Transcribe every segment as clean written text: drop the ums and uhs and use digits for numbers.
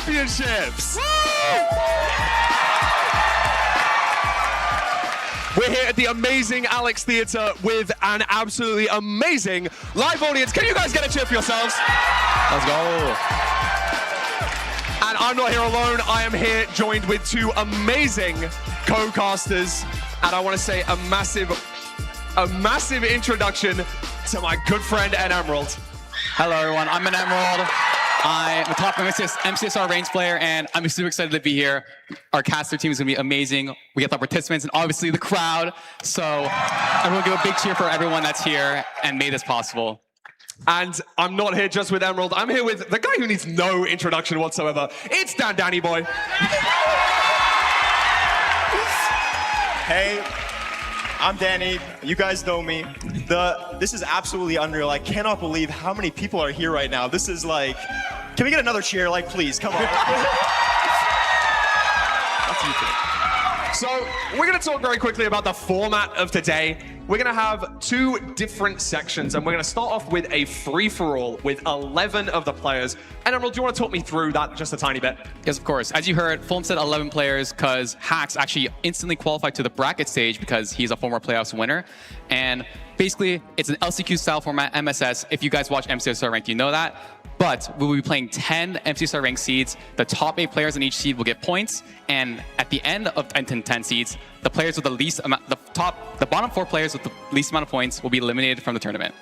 Championships! We're here at the amazing Alex Theatre with an absolutely amazing live audience. Can you guys get a cheer for yourselves? Let's go. And I'm not here alone. I am here joined with two amazing co-casters. And I want to say a massive introduction to my good friend, Ed Emerald. Hello, everyone. I'm an Emerald. I'm a top MCSR range player, and I'm super excited to be here. Our caster team is going to be amazing. We get the participants and obviously the crowd. So everyone give a big cheer for everyone that's here and made this possible. And I'm not here just with Emerald. I'm here with the guy who needs no introduction whatsoever. It's Danny Boy. Hey, I'm Danny. You guys know me. This is absolutely unreal. I cannot believe how many people are here right now. This is like, can we get another cheer? Like, please, come on. So we're going to talk very quickly about the format of today. We're going to have two different sections, and we're going to start off with a free-for-all with 11 of the players. And Emerald, do you want to talk me through that just a tiny bit? Yes, of course. As you heard, Fulham said 11 players because Hax actually instantly qualified to the bracket stage because he's a former playoffs winner. And basically, it's an LCQ-style format, MSS. If you guys watch MCSR Ranked, you know that. But we will be playing 10 MCSR ranked seeds. The top 8 players in each seed will get points. And at the end of 10 seeds, the players with the least amount, the bottom 4 players with the least amount of points will be eliminated from the tournament.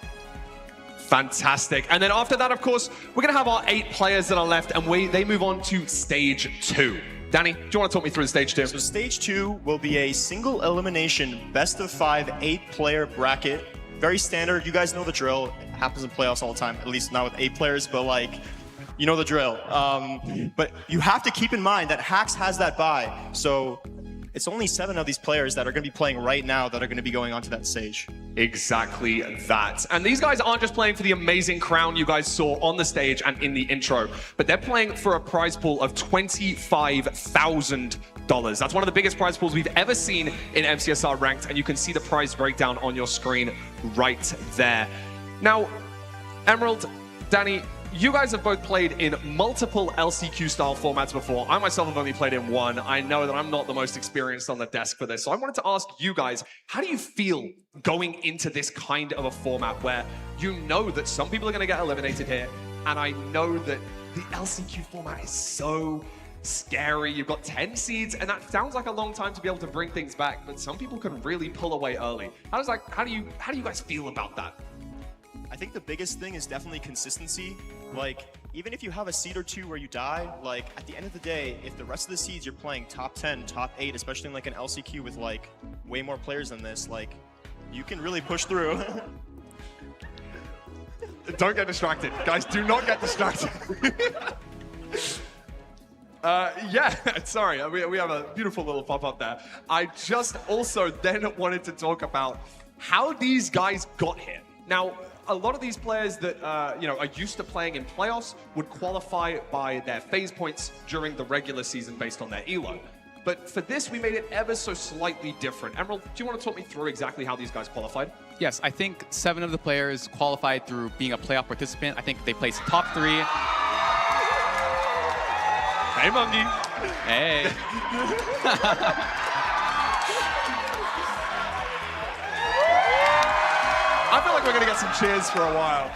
Fantastic. And then after that, of course, we're going to have our 8 players that are left, and they move on to stage 2. Danny, do you want to talk me through stage 2? So stage 2 will be a single elimination, best of 5, 8-player bracket. Very standard. You guys know the drill. It happens in playoffs all the time, at least not with 8 players, but like, you know the drill. But you have to keep in mind that Hax has that bye. So it's only 7 of these players that are going to be playing right now that are going to be going onto that stage. Exactly that. And these guys aren't just playing for the amazing crown you guys saw on the stage and in the intro, but they're playing for a prize pool of $25,000. That's one of the biggest prize pools we've ever seen in MCSR Ranked, and you can see the prize breakdown on your screen right there. Now, Emerald, Danny, you guys have both played in multiple LCQ-style formats before. I myself have only played in one. I know that I'm not the most experienced on the desk for this, so I wanted to ask you guys, how do you feel going into this kind of a format where you know that some people are going to get eliminated here, and I know that the LCQ format is so scary. You've got 10 seeds, and that sounds like a long time to be able to bring things back, but some people can really pull away early. How do you guys feel about that? I think the biggest thing is definitely consistency. Like, even if you have a seed or 2 where you die, like, at the end of the day, if the rest of the seeds you're playing top 10, top 8, especially in like an LCQ with like way more players than this, like, you can really push through. Don't get distracted. Guys, do not get distracted. Yeah, sorry, we have a beautiful little pop-up there. I just also then wanted to talk about how these guys got here. Now, a lot of these players that are used to playing in playoffs would qualify by their phase points during the regular season based on their elo. But for this, we made it ever so slightly different. Emerald, do you want to talk me through exactly how these guys qualified? Yes, I think 7 of the players qualified through being a playoff participant. I think they placed top 3. Hey, Monkey. Hey. I feel like we're going to get some cheers for a while.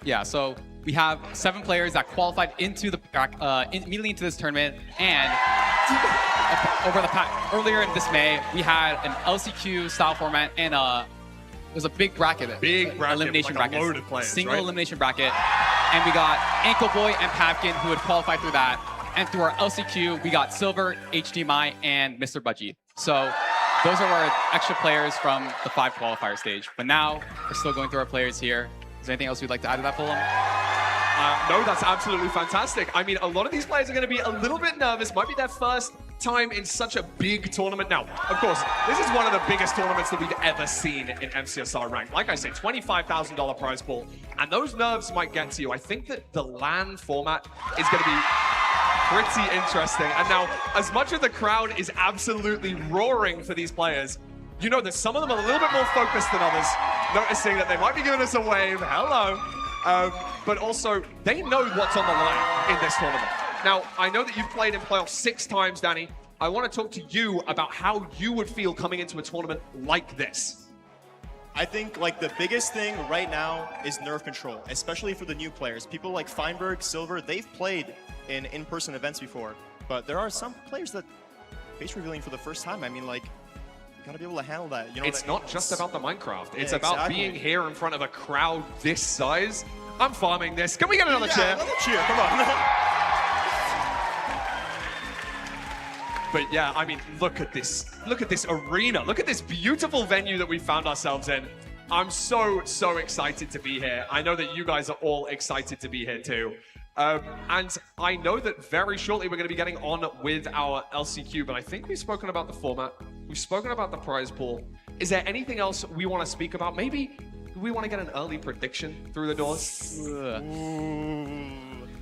Yeah, so we have 7 players that qualified into the immediately into this tournament, and earlier in this May, we had an LCQ style format and it was a big bracket. Elimination like bracket. A load of players, Single right? elimination bracket. And we got Ankle Boy and Pavkin who would qualify through that. And through our LCQ, we got Silver, HDMI, and Mr. Budgie. So those are our extra players from the 5 qualifier stage. But now we're still going through our players here. Is there anything else you'd like to add to that, Fulham? No, that's absolutely fantastic. I mean, a lot of these players are going to be a little bit nervous. Might be their first time in such a big tournament. Now, of course, this is one of the biggest tournaments that we've ever seen in MCSR Ranked. Like I say, $25,000 prize pool. And those nerves might get to you. I think that the LAN format is going to be pretty interesting. And now, as much as the crowd is absolutely roaring for these players, you know that some of them are a little bit more focused than others, noticing that they might be giving us a wave. Hello. But also, they know what's on the line in this tournament. Now, I know that you've played in playoffs 6 times, Danny. I want to talk to you about how you would feel coming into a tournament like this. I think like the biggest thing right now is nerve control, especially for the new players. People like Feinberg, Silver, they've played in in-person events before, but there are some players that face revealing for the first time. I mean, like, you gotta be able to handle that. You know, it's not just about the Minecraft. It's Yeah, about exactly. being here in front of a crowd this size. I'm farming this. Can we get another chair? Another cheer, come on. But yeah, I mean, look at this. Look at this arena. Look at this beautiful venue that we found ourselves in. I'm so excited to be here. I know that you guys are all excited to be here too. And I know that very shortly we're going to be getting on with our LCQ, but I think we've spoken about the format. We've spoken about the prize pool. Is there anything else we want to speak about? Maybe we want to get an early prediction through the doors?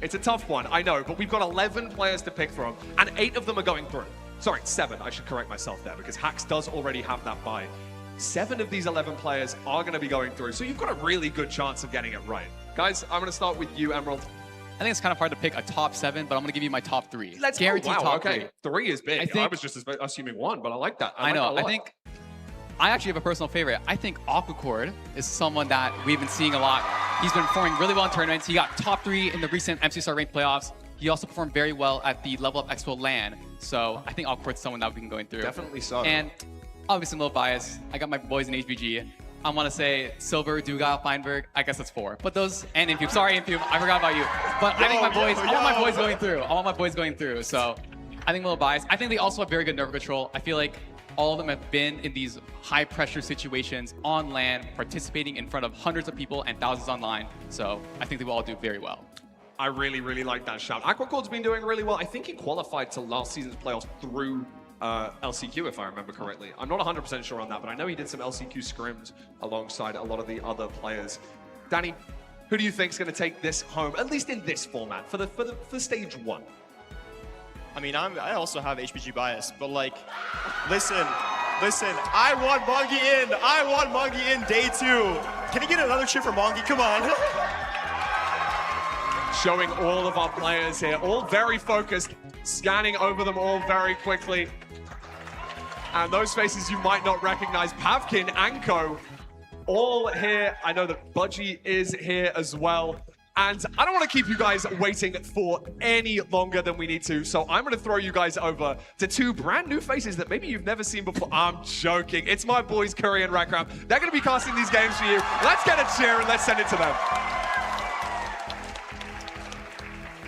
It's a tough one, I know, but we've got 11 players to pick from, and 8 of them are going through. Sorry, 7. I should correct myself there, because Hax does already have that bye. 7 of these 11 players are going to be going through, so you've got a really good chance of getting it right. Guys, I'm going to start with you, Emerald. I think it's kind of hard to pick a top 7, but I'm going to give you my top 3. Let's guarantee wow, top okay. 3. 3 is big. I think- was just assuming 1, but I like that. I like know. that a I lot. think I actually have a personal favorite. I think Aquacord is someone that we've been seeing a lot. He's been performing really well in tournaments. He got top 3 in the recent MCSR ranked playoffs. He also performed very well at the Level Up Expo LAN. So I think Aquacord's someone that we can go through. Definitely so. And obviously, I'm a little biased. I got my boys in HBG. I want to say Silver, Duga, Feinberg. I guess that's 4. But those, and Impube. Sorry, Impube. I forgot about you. But I think my boys, I want my boys going through. I want my boys going through. So I think I'm a little biased. I think they also have very good nerve control. I feel like all of them have been in these high pressure situations on LAN, participating in front of hundreds of people and thousands online. So I think they will all do very well. I really like that shout. Aquacord's been doing really well. I think he qualified to last season's playoffs through LCQ, if I remember correctly. I'm not 100% sure on that, but I know he did some LCQ scrims alongside a lot of the other players. Danny, who do you think is going to take this home, at least in this format, for stage 1? I mean, I also have HPG bias, but like, listen, I want Mongi in. I want Mongi in day 2. Can you get another cheer for Mongi? Come on. Showing all of our players here, all very focused, scanning over them all very quickly. And those faces you might not recognize, Pavkin, Anko, all here. I know that Budgie is here as well. And I don't want to keep you guys waiting for any longer than we need to, so I'm going to throw you guys over to 2 brand new faces that maybe you've never seen before. I'm joking. It's my boys, Curry and Rackram. They're going to be casting these games for you. Let's get a cheer and let's send it to them.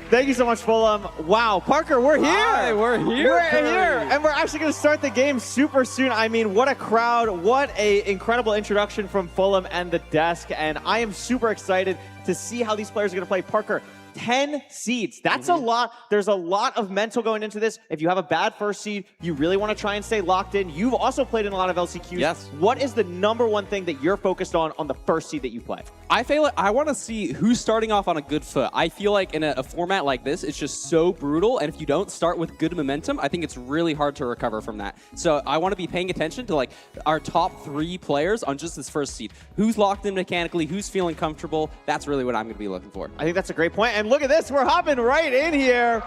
Thank you so much, Fulham. Wow, Parker, we're here. Hi, we're here, We're Curry. here, and we're actually going to start the game super soon. I mean, what a crowd! What a incredible introduction from Fulham and the desk, and I am super excited to see how these players are going to play. Parker, 10 seeds. That's a lot. There's a lot of mental going into this. If you have a bad first seed, you really want to try and stay locked in. You've also played in a lot of LCQs. Yes. What is the #1 thing that you're focused on the first seed that you play? I feel like I want to see who's starting off on a good foot. I feel like in a format like this, it's just so brutal. And if you don't start with good momentum, I think it's really hard to recover from that. So I want to be paying attention to like our top 3 players on just this first seed. Who's locked in mechanically? Who's feeling comfortable? That's really what I'm going to be looking for. I think that's a great point. And look at this. We're hopping right in here.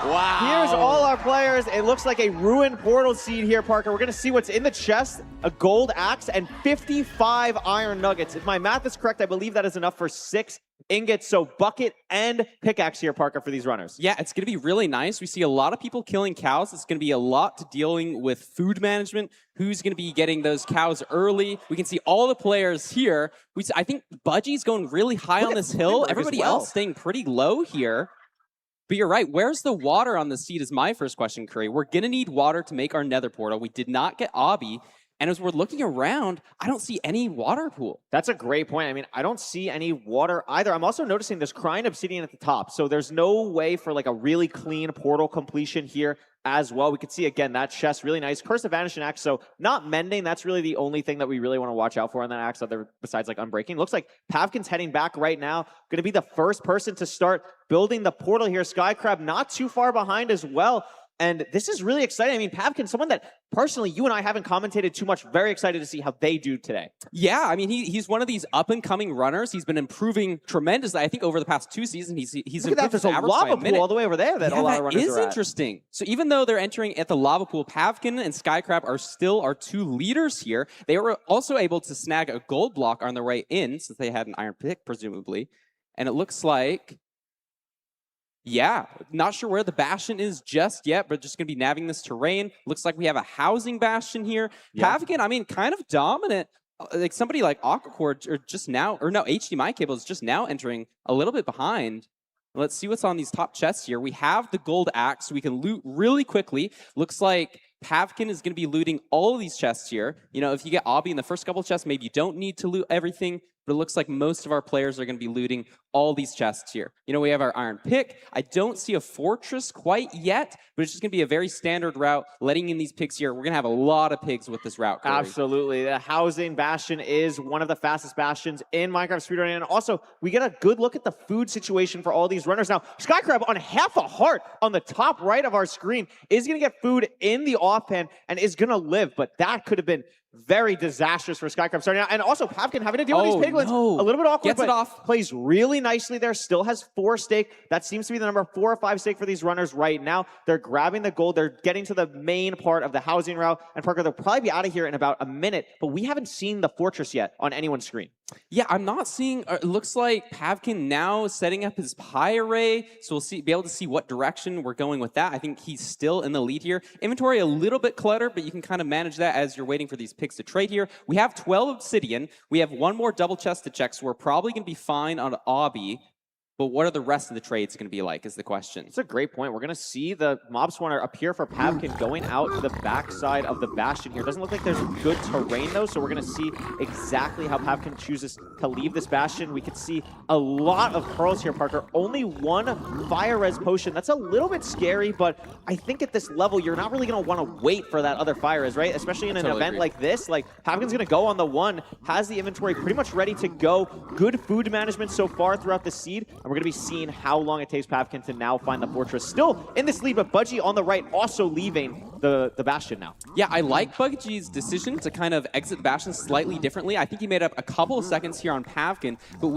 Wow. Here's all our players. It looks like a ruined portal seed here, Parker. We're going to see what's in the chest, a gold axe, and 55 iron nuggets. If my math is correct, I believe that is enough for 6 ingots. So bucket and pickaxe here, Parker, for these runners. Yeah, it's going to be really nice. We see a lot of people killing cows. It's going to be a lot to dealing with food management. Who's going to be getting those cows early? We can see all the players here. I think Budgie's going really high on this hill. Everybody else staying pretty low here. But you're right. Where's the water on the seed is my first question, Curry. We're going to need water to make our nether portal. We did not get Obby. And as we're looking around, I don't see any water pool. That's a great point. I mean, I don't see any water either. I'm also noticing there's crying obsidian at the top. So there's no way for like a really clean portal completion here. as well. We could see, again, that chest really nice. Curse of Vanishing Axe, so not mending. That's really the only thing that we really want to watch out for on that axe, other besides like unbreaking. Looks like Pavkin's heading back right now. Going to be the first person to start building the portal here. Skycrab not too far behind as well. And this is really exciting. I mean, Pavkin, someone that personally you and I haven't commentated too much. Very excited to see how they do today. Yeah, I mean, he's one of these up-and-coming runners. He's been improving tremendously. I think over the past 2 seasons, he's Look at that. There's a lava pool all the way over there that a lot of runners is are at. interesting. So even though they're entering at the lava pool, Pavkin and Skycrab are still our 2 leaders here. They were also able to snag a gold block on their way in, since they had an iron pick, presumably. And it looks like... yeah, not sure where the Bastion is just yet, but just going to be navigating this terrain. Looks like we have a housing Bastion here. Yeah. Pavkin, I mean, kind of dominant. Like somebody like Aquacord or just now, or no, HDMI cable is just now entering a little bit behind. Let's see what's on these top chests here. We have the gold axe, so we can loot really quickly. Looks like Pavkin is going to be looting all of these chests here. You know, if you get Obby in the first couple chests, maybe you don't need to loot everything, but it looks like most of our players are going to be looting all these chests here. You know, we have our iron pick. I don't see a fortress quite yet, but it's just going to be a very standard route, letting in these pigs here. We're going to have a lot of pigs with this route, Corey. Absolutely. The housing Bastion is one of the fastest Bastions in Minecraft speedrunning. And also, we get a good look at the food situation for all these runners. Now, Skycrab on half a heart on the top right of our screen is going to get food in the offhand and is going to live, but that could have been very disastrous for Skycrab starting out. And also, Pavkin having to deal with these piglins. No. A little bit awkward, Gets it but off. plays really nicely there. Still has 4 stake. That seems to be the number 4 or 5 stake for these runners right now. They're grabbing the gold. They're getting to the main part of the housing route. And Parker, they'll probably be out of here in about a minute, but we haven't seen the fortress yet on anyone's screen. Yeah, I'm not seeing... it looks like Pavkin now setting up his pie array, so we'll be able to see what direction we're going with that. I think he's still in the lead here. Inventory a little bit cluttered, but you can kind of manage that as you're waiting for these pigs to trade here. We have 12 obsidian. We have 1 more double chest to check, so we're probably going to be fine on Obby. But what are the rest of the trades going to be like is the question. That's a great point. We're going to see the mob spawner appear for Pavkin going out to the backside of the Bastion here. Doesn't look like there's good terrain, though, so we're going to see exactly how Pavkin chooses to leave this Bastion. We could see a lot of pearls here, Parker. Only 1 fire res potion. That's a little bit scary, but I think at this level, you're not really going to want to wait for that other fire res, right? Especially in an event like this. Like, Pavkin's going to go on the 1, has the inventory pretty much ready to go. Good food management so far throughout the seed. And we're going to be seeing how long it takes Pavkin to now find the fortress. Still in this lead, but Budgie on the right also leaving the Bastion now. Yeah, I like Budgie's decision to kind of exit the Bastion slightly differently. I think he made up a couple of seconds here on Pavkin, but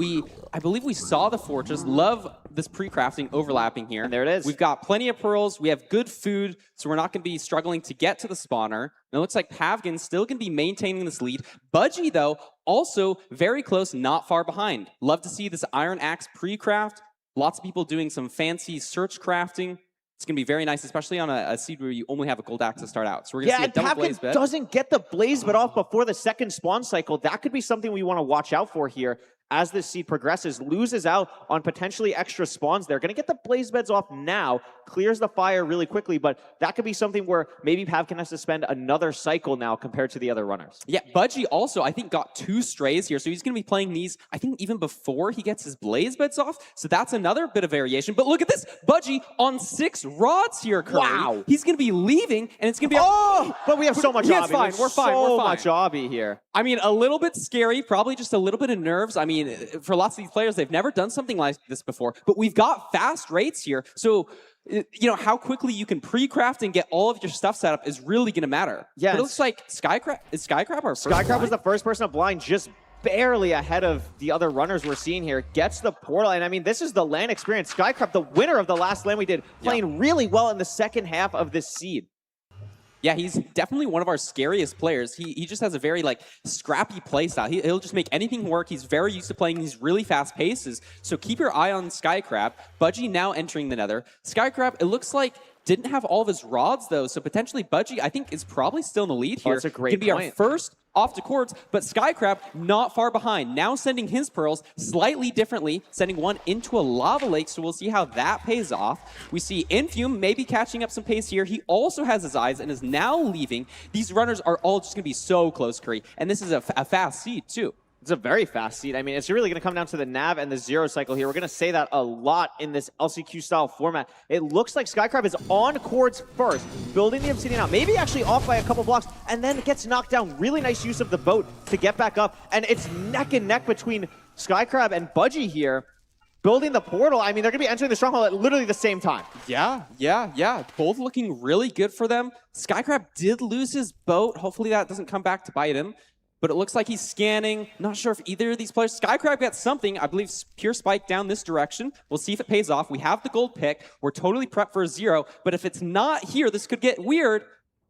I believe we saw the fortress. Love this pre-crafting overlapping here. And there it is. We've got plenty of pearls. We have good food, so we're not going to be struggling to get to the spawner. And it looks like Pavkin's still going to be maintaining this lead. Budgie, though, also very close, not far behind. Love to see this Iron Axe pre-craft. Lots of people doing some fancy search crafting. It's going to be very nice, especially on a seed where you only have a gold axe to start out. So we're going to see a double blaze bed. Doesn't get the blaze bed off before the second spawn cycle. That could be something we want to watch out for here as this seed progresses. Loses out on potentially extra spawns there. Going to get the blaze beds off now. Clears the fire really quickly, but that could be something where maybe Pavkin has to spend another cycle now compared to the other runners. Yeah, Budgie also, I think, got 2 strays here, so he's going to be playing these, I think, even before he gets his blaze beds off, so that's another bit of variation. But look at this, Budgie on 6 rods here, Curry. Wow. He's going to be leaving, and it's going to be... Oh, but we have so much yeah, obby. It's fine. We're fine. So We're fine. much obby here. I mean, a little bit scary, probably just a little bit of nerves. I mean, for lots of these players, they've never done something like this before, but we've got fast rates here, so... you know, how quickly you can pre-craft and get all of your stuff set up is really going to matter. Yeah, but it looks like Skycrab our first Skycrab blind? was the first person to blind, just barely ahead of the other runners we're seeing here. Gets the portal, and I mean, this is the LAN experience. Skycrab, the winner of the last LAN we did, playing really well in the second half of this seed. Yeah, he's definitely one of our scariest players. He just has a very, like, scrappy play style. He'll just make anything work. He's very used to playing these really fast paces. So keep your eye on Skycrab. Budgie now entering the nether. Skycrab, it looks like, didn't have all of his rods, though. So potentially Budgie, I think, is probably still in the lead here. Oh, that's a great Can be point. our first off to courts, but Skycrab not far behind. Now sending his pearls slightly differently, sending one into a lava lake, so we'll see how that pays off. We see Infume maybe catching up some pace here. He also has his eyes and is now leaving. These runners are all just going to be so close, Curry, and this is a fast seed, too. It's a very fast seed. I mean, it's really going to come down to the nav and the zero cycle here. We're going to say that a lot in this LCQ style format. It looks like Skycrab is on chords first, building the Obsidian out, maybe actually off by a couple blocks, and then gets knocked down. Really nice use of the boat to get back up. And it's neck and neck between Skycrab and Budgie here, building the portal. I mean, they're going to be entering the stronghold at literally the same time. Yeah. Both looking really good for them. Skycrab did lose his boat. Hopefully that doesn't come back to bite him. But it looks like he's scanning. Not sure if either of these players. Skycrab got something. I believe Pure Spike down this direction. We'll see if it pays off. We have the gold pick. We're totally prepped for a 0. But if it's not here, this could get weird.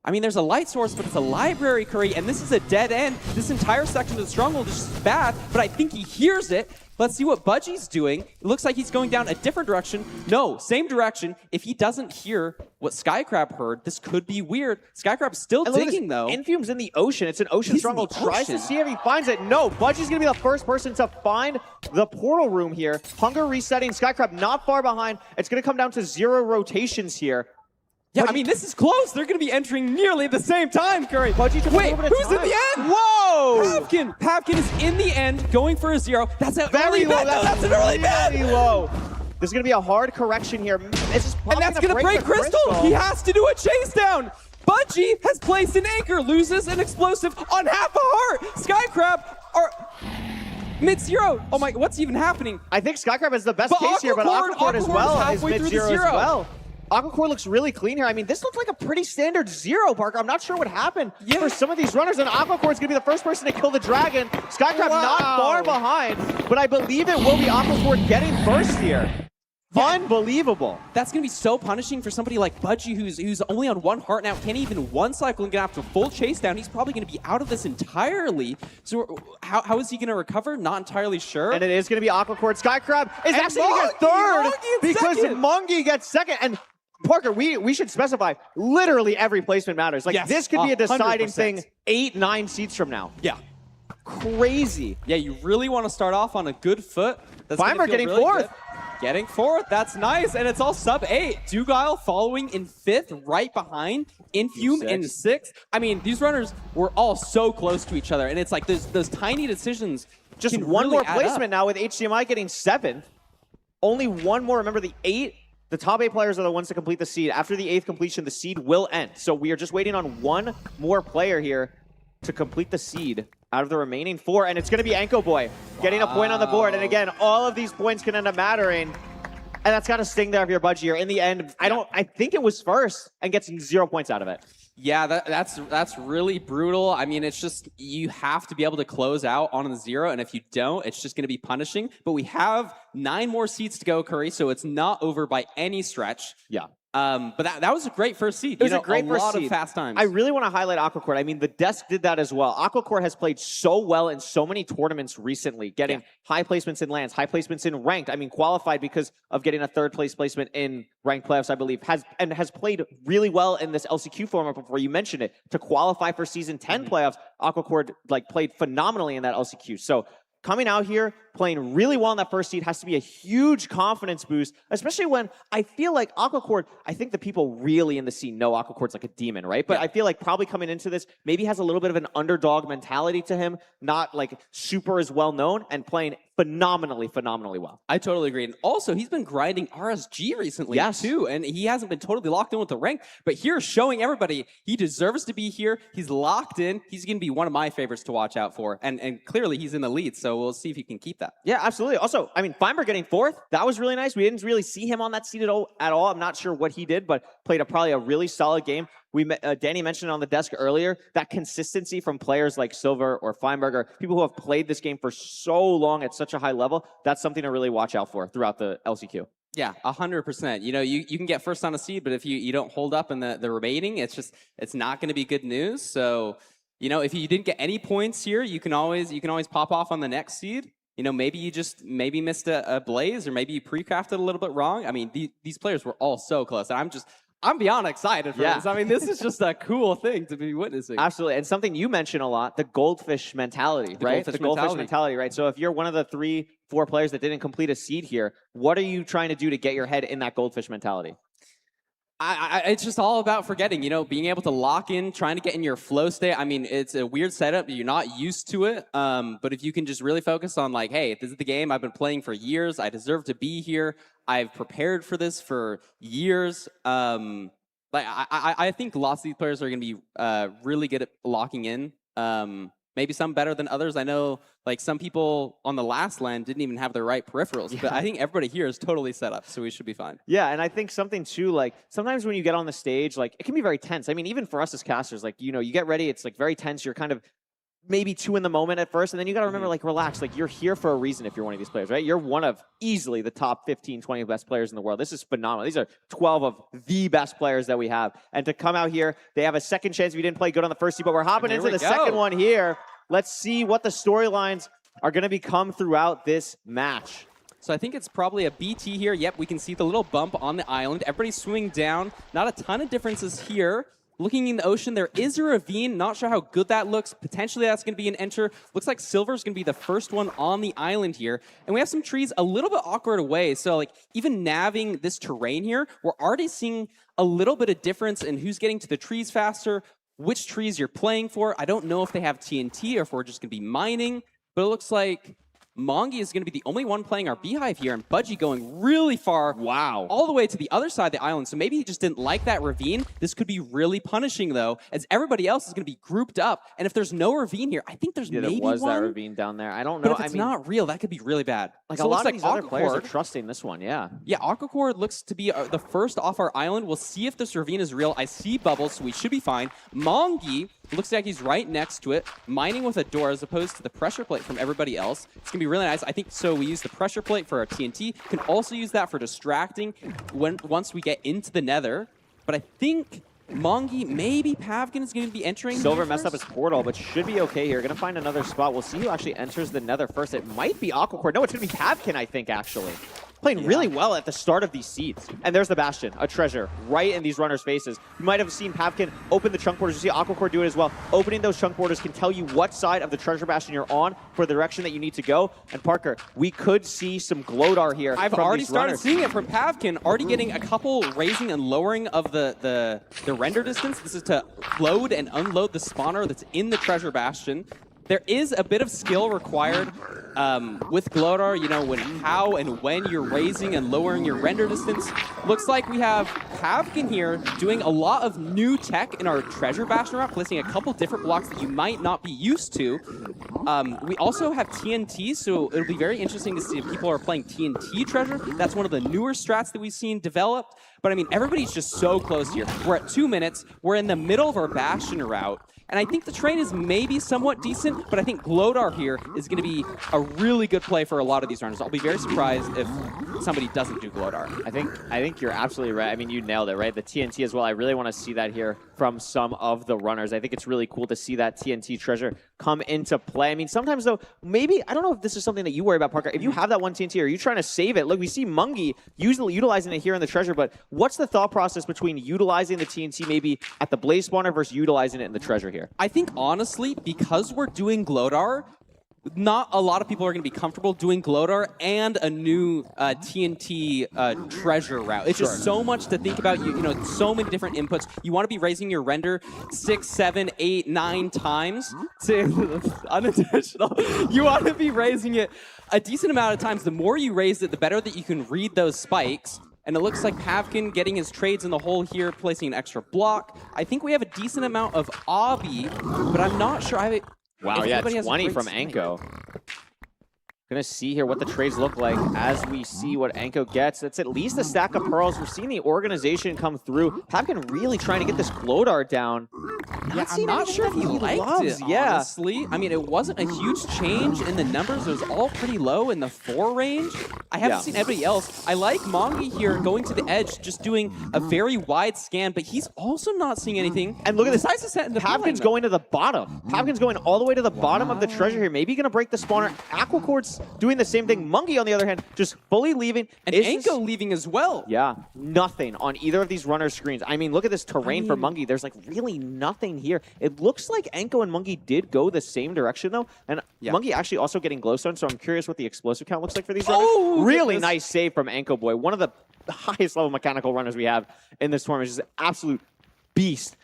I mean, there's a light source, but it's a library, Curry, and this is a dead end. This entire section of the stronghold is just bad, but I think he hears it. Let's see what Budgie's doing. It looks like he's going down a different direction. No, same direction. If he doesn't hear what Skycrab heard, this could be weird. Skycrab's still digging, though. Infume's in the ocean. It's an ocean stronghold. Tries to see if he finds it. No, Budgie's going to be the first person to find the portal room here. Hunger resetting. Skycrab not far behind. It's going to come down to 0 rotations here. Yeah, I mean, this is close. They're going to be entering nearly at the same time, Curry. Budgie took Wait, a little bit of who's time. in the end? Whoa! Pavkin is in the end, going for a 0. That's an Very early low. bet. That's an early bet. Very low. There's going to be a hard correction here. It's just And that's going to break Crystal. He has to do a chase down. Budgie has placed an anchor, loses an explosive on half a heart. Skycrab are mid-0. Oh my, what's even happening? I think Skycrab is the best case here, but Aquacord as well is mid-0 as well. Aquacord looks really clean here. I mean, this looks like a pretty standard 0, Parker. I'm not sure what happened for some of these runners, and Aquacord's going to be the first person to kill the dragon. Skycrab not far behind, but I believe it will be Aquacord getting first here. Yeah. Unbelievable. That's going to be so punishing for somebody like Budgie, who's only on 1 heart now, can't even one cycle and going to have to full chase down. He's probably going to be out of this entirely. So how is he going to recover? Not entirely sure. And it is going to be Aquacord. Skycrab is actually going to get third because Mungie gets second. And Parker, we should specify, literally every placement matters. Like, this could be a deciding 100%. Thing 8-9 seats from now. Yeah. Crazy. Yeah, you really want to start off on a good foot. Weimer getting really 4th. Good. Getting 4th, that's nice, and it's all sub-8. Dugile following in 5th, right behind. Infume in 6th. I mean, these runners were all so close to each other, and it's like those tiny decisions. Just one more placement now with HDMI getting 7th. Only one more. Remember, the top 8 players are the ones to complete the seed. After the 8th completion, the seed will end. So we are just waiting on one more player here to complete the seed out of the remaining 4, and it's going to be Anko Boy getting a point on the board. And again, all of these points can end up mattering, and that's got to sting there of your Budgie here. In the end, I think it was first and gets 0 points out of it. Yeah, that's really brutal. I mean, it's just, you have to be able to close out on the 0, and if you don't, it's just going to be punishing. But we have 9 more seats to go, Curry, so it's not over by any stretch. Yeah. But that was a great first seed. It was a great first lot seed. Of fast times. I really want to highlight Aquacord. I mean, the desk did that as well. Aquacord has played so well in so many tournaments recently, getting high placements in lands, high placements in ranked. I mean, qualified because of getting a 3rd place placement in ranked playoffs, I believe, has played really well in this LCQ format before. You mentioned it. To qualify for season 10 playoffs, Aquacord played phenomenally in that LCQ. So coming out here, playing really well in that first seed has to be a huge confidence boost, especially when I feel like Aquacord, I think the people really in the scene know Aquacord's like a demon, right? But I feel like probably coming into this, maybe has a little bit of an underdog mentality to him, not like super as well known, and playing phenomenally well. I totally agree. And also, he's been grinding RSG recently too, and he hasn't been totally locked in with the rank, but here showing everybody he deserves to be here. He's locked in. He's going to be one of my favorites to watch out for, and clearly he's in the lead, so we'll see if he can keep that. Yeah, absolutely. Also, I mean, Feinberg getting 4th, that was really nice. We didn't really see him on that seat at all. I'm not sure what he did, but played probably a really solid game. Danny mentioned on the desk earlier, that consistency from players like Silver or Feinberger, people who have played this game for so long at such a high level, that's something to really watch out for throughout the LCQ. Yeah, 100%. You know, you can get first on a seed, but if you don't hold up in the remaining, it's not going to be good news. So, you know, if you didn't get any points here, you can always pop off on the next seed. You know, maybe you just missed a blaze, or maybe you pre-crafted a little bit wrong. I mean, these players were all so close, and I'm beyond excited for this. I mean, this is just a cool thing to be witnessing. Absolutely. And something you mentioned a lot, the goldfish mentality, right? The goldfish mentality, right? So if you're one of the 3-4 players that didn't complete a seed here, what are you trying to do to get your head in that goldfish mentality? It's just all about forgetting, you know, being able to lock in, trying to get in your flow state. I mean, it's a weird setup. You're not used to it. But if you can just really focus on like, hey, this is the game I've been playing for years. I deserve to be here. I've prepared for this for years. I think lots of these players are going to be really good at locking in. Maybe some better than others. I know, like, some people on the last LAN didn't even have the right peripherals, but I think everybody here is totally set up, so we should be fine. Yeah, and I think something too, like, sometimes when you get on the stage, like, it can be very tense. I mean, even for us as casters, like, you know, you get ready, it's like very tense. You're kind of maybe too in the moment at first, and then you got to remember, like, relax. Like, you're here for a reason if you're one of these players, right? You're one of easily the top 15, 20 best players in the world. This is phenomenal. These are 12 of the best players that we have. And to come out here, they have a second chance if you didn't play good on the first seed, but we're hopping into the second one here. Let's see what the storylines are going to become throughout this match. So I think it's probably a BT here. Yep, we can see the little bump on the island. Everybody's swimming down. Not a ton of differences here. Looking in the ocean, there is a ravine. Not sure how good that looks. Potentially that's going to be an enter. Looks like Silver's going to be the first one on the island here. And we have some trees a little bit awkward away. So like even naviging this terrain here, we're already seeing a little bit of difference in who's getting to the trees faster, which trees you're playing for. I don't know if they have TNT or if we're just going to be mining, but it looks like Mongi is going to be the only one playing our beehive here, and Budgie going really far. Wow. All the way to the other side of the island. So maybe he just didn't like that ravine. This could be really punishing, though, as everybody else is going to be grouped up. And if there's no ravine here, I think there's maybe there was one. that ravine down there. I don't know. But if it's not real, that could be really bad. Like so a lot of like these other players are trusting this one, yeah. Yeah, Aquacord looks to be the first off our island. We'll see if this ravine is real. I see bubbles, so we should be fine. Mongi looks like he's right next to it, mining with a door as opposed to the pressure plate from everybody else. It's going to be really nice. I think so. We use the pressure plate for our TNT. Can also use that for distracting once we get into the nether. But I think Mongi, maybe Pavkin is going to be entering. Silver messed up his portal, but should be okay here. Going to find another spot. We'll see who actually enters the nether first. It might be Aquacord. No, it's going to be Pavkin, I think, actually. Playing really well at the start of these seeds. And there's the Bastion, a treasure, right in these runners' faces. You might have seen Pavkin open the chunk borders. You see Aquacord do it as well. Opening those chunk borders can tell you what side of the treasure bastion you're on for the direction that you need to go. And Parker, we could see some Glowdar here. I've already started seeing it from Pavkin, already getting a couple raising and lowering of the render distance. This is to load and unload the spawner that's in the treasure bastion. There is a bit of skill required with Glowdar, you know, how and when you're raising and lowering your render distance. Looks like we have Pavkin here doing a lot of new tech in our treasure bastion route, placing a couple different blocks that you might not be used to. We also have TNT, so it'll be very interesting to see if people are playing TNT treasure. That's one of the newer strats that we've seen developed. But I mean, everybody's just so close here. We're at 2 minutes. We're in the middle of our bastion route. And I think the train is maybe somewhat decent, but I think Glowdar here is going to be a really good play for a lot of these runners. I'll be very surprised if somebody doesn't do Glowdar. I think you're absolutely right. I mean, you nailed it, right? The TNT as well. I really want to see that here from some of the runners. I think it's really cool to see that TNT treasure come into play. I mean, sometimes though, maybe, I don't know if this is something that you worry about, Parker. If you have that one TNT, are you trying to save it? Look, we see Mongi utilizing it here in the treasure, but what's the thought process between utilizing the TNT maybe at the blaze spawner versus utilizing it in the treasure here? I think honestly, because we're doing Glowdar, not a lot of people are going to be comfortable doing Glowdar and a new TNT treasure route. It's just so much to think about. You know, so many different inputs. You want to be raising your render 6, 7, 8, 9 times. Unintentional. You want to be raising it a decent amount of times. The more you raise it, the better that you can read those spikes. And it looks like Pavkin getting his trades in the hole here, placing an extra block. I think we have a decent amount of Obby, but I'm not sure. Wow, yeah, 20 from Anko. Gonna see here what the trades look like as we see what Anko gets. That's at least a stack of pearls. We're seeing the organization come through. Pavkin really trying to get this Glowdar down. Yeah, I'm not sure if he liked it, honestly. I mean, it wasn't a huge change in the numbers. It was all pretty low in the 4 range. I haven't seen anybody else. I like Mongi here going to the edge, just doing a very wide scan, but he's also not seeing anything. And look at this. Pavkin's going to the bottom. Pavkin's going all the way to the bottom of the treasure here. Maybe going to break the spawner. Aquacord's doing the same thing. Mongi, on the other hand, just fully leaving. And Anko leaving as well. Yeah, nothing on either of these runner screens. I mean, look at this terrain for Mongi. There's like really nothing here. It looks like Anko and Mongi did go the same direction though. And Mongi actually also getting glowstone, so I'm curious what the explosive count looks like for these runners. Really nice save from Anko boy. One of the highest level mechanical runners we have in this tournament. Just an absolute beast.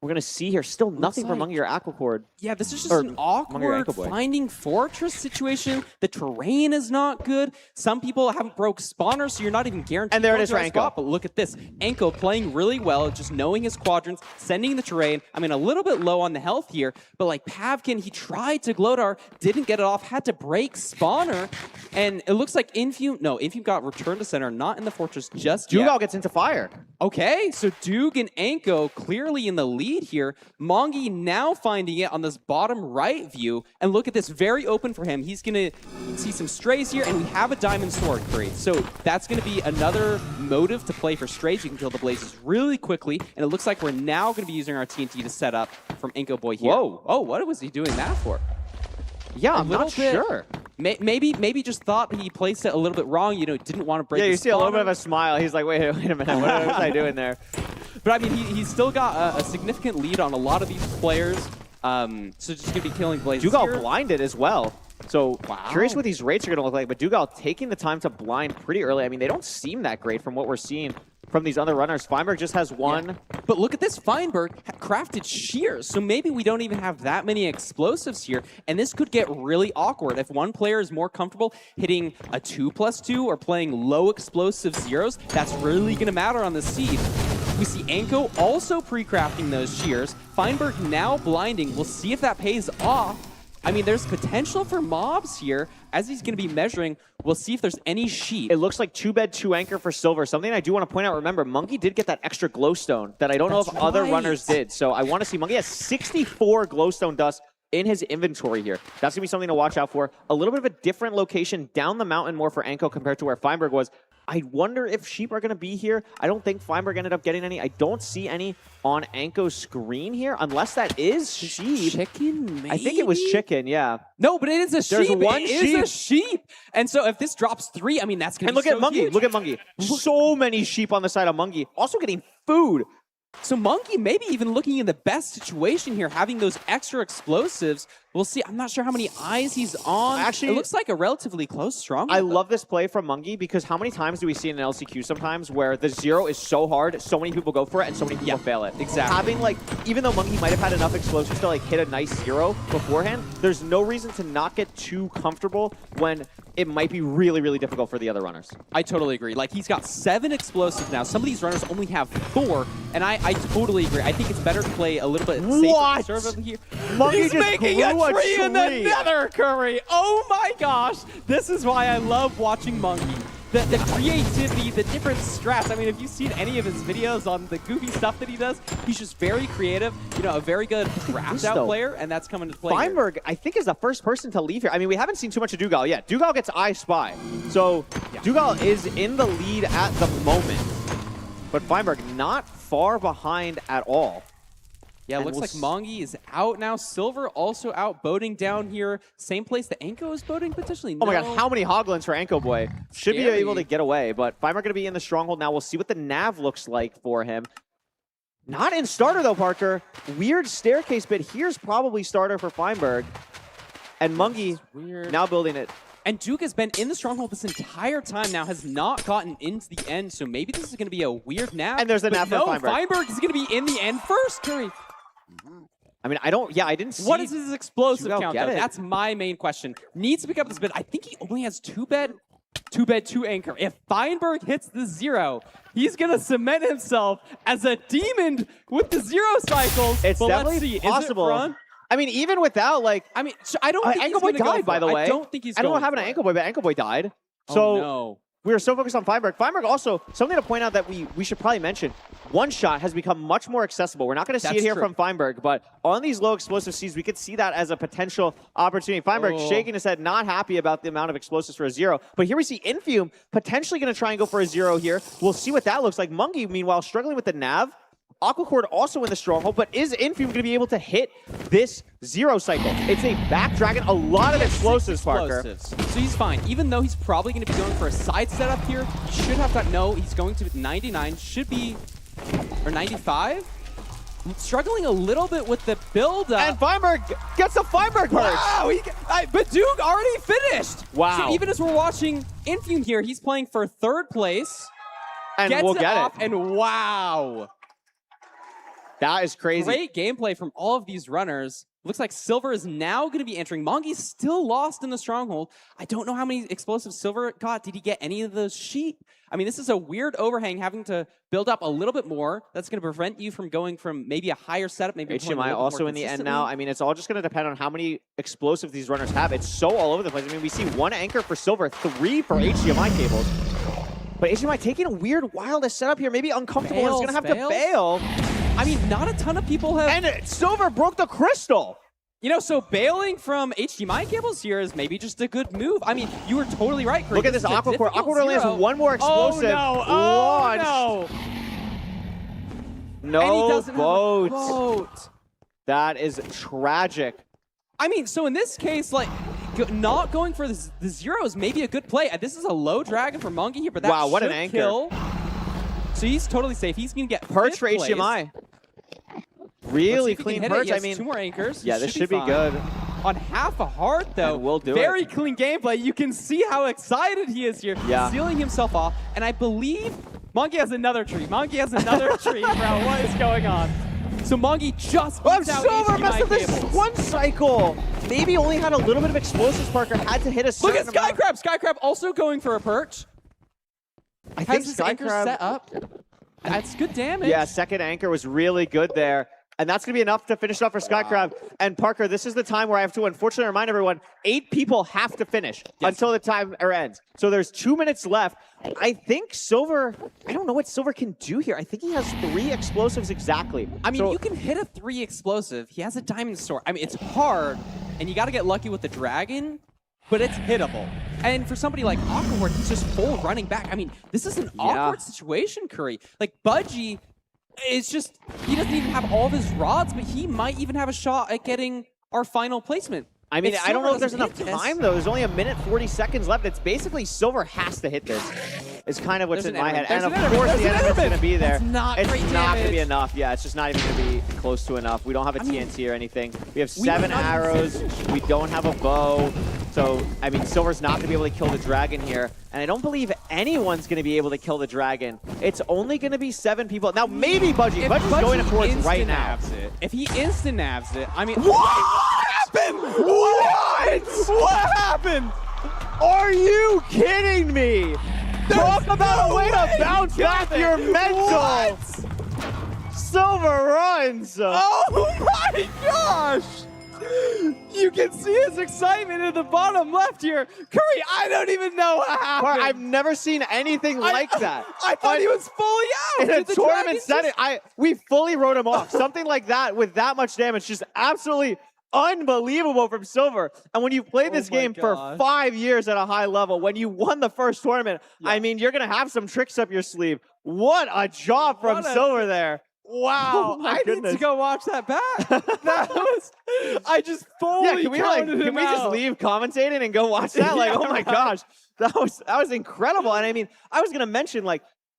We're going to see here still nothing from Mungey or Aquacord. Yeah, this is just Or an Mungey or awkward Ankle Boy. finding fortress situation. The terrain is not good. Some people haven't broke spawners, so you're not even guaranteed. And there it going is to for the right Anko. spot. But look at this. Anko playing really well, just knowing his quadrants, sending the terrain. I mean, a little bit low on the health here, but like Pavkin, he tried to Glodar, didn't get it off, had to break spawner. And it looks like Infume got returned to center, not in the fortress just yet. Dugal gets into fire. Okay, so Duke and Anko clearly in the lead here. Mongi now finding it on this bottom right view. And look at this, very open for him. He's going to see some strays here, and we have a diamond sword create. So that's going to be another motive to play for strays. You can kill the blazes really quickly. And it looks like we're now going to be using our TNT to set up from Anko Boy here. Whoa. Oh, what was he doing that for? Yeah, I'm little not bit. sure. Maybe just thought he placed it a little bit wrong. Didn't want to break. Yeah, you his see a little bit spawner. of a smile. He's like, wait a minute, what was I doing there? But I mean, he's still got a significant lead on a lot of these players. So just gonna be killing blazes Dugal here. blinded as well. So Wow. curious what these rates are going to look like. But Dugal taking the time to blind pretty early. I mean, they don't seem that great from what we're seeing from these other runners. Feinberg just has one. Yeah. But look at this, Feinberg crafted shears, so maybe we don't even have that many explosives here, and this could get really awkward. If one player is more comfortable hitting a 2+2 or playing low explosive zeros, that's really gonna matter on the seed. We see Anko also pre-crafting those shears. Feinberg now blinding. We'll see if that pays off. I mean, there's potential for mobs here. As he's going to be measuring, we'll see if there's any sheep. It looks like 2 bed, 2 anchor for silver. Something I do want to point out, remember, Monkey did get that extra glowstone that I don't know if other runners did. So I want to see, Monkey has 64 glowstone dust in his inventory here. That's going to be something to watch out for. A little bit of a different location down the mountain more for Anko compared to where Feinberg was. I wonder if sheep are going to be here. I don't think Feinberg ended up getting any. I don't see any on Anko's screen here, unless that is sheep. Chicken, maybe? I think it was chicken, yeah. No, but it is a There's sheep. one It is a sheep. And so if this drops 3, I mean, that's going to And be look at Monkey. huge. Look at Monkey. So many sheep on the side of Monkey. Also getting food. So Monkey maybe even looking in the best situation here, having those extra explosives. We'll see. I'm not sure how many eyes he's on. Actually, it looks like a relatively close stronghold. I love this play from Monkey because how many times do we see in an LCQ sometimes where the zero is so hard, so many people go for it, and so many people fail it. Exactly. Having, like, even though Monkey might have had enough explosives to, like, hit a nice zero beforehand, there's no reason to not get too comfortable when it might be really, really difficult for the other runners. I totally agree. Like, he's got 7 explosives now. Some of these runners only have 4, and I totally agree. I think it's better to play a little bit What? safer conservative here. Monkey He's just making grew a a tree in the tree. nether, Curry. Oh my gosh. This is why I love watching Monkey. The creativity, the different strats. I mean, if you've seen any of his videos on the goofy stuff that he does, he's just very creative. A very good draft out player, and that's coming to play. Feinberg, I think, is the first person to leave here. I mean, we haven't seen too much of Dugal yet. Dugal gets I Spy. So Dugal is in the lead at the moment. But Feinberg not far behind at all. Yeah, it And looks we'll like Mongi is out now. Silver also out boating down here. Same place that Anko is boating potentially. Oh my god, how many Hoglins for Anko Boy? Should be Scary. able to get away, but Feinberg going to be in the stronghold now. We'll see what the nav looks like for him. Not in starter though, Parker. Weird staircase bit. Here's probably starter for Feinberg. And Mungie weird. now building it. And Duke has been in the stronghold this entire time now, has not gotten into the end, so maybe this is going to be a weird nap. And there's the but nap for no, Feinberg. Feinberg is going to be in the end first, Curry. I mean, I didn't see. What is his explosive Dugal count, get though? it. That's my main question. Needs to pick up this bid. I think he only has 2 bed, 2 anchor. If Feinberg hits the 0, he's going to cement himself as a demon with the 0 cycles. It's but definitely let's see. possible. Is it front? I mean, even without, like... I mean, I don't think Ankle he's Boy going to go died, by the for it. way. I don't think he's I don't know going what happened to for it. Ankle Boy, but Ankle Boy died. Oh, So no. we were so focused on Feinberg. Feinberg also, something to point out that we should probably mention, one shot has become much more accessible. We're not going to see That's it here true. from Feinberg, but on these low explosive seeds, we could see that as a potential opportunity. Feinberg shaking his head, not happy about the amount of explosives for a 0. But here we see Infume potentially going to try and go for a 0 here. We'll see what that looks like. Mungie, meanwhile, struggling with the nav. Aquacord also in the stronghold, but is Infume going to be able to hit this 0 cycle? It's a back dragon, a lot of explosives, Parker. So he's fine. Even though he's probably going to be going for a side setup here, should have that. No, he's going to 99, should be, or 95? Struggling a little bit with the build-up. And Feinberg gets the Feinberg perch. Wow, but Duke already finished. Wow. So even as we're watching Infume here, he's playing for 3rd place. And Gets we'll get off, it. and wow. That is crazy. Great gameplay from all of these runners. Looks like Silver is now going to be entering. Mongi's still lost in the stronghold. I don't know how many explosives Silver got. Did he get any of those sheep? I mean, this is a weird overhang, having to build up a little bit more. That's going to prevent you from going from maybe a higher setup. Maybe HDMI also in the end now. I mean, it's all just going to depend on how many explosives these runners have. It's so all over the place. I mean, we see 1 anchor for Silver, 3 for HDMI cables. But HDMI taking a weird, wild setup here. Maybe uncomfortable. He's going to have to bail. I mean, not a ton of people have... And Silver broke the crystal. You know, so bailing from HDMI cables here is maybe just a good move. I mean, you were totally right, Curry. Look at this Aqua Core. Aqua Core only has 1 more explosive. Oh, launched. no. And he doesn't boat. have a boat. That is tragic. I mean, so in this case, like, not going for the 0 is maybe a good play. This is a low dragon for Mongi here, but that wow, what an should anchor. Kill. So he's totally safe. He's going to get Perch for place. HDMI. Really clean perch. I mean, 2 more anchors. Yeah, this should be good. On half a heart, though. And we'll do Very it. clean gameplay. You can see how excited he is here. Yeah. Sealing himself off. And I believe Mongi has another tree. Mongi has another tree, bro. What is going on? So Mongi just beats out Silver HDMI messed up this cables. 1 cycle. Maybe only had a little bit of explosives. Parker had to hit a Look certain at Sky amount. Crab. Sky Crab also going for a perch. I think Has his Sky anchor Crab. set up. That's good damage. Yeah, second anchor was really good there. And that's going to be enough to finish off for Sky Crab. And Parker, this is the time where I have to unfortunately remind everyone, 8 people have to finish until the timer ends. So there's 2 minutes left. I think Silver, I don't know what Silver can do here. I think he has 3 explosives exactly. I mean, So- you can hit a 3 explosive. He has a diamond sword. I mean, it's hard, and you got to get lucky with the dragon, but it's hittable. And for somebody like Aquahort, he's just full running back. I mean, this is an awkward situation, Curry. Like, Budgie is just, he doesn't even have all of his rods, but he might even have a shot at getting our final placement. I mean, If I don't know if Silver there's doesn't enough hit this- time, though. There's only 1:40 left. It's basically Silver has to hit this, is kind of what's There's in an my enemy. head. And There's of an enemy. course, There's the an enemy's going to enemy. be there. That's not it's great not going to be damage. enough. Yeah, it's just not even going to be close to enough. We don't have a TNT or anything. We have 7 not even arrows. finished. We don't have a bow. So, I mean, Silver's not going to be able to kill the dragon here. And I don't believe anyone's going to be able to kill the dragon. It's only going to be 7 people. Now, maybe Budgie. If Budgie's going Budgie towards right now. insta-nabs it, if he instant-nabs it, I mean... What happened? What? What happened? Are you kidding me? Talk about a way to bounce back your mental. Silver runs. Oh my gosh! You can see his excitement in the bottom left here. Curry, I don't even know what happened. I've never seen anything like that. I thought he was fully out. In a Did the tournament Dragons setting, we fully wrote him off. Something like that with that much damage, just absolutely unbelievable from Silver. And when you played this my game for gosh. 5 years at a high level, when you won the first tournament, I mean, you're going to have some tricks up your sleeve. What a job from Silver there. Wow, Oh my I goodness. need to go watch that back. That was, I just fully Yeah, can we counted can him we just out. leave commentating and go watch that? Like, Yeah, oh my right. gosh, that was incredible. And I mean, I was gonna mention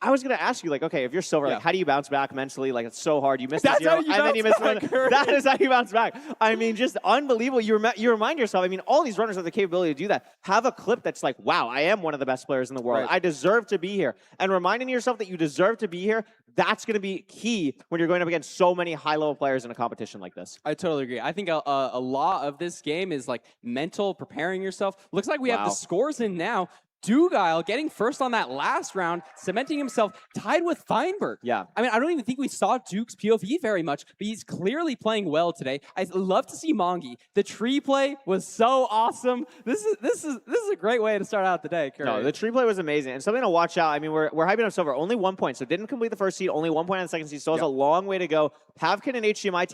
I was gonna ask you okay, if you're Silver, Yeah. how do you bounce back mentally? Like, it's so hard. You missed That's a 0, how you and then you bounce missed one. back, Curry. That is how you bounce back. I mean, just unbelievable. You remind yourself. I mean, all these runners have the capability to do that. Have a clip that's like, wow, I am one of the best players in the world. Right. I deserve to be here. And reminding yourself that you deserve to be here. That's going to be key when you're going up against so many high-level players in a competition like this. I totally agree. I think a lot of this game is like mental, preparing yourself. Looks like we have the Wow. scores in now. Dugile getting first on that last round, cementing himself tied with Feinberg. Yeah. I mean, I don't even think we saw Duke's POV very much, but he's clearly playing well today. I love to see Mongi. The tree play was so awesome. This is a great way to start out the day, Curry. No, the tree play was amazing. And something to watch out. I mean, we're hyping up Silver. Only 1 point, so didn't complete the first seed. Only 1 point on the second seed. Still has a long way to go. Pavkin and HDMI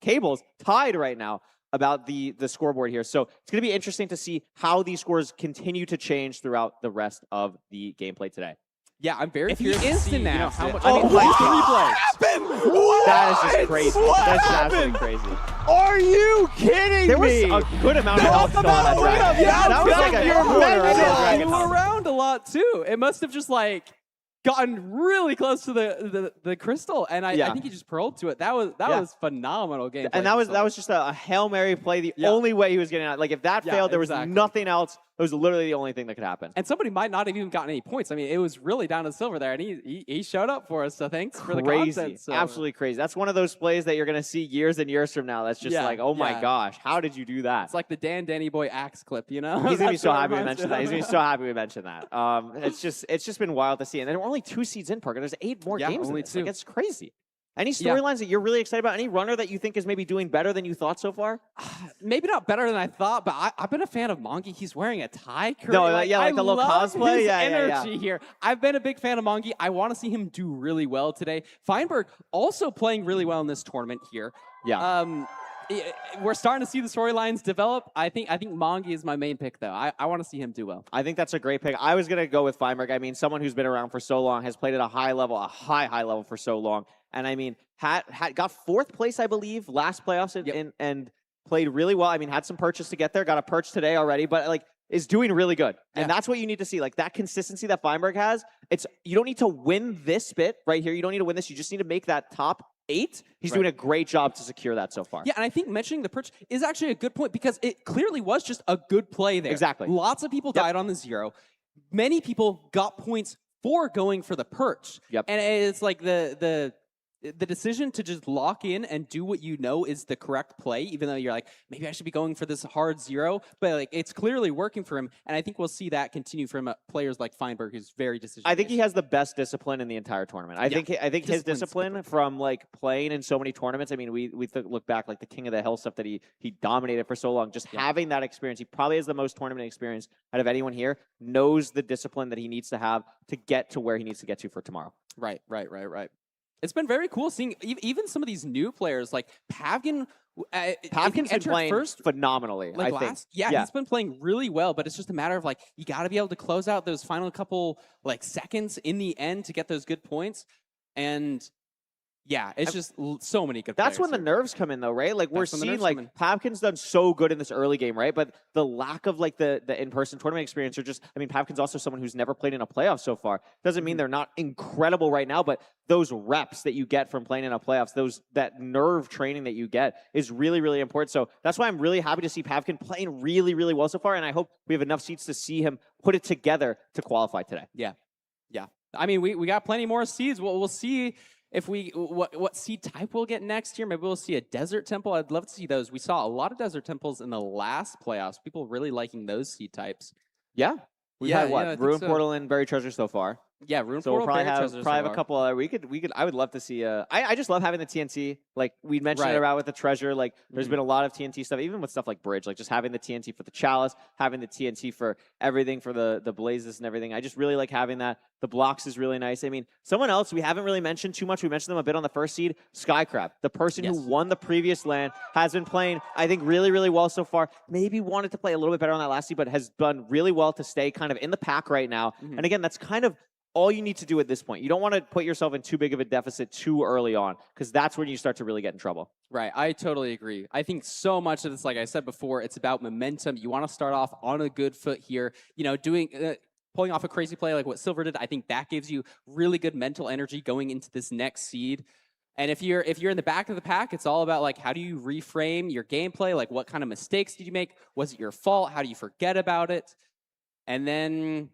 cables tied right now about the scoreboard here. So it's going to be interesting to see how these scores continue to change throughout the rest of the gameplay today. Yeah, I'm very If he curious to see, instant-nabs how it, much. I mean, watch the what replay. That is just crazy. That's just absolutely crazy. Are you kidding There was a good amount of health still on that dragon. That was like a corner of the dragon. flew around a lot too. It must have just gotten really close to the crystal, and I think he just pearled to it. That was phenomenal game. And that was just a Hail Mary play. The only way he was getting out. Like, if that failed, there was exactly. nothing else That was literally the only thing that could happen. And somebody might not have even gotten any points. I mean, it was really down to silver there, and he showed up for us. So thanks for the content. So. Absolutely crazy. That's one of those plays that you're going to see years and years from now. That's just like, oh my gosh, how did you do that? It's like the Danny Boy axe clip, you know? He's going to be so happy we mentioned that. He's going to be so happy we mentioned that. It's just been wild to see. And then we're only 2 seeds in, Parker. There's 8 more games. Only 2. Like, it's crazy. Any storylines that you're really excited about? Any runner that you think is maybe doing better than you thought so far? Maybe not better than I thought, but I've been a fan of Mongi. He's wearing a tie. No, like the little cosplay. His energy here. I've been a big fan of Mongi. I want to see him do really well today. Feinberg also playing really well in this tournament here. Yeah. We're starting to see the storylines develop. I think Mongi is my main pick, though. I want to see him do well. I think that's a great pick. I was going to go with Feinberg. I mean, someone who's been around for so long, has played at a high level, a high level for so long. And I mean, got 4th place, I believe, last playoffs and played really well. I mean, had some purchase to get there. Got a purchase today already, but like is doing really good. And that's what you need to see. Like that consistency that Feinberg has. You don't need to win this bit right here. You don't need to win this. You just need to make that top 8. He's doing a great job to secure that so far. Yeah, and I think mentioning the perch is actually a good point because it clearly was just a good play there. Exactly. Lots of people died on the 0. Many people got points for going for the perch. Yep. And it's like the decision to just lock in and do what you know is the correct play, even though you're like, maybe I should be going for this hard 0, but like it's clearly working for him. And I think we'll see that continue from players like Feinberg, who's very decision. I think he has the best discipline in the entire tournament. I think his discipline from like playing in so many tournaments. I mean, we look back like the King of the Hill stuff that he dominated for so long. Just having that experience, he probably has the most tournament experience out of anyone here. Knows the discipline that he needs to have to get to where he needs to get to for tomorrow. Right. It's been very cool seeing even some of these new players like Pavkin. Pavkin's been playing first phenomenally. Like I think. Yeah, he's been playing really well, but it's just a matter of like you got to be able to close out those final couple like seconds in the end to get those good points. And yeah, it's just so many good. That's when the nerves come in, though, right? Like we're seeing, like Pavkin's done so good in this early game, right? But the lack of like the in-person tournament experience, or just, I mean, Pavkin's also someone who's never played in a playoff so far. Doesn't mean they're not incredible right now, but those reps that you get from playing in a playoffs, that nerve training that you get is really, really important. So that's why I'm really happy to see Pavkin playing really, really well so far, and I hope we have enough seats to see him put it together to qualify today. Yeah. I mean, we got plenty more seeds. We'll see. If what seed type we'll get next year, maybe we'll see a desert temple. I'd love to see those. We saw a lot of desert temples in the last playoffs. People really liking those seed types. Yeah. We've had what? Ruin Portal and Buried Treasure so far. Yeah, Ruin so Portal. We'll probably have a couple other. We could. I would love to see. I just love having the TNT. Like we mentioned it around with the treasure. Like there's been a lot of TNT stuff, even with stuff like Bridge. Like just having the TNT for the chalice, having the TNT for everything, for the blazes and everything. I just really like having that. The blocks is really nice. I mean, someone else we haven't really mentioned too much. We mentioned them a bit on the first seed. Skycrab, the person who won the previous LAN, has been playing, I think, really, really well so far. Maybe wanted to play a little bit better on that last seed, but has done really well to stay kind of in the pack right now. And again, that's kind of all you need to do at this point. You don't want to put yourself in too big of a deficit too early on, because that's when you start to really get in trouble. Right. I totally agree. I think so much of this, like I said before, it's about momentum. You want to start off on a good foot here. You know, pulling off a crazy play like what Silver did. I think that gives you really good mental energy going into this next seed. And if you're in the back of the pack, it's all about like how do you reframe your gameplay? Like what kind of mistakes did you make? Was it your fault? How do you forget about it? And then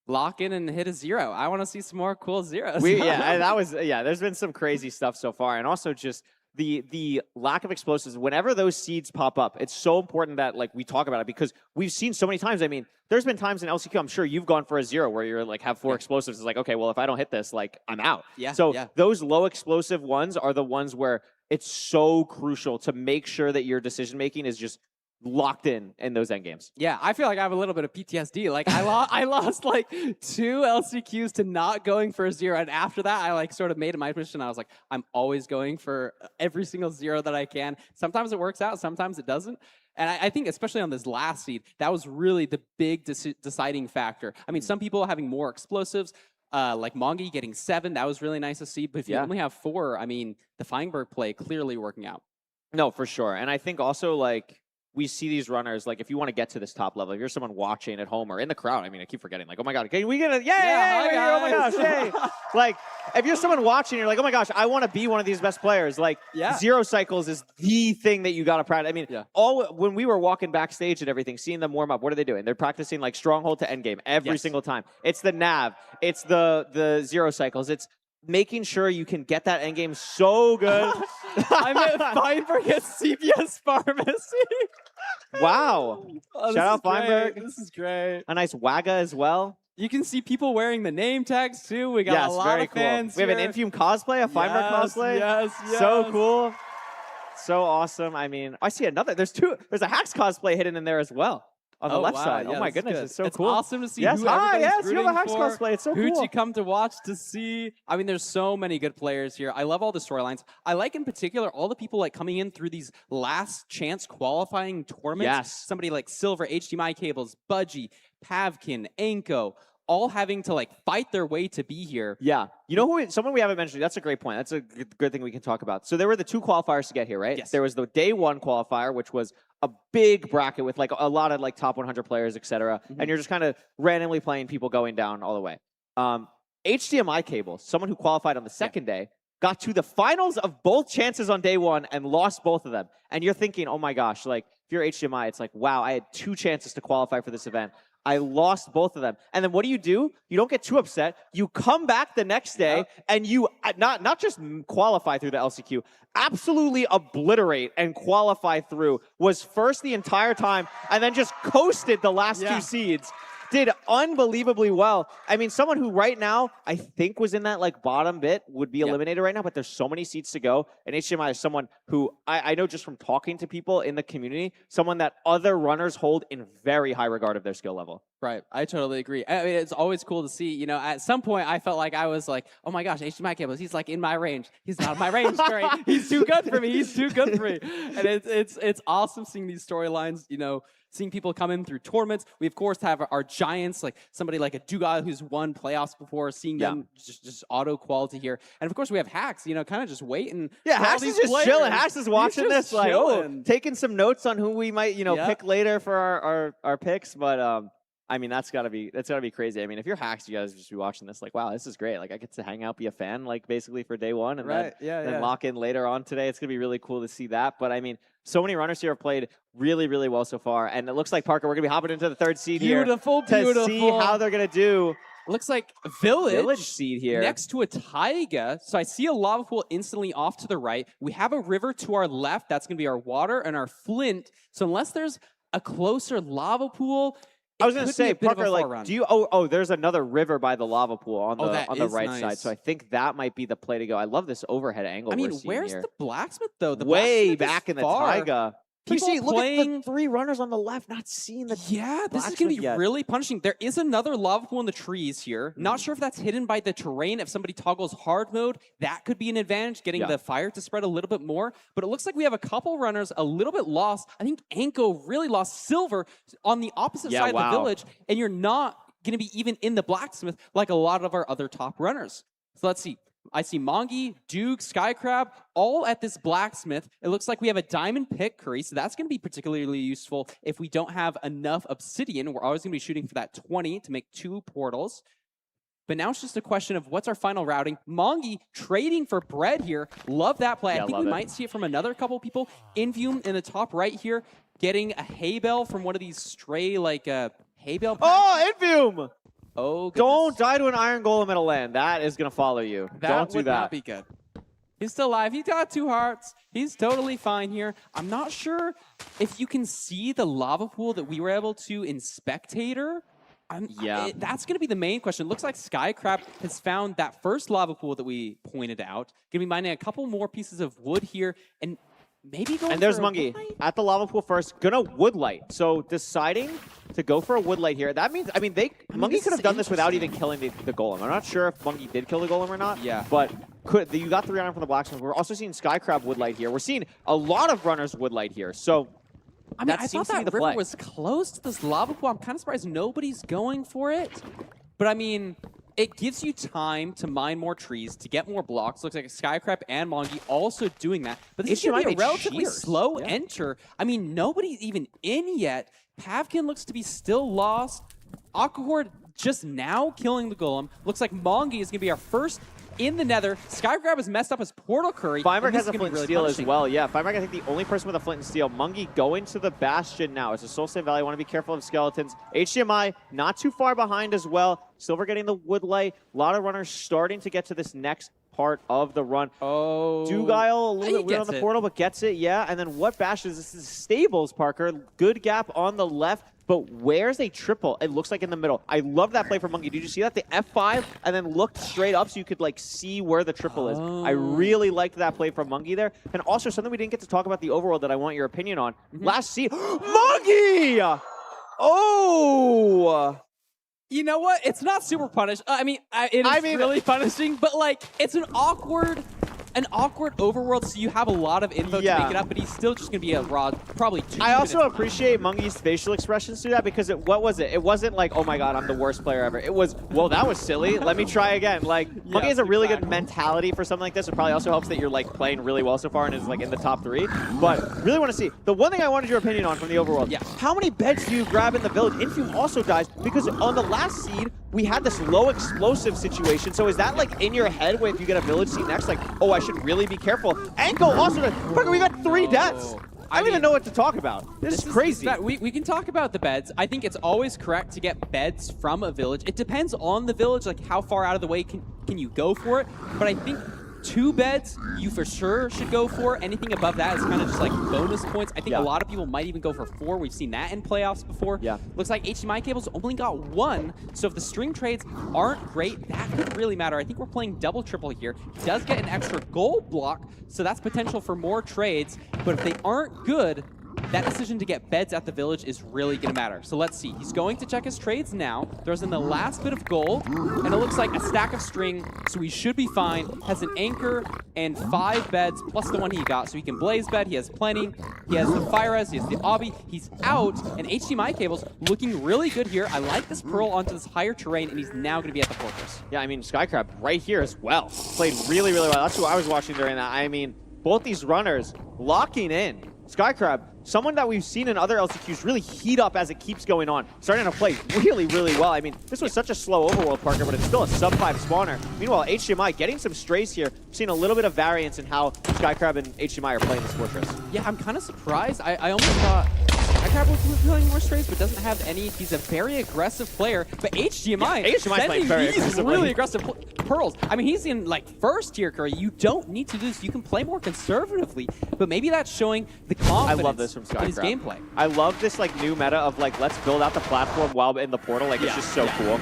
lock in and hit a 0. I want to see some more cool zeros. There's been some crazy stuff so far, and also just the lack of explosives. Whenever those seeds pop up, it's so important that like we talk about it, because we've seen so many times. I mean, there's been times in LCQ, I'm sure you've gone for a 0 where you're like have 4 explosives. It's like, okay, well if I don't hit this, like I'm out. Those low explosive ones are the ones where it's so crucial to make sure that your decision making is just locked in those end games. Yeah, I feel like I have a little bit of PTSD. Like I lost like 2 LCQs to not going for a 0, and after that I like sort of made it my position. I was like, I'm always going for every single 0 that I can. Sometimes it works out, sometimes it doesn't. And I think especially on this last seed, that was really the big deciding factor. I mean, some people having more explosives, like Mongi getting 7, that was really nice to see. But if you only have 4, I mean, the Feinberg play clearly working out. No, for sure. And I think also like we see these runners, like if you want to get to this top level, if you're someone watching at home or in the crowd, I mean, I keep forgetting, like, oh my God, can we get a, oh my gosh, yay. Like, if you're someone watching, you're like, oh my gosh, I want to be one of these best players. Like, zero cycles is the thing that you got to practice. I mean, when we were walking backstage and everything, seeing them warm up, what are they doing? They're practicing like stronghold to endgame every single time. It's the nav, it's the zero cycles, it's making sure you can get that endgame so good. I'm at Feinberg at CVS Pharmacy. Wow. Shout out Feinberg. This is great. A nice Wagga as well. You can see people wearing the name tags too. We got a lot of fans. We have an Infume cosplay, a Feinberg cosplay. Yes. So cool. So awesome. I mean, I see another. There's a Hacks cosplay hidden in there as well. On the left side. Yeah, oh my goodness, it's so cool. It's awesome to see who everybody's rooting you have a Hacks for. cosplay. It's so Who'd cool. you come to watch to see? I mean, there's so many good players here. I love all the storylines. I like in particular all the people like coming in through these last chance qualifying tournaments. Yes. Somebody like Silver, HDMI Cables, Budgie, Pavkin, Anko, all having to like fight their way to be here. Yeah. You know who? Someone we haven't mentioned. That's a great point. That's a good thing we can talk about. So there were the 2 qualifiers to get here, right? Yes. There was the day 1 qualifier, which was a big bracket with like a lot of like top 100 players, etc. And you're just kind of randomly playing people going down all the way. HDMI Cables, someone who qualified on the second day, got to the finals of both chances on day 1 and lost both of them. And you're thinking, oh my gosh, like if you're HDMI, it's like, wow, I had 2 chances to qualify for this event. I lost both of them. And then what do? You don't get too upset. You come back the next day and you not just qualify through the LCQ, absolutely obliterate and qualify through. Was first the entire time and then just coasted the last 2 seeds. Did unbelievably well. I mean, someone who right now, I think was in that like bottom bit would be eliminated right now, but there's so many seats to go. And HDMI is someone who I know just from talking to people in the community, someone that other runners hold in very high regard of their skill level. Right. I totally agree. I mean, it's always cool to see, you know, at some point I felt like I was like, oh my gosh, HDMI Cables, he's like in my range. He's not in my range, Great. He's too good for me. He's too good for me. And it's awesome seeing these storylines, you know, seeing people come in through tournaments. We, of course, have our giants, like somebody like a Duga who's won playoffs before, seeing them just auto-quality here. And, of course, we have Hacks, you know, kind of just waiting. Yeah, Hacks is just chilling. Hacks is watching this, like, taking some notes on who we might, you know, pick later for our picks. But, I mean, that's gotta be crazy. I mean, if you're Hacks, you guys just be watching this like, wow, this is great. Like, I get to hang out, be a fan, like basically for day 1, and then lock in later on today. It's gonna be really cool to see that. But I mean, so many runners here have played really, really well so far, and it looks like Parker, we're gonna be hopping into the 3rd seed here to see how they're gonna do. Looks like Village seed here next to a Taiga. So I see a lava pool instantly off to the right. We have a river to our left. That's gonna be our water and our flint. So unless there's a closer lava pool. I was going to say, Parker, like, do you? Oh, there's another river by the lava pool on the right side. So I think that might be the play to go. I love this overhead angle. I mean, where's the blacksmith though? The way back in the taiga. You see, look at the 3 runners on the left, not seeing the. Yeah, this is going to be really punishing. There is another lava pool in the trees here. Not sure if that's hidden by the terrain. If somebody toggles hard mode, that could be an advantage, getting the fire to spread a little bit more. But it looks like we have a couple runners a little bit lost. I think Anko really lost Silver on the opposite side of the village, and you're not going to be even in the blacksmith like a lot of our other top runners. So let's see. I see Mongi, Duke, Skycrab, all at this blacksmith. It looks like we have a diamond pick curry, so that's going to be particularly useful if we don't have enough obsidian. We're always going to be shooting for that 20 to make 2 portals. But now it's just a question of what's our final routing. Mongi trading for bread here. Love that play. I think we might see it from another couple people. Infume in the top right here, getting a hay bale from one of these stray, like, hay bale packs. Oh, Infume! Oh, goodness. Don't die to an iron golem at a land. That is going to follow you. Don't do that. That would not be good. He's still alive. He's got 2 hearts. He's totally fine here. I'm not sure if you can see the lava pool that we were able to in Spectator. That's going to be the main question. It looks like Skycrab has found that first lava pool that we pointed out. Going to be mining a couple more pieces of wood here and maybe going. And there's Mungie at the lava pool first. Gonna woodlight. So deciding to go for a woodlight here. That means, Mungie could have done this without even killing the golem. I'm not sure if Mungie did kill the golem or not. Yeah. But you got 3 iron from the blacksmith. We're also seeing Skycrab woodlight here. We're seeing a lot of runners woodlight here. So I mean, I thought that river was close to this lava pool. I'm kind of surprised nobody's going for it. But I mean, it gives you time to mine more trees, to get more blocks. Looks like Skycrab and Mongi also doing that. But this is going to be a relatively slow enter. I mean, nobody's even in yet. Pavkin looks to be still lost. Aquahorde just now killing the Golem. Looks like Mongi is going to be our first in the Nether. Skycrab has messed up his Portal Curry. Firemark has a Flint and Steel as well. Yeah, Firemark, I think the only person with a Flint and Steel. Mungi going to the Bastion now. It's a Soul Sand Valley. Want to be careful of skeletons. HDMI not too far behind as well. Silver getting the Woodlight. A lot of runners starting to get to this next part of the run. Oh. Dugile a little bit weird on the portal, but gets it, yeah. And then what Bastion is this? Is Stables, Parker. Good gap on the left. But where's a triple? It looks like in the middle. I love that play from Mungi. Did you see that? The F5 and then looked straight up so you could like see where the triple is. I really liked that play from Mungi there. And also something we didn't get to talk about the overworld that I want your opinion on. Last scene, Mungi! Oh! You know what? It's not super punished. I mean, it is really punishing, but like, it's an awkward overworld, so you have a lot of info to make it up, but he's still just going to be a raw, probably 2 minutes. I also appreciate Mungi's facial expressions through that because what was it? It wasn't like, oh my god, I'm the worst player ever. It was, well, that was silly. Let me try again. Like, Mungi has a really good mentality for something like this. It probably also helps that you're like playing really well so far and is like in the top 3. But really want to see. The one thing I wanted your opinion on from the overworld. How many beds do you grab in the village? Infu also dies because on the last seed, we had this low explosive situation. So is that like in your head where if you get a village seed next, like, oh, I should really be careful? Ankle also, Parker, we got 3 deaths. I don't even know what to talk about. This is crazy. We can talk about the beds. I think it's always correct to get beds from a village. It depends on the village, like how far out of the way can you go for it. But I think 2 beds you for sure should go for. Anything above that is kind of just like bonus points. I think a lot of people might even go for 4. We've seen that in playoffs before. Looks like HDMI cables only got 1. So if the string trades aren't great, that could really matter. I think we're playing double triple here. He does get an extra gold block, so that's potential for more trades. But if they aren't good, that decision to get beds at the village is really going to matter. So let's see. He's going to check his trades now. Throws in the last bit of gold. And it looks like a stack of string, so he should be fine. Has an anchor and 5 beds, plus the one he got. So he can blaze bed. He has plenty. He has the fire res. He has the obby. He's out. And HDMI cables looking really good here. I like this pearl onto this higher terrain, and he's now going to be at the fortress. Yeah, I mean, Skycrab right here as well. Played really, really well. That's who I was watching during that. I mean, both these runners locking in. Skycrab, someone that we've seen in other LCQs really heat up as it keeps going on. Starting to play really, really well. I mean, this was such a slow overworld, Parker, but it's still a sub-5 spawner. Meanwhile, HDMI getting some strays here. We've seen a little bit of variance in how Skycrab and HDMI are playing this fortress. Yeah, I'm kind of surprised. I almost thought Skycrab was playing more strays, but doesn't have any. He's a very aggressive player. But HDMI's playing very aggressively. Really aggressive pearls. I mean, he's in like first tier curry. You don't need to do this. You can play more conservatively, but maybe that's showing the confidence. I love this from Skycrab. In his gameplay. I love this like new meta of like, let's build out the platform while in the portal. Like, it's just so cool.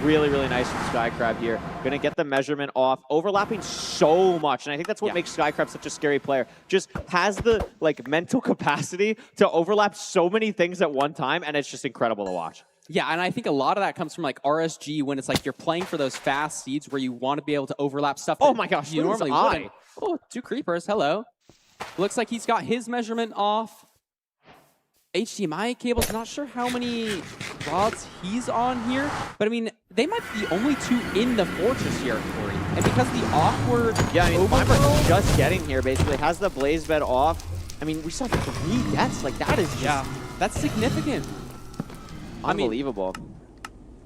Really, really nice from Skycrab here. Gonna get the measurement off. Overlapping so much, and I think that's what makes Skycrab such a scary player. Just has the like mental capacity to overlap so many things at one time, and it's just incredible to watch. Yeah, and I think a lot of that comes from like RSG when it's like you're playing for those fast seeds where you want to be able to overlap stuff. Oh my gosh, you normally wouldn't. Oh, 2 creepers. Hello. Looks like he's got his measurement off. HDMI cables, not sure how many rods he's on here, but I mean, they might be the only 2 in the fortress here, Corey. And because the awkward Firemark just getting here, basically, has the blaze bed off. I mean, we saw 3 deaths. Like, that is just... that's significant. Unbelievable. I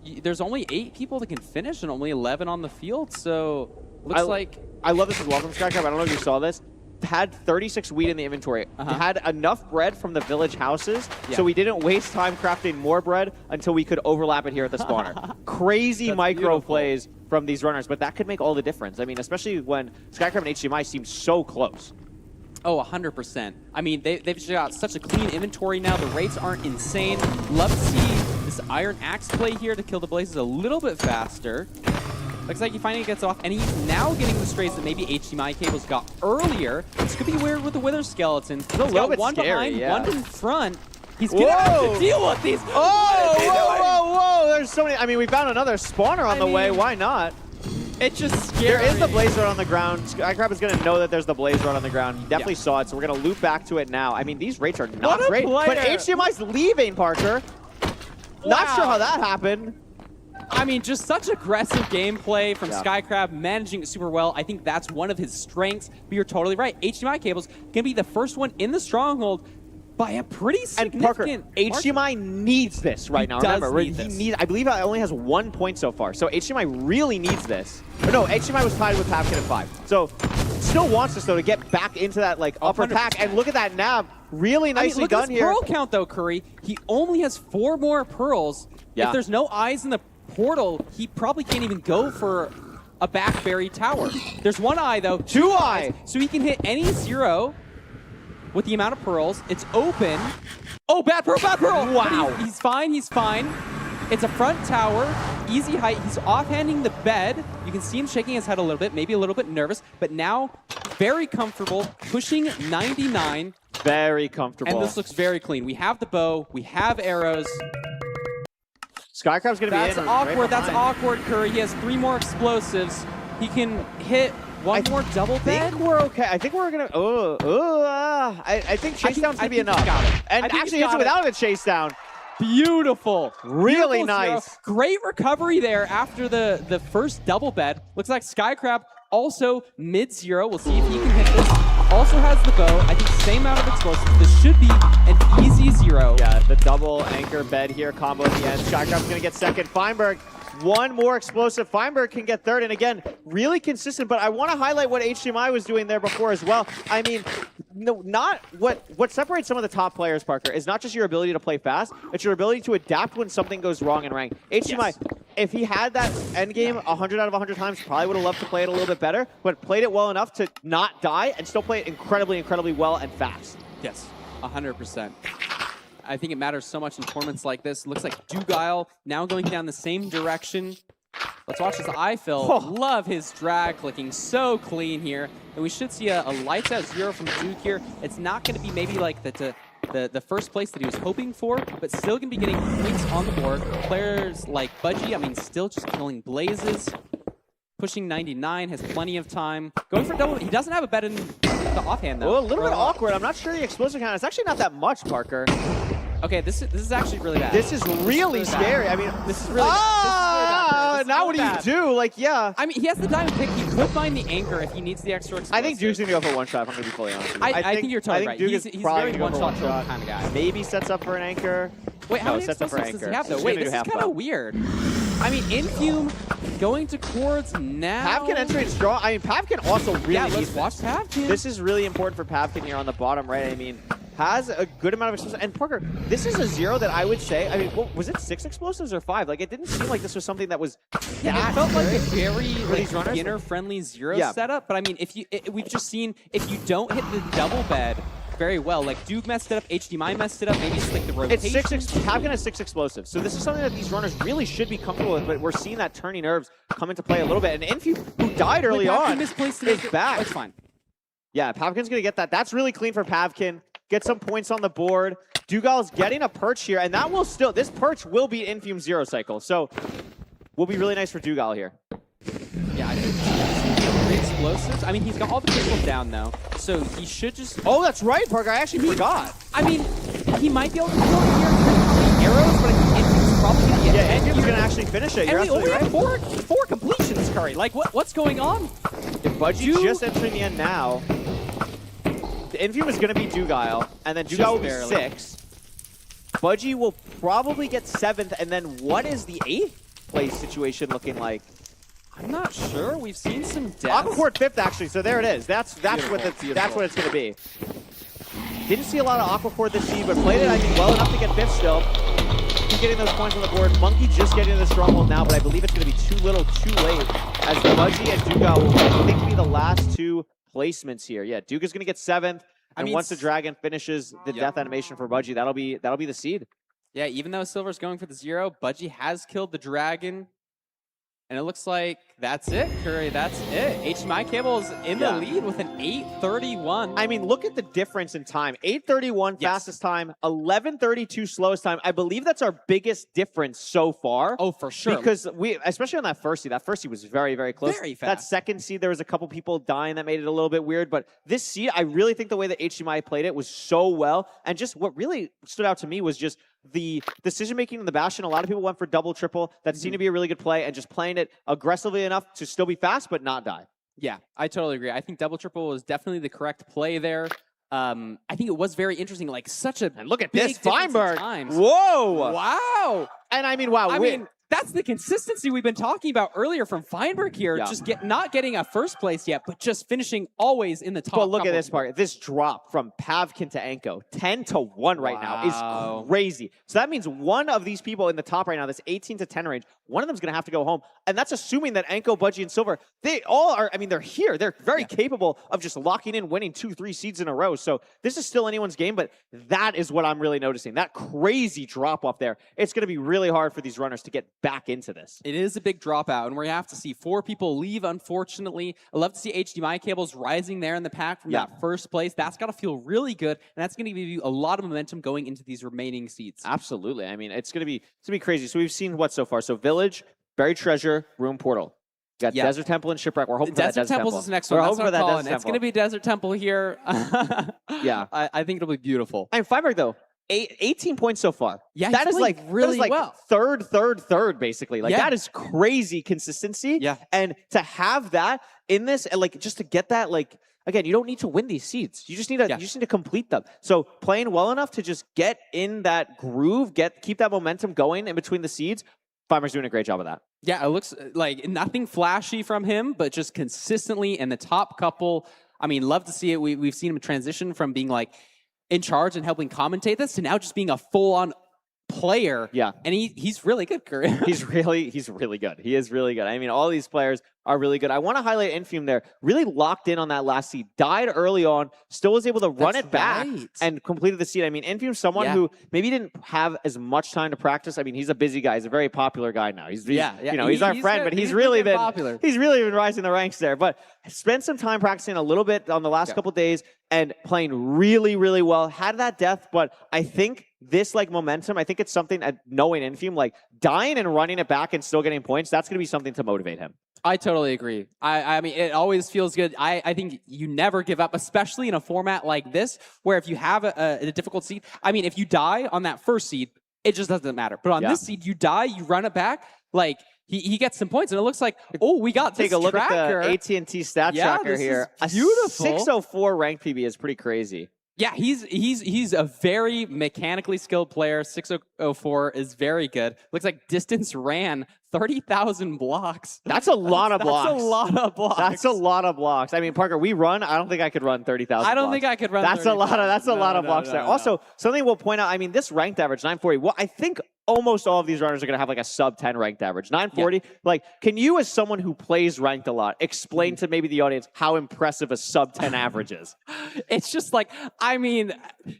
mean, there's only 8 people that can finish and only 11 on the field, so looks like... I love this as well from Skycrab. I don't know if you saw this. Had 36 wheat in the inventory. Had enough bread from the village houses, so we didn't waste time crafting more bread until we could overlap it here at the spawner. Crazy micro plays from these runners, but that could make all the difference. I mean, especially when Skycrab and HDMI seem so close. Oh, 100%. I mean, they've just got such a clean inventory now. The rates aren't insane. Love to see this Iron Axe play here to kill the blazes a little bit faster. Looks like he finally gets off, and he's now getting the strays that maybe HDMI cables got earlier. This could be weird with the Wither Skeleton. It's a little bit one scary, behind, one in front. He's gonna have to deal with these. Whoa! There's so many. I mean, we found another spawner on the way. Why not? It's just scary. There is the blaze rod on the ground. Skycrab is going to know that there's the blaze rod on the ground. He definitely saw it, so we're going to loop back to it now. I mean, these rates are not great, but HDMI's leaving, Parker. Not sure how that happened. I mean, just such aggressive gameplay from Skycrab, managing it super well. I think that's one of his strengths. But you're totally right. HDMI cable's gonna be the first one in the stronghold by a pretty significant And Parker, HDMI needs this right now. Remember, need this. I believe it only has 1 point so far. So HDMI really needs this. But no, HDMI was tied with Pavkin at 5. So still wants this though to get back into that like upper 100%. pack. And look at that nab. Really nicely look done at his here. pearl count though, Curry. He only has 4 more pearls. Yeah. If there's no eyes in the portal, he probably can't even go for a backberry tower. There's 1 eye though. 2 eye. So he can hit any 0 with the amount of pearls. It's open. Oh, bad pearl, bad pearl. Wow. He's fine, he's fine. It's a front tower, easy height. He's offhanding the bed. You can see him shaking his head a little bit, maybe a little bit nervous, but now very comfortable, pushing 99. Very comfortable. And this looks very clean. We have the bow, we have arrows. Skycrab's going to be in. That's awkward, that's awkward, Curry. He has 3 more explosives. He can hit one more double bed. I think we're okay. I think we're going to... I think chase down's going to be enough. Got it. And actually hits it without a chase down. Beautiful. Really Beautiful nice. 0. Great recovery there after the first double bed. Looks like Skycrab also mid-0. We'll see if he can hit this. Also has the bow. I think same amount of explosives. This should be an easy 0. Yeah, the double anchor bed here combo at the end. Skycrab's going to get second. Feinberg, 1 more explosive. Feinberg can get third. And again, really consistent. But I want to highlight what HDMI was doing there before as well. I mean, no, not what separates some of the top players, Parker, is not just your ability to play fast, it's your ability to adapt when something goes wrong in rank. HDMI, if he had that end game 100 out of 100 times, probably would have loved to play it a little bit better, but played it well enough to not die and still play it incredibly, incredibly well and fast. Yes, 100%. I think it matters so much in tournaments like this. Looks like Dugile now going down the same direction. Let's watch his eye fill. Love his drag clicking, so clean here. And we should see a lights out 0 from Duke here. It's not going to be maybe like the first place that he was hoping for, but still going to be getting points on the board. Players like Budgie, I mean, still just killing blazes. Pushing 99, has plenty of time. Going for double, he doesn't have a bet in the offhand though. Well, a little bit awkward. I'm not sure the explosive count. It's actually not that much, Parker. Okay, this is actually really bad. This is really scary. I mean, this is really bad. Now what do you do? Like, yeah. I mean, he has the diamond pick. He could find the anchor if he needs the extra explosive. I think Duke's going to go for 1 shot, if I'm going to be fully honest with you. I think you're totally right. Duke He's probably very gonna go for one-shot kind of guy. Maybe sets up for an anchor. Wait, how No, many sets up for explosives does he anchor. have, though? He's Wait, gonna this do is half kind of buff. weird. I mean, Infume going to Cords now. Pavkin entering strong. I mean, Pavkin also really let's needs watch this. Pavkin. This is really important for Pavkin here on the bottom right. I mean, has a good amount of explosives. And Parker, this is a 0 that I would say, I mean, what, was it 6 explosives or 5? Like, it didn't seem like this was something that was Yeah, it felt like a very these runners? beginner-friendly 0 Yeah. setup. But I mean, if you, we've just seen if you don't hit the double bed very well, like Duke messed it up, HDMI messed it up. Maybe it's like the rotation. It's Pavkin has 6 explosives. So this is something that these runners really should be comfortable with. But we're seeing that turning nerves come into play a little bit. And Infu, who died early on, misplaced is back. Oh, it's fine. Yeah, Pavkin's going to get that. That's really clean for Pavkin. Get some points on the board. Dugal's getting a perch here, and that will still, this perch will beat Infume's 0 cycle. So will be really nice for Dugal here. Yeah, I think 3 explosives. I mean, he's got all the crystals down, though. So he should just... Oh, that's right, Parker. I actually forgot. I mean, he might be able to kill it here with arrows, but I think Infume's probably going to get Yeah, Infume's going to actually finish it. You're and we only absolutely right. have four completions, Curry. Like, what's going on? If Budgie's just entering the end now, the Infume is going to be Dugile, and then Dugile will be barely. 6. Budgie will probably get 7th, and then what is the 8th place situation looking like? I'm not sure. We've seen some deaths. Aquacord 5th, actually, so there it is. That's what it's going to be. Didn't see a lot of Aquacord this seed, but played it, I think, well enough to get 5th still. Keep getting those points on the board. Monkey just getting to the stronghold now, but I believe it's going to be too little, too late, as Budgie and Dugile will, I think, be the last 2 placements here. Yeah, Duke is going to get 7th, and once the dragon finishes the death animation for Budgie, that'll be the seed. Yeah, even though Silver's going for the 0, Budgie has killed the dragon. And it looks like That's it, Curry. That's it. HDMI cable is in the lead with an 8:31. I mean, look at the difference in time. 8:31 fastest time, 11:32 slowest time. I believe that's our biggest difference so far. Oh, for sure. Because especially on that first seed was very, very close. Very fast. That second seed, there was a couple people dying that made it a little bit weird. But this seed, I really think the way that HDMI played it was so well. And just what really stood out to me was just the decision-making in the Bastion. A lot of people went for double, triple. That seemed to be a really good play, and just playing it aggressively enough to still be fast but not die. Yeah, I totally agree. I think double, triple was definitely the correct play there. I think it was very interesting. Like, such a And look at big this, difference in Feinberg. times. Whoa! Wow! And I mean, wow. I mean, that's the consistency we've been talking about earlier from Feinberg here. Yeah. Just not getting a first place yet, but just finishing always in the top. But look at couple. this part. This drop from Pavkin to Enko, 10-1 right now Wow. is crazy. So that means one of these people in the top right now, this 18-10 range, one of them's going to have to go home. And that's assuming that Enko, Budgie, and Silver, they all are, I mean, they're here. They're very capable of just locking in, winning 2-3 seeds in a row. So this is still anyone's game, but that is what I'm really noticing. That crazy drop off there. It's going to be really hard for these runners to get back into this. It is a big dropout, and we have to see 4 people leave, unfortunately. I love to see HDMI cables rising there in the pack from that first place. That's got to feel really good, and that's going to give you a lot of momentum going into these remaining seats. Absolutely. I mean, it's going to be crazy. So we've seen what so far? So Village, Buried Treasure, Room Portal. Got Desert Temple and Shipwreck. We're hoping for that Desert Temple. Temple's the next one. We're That's hoping what for I'm that calling Desert it. It's Temple. going to be Desert Temple here. Yeah. I think it'll be beautiful. And Feinberg, though, 18 points so far. Yeah, that he's is like playing really that is like well. third, basically. Like that is crazy consistency. Yeah. And to have that in this, and like just to get that, like again, you don't need to win these seeds. You just need to complete them. So playing well enough to just get in that groove, keep that momentum going in between the seeds. Feinberg's doing a great job of that. Yeah, it looks like nothing flashy from him, but just consistently in the top couple. I mean, love to see it. We've seen him transition from being like in charge and helping commentate this to now just being a full-on player. Yeah. And he's really good, Curry. He's really good. He is really good. I mean, all these players are really good. I want to highlight Infium there. Really locked in on that last seed. Died early on. Still was able to run it back and completed the seed. I mean, Infium's someone who maybe didn't have as much time to practice. I mean, he's a busy guy. He's a very popular guy now. He's you know, he's our friend, but he's really been popular. He's really been rising the ranks there. But spent some time practicing a little bit on the last couple days and playing really, really well. Had that death, but I think this like momentum, I think it's something knowing Infium, like dying and running it back and still getting points, that's going to be something to motivate him. I totally agree. I mean, it always feels good. I think you never give up, especially in a format like this, where if you have a difficult seed, I mean, if you die on that first seed, it just doesn't matter. But on this seed, you die, you run it back, like he gets some points, and it looks like, we got this Take a look tracker. at the AT&T stat tracker here. Beautiful. A 604 ranked PB is pretty crazy. Yeah, he's a very mechanically skilled player. 604 is very good. Looks like distance ran 30,000 blocks. That's a lot of blocks. That's a lot of blocks. That's a lot of blocks. I mean, Parker, we run. I don't think I could run 30,000. I don't think I could run. That's a lot of. That's a lot of blocks there. No. Also, something we'll point out. I mean, this ranked average 940. Well, I think almost all of these runners are going to have like a sub 10 ranked average. 940. Like, can you, as someone who plays ranked a lot, explain to maybe the audience how impressive a sub 10 average is? It's just like, I mean,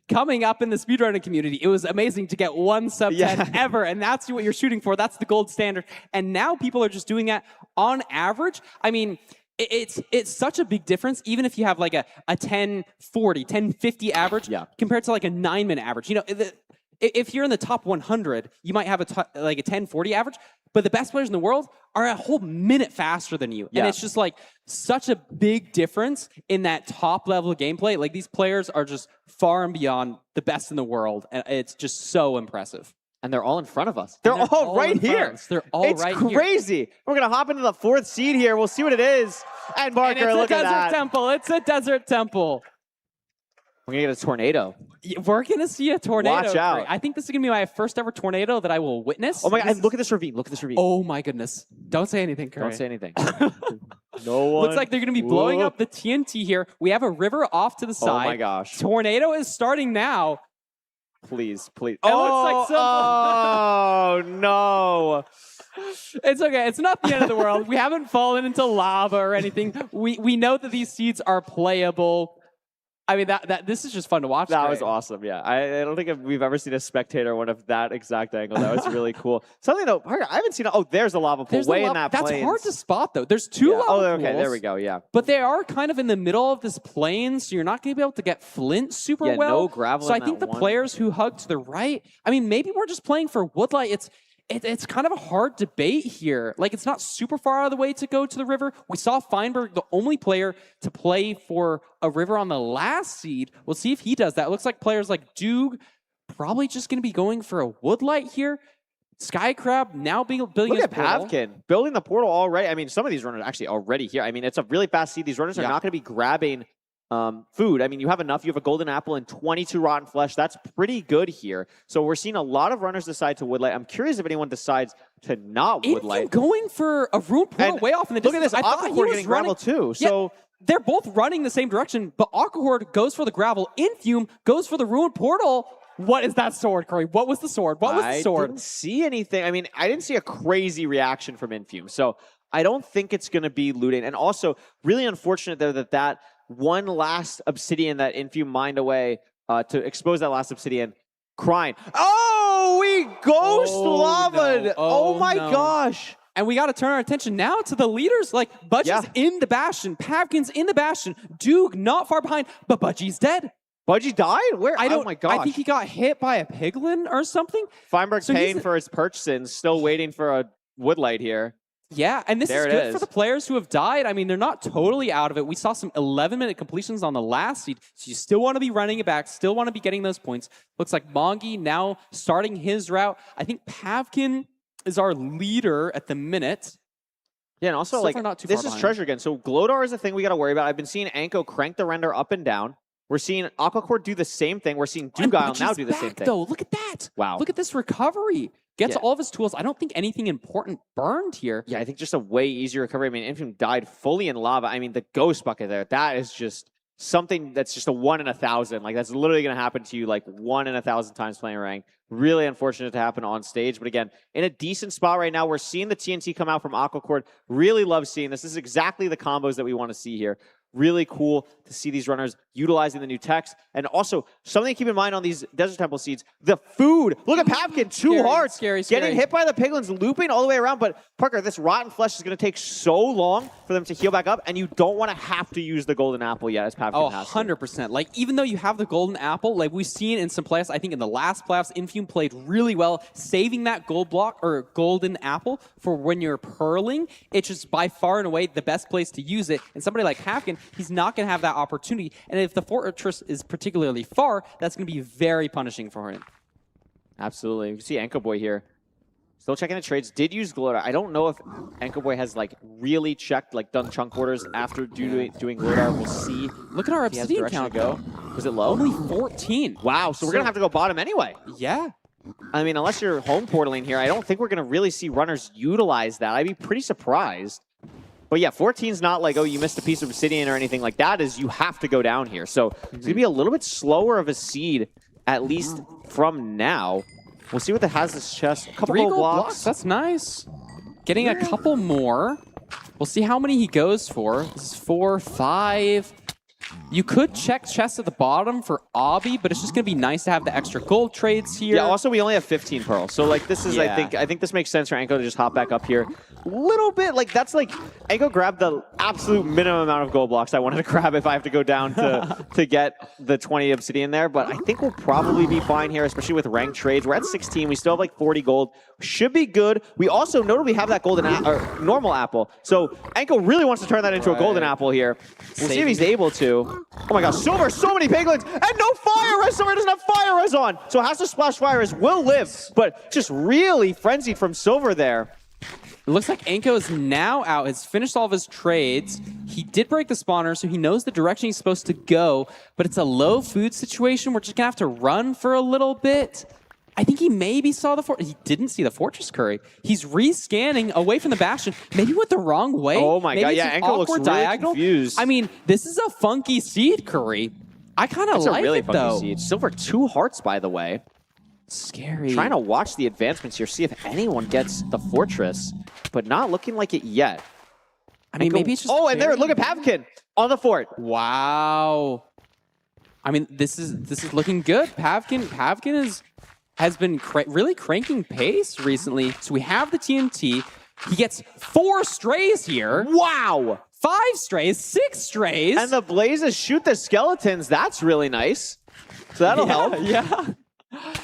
coming up in the speedrunning community, it was amazing to get one sub 10 ever, and that's what you're shooting for. That's the gold standard. And now people are just doing that on average. I mean, it's such a big difference, even if you have like a 1040, 1050 average compared to like a 9-minute average. You know, if you're in the top 100, you might have like a 1040 average, but the best players in the world are a whole minute faster than you. And it's just like such a big difference in that top level of gameplay. Like these players are just far and beyond the best in the world. And it's just so impressive. And they're all in front of us. They're all right here. They're all right here. It's crazy. We're going to hop into the 4th seed here. We'll see what it is. And Barker, look at that. It's a desert temple. We're going to get a tornado. We're going to see a tornado. Watch out. I think this is going to be my first ever tornado that I will witness. Oh my God. Look at this ravine. Look at this ravine. Oh my goodness. Don't say anything, Curry. Don't say anything. No one. Looks like they're going to be blowing up the TNT here. We have a river off to the side. Oh my gosh. Tornado is starting now. Please. It looks like some... Oh, no. It's okay. It's not the end of the world. We haven't fallen into lava or anything. We know that these seeds are playable. I mean, this is just fun to watch. That Trey. was awesome. Yeah, I don't think we've ever seen a spectator one of that exact angle. That was really cool. Something though, Parker, I haven't seen. Oh, there's a lava pool way in that That's plains. hard to spot though. There's two lava pools. Okay, there we go. Yeah, but they are kind of in the middle of this plain, so you're not going to be able to get flint super yeah, well. no gravel. So in I think that the one. players who hug to the right. I mean, maybe we're just playing for Woodlight. It's kind of a hard debate here. Like, it's not super far out of the way to go to the river. We saw Feinberg, the only player to play for a river on the last seed. We'll see if he does that. It looks like players like Doog probably just going to be going for a Woodlight here. Skycrab now building Look his at portal. Pavkin building the portal already. I mean, some of these runners are actually already here. I mean, it's a really fast seed. These runners are not going to be grabbing food. I mean, you have enough. You have a golden apple and 22 rotten flesh. That's pretty good here. So we're seeing a lot of runners decide to Woodlight. I'm curious if anyone decides to not Woodlight. Going for a ruined portal And way off in the look distance. at this. I thought he Aquacord was getting running gravel too. Yeah, So they're both running the same direction, but Aquacord goes for the gravel. Infume goes for the ruined portal. What is that sword, Curry? What was the sword? What was the sword? I didn't see anything. I mean, I didn't see a crazy reaction from Infume. So I don't think it's going to be looting. And also, really unfortunate though that one last obsidian that Infume mined away to expose that last obsidian, crying. Oh, we ghost lava. No. Oh my no. gosh. And we got to turn our attention now to the leaders. Like, Budgie's in the Bastion. Pavkin's in the Bastion. Duke not far behind, but Budgie's dead. Budgie died? Where? Oh my gosh. I think he got hit by a piglin or something. Feinberg So paying for his purchases, still waiting for a Woodlight here. Yeah, and this There is it good is. for the players who have died. I mean, they're not totally out of it. We saw some 11-minute completions on the last seed, so you still want to be running it back, still want to be getting those points. Looks like Mongi now starting his route. I think Pavkin is our leader at the minute. Yeah, and also, So like, far not too this far is behind. treasure again. So Glodar is a thing we got to worry about. I've been seeing Anko crank the render up and down. We're seeing Aquacord do the same thing. We're seeing And Dugile now Budgie's do the same back, thing. though. Look at that. Wow. Look at this recovery. Gets Yeah. all of his tools. I don't think anything important burned here. Yeah, I think just a way easier recovery. I mean, Infume died fully in lava. I mean, the ghost bucket there, that is just something that's just a 1 in 1,000. Like, that's literally going to happen to you like 1 in 1,000 times playing rank. Really unfortunate to happen on stage. But again, in a decent spot right now. We're seeing the TNT come out from Aquacord. Really love seeing this. This is exactly the combos that we want to see here. Really cool to see these runners utilizing the new text. And also, something to keep in mind on these Desert Temple seeds, the food. Look at Pavkin, two Scary, hearts. scary. Getting hit by the piglins, looping all the way around. But Parker, this rotten flesh is going to take so long for them to heal back up, and you don't want to have to use the golden apple yet, as Pavkin Oh, has to. 100%. Like, even though you have the golden apple, like we've seen in some playoffs, I think in the last playoffs, Infume played really well, saving that gold block or golden apple for when you're pearling. It's just by far and away the best place to use it. And somebody like Pavkin, he's not going to have that opportunity. And if the fortress is particularly far, that's going to be very punishing for him. Absolutely. You can see Anko Boy here. Still checking the trades. Did use Glodar. I don't know if Anko Boy has like really checked, like done chunk orders after doing Glodar. We'll see. Look at our If he has obsidian direction count, to go. though. Was it low? Only 14. Wow. So we're going to have to go bottom anyway. Yeah. I mean, unless you're home portaling here, I don't think we're going to really see runners utilize that. I'd be pretty surprised. But yeah, 14's not like, oh, you missed a piece of obsidian or anything like that. Is you have to go down here. So it's going to be a little bit slower of a seed, at least from now. We'll see what the has this chest. A couple 3 gold gold blocks. blocks. That's nice. Getting a couple more. We'll see how many he goes for. This is 4, 5. You could check chests at the bottom for Obby, but it's just going to be nice to have the extra gold trades here. Yeah, also we only have 15 pearls. So like this is Yeah. I think this makes sense for Anko to just hop back up here. Little bit like that's like Anko grabbed the absolute minimum amount of gold blocks I wanted to grab if I have to go down to get the 20 obsidian there, but I think we'll probably be fine here, especially with ranked trades. We're at 16. We still have like 40 gold. Should be good. We also notably have that golden or normal apple. So Anko really wants to turn that into a golden apple here. We'll see if he's able to. Oh my gosh, Silver, so many piglins, and no fire res. Silver doesn't have fire res on, so has to splash fire res. Will live, but just really frenzied from Silver there. It looks like Anko is now out. Has finished all of his trades. He did break the spawner, so he knows the direction he's supposed to go, but it's a low food situation. We're just going to have to run for a little bit. I think he maybe saw the fortress. He didn't see the fortress curry. He's re-scanning away from the bastion. Maybe went the wrong way. Oh my Maybe god, it's yeah, an Anko looks awkward really diagonal. confused. I mean, this is a funky seed curry. I kind of It's like a really it, funky though. seed. Silver 2 hearts, by the way. Scary. Trying to watch the advancements here, see if anyone gets the fortress, but not looking like it yet. I mean, maybe it's just... Oh, and there, look at Pavkin on the fort. Wow. I mean, this is looking good. Pavkin has been really cranking pace recently. So we have the TNT. He gets 4 strays here. Wow. 5 strays, 6 strays. And the Blazes shoot the skeletons. That's really nice. So that'll help. Yeah.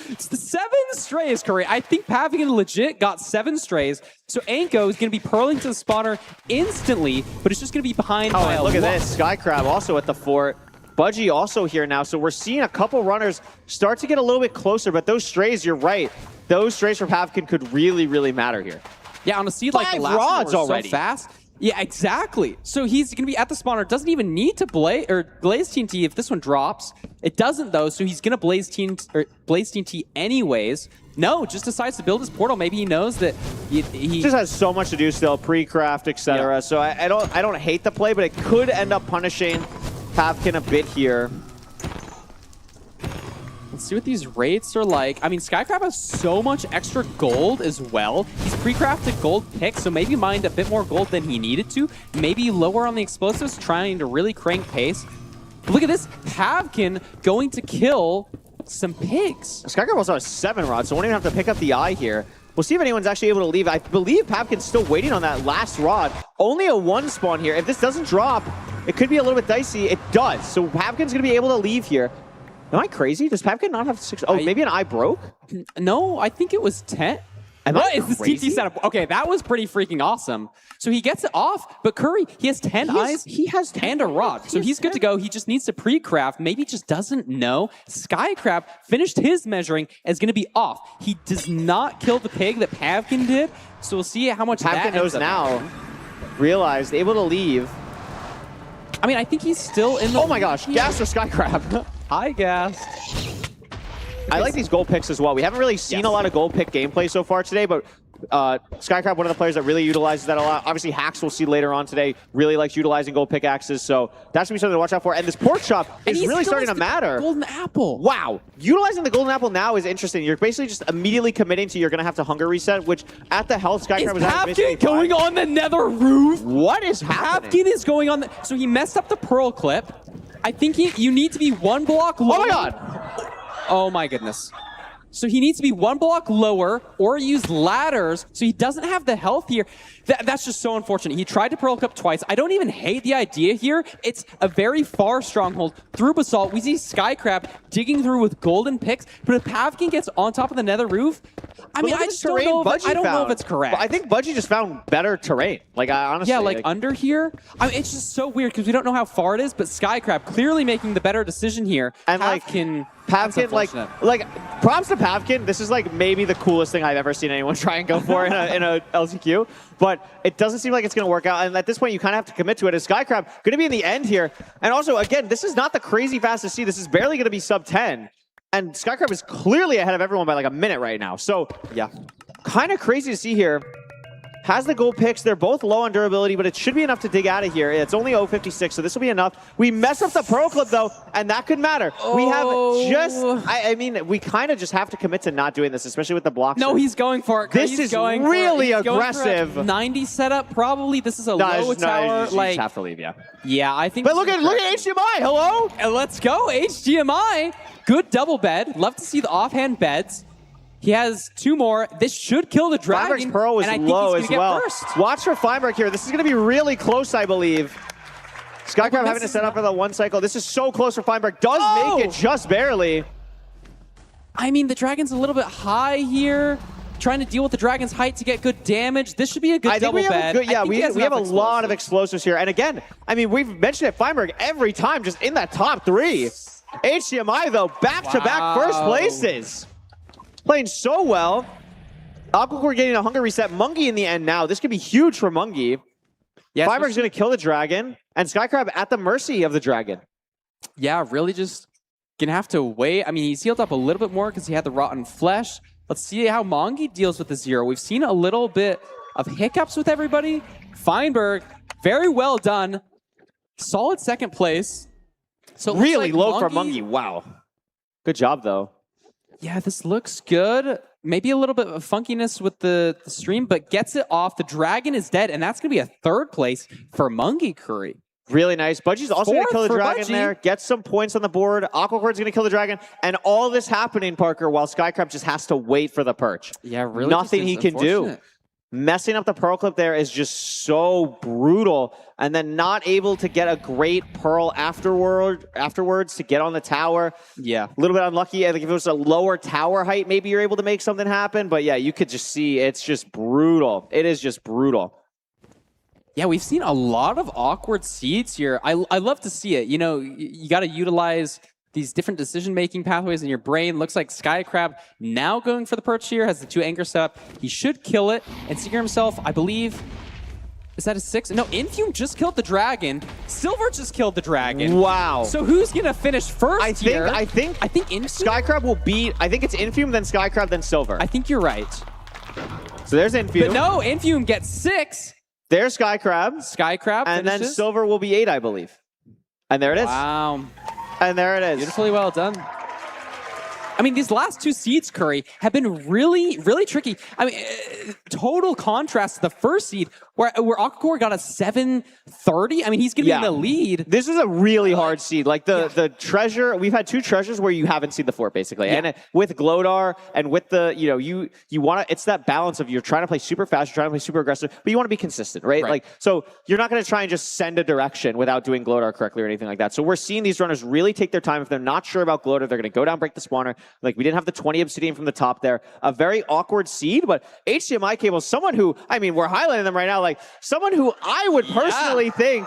It's the 7 strays, Curry. I think Pavkin legit got 7 strays. So Anko is going to be purling to the spawner instantly, but it's just going to be behind by and a look at lot. this. Skycrab also at the fort. Budgie also here now. So we're seeing a couple runners start to get a little bit closer, but those strays, you're right. Those strays for Pavkin could really, really matter here. Yeah, on a seed like the 5 last rods one already. So fast. Yeah, exactly. So he's going to be at the spawner. Doesn't even need to blaze TNT if this one drops. It doesn't though, so he's going to blaze TNT anyways. No, just decides to build his portal. Maybe he knows that he Just has so much to do still, pre-craft, etc. Yeah. So I don't hate the play, but it could end up punishing Pavkin a bit here. Let's see what these rates are like. I mean, Skycrab has so much extra gold as well. He's pre-crafted gold picks, so maybe mined a bit more gold than he needed to. Maybe lower on the explosives, trying to really crank pace. But look at this. Pavkin going to kill some pigs. Skycrab also has 7 rods, so won't even have to pick up the eye here. We'll see if anyone's actually able to leave. I believe Pavkin's still waiting on that last rod. Only a 1 spawn here. If this doesn't drop, it could be a little bit dicey. It does. So Pavkin's going to be able to leave here. Am I crazy? Does Pavkin not have 6? Oh, maybe an eye broke? No, I think it was 10. What is this TT setup? Okay, that was pretty freaking awesome. So he gets it off, but Curry, he has 10 eyes. He has 10 and a rod. So he's good to go. He just needs to pre-craft. Maybe just doesn't know. Skycrab finished his measuring and is going to be off. He does not kill the pig that Pavkin did. So we'll see how much Pavkin that knows now. Realized, able to leave. I mean, I think he's still in the... Oh my gosh, gas for Skycrab. Hi, Gas. I like these gold picks as well. We haven't really seen a lot of gold pick gameplay so far today, but Skycrab, one of the players that really utilizes that a lot. Obviously, Hacks we'll see later on today really likes utilizing gold pickaxes, so that's going to be something to watch out for. And this pork chop is really starting to matter. Golden apple. Wow. Utilizing the golden apple now is interesting. You're basically just immediately committing to you're going to have to hunger reset, which at the health Skycrab was Pavkin going on the nether roof? What is happening? Pavkin is going on the... So he messed up the pearl clip. I think you need to be 1 block lower. Oh my god. Oh my goodness. So he needs to be 1 block lower or use ladders, so he doesn't have the health here. That's just so unfortunate. He tried to Pearl Cup twice. I don't even hate the idea here. It's a very far stronghold. Through Basalt, we see Skycrab digging through with golden picks, but if Pavkin gets on top of the nether roof, I mean, I just don't know if it's correct. But I think Budgie just found better terrain. Like, I honestly... Yeah, like under here. I mean, it's just so weird because we don't know how far it is, but Skycrab clearly making the better decision here. And Pavkin... Pavkin, like, props to Pavkin. This is like maybe the coolest thing I've ever seen anyone try and go for in a LCQ. But it doesn't seem like it's going to work out. And at this point, you kind of have to commit to it. Is Skycrab going to be in the end here? And also, again, this is not the crazy fastest C. This is barely going to be sub 10. And Skycrab is clearly ahead of everyone by like a minute right now. So, yeah, kind of crazy to see here. Has the gold picks. They're both low on durability, but it should be enough to dig out of here. It's only 0.56, so this will be enough. We mess up the Pearl Clip, though, and that could matter. We have just... I mean, we kind of just have to commit to not doing this, especially with the blocks. No, he's going for it. This is really aggressive. 90 setup, probably. This is a low tower. You just have to leave, yeah. Yeah, I think... But look at HDMI, hello? Let's go, HDMI. Good double bed. Love to see the offhand beds. He has 2 more. This should kill the dragon. Feinberg's Pearl was low as well. First. Watch for Feinberg here. This is going to be really close, I believe. Skycrab having to set up for the 1 cycle. This is so close for Feinberg. Does make it just barely. I mean, the dragon's a little bit high here. Trying to deal with the dragon's height to get good damage. This should be a good double bed. We have a lot of explosives here. And again, I mean, we've mentioned it, Feinberg every time just in that top 3. HDMI, though, back-to-back first places. Playing so well. Aquacore getting a hunger reset. Mungie in the end now. This could be huge for Mungie. Yeah, Feinberg's going to kill the dragon. And Skycrab at the mercy of the dragon. Yeah, really just going to have to wait. I mean, he's healed up a little bit more because he had the rotten flesh. Let's see how Mungie deals with the 0. We've seen a little bit of hiccups with everybody. Feinberg, very well done. Solid 2nd place. So really low for Mungie. Wow. Good job, though. Yeah, this looks good. Maybe a little bit of funkiness with the stream, but gets it off. The dragon is dead, and that's going to be a 3rd place for Mungie Curry. Really nice. Budgie's also going to kill the for dragon Budgie. there, get some points on the board. Aquacord's going to kill the dragon. And all this happening, Parker, while Skycrab just has to wait for the perch. Yeah, really. Nothing just he can do. unfortunate. Messing up the Pearl Clip there is just so brutal. And then not able to get a great Pearl afterwards to get on the tower. Yeah. A little bit unlucky. I think if it was a lower tower height, maybe you're able to make something happen. But yeah, you could just see it's just brutal. It is just brutal. Yeah, we've seen a lot of awkward seeds here. I love to see it. You know, you got to utilize these different decision-making pathways in your brain. Looks like Skycrab now going for the perch here, has the 2 anchors set up. He should kill it. And Seeker himself, I believe, is that a 6? No, Infume just killed the dragon. Silver just killed the dragon. Wow. So who's going to finish first here? I think Infume? Skycrab will beat, I think it's Infume, then Skycrab, then Silver. I think you're right. So there's Infume. But no, Infume gets 6. There's Skycrab. Skycrab And then finishes. Silver will be 8, I believe. And there it is. Wow. And there it is. Beautifully well done. I mean, these last 2 seeds, Curry, have been really, really tricky. I mean, total contrast to the first seed, where Aquacore got a 730. I mean, he's going to be in the lead. This is a really hard seed. Like the treasure, we've had 2 treasures where you haven't seen the fort, basically. Yeah. And with Glodar and with the, you know, you want to, it's that balance of you're trying to play super fast, you're trying to play super aggressive, but you want to be consistent, right? Like, so you're not going to try and just send a direction without doing Glodar correctly or anything like that. So we're seeing these runners really take their time. If they're not sure about Glodar, they're going to go down, break the spawner. Like, we didn't have the 20 obsidian from the top there. A very awkward seed, but HDMI cable, someone who, I mean, we're highlighting them right now, like someone who I would personally think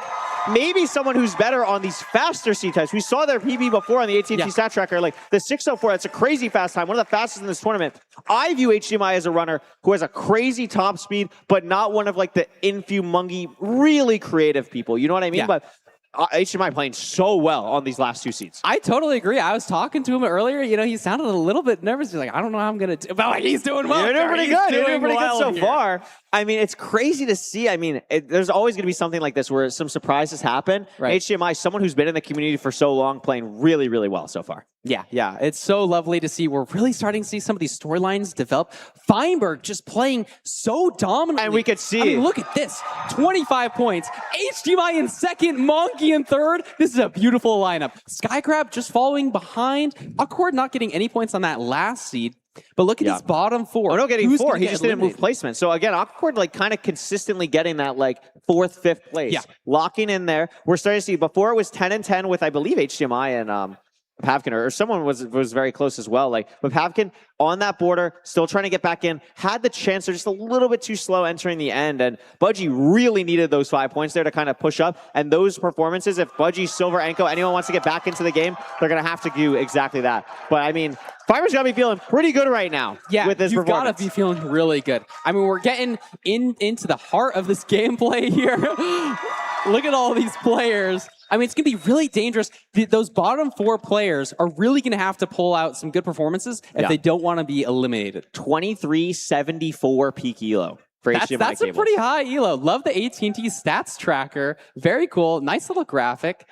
maybe someone who's better on these faster seed types. We saw their PB before on the AT&T stat tracker, like the 604, that's a crazy fast time, one of the fastest in this tournament. I view HDMI as a runner who has a crazy top speed, but not one of like the Infume Mungy, really creative people. You know what I mean? Yeah. But HDMI playing so well on these last 2 seeds. I totally agree. I was talking to him earlier. You know, he sounded a little bit nervous. He's like, I don't know how I'm going to do. But like, he's doing well. You're doing pretty good. You're doing pretty good well so here. far. I mean, it's crazy to see. I mean, there's always going to be something like this where some surprises happen. Right. HDMI, someone who's been in the community for so long, playing really, really well so far. Yeah. It's so lovely to see. We're really starting to see some of these storylines develop. Feinberg just playing so dominantly. And we could see I mean, it. look at this. 25 points. HDMI in second. Monkey in third. This is a beautiful lineup. Skycrab just following behind. Accord not getting any points on that last seed. But look at these bottom 4. Oh, no, getting Who's 4. gonna He get just didn't move eliminated? placement. So again, Aquacord like kind of consistently getting that like 4th, 5th place. Yeah. Locking in there. We're starting to see, before it was 10 and 10 with, I believe, HDMI and Pavkin, or someone was very close as well. Like, but Pavkin on that border, still trying to get back in, had the chance. They're just a little bit too slow entering the end. And Budgie really needed those 5 points there to kind of push up. And those performances, if Budgie, Silver, Enko, anyone wants to get back into the game, they're going to have to do exactly that. But I mean, Fiverr's got to be feeling pretty good right now with this you've got performance. to be feeling really good. I mean, we're getting into the heart of this gameplay here. Look at all these players. I mean, it's going to be really dangerous. Those bottom 4 players are really going to have to pull out some good performances if they don't want to be eliminated. 2374 peak elo for HDMI That's a cables. pretty high elo. Love the AT&T stats tracker. Very cool. Nice little graphic.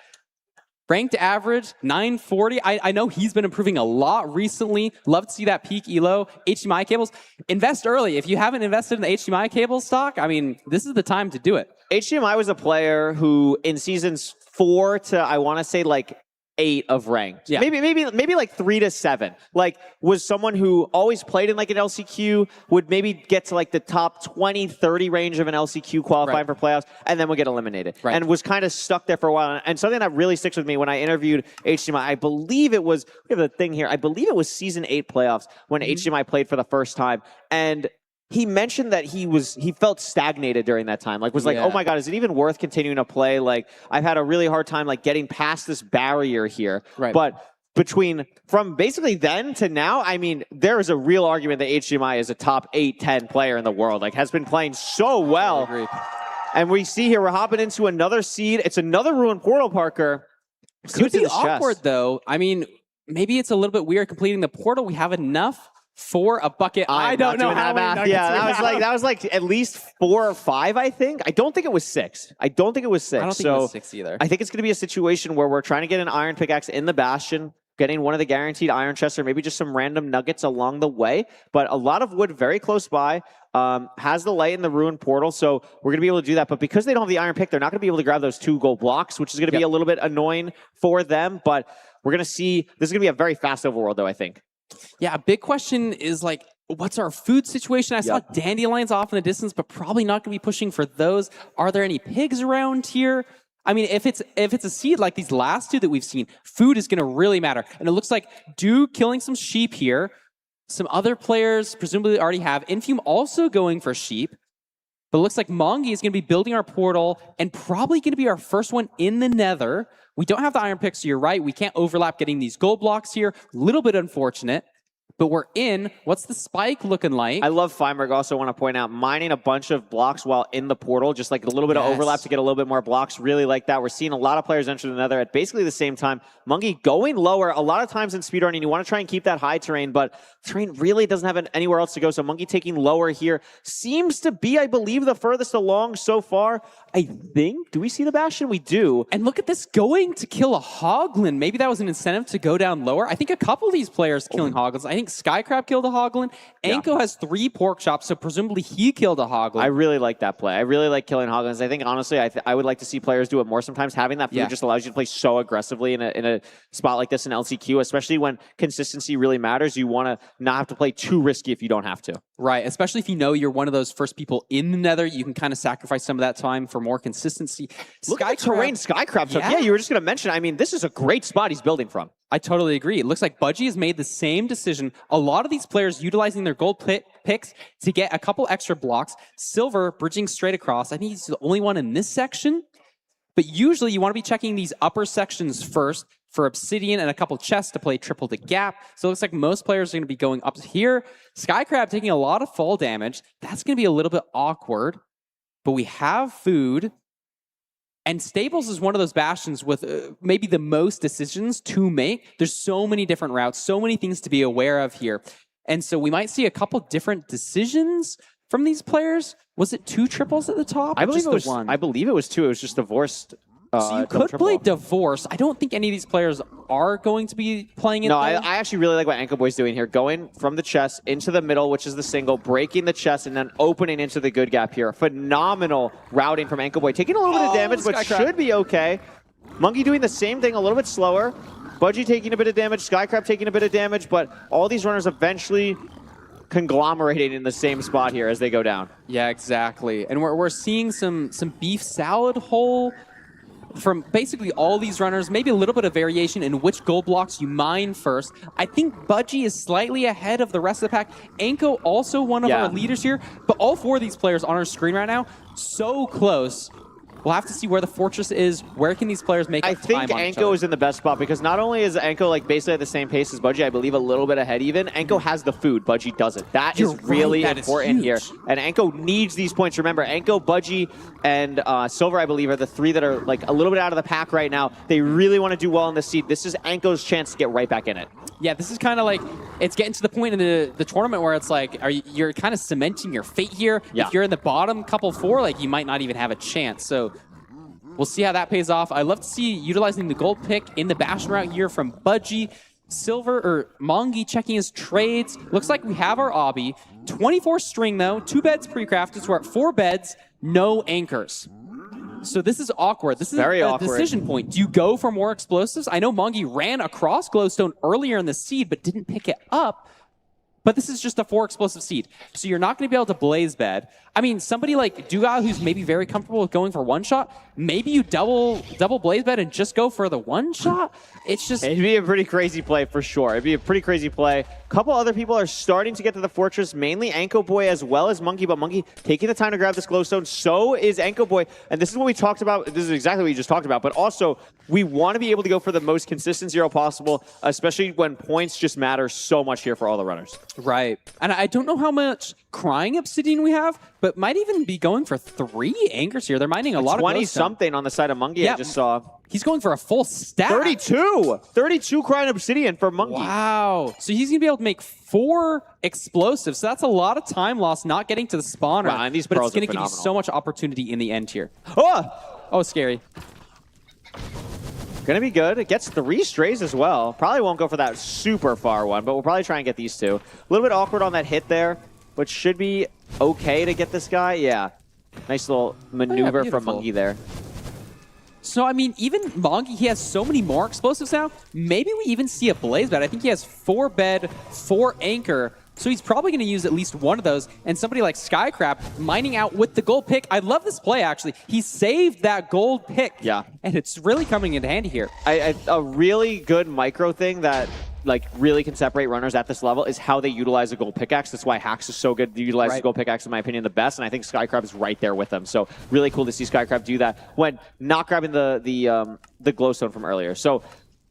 Ranked average, 940. I know he's been improving a lot recently. Love to see that peak elo. HDMI cables. Invest early. If you haven't invested in the HDMI cable stock, I mean, this is the time to do it. HDMI was a player who in seasons 4 to, I want to say, like 8 of ranked. Yeah. Maybe like 3 to 7. Like, was someone who always played in like an LCQ, would maybe get to like the top 20, 30 range of an LCQ qualifying for playoffs, and then would get eliminated. Right. And was kind of stuck there for a while. And something that really sticks with me when I interviewed HDMI, I believe it was, we have the thing here, I believe it was season 8 playoffs when HDMI played for the first time. And he mentioned that he felt stagnated during that time. Like, was like, oh my God, is it even worth continuing to play? Like, I've had a really hard time like getting past this barrier here. Right. But from basically then to now, I mean, there is a real argument that HDMI is a top 8, 10 player in the world. Like, has been playing so well. I agree. And we see here, we're hopping into another seed. It's another Ruined Portal, Parker. See Could what's in be his chest. awkward, though. I mean, maybe it's a little bit weird completing the portal. We have enough for a bucket. I don't know how that many math. Yeah, nuggets we have. that was like at least 4 or 5, I think. I don't think it was 6. I don't think it was 6. I don't think it was 6 either. I think it's going to be a situation where we're trying to get an Iron Pickaxe in the Bastion. getting one of the guaranteed iron chests or maybe just some random nuggets along the way. But a lot of wood very close by. Has the light in the ruined portal, so we're going to be able to do that. But because they don't have the iron pick, they're not going to be able to grab those 2 gold blocks, which is going to be a little bit annoying for them. But we're going to see, this is going to be a very fast overworld, though, I think. Yeah, a big question is like, what's our food situation? I saw dandelions off in the distance, but probably not going to be pushing for those. Are there any pigs around here? I mean, if it's a seed like these last 2 that we've seen, food is going to really matter. And it looks like Duke killing some sheep here. Some other players presumably already have. Infume also going for sheep. But it looks like Mongi is going to be building our portal and probably going to be our first one in the nether. We don't have the iron pick, so you're right. We can't overlap getting these gold blocks here. A little bit unfortunate. But we're in. What's the spike looking like? I love Feinberg. Also want to point out, mining a bunch of blocks while in the portal, just like a little bit of overlap to get a little bit more blocks. Really like that. We're seeing a lot of players enter the nether at basically the same time. Mungi going lower. A lot of times in speedrunning, you want to try and keep that high terrain, but terrain really doesn't have anywhere else to go. So Mungi taking lower here seems to be, I believe, the furthest along so far. I think. Do we see the Bastion? We do. And look at this, going to kill a Hoglin. Maybe that was an incentive to go down lower. I think a couple of these players killing Hoglins. I think Skycrab killed a Hoglin. Anko has 3 pork chops, so presumably he killed a Hoglin. I really like that play. I really like killing Hoglins. I think, honestly, I would like to see players do it more sometimes. Having that food just allows you to play so aggressively in a spot like this in LCQ, especially when consistency really matters. You want to not have to play too risky if you don't have to. Right, especially if you know you're one of those first people in the nether, you can kind of sacrifice some of that time for more consistency. Look at the terrain Skycrab took. Yeah, you were just going to mention, I mean, this is a great spot he's building from. I totally agree. It looks like Budgie has made the same decision. A lot of these players utilizing their gold picks to get a couple extra blocks. Silver bridging straight across. I think he's the only one in this section. But usually you want to be checking these upper sections first for obsidian and a couple chests to play triple to gap. So it looks like most players are going to be going up here. Skycrab taking a lot of fall damage. That's going to be a little bit awkward. But we have food. And Stables is one of those bastions with maybe the most decisions to make. There's so many different routes, so many things to be aware of here. And so we might see a couple different decisions from these players. Was it 2 triples at the top? I believe it was one? I believe it was 2. It was just divorced. So you could play Divorce. I don't think any of these players are going to be playing it. No, I actually really like what Anko Boy's doing here. Going from the chest into the middle, which is the single, breaking the chest, and then opening into the good gap here. Phenomenal routing from Anko Boy. Taking a little bit of damage, but should be okay. Monkey doing the same thing, a little bit slower. Budgie taking a bit of damage, Skycrab taking a bit of damage, but all these runners eventually conglomerating in the same spot here as they go down. Yeah, exactly. And we're seeing some beef salad hole from basically all these runners, maybe a little bit of variation in which gold blocks you mine first. I think Budgie is slightly ahead of the rest of the pack. Anko also one of our leaders here, but all 4 of these players on our screen right now, so close. We'll have to see where the fortress is. Where can these players make up time on each other? I think Anko is in the best spot because not only is Anko like basically at the same pace as Budgie, I believe a little bit ahead even. Anko has the food, Budgie doesn't. That is really important here. And Anko needs these points. Remember, Anko, Budgie, and Silver, I believe, are the 3 that are like a little bit out of the pack right now. They really want to do well in the seed. This is Anko's chance to get right back in it. Yeah, this is kind of like, it's getting to the point in the tournament where it's like, you're kind of cementing your fate here. If you're in the bottom couple 4, like you might not even have a chance. So we'll see how that pays off. I'd love to see utilizing the gold pick in the Bastion route here from Budgie. Silver, or Mongi checking his trades. Looks like we have our obby. 24 string though, 2 beds pre-crafted, so we're at 4 beds, no anchors. So this is awkward. This is very a awkward decision point. Do you go for more explosives? I know Mongi ran across Glowstone earlier in the seed, but didn't pick it up. But this is just a 4 explosive seed. So you're not going to be able to blaze bed. I mean, somebody like Duga, who's maybe very comfortable with going for 1-shot, maybe you double blaze bed and just go for the 1-shot. It's just... It'd be a pretty crazy play for sure. It'd be a pretty crazy play. A couple other people are starting to get to the fortress, mainly Anko Boy as well as Monkey, but Monkey taking the time to grab this glowstone. So is Anko Boy. And this is what we talked about. This is exactly what you just talked about. But also, we want to be able to go for the most consistent 0 possible, especially when points just matter so much here for all the runners. Right. And I don't know how much crying obsidian we have, but might even be going for 3 anchors here. They're mining a lot of 20-something on the side of Monkey, I just saw. He's going for a full stack. 32! 32 crying obsidian for Monkey. Wow. So he's going to be able to make 4 explosives. So that's a lot of time lost not getting to the spawner. Wow, and these but pros it's going to give you so much opportunity in the end here. Oh, scary. Gonna be good. It gets 3 strays as well. Probably won't go for that super far one, but we'll probably try and get these 2. A little bit awkward on that hit there, but should be okay to get this guy. Yeah. Nice little maneuver from Monkey there. So, I mean, even Monkey, he has so many more explosives now. Maybe we even see a Blaze Bed. I think he has 4 bed, 4 anchor. So he's probably going to use at least one of those. And somebody like Skycrab mining out with the gold pick. I love this play, actually. He saved that gold pick. Yeah. And it's really coming into handy here. A really good micro thing that like really can separate runners at this level is how they utilize a gold pickaxe. That's why Hax is so good to utilize the gold pickaxe, in my opinion, the best. And I think Skycrab is right there with them. So really cool to see Skycrab do that when not grabbing the glowstone from earlier. So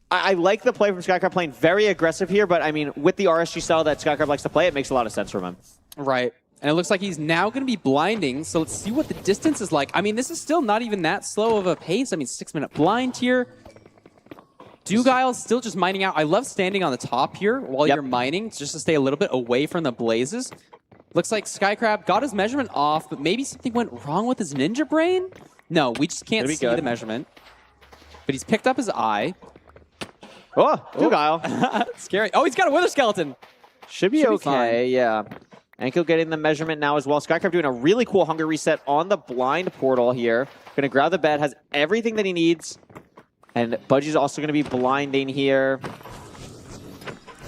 I like the play from Skycrab, playing very aggressive here, but I mean, with the RSG style that Skycrab likes to play, it makes a lot of sense from him. Right. And it looks like he's now going to be blinding, so let's see what the distance is like. I mean, this is still not even that slow of a pace. I mean, 6-minute blind here. Dugile's still just mining out. I love standing on the top here while you're mining, just to stay a little bit away from the blazes. Looks like Skycrab got his measurement off, but maybe something went wrong with his ninja brain? No, we just can't see the measurement. But he's picked up his eye. Oh, Dugile. Scary. Oh, he's got a Wither Skeleton. Should be okay, yeah. Anko getting the measurement now as well. Skycrab doing a really cool hunger reset on the blind portal here. Gonna grab the bed, has everything that he needs. And Budgie's also gonna be blinding here.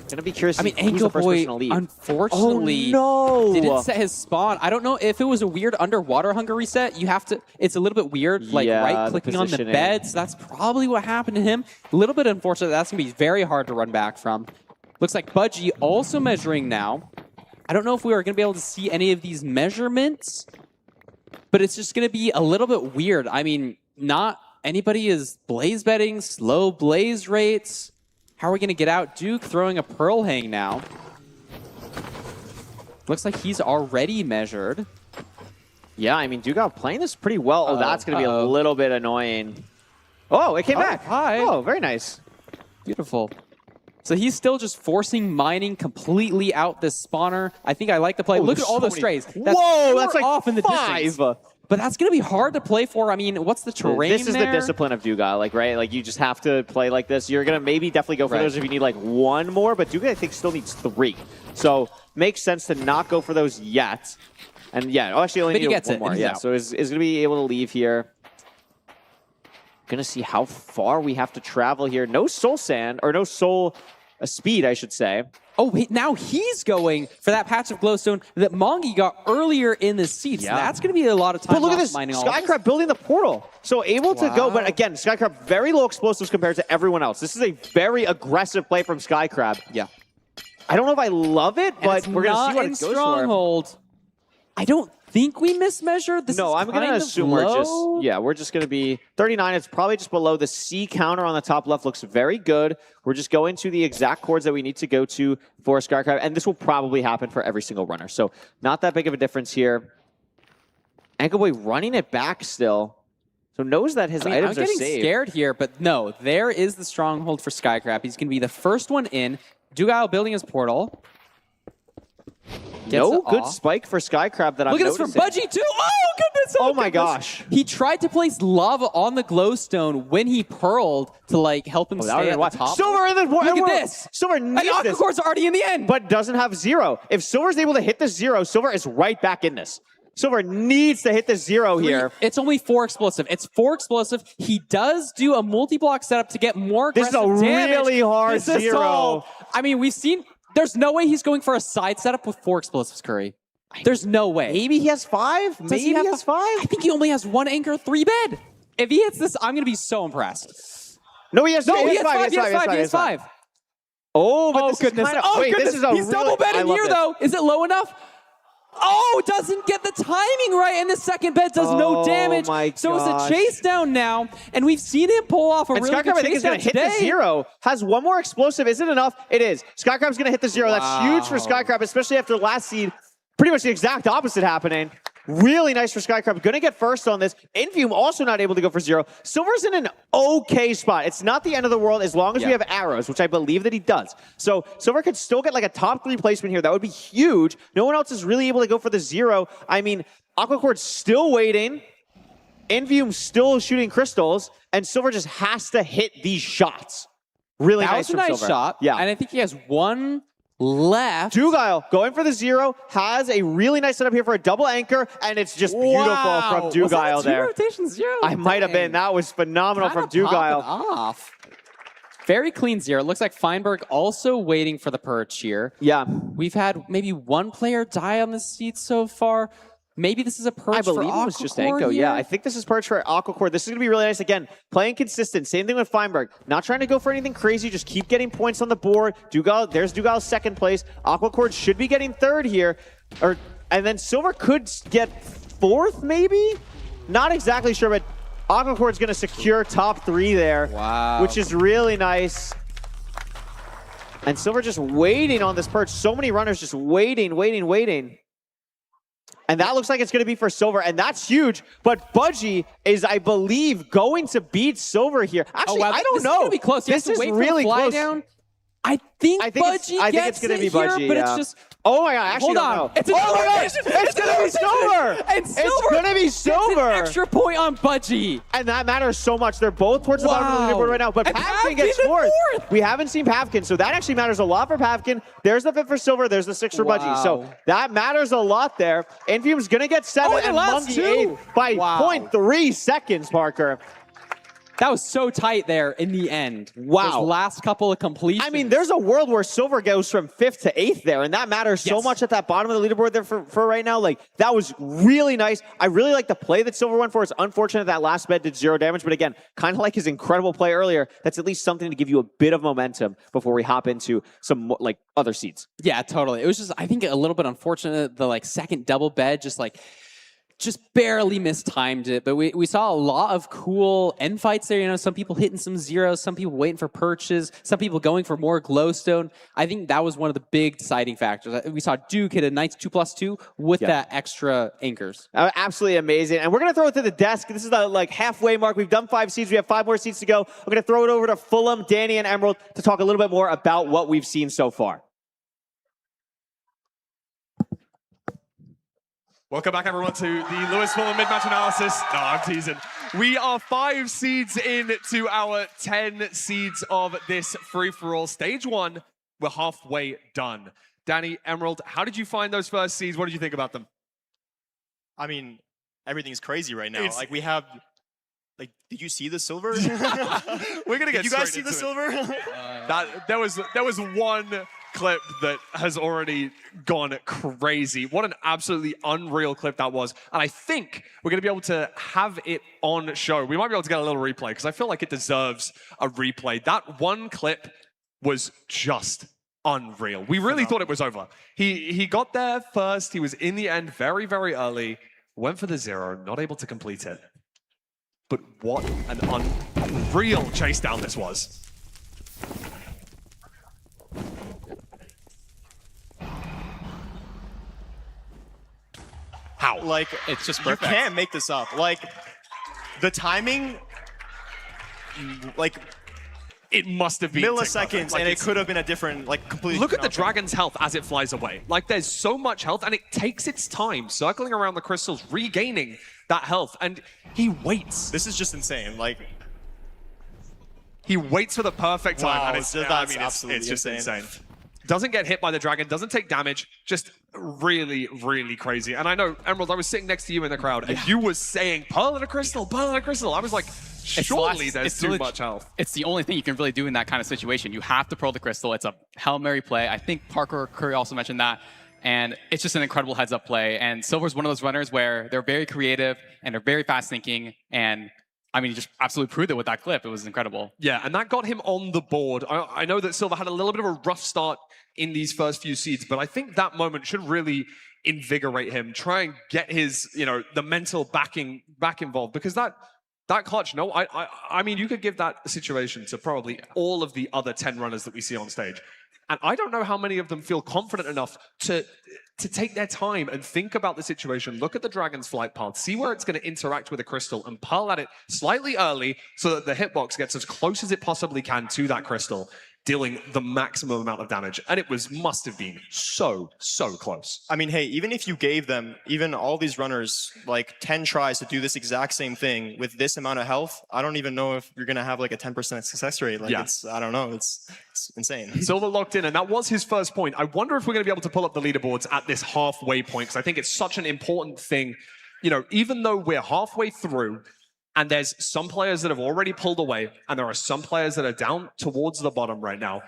Gonna be curious. I mean, who's the first person to leave. Unfortunately, didn't set his spawn. I don't know if it was a weird underwater hunger reset. You have to. It's a little bit weird, like right-clicking on the beds. That's probably what happened to him. A little bit unfortunate. That's gonna be very hard to run back from. Looks like Budgie also measuring now. I don't know if we are gonna be able to see any of these measurements, but it's just gonna be a little bit weird. I mean, not anybody is blaze betting, slow blaze rates. How are we going to get out? Duke throwing a Pearl Hang now. Looks like he's already measured. Yeah, I mean, Duke playing this pretty well. Oh, that's going to be a little bit annoying. Oh, it came back. Hi. Oh, very nice. Beautiful. So he's still just forcing mining completely out this spawner. I think I like the play. Look at all those strays. Whoa, that's like off in the 5. Distance. But that's going to be hard to play for. I mean, what's the terrain This is the discipline of Duga, like, right? Like, you just have to play like this. You're going to maybe definitely go for those if you need, like, 1 more, but Duga, I think, still needs 3. So, makes sense to not go for those yet. And, yeah, actually only need 1 more. Yeah, so is going to be able to leave here. Going to see how far we have to travel here. No soul sand, or no soul speed, I should say. Oh, now he's going for that patch of glowstone that Mongi got earlier in the seed. Yeah. So that's going to be a lot of time. But look at this, Skycrab building the portal. So able to go, but again, Skycrab very low explosives compared to everyone else. This is a very aggressive play from Skycrab. Yeah. I don't know if I love it, but we're going to see what it goes Stronghold. I don't think we mismeasured. This no, I'm going to assume we're just going to be 39. It's probably just below the C counter on the top left. Looks very good. We're just going to the exact chords that we need to go to for Skycrab, and this will probably happen for every single runner. So not that big of a difference here. Anchorboy running it back still. So knows that his items are saved. I'm getting scared here, but no, there is the stronghold for Skycrab. He's going to be the first one in. Dugile building his portal. No good spike for Skycrab that I'm noticing. Look at this from Budgie, too. Oh, goodness. Oh, my gosh. He tried to place lava on the glowstone when he pearled to, like, help him stay at the top. Silver in the portal. Look at this. Silver needs this. And Aquacore's already in the end. But doesn't have 0. If Silver's able to hit the 0, Silver is right back in this. Silver needs to hit the 0 here. It's only 4 explosive. It's 4 explosive. He does do a multi-block setup to get more aggressive damage. This is a really hard 0. I mean, we've seen... There's no way he's going for a side setup with 4 explosives, Curry. There's no way. Maybe he has 5? Maybe he has 5? I think he only has 1 anchor, 3 bed. If he hits this, I'm going to be so impressed. No, he has 5. He has 5. Oh, but this goodness. Is kind of, wait, goodness. This is he's double bedding here, though. Is it low enough? Oh, doesn't get the timing right, and the second bed does no damage. So it's a chase down now, and we've seen him pull off a really good chase down today. Hit the 0. Has 1 more explosive. Is it enough? It is. Skycrab's going to hit the 0. Wow. That's huge for Skycrab, especially after the last seed. Pretty much the exact opposite happening. Really nice for Skycrab. Going to get first on this. Infume also not able to go for 0. Silver's in an okay spot. It's not the end of the world as long as we have arrows, which I believe that he does. So Silver could still get like a top 3 placement here. That would be huge. No one else is really able to go for the 0. I mean, Aquacore's still waiting. Envium still shooting crystals, and Silver just has to hit these shots. Really That nice was a from nice Silver. shot. Yeah. And I think he has one left. Dugile going for the 0, has a really nice setup here for a double anchor, and it's just beautiful from Was that a Dugile there. rotation 0? I might have been. Dang. That was phenomenal Kinda from Dugile. popping off. Very clean 0. Looks like Feinberg also waiting for the perch here. Yeah. We've had maybe one player die on the seat so far. Maybe this is a perch I believe for it was just Aquacore Anko. Yeah, here. I think this is perch for Aquacore. This is going to be really nice. Again, playing consistent. Same thing with Feinberg. Not trying to go for anything crazy. Just keep getting points on the board. Dugile, there's Dugile's second place. Aquacore should be getting third here. And then Silver could get fourth, maybe? Not exactly sure, but Aquacore is going to secure top 3 there. Wow. Which is really nice. And Silver just waiting on this perch. So many runners just waiting. And that looks like it's going to be for Silver, and that's huge. But Budgie is, I believe, going to beat Silver here. Actually, I don't This know. is gonna be close. You This have to is wait really for the fly close. down. I think Budgie it's gets going to be it here, Budgie. but yeah. it's just. Oh my god! I actually Hold don't on. know. It's oh my god! elimination. It's going to be Silver. And Silver It's going to be gets Silver. an extra point on Budgie. And that matters so much. They're both towards the bottom of the Wow. leaderboard right now. But And Pavkin gets Pavkin in fourth. fourth. We haven't seen Pavkin, so that actually matters a lot for Pavkin. There's the 5th for Silver. There's the 6th for Budgie. So Wow. that matters a lot there. Envium's going to get 7 Oh, and the and last Mungie two. 8 by Wow. 0.3 seconds, Parker. That was so tight there in the end. Wow. Those last couple of completions. I mean, there's a world where Silver goes from 5th to 8th there, and that matters so Yes. much at that bottom of the leaderboard there for right now. Like, that was really nice. I really like the play that Silver went for. It's unfortunate that last bed did 0 damage, but again, kind of like his incredible play earlier, that's at least something to give you a bit of momentum before we hop into some, like, other seeds. Yeah, totally. It was just, I think, a little bit unfortunate. The second double bed just barely mistimed it, but we saw a lot of cool end fights there. You know, some people hitting some zeros, some people waiting for perches, some people going for more glowstone. I think that was one of the big deciding factors. We saw Duke hit a nice 2+2 with that extra anchors. Absolutely amazing. And we're going to throw it to the desk. This is the halfway mark. We've done 5 seeds. We have 5 more seeds to go. We're going to throw it over to Fulham, Danny, and Emerald to talk a little bit more about what we've seen so far. Welcome back, everyone, to the Lewis Fulham mid-match analysis. No, I'm teasing. We are 5 seeds into our 10 seeds of this free-for-all. Stage 1, we're halfway done. Danny, Emerald, how did you find those first seeds? What did you think about them? I mean, everything's crazy right now. We have, did you see the Silver? We're gonna get. Did you guys straight see the into it. Silver? There was one clip that has already gone crazy. What an absolutely unreal clip that was. And I think we're going to be able to have it on show. We might be able to get a little replay because I feel like it deserves a replay. That one clip was just unreal. We really thought it was over. He got there first. He was in the end very, very early. Went for the 0, not able to complete it. But what an unreal chase down this was. How? It's just You perfect. can't make this up. The timing, It must have been milliseconds, and it could have been a different, completely Look at the different outcome. dragon's health as it flies away. There's so much health, and it takes its time circling around the crystals, regaining that health, and he waits. This is just insane. He waits for the perfect time, Wow, and it's absolutely just insane. Doesn't get hit by the dragon, doesn't take damage, just really, really crazy. And I know, Emerald, I was sitting next to you in the crowd, and you were saying, Pearl and a Crystal, Pearl and a Crystal. I was like, surely there's too much health. It's the only thing you can really do in that kind of situation. You have to Pearl the Crystal. It's a Hail Mary play. I think Parker Curry also mentioned that. And it's just an incredible heads-up play. And Silver's one of those runners where they're very creative and they're very fast-thinking. And I mean, he just absolutely proved it with that clip. It was incredible. Yeah, and that got him on the board. I know that Silver had a little bit of a rough start in these first few seeds, but I think that moment should really invigorate him, try and get his, the mental back involved, because that clutch, I mean, you could give that situation to probably all of the other 10 runners that we see on stage. And I don't know how many of them feel confident enough to take their time and think about the situation, look at the dragon's flight path, see where it's going to interact with a crystal, and pearl at it slightly early so that the hitbox gets as close as it possibly can to that crystal. dealing the maximum amount of damage. And it must have been so close. I mean, hey, even if you gave them, even all these runners, like 10 tries to do this exact same thing with this amount of health, I don't even know if you're going to have like a 10% success rate. Like, I don't know. It's insane. Silver locked in, and that was his first point. I wonder if we're going to be able to pull up the leaderboards at this halfway point, because I think it's such an important thing. You know, even though we're halfway through, and there's some players that have already pulled away, and there are some players that are down towards the bottom right now.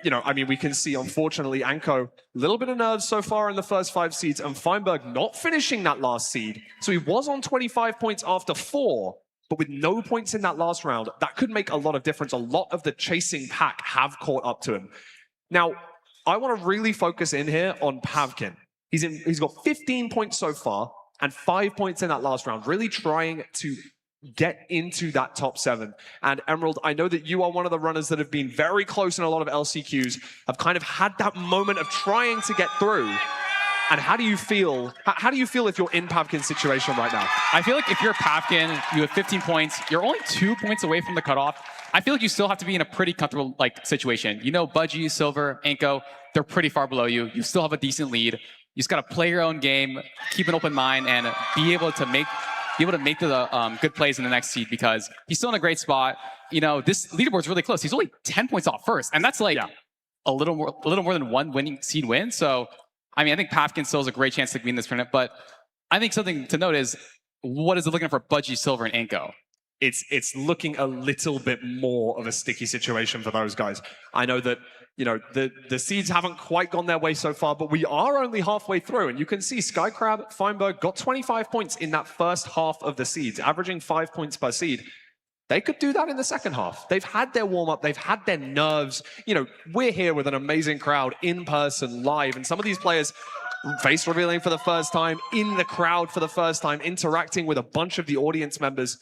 You know, I mean, we can see, unfortunately, Anko, a little bit of nerves so far in the first 5 seeds, and Feinberg not finishing that last seed. So he was on 25 points after 4, but with no points in that last round, that could make a lot of difference. A lot of the chasing pack have caught up to him. Now, I want to really focus in here on Pavkin. He's got 15 points so far, and 5 points in that last round, really trying to get into that top 7. And Emerald, I know that you are one of the runners that have been very close in a lot of LCQs, have kind of had that moment of trying to get through. And how do you feel? How do you feel if you're in Pavkin's situation right now? I feel like if you're Pavkin, you have 15 points, you're only 2 points away from the cutoff. I feel like you still have to be in a pretty comfortable situation. You know, Budgie, Silver, Anko, they're pretty far below you. You still have a decent lead. You just got to play your own game, keep an open mind, and be able to make the good plays in the next seed, because he's still in a great spot. You know, this leaderboard's really close. He's only 10 points off first, and that's like a little more than one winning seed win. So, I mean, I think Pavkin still has a great chance to win this tournament. But I think something to note is, what is it looking for Budgie, Silver, and Anko? It's looking a little bit more of a sticky situation for those guys. I know that, you know, the seeds haven't quite gone their way so far, but we are only halfway through. And you can see Skycrab, Feinberg got 25 points in that first half of the seeds, averaging 5 points per seed. They could do that in the second half. They've had their warm-up. They've had their nerves. You know, we're here with an amazing crowd in person, live. And some of these players face revealing for the first time, in the crowd for the first time, interacting with a bunch of the audience members.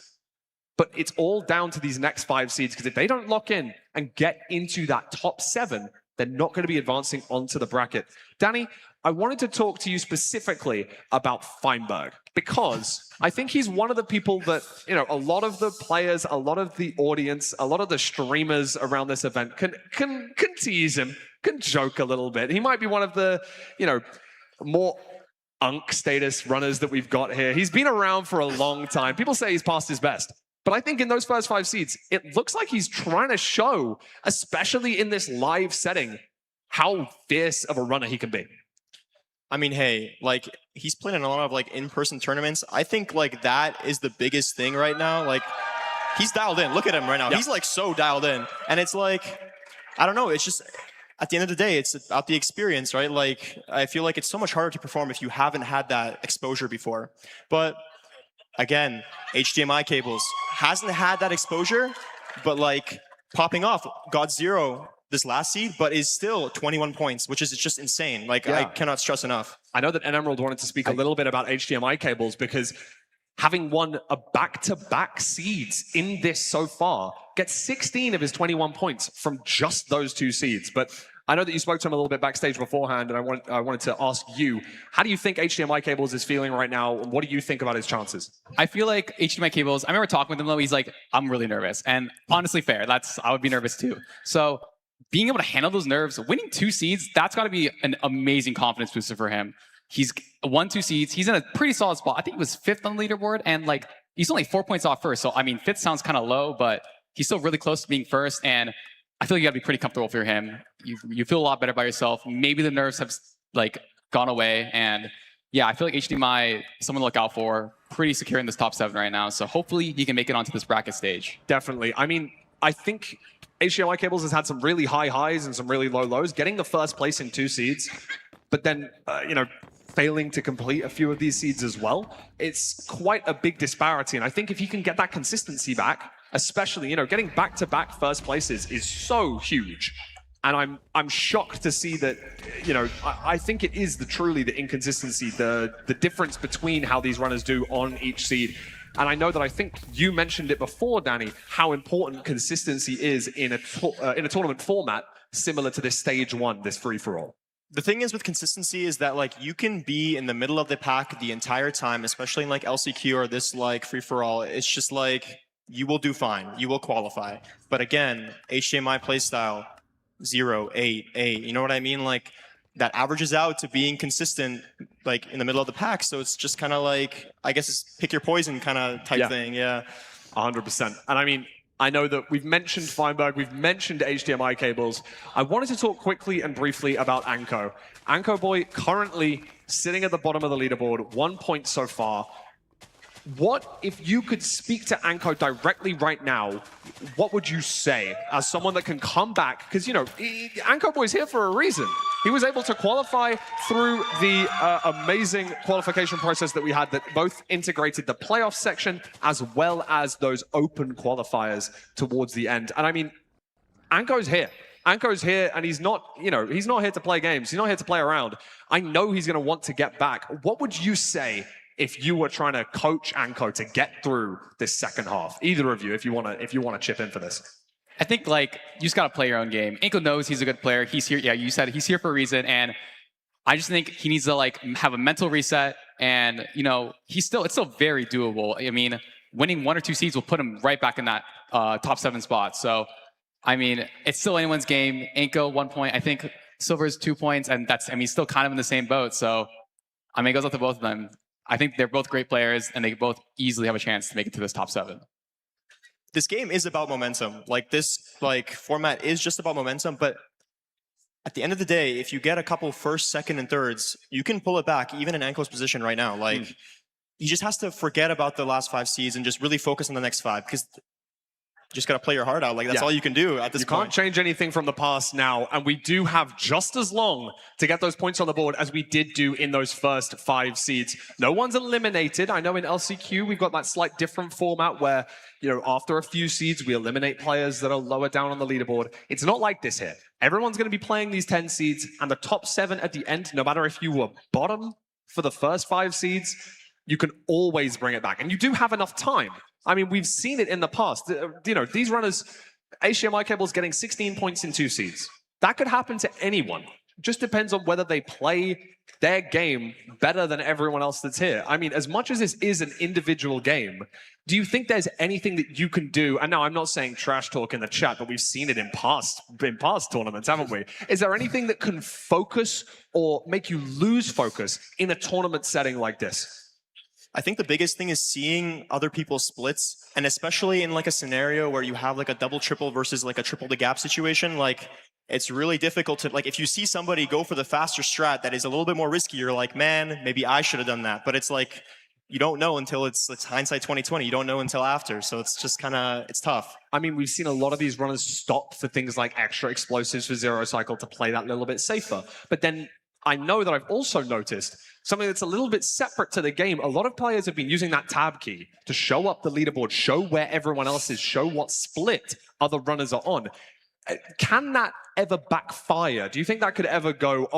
But it's all down to these next 5 seeds, because if they don't lock in and get into that top 7, they're not going to be advancing onto the bracket. Danny, I wanted to talk to you specifically about Feinberg, because I think he's one of the people that, you know, a lot of the players, a lot of the audience, a lot of the streamers around this event can tease him, can joke a little bit. He might be one of the, you know, more unk status runners that we've got here. He's been around for a long time. People say he's past his best. But I think in those first 5 seeds, it looks like he's trying to show, especially in this live setting, how fierce of a runner he can be. I mean, hey, like, he's playing in a lot of like in-person tournaments. I think like that is the biggest thing right now. Like, he's dialed in. Look at him right now. Yep. He's like so dialed in. And it's like, I don't know, it's just, at the end of the day, it's about the experience, right? Like, I feel like it's so much harder to perform if you haven't had that exposure before. But again, HDMI cables hasn't had that exposure, but like popping off, got 0 this last seed, but is still 21 points, which is just insane. Like, I cannot stress enough. I know that Emerald wanted to speak a little bit about HDMI cables, because having won a back-to-back seeds in this so far, gets 16 of his 21 points from just those 2 seeds. But I know that you spoke to him a little bit backstage beforehand, and I wanted to ask you, how do you think HDMI Cables is feeling right now? And what do you think about his chances? I feel like HDMI Cables, I remember talking with him though, he's like, I'm really nervous. And honestly fair, I would be nervous too. So being able to handle those nerves, winning 2 seeds, that's got to be an amazing confidence booster for him. He's won 2 seeds. He's in a pretty solid spot. I think he was 5th on the leaderboard, and like he's only 4 points off first. So I mean, 5th sounds kind of low, but he's still really close to being first. And I feel like you got to be pretty comfortable for him. You feel a lot better by yourself. Maybe the nerves have like gone away, and yeah, I feel like HDMI is someone to look out for. Pretty secure in this top 7 right now. So hopefully he can make it onto this bracket stage. Definitely. I mean, I think HDMI Cables has had some really high highs and some really low lows, getting the first place in 2 seeds, but then, you know, failing to complete a few of these seeds as well. It's quite a big disparity. And I think if he can get that consistency back, especially, you know, getting back-to-back first places is so huge. And I'm shocked to see that, you know, I think it is truly the inconsistency, the difference between how these runners do on each seed. And I know that I think you mentioned it before, Danny, how important consistency is in a tournament format similar to this stage 1, this free-for-all. The thing is with consistency is that like you can be in the middle of the pack the entire time, especially in like LCQ or this like free-for-all. It's just like you will do fine. You will qualify. But again, HDMI playstyle, 0, 8, 8. You know what I mean? Like, that averages out to being consistent, like, in the middle of the pack. So it's just kind of like, I guess it's pick your poison kind of type thing. Yeah. 100%. And I mean, I know that we've mentioned Feinberg, we've mentioned HDMI cables. I wanted to talk quickly and briefly about Anko. Anko Boy currently sitting at the bottom of the leaderboard, 1 point so far. What, if you could speak to Anko directly right now, what would you say as someone that can come back? Because, you know, Anko Boy's here for a reason. He was able to qualify through the amazing qualification process that we had that both integrated the playoff section as well as those open qualifiers towards the end. And I mean, Anko's here. Anko's here, and he's not, you know, he's not here to play games. He's not here to play around. I know he's going to want to get back. What would you say if you were trying to coach Anko to get through this second half? Either of you, if you want to chip in for this. I think, like, you just got to play your own game. Anko knows he's a good player. He's here. Yeah, you said he's here for a reason. And I just think he needs to, like, have a mental reset. And, you know, it's still very doable. I mean, winning 1 or 2 seeds will put him right back in that top 7 spot. So, I mean, it's still anyone's game. Anko, 1 point. I think Silver's 2 points. And he's still kind of in the same boat. So, I mean, it goes up to both of them. I think they're both great players, and they both easily have a chance to make it to this top 7. This game is about momentum. Like, this format is just about momentum, but at the end of the day, if you get a couple first, second, and thirds, you can pull it back, even in Anko's position right now. Like, he just has to forget about the last 5 seeds and just really focus on the next 5, because you just got to play your heart out. Like, that's all you can do at this point. You can't change anything from the past now, and we do have just as long to get those points on the board as we did do in those first 5 seeds. No one's eliminated. I know in LCQ we've got that slight different format where, you know, after a few seeds we eliminate players that are lower down on the leaderboard. It's not like this here. Everyone's going to be playing these 10 seeds, and the top 7 at the end, no matter if you were bottom for the first 5 seeds, you can always bring it back. And you do have enough time. I mean, we've seen it in the past. You know, these runners, HDMI cables getting 16 points in 2 seeds. That could happen to anyone. It just depends on whether they play their game better than everyone else that's here. I mean, as much as this is an individual game, do you think there's anything that you can do? And now I'm not saying trash talk in the chat, but we've seen it in past tournaments, haven't we? Is there anything that can focus or make you lose focus in a tournament setting like this? I think the biggest thing is seeing other people's splits, and especially in like a scenario where you have like a double triple versus like a triple the gap situation, like it's really difficult to, like, if you see somebody go for the faster strat that is a little bit more risky, you're like, man, maybe I should have done that. But it's like, you don't know until it's hindsight 2020. You don't know until after. So it's just kind of, it's tough. I mean, we've seen a lot of these runners stop for things like extra explosives for zero cycle to play that little bit safer. But then I know that I've also noticed something that's a little bit separate to the game. A lot of players have been using that tab key to show up the leaderboard, show where everyone else is, show what split other runners are on. Can that ever backfire? Do you think that could ever go,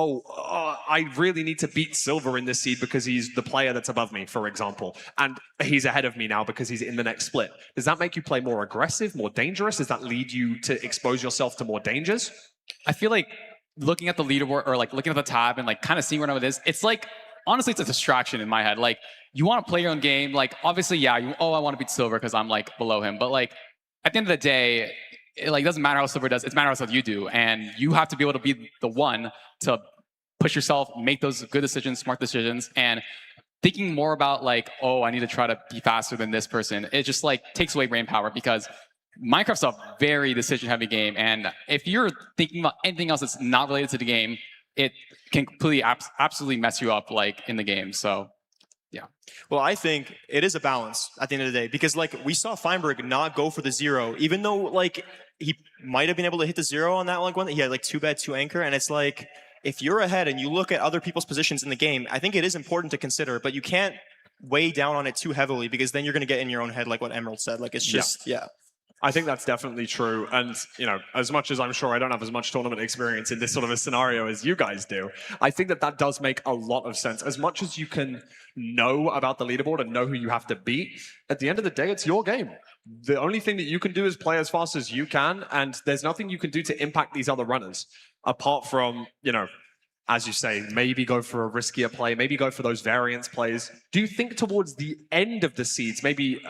I really need to beat Silver in this seed because he's the player that's above me, for example, and he's ahead of me now because he's in the next split? Does that make you play more aggressive, more dangerous? Does that lead you to expose yourself to more dangers? I feel like looking at the leaderboard or like looking at the tab and like kind of seeing where it is, it's like, honestly, it's a distraction in my head. Like, you want to play your own game. Like, obviously, yeah, I want to beat Silver because I'm like below him. But like, at the end of the day, it like doesn't matter how Silver does. It matters how you do, and you have to be able to be the one to push yourself, make those good decisions, smart decisions, and thinking more about like, I need to try to be faster than this person. It just like takes away brain power because Minecraft's a very decision-heavy game, and if you're thinking about anything else that's not related to the game, it can completely, absolutely mess you up like in the game. So, yeah. Well, I think it is a balance at the end of the day because like we saw Feinberg not go for the 0, even though like he might have been able to hit the 0 on that like one. He had like 2 bed, 2 anchor, and it's like if you're ahead and you look at other people's positions in the game, I think it is important to consider, but you can't weigh down on it too heavily because then you're going to get in your own head, like what Emerald said. Like it's just, yeah. I think that's definitely true. And, you know, as much as I'm sure I don't have as much tournament experience in this sort of a scenario as you guys do, I think that that does make a lot of sense. As much as you can know about the leaderboard and know who you have to beat, at the end of the day, it's your game. The only thing that you can do is play as fast as you can, and there's nothing you can do to impact these other runners apart from, you know, as you say, maybe go for a riskier play, maybe go for those variance plays. Do you think towards the end of the seeds, maybe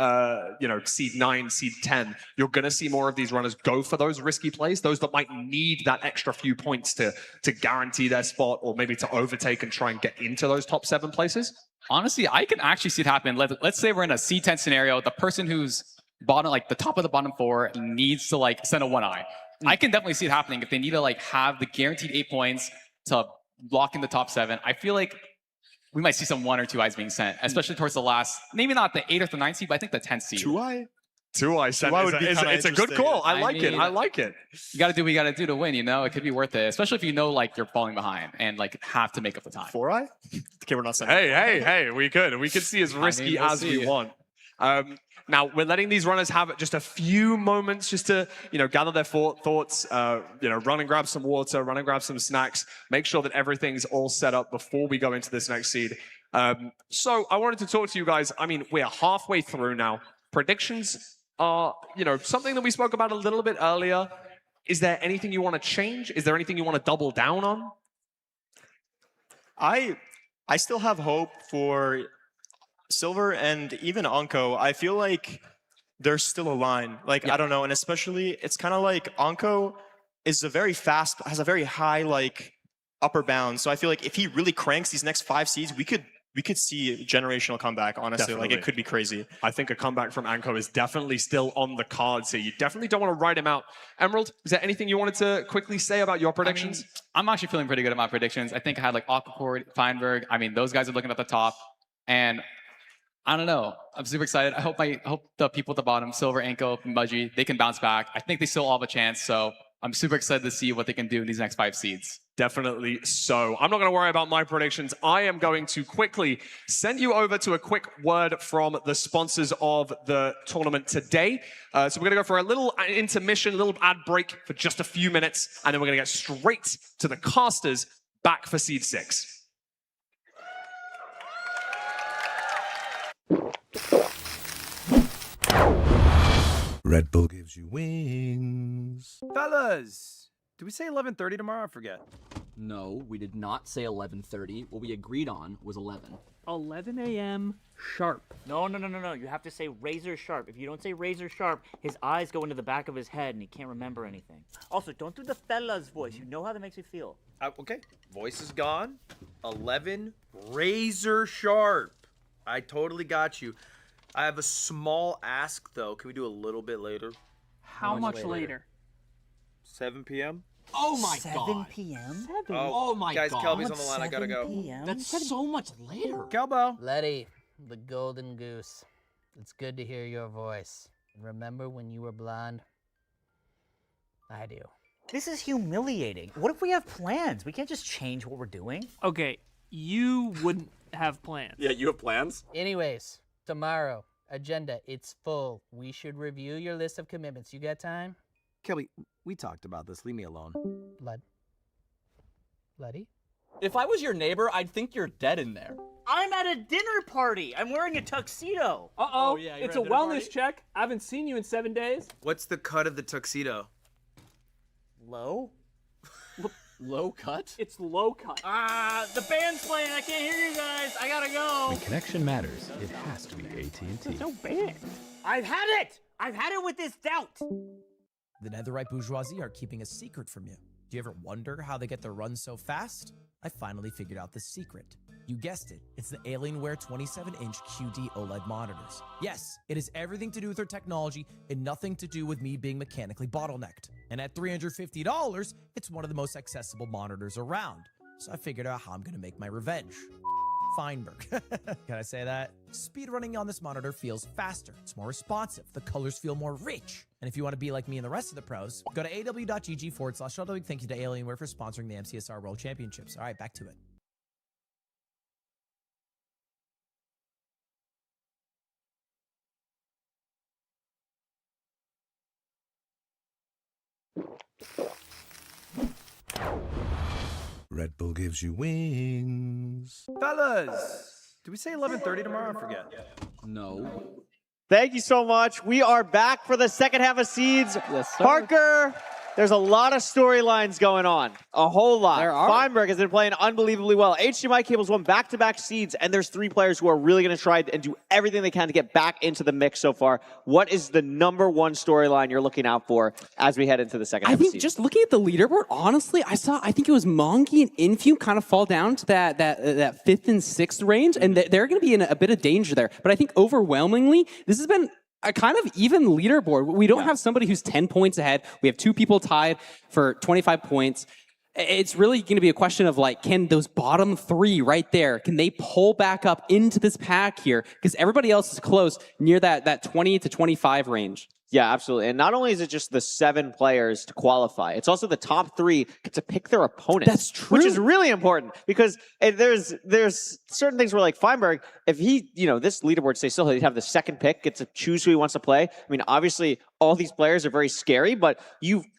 seed 9, seed 10, you're going to see more of these runners go for those risky plays, those that might need that extra few points to guarantee their spot, or maybe to overtake and try and get into those top 7 places? Honestly, I can actually see it happen. Let's say we're in a C10 scenario. The person who's bottom, like the top of the bottom 4, needs to like send a 1-eye. I can definitely see it happening if they need to like have the guaranteed 8 points to lock in the top 7. I feel like we might see some 1 or 2 eyes being sent, especially towards the last, maybe not the 8th or the 9th seed, but I think the 10th seed. 2-eye? 2-eye sent. It's a good call. I like it. I like it. You got to do what you got to do to win, you know? It could be worth it, especially if you know like you're falling behind and like have to make up the time. 4-eye? Okay, we're not sending. Hey, we could see as risky we'll as see. we want. Now, we're letting these runners have just a few moments just to, gather their thoughts, run and grab some water, run and grab some snacks, make sure that everything's all set up before we go into this next seed. So I wanted to talk to you guys. I mean, we're halfway through now. Predictions are, something that we spoke about a little bit earlier. Is there anything you want to change? Is there anything you want to double down on? I still have hope for Silver and even Anko. I feel like there's still a line. Like, I don't know. And especially, it's kind of like Anko is has a very high, like, upper bound. So I feel like if he really cranks these next 5 seeds, we could see a generational comeback, honestly. Definitely. Like, it could be crazy. I think a comeback from Anko is definitely still on the cards here. You definitely don't want to write him out. Emerald, is there anything you wanted to quickly say about your predictions? I'm actually feeling pretty good at my predictions. I think I had like Aquaport, Feinberg. I mean, those guys are looking at the top. And I don't know. I'm super excited. I hope the people at the bottom, Silver, Anko, and Budgie, they can bounce back. I think they still all have a chance. So I'm super excited to see what they can do in these next 5 seeds. Definitely so. I'm not going to worry about my predictions. I am going to quickly send you over to a quick word from the sponsors of the tournament today. So we're going to go for a little intermission, a little ad break for just a few minutes, and then we're going to get straight to the casters back for Seed 6. Red Bull gives you wings. Fellas, did we say 11:30 tomorrow? I forget. No, we did not say 11:30. What we agreed on was 11. 11 a.m. sharp. No. You have to say razor sharp. If you don't say razor sharp, his eyes go into the back of his head and he can't remember anything. Also, don't do the fella's voice. You know how that makes me feel. Okay, voice is gone. 11, razor sharp. I totally got you. I have a small ask, though. Can we do a little bit later? How much later? 7 p.m.? Oh my 7 god. p.m.? Oh my guys, god. Kelby's on the line. I gotta 7 go. p.m.? That's so much later. Kelbo. Letty, the golden goose. It's good to hear your voice. Remember when you were blonde? I do. This is humiliating. What if we have plans? We can't just change what we're doing. Okay, you wouldn't have plans. Yeah, you have plans? Anyways, tomorrow, agenda, it's full. We should review your list of commitments. You got time? Kelby, we talked about this. Leave me alone. Letty? If I was your neighbor, I'd think you're dead in there. I'm at a dinner party. I'm wearing a tuxedo. Uh-oh, yeah, you're it's at a dinner wellness party? check. I haven't seen you in 7 days. What's the cut of the tuxedo? Low? Low cut? It's low cut. The band's playing. I can't hear you guys. I gotta go. When connection matters, it has to be AT&T. So bad. I've had it. I've had it with this doubt. The Netherite bourgeoisie are keeping a secret from you. Do you ever wonder how they get their runs so fast? I finally figured out the secret. You guessed it, it's the Alienware 27-inch QD OLED monitors. Yes, it has everything to do with their technology and nothing to do with me being mechanically bottlenecked. And at $350, it's one of the most accessible monitors around. So I figured out how I'm gonna make my revenge. Feinberg. Can I say that? Speedrunning on this monitor feels faster. It's more responsive. The colors feel more rich. And if you want to be like me and the rest of the pros, go to aw.gg/shuttle. Thank you to Alienware for sponsoring the MCSR World Championships. All right, back to it. Red Bull gives you wings. Fellas, did we say 11:30 tomorrow? I forget. No. Thank you so much. We are back for the second half of Seeds. Yes, sir. Parker, There's a lot of storylines going on. A whole lot. There are. Feinberg has been playing unbelievably well. HDMI Cables won back-to-back seeds, and there's 3 players who are really going to try and do everything they can to get back into the mix so far. What is the number 1 storyline you're looking out for as we head into the second half I of the think season? just looking at the leaderboard, honestly, I think it was Mongi and Infume kind of fall down to that 5th and 6th range, and they're going to be in a bit of danger there. But I think overwhelmingly, this has been a kind of even leaderboard. We don't have somebody who's 10 points ahead. We have 2 people tied for 25 points. It's really going to be a question of like, can those bottom 3 right there, can they pull back up into this pack here? Because everybody else is close near that 20 to 25 range. Yeah, absolutely. And not only is it just the 7 players to qualify, it's also the top 3 get to pick their opponent. That's true. Which is really important because there's certain things where like Feinberg, if he, this leaderboard stays still, he'd have the 2nd pick, gets to choose who he wants to play. I mean, obviously all these players are very scary, but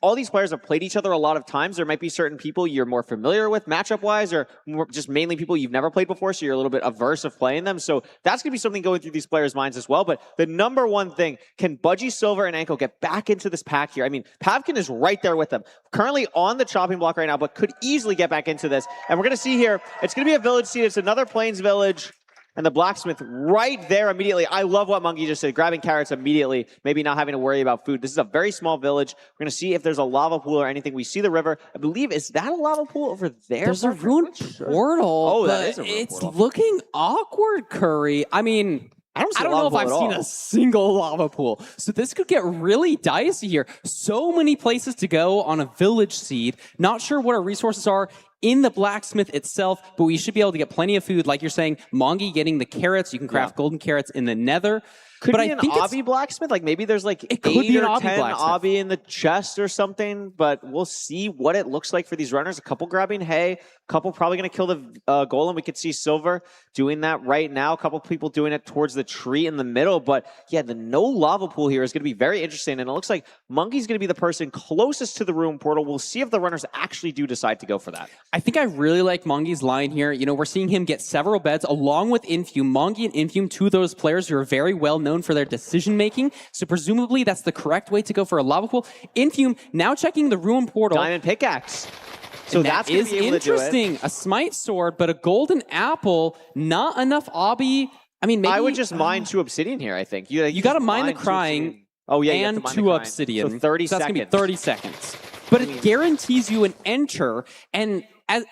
all these players have played each other a lot of times. There might be certain people you're more familiar with matchup-wise or just mainly people you've never played before, so you're a little bit averse of playing them. So that's going to be something going through these players' minds as well. But the number 1 thing, can Budgie, Silver, and Anko get back into this pack here? I mean, Pavkin is right there with them. Currently on the chopping block right now, but could easily get back into this. And we're going to see here, it's going to be a village seed. It's another Plains village. And the blacksmith right there immediately. I love what Monkey just said, grabbing carrots immediately, maybe not having to worry about food. This is a very small village. We're going to see if there's a lava pool or anything. We see the river. I believe, is that a lava pool over there? There's a ruined portal. Oh, but that is a ruined it's portal. looking awkward, Curry. I mean, I don't know if I've seen a single lava pool. So this could get really dicey here. So many places to go on a village seed. Not sure what our resources are in the blacksmith itself, but we should be able to get plenty of food. Like you're saying, Mongi getting the carrots. You can craft golden carrots in the nether. Could but be an obby blacksmith. Like maybe there's like It could 8 be an or obby 10 blacksmith. obby in the chest or something. But we'll see what it looks like for these runners. A couple grabbing hay. A couple probably going to kill the golem. We could see Silver doing that right now. A couple people doing it towards the tree in the middle. But yeah, the no lava pool here is going to be very interesting. And it looks like Monkey's going to be the person closest to the ruin portal. We'll see if the runners actually do decide to go for that. I think I really like Mongi's line here. You know, we're seeing him get several beds along with Infume. Mongi and Infume, 2 of those players who are very well known for their decision making. So presumably that's the correct way to go for a lava pool. Infume now checking the ruin portal. Diamond pickaxe. So And that's that gonna is be able to do it. interesting. A smite sword, but a golden apple. Not enough obby. I mean, maybe I would just mine 2 obsidian here, I think. You got to just mine the 2 crying. obsidian. Oh, yeah, you have to and mine 2 the crying. obsidian. So 30 that's seconds. going to be 30 seconds. But it guarantees you an enter. And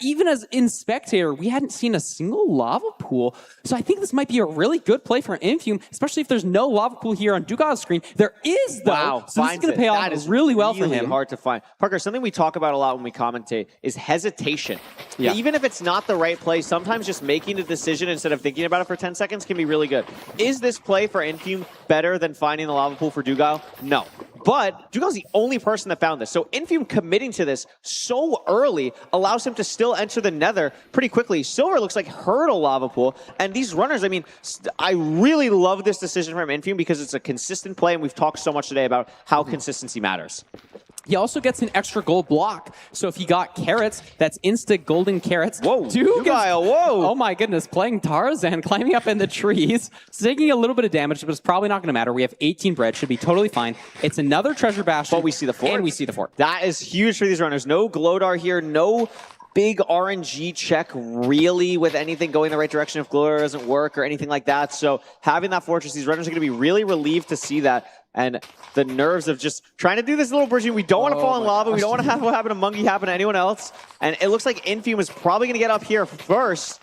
even as in spectator, we hadn't seen a single lava pool. So I think this might be a really good play for Infume, especially if there's no lava pool here on Dugal's screen. There is, though. Wow, so this is going to pay off That is really well for him. hard to find. Parker, something we talk about a lot when we commentate is hesitation. Yeah. Even if it's not the right play, sometimes just making a decision instead of thinking about it for 10 seconds can be really good. Is this play for Infume better than finding the lava pool for Dugal? No. But Dugal's the only person that found this. So Infume committing to this so early allows him to still enter the nether pretty quickly. Silver looks like heard a lava pool. And these runners, I mean, I really love this decision from Infume because it's a consistent play. And we've talked so much today about how consistency matters. He also gets an extra gold block. So if he got carrots, that's insta golden carrots. Whoa, Dugal, whoa. Oh my goodness, playing Tarzan, climbing up in the trees. It's taking a little bit of damage, but it's probably not going to matter. We have 18 bread, should be totally fine. It's another treasure bastion. But we see the fort. And we see the fort. That is huge for these runners. No Glodar here, no big RNG check really with anything going the right direction if Glodar doesn't work or anything like that. So having that fortress, these runners are going to be really relieved to see that. And the nerves of just trying to do this little bridging. We don't want to fall in lava. We don't want to have what happened to Monkey happen to anyone else. And it looks like Infume is probably going to get up here first.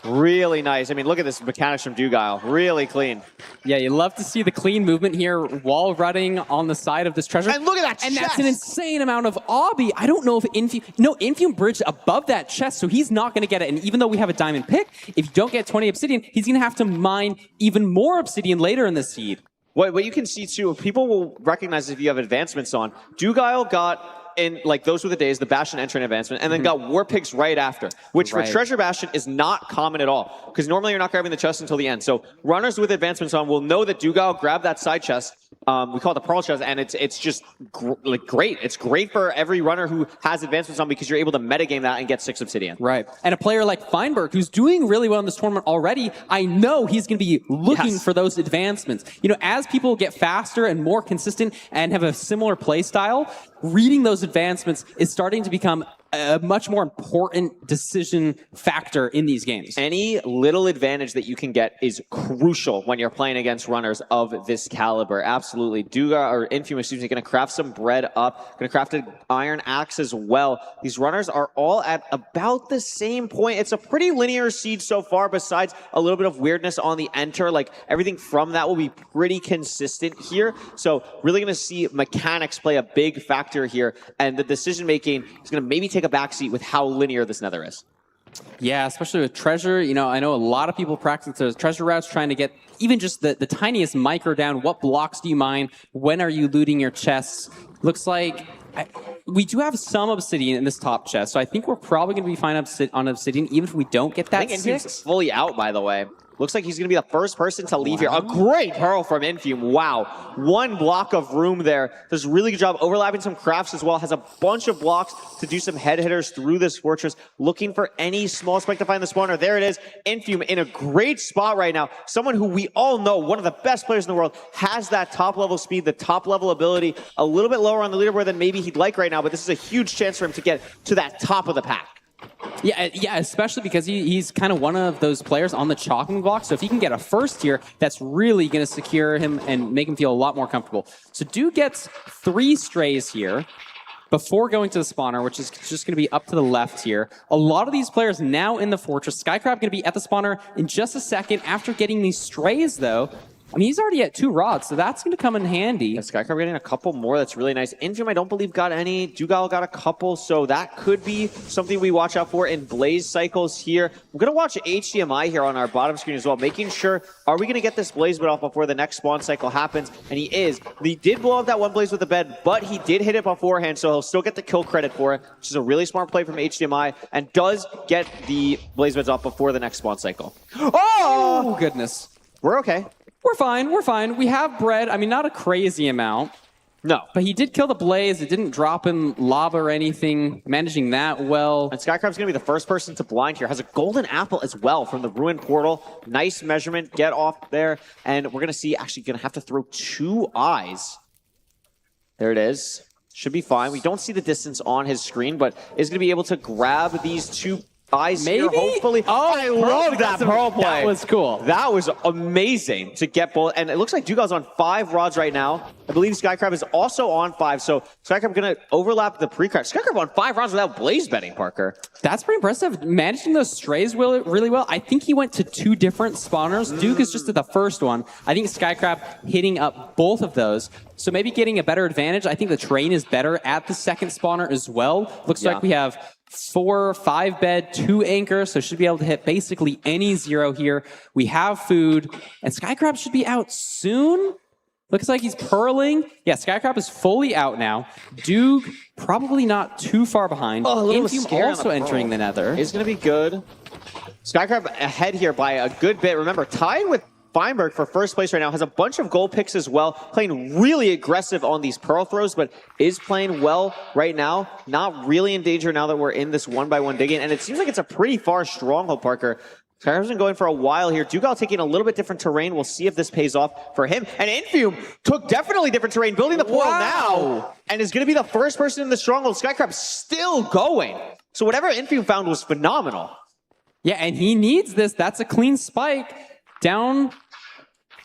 Really nice. I mean, look at this mechanics from Dugal. Really clean. Yeah, you love to see the clean movement here, wall running on the side of this treasure. And look at that And chest. that's an insane amount of obby. I don't know if Infume... No, Infume bridged above that chest, so he's not going to get it. And even though we have a diamond pick, if you don't get 20 obsidian, he's going to have to mine even more obsidian later in the seed. What you can see too, people will recognize if you have advancements on. Dugal got in like those were the days, the Bastion entrant advancement, and then got War Pigs right after, which for Treasure Bastion is not common at all, because normally you're not grabbing the chest until the end. So runners with advancements on will know that Dugal grabbed that side chest, we call it the Pearl Shells, and it's just great. It's great for every runner who has advancements on because you're able to metagame that and get 6 obsidian. Right. And a player like Feinberg, who's doing really well in this tournament already, I know he's going to be looking for those advancements. You know, as people get faster and more consistent and have a similar play style, reading those advancements is starting to become a much more important decision factor in these games. Any little advantage that you can get is crucial when you're playing against runners of this caliber. Absolutely. Duga, or Infium, excuse me, going to craft some bread up. Going to craft an iron axe as well. These runners are all at about the same point. It's a pretty linear siege so far, besides a little bit of weirdness on the enter. Like, everything from that will be pretty consistent here. So really going to see mechanics play a big factor here. And the decision making is going to maybe take a backseat with how linear this nether is. Yeah, especially with treasure. You know, I know a lot of people practice those treasure routes trying to get even just the tiniest micro down. What blocks do you mine? When are you looting your chests? Looks like we do have some obsidian in this top chest, so I think we're probably going to be fine on obsidian, even if we don't get that. I think Infium's fully out, by the way. Looks like he's going to be the first person to leave here. A great pearl from Infium. Wow. 1 block of room there. Does a really good job overlapping some crafts as well. Has a bunch of blocks to do some head hitters through this fortress. Looking for any small spike to find the spawner. There it is. Infium in a great spot right now. Someone who we all know, one of the best players in the world, has that top level speed, the top level ability. A little bit lower on the leaderboard than maybe he'd like right now, but this is a huge chance for him to get to that top of the pack. Yeah, especially because he's kind of one of those players on the chopping block. So if he can get a first here, that's really going to secure him and make him feel a lot more comfortable. So Duke gets 3 strays here before going to the spawner, which is just going to be up to the left here. A lot of these players now in the fortress. Skycrab going to be at the spawner in just a second. After getting these strays, though, I mean, he's already at 2 rods, so that's going to come in handy. Yeah, Skycrab getting a couple more. That's really nice. Infium, I don't believe, got any. Dugal got a couple, so that could be something we watch out for in Blaze cycles here. We're going to watch HDMI here on our bottom screen as well, making sure, are we going to get this Blaze bit off before the next spawn cycle happens? And he is. He did blow up that 1 Blaze with the bed, but he did hit it beforehand, so he'll still get the kill credit for it, which is a really smart play from HDMI, and does get the Blaze beds off before the next spawn cycle. Oh, goodness. We're okay. We're fine. We're fine. We have bread. I mean, not a crazy amount. No. But he did kill the Blaze. It didn't drop him lava or anything. Managing that well. And Skycrab's going to be the first person to blind here. Has a golden apple as well from the Ruin Portal. Nice measurement. Get off there. And we're going to see, actually going to have to throw 2 eyes. There it is. Should be fine. We don't see the distance on his screen, but is going to be able to grab these 2 eyes maybe here, hopefully. Oh, I love that pearl play. That was cool. That was amazing to get both. And it looks like Dugal's on 5 rods right now. I believe Skycrab is also on 5. So Skycrab going to overlap the pre-craft. Skycrab on 5 rods without Blaze betting, Parker. That's pretty impressive. Managing those strays really well. I think he went to 2 different spawners. Duke is just at the first one. I think Skycrab hitting up both of those. So maybe getting a better advantage. I think the terrain is better at the second spawner as well. Looks like we have 4, 5 bed, 2 anchor, so should be able to hit basically any 0 here. We have food, and Skycrab should be out soon. Looks like he's purling. Yeah, Skycrab is fully out now. Duke probably not too far behind. Oh, a little Infium scary also entering the nether. Is going to be good. Skycrab ahead here by a good bit. Remember, tied with Feinberg for first place right now, has a bunch of gold picks as well, playing really aggressive on these pearl throws, but is playing well right now. Not really in danger now that we're in this 1x1 digging, and it seems like it's a pretty far stronghold, Parker. Skycrab's been going for a while here. Dugal taking a little bit different terrain. We'll see if this pays off for him. And Infium took definitely different terrain, building the portal now, and is going to be the first person in the stronghold. Skycrab still going. So whatever Infium found was phenomenal. Yeah, and he needs this. That's a clean spike. Down,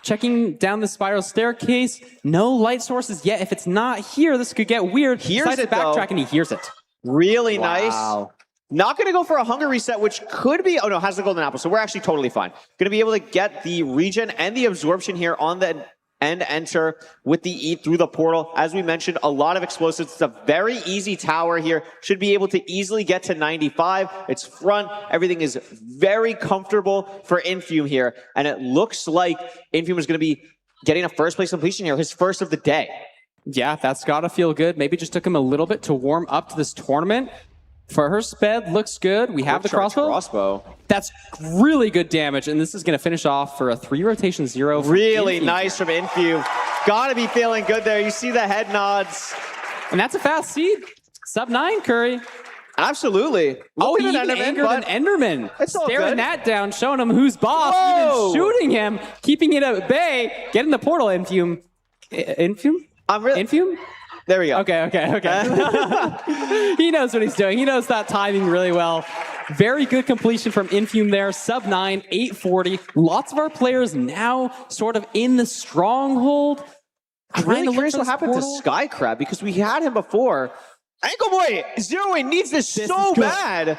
checking down the spiral staircase. No light sources yet. If it's not here, this could get weird. Hears it, backtrack, and he hears it. Really nice. Not going to go for a hunger reset, which could be... Oh, no, has the golden apple, so we're actually totally fine. Going to be able to get the regen and the absorption here on the end enter with the eat through the portal. As we mentioned, a lot of explosives. It's a very easy tower here. Should be able to easily get to 95. It's front. Everything is very comfortable for Infium here. And it looks like Infium is going to be getting a first place completion here, his first of the day. Yeah, that's got to feel good. Maybe just took him a little bit to warm up to this tournament. First bed looks good. We have the crossbow. That's really good damage, and this is going to finish off for a 3 rotation 0. Really nice from Infu. Gotta be feeling good there. You see the head nods. And that's a fast seed. Sub 9, Curry. Absolutely. Oh, he Looking even at angered an Enderman. It's all Staring good. that down, showing him who's boss, Whoa. even shooting him, keeping it at bay, getting the portal, Infume. Infume? Infume? There we go. Okay. He knows what he's doing. He knows that timing really well. Very good completion from Infume there. Sub 9, 840. Lots of our players now sort of in the stronghold. I'm really curious what happened to Sky Crab because we had him before. Ankle Boy, Zeroing needs this so bad.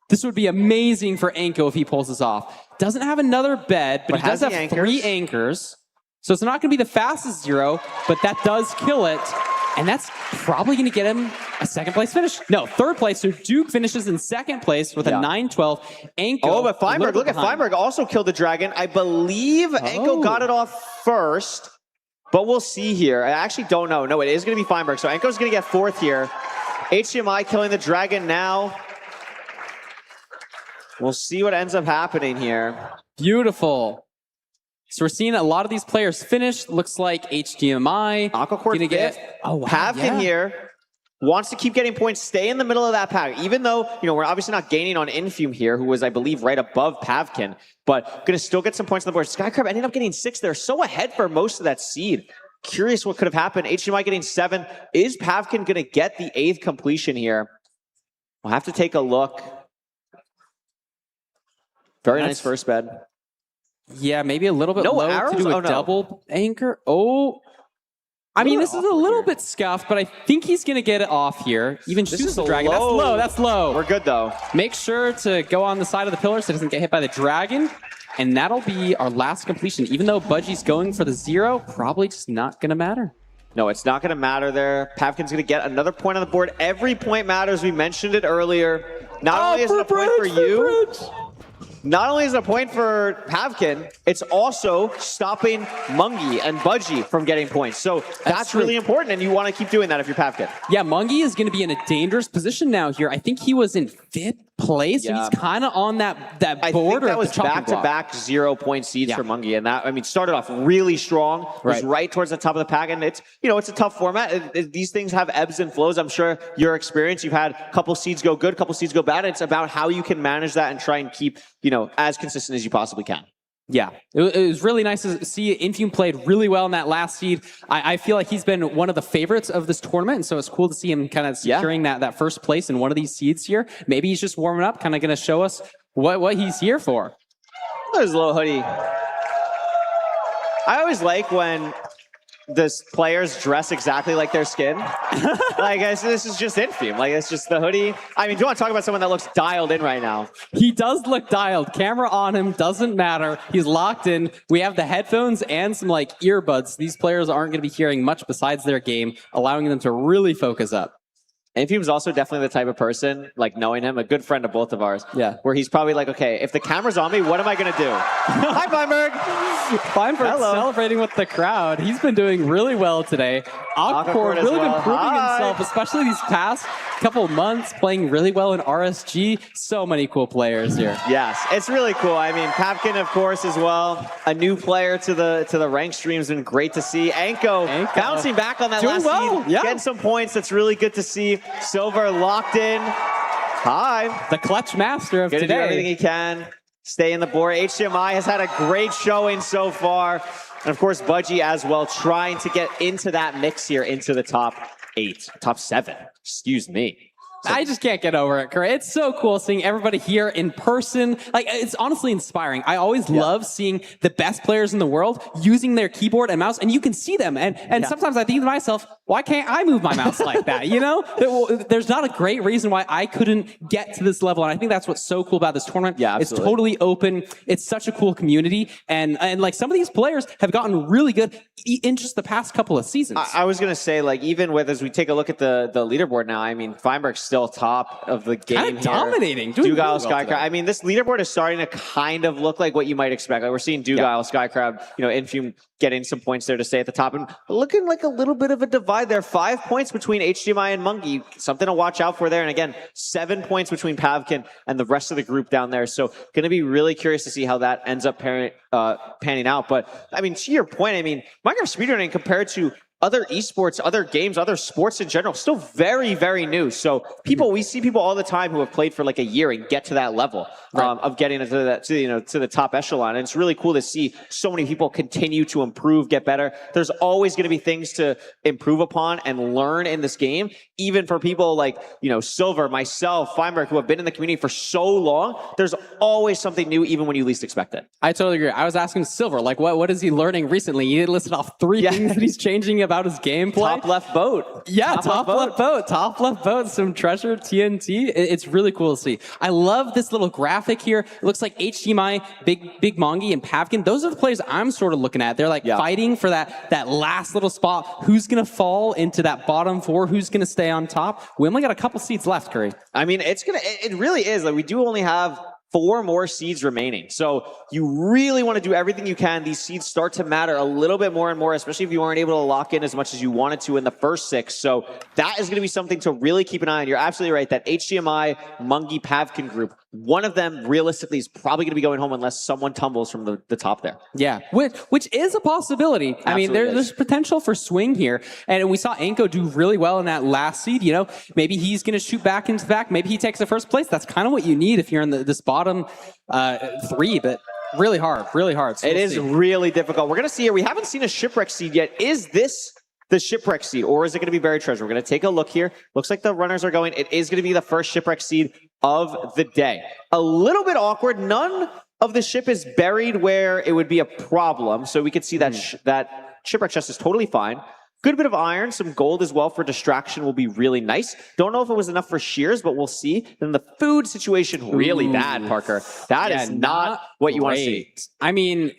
This would be amazing for Anko if he pulls this off. Doesn't have another bed, but he does have 3 anchors. So it's not going to be the fastest 0, but that does kill it. And that's probably going to get him a 2nd place finish. No, 3rd place. So Duke finishes in 2nd place with a 9-12. Anko. Oh, but Feinberg, look at Feinberg also killed the dragon. I believe Anko got it off first, but we'll see here. I actually don't know. No, it is going to be Feinberg. So Anko's going to get 4th here. HDMI killing the dragon now. We'll see what ends up happening here. Beautiful. So we're seeing a lot of these players finish. Looks like HDMI. Aquacord get Pavkin here wants to keep getting points, stay in the middle of that pack, even though, we're obviously not gaining on Infume here, who was, I believe, right above Pavkin, but going to still get some points on the board. Skycrab ended up getting 6 there, so ahead for most of that seed. Curious what could have happened. HDMI getting 7. Is Pavkin going to get the 8th completion here? We'll have to take a look. Very nice first bed. Yeah, maybe a little bit low arrows? to do a double anchor. Oh, I mean, this is a little bit scuffed, but I think he's going to get it off here. Even shoots the dragon. That's low. That's low. We're good, though. Make sure to go on the side of the pillar so it doesn't get hit by the dragon. And that'll be our last completion. Even though Budgie's going for the 0, probably just not going to matter. No, it's not going to matter there. Pavkin's going to get another point on the board. Every point matters. We mentioned it earlier. Not only is it a point for you, not only is it a point for Pavkin, it's also stopping Mungie and Budgie from getting points. So that's really important, and you want to keep doing that if you're Pavkin. Yeah, Mungie is going to be in a dangerous position now here. I think he was in 5th place, so he's kind of on that border. I think that was back-to-back 0-point seeds for Mungie, and that, started off really strong, was right towards the top of the pack, and it's, it's a tough format. These things have ebbs and flows. I'm sure your experience, you've had a couple seeds go good, a couple seeds go bad. It's about how you can manage that and try and keep, as consistent as you possibly can. Yeah, it was really nice to see Infume played really well in that last seed. I feel like he's been one of the favorites of this tournament, and so it's cool to see him kind of securing that first place in one of these seeds here. Maybe he's just warming up, kind of going to show us what he's here for. There's a little hoodie. I always like when the players dress exactly like their skin. This is just Infume. It's just the hoodie. I mean, do you want to talk about someone that looks dialed in right now? He does look dialed. Camera on him, doesn't matter. He's locked in. We have the headphones and some earbuds. These players aren't going to be hearing much besides their game, allowing them to really focus up. Infume's also definitely the type of person, knowing him, a good friend of both of ours, where he's probably okay, if the camera's on me, what am I going to do? Hi, Feinberg! Feinberg celebrating with the crowd. He's been doing really well today. Aquacord really been proving himself, especially these past couple months, playing really well in RSG. So many cool players here. Yes, it's really cool. I mean, Pavkin, of course, as well. A new player to the rank stream's been great to see. Anko bouncing back on that last seed, getting some points. That's really good to see. Silver locked in. Hi. The clutch master of today. Gonna do everything he can. Stay in the board. HDMI has had a great showing so far. And of course, Budgie as well, trying to get into that mix here, into the top 8, top 7. Excuse me. I just can't get over it, Curry. It's so cool seeing everybody here in person. It's honestly inspiring. I always love seeing the best players in the world using their keyboard and mouse, and you can see them. And sometimes I think to myself, why can't I move my mouse like that? There's not a great reason why I couldn't get to this level, and I think that's what's so cool about this tournament. Yeah, absolutely. It's totally open. It's such a cool community, and some of these players have gotten really good in just the past couple of seasons. I was gonna say, even as we take a look at the leaderboard now, I mean, Feinberg's still top of the game Kind of here. dominating. Doing Dugile, really well Skycrab. I mean, this leaderboard is starting to kind of look like what you might expect. Like we're seeing Dugile, Skycrab, Infume getting some points there to stay at the top. And looking like a little bit of a divide there. 5 points between HDMI and Mungie. Something to watch out for there. And again, 7 points between Pavkin and the rest of the group down there. So going to be really curious to see how that ends up panning out. But I mean, to your point, I mean, Minecraft speedrunning compared to other esports, other games, other sports in general, still very, very new. So we see people all the time who have played for like a year and get to that level of getting into that, to the top echelon. And it's really cool to see so many people continue to improve, get better. There's always going to be things to improve upon and learn in this game, even for people like, Silver, myself, Feinberg, who have been in the community for so long. There's always something new, even when you least expect it. I totally agree. I was asking Silver, like, what is he learning recently? He listed off 3 things that he's changing about his gameplay. Top left boat. Yeah, top left boat. Top left boat. Some treasure TNT. It's really cool to see. I love this little graphic here. It looks like HDMI, Big Mongi, and Pavkin. Those are the players I'm sort of looking at. They're like fighting for that last little spot. Who's going to fall into that bottom 4? Who's going to stay on top? We only got a couple seats left, Curry. I mean, it really is. Like, we do only have 4 more seeds remaining. So you really want to do everything you can. These seeds start to matter a little bit more and more, especially if you aren't able to lock in as much as you wanted to in the first 6. So that is going to be something to really keep an eye on. You're absolutely right. That HDMI, Mungie, Pavkin group, one of them realistically is probably going to be going home unless someone tumbles from the top there. Yeah, which is a possibility. I mean, there's potential for swing here. And we saw Anko do really well in that last seed. Maybe he's going to shoot back into the back. Maybe he takes the first place. That's kind of what you need if you're in this bottom 3, but really hard. So it is really difficult. We're going to see here. We haven't seen a shipwreck seed yet. Is this the shipwreck seed, or is it going to be buried treasure? We're going to take a look here. Looks like the runners are going. It is going to be the first shipwreck seed of the day. A little bit awkward. None of the ship is buried where it would be a problem. So we could see that that shipwreck chest is totally fine. Good bit of iron, some gold as well for distraction will be really nice. Don't know if it was enough for shears, but we'll see. Then the food situation, really bad, Parker. That is not what you want to see. I mean,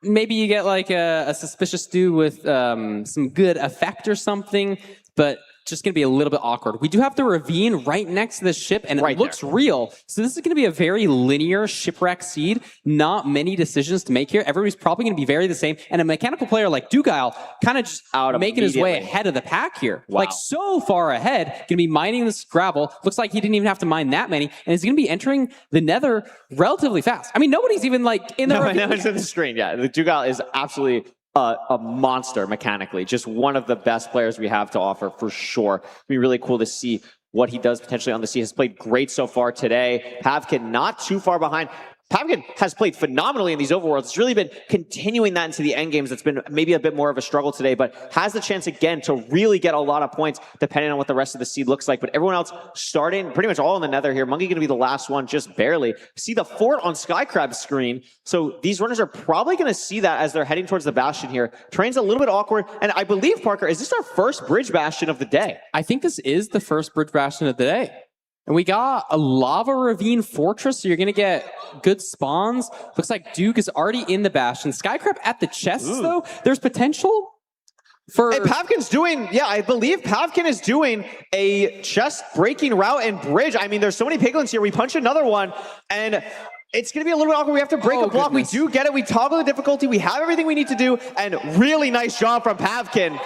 maybe you get like a suspicious stew with some good effect or something, but just going to be a little bit awkward. We do have the ravine right next to the ship, and it looks real. So this is going to be a very linear shipwreck seed. Not many decisions to make here. Everybody's probably going to be very the same. And a mechanical player like Dugile kind of just making his way ahead of the pack here. Wow. Like so far ahead, going to be mining this gravel. Looks like he didn't even have to mine that many. And he's going to be entering the nether relatively fast. I mean, nobody's even like in the ravine. No, it's in the screen. Yeah, the Dugile is absolutely a monster mechanically. Just one of the best players we have to offer for sure. It'd be really cool to see what he does potentially on the sea. Has played great so far today. Pavkin not too far behind. Pavkin has played phenomenally in these overworlds. It's really been continuing that into the end games. That's been maybe a bit more of a struggle today, but has the chance again to really get a lot of points depending on what the rest of the seed looks like. But everyone else starting pretty much all in the nether here. Mungie going to be the last one, just barely. See the fort on Skycrab's screen. So these runners are probably going to see that as they're heading towards the bastion here. Terrain's a little bit awkward. And I believe, Parker, is this our first bridge bastion of the day? I think this is the first bridge bastion of the day. And we got a lava ravine fortress, so you're going to get good spawns. Looks like Duke is already in the bastion. Skycrab at the chests, though. There's potential for... Hey, Pavkin's doing... Yeah, I believe Pavkin is doing a chest-breaking route and bridge. I mean, there's so many piglins here. We punch another one, and... It's going to be a little bit awkward. We have to break a block. Goodness. We do get it. We toggle the difficulty. We have everything we need to do, and really nice job from Pavkin.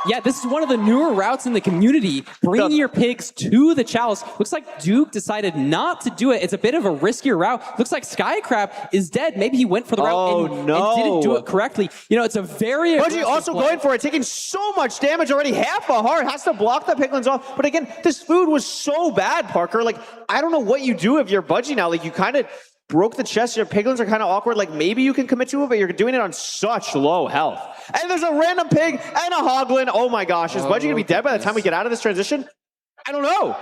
Yeah, this is one of the newer routes in the community, bringing your pigs to the chalice. Looks like Duke decided not to do it. It's a bit of a riskier route. Looks like Skycrab is dead. Maybe he went for the route and didn't do it correctly. It's a very Budgie also going for it, taking so much damage already. Half a heart, has to block the piglins off. But again, this food was so bad, Parker. Like, I don't know what you do if you're Budgie now. Like, you kind of broke the chest. Your piglins are kind of awkward. Like, maybe you can commit to it, but you're doing it on such low health. And there's a random pig and a hoglin. Oh my gosh, is Budgie going to be dead by the time we get out of this transition? I don't know.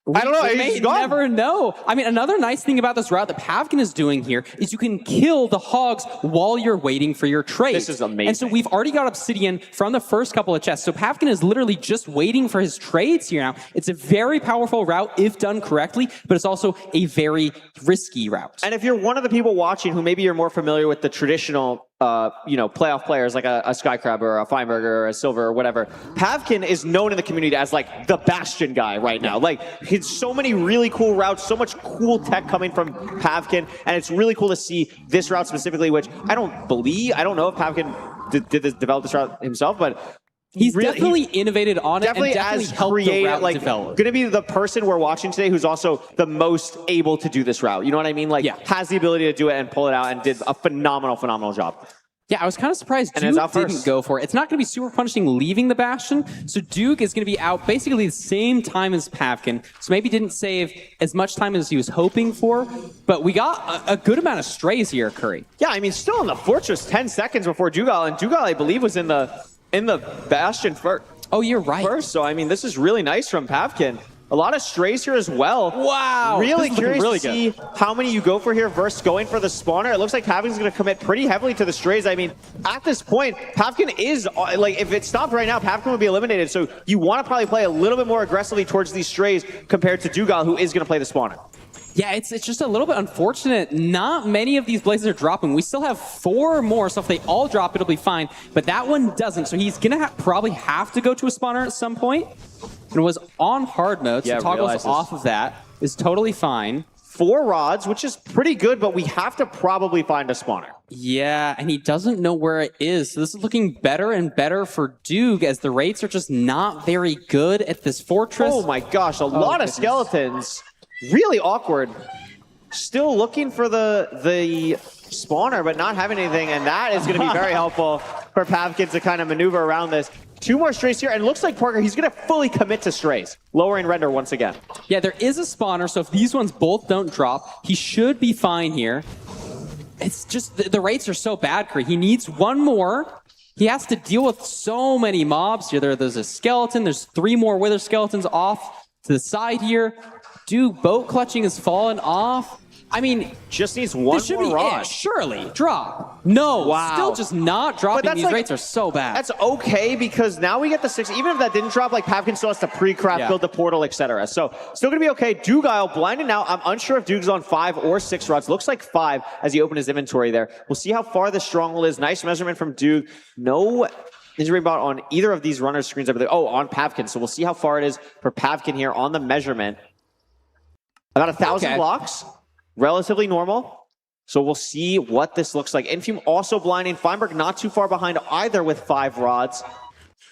We may never know. I mean, another nice thing about this route that Pavkin is doing here is you can kill the hogs while you're waiting for your trade. This is amazing. And so we've already got obsidian from the first couple of chests. So Pavkin is literally just waiting for his trades here now. It's a very powerful route if done correctly, but it's also a very risky route. And if you're one of the people watching who maybe you're more familiar with the traditional playoff players like a Skycrab or a Feinberg or a Silver or whatever. Pavkin is known in the community as like the Bastion guy right now. Like, he's so many really cool routes, so much cool tech coming from Pavkin, and it's really cool to see this route specifically, which I don't know if Pavkin develop this route himself, but he's definitely innovated on it and definitely helped the route develop. Going to be the person we're watching today who's also the most able to do this route. You know what I mean? Like, has the ability to do it and pull it out and did a phenomenal job. Yeah, I was kind of surprised Duke didn't go for it. It's not going to be super punishing leaving the Bastion, so Duke is going to be out basically the same time as Pavkin, so maybe didn't save as much time as he was hoping for, but we got a good amount of strays here, Curry. Yeah, I mean, still in the Fortress 10 seconds before Dugal, and Dugal, I believe, was in the Bastion first. Oh, you're right. First, so I mean, this is really nice from Pavkin. A lot of strays here as well. Wow. Really curious to see how many you go for here versus going for the spawner. It looks like Pavkin's going to commit pretty heavily to the strays. I mean, at this point, Pavkin is, like, if it stopped right now, Pavkin would be eliminated. So you want to probably play a little bit more aggressively towards these strays compared to Dugal, who is going to play the spawner. Yeah, it's just a little bit unfortunate. Not many of these blazes are dropping. We still have 4 more, so if they all drop, it'll be fine. But that one doesn't, so he's going to probably have to go to a spawner at some point. And it was on hard mode, so toggles off of that is totally fine. 4 rods, which is pretty good, but we have to probably find a spawner. Yeah, and he doesn't know where it is. So this is looking better and better for Duke as the rates are just not very good at this fortress. Oh my gosh, a lot of skeletons. Really awkward. Still looking for the spawner, but not having anything, and that is going to be very helpful for Pavkin to kind of maneuver around this. 2 more strays here, and it looks like Parker, he's going to fully commit to strays. Lowering render once again. Yeah, there is a spawner, so if these ones both don't drop, he should be fine here. It's just, the rates are so bad, Curry. He needs 1 more. He has to deal with so many mobs here. There's a skeleton, there's 3 more wither skeletons off to the side here. Dude, boat clutching has fallen off. I mean, just needs 1 more rod. Surely, drop. No, wow. Still just not dropping. These rates are so bad. That's okay, because now we get the 6. Even if that didn't drop, like, Pavkin still has to pre-craft, build the portal, etc. So, still going to be okay. Dugal blinded now. I'm unsure if Duke's on 5 or 6 rods. Looks like 5 as he opened his inventory there. We'll see how far the stronghold is. Nice measurement from Duke. No injury bot on either of these runners' screens, I believe. Oh, on Pavkin. So, we'll see how far it is for Pavkin here on the measurement. About 1,000 blocks. Relatively normal. So we'll see what this looks like. Infume also blinding. Feinberg not too far behind either with 5 rods.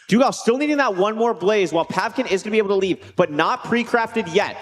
Dugal still needing that 1 more blaze while Pavkin is going to be able to leave, but not pre-crafted yet.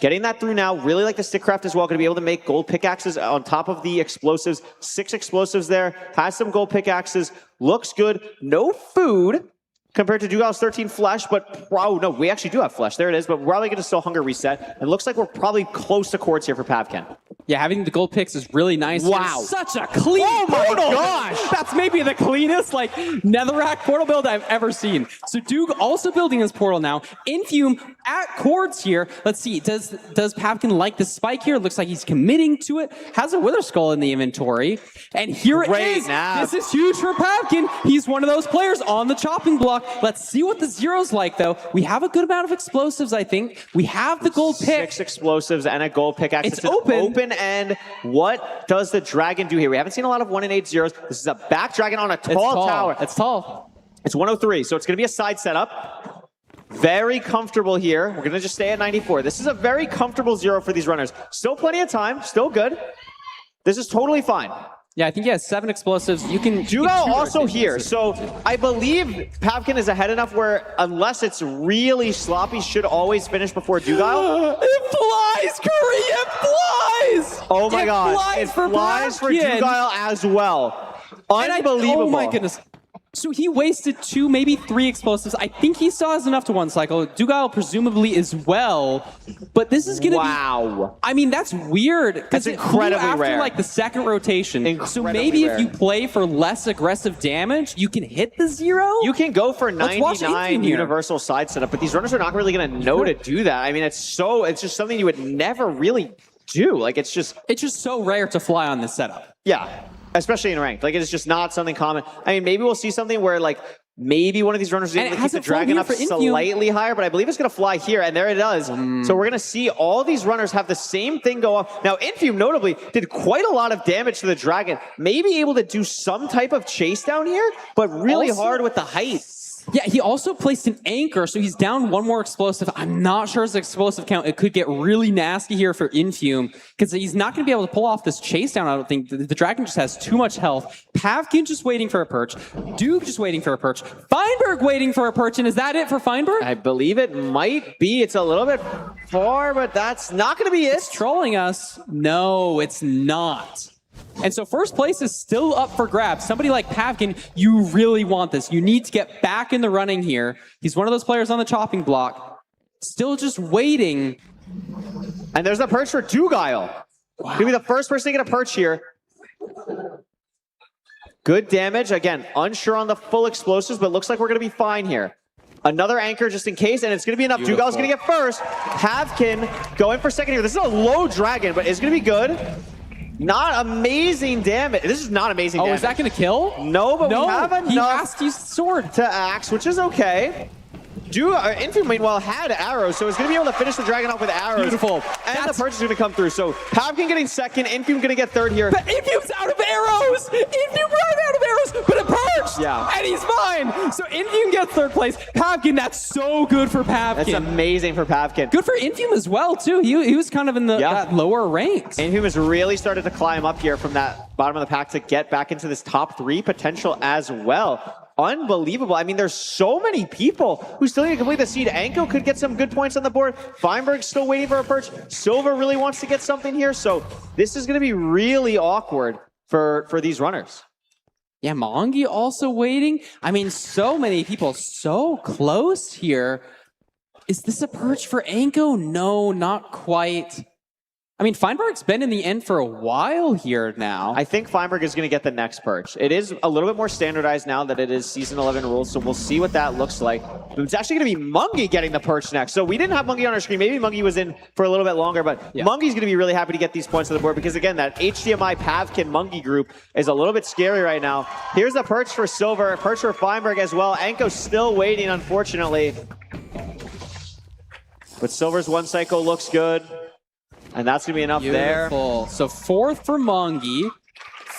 Getting that through now. Really like the stick craft as well. Going to be able to make gold pickaxes on top of the explosives. 6 explosives there. Has some gold pickaxes. Looks good. No food compared to Dugal's 13 flesh, but no, we actually do have flesh. There it is, but we're probably going to still hunger reset. It looks like we're probably close to quartz here for Pavkin. Yeah, having the gold picks is really nice. Wow. Such a clean portal. Gosh. That's maybe the cleanest, like, netherrack portal build I've ever seen. So Duke also building his portal now. Infume at cords here. Let's see, does Pavkin like the spike here? Looks like he's committing to it. Has a Wither Skull in the inventory. And here it is. This is huge for Pavkin. He's one of those players on the chopping block. Let's see what the zero's like, though. We have a good amount of explosives, I think. We have the gold pick. 6 explosives and a gold pickaxe. It's open. And what does the dragon do here? We haven't seen a lot of 1 and 8 zeros. This is a back dragon on a tall tower. It's tall. It's 103, so it's going to be a side setup. Very comfortable here. We're going to just stay at 94. This is a very comfortable 0 for these runners. Still plenty of time. Still good. This is totally fine. Yeah, I think he has 7 explosives. Dugal also here. So I believe Pavkin is ahead enough where, unless it's really sloppy, should always finish before Dugal. It flies, Curry! It flies! Oh my god. It flies for Dugal as well. Unbelievable. Oh my goodness. So he wasted 2, maybe 3 explosives. I think he still has enough to 1 cycle. Dugal presumably as well. But this is going to be... I mean, that's weird. That's incredibly after, rare. Like, the second rotation. So maybe if you play for less aggressive damage, you can hit the 0? You can go for 99 universal side setup, but these runners are not really going to know to do that. I mean, it's just something you would never really do. Like, it's just so rare to fly on this setup. Yeah. Especially in ranked. Like, it is just not something common. I mean, maybe we'll see something where, like, Maybe one of these runners is And able it to keep the hasn't flown dragon here up for Infume. slightly higher, but I believe it's going to fly here, and there it does. So we're going to see all these runners have the same thing go off. Now, Infume notably did quite a lot of damage to the dragon. Maybe able to do some type of chase down here, but really Also- hard with the height. Yeah, he also placed an anchor, so he's down one more explosive. I'm not sure his explosive count. It could get really nasty here for Infume, because he's not going to be able to pull off this chase down, I don't think. The dragon just has too much health. Pavkin just waiting for a perch. Duke just waiting for a perch. Feinberg waiting for a perch, and is that it for Feinberg? I believe it might be. It's a little bit far, but that's not going to be it. It's trolling us. No, it's not. And so first place is still up for grabs. Somebody like Pavkin, you really want this. You need to get back in the running here. He's one of those players on the chopping block. Still just waiting. And there's a perch for Dugile. Wow. He'll be the first person to get a perch here. Good damage. Again, unsure on the full explosives, but looks like we're going to be fine here. Another anchor just in case, and it's going to be enough. Beautiful. Dugile's going to get first. Pavkin going for second here. This is a low dragon, but it's going to be good. Not amazing damage. This is not amazing damage. Oh, is that going to kill? No, but we have enough he has to use the sword to axe, which is okay. Infume, meanwhile, had arrows, so it's going to be able to finish the dragon off with arrows. Beautiful. And the perch is going to come through. So Pavkin getting second, Infume going to get third here. But Infume's out of arrows! Infume running out of arrows, but a perch! Yeah. And he's fine! So Infume gets third place. Pavkin, that's so good for Pavkin. That's amazing for Pavkin. Good for Infume as well, too. He was kind of in the that lower ranks. Infume has really started to climb up here from that bottom of the pack to get back into this top 3 potential as well. Unbelievable. I mean, there's so many people who still need to complete the seed. Anko could get some good points on the board. Feinberg's still waiting for a perch. Silver really wants to get something here. So this is going to be really awkward for these runners. Yeah, Mongi also waiting. I mean, so many people so close here. Is this a perch for Anko? No, not quite. I mean, Feinberg's been in the end for a while here now. I think Feinberg is going to get the next perch. It is a little bit more standardized now that it is Season 11 rules, so we'll see what that looks like. It's actually going to be Mungi getting the perch next. So we didn't have Mungi on our screen. Maybe Mungi was in for a little bit longer, but Mungi's going to be really happy to get these points on the board because, again, that HDMI Pavkin Mungi group is a little bit scary right now. Here's the perch for Silver, a perch for Feinberg as well. Anko's still waiting, unfortunately. But Silver's one cycle looks good. And that's going to be enough Beautiful. there. So 4th for Mongi,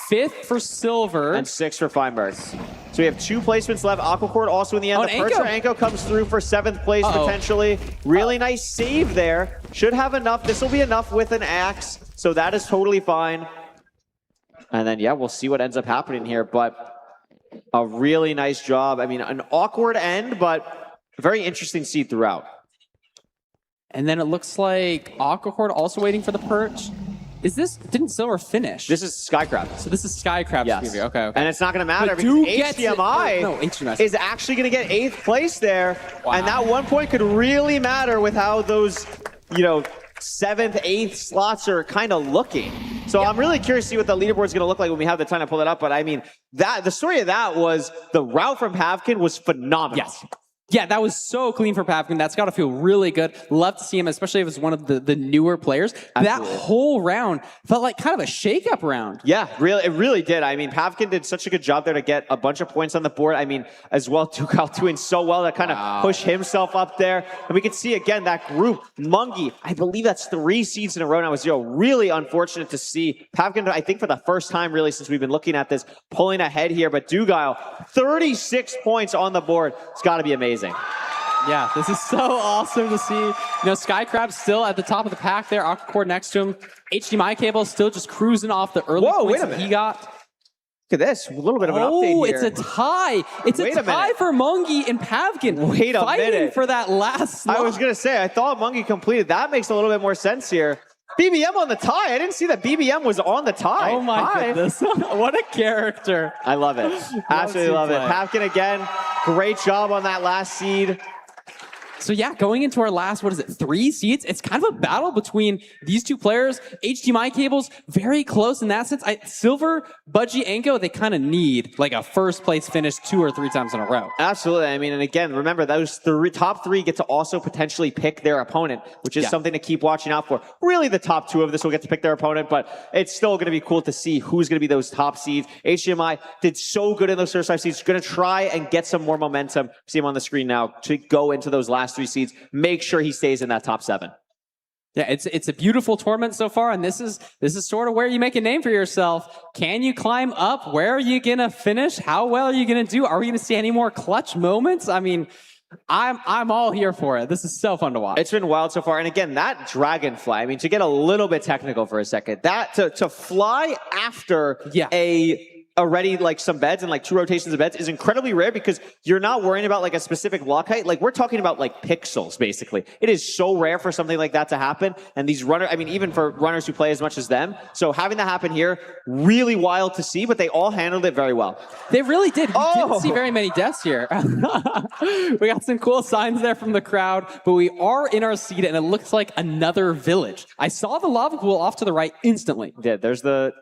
5th for Silver. And 6th for Feinberg. So we have 2 placements left. Aquacord also in the end. The perch for Anko comes through for 7th place potentially. Really nice save there. Should have enough. This will be enough with an axe. So that is totally fine. And then, yeah, we'll see what ends up happening here. But a really nice job. I mean, an awkward end, but a very interesting seed throughout. And then it looks like Aquacord also waiting for the perch. Is this, didn't Silver finish? This is Skycrab. So this is Skycrab's preview. Okay. And it's not going to matter But because Duke gets HDMI is actually going to get 8th place there. Wow. And that 1 point could really matter with how those, 7th, 8th slots are kind of looking. So I'm really curious to see what the leaderboard is going to look like when we have the time to pull it up. But I mean, the story of that was the route from Pavkin was phenomenal. Yes. Yeah, that was so clean for Pavkin. That's got to feel really good. Love to see him, especially if it's one of the newer players. Absolutely. That whole round felt like kind of a shake-up round. Yeah, really, it really did. I mean, Pavkin did such a good job there to get a bunch of points on the board. I mean, as well, Dugile doing so well to kind of push himself up there. And we can see, again, that group, Mungi, I believe that's 3 seeds in a row now with 0. Really unfortunate to see Pavkin, I think for the first time, really, since we've been looking at this, pulling ahead here. But Dugile, 36 points on the board. It's got to be amazing. Yeah, this is so awesome to see. Skycrab still at the top of the pack there. Aquacord next to him. HDMI cable still just cruising off the early points that he got. Look at this. A little bit of an update here. It's a tie. It's a tie for Mungi and Pavkin. Wait a fighting minute. for that last slot. I was going to say, I thought Mungi completed. That makes a little bit more sense here. BBM on the tie. I didn't see that BBM was on the tie. Oh my goodness. What a character. I love it. Absolutely love it. Pavkin again. Great job on that last seed. So yeah, going into our last, 3 seeds, it's kind of a battle between these two players. HDMI cables, very close in that sense. Silver, Budgie, Anko, they kind of need like a first place finish 2 or 3 times in a row. Absolutely. I mean, and again, remember, those top 3 get to also potentially pick their opponent, which is something to keep watching out for. Really, the top 2 of this will get to pick their opponent, but it's still going to be cool to see who's going to be those top seeds. HDMI did so good in those first 5 seeds. Going to try and get some more momentum. See him on the screen now to go into those last 3 seeds. Make sure he stays in that top 7. Yeah, it's a beautiful tournament so far, and this is sort of where you make a name for yourself. Can you climb up? Where are you gonna finish? How well are you gonna do? Are we gonna see any more clutch moments? I mean, I'm all here for it. This is so fun to watch. It's been wild so far, and again, that dragonfly. I mean, to get a little bit technical for a second, that to fly after already like some beds and like 2 rotations of beds is incredibly rare because you're not worrying about like a specific block height. Like we're talking about like pixels, basically. It is so rare for something like that to happen. And these runners, I mean, even for runners who play as much as them. So having that happen here, really wild to see, but they all handled it very well. They really did. We didn't see very many deaths here. We got some cool signs there from the crowd, but we are in our seat and it looks like another village. I saw the lava pool off to the right instantly. Yeah, there's the,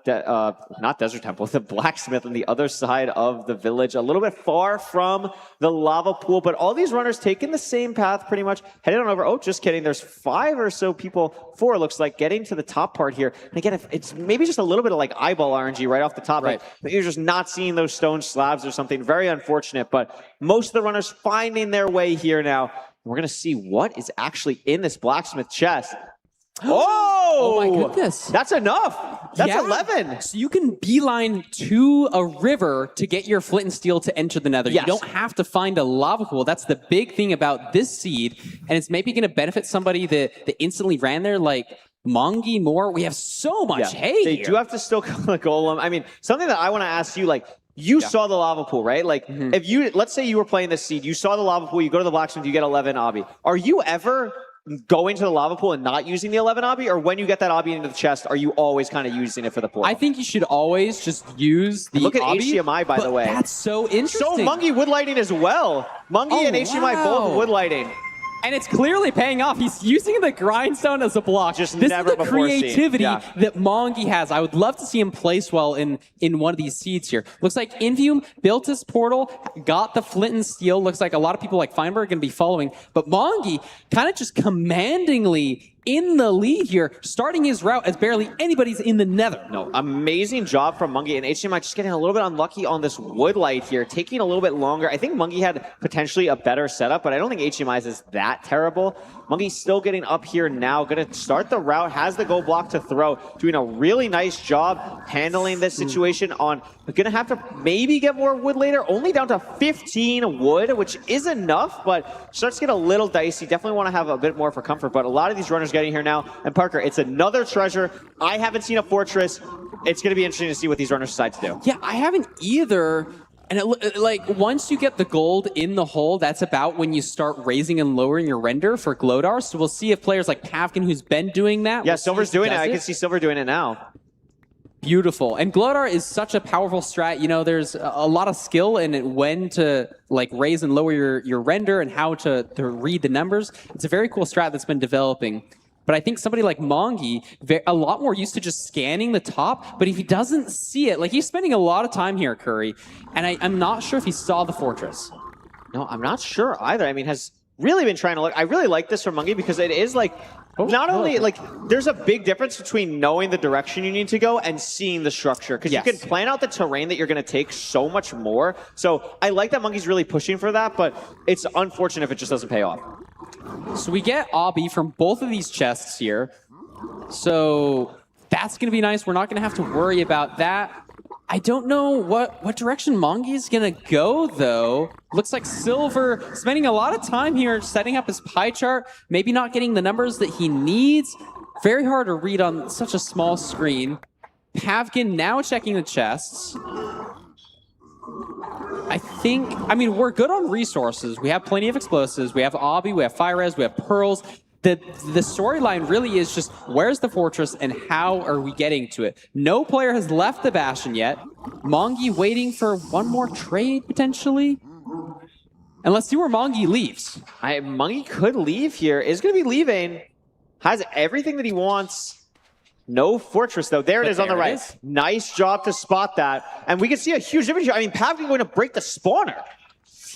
not Desert Temple, the blacksmith on the other side of the village, a little bit far from the lava pool, but all these runners taking the same path pretty much, heading on over. Oh, just kidding. There's 5 or so people, 4 it looks like, getting to the top part here. And again, if it's maybe just a little bit of like eyeball RNG right off the top, right? Like, you're just not seeing those stone slabs or something. Very unfortunate, but most of the runners finding their way here now. We're going to see what is actually in this blacksmith chest. Oh my goodness. That's enough. That's 11. So you can beeline to a river to get your flint and steel to enter the nether. Yes. You don't have to find a lava pool. That's the big thing about this seed. And it's maybe going to benefit somebody that instantly ran there like Mongi more. We have so much hay They here. do have to still kill the golem. I mean, something that I want to ask you, like, you saw the lava pool, right? Like, if you, let's say you were playing this seed, you saw the lava pool, you go to the blacksmith, you get 11 obby. Are you ever going to the lava pool and not using the 11 obby, or when you get that obby into the chest, are you always kind of using it for the portal? I think you should always just use the Look at obby, HDMI, by the way. That's so interesting. So Mungie wood lighting as well. Mungie and HDMI both wood lighting. And it's clearly paying off. He's using the grindstone as a block. Just this never is the before seen. creativity Yeah. that Mongi has. I would love to see him place well in one of these seeds here. Looks like Invium built his portal, got the flint and steel. Looks like a lot of people like Feinberg going to be following. But Mongi kind of just commandingly in the lead here, starting his route as barely anybody's in the nether. No, amazing job from Mungie, and HDMI just getting a little bit unlucky on this wood light here, taking a little bit longer. I think Mungie had potentially a better setup, but I don't think HDMI's is that terrible. Mungie's still getting up here now, going to start the route, has the gold block to throw, doing a really nice job handling this situation on, going to have to maybe get more wood later, only down to 15 wood, which is enough, but starts to get a little dicey. Definitely want to have a bit more for comfort, but a lot of these runners getting here now. And Parker, it's another treasure. I haven't seen a fortress. It's going to be interesting to see what these runners decide to do. Yeah, I haven't either. And like once you get the gold in the hole, that's about when you start raising and lowering your render for Glodar. So we'll see if players like Pavkin, who's been doing that. Yeah, Silver's doing it. I can see Silver doing it now. Beautiful. And Glodar is such a powerful strat. You know, there's a lot of skill in when to like raise and lower your render and how to read the numbers. It's a very cool strat that's been developing. But I think somebody like Mongi, a lot more used to just scanning the top. But if he doesn't see it, like he's spending a lot of time here, Curry. And I'm not sure if he saw the fortress. No, I'm not sure either. I mean, has really been trying to look. I really like this from Mungie because it is like, not only like, there's a big difference between knowing the direction you need to go and seeing the structure. Because you can plan out the terrain that you're going to take so much more. So I like that Mungie's really pushing for that, but it's unfortunate if it just doesn't pay off. So we get obby from both of these chests here. So that's going to be nice. We're not going to have to worry about that. I don't know what direction Mongi's going to go, though. Looks like Silver spending a lot of time here setting up his pie chart, maybe not getting the numbers that he needs. Very hard to read on such a small screen. Pavkin now checking the chests. I mean, we're good on resources. We have plenty of explosives. We have obby, we have fire res, we have pearls. The storyline really is just where's the fortress and how are we getting to it? No player has left the Bastion yet. Mongi waiting for one more trade, potentially? And let's see where Mongi leaves. Mongi could leave here. Is going to be leaving. Has everything that he wants. No fortress, though. There it is on the right. Nice job to spot that. And we can see a huge difference here. I mean, Pavkin going to break the spawner.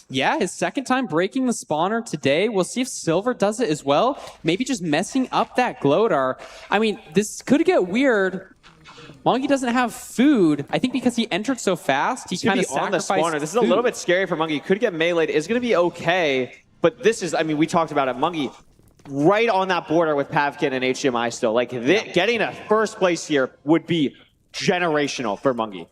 Yeah, his second time breaking the spawner today. We'll see if Silver does it as well. Maybe just messing up that Glodar. I mean, this could get weird. Mongi doesn't have food. I think because he entered so fast, he kind of sacrificed on the spawner. This is a little bit scary for Mongi. Could get meleeed. It's going to be okay. But this is, I mean, we talked about it. Mongi right on that border with Pavkin and HDMI still. Like, getting a first place here would be generational for Mongi.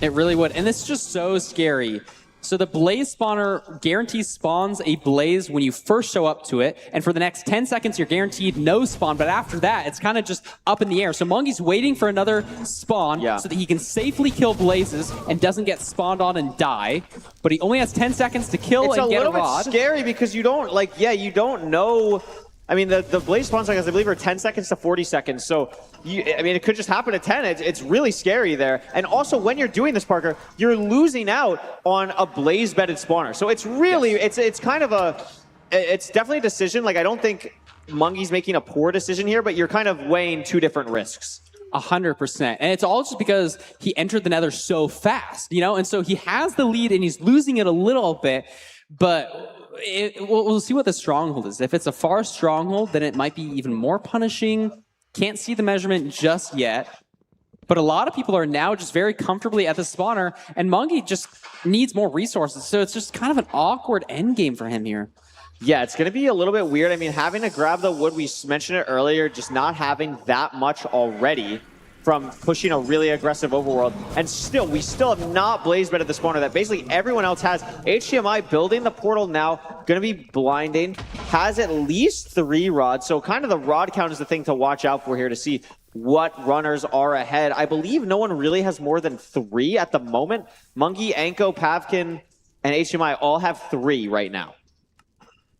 It really would. And this is just so scary. So the Blaze spawner guarantees spawns a Blaze when you first show up to it. And for the next 10 seconds, you're guaranteed no spawn. But after that, it's kind of just up in the air. So Mongi's waiting for another spawn so that he can safely kill Blazes and doesn't get spawned on and die. But he only has 10 seconds to kill and get a rod. It's a little bit scary because you don't, like, you don't know. I mean, the Blaze spawn cycles, I believe, are 10 seconds to 40 seconds. So, I mean, it could just happen at 10. It's really scary there. And also, when you're doing this, Parker, you're losing out on a Blaze-bedded spawner. So it's really, it's kind of it's definitely a decision. Like, I don't think Mongi's making a poor decision here, but you're kind of weighing two different risks. 100%. And it's all just because he entered the Nether so fast, you know? And so he has the lead and he's losing it a little bit, but we'll see what the stronghold is. If it's a far stronghold, then it might be even more punishing. Can't see the measurement just yet. But a lot of people are now just very comfortably at the spawner, and Mongi just needs more resources. So it's just kind of an awkward end game for him here. Yeah, it's going to be a little bit weird. I mean, having to grab the wood, we mentioned it earlier, just not having that much already from pushing a really aggressive overworld. And still, we still have not Blaze bedded the spawner that basically everyone else has. HDMI building the portal now, going to be blinding, has at least 3 rods. So kind of the rod count is the thing to watch out for here to see what runners are ahead. I believe no one really has more than 3 at the moment. Mongi, Anko, Pavkin, and HDMI all have 3 right now.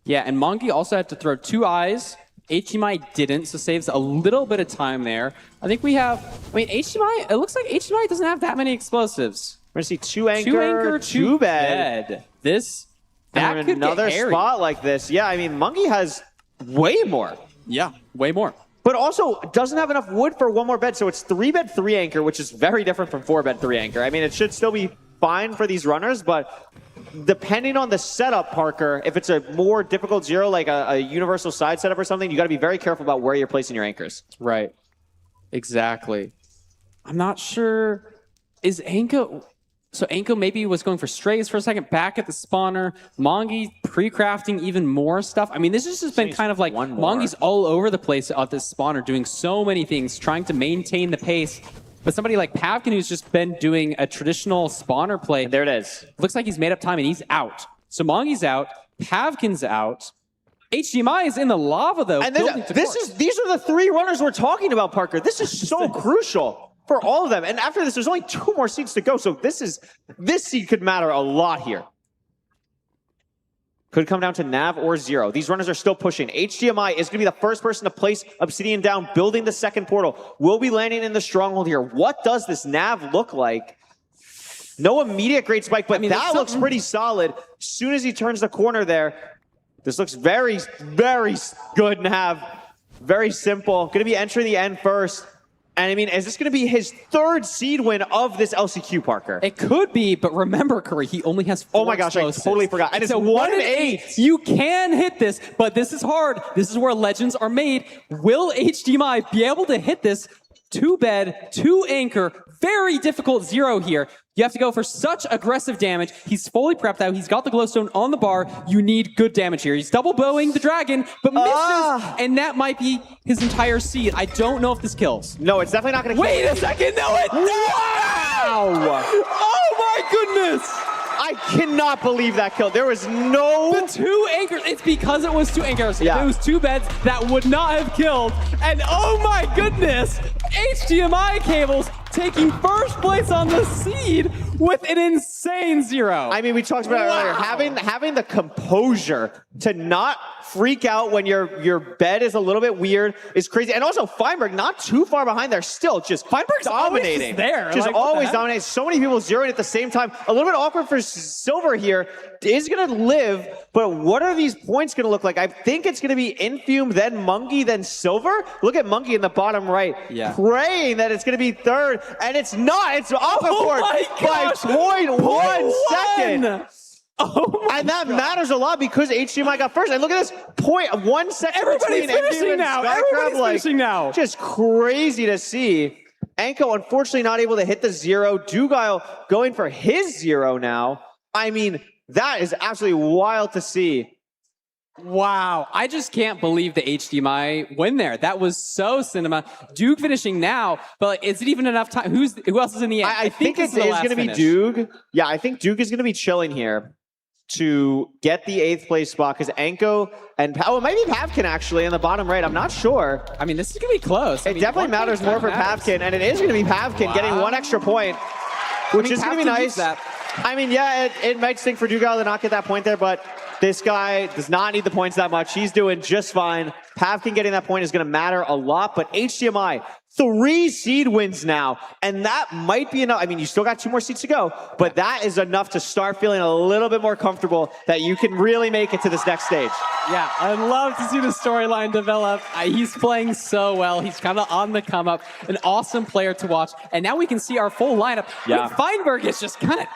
Yeah, and Mongi also had to throw 2 eyes. HDMI didn't, so saves a little bit of time there. I think we have, I mean, HDMI, it looks like HDMI doesn't have that many explosives. We're going to see 2 anchor, 2 bed. That could another get hairy. spot like this. Yeah, I mean, Mongi has way more. Yeah, way more. But also doesn't have enough wood for 1 more bed, so it's 3 bed, 3 anchor, which is very different from 4 bed, 3 anchor. I mean, it should still be fine for these runners, but depending on the setup, Parker, if it's a more difficult 0, like a universal side setup or something, you got to be very careful about where you're placing your anchors. Right. Exactly. I'm not sure. Is Anko... So Anko maybe was going for strays for a second, back at the spawner. Mongi pre-crafting even more stuff. I mean, this has just been kind of like Mongi's all over the place at this spawner, doing so many things, trying to maintain the pace. But somebody like Pavkin, who's just been doing a traditional spawner play. And there it is. Looks like he's made up time and he's out. So Mongi's out, Pavkin's out. HDMI is in the lava though. And these are the 3 runners we're talking about, Parker. This is so crucial for all of them. And after this, there's only 2 more seeds to go. So this seed could matter a lot here. Could come down to Nav or 0. These runners are still pushing. HDMI is going to be the first person to place Obsidian down, building the second portal. Will be landing in the stronghold here. What does this Nav look like? No immediate great spike, but that looks pretty solid. As soon as he turns the corner there, this looks very, very good Nav. Very simple. Going to be entering the end first. And I mean, is this going to be his 3rd seed win of this LCQ, Parker? It could be, but remember, Curry, he only has 4 Oh my gosh, I totally forgot. And it's 1 in 8. You can hit this, but this is hard. This is where legends are made. Will HDMI be able to hit this 2 bed, 2 anchor, very difficult 0 here? You have to go for such aggressive damage. He's fully prepped out. He's got the glowstone on the bar. You need good damage here. He's double bowing the dragon, but misses, and that might be his entire seed. I don't know if this kills. No, it's definitely not going to kill. Wait a second. No, it does! Wow! Oh my goodness! I cannot believe that kill. There was no... The 2 anchors. It's because it was 2 anchors. Yeah. If it was 2 beds, that would not have killed. And oh my goodness! HDMI cables taking first place on the seed with an insane 0. I mean, we talked about it earlier. Having the composure to not freak out when your bed is a little bit weird is crazy. And also, Feinberg not too far behind there, still just Feinberg's dominating. always just there. Just Like, what the always heck? dominating. So many people zeroing at the same time. A little bit awkward for Silver here. Is going to live, but what are these points going to look like? I think it's going to be Infume, then Mungie, then Silver. Look at Mungie in the bottom right, praying that it's going to be third, and it's not. It's off the board by 0.1 second. Oh my and that matters a lot because HDMI got first. And look at this, 0.1 second Everybody's between Infume finishing and now. Skycrab. Everybody's finishing now. Just crazy to see. Anko unfortunately not able to hit the 0. Dugile going for his 0 now. I mean, that is absolutely wild to see. Wow, I just can't believe the HDMI win there. That was so cinema. Duke finishing now, but like, is it even enough time? Who else is in the end? I think it is going to be Duke. Yeah, I think Duke is going to be chilling here to get the 8th place spot because Anko and it might be Pavkin actually in the bottom right. I'm not sure. I mean, this is going to be close. It definitely matters more for Pavkin, and it is going to be Pavkin getting 1 extra point, which is going to be nice. I mean, yeah, it might stink for Dugile to not get that point there, but this guy does not need the points that much. He's doing just fine. Pavkin getting that point is going to matter a lot, but HDMI, 3 seed wins now, and that might be enough. I mean, you still got 2 more seeds to go, but that is enough to start feeling a little bit more comfortable that you can really make it to this next stage. Yeah, I'd love to see the storyline develop. He's playing so well. He's kind of on the come up. An awesome player to watch. And now we can see our full lineup. Yeah. I mean, Feinberg is just kind of...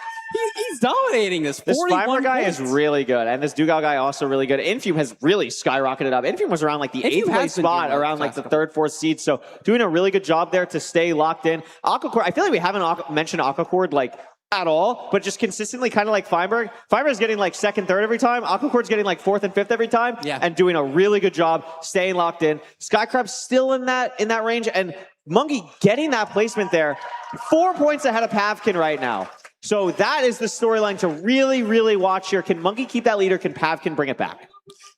He's dominating this. This 41 Feinberg guy points. is really good, and this Dugile guy also really good. Infume has really skyrocketed up. Infume was around like the Infume 8th has place been spot, doing well around the like the past 3rd, 4th seed. So doing a really good job there to stay locked in. Aquacord, I feel like we haven't mentioned Aquacord like at all, but just consistently kind of like Feinberg. Feinberg's getting like 2nd, 3rd every time. Aquacord's getting like 4th and 5th every time, and doing a really good job staying locked in. Skycrab's still in that range, and Mungie getting that placement there. 4 points ahead of Pavkin right now. So that is the storyline to really, really watch here. Can Mungie keep that leader? Can Pavkin bring it back?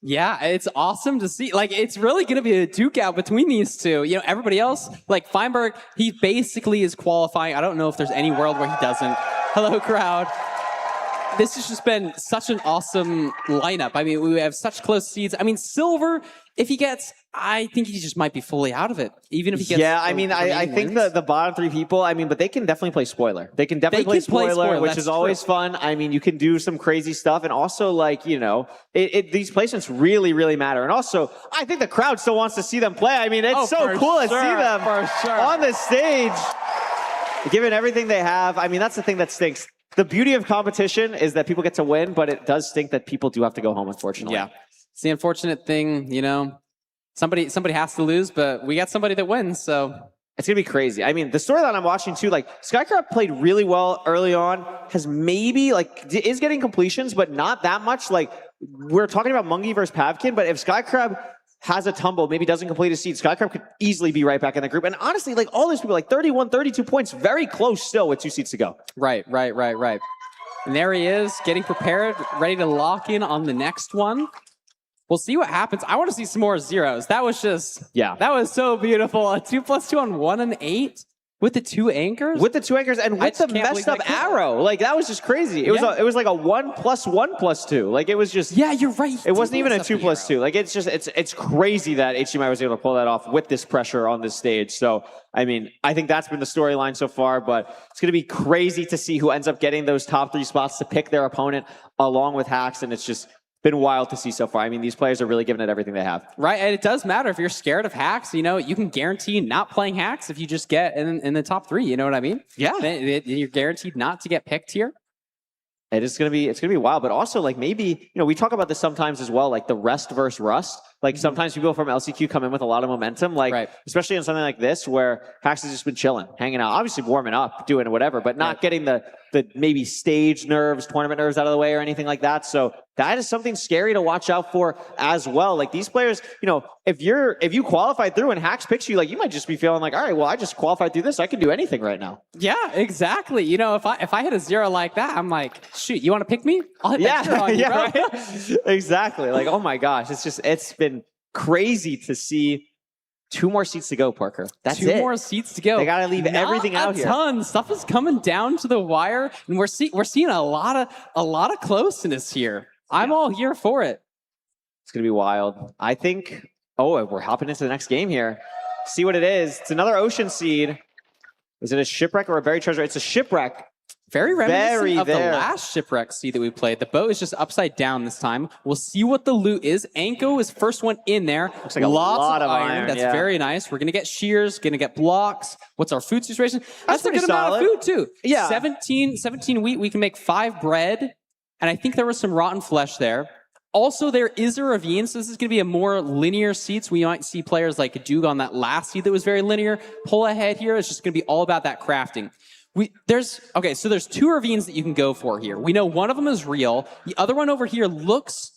Yeah, it's awesome to see. Like, it's really going to be a duke out between these two. You know, everybody else, like Feinberg, he basically is qualifying. I don't know if there's any world where he doesn't. Hello, crowd. This has just been such an awesome lineup. I mean, we have such close seeds. I mean, Silver, if he gets, I think he just might be fully out of it. Even if he gets. Yeah, I mean, I think the bottom 3 people, I mean, but they can definitely play spoiler. They can definitely play spoiler, which is always fun. I mean, you can do some crazy stuff. And also, like, you know, these placements really, really matter. And also, I think the crowd still wants to see them play. I mean, it's so cool to see them on the stage, giving everything they have. I mean, that's the thing that stinks. The beauty of competition is that people get to win, but it does stink that people do have to go home, unfortunately. Yeah. It's the unfortunate thing, you know. Somebody has to lose, but we got somebody that wins, so. It's going to be crazy. I mean, the storyline I'm watching too, like, Skycrab played really well early on, has maybe, like, is getting completions, but not that much. Like, we're talking about Mungie versus Pavkin, but if Skycrab has a tumble, maybe doesn't complete a seed, Skycrab could easily be right back in the group. And honestly, like, all these people, like 31, 32 points, very close still with 2 seeds to go. Right. And there he is, getting prepared, ready to lock in on the next one. We'll see what happens. I want to see some more zeros. That was just, that was so beautiful. A 2+2 on 1 and 8 with the 2 anchors? With the 2 anchors and with the messed up arrow. Like, that was just crazy. It was like a 1+1+2. Like, it was just. Yeah, you're right. It wasn't even a 2+2. Like, it's just, it's crazy that HDMI was able to pull that off with this pressure on this stage. So, I mean, I think that's been the storyline so far, but it's going to be crazy to see who ends up getting those top 3 spots to pick their opponent along with Hacks. And it's just been wild to see so far. I mean, these players are really giving it everything they have. Right, and it does matter if you're scared of Hacks. You know, you can guarantee not playing Hacks if you just get in the top 3. You know what I mean? Yeah, you're guaranteed not to get picked here. It's gonna be wild, but also like maybe, you know, we talk about this sometimes as well, like the rest versus rust. Like sometimes people from LCQ come in with a lot of momentum, like especially in something like this where Hacks has just been chilling, hanging out, obviously warming up, doing whatever, but not getting the maybe stage nerves, tournament nerves out of the way or anything like that. So that is something scary to watch out for as well. Like these players, you know, if you qualify through and Hacks picks you, like you might just be feeling like, all right, well, I just qualified through this. I can do anything right now. Yeah, exactly. You know, if I hit a 0 like that, I'm like, shoot, you want to pick me? I'll hit that 0 on you, bro. Right? Exactly. Like, oh my gosh, it's been crazy to see 2 more seats to go, Parker. That's Two it. more seats to go. They gotta leave everything out here. Not a ton. Stuff is coming down to the wire, and we're seeing a lot of closeness here. I'm all here for it. It's gonna be wild. I think. Oh, we're hopping into the next game here. See what it is. It's another ocean seed. Is it a shipwreck or a buried treasure? It's a shipwreck. Very reminiscent of there. the last shipwreck seed that we played. The boat is just upside down this time. We'll see what the loot is. Anko is first one in there. Looks like a Lots lot of of iron. iron, That's yeah. very nice. We're gonna get shears. Gonna get blocks. What's our food situation? That's a pretty good amount of solid. food too. Yeah. 17 wheat. We can make 5 bread. And I think there was some rotten flesh there. Also, there is a ravine, so this is going to be a more linear seed. So we might see players like Duke on that last seed that was very linear. Pull ahead here. It's just going to be all about that crafting. There's 2 ravines that you can go for here. We know one of them is real. The other one over here looks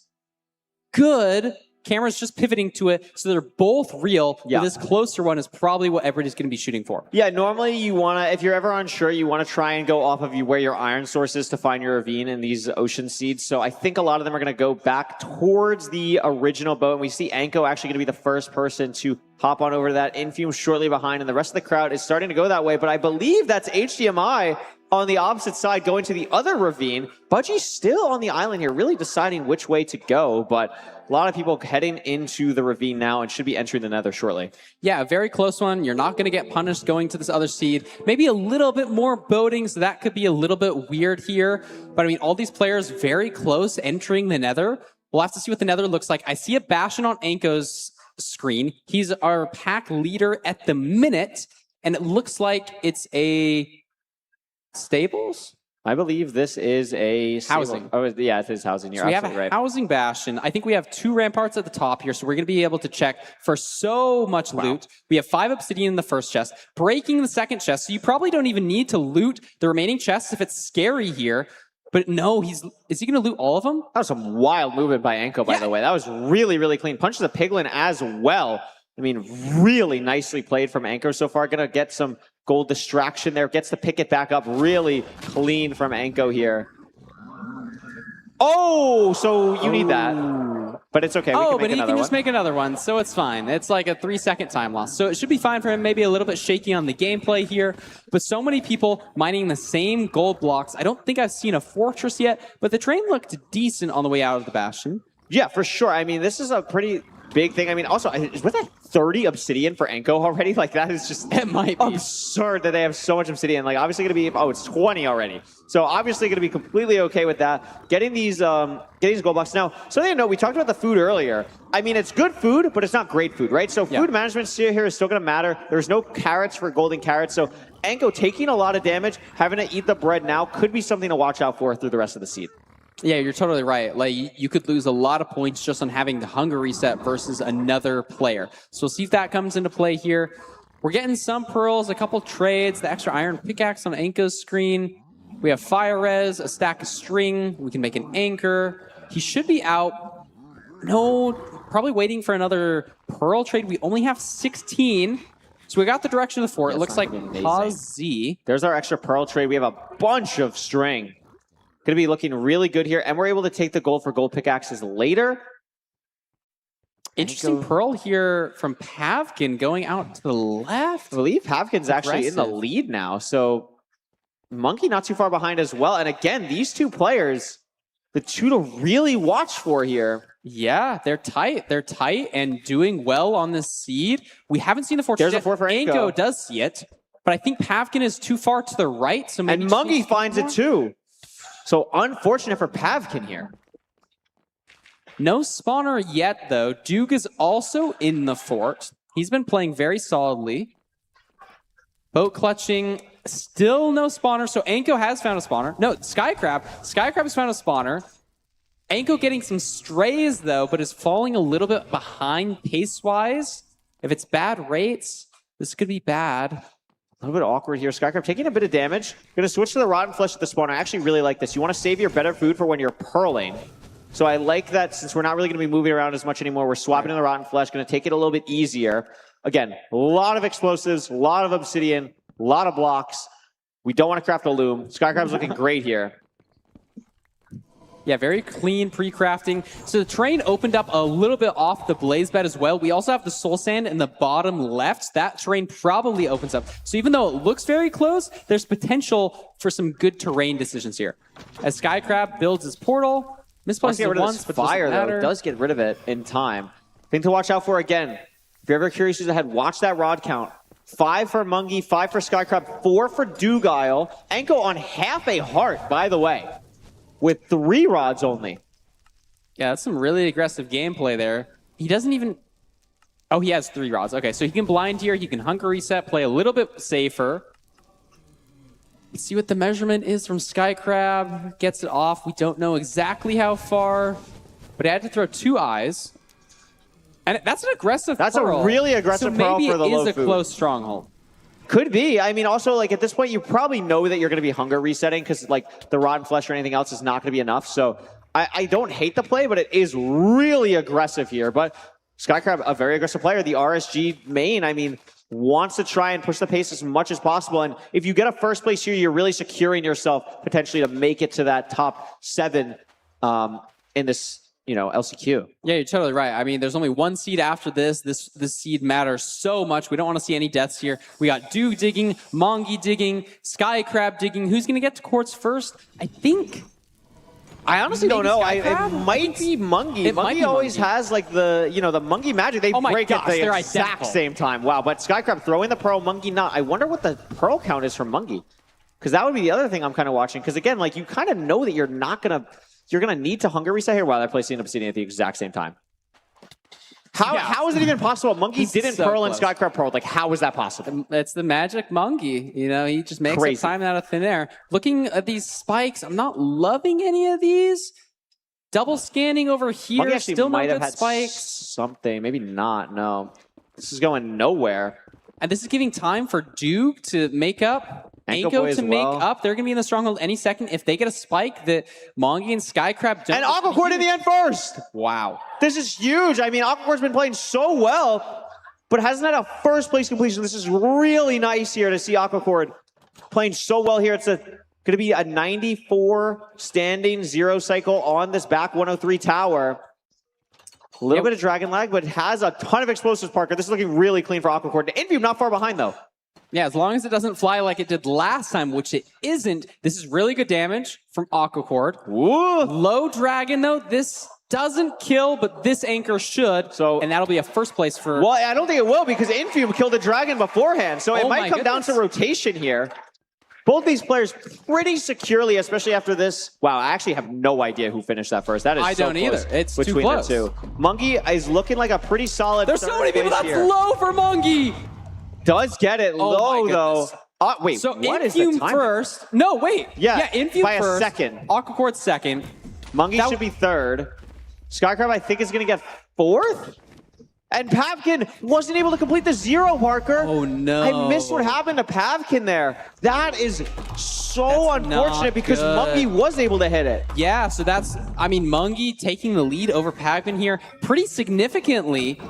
good. Camera's just pivoting to it, so they're both real. Yeah. But this closer one is probably what everybody's going to be shooting for. Yeah, normally you want to, if you're ever unsure, you want to try and go off of where your iron source is to find your ravine in these ocean seeds. So I think a lot of them are going to go back towards the original boat. And we see Anko actually going to be the first person to hop on over to that. Infume shortly behind, and the rest of the crowd is starting to go that way. But I believe that's HDMI on the opposite side going to the other ravine. Budgie's still on the island here, really deciding which way to go. But a lot of people heading into the ravine now and should be entering the nether shortly. Yeah, a very close one. You're not going to get punished going to this other seed. Maybe a little bit more boating, so that could be a little bit weird here. But I mean, all these players very close entering the nether. We'll have to see what the nether looks like. I see a Bastion on Anko's screen. He's our pack leader at the minute, and it looks like it's a stables? I believe this is a housing. Oh, yeah, it is housing. You're So we have absolutely a right. housing bastion. I think we have 2 ramparts at the top here, so we're going to be able to check for so much loot. We have 5 obsidian in the first chest, breaking the second chest, so you probably don't even need to loot the remaining chests if it's scary here. But no, is he going to loot all of them? That was some wild movement by Anko, by the way. That was really, really clean. Punches a piglin as well. I mean, really nicely played from Anko so far. Going to get some gold distraction there. Gets to pick it back up. Really clean from Anko here. Oh, so you need that. But it's okay. We can make but he another can just one. make another one, so it's fine. It's like a 3-second time loss. So it should be fine for him. Maybe a little bit shaky on the gameplay here. But so many people mining the same gold blocks. I don't think I've seen a fortress yet, but the train looked decent on the way out of the Bastion. Yeah, for sure. I mean, this is a pretty big thing. I mean, also, was that 30 obsidian for Anko already? Like, that is just it might be absurd that they have so much obsidian. Like, obviously going to be, it's 20 already. So obviously going to be completely okay with that. Getting these gold blocks. Now, so they know, we talked about the food earlier. I mean, it's good food, but it's not great food, right? So food management here is still going to matter. There's no carrots for golden carrots. So Anko taking a lot of damage, having to eat the bread now could be something to watch out for through the rest of the seed. Yeah, you're totally right. Like, you could lose a lot of points just on having the hunger reset versus another player. So we'll see if that comes into play here. We're getting some pearls, a couple trades, the extra iron pickaxe on Anko's screen. We have fire res, a stack of string. We can make an anchor. He should be out. No, probably waiting for another pearl trade. We only have 16. So we got the direction of the fort. It looks like pause Z. There's our extra pearl trade. We have a bunch of string. Going to be looking really good here. And we're able to take the gold for gold pickaxes later. Interesting pearl here from Pavkin going out to the left. I believe Pavkin's actually in the lead now. So Monkey not too far behind as well. And again, these 2 players, the 2 to really watch for here. Yeah, they're tight. They're tight and doing well on this seed. We haven't seen the fortress There's a fort for Anko. Anko does see it. But I think Pavkin is too far to the right. So maybe and Monkey finds it too. So unfortunate for Pavkin here. No spawner yet, though. Duke is also in the fort. He's been playing very solidly. Boat clutching. Still no spawner. So Anko has found a spawner. No, Skycrab. Skycrab has found a spawner. Anko getting some strays, though, but is falling a little bit behind pace-wise. If it's bad rates, this could be bad. A little bit awkward here. Skycrab taking a bit of damage. Going to switch to the rotten flesh at the spawn. I actually really like this. You want to save your better food for when you're pearling. So I like that since we're not really going to be moving around as much anymore. We're swapping to the rotten flesh. Going to take it a little bit easier. Again, a lot of explosives, a lot of obsidian, a lot of blocks. We don't want to craft a loom. Skycrab's looking great here. Yeah, very clean pre-crafting. So the terrain opened up a little bit off the blaze bed as well. We also have the soul sand in the bottom left. That terrain probably opens up. So even though it looks very close, there's potential for some good terrain decisions here. As Skycrab builds his portal, misplaces it once, but fire doesn't though, matter. does get rid of it in time. Thing to watch out for again. If you're ever curious who's ahead, watch that rod count. 5 for Mungie, 5 for Skycrab, 4 for Dugile. Anko on half a heart, by the way, with 3 rods only. Yeah, that's some really aggressive gameplay there. He doesn't even... Oh, he has 3 rods. Okay, so he can blind here, he can hunger reset, play a little bit safer. Let's see what the measurement is from Skycrab. Gets it off. We don't know exactly how far, but he had to throw 2 eyes. And that's an aggressive pearl. A really aggressive pearl for the low food. So maybe it is a close stronghold. Could be. I mean, also, like, at this point, you probably know that you're going to be hunger resetting because, like, the Rotten Flesh or anything else is not going to be enough. So I don't hate the play, but it is really aggressive here. But Skycrab, a very aggressive player. The RSG main, I mean, wants to try and push the pace as much as possible. And if you get a first place here, you're really securing yourself potentially to make it to that top 7 in this, you know, LCQ. Yeah, you're totally right. I mean, there's only 1 seed after this. This seed matters so much. We don't want to see any deaths here. We got Duke digging, Mongi digging, Skycrab digging. Who's going to get to quartz first? I honestly don't know. It might be Mungie. Mungie always has like the, you know, the Mungie magic. They break at the exact same time. Wow, but Skycrab throwing the Pearl, Mungie not. I wonder what the Pearl count is from Mungie. Because that would be the other thing I'm kind of watching. Because again, like you kind of know that you're going to need to hunger reset here while they're placing Obsidian at the exact same time. How is it even possible? Mungie didn't Pearl and Skycrab Pearl. Like, how is that possible? It's the magic Mungie. You know, he just makes up time out of thin air. Looking at these spikes, I'm not loving any of these. Double scanning over here, Mungie actually still might no have good had spikes. Something, maybe not. No, this is going nowhere. And this is giving time for Duke to make up. Anko to make up. They're going to be in the stronghold any second. If they get a spike, that Mongi and Skycrab don't. And Aquacord in the end first. Wow. This is huge. I mean, Aquacord's been playing so well, but hasn't had a first place completion. This is really nice here to see Aquacord playing so well here. It's going to be a 94 standing 0 cycle on this back 103 tower. A little bit of dragon lag, but has a ton of explosives, Parker. This is looking really clean for Aquacord. Envy not far behind, though. Yeah, as long as it doesn't fly like it did last time, which it isn't. This is really good damage from Aquacord. Woo! Low dragon, though. This doesn't kill, but this anchor should. And that'll be a first place for... Well, I don't think it will because Infume killed the dragon beforehand. So it might come down to rotation here. Both these players pretty securely, especially after this. Wow, I actually have no idea who finished that first. That is I so don't close either. It's between too close. the two. Mungie is looking like a pretty solid. There's so many people. That's low for Mungie. Does get it low though. Wait, so what is the Infume time? first? No, wait. Yeah, Infume by first. a second. Aquacord second. Mungie should be third. Skycrab, I think, is going to get 4th. And Pavkin wasn't able to complete the 0, Parker. Oh, no. I missed what happened to Pavkin there. That is so unfortunate because Mungie was able to hit it. Yeah, so that's, I mean, Mungie taking the lead over Pavkin here pretty significantly.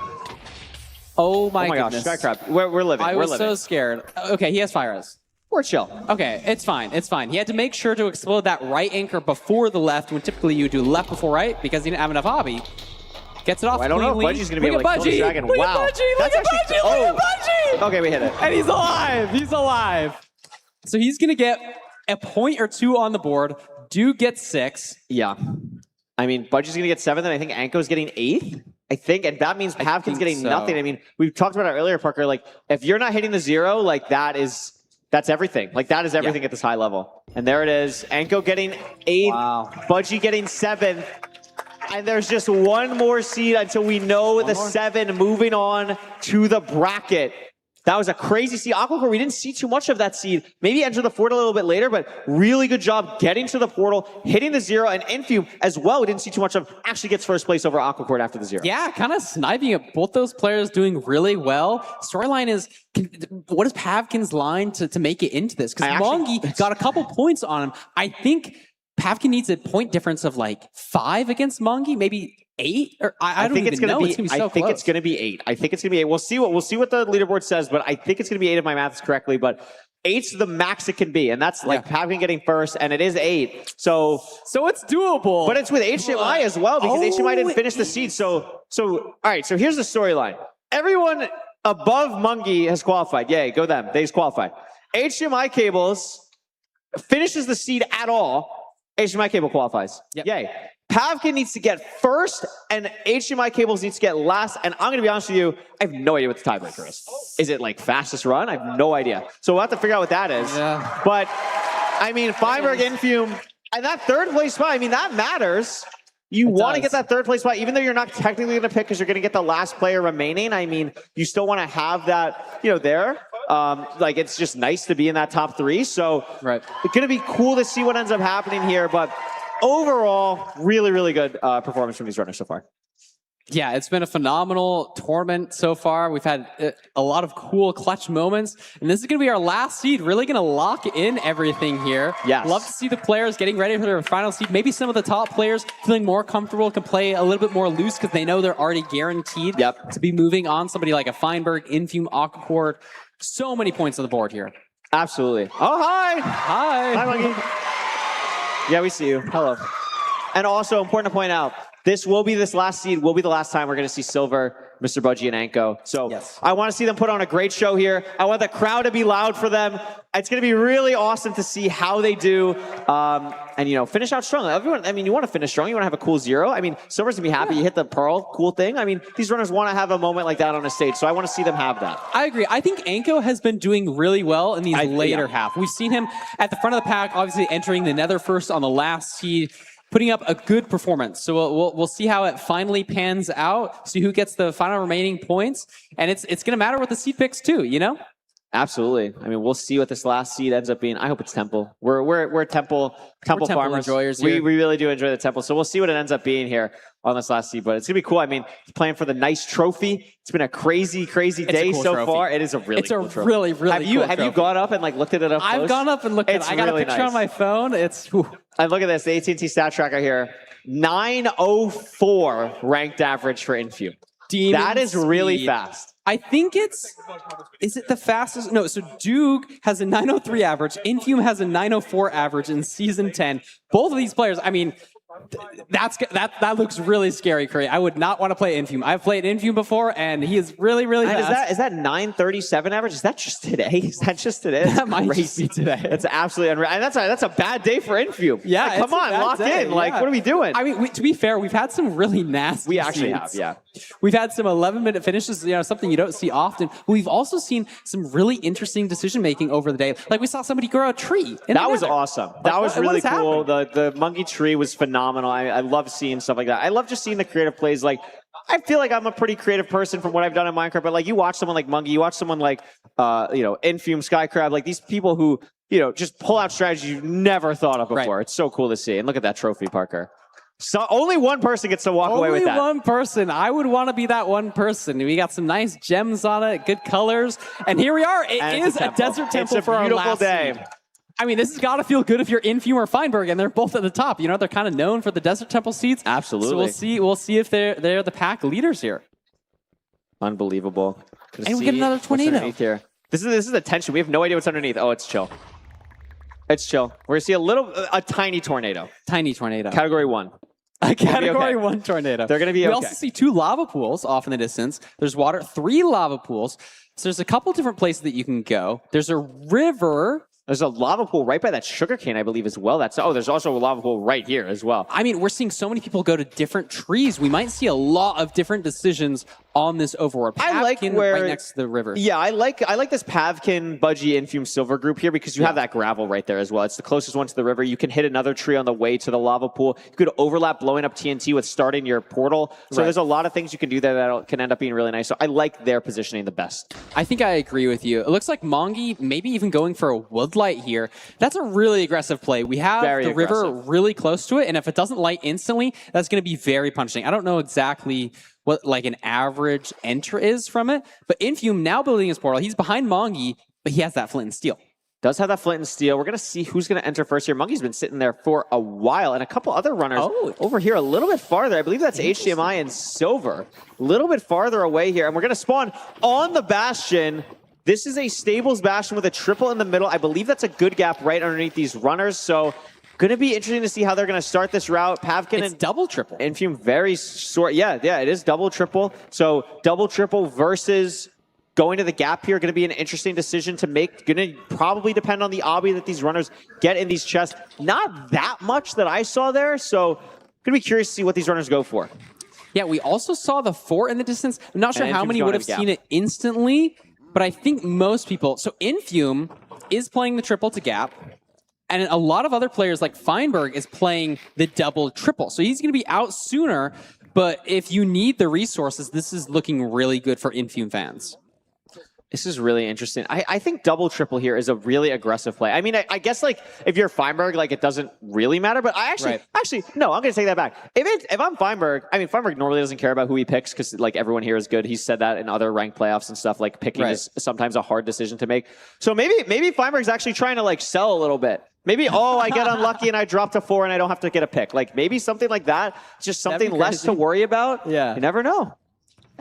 Oh my goodness. Gosh, Skycrab, we're living. I was so scared. Okay, he has fire eyes. We're chill. Okay, it's fine. It's fine. He had to make sure to explode that right anchor before the left, when typically you do left before right because he didn't have enough hobby. Gets it off. I don't know if cleanly. Budgie's going to be able to kill the dragon. Look Wow. at Budgie! Look at Budgie! Look at Budgie! Okay, we hit it. And he's alive! He's alive! So he's going to get a point or 2 on the board. Do get 6. Yeah. I mean, Budgie's going to get 7th, and I think Anko's getting 8th. I think, and that means Pavkin's getting nothing. I mean, we talked about it earlier, Parker. Like, if you're not hitting the 0, like, that's everything. Like, that is everything at this high level. And there it is. Anko getting 8th. Wow. Budgie getting 7th. And there's just one more seed until we know the 7 moving on to the bracket. That was a crazy seed. Aquacore, we didn't see too much of that seed. Maybe enter the fort a little bit later, but really good job getting to the portal, hitting the 0, and Infume as well, we didn't see too much of, actually gets first place over Aquacore after the 0. Yeah, kind of sniping it. Both those players doing really well. Storyline is, what is Pavkin's line to make it into this? Because Mongi got a couple points on him. I think Pavkin needs a point difference of like 5 against Mongi, maybe 8. Or I don't think even know. It's gonna be so I think close. it's going to be 8. I think it's going to be 8. We'll see what the leaderboard says, but I think it's going to be 8 if my math is correctly. But 8's the max it can be, and that's like Pavkin getting first, and it is 8. So it's doable. But it's with HDMI as well, because HDMI didn't finish the seed. So all right, so here's the storyline. Everyone above Mungie has qualified. Yay, go them. They've qualified. HDMI cables finishes the seed at all. HDMI cable qualifies. Yep. Yay. Pavkin needs to get first, and HDMI cables needs to get last. And I'm going to be honest with you, I have no idea what the tiebreaker is. Is it like fastest run? I have no idea. So we'll have to figure out what that is. Yeah. But, I mean, Feinberg, Infume, and that third place spot, I mean, that matters. You want to get that third place spot, even though you're not technically going to pick because you're going to get the last player remaining. I mean, you still want to have that, there. Like, it's just nice to be in that top 3. So it's going to be cool to see what ends up happening here. But overall, really, really good performance from these runners so far. Yeah, it's been a phenomenal tournament so far. We've had a lot of cool clutch moments, and this is going to be our last seed. Really going to lock in everything here. Yes. Love to see the players getting ready for their final seed. Maybe some of the top players feeling more comfortable, can play a little bit more loose because they know they're already guaranteed to be moving on. Somebody like a Feinberg, Infume, Aquacord. So many points on the board here. Absolutely. Oh, hi. Hi. Hi, Monkey. Yeah, we see you. Hello. And also, important to point out, this last seed will be the last time we're going to see Silver, Mr. Budgie, and Anko. So I want to see them put on a great show here. I want the crowd to be loud for them. It's going to be really awesome to see how they do and, finish out strong. Everyone, I mean, you want to finish strong. You want to have a cool 0. I mean, Silver's going to be happy. You hit the Pearl. Cool thing. I mean, these runners want to have a moment like that on a stage. So I want to see them have that. I agree. I think Anko has been doing really well in these later half. We've seen him at the front of the pack, obviously entering the nether first on the last seed, putting up a good performance. So we'll see how it finally pans out, see who gets the final remaining points. And it's going to matter with the seed picks too, Absolutely. I mean, we'll see what this last seed ends up being. I hope it's Temple. We're Temple farmers. Enjoyers we here. really do enjoy the Temple. So we'll see what it ends up being here on this last seed. But it's going to be cool. I mean, playing for the nice trophy. It's been a crazy, crazy day cool so trophy. far. It is a really cool trophy. really, really cool Have you gone up and looked at it up close? I've gone up and looked at it. I got really a picture on my phone. It's... Whew. And look at this. The AT&T stat tracker here. 904 ranked average for Infume. That is really fast. I think is it the fastest? No, so Duke has a 903 average. Infume has a 904 average in Season 10. Both of these players, I mean, that looks really scary, Curry. I would not want to play Infume. I've played Infume before, and he is really, really fast. Is that 937 average? Is that just today? Is that just today? That might just be today. That's absolutely unreal. And that's a bad day for Infume. Yeah, come on, lock in. What are we doing? I mean, to be fair, we've had some really nasty. We actually seeds. have, yeah. We've had some 11-minute finishes, something you don't see often. We've also seen some really interesting decision making over the day. Like we saw somebody grow a tree. That was awesome. That was really cool. The monkey tree was phenomenal. I love seeing stuff like that. I love just seeing the creative plays. Like, I feel like I'm a pretty creative person from what I've done in Minecraft, but you watch someone like Monkey, you watch someone like, Infume, Skycrab, like these people who, just pull out strategies you've never thought of before. Right. It's so cool to see. And look at that trophy, Parker. So only one person gets to walk away with that. Only one person. I would want to be that one person. We got some nice gems on it, good colors. And here we are. It is a desert temple for our last day. Seed. I mean, this has got to feel good if you're Infume or Feinberg, and they're both at the top. They're kind of known for the desert temple seeds. Absolutely. So we'll see if they're the pack leaders here. Unbelievable. And we get another tornado. Here. This is the tension. We have no idea what's underneath. Oh, it's chill. It's chill. We're gonna see a tiny tornado. Tiny tornado. Category 1. A Category 1 tornado. They're going to be okay. We also see 2 lava pools off in the distance. There's water, 3 lava pools. So there's a couple different places that you can go. There's a river. There's a lava pool right by that sugarcane, I believe, as well. There's also a lava pool right here as well. I mean, we're seeing so many people go to different trees. We might see a lot of different decisions on this overworld. I like where right next to the river. Yeah, I like this Pavkin, Budgie, Infume, Silver group here because you have that gravel right there as well. It's the closest one to the river. You can hit another tree on the way to the lava pool. You could overlap blowing up TNT with starting your portal. So there's a lot of things you can do there that can end up being really nice. So I like their positioning the best. I think I agree with you. It looks like Mongi maybe even going for a woodlight here. That's a really aggressive play. We have the river really close to it, and if it doesn't light instantly, that's going to be very punishing. I don't know exactly what an average enter is from it, but Infume now building his portal. He's behind Mongi, but he has that flint and steel. Does have that flint and steel. We're going to see who's going to enter first here. Monkey's been sitting there for a while, and a couple other runners over here a little bit farther. I believe that's HDMI and Silver. A little bit farther away here, and we're going to spawn on the Bastion. This is a Stables Bastion with a triple in the middle. I believe that's a good gap right underneath these runners. So going to be interesting to see how they're going to start this route. Pavkin It's double triple. Infume very short. Yeah, it is double triple. So double triple versus going to the gap here, going to be an interesting decision to make. Going to probably depend on the obby that these runners get in these chests. Not that much that I saw there. So going to be curious to see what these runners go for. Yeah, we also saw the 4 in the distance. I'm not sure And how Infume's many going would to have the gap. seen it instantly, but I think most people. So Infume is playing the triple to gap, and a lot of other players like Feinberg is playing the double triple. So he's going to be out sooner, but if you need the resources, this is looking really good for Infume fans. This is really interesting. I think double triple here is a really aggressive play. I mean, I guess like if you're Feinberg, like it doesn't really matter. But I actually no, I'm gonna take that back. If I'm Feinberg, I mean Feinberg normally doesn't care about who he picks because like everyone here is good. He's said that in other ranked playoffs and stuff. Like picking is sometimes a hard decision to make. So maybe Feinberg's actually trying to like sell a little bit. Maybe I get unlucky and I drop to 4 and I don't have to get a pick. Like maybe something like that. Just something less to worry about. Yeah, you never know.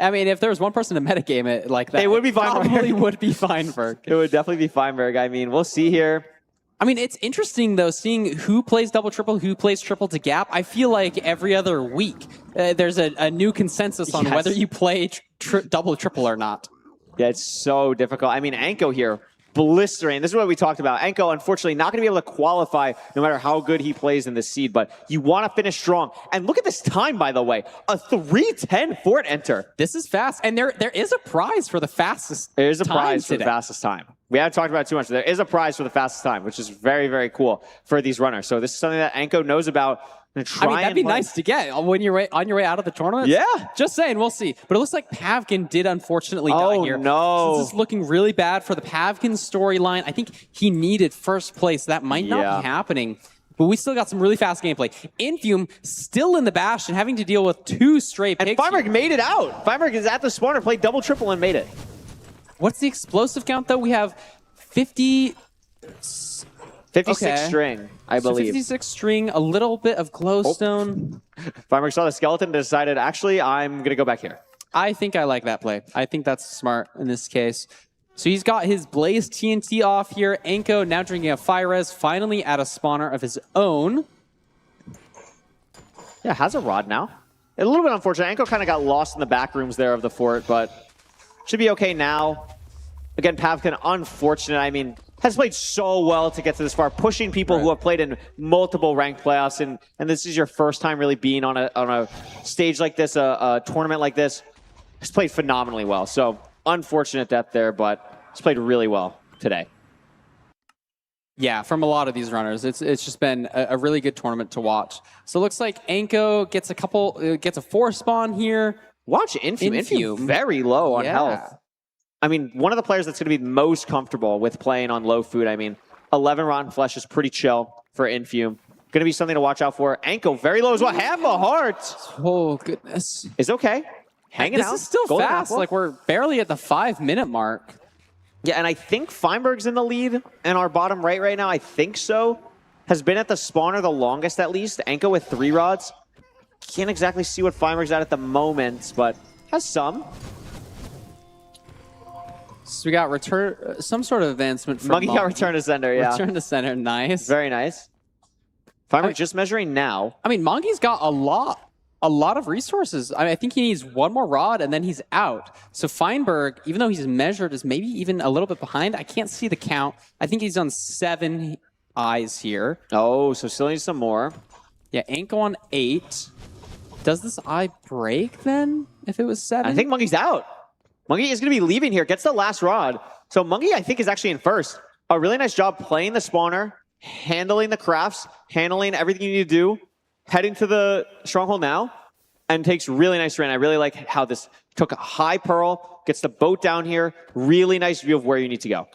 I mean, if there was one person to metagame it like that, it would be Feinberg. Probably would be Feinberg. It would definitely be Feinberg. I mean, we'll see here. I mean, it's interesting, though, seeing who plays double triple, who plays triple to gap. I feel like every other week there's a new consensus on whether you play double triple or not. Yeah, it's so difficult. I mean, Anko here, blistering. This is what we talked about. Anko, unfortunately, not going to be able to qualify no matter how good he plays in the seed, but you want to finish strong. And look at this time, by the way. A 3:10 fort enter. This is fast. And there is a prize for the fastest time. There is a prize for the fastest time. We haven't talked about it too much. There is a prize for the fastest time, which is very, very cool for these runners. So this is something that Anko knows about. I mean, that'd be nice to get when you're on your way out of the tournament. Yeah. Just saying, we'll see. But it looks like Pavkin did unfortunately die here. Oh, no. This is looking really bad for the Pavkin storyline. I think he needed first place. That might not be happening. But we still got some really fast gameplay. Infume still in the Bastion, having to deal with 2 straight picks. And Feinberg made it out. Feinberg is at the spawner, played double triple and made it. What's the explosive count, though? We have 56 string, I believe. 56 string, a little bit of glowstone. Feinberg saw the skeleton and decided, actually, I'm going to go back here. I think I like that play. I think that's smart in this case. So he's got his Blaze TNT off here. Anko now drinking a Fire Res, finally at a spawner of his own. Yeah, has a rod now. A little bit unfortunate. Anko kind of got lost in the back rooms there of the fort, but should be okay now. Again, Pavkin, unfortunate. I mean, has played so well to get to this far, pushing people who have played in multiple ranked playoffs, and this is your first time really being on a stage like this, a tournament like this. Has played phenomenally well. So unfortunate death there, but he's played really well today. Yeah, from a lot of these runners, it's just been a really good tournament to watch. So it looks like Anko gets a 4 spawn here. Watch Infume very low on health. I mean, one of the players that's going to be most comfortable with playing on low food. I mean, 11 rotten flesh is pretty chill for Infume. Going to be something to watch out for. Anko very low as well. Half a heart. Oh, goodness. Is okay. Hanging out. This is still fast. Like, we're barely at the 5-minute mark. Yeah, and I think Feinberg's in the lead in our bottom right now. I think so. Has been at the spawner the longest, at least. Anko with 3 rods. Can't exactly see what Feinberg's at the moment, but has some. So we got some sort of advancement from Monkey got return to center, yeah. Return to center, nice. Very nice. Feinberg just measuring now. I mean, Monkey's got a lot of resources. I think he needs 1 more rod and then he's out. So Feinberg, even though he's measured, is maybe even a little bit behind. I can't see the count. I think he's on 7 eyes here. Oh, so still needs some more. Yeah, Anko on 8. Does this eye break then if it was 7? I think Monkey's out. Monkey is going to be leaving here. Gets the last rod. So Monkey, I think, is actually in first. A really nice job playing the spawner, handling the crafts, handling everything you need to do, heading to the stronghold now, and takes really nice rain. I really like how this took a high pearl, gets the boat down here. Really nice view of where you need to go.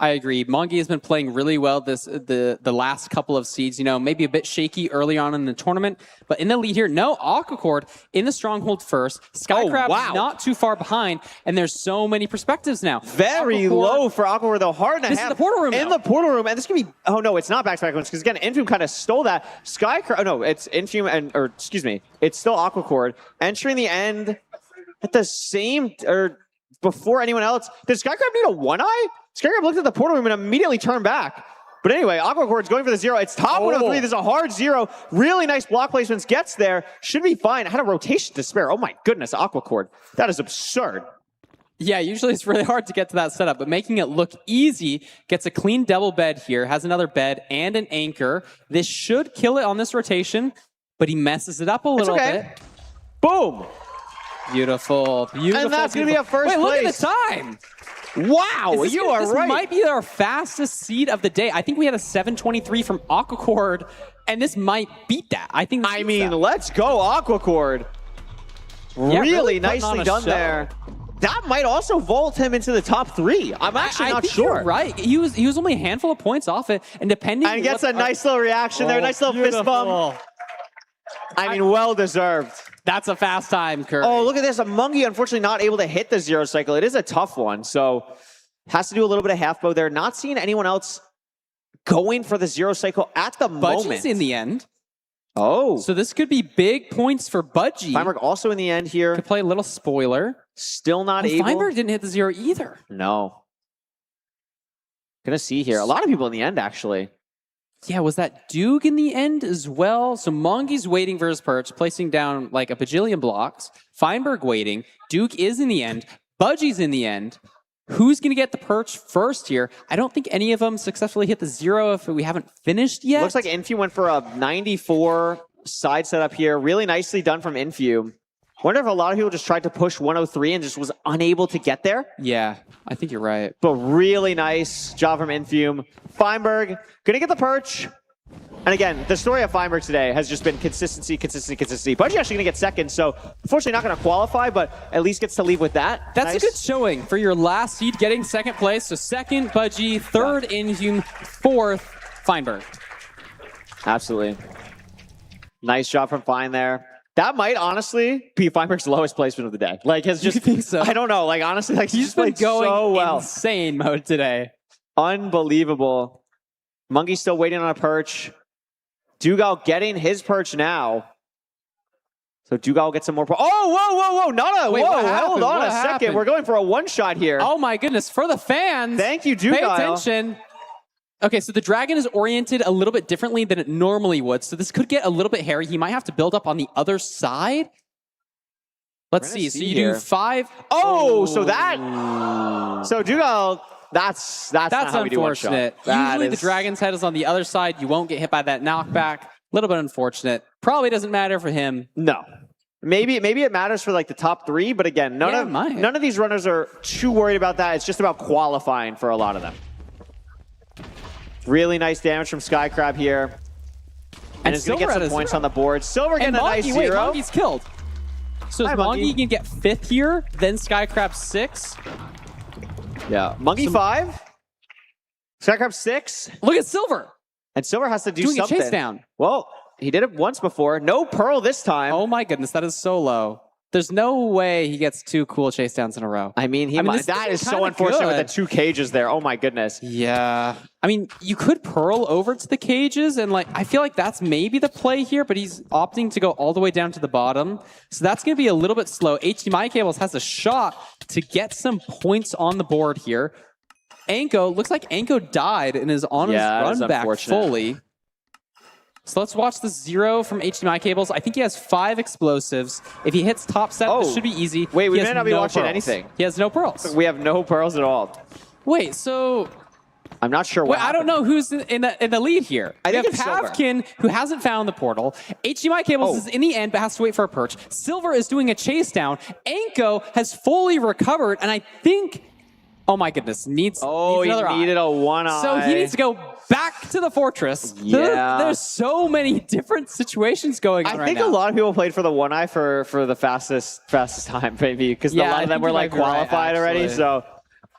I agree. Mongi has been playing really well the last couple of seeds. You know, maybe a bit shaky early on in the tournament, but in the lead here, no, Aquacord in the stronghold first. Skycrab not too far behind, and there's so many perspectives now. Very low for Aquacord, though. Hard and a half. This is the portal room. In the portal room, and this could be. Oh no, it's not back-to-back ones because again, Infume kind of stole that. Skycrab. Oh no, it's Infume or excuse me, it's still Aquacord entering the end at the same before anyone else. Did Skycrab need a one-eye? Skycrab looked at the portal room and immediately turned back. But anyway, Aquacord's going for the 0. It's top 103. There's a hard 0. Really nice block placements. Gets there. Should be fine. I had a rotation to spare. Oh my goodness, Aquacord. That is absurd. Yeah, usually it's really hard to get to that setup, but making it look easy, gets a clean double bed here, has another bed and an anchor. This should kill it on this rotation, but he messes it up a little bit. Boom. Beautiful, beautiful. And that's going to be a first place. place. Look at the time. Wow, you are right. This might be our fastest seed of the day. I think we had a 7:23 from Aquacord, and this might beat that. I think. I mean, let's go, Aquacord. Yeah, really nicely done there. That might also vault him into the top 3. I'm actually not sure. You're right. He was only a handful of points off it, and depending. And gets a nice little reaction there, nice little fist bump. I mean, well deserved. That's a fast time, Curry. Oh, look at this. A Monkey, unfortunately, not able to hit the 0 cycle. It is a tough one, so has to do a little bit of half bow there. Not seeing anyone else going for the 0 cycle at the moment. Budgie's in the end. Oh. So this could be big points for Budgie. Feinberg also in the end here. Could play a little spoiler. Still not able. Feinberg didn't hit the 0 either. No. Gonna see here. A lot of people in the end, actually. Yeah, was that Duke in the end as well? So Mongi's waiting for his perch, placing down like a bajillion blocks. Feinberg waiting. Duke is in the end. Budgie's in the end. Who's going to get the perch first here? I don't think any of them successfully hit the 0 if we haven't finished yet. Looks like Infu went for a 94 side setup here. Really nicely done from Infu. Wonder if a lot of people just tried to push 103 and just was unable to get there. Yeah, I think you're right. But really nice job from Infume. Feinberg gonna get the perch. And again, the story of Feinberg today has just been consistency, consistency, consistency. Budgie actually gonna get second, so unfortunately not gonna qualify, but at least gets to leave with that. That's a good showing for your last seed, getting second place. So second, Budgie, third, Inhume, fourth, Feinberg. Absolutely. Nice job from Fine there. That might honestly be Feinberg's lowest placement of the day. Like, has just, think so? I don't know. Like, honestly, like he's been played going so well. insane mode today. Unbelievable. Monkey's still waiting on a perch. Dugal getting his perch now. So Dugal gets some more. Oh, whoa. Wait, whoa, what happened? hold on What a second. happened? We're going for a one-shot here. Oh my goodness, for the fans. Thank you, Dugal. Pay attention. Okay, so the dragon is oriented a little bit differently than it normally would. So this could get a little bit hairy. He might have to build up on the other side. Let's see. So you do 5. Oh, so that. So Dugal, that's not how we do one shot. unfortunate. Usually the dragon's head is on the other side. You won't get hit by that knockback. A little bit unfortunate. Probably doesn't matter for him. No. Maybe it matters for like the top 3, but again, none of these runners are too worried about that. It's just about qualifying for a lot of them. Really nice damage from Skycrab here. And it's going to get some points on the board. Silver getting a nice 0. Wait, Mongi's killed. So is Mongi can get 5th here, then Skycrab 6. Yeah. Monkey 5. Skycrab 6. Look at Silver. And Silver has to do doing something. a chase down. Well, he did it once before. No Pearl this time. Oh my goodness, that is so low. There's no way he gets 2 cool chase downs in a row. I mean, that is so unfortunate with the 2 cages there. Oh my goodness. Yeah. I mean, you could Pearl over to the cages, and like I feel like that's maybe the play here, but he's opting to go all the way down to the bottom. So that's going to be a little bit slow. HDMI Cables has a shot to get some points on the board here. Anko, looks like Anko died and is on his run back fully. So let's watch the 0 from HDMI Cables. I think he has 5 explosives. If he hits top set, this should be easy. Wait, we He may has not be no watching pearls. anything. He has no pearls. We have no pearls at all. Wait, so I'm not sure what I don't know who's in the lead here. I think we have Pavkin, who hasn't found the portal. HDMI Cables is in the end, but has to wait for a perch. Silver is doing a chase down. Anko has fully recovered, and I think, oh my goodness, needs another he needed eye. a 1 eye. So he needs to go back to the fortress. Yeah. There's so many different situations going on I right think now. a lot of people played for the 1 eye for the fastest time, maybe, because a lot of them were like qualified already. So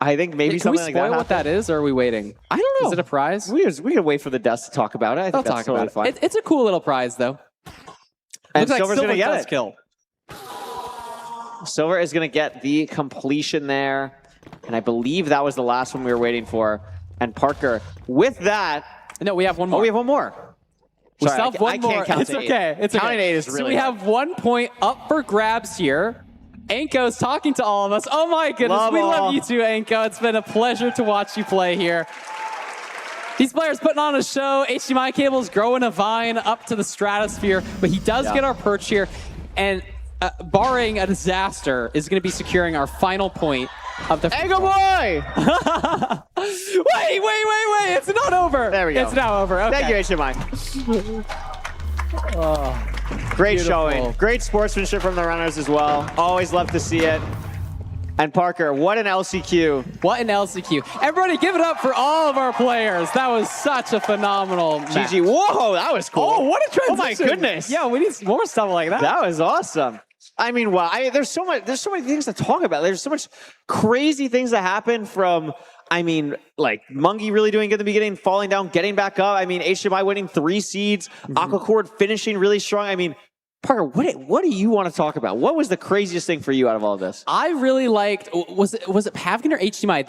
I think maybe something like that. Can we spoil what that is, or are we waiting? I don't know. Is it a prize? We can wait for the desk to talk about it. I think that's totally fine. It's a cool little prize, though. And Looks like Silver's going to get does it. Kill. Silver is going to get the completion there. And I believe that was the last one we were waiting for. And Parker, with that... No, we have one more. Oh, we have one more. We Sorry, still have one I more. can't count It's to 8. okay. It's Counting okay. 8 is really So we hard. have 1 point up for grabs here. Anko's talking to all of us. Oh my goodness, we love you too, Anko. It's been a pleasure to watch you play here. These players putting on a show. HDMI cables growing a vine up to the stratosphere, but he does get our perch here. And barring a disaster, is going to be securing our final point of the Anko boy! Wait. It's not over. There we go. It's now over. Okay. Thank you, HDMI. Great Beautiful. showing. Great sportsmanship from the runners as well. Always love to see it. And Parker, what an LCQ. What an LCQ. Everybody give it up for all of our players. That was such a phenomenal match. GG. Whoa, that was cool. Oh, what a transition. Oh my goodness. Yeah, we need more stuff like that. That was awesome. I mean, wow. There's so many things to talk about. There's so much crazy things that happen from, I mean, like Mungie really doing good in the beginning, falling down, getting back up. I mean, HDMI winning 3 seeds, Aquacord finishing really strong. I mean, Parker, what do you want to talk about? What was the craziest thing for you out of all of this? I really liked, was it Pavkin or HDMI?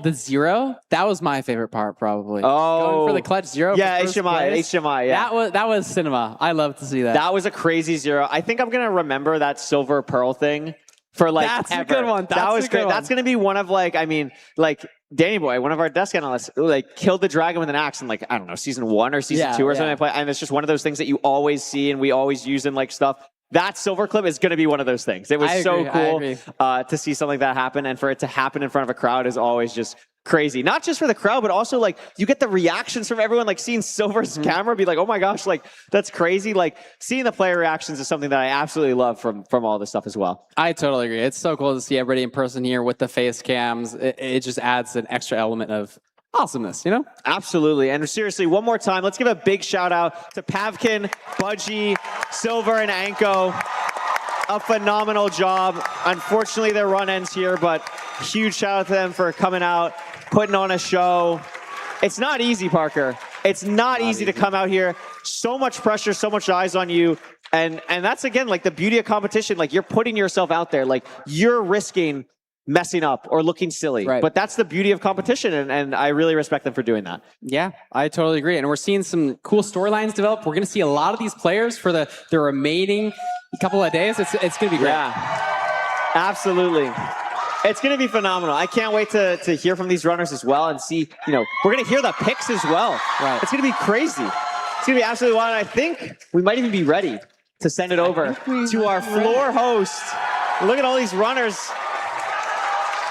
The 0? That was my favorite part, probably. Oh. Going for the clutch 0. Yeah, HDMI, yeah. That was cinema. I love to see that. That was a crazy 0. I think I'm going to remember that silver pearl thing for like That's ever. a good one. That was great. That's going to be one of like, I mean, like Danny Boy, one of our desk analysts, like killed the dragon with an axe in like, I don't know, season 1 or season 2 or something. And it's just one of those things that you always see and we always use in like stuff. That silver clip is going to be one of those things. It was so cool to see something like that happen, and for it to happen in front of a crowd is always just crazy. Not just for the crowd, but also like you get the reactions from everyone, like seeing Silver's camera be like, oh my gosh, like that's crazy. Like seeing the player reactions is something that I absolutely love from all this stuff as well. I totally agree. It's so cool to see everybody in person here with the face cams. It just adds an extra element of awesomeness, you know? Absolutely. And seriously, one more time, let's give a big shout out to Pavkin, Budgie, Silver, and Anko. A phenomenal job. Unfortunately, their run ends here, but huge shout out to them for coming out, putting on a show. It's not easy, Parker. It's not easy to come out here. So much pressure, so much eyes on you. And that's, again, like the beauty of competition. Like, you're putting yourself out there. Like, you're risking messing up or looking silly. Right. But that's the beauty of competition, and I really respect them for doing that. Yeah, I totally agree. And we're seeing some cool storylines develop. We're going to see a lot of these players for the remaining couple of days. It's going to be great. Yeah, absolutely. It's going to be phenomenal. I can't wait to hear from these runners as well and see, you know, we're going to hear the picks as well. Right. It's going to be crazy. It's going to be absolutely wild. And I think we might even be ready to send it over to our floor host. Look at all these runners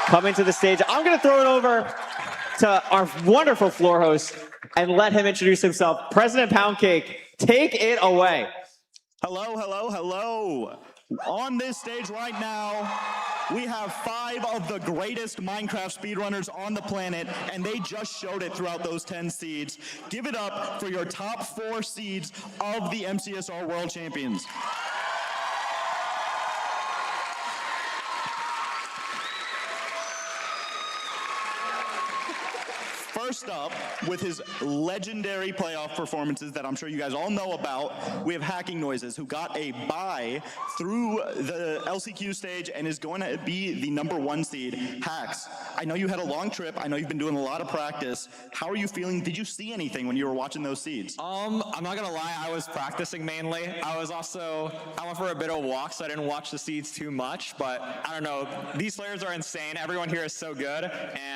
coming to the stage. I'm going to throw it over to our wonderful floor host and let him introduce himself. President Poundcake, take it away. Hello, hello, hello. On this stage right now, we have 5 of the greatest Minecraft speedrunners on the planet, and they just showed it throughout those 10 seeds. Give it up for your top 4 seeds of the MCSR World Champions. First up, with his legendary playoff performances that I'm sure you guys all know about, we have Hacking Noises, who got a bye through the LCQ stage and is going to be the #1 seed. Hacks, I know you had a long trip. I know you've been doing a lot of practice. How are you feeling? Did you see anything when you were watching those seeds? I'm not gonna lie, I was practicing mainly. I went for a bit of a walk, so I didn't watch the seeds too much, but I don't know. These players are insane. Everyone here is so good,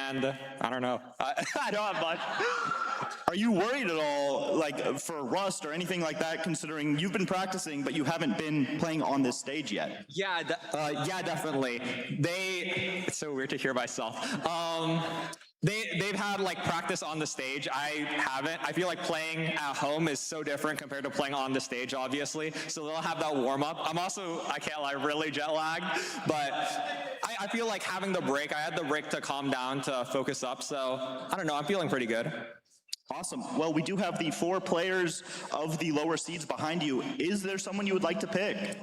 and I don't know. I don't have much. Are you worried at all, like, for rust or anything like that, considering you've been practicing, but you haven't been playing on this stage yet? Yeah, definitely. It's so weird to hear myself. They've had like practice on the stage. I haven't. I feel like playing at home is so different compared to playing on the stage, obviously. So they'll have that warm up. I can't lie, really jet lagged, but I feel like having the break, I had the break to calm down, to focus up. So I don't know, I'm feeling pretty good. Awesome. Well, we do have the 4 players of the lower seeds behind you. Is there someone you would like to pick?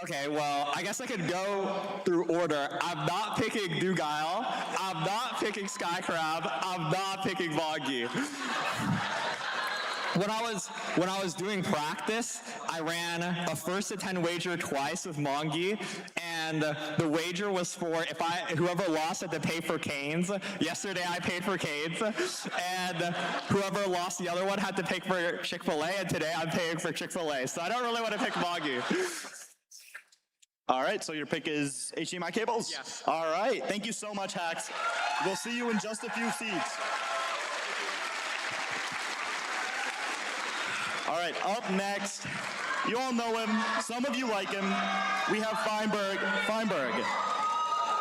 Okay, well, I guess I could go through order. I'm not picking Dugile. I'm not picking Skycrab. I'm not picking Voggy. When I was doing practice, I ran a 1st to 10 wager twice with Mongi, and the wager was for whoever lost had to pay for canes. Yesterday I paid for canes, and whoever lost the other one had to pay for Chick-fil-A, and today I'm paying for Chick-fil-A. So I don't really want to pick Mongi. All right, so your pick is HDMI cables? Yes. All right, thank you so much, Hacks. We'll see you in just a few seats. All right, up next, you all know him. Some of you like him. We have Feinberg. Feinberg.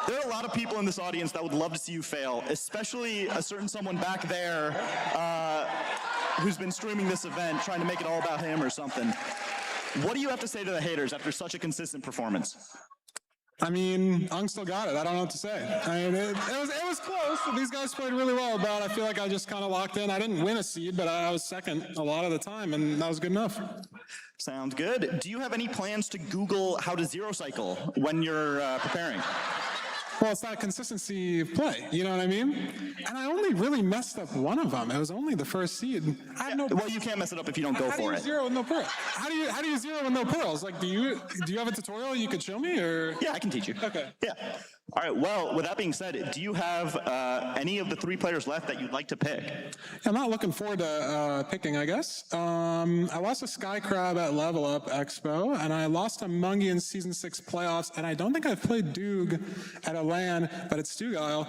There are a lot of people in this audience that would love to see you fail, especially a certain someone back there who's been streaming this event, trying to make it all about him or something. What do you have to say to the haters after such a consistent performance? I mean, Ung still got it. I don't know what to say. I mean, it was close. These guys played really well, but I feel like I just kind of locked in. I didn't win a seed, but I was second a lot of the time, and that was good enough. Sounds good. Do you have any plans to Google how to zero cycle when you're preparing? Well, it's that consistency of play, you know what I mean? And I only really messed up one of them. It was only the first seed. I have no. Well, you can't mess it up if you don't go for it. How do you zero with no pearl? How do you zero with no pearls? Like, do you have a tutorial you could show me, or? Yeah, I can teach you. Okay. Yeah. All right. Well, with that being said, do you have any of the 3 players left that you'd like to pick? I'm not looking forward to picking, I guess. I lost to Sky Crab at Level Up Expo, and I lost to Mungie in Season 6 playoffs, and I don't think I've played Doog at a LAN, but it's Doogile.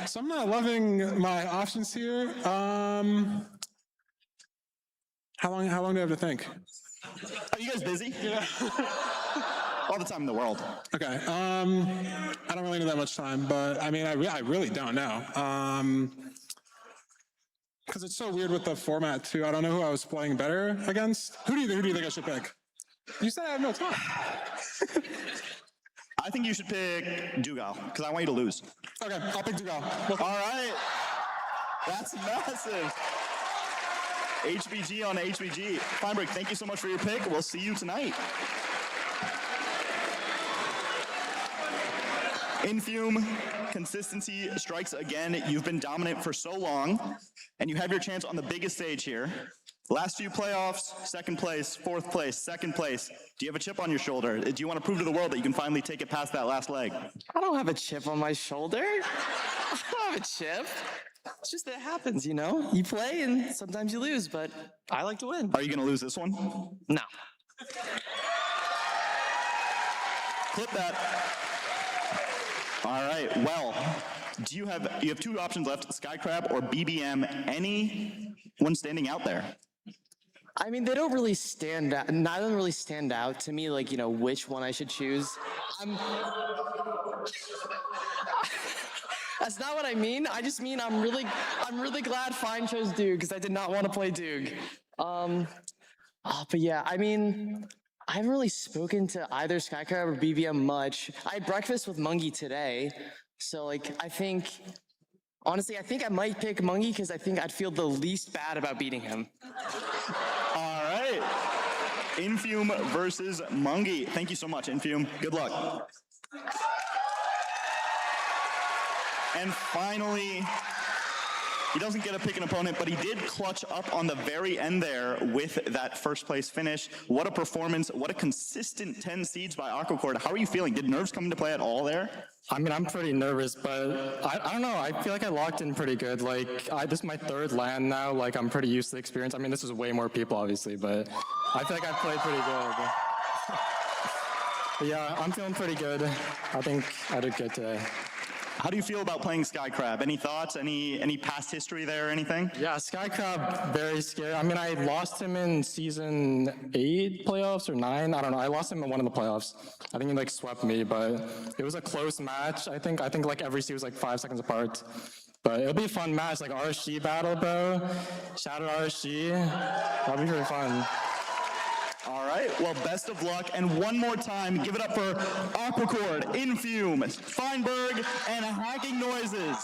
So I'm not loving my options here. How long do I have to think? Are you guys busy? Yeah. All the time in the world. Okay. I don't really need that much time, but I mean, I really don't know. Because it's so weird with the format too. I don't know who I was playing better against. Who do you think I should pick? You said I have no time. I think you should pick Dougal, because I want you to lose. Okay, I'll pick Dougal. All right. That's massive. HBG on HBG. Feinberg, thank you so much for your pick. We'll see you tonight. Infume, consistency strikes again. You've been dominant for so long, and you have your chance on the biggest stage here. Last few playoffs, 2nd place, 4th place, 2nd place. Do you have a chip on your shoulder? Do you want to prove to the world that you can finally take it past that last leg? I don't have a chip on my shoulder. I don't have a chip. It's just that it happens, you know? You play and sometimes you lose, but I like to win. Are you going to lose this one? No. Clip that. All right, well, you have 2 options left, Skycrab or BBM. Anyone standing out there? I mean, they don't really stand out. None of them really stand out to me, like, you know, which one I should choose. That's not what I mean. I just mean I'm really glad Fine chose Doog, because I did not want to play Doog. But yeah, I mean, I haven't really spoken to either Skycrab or BBM much. I had breakfast with Mungie today, so like honestly, I think I might pick Mungie because I think I'd feel the least bad about beating him. All right. Infume versus Mungie. Thank you so much, Infume. Good luck. And finally, he doesn't get to pick an opponent, but he did clutch up on the very end there with that 1st place finish. What a performance. What a consistent 10 seeds by Aquacord. How are you feeling? Did nerves come into play at all there? I mean, I'm pretty nervous, but I don't know. I feel like I locked in pretty good. Like, this is my 3rd LAN now. Like, I'm pretty used to the experience. I mean, this is way more people, obviously, but I feel like I played pretty good. But yeah, I'm feeling pretty good. I think I did good today. How do you feel about playing Skycrab? Any thoughts? Any past history there or anything? Yeah, Skycrab, very scary. I mean, I lost him in season 8 playoffs or 9. I don't know. I lost him in one of the playoffs. I think he like swept me, but it was a close match. I think like every seed was like 5 seconds apart. But it'll be a fun match, like RSG battle, bro. Shout out RSG. That'll be really fun. All right, well, best of luck. And one more time, give it up for Aquacord, Infume, Feinberg, and Hacking Noises,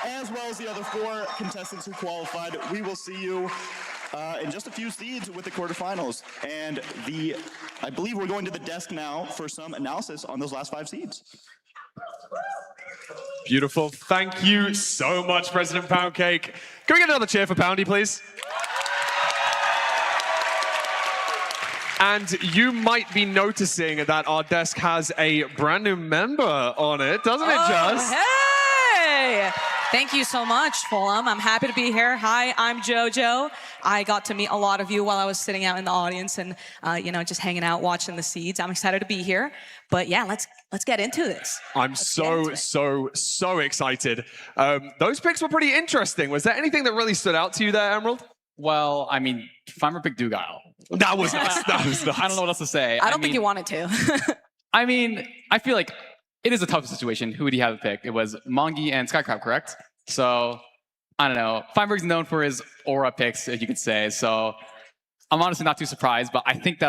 as well as the other 4 contestants who qualified. We will see you in just a few seeds with the quarterfinals. And I believe we're going to the desk now for some analysis on those last 5 seeds. Beautiful. Thank you so much, President Poundcake. Can we get another cheer for Poundy, please? And you might be noticing that our desk has a brand new member on it, doesn't it, Jazz? Hey! Thank you so much, Fulham. I'm happy to be here. Hi, I'm JoJo. I got to meet a lot of you while I was sitting out in the audience and, just hanging out, watching the seeds. I'm excited to be here. But yeah, let's get into this. I'm so excited. Those picks were pretty interesting. Was there anything that really stood out to you there, Emerald? Well, I mean, Farmer picked Dugile. That was nuts. That was nuts. I don't know what else to say. I don't think you wanted to. I mean, I feel like it is a tough situation. Who would he have picked? It was Mongi and Skycrab, correct? So, I don't know. Feinberg's known for his aura picks, if you could say. So, I'm honestly not too surprised, but I think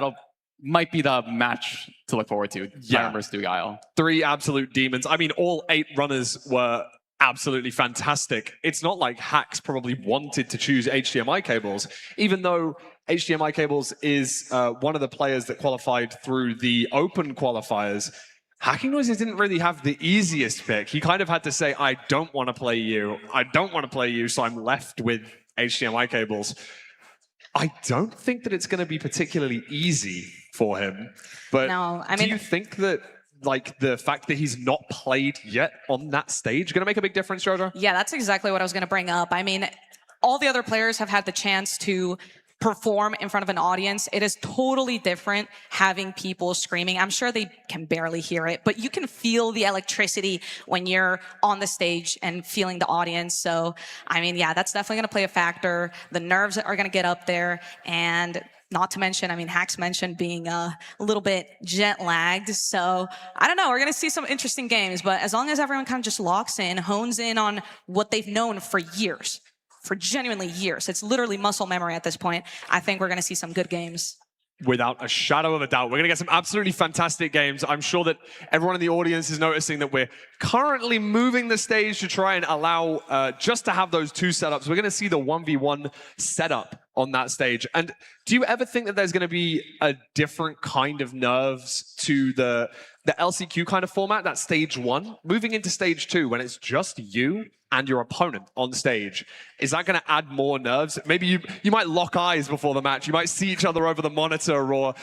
might be the match to look forward to. Feinberg versus Dugile. 3 absolute demons. I mean, all 8 runners were absolutely fantastic. It's not like Hacks probably wanted to choose HDMI cables, even though HDMI cables is one of the players that qualified through the open qualifiers. Hacking Noises didn't really have the easiest pick. He kind of had to say, I don't want to play you. I don't want to play you, so I'm left with HDMI cables. I don't think that it's going to be particularly easy for him. But no, I mean, do you think that the fact that he's not played yet on that stage going to make a big difference, Jojo? Yeah, that's exactly what I was going to bring up. I mean, all the other players have had the chance to perform in front of an audience. It is totally different having people screaming. I'm sure they can barely hear it, but you can feel the electricity when you're on the stage and feeling the audience. So, I mean, yeah, that's definitely going to play a factor. The nerves are going to get up there, and not to mention, I mean, Hacks mentioned being a little bit jet lagged. So I don't know, we're going to see some interesting games, but as long as everyone kind of just locks in, hones in on what they've known for years, for genuinely years. It's literally muscle memory at this point. I think we're going to see some good games. Without a shadow of a doubt. We're going to get some absolutely fantastic games. I'm sure that everyone in the audience is noticing that we're currently moving the stage to try and allow just to have those 2 setups. We're going to see the 1v1 setup on that stage. And do you ever think that there's going to be a different kind of nerves to the LCQ kind of format, that stage 1? Moving into stage 2, when it's just you and your opponent on stage, is that going to add more nerves? Maybe you might lock eyes before the match. You might see each other over the monitor, or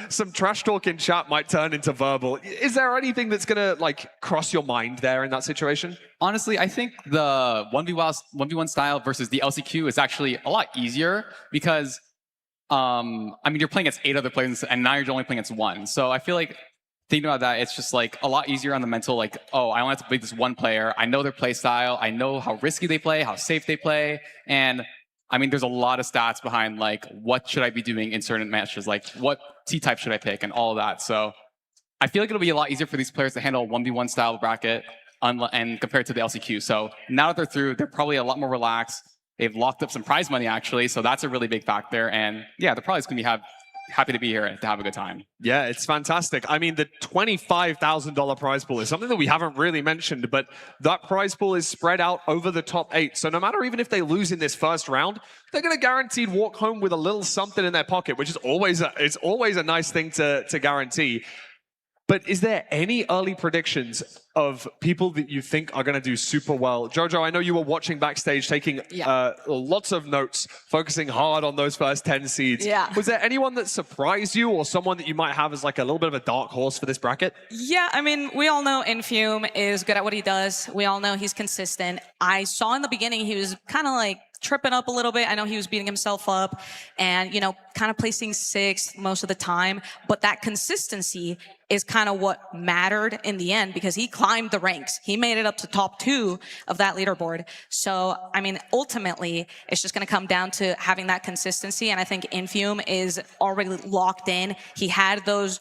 some trash talk in chat might turn into verbal. Is there anything that's going to cross your mind there in that situation? Honestly, I think the 1v1 style versus the LCQ is actually a lot easier because, I mean, you're playing against 8 other players and now you're only playing against 1. So I feel like thinking about that, it's just a lot easier on the mental, oh, I only have to play this one player. I know their play style. I know how risky they play, how safe they play. And I mean, there's a lot of stats behind what should I be doing in certain matches? What T-type should I pick and all of that. So I feel like it'll be a lot easier for these players to handle a 1v1 style bracket and compared to the LCQ. So now that they're through, they're probably a lot more relaxed. They've locked up some prize money, actually. So that's a really big factor. And yeah, they're probably going to be happy to be here to have a good time. Yeah, it's fantastic. I mean, the $25,000 prize pool is something that we haven't really mentioned, but that prize pool is spread out over the top 8. So no matter even if they lose in this first round, they're going to guaranteed walk home with a little something in their pocket, which is always a nice thing to guarantee. But is there any early predictions of people that you think are going to do super well? Jojo, I know you were watching backstage, taking lots of notes, focusing hard on those first 10 seeds. Yeah. Was there anyone that surprised you, or someone that you might have as a little bit of a dark horse for this bracket? Yeah, I mean, we all know Infume is good at what he does. We all know he's consistent. I saw in the beginning he was kind of tripping up a little bit. I know he was beating himself up and, kind of placing 6th most of the time. But that consistency is kind of what mattered in the end because he climbed the ranks. He made it up to top 2 of that leaderboard. So, I mean, ultimately, it's just going to come down to having that consistency. And I think Infume is already locked in. He had those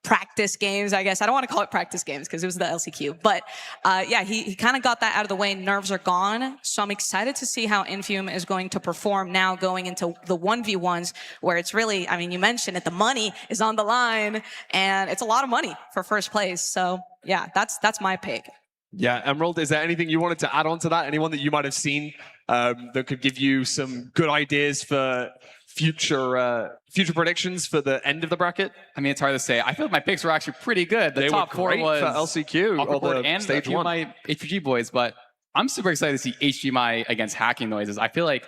practice games, I guess. I don't want to call it practice games because it was the LCQ. But yeah, he kind of got that out of the way. Nerves are gone. So I'm excited to see how Infume is going to perform now going into the 1v1s where it's really, I mean, you mentioned it, the money is on the line and it's a lot of money for first place. So yeah, that's my pick. Yeah, Emerald, is there anything you wanted to add on to that? Anyone that you might have seen that could give you some good ideas for future predictions for the end of the bracket? I mean, it's hard to say. I feel like my picks were actually pretty good. The they top were 4 was for LCQ or the and stage a few 1. Of my HPG boys, but I'm super excited to see HDMI against Hacking Noises. I feel like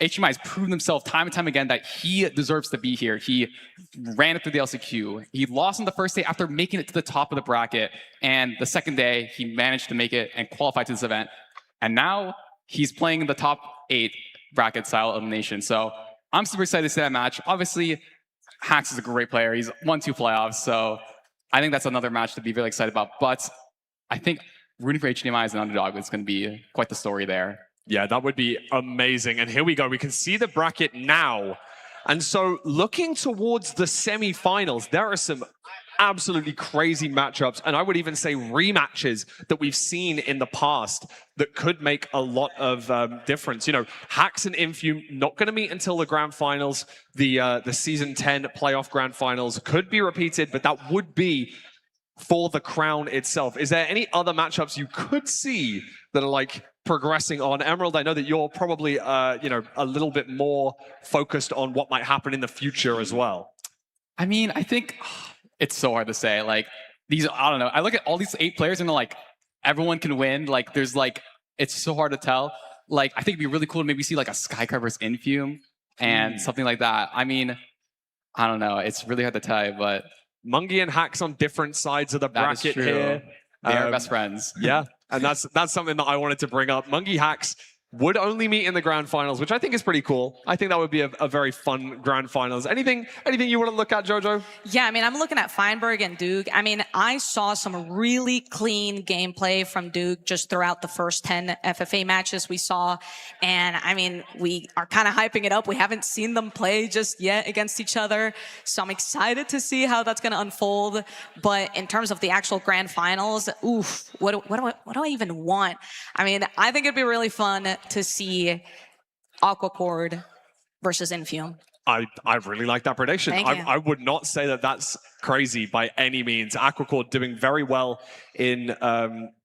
HDMI has proven himself time and time again that he deserves to be here. He ran it through the LCQ. He lost on the first day after making it to the top of the bracket. And the second day, he managed to make it and qualify to this event. And now he's playing the top 8 bracket style elimination. So I'm super excited to see that match. Obviously, Hax is a great player. He's won 2 playoffs. So I think that's another match to be really excited about. But I think rooting for HDMI as an underdog is going to be quite the story there. Yeah, that would be amazing. And here we go. We can see the bracket now. And so looking towards the semi-finals, there are some absolutely crazy matchups, and I would even say rematches that we've seen in the past that could make a lot of difference. You know, Hax and Infume not going to meet until the grand finals. The season 10 playoff grand finals could be repeated, but that would be for the crown itself. Is there any other matchups you could see that are like progressing on? Emerald, I know that you're probably you know, a little bit more focused on what might happen in the future as well. I mean, I think it's so hard to say. Like, these, I don't know. I look at all these 8 players and they're like, everyone can win. Like, there's like, it's so hard to tell. Like, I think it'd be really cool to maybe see like a Skycrab versus Infume and something like that. I mean, I don't know. It's really hard to tell, but Mungie and Hax on different sides of the that is bracket true. here. They are best friends. Yeah, and that's something that I wanted to bring up. Mungie Hax would only meet in the grand finals, which I think is pretty cool. I think that would be a very fun grand finals. Anything you want to look at, Jojo? Yeah, I mean, I'm looking at Feinberg and Doog. I mean, I saw some really clean gameplay from Doog just throughout the first 10 FFA matches we saw. And I mean, we are kind of hyping it up. We haven't seen them play just yet against each other. So I'm excited to see how that's going to unfold. But in terms of the actual grand finals, oof, what do I even want? I mean, I think it'd be really fun to see Aquacord versus Infume. I really like that prediction. I would not say that that's crazy by any means. Aquacord doing very well in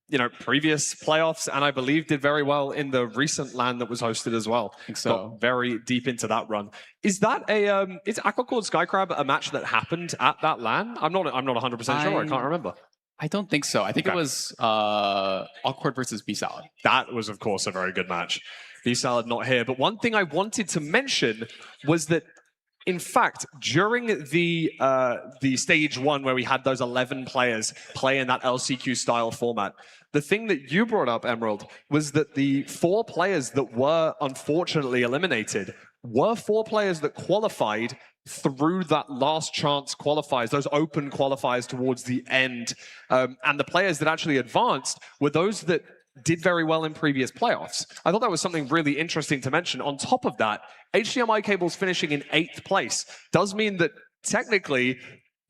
you know, previous playoffs, and I believe did very well in the recent LAN that was hosted as well. I think so. Got very deep into that run. Is that a is Aquacord Skycrab a match that happened at that LAN? I'm not 100% sure. I can't remember. I don't think so. I think it was Awkward versus B-Salad. That was, of course, a very good match. B-Salad not here. But one thing I wanted to mention was that, in fact, during the stage 1 where we had those 11 players play in that LCQ style format, the thing that you brought up, Emerald, was that the 4 players that were unfortunately eliminated were 4 players that qualified through that last chance qualifiers, those open qualifiers towards the end. And the players that actually advanced were those that did very well in previous playoffs. I thought that was something really interesting to mention. On top of that, HDMI cables finishing in 8th place does mean that technically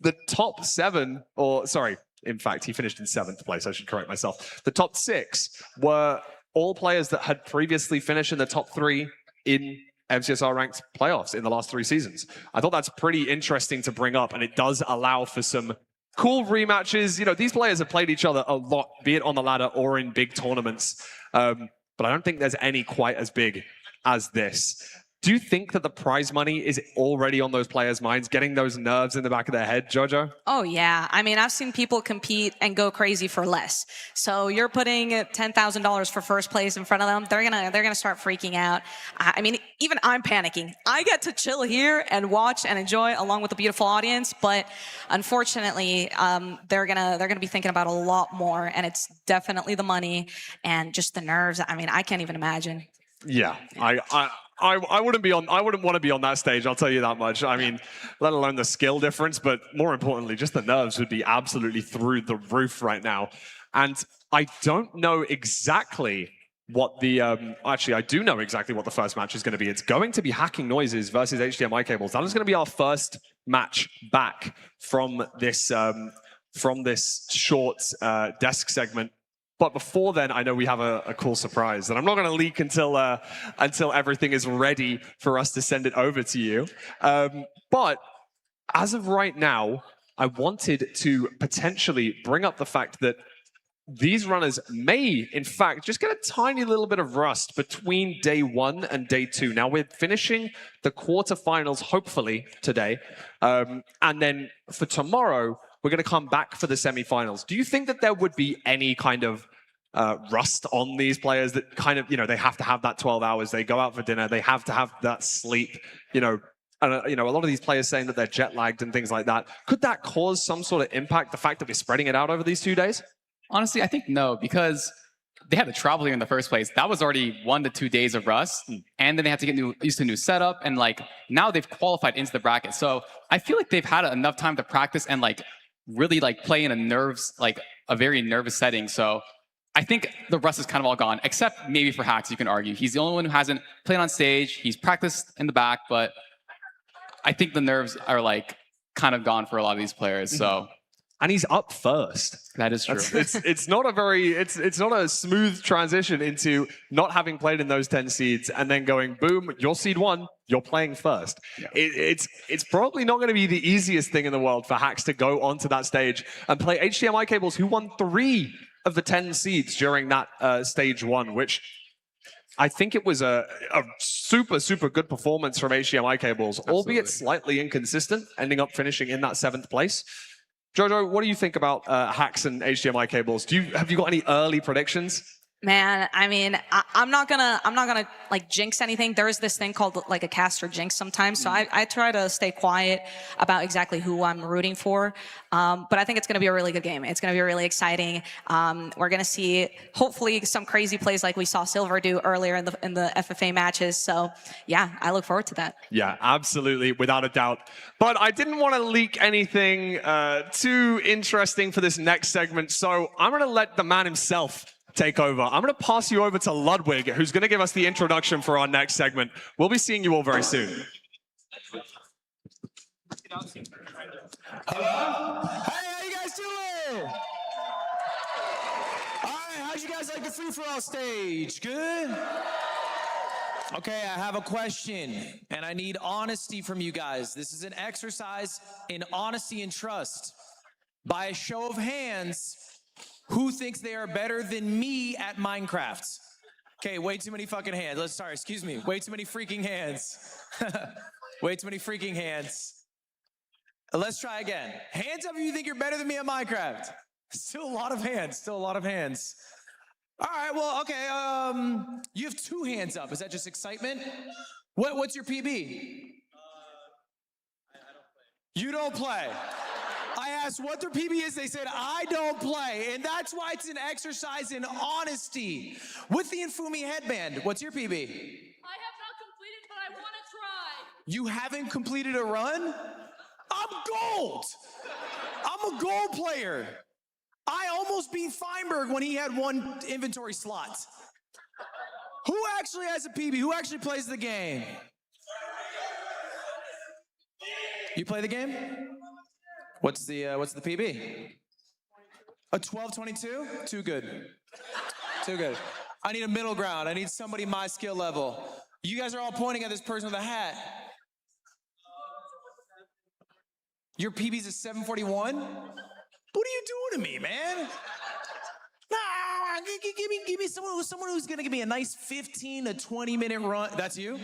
the top 7, or sorry, in fact, he finished in 7th place, I should correct myself. The top 6 were all players that had previously finished in the top 3 in MCSR ranked playoffs in the last 3 seasons. I thought that's pretty interesting to bring up, and it does allow for some cool rematches. You know, these players have played each other a lot, be it on the ladder or in big tournaments, but I don't think there's any quite as big as this. Do you think that the prize money is already on those players' minds, getting those nerves in the back of their head, Jojo? Oh, yeah. I mean, I've seen people compete and go crazy for less. So you're putting $10,000 for first place in front of them. They're gonna start freaking out. I mean, even I'm panicking. I get to chill here and watch and enjoy along with the beautiful audience, but unfortunately, they're gonna be thinking about a lot more, and it's definitely the money and just the nerves. I mean, I can't even imagine. Yeah, I wouldn't want to be on that stage, I'll tell you that much. I mean, let alone the skill difference, but more importantly, just the nerves would be absolutely through the roof right now. And I don't know exactly what the, actually, I do know exactly what the first match is going to be. It's going to be Hacking Noises versus HDMI Cables. That is going to be our first match back from this short desk segment. But before then, I know we have a cool surprise that I'm not going to leak until everything is ready for us to send it over to you. But as of right now, I wanted to potentially bring up the fact that these runners may, in fact, just get a tiny little bit of rust between day 1 and day 2. Now, we're finishing the quarterfinals, hopefully, today. And then for tomorrow, we're going to come back for the semifinals. Do you think that there would be any kind of rust on these players that kind of, you know, they have to have that 12 hours, they go out for dinner, they have to have that sleep, you know, and, you know, a lot of these players saying that they're jet lagged and things like that. Could that cause some sort of impact, the fact that we're spreading it out over these 2 days? Honestly, I think no, because they had to travel here in the first place. That was already 1 to 2 days of rust, and then they had to get used to a new setup, and like now they've qualified into the bracket. So I feel like they've had enough time to practice and like really like play in a very nervous setting. So I think the rust is kind of all gone, except maybe for Hacks, you can argue. He's the only one who hasn't played on stage. He's practiced in the back, but I think the nerves are like kind of gone for a lot of these players. So. And he's up first. That is true. It's not a smooth transition into not having played in those 10 seeds and then going, boom, you're seed 1, you're playing first. Yeah. It's probably not going to be the easiest thing in the world for Hacks to go onto that stage and play HDMI Cables, who won 3 of the 10 seeds during that stage 1, which I think it was a super, super good performance from HDMI Cables, albeit slightly inconsistent, ending up finishing in that 7th place. Jojo, what do you think about Hacks and HDMI Cables? Have you got any early predictions? Man, I mean, I'm not gonna like jinx anything. There is this thing called like a caster jinx sometimes, so I try to stay quiet about exactly who I'm rooting for. But I think it's gonna be a really good game. It's gonna be really exciting. We're gonna see hopefully some crazy plays like we saw Silver do earlier in the FFA matches. So yeah, I look forward to that. Yeah, absolutely, without a doubt. But I didn't want to leak anything too interesting for this next segment, so I'm gonna let the man himself take over. I'm going to pass you over to Ludwig, who's going to give us the introduction for our next segment. We'll be seeing you all very soon. Hello? Hey, how you guys doing? All right, how'd you guys like the free-for-all stage? Good? Okay, I have a question, and I need honesty from you guys. This is an exercise in honesty and trust. By a show of hands, who thinks they are better than me at Minecraft? Okay, way too many fucking hands. Sorry, excuse me. Way too many freaking hands. Way too many freaking hands. Let's try again. Hands up if you think you're better than me at Minecraft. Still a lot of hands. Still a lot of hands. All right, well, okay. You have 2 hands up. Is that just excitement? What's your PB? You don't play. I asked what their PB is, they said, I don't play. And that's why it's an exercise in honesty. With the Infumi headband, what's your PB? I have not completed, but I want to try. You haven't completed a run? I'm gold. I'm a gold player. I almost beat Feinberg when he had 1 inventory slot. Who actually has a PB? Who actually plays the game? You play the game? What's the PB? A 12:22? Too good. Too good. I need a middle ground. I need somebody my skill level. You guys are all pointing at this person with a hat. Your PB's a 741? What are you doing to me, man? Nah, give me someone who's gonna give me a nice 15 to 20 minute run. That's you?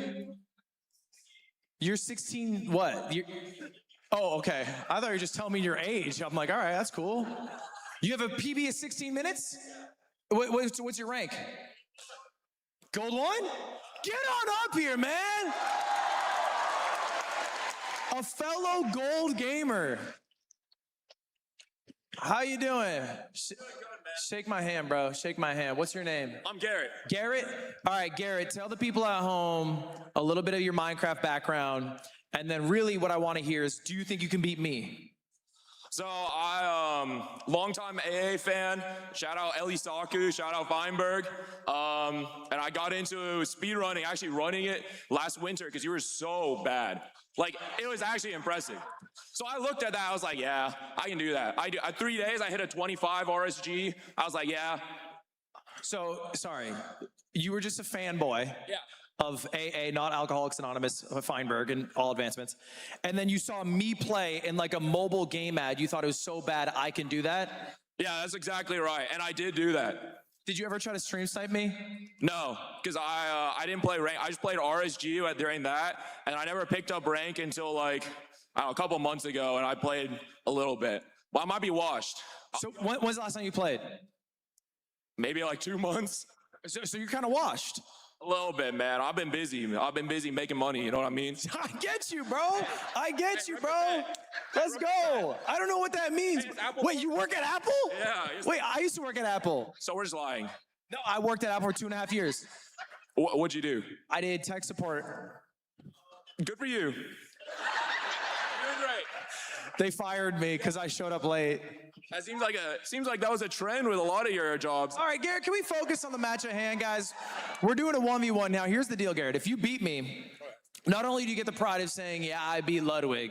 You're 16, what? Oh, okay. I thought you were just telling me your age. I'm like, all right, that's cool. You have a PB of 16 minutes? What's your rank? Gold 1? Get on up here, man! A fellow gold gamer. How you doing? Shake my hand, bro. Shake my hand. What's your name? I'm Garrett. Garrett? All right, Garrett, tell the people at home a little bit of your Minecraft background. And then really what I want to hear is, do you think you can beat me? So longtime AA fan. Shout out Eli Saku, shout out Feinberg. And I got into speedrunning, actually running it last winter because you were so bad. Like, it was actually impressive. So I looked at that, I was like, yeah, I can do that. 3 days, I hit a 25 RSG. I was like, yeah. So, sorry, you were just a fanboy. Yeah. Of AA, not Alcoholics Anonymous, Feinberg, and all advancements. And then you saw me play in like a mobile game ad. You thought it was so bad, I can do that? Yeah, that's exactly right. And I did do that. Did you ever try to stream snipe me? No, because I didn't play rank. I just played RSG during that. And I never picked up rank until like, I don't know, a couple months ago. And I played a little bit. But I might be washed. So when's the last time you played? Maybe like 2 months. So you're kind of washed. A little bit, man. I've been busy. I've been busy making money. You know what I mean? I get you, bro. I get you, bro. Let's go. I don't know what that means. Wait, you work at Apple? Yeah. Wait, I used to work at Apple. So we're just lying. No, I worked at Apple for 2.5 years. What'd you do? I did tech support. Good for you. You're great. They fired me because I showed up late. That seems like that was a trend with a lot of your jobs. All right, Garrett, can we focus on the match at hand, guys? We're doing a 1v1 now. Here's the deal, Garrett. If you beat me, not only do you get the pride of saying, yeah, I beat Ludwig,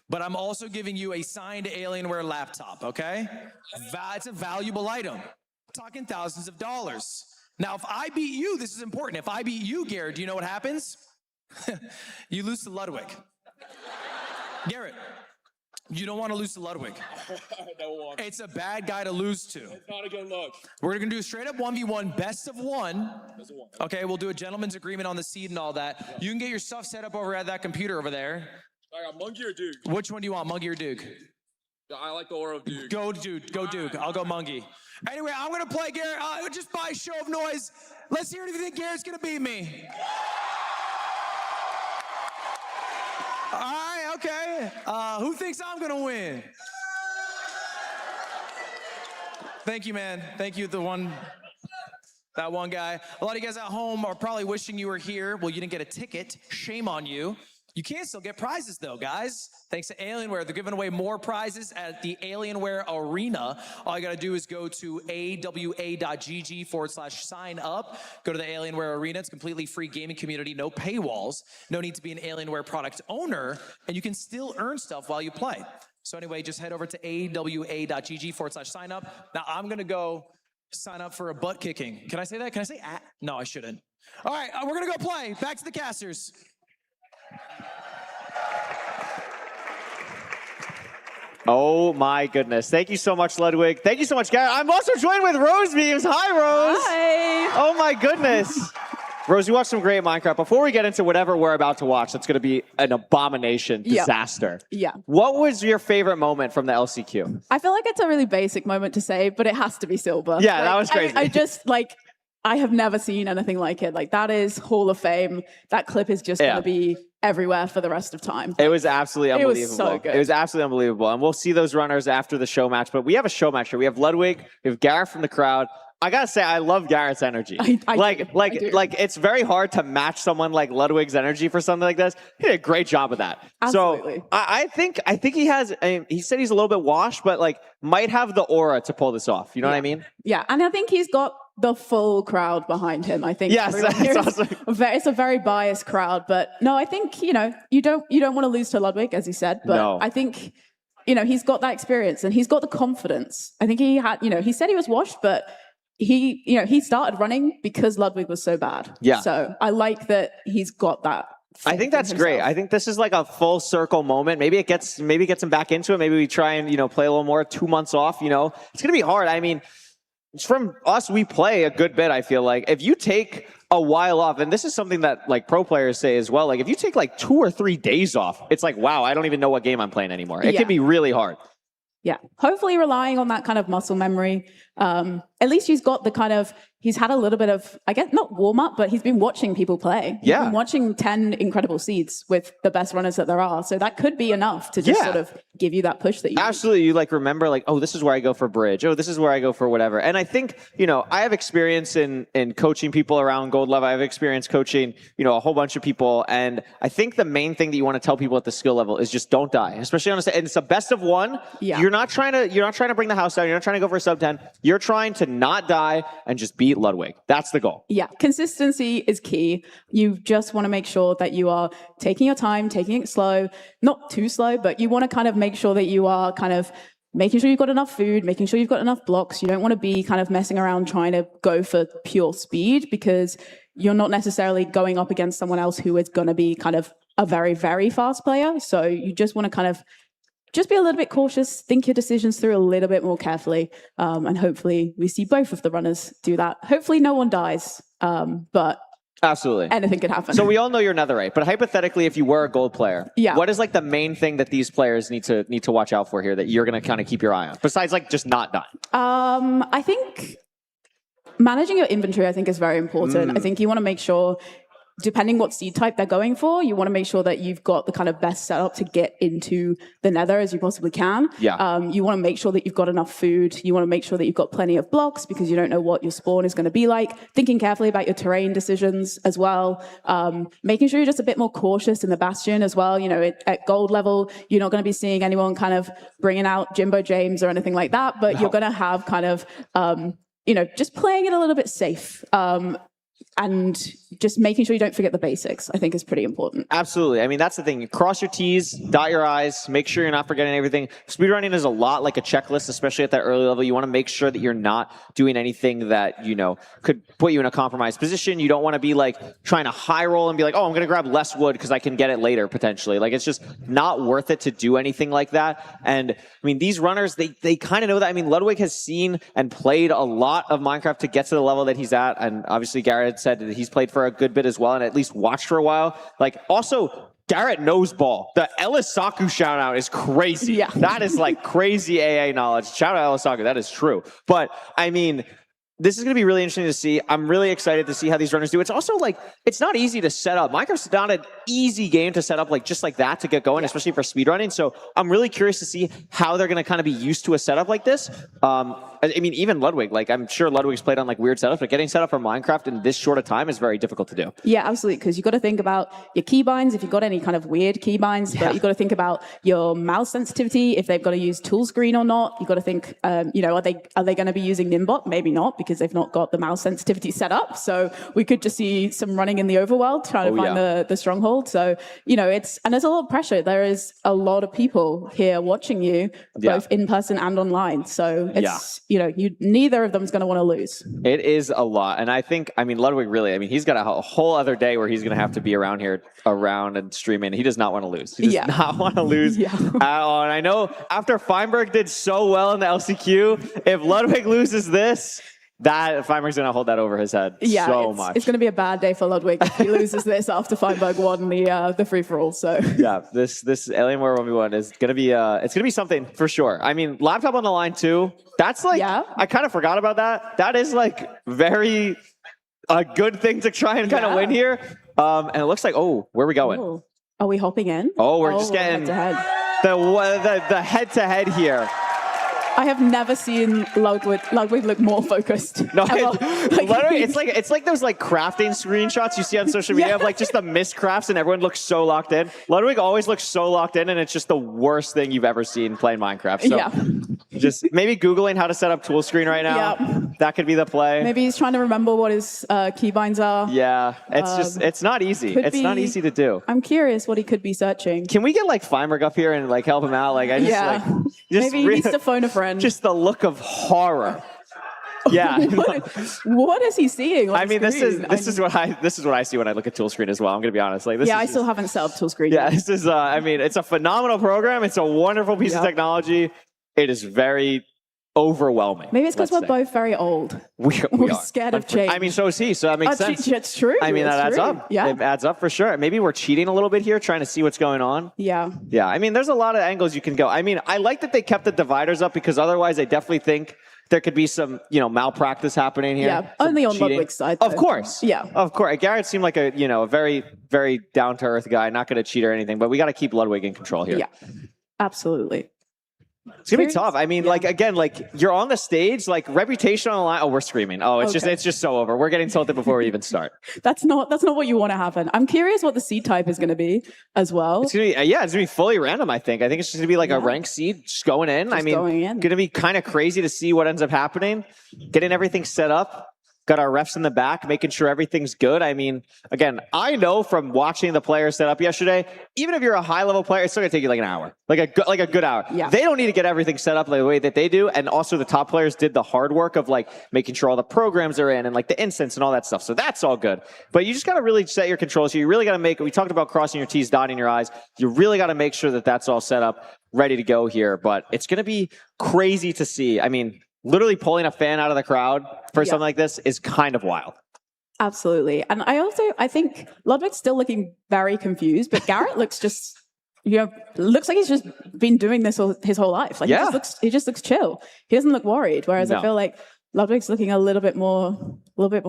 but I'm also giving you a signed Alienware laptop, okay? It's a valuable item. Talking thousands of dollars. Now, if I beat you, this is important. If I beat you, Garrett, do you know what happens? You lose to Ludwig. Garrett, you don't want to lose to Ludwig. It's a bad guy to lose to. It's not a good look. We're going to do a straight up 1v1, best of one. Okay, we'll do a gentleman's agreement on the seed and all that. Yeah. You can get your stuff set up over at that computer over there. I got Monkey or Duke? Which one do you want, Monkey or Duke? I like the aura of Duke. Go Duke, go Duke. I'll go Monkey. Anyway, I'm going to play Garrett. Just by show of noise, let's hear if you think Garrett's going to beat me. All right, okay. Who thinks I'm going to win? Thank you, man. Thank you, that one guy. A lot of you guys at home are probably wishing you were here. Well, you didn't get a ticket. Shame on you. You can still get prizes, though, guys. Thanks to Alienware. They're giving away more prizes at the Alienware Arena. All you got to do is go to awa.gg/sign up. Go to the Alienware Arena. It's a completely free gaming community, no paywalls. No need to be an Alienware product owner, and you can still earn stuff while you play. So anyway, just head over to awa.gg/sign up. Now, I'm going to go sign up for a butt kicking. Can I say that? Can I say at? No, I shouldn't. All right, we're going to go play. Back to the casters. Oh my goodness. Thank you so much, Ludwig. Thank you so much, Garrett. I'm also joined with Rose Beams. Hi, Rose. Hi. Oh my goodness. Rose, you watched some great Minecraft. Before we get into whatever we're about to watch, that's going to be an abomination disaster. Yeah. What was your favorite moment from the LCQ? I feel like it's a really basic moment to say, but it has to be Silver. Yeah, that was crazy. I just, I have never seen anything like it. That is Hall of Fame. That clip is just going to be everywhere for the rest of time. It was absolutely unbelievable. It was so good. It was absolutely unbelievable. And we'll see those runners after the show match. But we have a show match here. We have Ludwig. We have Garrett from the crowd. I gotta say, I love Garrett's energy. I do. It's very hard to match someone like Ludwig's energy for something like this. He did a great job of that. Absolutely. So I think he has. He said he's a little bit washed, but might have the aura to pull this off. You know what I mean? Yeah, and I think he's got the full crowd behind him. I think yes, it's a very biased crowd, but no, I think you don't want to lose to Ludwig, as he said, but I think he's got that experience and he's got the confidence. I think he had, he said he was washed, but he started running because Ludwig was so bad. Yeah. So I like that he's got that. I think that's great. I think this is like a full circle moment. Maybe it gets him back into it. Maybe we try and play a little more. 2 months off. It's gonna be hard. I mean, from us, we play a good bit. I feel like if you take a while off, and this is something that pro players say as well. If you take 2 or 3 days off, it's wow, I don't even know what game I'm playing anymore. It can be really hard. Yeah, hopefully relying on that kind of muscle memory. At least he's got he's had a little bit of, I guess, not warm up, but he's been watching people play. He's been watching 10 incredible seeds with the best runners that there are. So that could be enough to just sort of give you that push that you absolutely need. You remember oh, this is where I go for bridge. Oh, this is where I go for whatever. And I think, I have experience in coaching people around gold level. I have experience coaching, a whole bunch of people. And I think the main thing that you want to tell people at the skill level is just don't die, especially on a, and it's a best of one. Yeah. You're not trying to bring the house down. You're not trying to go for a sub 10. You're trying to not die and just beat Ludwig. That's the goal. Yeah, consistency is key. You just want to make sure that you are taking your time, taking it slow, not too slow, but you want to kind of make sure that you are kind of making sure you've got enough food, making sure you've got enough blocks. You don't want to be kind of messing around trying to go for pure speed because you're not necessarily going up against someone else who is going to be kind of a very, very fast player. So you just want to kind of just be a little bit cautious, think your decisions through a little bit more carefully, and hopefully we see both of the runners do that. Hopefully no one dies, but absolutely anything could happen. So we all know you're netherite, but hypothetically, if you were a gold player, what is the main thing that these players need to watch out for here that you're going to kind of keep your eye on, besides just not dying? I think managing your inventory, I think, is very important. I think you want to make sure depending what seed type they're going for, you want to make sure that you've got the kind of best setup to get into the nether as you possibly can. Yeah. You want to make sure that you've got enough food. You want to make sure that you've got plenty of blocks because you don't know what your spawn is going to be like. Thinking carefully about your terrain decisions as well. Making sure you're just a bit more cautious in the Bastion as well. You know, at gold level, you're not going to be seeing anyone kind of bringing out Jimbo James or anything like that, but you're going to have kind of, you know, just playing it a little bit safe. And just making sure you don't forget the basics, I think, is pretty important. Absolutely. I mean, that's the thing. You cross your T's, dot your I's, make sure you're not forgetting everything. Speedrunning is a lot like a checklist, especially at that early level. You want to make sure that you're not doing anything that, you know, could put you in a compromised position. You don't want to be like trying to high roll and be like, oh, I'm going to grab less wood because I can get it later potentially. Like, it's just not worth it to do anything like that. And I mean, these runners, they kind of know that. I mean, Ludwig has seen and played a lot of Minecraft to get to the level that he's at. And obviously Garrett said that he's played for a good bit as well and at least watched for a while. Like, also, Garrett knows ball. The Elisaku shout out is crazy. Yeah. That is like crazy AA knowledge. Shout out Elisaku, that is true. But I mean, this is going to be really interesting to see. I'm really excited to see how these runners do. It's also like, it's not easy to set up. Minecraft's not an easy game to set up like just like that to get going, especially for speedrunning. So I'm really curious to see how they're going to kind of be used to a setup like this. I mean, even Ludwig, like I'm sure Ludwig's played on like weird setups, but getting set up for Minecraft in this short a time is very difficult to do. Yeah, absolutely. Because you've got to think about your keybinds, if you've got any kind of weird keybinds, but you've got to think about your mouse sensitivity, if they've got to use tool screen or not. You've got to think, you know, are they going to be using Nimbot? Maybe not, because they've not got the mouse sensitivity set up. So we could just see some running in the overworld trying to find the stronghold. So, you know, and there's a lot of pressure. There is a lot of people here watching you, both in person and online. So it's, you know, neither of them is going to want to lose. It is a lot. And I think, I mean, Ludwig really, I mean, he's got a whole other day where he's going to have to be around here, around and streaming. He does not want to lose. He does not want to lose at all. And I know after Feinberg did so well in the LCQ, if Ludwig loses this, that Feinberg's going to hold that over his head so much. It's going to be a bad day for Ludwig if he loses this after Feinberg won the free-for-all. So yeah, this Alienware 1v1 is going to be it's going to be something for sure. I mean, laptop on the line too. That's like I kind of forgot about that. That is like very a good thing to try and kind of win here. And it looks like where are we going? Oh. Are we hopping in? Oh, we're just getting the head-to-head here. I have never seen Ludwig look more focused. No, it's like those like crafting screenshots you see on social media of like just the miscrafts and everyone looks so locked in. Ludwig always looks so locked in, and it's just the worst thing you've ever seen playing Minecraft. So just maybe Googling how to set up tool screen right now. That could be the play. Maybe he's trying to remember what his keybinds are. Yeah, it's not easy. It's not easy to do. I'm curious what he could be searching. Can we get like Feinberg up here and like help him out? Like I just maybe he needs to phone a friend. Just the look of horror. Yeah. what is he seeing? I mean, this is what I see when I look at tool screen as well. I'm gonna be honest. Like, I still haven't set up tool screen. Yeah, this is. I mean, it's a phenomenal program. It's a wonderful piece of technology. It is very overwhelming. Maybe it's because we're both very old. We're scared of change. I mean, so is he. So that makes sense. It's true. I mean, that adds up. Yeah, it adds up for sure. Maybe we're cheating a little bit here, trying to see what's going on. Yeah. Yeah. I mean, there's a lot of angles you can go. I mean, I like that they kept the dividers up because otherwise, I definitely think there could be some, malpractice happening here. Yeah, only on Ludwig's side. Of course. Yeah. Of course. Garrett seemed like a very, very down-to-earth guy, not going to cheat or anything, but we got to keep Ludwig in control here. Yeah, absolutely. It's gonna be tough. I mean, like again, like you're on the stage, like reputation on the line. Oh, we're screaming. Oh, it's just so over. We're getting tilted before we even start. That's not what you want to happen. I'm curious what the seed type is going to be as well. It's gonna be it's gonna be fully random. I think it's just gonna be like a rank seed just going in. Gonna be kind of crazy to see what ends up happening. Getting everything set up. Got our refs in the back, making sure everything's good. I mean, again, I know from watching the players set up yesterday, even if you're a high-level player, it's still going to take you like an hour, like a good hour. Yeah. They don't need to get everything set up the way that they do, and also the top players did the hard work of like making sure all the programs are in and like the instance and all that stuff. So that's all good. But you just got to really set your controls. You really got to we talked about crossing your T's, dotting your I's. You really got to make sure that that's all set up, ready to go here. But it's going to be crazy to see. I mean, literally pulling a fan out of the crowd for something like this is kind of wild. Absolutely. And I think Ludwig's still looking very confused, but Garrett looks looks like he's just been doing this his whole life. Like he just looks chill. He doesn't look worried. Whereas I feel like Ludwig's looking a little bit more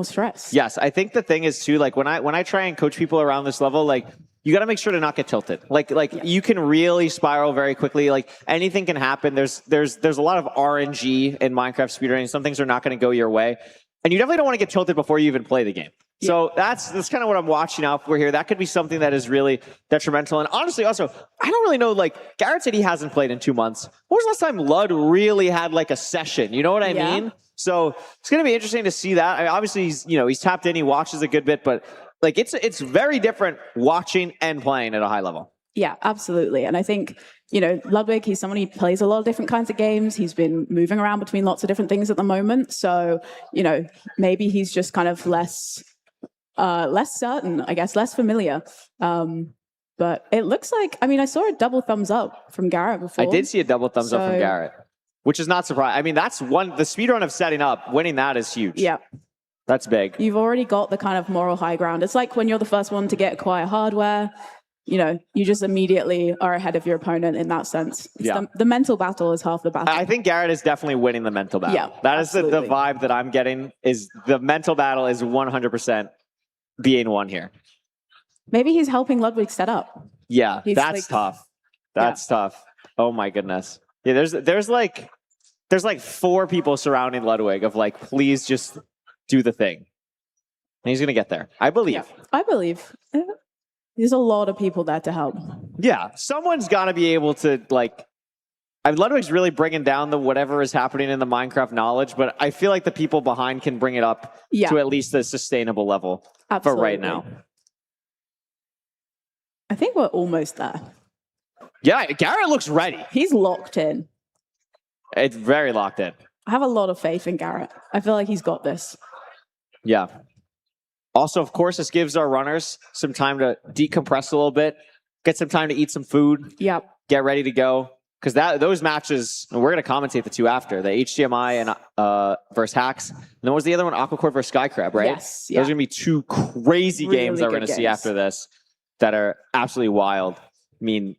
stressed. Yes, I think the thing is too, like when I try and coach people around this level, like you got to make sure to not get tilted. Like you can really spiral very quickly. Like anything can happen. There's a lot of RNG in Minecraft speedrunning. Some things are not going to go your way, and you definitely don't want to get tilted before you even play the game. Yeah. So that's kind of what I'm watching out for here. That could be something that is really detrimental. And honestly, also, I don't really know, like, Garrett said he hasn't played in 2 months. When was the last time Lud really had, like, a session? You know what I mean? So it's going to be interesting to see that. I mean, obviously, he's tapped in, he watches a good bit, but, like, it's very different watching and playing at a high level. Yeah, absolutely. And I think, Ludwig, he's someone who plays a lot of different kinds of games. He's been moving around between lots of different things at the moment. So, maybe he's just kind of less certain, I guess, less familiar. But it looks like, I saw a double thumbs up from Garrett before. I did see a double thumbs up from Garrett, which is not surprising. I mean, that's the speedrun of setting up. Winning that is huge. Yeah. That's big. You've already got the kind of moral high ground. It's like when you're the first one to acquire hardware, you just immediately are ahead of your opponent in that sense. The mental battle is half the battle. I think Garrett is definitely winning the mental battle. Yeah, that is the vibe that I'm getting, is the mental battle is 100% being won here. Maybe he's helping Ludwig set up. Yeah, that's tough. That's tough. Oh my goodness. Yeah, there's like 4 people surrounding Ludwig of like, please just do the thing. And he's gonna get there. I believe. Yeah, I believe. There's a lot of people there to help. Yeah, someone's got to be able to, like, Ludwig's really bringing down the whatever is happening in the Minecraft knowledge, but I feel like the people behind can bring it up to at least a sustainable level for right now. I think we're almost there. Yeah, Garrett looks ready. He's locked in. It's very locked in. I have a lot of faith in Garrett. I feel like he's got this. Yeah. Also, of course, this gives our runners some time to decompress a little bit, get some time to eat some food, get ready to go. Because those matches, and we're going to commentate the 2 after, the HDMI and versus Hacks. And then what was the other one? Aquacord versus Skycrab, right? Yes. Those are going to be 2 crazy games that we're going to see after this that are absolutely wild. I mean,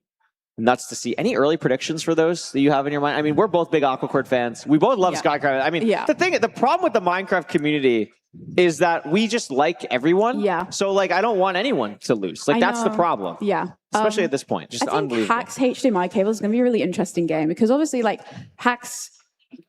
nuts to see. Any early predictions for those that you have in your mind? I mean, we're both big Aquacord fans. We both love Skycrab. I mean, the problem with the Minecraft community is that we just like everyone. Yeah. So, like, I don't want anyone to lose. Like, that's the problem. Yeah. Especially at this point. Just I think unbelievable. Hacks HDMI cable is going to be a really interesting game because obviously, like, Hacks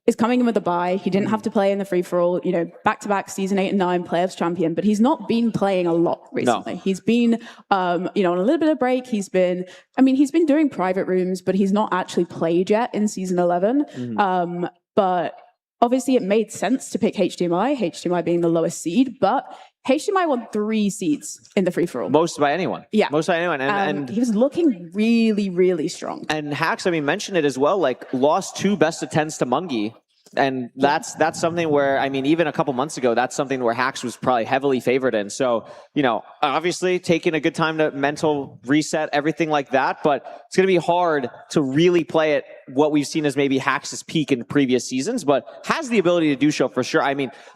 is coming in with a bye. He didn't have to play in the free-for-all, back-to-back season 8 and 9 playoffs champion, but he's not been playing a lot recently. No. He's been, on a little bit of break. He's been doing private rooms, but he's not actually played yet in season 11. Mm-hmm. But obviously, it made sense to pick HDMI being the lowest seed, but HDMI won 3 seeds in the free-for-all. Most by anyone. Yeah. Most by anyone. And he was looking really, really strong. And Hacks, mentioned it as well, like, lost 2 best of 10s to Mungie. And that's something where, even a couple months ago, that's something where Hacks was probably heavily favored in. So, obviously taking a good time to mental reset, everything like that. But it's going to be hard to really play it what we've seen as maybe Hacks' peak in previous seasons, but has the ability to do so for sure.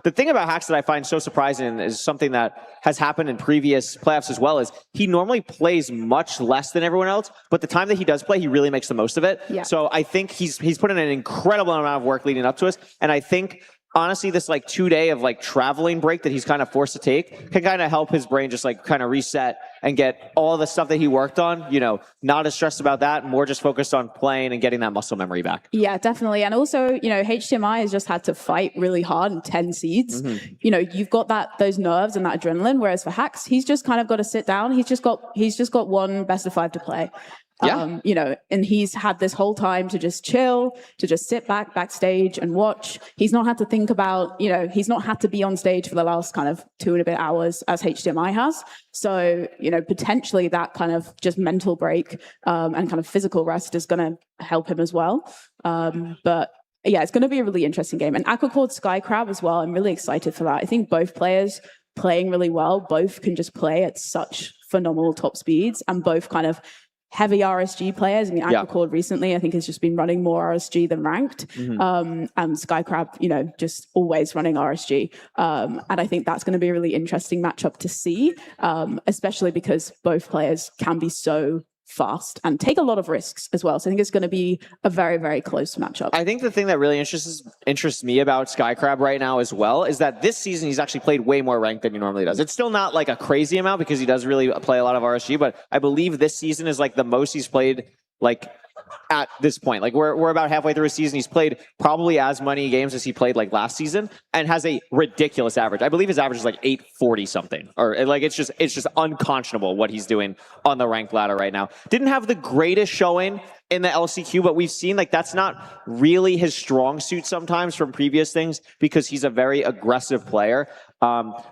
The thing about Hacks that I find so surprising is something that has happened in previous playoffs as well, is he normally plays much less than everyone else, but the time that he does play, he really makes the most of it. Yeah. So I think he's put in an incredible amount of work leading up to us. And I think, honestly, this 2-day of traveling break that he's kind of forced to take can kind of help his brain just kind of reset and get all the stuff that he worked on, not as stressed about that, more just focused on playing and getting that muscle memory back. Yeah, definitely. And also, HDMI has just had to fight really hard in 10 seeds. Mm-hmm. You've got those nerves and that adrenaline, whereas for Hacks, he's just kind of got to sit down. He's just got 1 best of 5 to play. Yeah. And he's had this whole time to just chill, to just sit backstage and watch. He's not had to think about, he's not had to be on stage for the last kind of 2 and a bit hours as HDMI has. So, potentially that kind of just mental break and kind of physical rest is going to help him as well. But yeah, it's going to be a really interesting game. And Aquacord Skycrab as well. I'm really excited for that. I think both players playing really well. Both can just play at such phenomenal top speeds, and both kind of heavy RSG players. Aquacord recently, I think, has just been running more RSG than ranked. Mm-hmm. And Skycrab, just always running RSG. And I think that's going to be a really interesting matchup to see, especially because both players can be so fast and take a lot of risks as well. So I think it's going to be a very, very close matchup. I think the thing that really interests me about Skycrab right now as well is that this season he's actually played way more ranked than he normally does. It's still not like a crazy amount because he does really play a lot of RSG, but I believe this season is like the most he's played like at this point. Like we're about halfway through a season. He's played probably as many games as he played like last season and has a ridiculous average. I believe his average is like 840 something, or like it's just unconscionable what he's doing on the ranked ladder right now. Didn't have the greatest showing in the LCQ, but we've seen like that's not really his strong suit sometimes from previous things because he's a very aggressive player.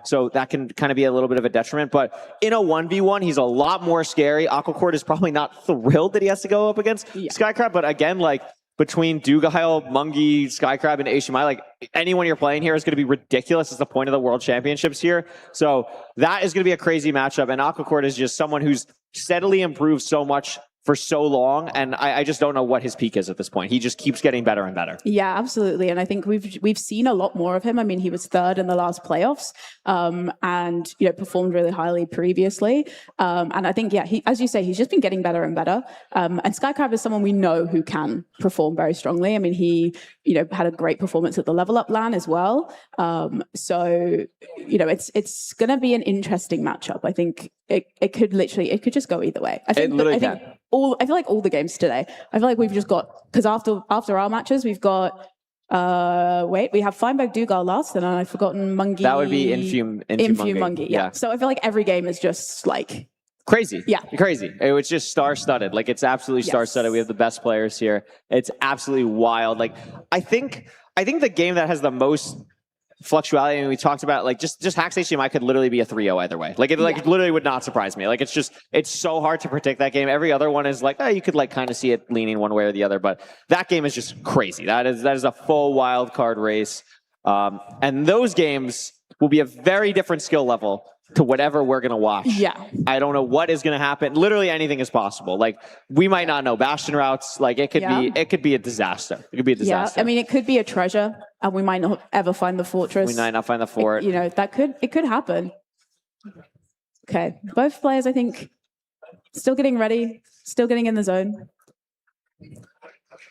So that can kind of be a little bit of a detriment, but in a 1v1, he's a lot more scary. Aquacord is probably not thrilled that he has to go up against Skycrab, but again, like between Dugile, Mungie, Skycrab, and HMI, like anyone you're playing here is going to be ridiculous. It's the point of the World Championships here. So that is going to be a crazy matchup, and Aquacord is just someone who's steadily improved so much for so long, and I just don't know what his peak is at this point. He just keeps getting better and better. Yeah, absolutely. And I think we've seen a lot more of him. I mean, he was third in the last playoffs, and performed really highly previously. And I think, he, as you say, he's just been getting better and better. And Skycrab is someone we know who can perform very strongly. I mean, he had a great performance at the level up LAN as well. So it's going to be an interesting matchup. I think it could just go either way. I feel like all the games today, I feel like we've just got, because after our matches, we've got, we have Feinberg Dugal last, and I've forgotten Mungie. That would be Infume Mungie. Yeah. So I feel like every game is just like crazy. Yeah. Crazy. It was just star-studded. Like it's absolutely star-studded. We have the best players here. It's absolutely wild. Like I think the game that has the most fluctuality, and we talked about like just Hacks HDMI could literally be a 3-0 either way. Like it literally would not surprise me. Like it's so hard to predict that game. Every other one is like, you could like kind of see it leaning one way or the other, but that game is just crazy. That is a full wild card race. And those games will be a very different skill level to whatever we're going to watch. Yeah. I don't know what is going to happen. Literally anything is possible. Like we might not know Bastion routes. Like it could be a disaster. It could be a disaster. Yeah. I mean, it could be a treasure and we might not ever find the fortress. We might not find the fort. It could happen. Okay. Both players, I think, still getting ready, still getting in the zone.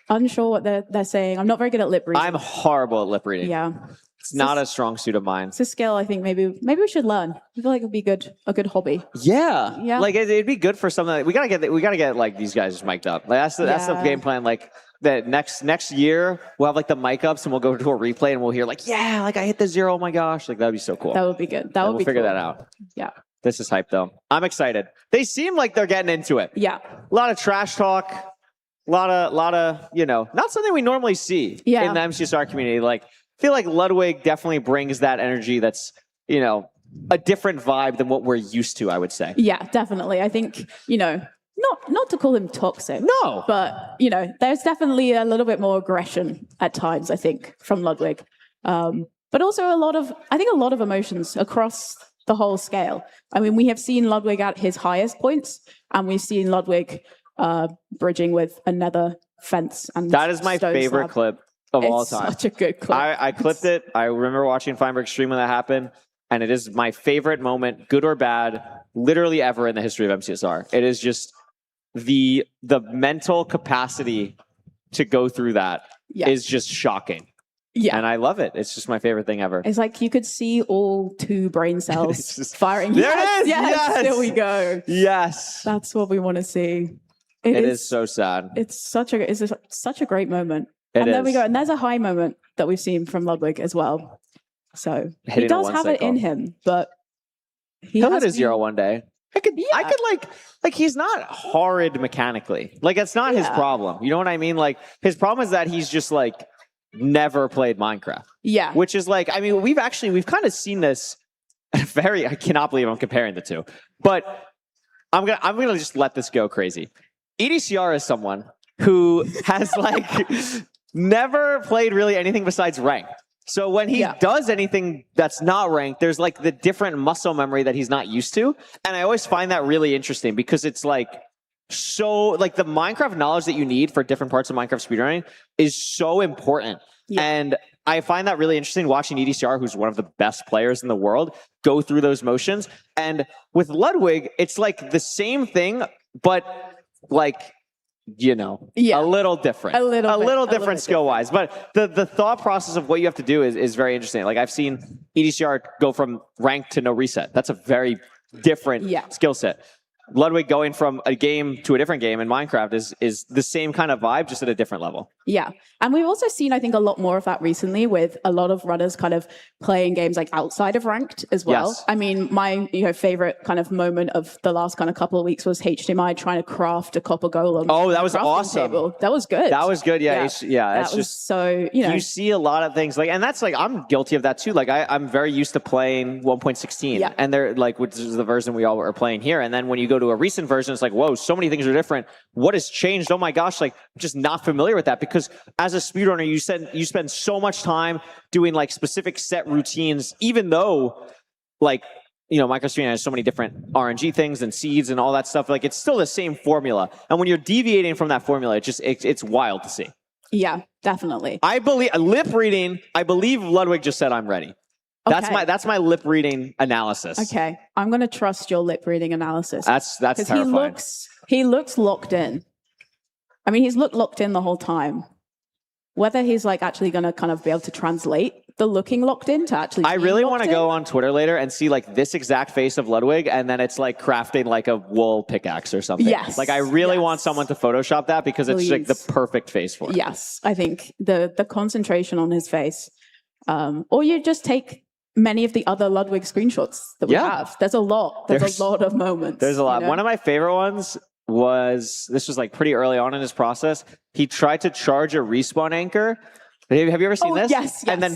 Unsure what they're saying. I'm not very good at lip reading. I'm horrible at lip reading. Yeah. It's not a strong suit of mine. It's a skill I think maybe we should learn. I feel like it'd be a good hobby. Yeah. Yeah. Like it'd be good for something. We gotta get like these guys mic'd up. Like that's the game plan. Like that next year we'll have like the mic ups and we'll go to a replay and we'll hear like, yeah, like I hit the 0. Oh my gosh. Like that'd be so cool. That would be good. We'll figure that out. Yeah. This is hype though. I'm excited. They seem like they're getting into it. Yeah. A lot of trash talk. A lot of not something we normally see in the MCSR community. Like I feel like Ludwig definitely brings that energy that's, a different vibe than what we're used to, I would say. Yeah, definitely. I think, not to call him toxic. No. But, there's definitely a little bit more aggression at times, I think, from Ludwig. But also a lot of emotions across the whole scale. I mean, we have seen Ludwig at his highest points, and we've seen Ludwig bridging with another fence. And that is my favorite slab. clip of all time. Such a good clip. I clipped it. I remember watching Feinberg's stream when that happened, and it is my favorite moment, good or bad, literally ever in the history of MCSR. It is just the mental capacity to go through that is just shocking. Yeah. And I love it. It's just my favorite thing ever. It's like you could see all 2 brain cells firing. There it is! Yes, there we go. Yes. That's what we want to see. It is so sad. It's such a great moment. There we go. And there's a high moment that we've seen from Ludwig as well. So he does have it in him, but he'll hit a 0 one day. I could like he's not horrid mechanically. Like it's not his problem. You know what I mean? Like his problem is that he's just like never played Minecraft. Yeah. Which is like, I mean, we've kind of seen this I cannot believe I'm comparing the two. But I'm gonna just let this go crazy. EDCR is someone who has like never played really anything besides ranked. So when he does anything that's not ranked, there's like the different muscle memory that he's not used to. And I always find that really interesting because it's like so like the Minecraft knowledge that you need for different parts of Minecraft speedrunning is so important. Yeah. And I find that really interesting watching EDCR, who's one of the best players in the world, go through those motions. And with Ludwig, it's like the same thing, but like, a little different. A little different skill-wise. But the thought process of what you have to do is very interesting. Like, I've seen EDCR go from rank to no reset. That's a very different skill set. Ludwig going from a game to a different game in Minecraft is the same kind of vibe, just at a different level. Yeah. And we've also seen, I think, a lot more of that recently with a lot of runners kind of playing games like outside of ranked as well. Yes. I mean, my favorite kind of moment of the last kind of couple of weeks was HDMI trying to craft a copper golem. Oh, that was crafting awesome. table. That was good. That was good. Yeah. That It's was just so, you see a lot of things like, and that's like, I'm guilty of that too. Like I'm very used to playing 1.16 and they're like, which is the version we all are playing here. And then when you go to a recent version, it's like, whoa, so many things are different. What has changed? Oh my gosh, like I'm just not familiar with that, because as a speedrunner, you spend so much time doing like specific set routines, even though like, Minecraft has so many different RNG things and seeds and all that stuff. Like it's still the same formula. And when you're deviating from that formula, it's wild to see. Yeah, definitely. I believe lip reading. I believe Ludwig just said I'm ready. That's my lip reading analysis. Okay, I'm going to trust your lip reading analysis. That's terrifying. He looks locked in. I mean, he's looked locked in the whole time. Whether he's like actually going to kind of be able to translate the looking locked in to actually. I really want to go on Twitter later and see like this exact face of Ludwig, and then it's like crafting like a wool pickaxe or something. Yes. Like I really want someone to Photoshop that, because it's like the perfect face for it. Yes, I think the concentration on his face, or you just take many of the other Ludwig screenshots that we have. There's a lot. There's a lot of moments. There's a lot. One of my favorite ones was, this was like pretty early on in his process. He tried to charge a respawn anchor. Have you ever seen this? Yes, and then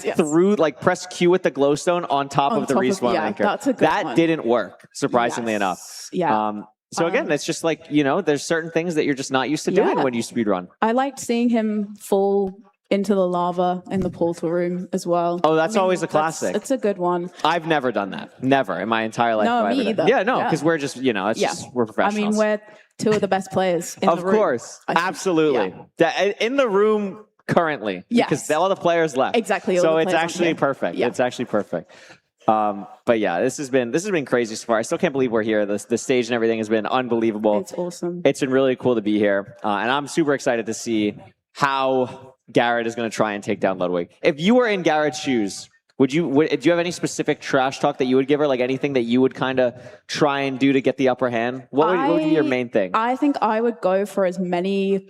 press Q with the glowstone on top of the respawn anchor. That's a good that one. didn't work, surprisingly enough. Yeah. So again, it's just like, there's certain things that you're just not used to doing when you speedrun. I liked seeing him fall into the lava in the portal room as well. Oh, that's always a classic. It's a good one. I've never done that. Never in my entire life. No, have I me ever done- either. Yeah, no, Yeah. because we're just, it's just, we're I professionals. mean, we're two of the best players in the room. Of course. Absolutely. In the room currently. Yes. Because all the players left. Exactly, all So the it's players aren't actually here. perfect. Yeah. It's actually perfect. But yeah, this has been crazy so far. I still can't believe we're here. The stage and everything has been unbelievable. It's awesome. It's been really cool to be here. And I'm super excited to see how Garrett is going to try and take down Ludwig. If you were in Garrett's shoes, do you have any specific trash talk that you would give her? Like anything that you would kind of try and do to get the upper hand? What would be your main thing? I think I would go for as many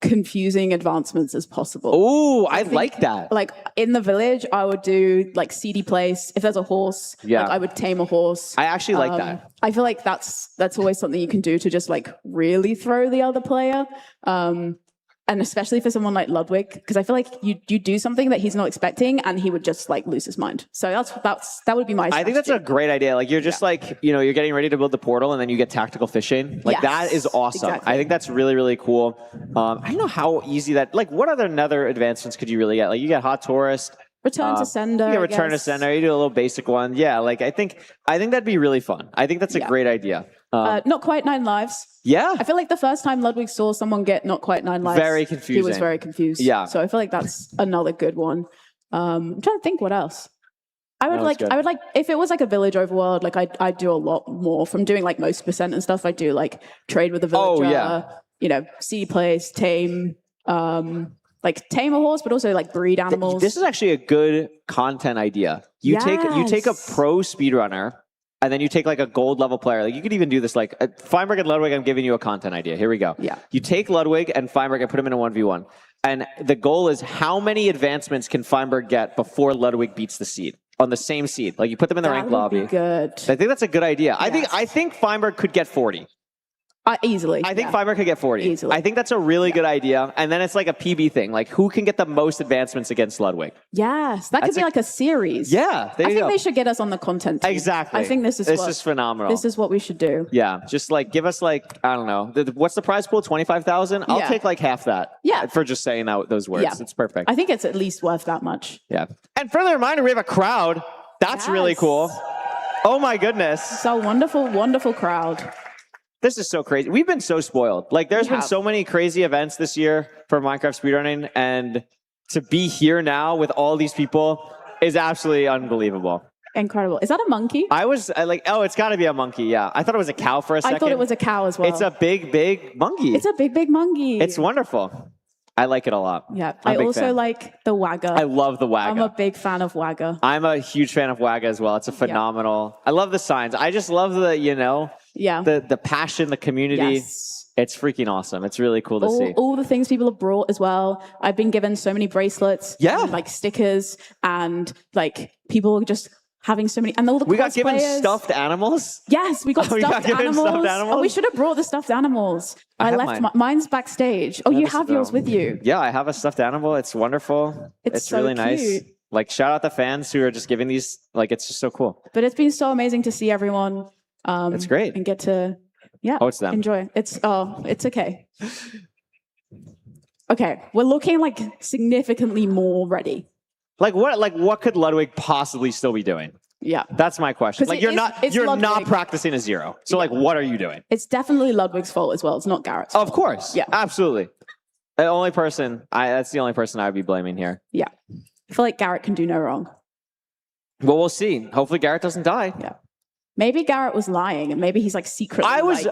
confusing advancements as possible. Oh, I like that. Like in the village, I would do like seedy place. If there's a horse, like, I would tame a horse. I actually like that. I feel like that's always something you can do to just like really throw the other player. And especially for someone like Ludwig, because I feel like you do something that he's not expecting and he would just like lose his mind. So that would be my strategy. I think that's a great idea. Like you're just like, you're getting ready to build the portal and then you get tactical fishing. Like that is awesome. exactly. I think that's really, really cool. I don't know how easy that, like what other nether advancements could you really get? Like you get Hot Tourist. Return to Sender. You get I Return to guess. Sender. You do a little basic one. Yeah, like I think that'd be really fun. I think that's a great idea. Not quite 9 lives. Yeah. I feel like the first time Ludwig saw someone get not quite 9 lives, Very he was confusing. very confused. Yeah. So I feel like that's another good one. I'm trying to think what else. I would No, it's good. like if it was like a village overworld, like I'd do a lot more from doing like most percent and stuff. I do like trade with a villager, see place, tame, like tame a horse, but also like breed animals. This is actually a good content idea. You take a pro speedrunner and then you take like a gold level player. Like you could even do this like Feinberg and Ludwig, I'm giving you a content idea. Here we go. Yeah. You take Ludwig and Feinberg and put them in a 1v1. And the goal is how many advancements can Feinberg get before Ludwig beats the seed? On the same seed. Like you put them in the ranked lobby. Good. I think that's a good idea. I think Feinberg could get 40. Easily. I think Feinberg could get 40. Easily. I think that's a really good idea. And then it's like a PB thing. Like who can get the most advancements against Ludwig? Yes, that could be like a series. Yeah, there I you think go. they should get us on the content team. Exactly. I think this is phenomenal. This is what we should do. Yeah, just like give us like, I don't know, what's the prize pool? 25,000? I'll Yeah. take like half that. Yeah. For just saying those words. Yeah. It's perfect. I think it's at least worth that much. Yeah. And further reminder, we have a crowd. That's really cool. Oh my goodness. It's a wonderful, wonderful crowd. This is so crazy. We've been so spoiled. Like there's been so many crazy events this year for Minecraft speedrunning, and to be here now with all these people is absolutely unbelievable. Incredible. Is that a monkey? I was like, oh, it's got to be a monkey. Yeah, I thought it was a cow for a second. I thought it was a cow as well. It's a big monkey. It's a big monkey. It's wonderful. I like it a lot. Yeah. I'm I a big also fan. like the Wagga. I love the Wagga. I'm a big fan of Wagga. I'm a huge fan of Wagga as well. It's a phenomenal. I love the signs. I just love the, Yeah. the passion, the community. Yes. It's freaking awesome. It's really cool to see. All the things people have brought as well. I've been given so many bracelets. Yeah. And, like stickers and like people just having so many. And all the We got given cosplayers. stuffed animals. Yes, we got Oh, we stuffed, got given animals. stuffed Oh, we animals? should have brought the stuffed animals. I I have left mine. mine's backstage. Oh, I you a have yours stuffed with you. animal. Yeah, I have a stuffed animal. It's wonderful. It's so really nice. cute. Like, shout out the fans who are just giving these. Like, it's just so cool. But it's been so amazing to see everyone. It's great. And get to, it's them. enjoy. It's okay. Okay, we're looking like significantly more ready. Like what could Ludwig possibly still be doing? Yeah. That's my question. 'Cause Like it's you're not Ludwig. practicing a zero. So like what are you doing? It's definitely Ludwig's fault as well. It's not Garrett's Of course. Yeah. Absolutely. The only person that's the only person I would be blaming here. Yeah. I feel like Garrett can do no wrong. Well, we'll see. Hopefully Garrett doesn't die. Yeah. Maybe Garrett was lying and maybe he's like secretly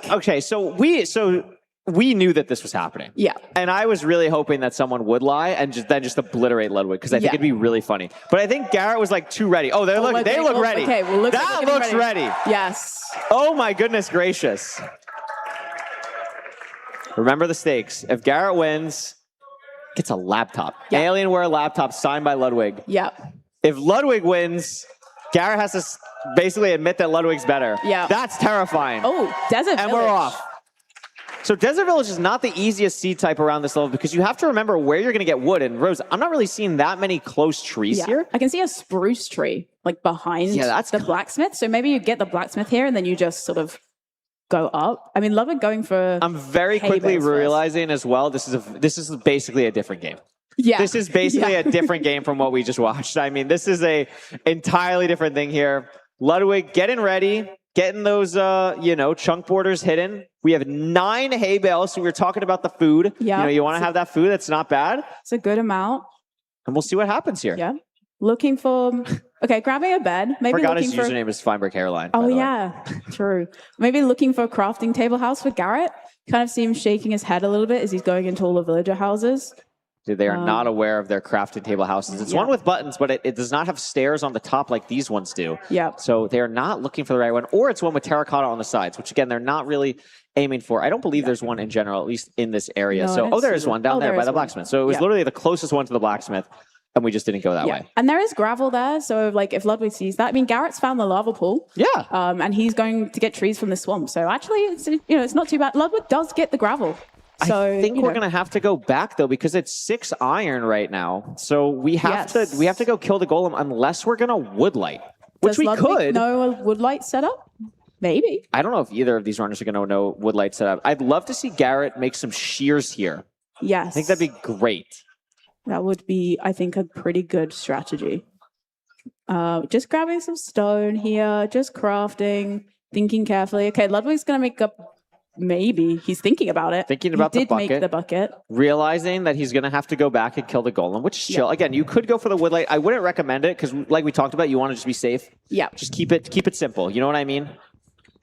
okay, so we knew that this was happening. Yeah. And I was really hoping that someone would lie and just obliterate Ludwig because I think Yeah. it'd be really funny. But I think Garrett was like too ready. Oh, they look ready. Okay, well, look that looks ready. Yes. Oh my goodness gracious. Remember the stakes. If Garrett wins, gets a laptop. Alienware laptop signed by Ludwig. Yeah. If Ludwig wins, Garrett has to basically admit that Ludwig's better. Yeah. That's terrifying. Oh, Desert And Village. we're off. So Desert Village is not the easiest seed type around this level because you have to remember where you're going to get wood. And Rose, I'm not really seeing that many close trees here. I can see a spruce tree like behind that's the blacksmith. So maybe you get the blacksmith here and then you just sort of go up. I mean, Ludwig going for. I'm very hay quickly bales first. realizing as well, this is basically a different game. Yeah. This is basically Yeah. a different game from what we just watched. I mean, this is a entirely different thing here. Ludwig getting ready, getting those, chunk borders hidden. We have 9 hay bales, so we were talking about the food. Yeah. You want to have that food. That's not bad. It's a good amount. And we'll see what happens here. Yeah. Looking for. Okay, grabbing a bed. Maybe Forgot looking his for. username is Feinberg Hairline. by Oh the way. yeah, true. Maybe looking for a crafting table house for Garrett. Kind of see him shaking his head a little bit as he's going into all the villager houses. Dude, they are not aware of their crafting table houses. It's one with buttons, but it does not have stairs on the top like these ones do. Yeah. So they're not looking for the right one. Or it's one with terracotta on the sides, which again, they're not really aiming for. I don't believe there's one in general, at least in this area. No, I So, don't there see is that. one down Oh, there there by is the one. blacksmith. So it was Yeah. literally the closest one to the blacksmith, and we just didn't go that way. And there is gravel there, so like if Ludwig sees that, I mean Garrett's found the lava pool. Yeah. And he's going to get trees from the swamp. So actually, it's not too bad. Ludwig does get the gravel. So I think we're gonna have to go back though because it's 6 iron right now. So we have to go kill the golem unless we're gonna woodlight, which Does we Ludwig could. know a woodlight setup? Maybe. I don't know if either of these runners are gonna know woodlight setup. I'd love to see Garrett make some shears here. Yes. I think that'd be great. That would be, I think, a pretty good strategy. Just grabbing some stone here, just crafting, thinking carefully. Okay, Ludwig's going to make up, maybe. He's thinking about it. Thinking about the He did make bucket. the bucket. Realizing that he's going to have to go back and kill the golem, which is chill. Again, you could go for the woodlight. I wouldn't recommend it because, like we talked about, you want to just be safe. Yeah. Just keep it simple. You know what I mean?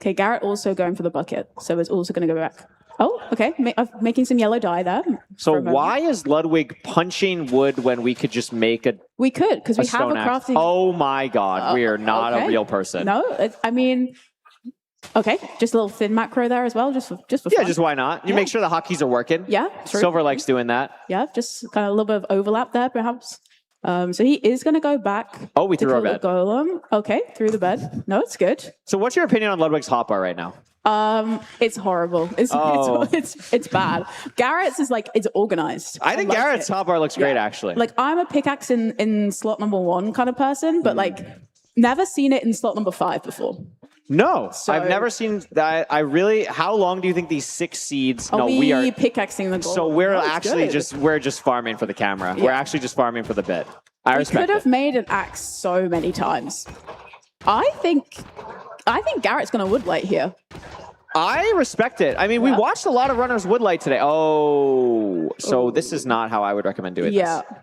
Okay, Garrett also going for the bucket, so it's also going to go back. Oh, okay, making some yellow dye there. So why is Ludwig punching wood when we could just make a We could, because we have a stone axe? crafting... Oh my god, we are not okay. a real person. No, I mean... Okay, just a little thin macro there as well, just for Yeah, fun. just why not? You make sure the hotkeys are working. Yeah, true. Silver likes doing that. Yeah, just kind of a little bit of overlap there, perhaps. So he is going to go back. Oh, we to threw our kill bed. the golem. Okay, through the bed. No, it's good. So what's your opinion on Ludwig's hotbar right now? It's horrible. It's bad. Garrett's is like it's organized. I think like Garrett's it. hotbar looks great, actually. Like I'm a pickaxe in slot number 1 kind of person, but like never seen it in slot number 5 before. No, So- I've never seen that. How long do you think these 6 seeds? Are no, we we are. pickaxing the golem? So we're Oh, it's actually good. we're just farming for the camera. Yeah. We're actually just farming for the bit. I We respect could have it. made an axe so many times. I think Garrett's going to woodlight here. I respect it. I mean, we watched a lot of runners woodlight today. Oh, so this is not how I would recommend doing Yeah. this.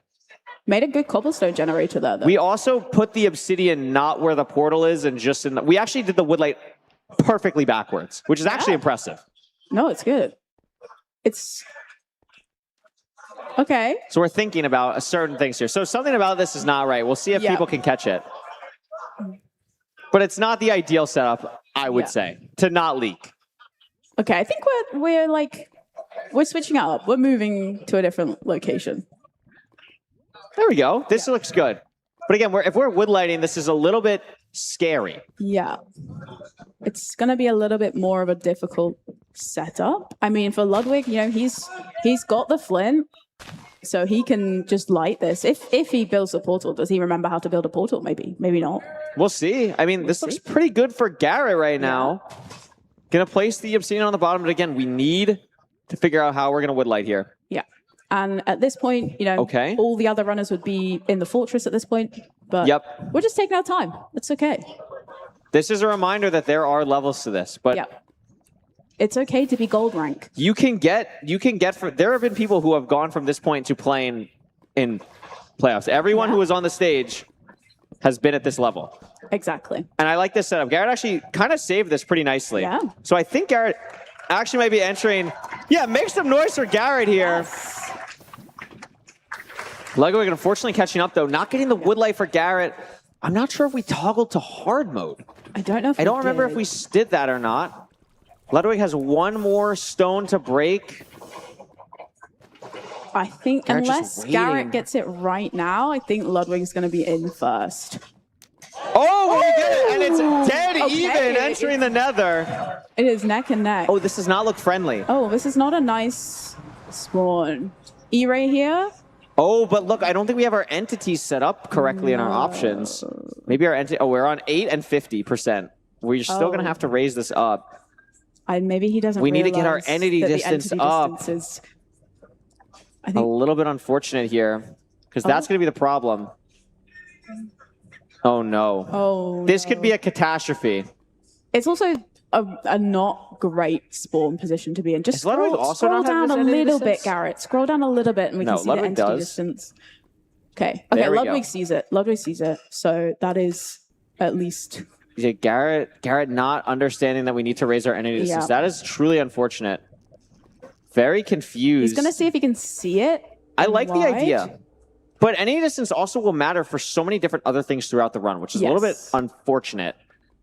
Made a good cobblestone generator there, though. We also put the obsidian not where the portal is and just in the... We actually did the woodlight perfectly backwards, which is actually impressive. No, it's good. It's... Okay. So we're thinking about certain things here. So something about this is not right. We'll see if people can catch it. But it's not the ideal setup, I would say, to not leak. Okay, I think we're switching it up. We're moving to a different location. There we go. This looks good. But again, if we're woodlighting, this is a little bit scary. Yeah. It's going to be a little bit more of a difficult setup. I mean, for Ludwig, you know, he's got the flint, so he can just light this. If he builds a portal, does he remember how to build a portal? Maybe. Maybe not. We'll see. I mean, this looks pretty good for Garrett right now. Gonna place the obsidian on the bottom, but again, we need to figure out how we're gonna woodlight here. Yeah. And at this point, you know, all the other runners would be in the fortress at this point. But we're just taking our time. It's okay. This is a reminder that there are levels to this, but it's okay to be gold rank. you can get there have been people who have gone from this point to playing in playoffs. Everyone who was on the stage has been at this level. Exactly. And I like this setup. Garrett actually kind of saved this pretty nicely. Yeah. So I think Garrett actually might be entering. Yeah, make some noise for Garrett here. Ludwig unfortunately catching up though, not getting the woodlight for Garrett. I'm not sure if we toggled to hard mode. I don't know if I don't remember if we did that or not. Ludwig has one more stone to break. I think Garrett just unless waiting. Garrett gets it right now, I think Ludwig's going to be in first. Oh, we did it! And it's dead Okay. even entering the nether. It is neck and neck. Oh, this does not look friendly. Oh, this is not a nice spawn. E-Ray here. Oh, but look, I don't think we have our entities set up correctly in our options. Maybe our entity... Oh, we're on 8 and 50%. We're still going to have to raise this up. Maybe he doesn't We need to get our realize entity that the distance entity up. distance is- A little bit unfortunate here, because that's going to be the problem. Oh, no. Oh, This could be a catastrophe. It's also a not great spawn position to be in. Just Is Ludwig scroll, also scroll not having down a this entity little bit, distance? Garrett. Scroll down a little bit and we No, can see Ludwig the entity does. distance. Okay. There Okay, we Ludwig go. sees it. Ludwig sees it. So that is at least... Yeah, Garrett not understanding that we need to raise our entity distance. Yeah. That is truly unfortunate. Very confused. He's going to see if he can see it. I like the wide. idea. But entity distance also will matter for so many different other things throughout the run, which is a little bit Yes. unfortunate.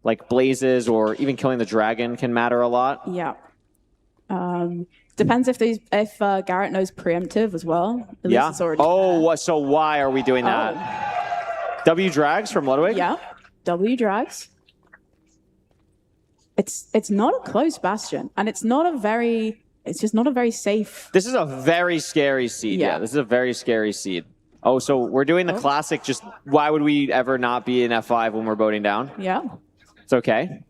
Like blazes or even killing the dragon can matter a lot. Yeah. Depends if Garrett knows preemptive as well. At least Yeah. it's already Oh, so why are we doing that? W drags from Ludwig? Yeah. W drags. It's not a close bastion, and it's just not a very safe. This is a very scary seed. Yeah, this is a very scary seed. Oh, so we're doing the classic, just why would we ever not be in F5 when we're boating down? Yeah. It's okay.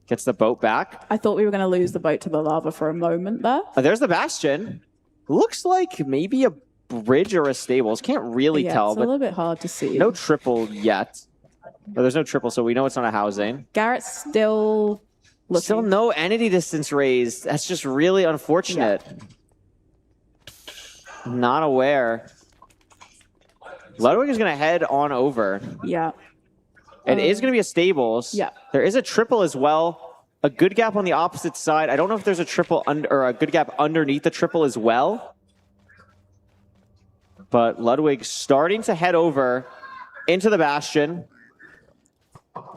Gets the boat back. I thought we were going to lose the boat to the lava for a moment there. Oh, there's the bastion. Looks like maybe a bridge or a stables. Can't really Yeah, tell, it's a but little bit hard to see. no triple yet. Oh, there's no triple, so we know it's not a housing. Garrett's still looking. Still no entity distance raised. That's just really unfortunate. Not aware. Ludwig is going to head on over. Yeah. It is going to be a stables. Yeah. There is a triple as well. A good gap on the opposite side. I don't know if there's a triple or a good gap underneath the triple as well. But Ludwig starting to head over into the bastion.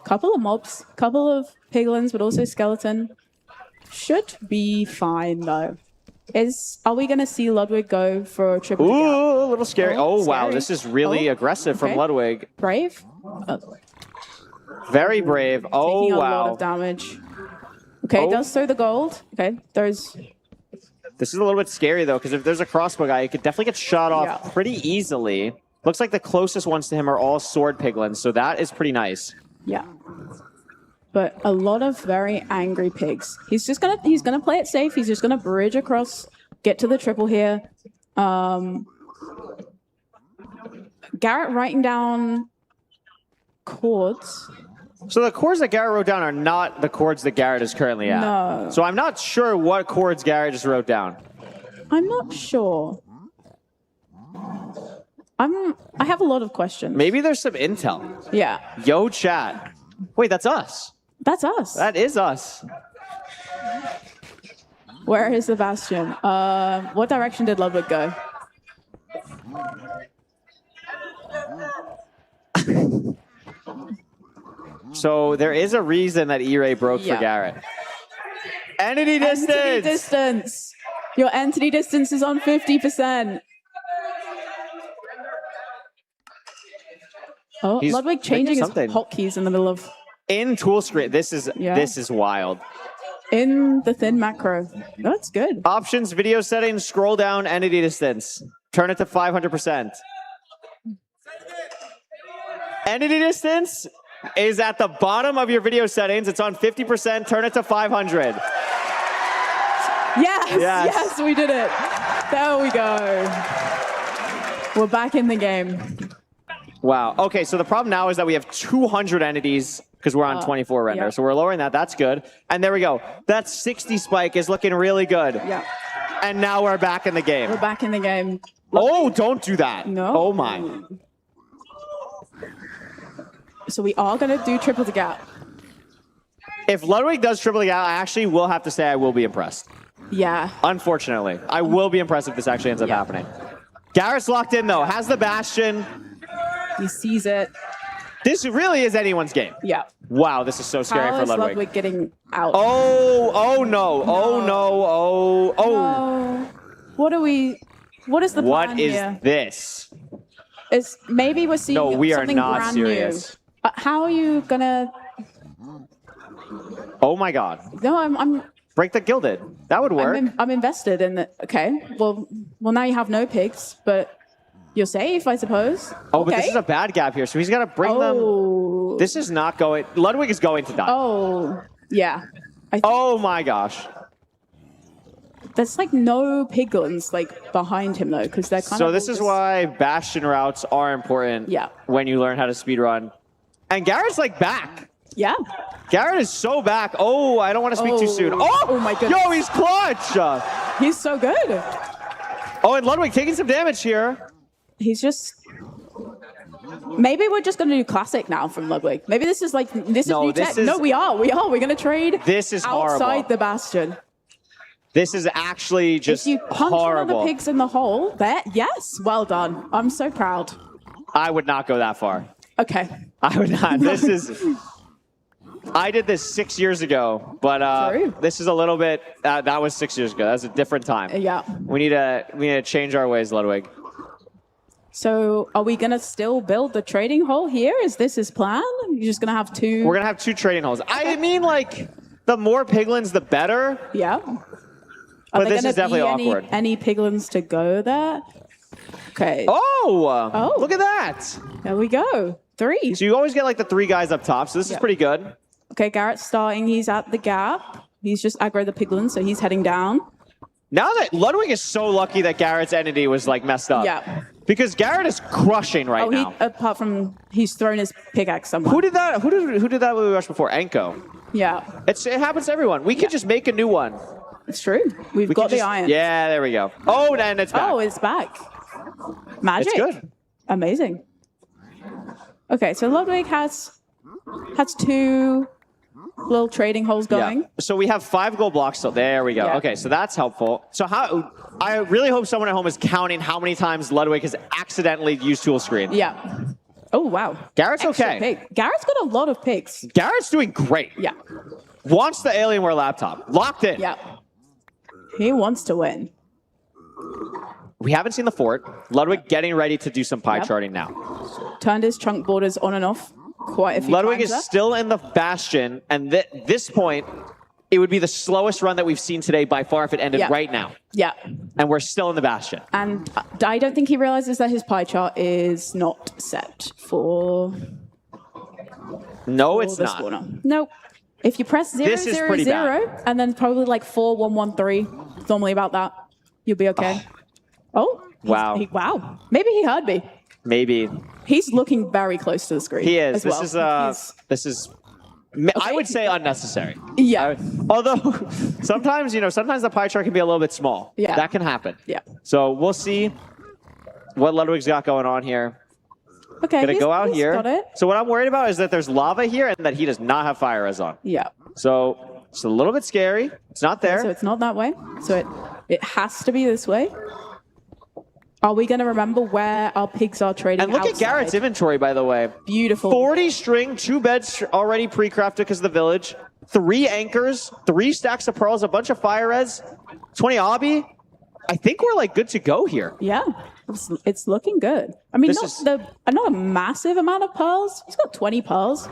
Couple of mobs, couple of piglins, but also skeleton. Should be fine though. Are we going to see Ludwig go for a triple? Ooh, a little scary. Oh, wow. scary. This is really aggressive from okay. Ludwig. Brave. Very brave. Oh, Taking a wow. lot of damage. Okay, does throw the gold. Okay, there's... This is a little bit scary, though, because if there's a crossbow guy, he could definitely get shot off pretty easily. Looks like the closest ones to him are all sword piglins, so that is pretty nice. Yeah. But a lot of very angry pigs. He's gonna play it safe. He's just gonna bridge across, get to the triple here. Garrett writing down chords. So the chords that Garrett wrote down are not the chords that Garrett is currently at. No. So I'm not sure what chords Garrett just wrote down. I'm not sure. I have a lot of questions. Maybe there's some intel. Yeah. Yo, chat. Wait, that's us. That's us. That is us. Where is the Bastion? What direction did Ludwig go? So there is a reason that E-Ray broke for Garrett. Entity distance! Entity distance! Your entity distance is on 50%. Oh, He's Ludwig changing his something. hotkeys in the middle of... In tool screen. This is wild. In the thin macro. That's good. Options, video settings, scroll down, entity distance. Turn it to 500%. Entity distance is at the bottom of your video settings. It's on 50%. Turn it to 500. Yes, we did it. There we go. We're back in the game. Wow. Okay, so the problem now is that we have 200 entities because we're on 24 render. yeah. So we're lowering that. That's good. And there we go. That 60 spike is looking really good. Yeah. And now we're back in the game. We're back in the game. Oh, don't do that. No. Oh, my. So we are going to do triple the gap. If Ludwig does triple the gap, I actually will have to say I will be impressed. Yeah. Unfortunately. I will be impressed if this actually ends up happening. Garrett's locked in, though. Has the Bastion. He sees it. This really is anyone's game. Yeah. Wow, this is so scary How for is Ludwig. Ludwig getting out? Oh no. Oh no. Oh. No. What is the plan What is here? this? Maybe we're seeing No, we are something not brand serious. new. How are you gonna... Oh my god. No, I'm Break the gilded. That would work. I'm invested in it. Okay. Well, now you have no pigs, but you're safe, I suppose. Oh, but okay. this is a bad gap here, so he's got to bring them. This is not going. Ludwig is going to die. Oh, yeah. Oh my gosh. There's like no piglins like behind him though, because they're kind So of. this is why Bastion routes are important. Yeah. When you learn how to speedrun. And Garrett's like back. Yeah. Garrett is so back. Oh, I don't want to speak too soon. Oh my goodness. Yo, he's clutch. He's so good. Oh, and Ludwig taking some damage here. He's just. Maybe we're just going to do classic now from Ludwig. Maybe this is like this is new tech. No, we are. We're going to trade. This is outside horrible. the Bastion. This is actually just If you punch horrible. one of the pigs in the hole, there. Yes, well done. I'm so proud. I would not go that far. Okay. I would not. This is. I did this 6 years ago, but this is a little bit. That was 6 years ago. That's a different time. Yeah. We need to change our ways, Ludwig. So are we going to still build the trading hole here? Is this his plan? You're just going to have two? We're gonna have two trading holes. I mean, like the more piglins, the better. Yeah. But there this is gonna definitely be awkward. Any piglins to go there? Okay. Oh! Look at that! There we go. 3. So you always get like the 3 guys up top. So this is pretty good. Okay, Garrett's starting. He's at the gap. He's just aggro the piglins, so he's heading down. Now that Ludwig is so lucky that Garrett's entity was like messed up. Yeah. Because Garrett is crushing right now. Apart from he's thrown his pickaxe somewhere. Who did that? Who did that when we rushed before? Enko. Yeah. It happens to everyone. We could just make a new one. It's true. We've got the iron. Yeah, there we go. Oh, and it's back. Oh, it's back. Magic. It's good. Amazing. Okay, so Ludwig has 2 little trading holes going. Yeah. So we have 5 gold blocks. So there we go. Yeah. Okay, so that's helpful. So I really hope someone at home is counting how many times Ludwig has accidentally used tool screen. Yeah. Oh, wow. Garrett's Extra okay. pig. Garrett's got a lot of pigs. Garrett's doing great. Yeah. Wants the Alienware laptop. Locked in. Yeah. He wants to win. We haven't seen the fort. Ludwig getting ready to do some pie charting now. Turned his chunk borders on and off quite a few Ludwig times is still in the Bastion, and this point, it would be the slowest run that we've seen today by far if it ended right now. Yeah. And we're still in the Bastion. And I don't think he realizes that his pie chart is not set for... No, it's the not. spawner. Nope. If you press 0, This is 0, pretty 0, and then probably like 4, 1, 1, 3, it's normally about that, you'll be okay. Oh. Wow. Wow. Maybe he heard me. Maybe. He's looking very close to the screen. He is. As well. This is I would say unnecessary. Yeah. Although sometimes the pie chart can be a little bit small. Yeah. That can happen. Yeah. So we'll see. what Ludwig's got going on here. Okay, Gonna go out he's here. got it. So what I'm worried about is that there's lava here and that he does not have fire res on. Yeah. So it's a little bit scary. It's not there. So it's not that way. So it has to be this way. Are we going to remember where our pigs are trading And look outside? at Garrett's inventory, by the way. Beautiful. 40 string, 2 beds already pre-crafted because of the village. 3 anchors, 3 stacks of pearls, a bunch of fire res, 20 obby. I think we're like good to go here. Yeah, it's looking good. I mean, This not a massive amount of pearls. He's got 20 pearls.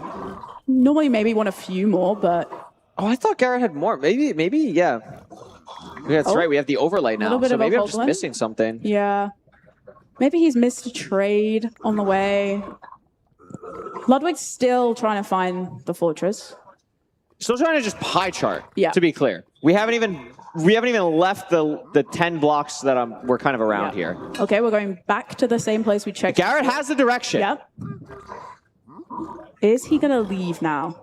Normally, maybe want a few more, but Oh, I thought Garrett had more. Maybe, yeah. Yeah, that's right. We have the overlay now. Little bit So of a maybe I'm just holdline. missing something. yeah, maybe he's missed a trade on the way. Ludwig's still trying to find the fortress. Still trying to just pie chart. Yeah. To be clear, we haven't even left the 10 blocks that we're kind of around here. Okay, we're going back to the same place we checked. Garrett has the direction. Yep. Is he gonna leave now?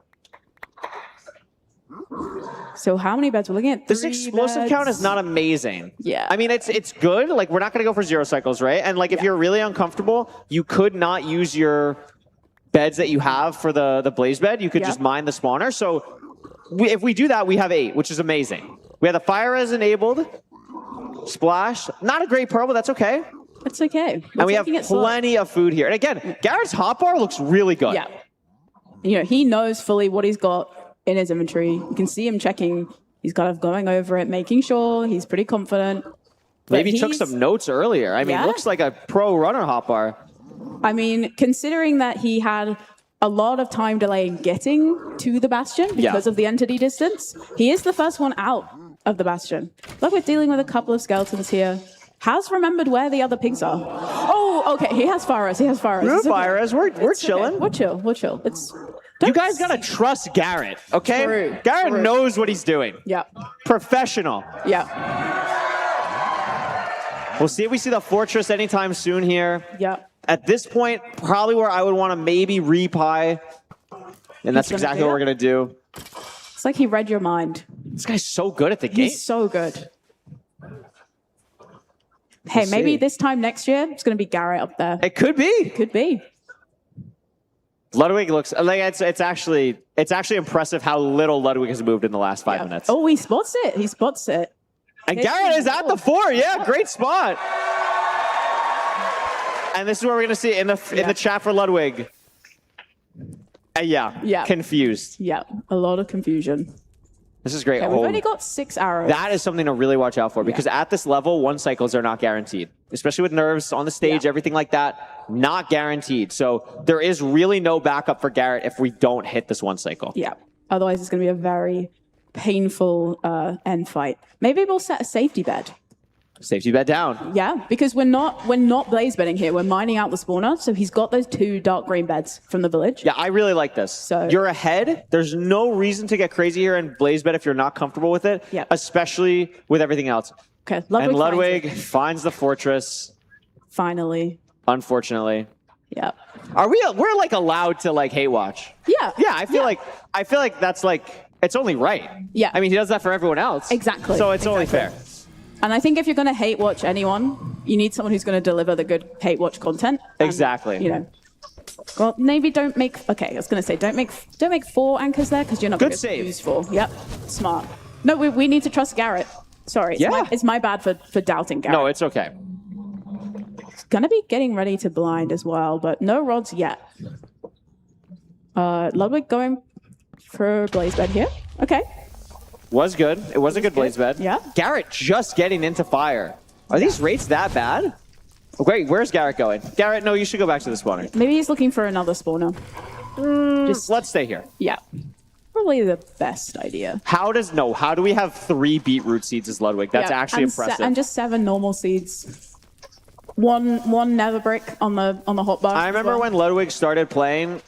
So how many beds? We're looking at 3 This explosive beds. count is not amazing. Yeah. I mean, it's good. Like, we're not going to go for 0 cycles, right? And, like, if you're really uncomfortable, you could not use your beds that you have for the blaze bed. You could Yeah. just mine the spawner. So if we do that, we have 8, which is amazing. We have the fire res enabled. Splash. Not a great pearl, but that's okay. It's okay. And we have plenty of food here. And again, Garrett's hotbar looks really good. Yeah. You know, he knows fully what he's got in his inventory. You can see him checking. He's kind of going over it, making sure he's pretty confident. But Maybe he took he's- some notes earlier. I mean, Yeah. looks like a pro runner hotbar. I mean, considering that he had a lot of time delay in getting to the bastion because of the entity distance, he is the first one out of the bastion. Look, we're dealing with a couple of skeletons here. Has remembered where the other pigs are. Oh, okay. He has fire res. He has fire res. We're It's okay. fire res. We're It's okay. chilling. We're chill. We're chill. It's You guys gotta trust Garrett, okay? True. Garrett True. knows what he's doing. Yeah. Professional. Yeah. We'll see if we see the fortress anytime soon here. Yeah. At this point, probably where I would want to maybe repie. And that's He's gonna exactly do what we're it? gonna do. It's like he read your mind. This guy's so good at the game. He's so good. Hey, We'll maybe see. this time next year it's going to be Garrett up there. It could be. Could be. Ludwig looks like it's actually impressive how little Ludwig has moved in the last 5 minutes. Oh, he spots it. He spots it. And Garrett is at the 4. Yeah, great spot. And this is where we're gonna see it in the chat for Ludwig. Yeah. Confused. Yeah, a lot of confusion. This is great. Okay, we've Oh, only got 6 arrows. that is something to really watch out for because at this level, 1 cycles are not guaranteed, especially with nerves on the stage, everything like that, not guaranteed. So there is really no backup for Garrett if we don't hit this 1 cycle. Yeah. Otherwise, it's going to be a very painful end fight. Maybe we'll set a safety bed. Safety bed down. Yeah, because we're not blaze bedding here. We're mining out the spawner. So he's got those 2 dark green beds from the village. Yeah, I really like this. So you're ahead. There's no reason to get crazy here and blaze bed if you're not comfortable with it, especially with everything else. Okay, And Ludwig Ludwig finds the fortress. Finally. Unfortunately. Yeah. We're like allowed to like hate watch. Yeah. Yeah, I feel like that's like it's only right. Yeah. I mean, he does that for everyone else. Exactly. So it's only fair. And I think if you're going to hate watch anyone, you need someone who's going to deliver the good hate watch content. And, Exactly. You know. Well, maybe don't make. Okay, I was going to say don't make 4 anchors there because you're not going Good to save. use 4. Yep. Smart. No, we need to trust Garrett. Sorry. It's my bad for doubting Garrett. No, it's okay. It's going to be getting ready to blind as well, but no rods yet. Ludwig going for blaze bed here. Okay. Was good. It was a good blaze bed. Yeah. Garrett just getting into fire. Are these rates that bad? Oh, great. Where's Garrett going? Garrett, no, you should go back to the spawner. Maybe he's looking for another spawner. Let's stay here. Yeah. Probably the best idea. How do we have 3 beetroot seeds as Ludwig? That's Yeah, actually and impressive. and just 7 normal seeds. One nether brick on the hotbar. I remember when Ludwig started playing,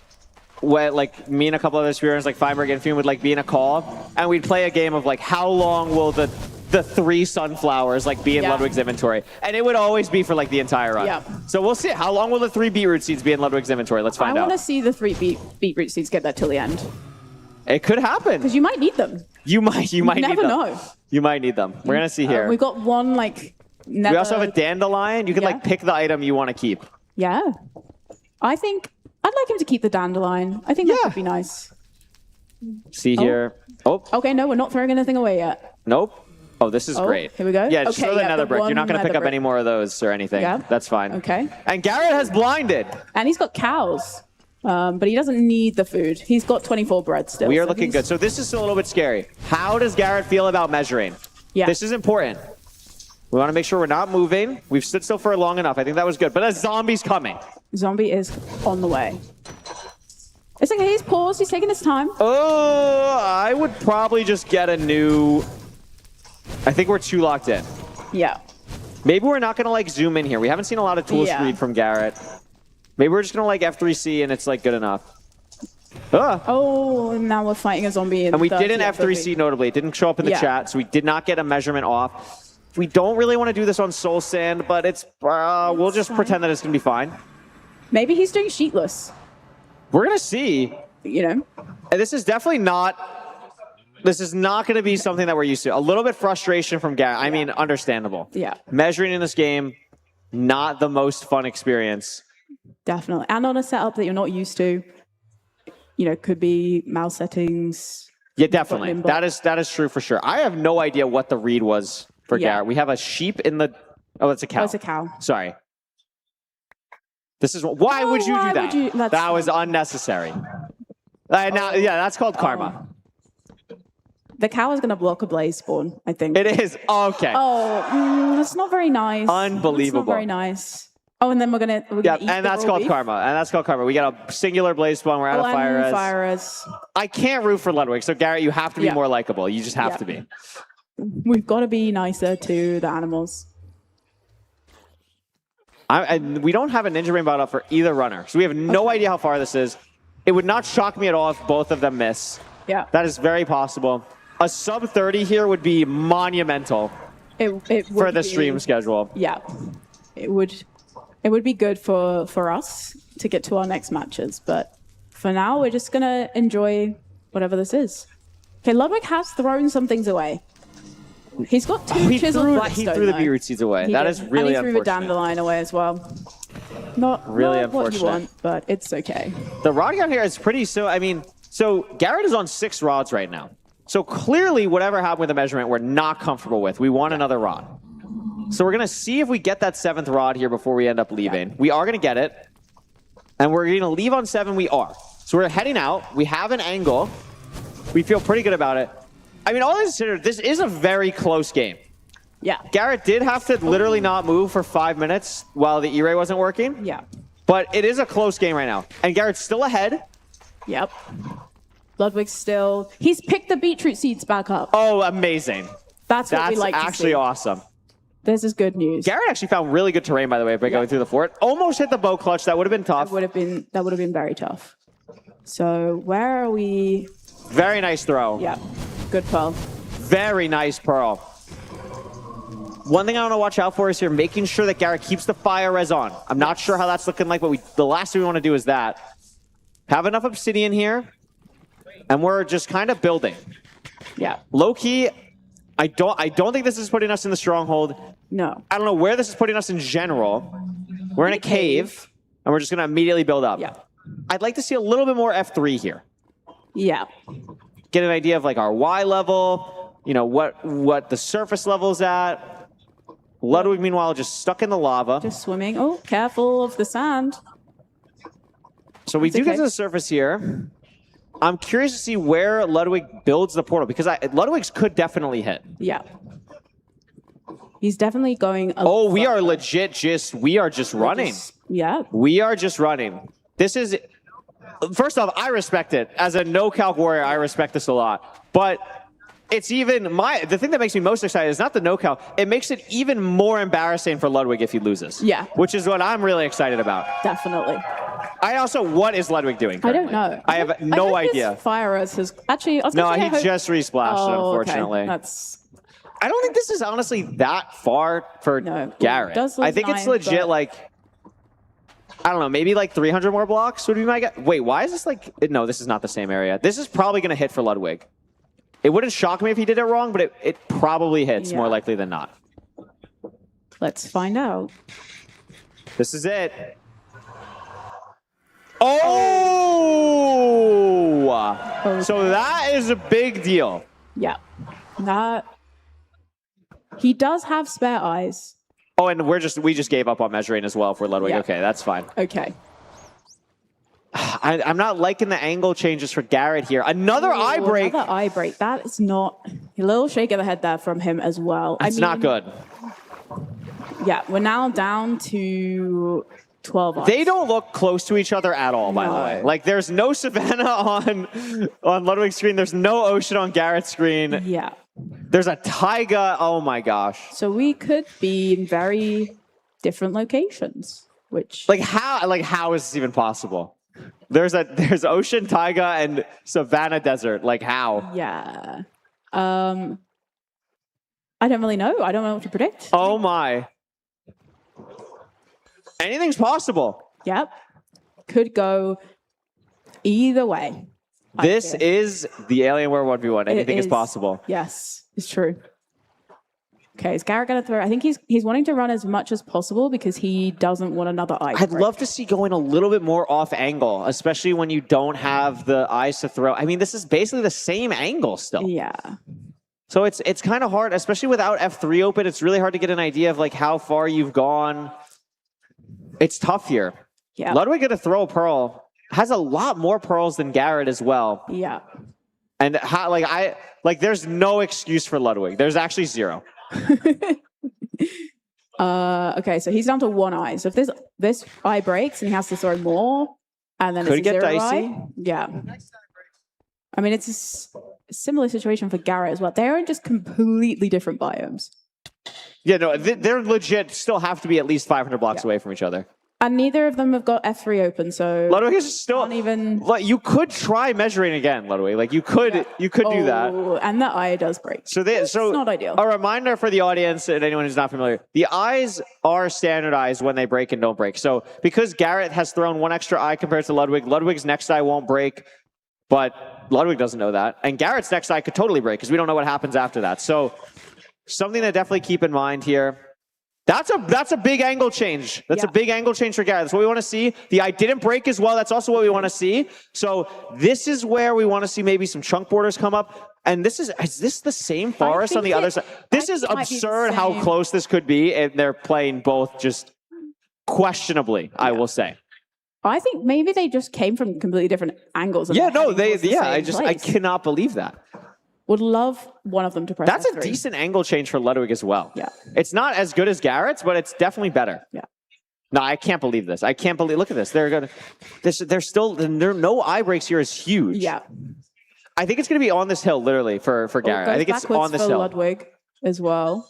when like me and a couple other spearrunners like Feinberg and Fume would like be in a call, and we'd play a game of like how long will the 3 sunflowers like be in Ludwig's inventory, and it would always be for like the entire run. Yeah. So we'll see how long will the 3 beetroot seeds be in Ludwig's inventory. Let's find I out. want to see the 3 beetroot seeds get that till the end. It could happen. Because you might need them. You might need never them. know. You might need them. We're gonna see here. We've got one like Never, We also have a dandelion. You can like pick the item you want to keep. Yeah. I think I'd like him to keep the dandelion. I think that would be nice. See here. Oh. Okay, no, we're not throwing anything away yet. Nope. Oh, this is Oh, great. here we go. Yeah, just Okay, throw the yeah, nether the brick. You're not one going to pick nether up brick. any more of those or anything. Yeah. That's fine. Okay. And Garrett has blinded. And he's got cows. But he doesn't need the food. He's got 24 bread still. We are so looking he's- good. So this is still a little bit scary. How does Garrett feel about measuring? Yeah. This is important. We want to make sure we're not moving. We've stood still for long enough. I think that was good. But a zombie's coming. Zombie is on the way. It's okay. He's paused. He's taking his time. Oh, I would probably just get a new... I think we're too locked in. Yeah. Maybe we're not going to like zoom in here. We haven't seen a lot of tool Yeah. speed from Garrett. Maybe we're just going to like F3C and it's like good enough. Oh, and now we're fighting a zombie. And we did an F3C notably. It didn't show up in the Yeah. chat, so we did not get a measurement off. We don't really want to do this on Soul Sand, but it's we'll just pretend that it's going to be fine. Maybe he's doing sheetless. We're going to see. You know? And this is definitely not... This is not going to be something that we're used to. A little bit frustration from Garrett. I mean, understandable. Yeah. Measuring in this game, not the most fun experience. Definitely. And on a setup that you're not used to. You know, could be mouse settings. Yeah, definitely. That is true for sure. I have no idea what the read was for Yeah. Garrett. We have a sheep in the... Oh, it's a cow. Oh, it's a cow. Sorry. This is... Why would you why do would that? you- that's- That was unnecessary. Now, yeah, that's called karma. The cow is going to block a blaze spawn, I think. It is. Okay. Oh, that's not very nice. Unbelievable. That's not very nice. Oh, and then we're gonna Yeah, eat and the that's raw called beef? karma. And that's called karma. We got a singular blaze spawn. We're out of fire res. Fire res. I can't root for Ludwig. So, Garrett, you have to be Yeah. more likable. You just have Yeah. to be. We've got to be nicer to the animals. And we don't have a Ninja Rainbow up for either runner. So we have no idea how far this is. It would not shock me at all if both of them miss. Yeah. That is very possible. A sub 30 here would be monumental It for would the be- stream schedule. Yeah. It would be good for us to get to our next matches, but for now we're just gonna enjoy whatever this is. Okay, Ludwig has thrown some things away. He's got two He chiseled threw blackstone. the though. beetroot seeds away. He That did. is really and he threw the unfortunate. dandelion away as well. Not Really not what you unfortunate. want, but it's okay. The rod count here is pretty, so Garrett is on 6 rods right now. So clearly whatever happened with the measurement we're not comfortable with. We want another rod. So we're going to see if we get that 7th rod here before we end up leaving. We are going to get it. And we're going to leave on 7. We are. So we're heading out. We have an angle. We feel pretty good about it. I mean, all this considered, this is a very close game. Yeah. Garrett did have to literally not move for 5 minutes while the E-Ray wasn't working. Yeah. But it is a close game right now. And Garrett's still ahead. Yep. Ludwig's still... He's picked the beetroot seeds back up. Oh, amazing. That's what we like to actually see. awesome. This is good news. Garrett actually found really good terrain, by the way, by going through the fort. Almost hit the bow clutch. That would have been tough. That would have been very tough. So where are we? Very nice throw. Yeah. Good pearl. Very nice pearl. One thing I want to watch out for is here, making sure that Garrett keeps the fire res on. I'm not sure how that's looking like, but the last thing we want to do is that. Have enough obsidian here, and we're just kind of building. Yeah. Low key, I don't think this is putting us in the stronghold. No. I don't know where this is putting us in general. We're in a cave, and we're just going to immediately build up. Yeah. I'd like to see a little bit more F3 here. Yeah. Get an idea of like our Y level, you know, what the surface level's at. Ludwig, meanwhile, just stuck in the lava. Just swimming. Oh, careful of the sand. So we It's do get okay. to the surface here. I'm curious to see where Ludwig builds the portal, because Ludwig's could definitely hit. Yeah. He's definitely going. Oh, we are legit we are just running. Yeah. We are just running. This is, first off, I respect it. As a no-calc warrior, I respect this a lot. But it's even, the thing that makes me most excited is not the no-calc. It makes it even more embarrassing for Ludwig if he loses. Yeah. Which is what I'm really excited about. Definitely. What is Ludwig doing I don't currently? know. I have no I hope idea. His fire res has actually. I was No, gonna say, he I hope- just resplashed it, Oh, unfortunately. Okay. That's. I don't think this is honestly that far for Garrett. does I look think it's nine, legit but- like, I don't know, maybe like 300 more blocks would be my guess. Wait, why is this like, no, this is not the same area. This is probably going to hit for Ludwig. It wouldn't shock me if he did it wrong, but it probably hits more likely than not. Let's find out. This is it. Oh! So that is a big deal. Yeah. That. He does have spare eyes. Oh, and we just gave up on measuring as well for Ludwig. Yeah. Okay, that's fine. Okay. I'm not liking the angle changes for Garrett here. Another eye break. Another eye break. That is not a little shake of the head there from him as well. It's not good. Yeah, we're now down to 12 eyes. They don't look close to each other at all, by the way. Like, there's no Savannah on Ludwig's screen. There's no Ocean on Garrett's screen. Yeah. There's a Taiga. Oh, my gosh. So we could be in very different locations, which... Like, how is this even possible? There's Ocean, Taiga, and Savannah Desert. Like, how? Yeah. I don't really know. I don't know what to predict. Oh, my. Anything's possible. Yep. Could go either way. This is the Alienware 1v1. Anything is is. possible. Yes, it's true. Okay, is Garrett going to throw? I think he's wanting to run as much as possible because he doesn't want another eye. I'd love to see going a little bit more off angle, especially when you don't have the eyes to throw. I mean, this is basically the same angle still. Yeah. So it's kind of hard, especially without F3 open. It's really hard to get an idea of like how far you've gone. It's tough here. Yeah. Ludwig going to throw a pearl. Has a lot more pearls than Garrett as well. Yeah. And there's no excuse for Ludwig. There's actually zero. Okay, so he's down to one eye. So if this eye breaks and he has to throw more, and then Could it's a get zero dicey. eye. Yeah. I mean, it's a similar situation for Garrett as well. They're in just completely different biomes. Yeah, no, they're legit still have to be at least 500 blocks away from each other. And neither of them have got F3 open, so... Ludwig is still... You could try measuring again, Ludwig. Like, you could do that. And the eye does break. So it's not ideal. A reminder for the audience and anyone who's not familiar, the eyes are standardized when they break and don't break. So because Garrett has thrown one extra eye compared to Ludwig, Ludwig's next eye won't break, but Ludwig doesn't know that. And Garrett's next eye could totally break because we don't know what happens after that. So something to definitely keep in mind here. That's a big angle change. That's a big angle change for Garrett. That's what we want to see. The eye didn't break as well. That's also what we want to see. So this is where we want to see maybe some chunk borders come up. And is this the same forest on the other side? This is absurd how close this could be. And they're playing both just questionably, I will say. I think maybe they just came from completely different angles. I cannot believe that. Would love one of them to press That's F3. a decent angle change for Ludwig as well. Yeah. It's not as good as Garrett's, but it's definitely better. Yeah. No, I can't believe this. I can't believe. Look at this. No eye breaks here is huge. Yeah. I think it's going to be on this hill, literally, for Garrett. I think it's on this for hill. Ludwig as well.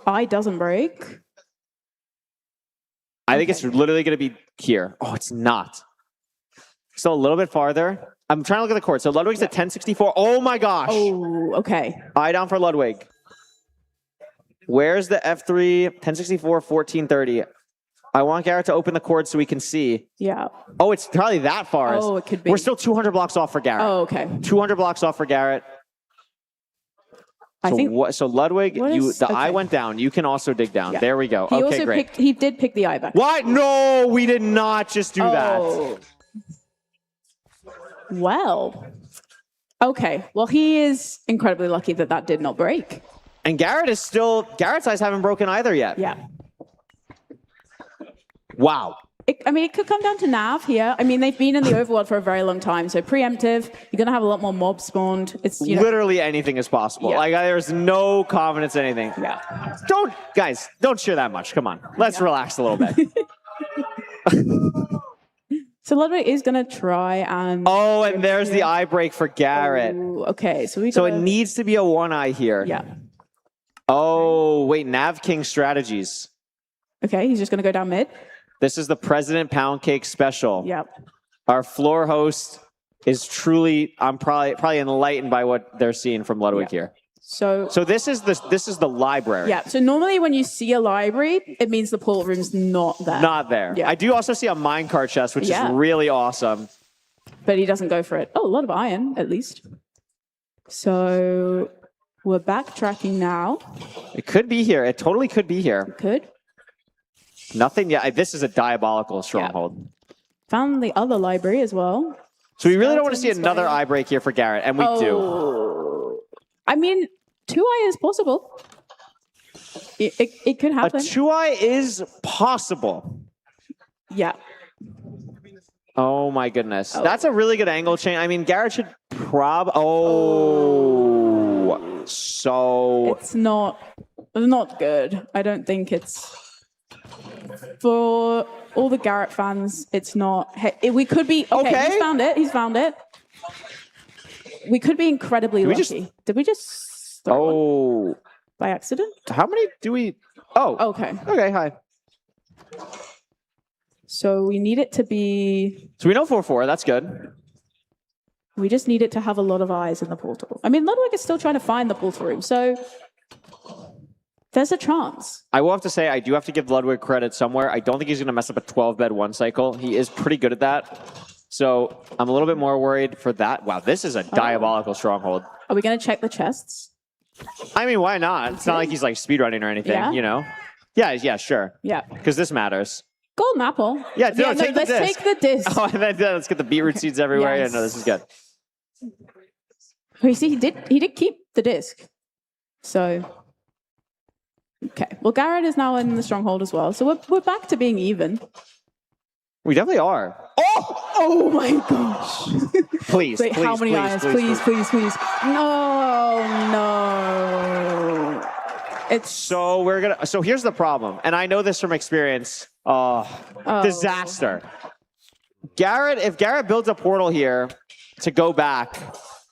Eye doesn't break. I think it's literally going to be here. Oh, it's not. So a little bit farther. I'm trying to look at the court. So Ludwig's at 1064. Oh my gosh. Oh, okay. Eye down for Ludwig. Where's the F3? 1064, 1430. I want Garrett to open the court so we can see. Yeah. Oh, it's probably that far. Oh, it could be. We're still 200 blocks off for Garrett. Oh, okay. 200 blocks off for Garrett. So Ludwig, the eye went down. You can also dig down. Yeah. There we go. He Okay, also great. he did pick the eye back. What? No, we did not just do that. Well. Okay. Well, he is incredibly lucky that did not break. And Garrett's eyes haven't broken either yet. Yeah. Wow. It could come down to Nav here. I mean, they've been in the overworld for a very long time, so preemptive. You're going to have a lot more mobs spawned. It's Literally anything is possible. Yeah. Like, there's no confidence in anything. Yeah. Don't cheer that much. Come on. Let's relax a little bit. So Ludwig is going to try and... Oh, and there's the eye break for Garrett. Ooh, okay, so it needs to be a one eye here. Yeah. Oh, wait, Nav King strategies. Okay, he's just going to go down mid. This is the President Pound Cake special. Yep. Our floor host is truly, I'm probably enlightened by what they're seeing from Ludwig here. So this is the library. Yeah, so normally when you see a library, it means the portal room's not there. Not there. Yeah. I do also see a minecart chest, which Yeah. is really awesome. But he doesn't go for it. Oh, a lot of iron, at least. So We're backtracking now. It could be here. It totally could be here. Could. Nothing. Yeah, this is a diabolical stronghold. Found the other library as well. So we really don't want to see another eye break here for Garrett, and we do. I mean, 2-eye is possible. It could happen. A 2-eye is possible. Yeah. Oh my goodness. That's a really good angle change. I mean, Garrett should Oh. So. It's not good. I don't think it's. For all the Garrett fans, it's not. Hey, we could be. Okay, he's found it. He's found it. We could be incredibly lucky. Did we just. Oh. By accident? How many do we. Oh. Okay. Okay, hi. So we need it to be. So we know 4-4. That's good. We just need it to have a lot of eyes in the portal. I mean, Ludwig is still trying to find the portal room, so there's a chance. I will have to say, I do have to give Ludwig credit somewhere. I don't think he's going to mess up a 12-bed one cycle. He is pretty good at that. So I'm a little bit more worried for that. Wow, this is a diabolical stronghold. Are we going to check the chests? I mean, why not? It's not like he's like speedrunning or anything, you know? Yeah, sure. Yeah. Because this matters. Golden apple. Yeah, no, take the let's disc. take the disc. Oh, and then let's get the beetroot seeds everywhere. Yes. Yeah, no, this is good. Oh, you see, he did keep the disc. So, okay. Well, Garrett is now in the stronghold as well. So we're back to being even. We definitely are. Oh my gosh. Please, Wait, please, how many please, eyes? please, Please. No. It's so so here's the problem, and I know this from experience. Disaster. If Garrett builds a portal here to go back,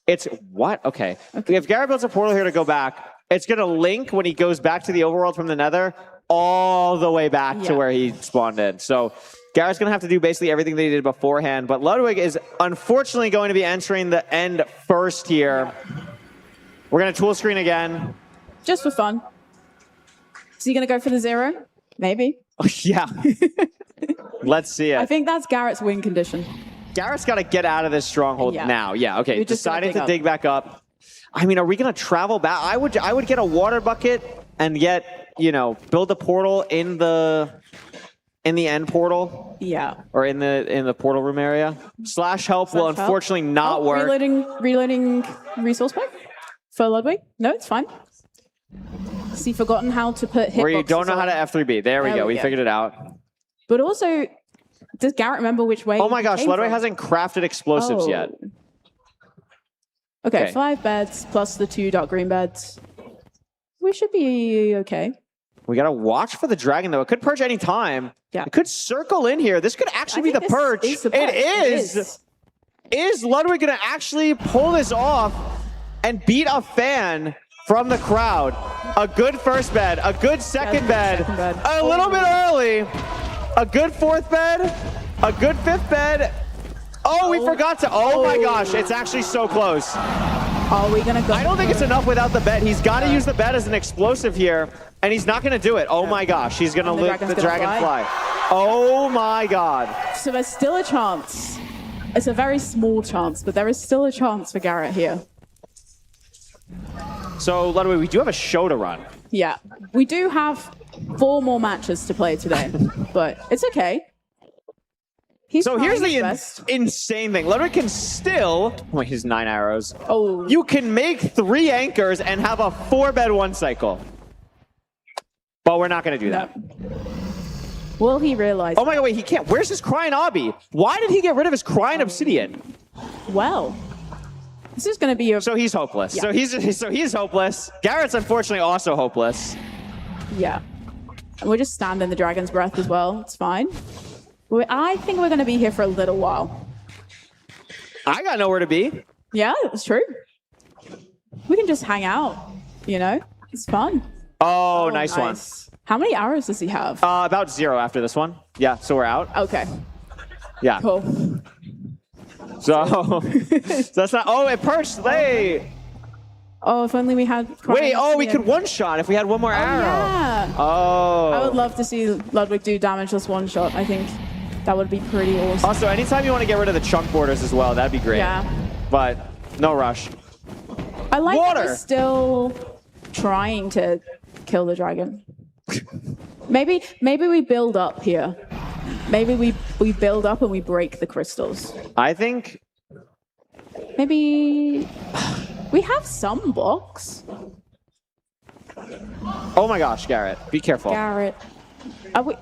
it's what? Okay. If Garrett builds a portal here to go back, it's gonna link when he goes back to the overworld from the Nether all the way back to where he spawned in. So Garrett's gonna have to do basically everything that he did beforehand, but Ludwig is unfortunately going to be entering the end first here. We're gonna tool screen again. just for fun. Is he going to go for the 0? Maybe. Yeah. Let's see it. I think that's Garrett's win condition. Garrett's got to get out of this stronghold now. Yeah, okay. Deciding to dig back up. I mean, are we going to travel back? I would get a water bucket and get, build a portal in the end portal. Yeah. Or in the portal room area. Slash help will unfortunately not work. Reloading resource pack for Ludwig? No, it's fine. Has he forgotten how to put hitboxes? Where you don't know how to F3B. There we go. We figured it out. But also, does Garrett remember which way? Oh my gosh, Ludwig hasn't crafted explosives yet. Okay, 5 beds plus the 2 dark green beds. We should be okay. We got to watch for the dragon, though. It could purge any time. Yeah. It could circle in here. This could actually be the purge. It is. Is Ludwig going to actually pull this off and beat a fan from the crowd? A good first bed, a good second bed, a little bit early, a good 4th bed, a good 5th bed. Oh, we forgot to. Oh my gosh, it's actually so close. Are we gonna go? I don't think it's enough without the bed. He's got to use the bed as an explosive here, and he's not going to do it. Oh my gosh, he's going to let the dragon fly. Oh my god. So there's still a chance. It's a very small chance, but there is still a chance for Garrett here. So, Ludwig, we do have a show to run. Yeah, we do have 4 more matches to play today, but it's okay. Here's the insane thing. Ludwig can still... Wait, he's 9 arrows. Oh. You can make 3 anchors and have a 4-bed 1 cycle. But we're not going to do that. Will he realize? Oh my god, wait, he can't. Where's his crying obby? Why did he get rid of his crying obsidian? Well, this is going to be a... So he's hopeless. Yeah. So he's hopeless. Garrett's unfortunately also hopeless. Yeah. And we're just standing the dragon's breath as well. It's fine. I think we're going to be here for a little while. I got nowhere to be. Yeah, that's true. We can just hang out, It's fun. Oh, nice one. How many arrows does he have? About 0 after this one. Yeah, so we're out. Okay. Yeah. Cool. So that's not... Oh, it perched. Hey! Oh, if only we had... Wait, we could one-shot if we had one more arrow. Yeah. Oh. I would love to see Ludwig do damageless one-shot. I think that would be pretty awesome. Also, anytime you want to get rid of the chunk borders as well, that'd be great. Yeah. But no rush. I like that Water. we're still trying to kill the dragon. Maybe we build up here. Maybe we build up and we break the crystals. I think maybe we have some blocks. Oh my gosh, Garrett, be careful. Garrett, are we?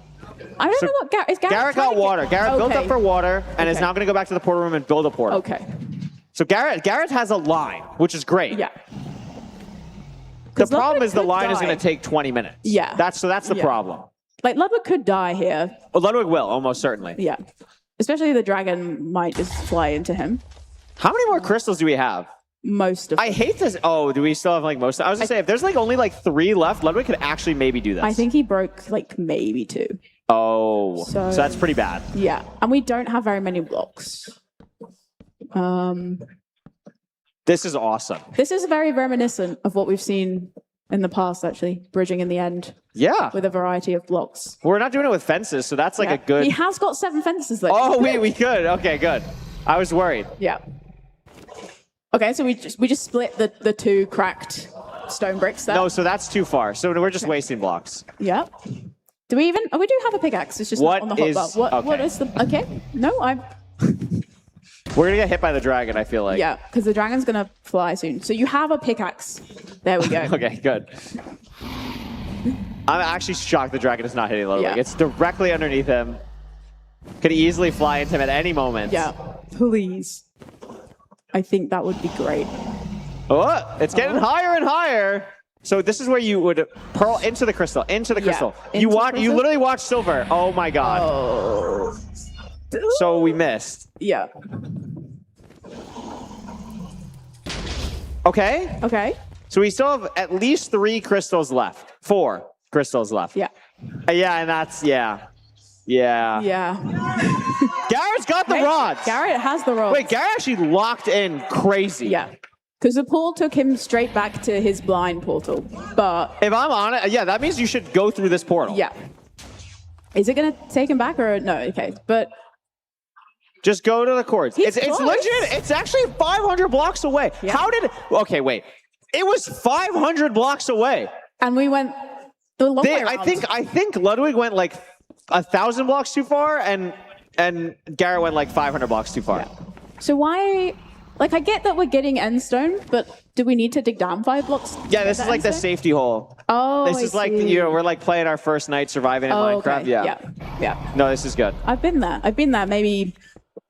I don't know what Garrett is. Garrett got water. Garrett built up for water and is now going to go back to the portal room and build a portal. Okay. So Garrett has a line, which is great. Yeah. The problem is the line is die. going to take 20 minutes. Yeah. That's the Yeah. problem. Like Ludwig could die here. Well, Ludwig will, almost certainly. Yeah. Especially the dragon might just fly into him. How many more crystals do we have? Most of them. I hate this. Oh, do we still have like most? I was going to say, if there's like only like 3 left, Ludwig could actually maybe do this. I think he broke like maybe 2. Oh, so So- that's pretty bad. Yeah. And we don't have very many blocks. This is awesome. This is very reminiscent of what we've seen in the past, actually. Bridging in the end. Yeah. With a variety of blocks. We're not doing it with fences, so that's like Yeah. a good. He has got 7 fences though. Oh, wait, we could. Okay, good. I was worried. Yeah. Okay, so we just split the 2 cracked stone bricks there. No, so that's too far. So we're just wasting blocks. Yeah. Do we even? Oh, we do have a pickaxe. It's just What not on the is- hotbar. What okay. is the? Okay. No, I'm. We're going to get hit by the dragon, I feel like. Yeah, because the dragon's gonna fly soon. So you have a pickaxe. There we go. Okay, good. I'm actually shocked the dragon is not hitting Ludwig. Yeah. It's directly underneath him. Could easily fly into him at any moment. Yeah. Please. I think that would be great. Oh, it's getting higher and higher. So this is where you would pearl into the crystal, into the Yeah, crystal. into You the watch. You crystal? literally watch silver. Oh my god. Oh. So we missed. Yeah. Okay. Okay. So we still have at least 3 crystals left. 4 crystals left. Yeah. Yeah, and that's yeah. Yeah. Garrett's got the rods. Garrett has the rods. Wait, Garrett actually locked in crazy. Yeah. Because the pool took him straight back to his blind portal. But if I'm on it, yeah, that means you should go through this portal. Yeah. Is it going to take him back or no? Okay. But just go to the courts. He's It's close. legit. It's actually 500 blocks away. How did? Okay, wait. It was 500 blocks away. And we went the long way I around. think Ludwig went like 1,000 blocks too far, and Garrett went like 500 blocks too far. So why? Like, I get that we're getting end stone, but do we need to dig down 5 blocks? Yeah, this is like the safety hole. Oh, This I is like see. we're like playing our first night surviving in Oh, Minecraft. okay. Yeah. Yeah. No, this is good. I've been there. I've been there maybe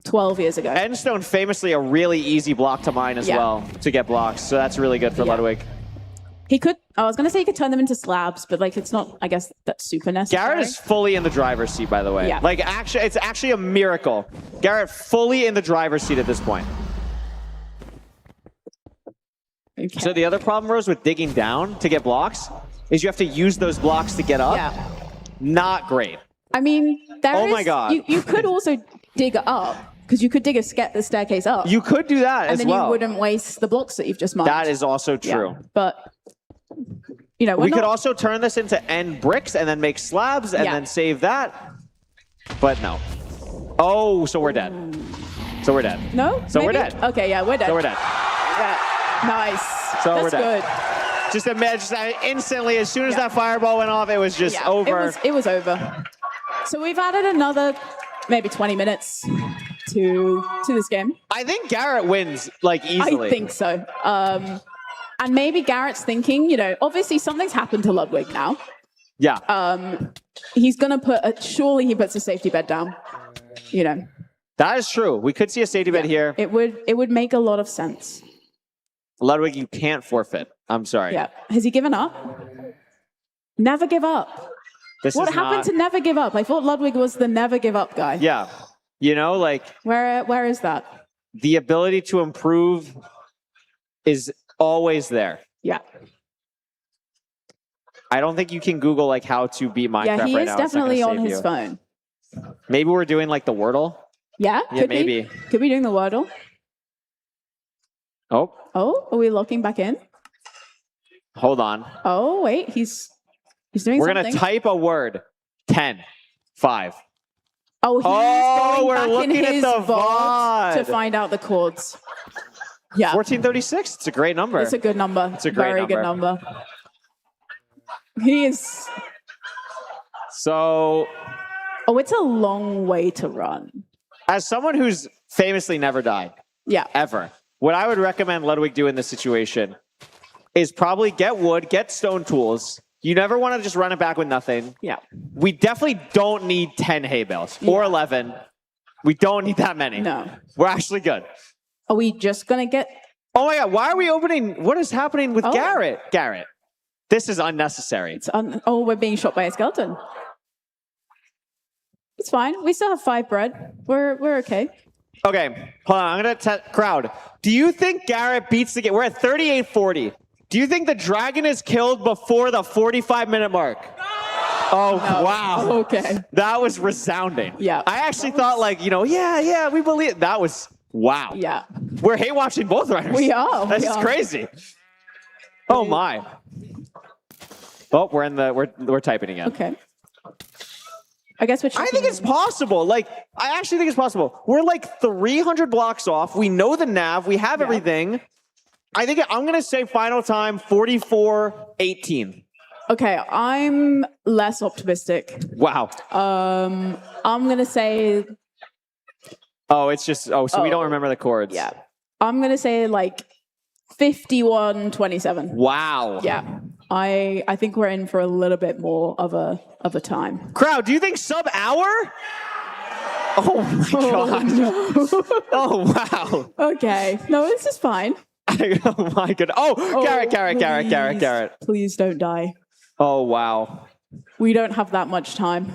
12 years ago. Endstone, famously a really easy block to mine as Yeah. well to get blocks, so that's really good for Ludwig. He could. I was gonna say he could turn them into slabs, but like it's not. I guess that's super necessary. Garrett is fully in the driver's seat, by the way. Yeah. Like, actually, it's actually a miracle. Garrett fully in the driver's seat at this point. Okay. So the other problem, Rose, with digging down to get blocks is you have to use those blocks to get up. Yeah. Not great. I mean, there Oh my is- God. You could also dig up because you could dig the staircase up. You could do that and as then well. you wouldn't waste the blocks that you've just marked. That is also true. Yeah. But you know, We could also turn this into end bricks and then make slabs and Yeah. then save that. But no. Oh, so we're dead. So we're dead. No. So we're Maybe? dead. Okay. Yeah, we're dead. So we're dead. Yeah. Nice. So That's we're dead. good. Just imagine instantly, as soon as that fireball went off, it was just Yeah, over. It was over. So we've added another maybe 20 minutes to this game. I think Garrett wins like easily. I think so. And maybe Garrett's thinking, you know, obviously something's happened to Ludwig now. Yeah. He's gonna surely he puts a safety bed down. You know, That is true. We could see a safety bed here. it would make a lot of sense. Ludwig, you can't forfeit. I'm sorry. Yeah. Has he given up? Never give up. This What is happened not- to never give up? I thought Ludwig was the never give up guy. Yeah. You know, like Where is that? the ability to improve is always there. Yeah. I don't think you can Google like how to beat Minecraft Yeah, he right is now. It's not gonna definitely on save his you. phone. Maybe we're doing like the Wordle. Yeah? Yeah, Could be. maybe. Could be doing the Wordle. Oh, Oh, are we locking back in? hold on. Oh, wait, he's doing We're something. gonna type a word. 10, 5. Oh, he's Oh, going we're back looking in at his the vault to VOD. find out the chords. Yeah. 1436. It's a great number. It's a good number. It's a great Very good number. He is. So. Oh, it's a long way to run. As someone who's famously never died. Yeah. Ever. What I would recommend Ludwig do in this situation is probably get wood, get stone tools. You never want to just run it back with nothing. Yeah. We definitely don't need 10 hay bales or 11. We don't need that many. No. We're actually good. Are we just going to get... Oh my God, why are we opening? What is happening with Garrett? Garrett, this is unnecessary. Oh, we're being shot by a skeleton. It's fine. We still have 5 bread. We're okay. Okay, hold on. I'm going to crowd. Do you think Garrett beats the game? We're at 38-40. Do you think the dragon is killed before the 45-minute mark? Oh, No. wow. Okay. That was resounding. Yeah. I actually thought like, yeah, we believe. That was, wow. Yeah. We're hate watching both runners. We are. That's we are. crazy. Oh my. Oh, we're typing again. Okay. I guess I think it's possible. Like, I actually think it's possible. We're like 300 blocks off. We know the nav. We have everything. I think I'm going to say final time 44-18. Okay, I'm less optimistic. Wow. I'm going to say... Oh, it's just, so we don't remember the chords. Yeah. I'm going to say like 51-27. Wow. Yeah. I think we're in for a little bit more of a time. Crowd, do you think sub hour? Oh my God. No. Oh, wow. Okay. No, this is fine. Oh my God. Oh, Garrett. Please don't die. Oh, wow. We don't have that much time.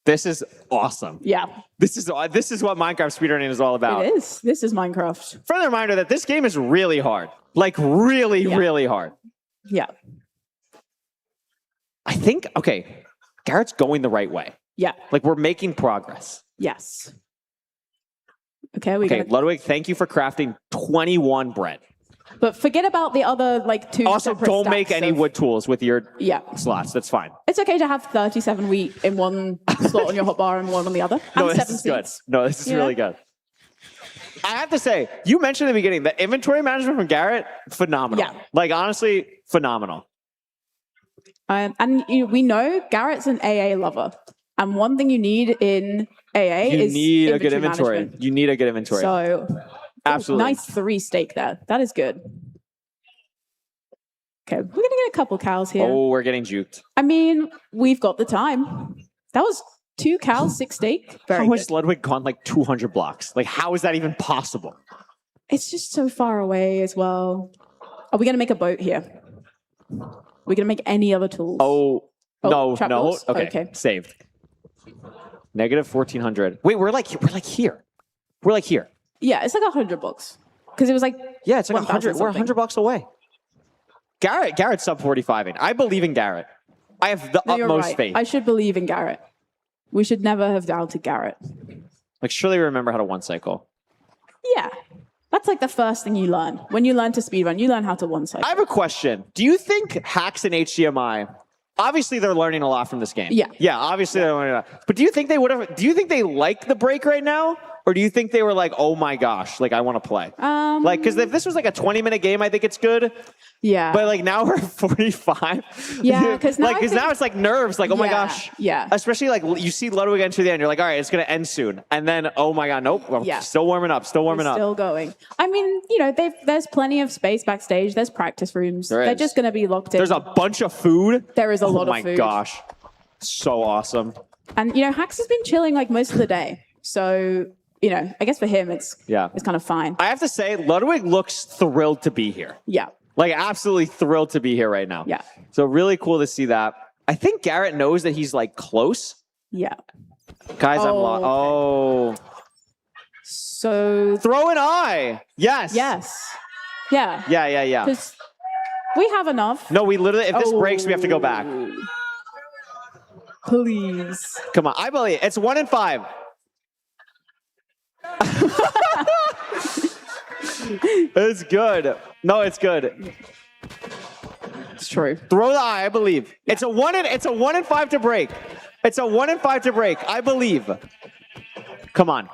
This is awesome. Yeah. This is what Minecraft speedrunning is all about. It is. This is Minecraft. Friendly reminder that this game is really hard. Like really hard. Yeah. I think, okay, Garrett's going the right way. Yeah. Like we're making progress. Yes. Okay, Ludwig, thank you for crafting 21 bread. But forget about the other like 2 Also, separate don't make stacks any of- wood tools with your Yeah. slots. That's fine. It's okay to have 37 wheat in one slot on your hotbar and one on the other. No, And this 7 is good. seeds. No, this is You know? really good. I have to say, you mentioned in the beginning, the inventory management from Garrett, phenomenal. Yeah. Like, honestly, phenomenal. We know Garrett's an AA lover. And one thing you need in AA You is need a good inventory. management. You need a good inventory. So, absolutely. nice 3 steak there. That is good. Okay, we're going to get a couple cows here. Oh, we're getting juked. I mean, we've got the time. That was 2 cows, 6 steak. Very How much good. Ludwig gone like 200 blocks? Like, how is that even possible? It's just so far away as well. Are we going to make a boat here? We're going to make any other tools? Oh, no. trapdoors? Okay, saved. Negative 1400. Wait, we're like here. We're like here. Yeah, it's like 100 bucks. Because it was like Yeah, it's like 1,000 100. We're 100 bucks away. Garrett's sub 45ing. I believe in Garrett. I have the No, you're utmost right. faith. I should believe in Garrett. We should never have doubted Garrett. Like, surely we remember how to one cycle. Yeah. That's like the first thing you learn. When you learn to speedrun, you learn how to one cycle. I have a question. Do you think hacks in HDMI, obviously they're learning a lot from this game. Yeah. Yeah, obviously they're learning a lot. But do you think they like the break right now? Or do you think they were like, oh my gosh, like I want to play? Like, because if this was like a 20-minute game, I think it's good. Yeah. But like now we're 45. Yeah, because now, now it's like nerves. Like, oh my gosh. Yeah. Especially like you see Ludwig enter the end, you're like, all right, it's gonna end soon. And then, oh my god, nope. Yeah. Still warming up. Still going. I mean, there's plenty of space backstage. There's practice rooms. There They're is. just going to be locked in. There's a bunch of food. There is a lot Oh of my food. gosh. So awesome. And, Hax has been chilling like most of the day. So, I guess for him, it's kind of fine. I have to say, Ludwig looks thrilled to be here. Yeah. Like absolutely thrilled to be here right now. Yeah. So really cool to see that. I think Garrett knows that he's like close. Yeah. Guys, I'm lost. okay. Oh. So. Throw an eye. Yes. Yes. Yeah. Yeah. Because we have enough. No, we literally, if this breaks, we have to go back. Please. Come on. I believe it's 1 in 5. It's good. No, it's good. It's true. Throw the eye, I believe. Yeah. It's a 1 in 5 to break. It's a 1 in 5 to break. I believe. Come on.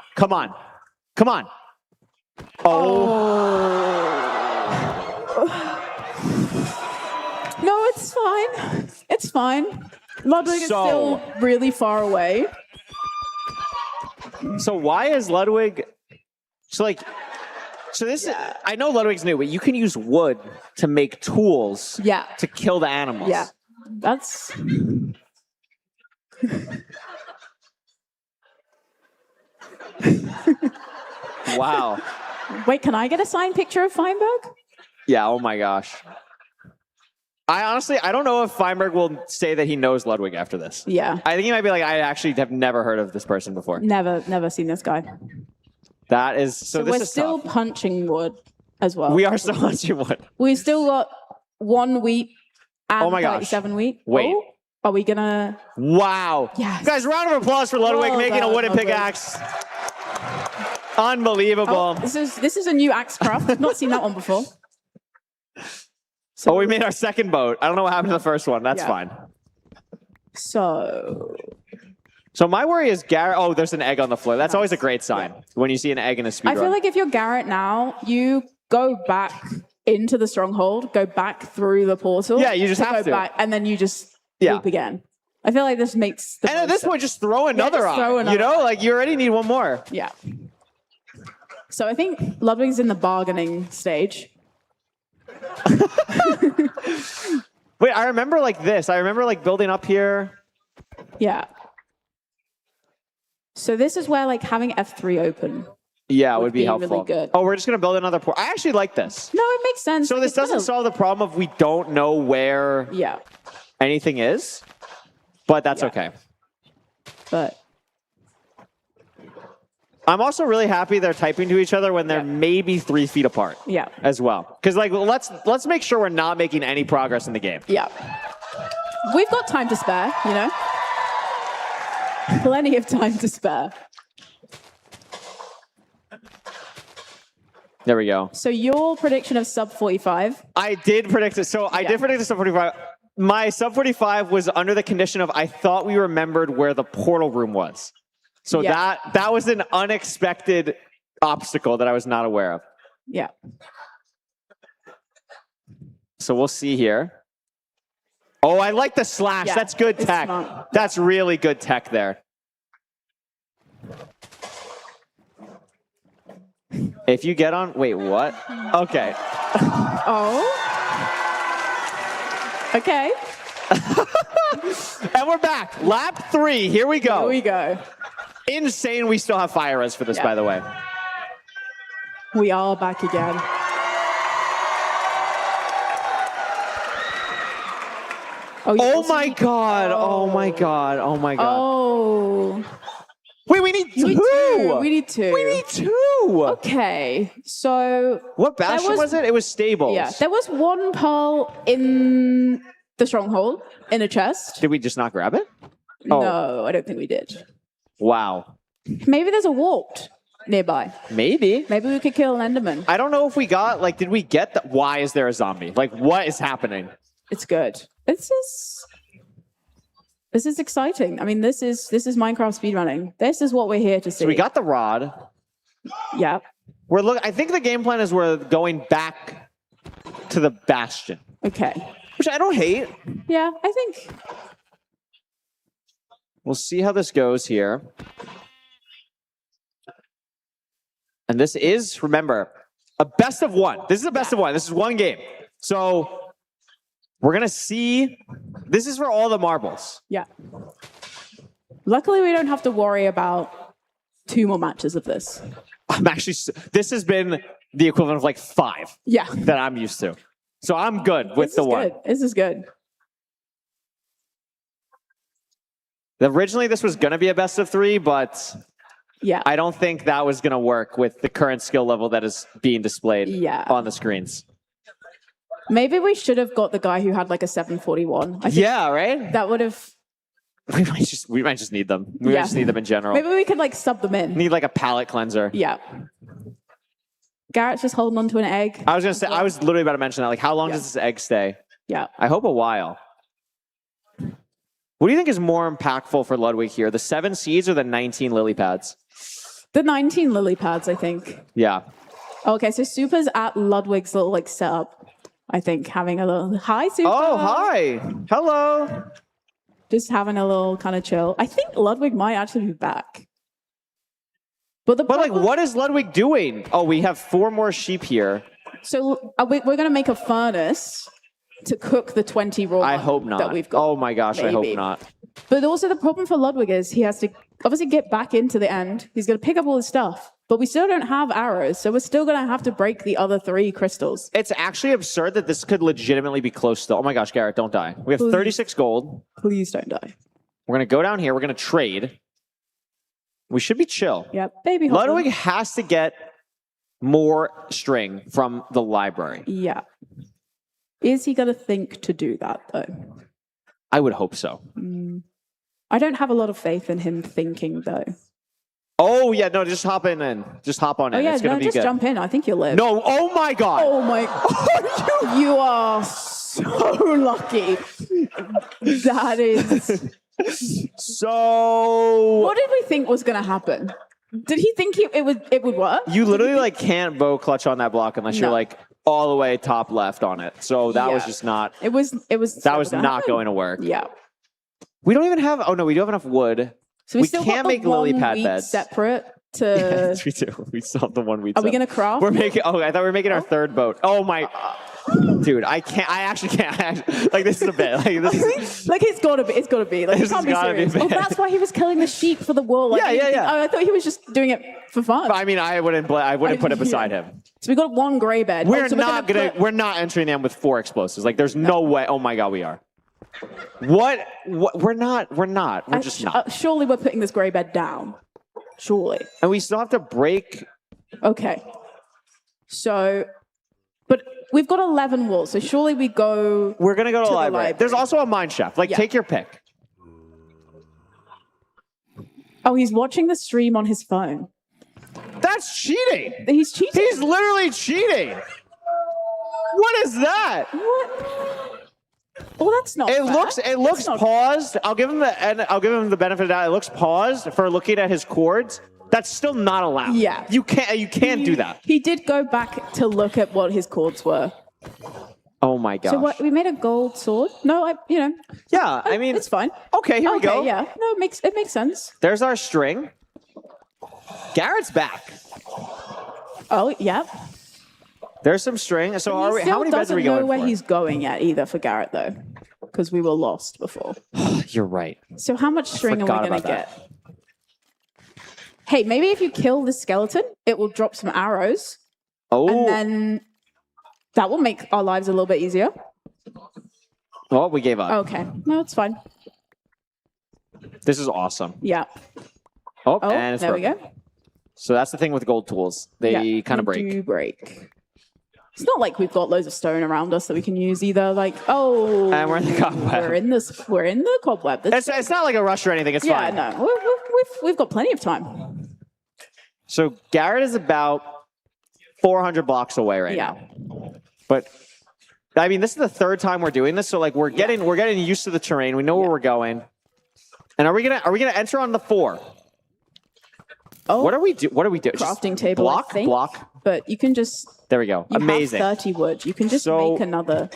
No, it's fine. It's fine. Ludwig is still really far away. So why is Ludwig... So this is, I know Ludwig's new, but you can use wood to make tools to kill the animals. Yeah. That's... Wow. Wait, can I get a signed picture of Feinberg? Yeah, oh my gosh. I don't know if Feinberg will say that he knows Ludwig after this. Yeah. I think he might be like, I actually have never heard of this person before. Never seen this guy. That is, so this we're is still tough. punching wood as well. We are still punching wood. We still got 1 wheat and Oh my gosh. 37 wheat. Wait. Oh, are we gonna... Wow. Yes. Guys, round of applause for Ludwig Well making done, a wooden Ludwig. pickaxe. Unbelievable. This is a new axe craft. I've not seen that one before. Oh, we made our second boat. I don't know what happened to the first one. That's Yeah. fine. So my worry is Garrett. Oh, there's an egg on the floor. That's always a great sign when you see an egg in a speedrun. I feel like if you're Garrett now, you go back into the stronghold, go back through the portal. Yeah, you just have go to. back, and then you just Yeah. loop again. I feel like this makes the And at this point, just throw another just on. throw another You know, like you already need one more. Yeah. So I think Ludwig's in the bargaining stage. Wait, I remember like this. I remember like building up here. Yeah. So this is where like having F3 open. Yeah, would be be helpful. really good. Oh, we're just gonna build another port. I actually like this. No, it makes sense. So this It's gonna- doesn't solve the problem of we don't know where anything is, but that's okay. But I'm also really happy they're typing to each other when they're maybe 3 feet apart. Yeah. As well, because like let's make sure we're not making any progress in the game. Yeah. We've got time to spare, you know? Plenty of time to spare. There we go. So your prediction of sub 45? I did predict it. So I did predict the sub 45. My sub 45 was under the condition of I thought we remembered where the portal room was. So Yeah. that was an unexpected obstacle that I was not aware of. Yeah. So we'll see here. Oh, I like the slash. Yeah, That's good it's tech. smart. That's really good tech there. If you get on, wait, what? Okay. Oh. Okay. And we're back. Lap 3. Here we go. Here we go. Insane. We still have fire res for this, Yeah. by the way. We are back again. Oh my god. Oh my god. Oh my god. Oh. Wait, we need two. We need two. We need two. Okay. So What bastion was it? It was stables. Yeah. There was one pearl in the stronghold in a chest. Did we just not grab it? Oh. No, I don't think we did. Wow. Maybe there's a warped nearby. Maybe. Maybe we could kill an Enderman. I don't know if we got, like, did we get the, why is there a zombie? Like, what is happening? It's good. This is exciting. I mean, this is Minecraft speedrunning. This is what we're here to see. So we got the rod. Yeah. I think the game plan is we're going back to the bastion. Okay. Which I don't hate. Yeah, I think. We'll see how this goes here. And this is, remember, a best of one. This is a best of one. This is one game. So we're going to see. This is for all the marbles. Yeah. Luckily, we don't have to worry about 2 more matches of this. I'm actually, this has been the equivalent of like 5 Yeah. that I'm used to. So I'm good with the one. This is good. Originally, this was going to be a best of 3, but yeah, I don't think that was going to work with the current skill level that is being displayed on the screens. Maybe we should have got the guy who had like a 741. I think Yeah, right? that would have. We might just need them. We might just need them in general. Maybe we could like sub them in. Need like a palate cleanser. Yeah. Garrett's just holding onto an egg. I was going to say, I was literally about to mention that. Like, how long does this egg stay? Yeah. I hope a while. What do you think is more impactful for Ludwig here? The 7 seeds or the 19 lily pads? The 19 lily pads, I think. Yeah. Okay, so Super's at Ludwig's little like setup. I think having a little hi Super. Oh, hi. Hello. Just having a little kind of chill. I think Ludwig might actually be back. But like, what is Ludwig doing? Oh, we have 4 more sheep here. So we're going to make a furnace to cook the 20 raw I mutton hope not. that we've got. Oh my gosh, I hope Maybe. not. But also the problem for Ludwig is he has to obviously get back into the end. He's going to pick up all his stuff. But we still don't have arrows, so we're still going to have to break the other 3 crystals. It's actually absurd that this could legitimately be close still. Oh my gosh, Garrett, don't die. We have Please. 36 gold. Please don't die. We're going to go down here. We're going to trade. We should be chill. Yep, baby. Ludwig has to get more string from the library. Yeah. Is he going to think to do that, though? I would hope so. I don't have a lot of faith in him thinking, though. Oh, yeah, no, just hop in and just hop on in. Oh, yeah, it's gonna no, be just good. jump in. I think you'll live. No, oh my God. Oh, my. You are so lucky. That is. So. What did we think was going to happen? Did he think it would work? You literally like can't bow clutch on that block unless you're No. like all the way top left on it. So that was Yeah. just not. It was. That was gonna not happen. going to work. Yeah. We don't even have. Oh no, we do have enough wood. So we still can't got the make lily one pad wheat beds. separate to. Yes, we do. We still have the one wheat. Are we set. gonna craft We're it? making. Oh, I thought we were making our 3rd boat. Oh my. Dude, I can't. I actually can't. Like this is a bit. Like this is. Like it's gotta be. It's gotta be. Like it This can't has be gotta be serious. Oh, bad. that's why he was killing the sheep for the wool. Like, Yeah, I didn't yeah, think- yeah. Oh, I thought he was just doing it for fun. I mean, I wouldn't put it beside him. So we got one gray bed. We're Oh, so not gonna. We're not entering them with 4 explosives. Like there's no way. Oh my God, we are. What? We're not. We're not. We're just not. Surely we're putting this gray bed down. Surely. And we still have to break. Okay. So, but we've got 11 wool, so surely we go. We're gonna go to the the library. library. There's also a mine shaft. Like Yeah. take your pick. Oh, he's watching the stream on his phone. That's cheating. He's cheating. He's literally cheating. What is that? Well, that's not. It fair. looks That's not- paused. I'll give him the benefit of the doubt. It looks paused for looking at his chords. That's still not allowed. Yeah. You can't do that. He did go back to look at what his chords were. Oh my gosh. So what? We made a gold sword. No, Yeah, I mean it's fine. Okay, here we go. Yeah, no, it makes sense. There's our string. Garrett's back. Oh yeah. There's some string. So He are we? still How many beds doesn't are we know going where for? he's going yet either for Garrett though, because we were lost before. You're right. So how much string are we forgot gonna about that. get? Hey, maybe if you kill the skeleton, it will drop some arrows, Oh. and then that will make our lives a little bit easier. Oh, we gave up. Okay, no, it's fine. This is awesome. Yeah. Oh, Oh, and it's there we broken. go. So that's the thing with gold tools. They kind of break. Do break. It's not like we've got loads of stone around us that we can use either. Like, oh, And we're in the cobweb. We're in the cobweb. It's not like a rush or anything. It's yeah, fine. no, we've got plenty of time. So Garrett is about 400 blocks away right Yeah. now. But I mean, this is the 3rd time we're doing this, so like we're getting used to the terrain. We know where we're going. And are we gonna enter on the 4? Oh, what are we doing? Crafting table, I block, think. block. But you can just. There we go. You Amazing. have 30 wood. You can just So- make another.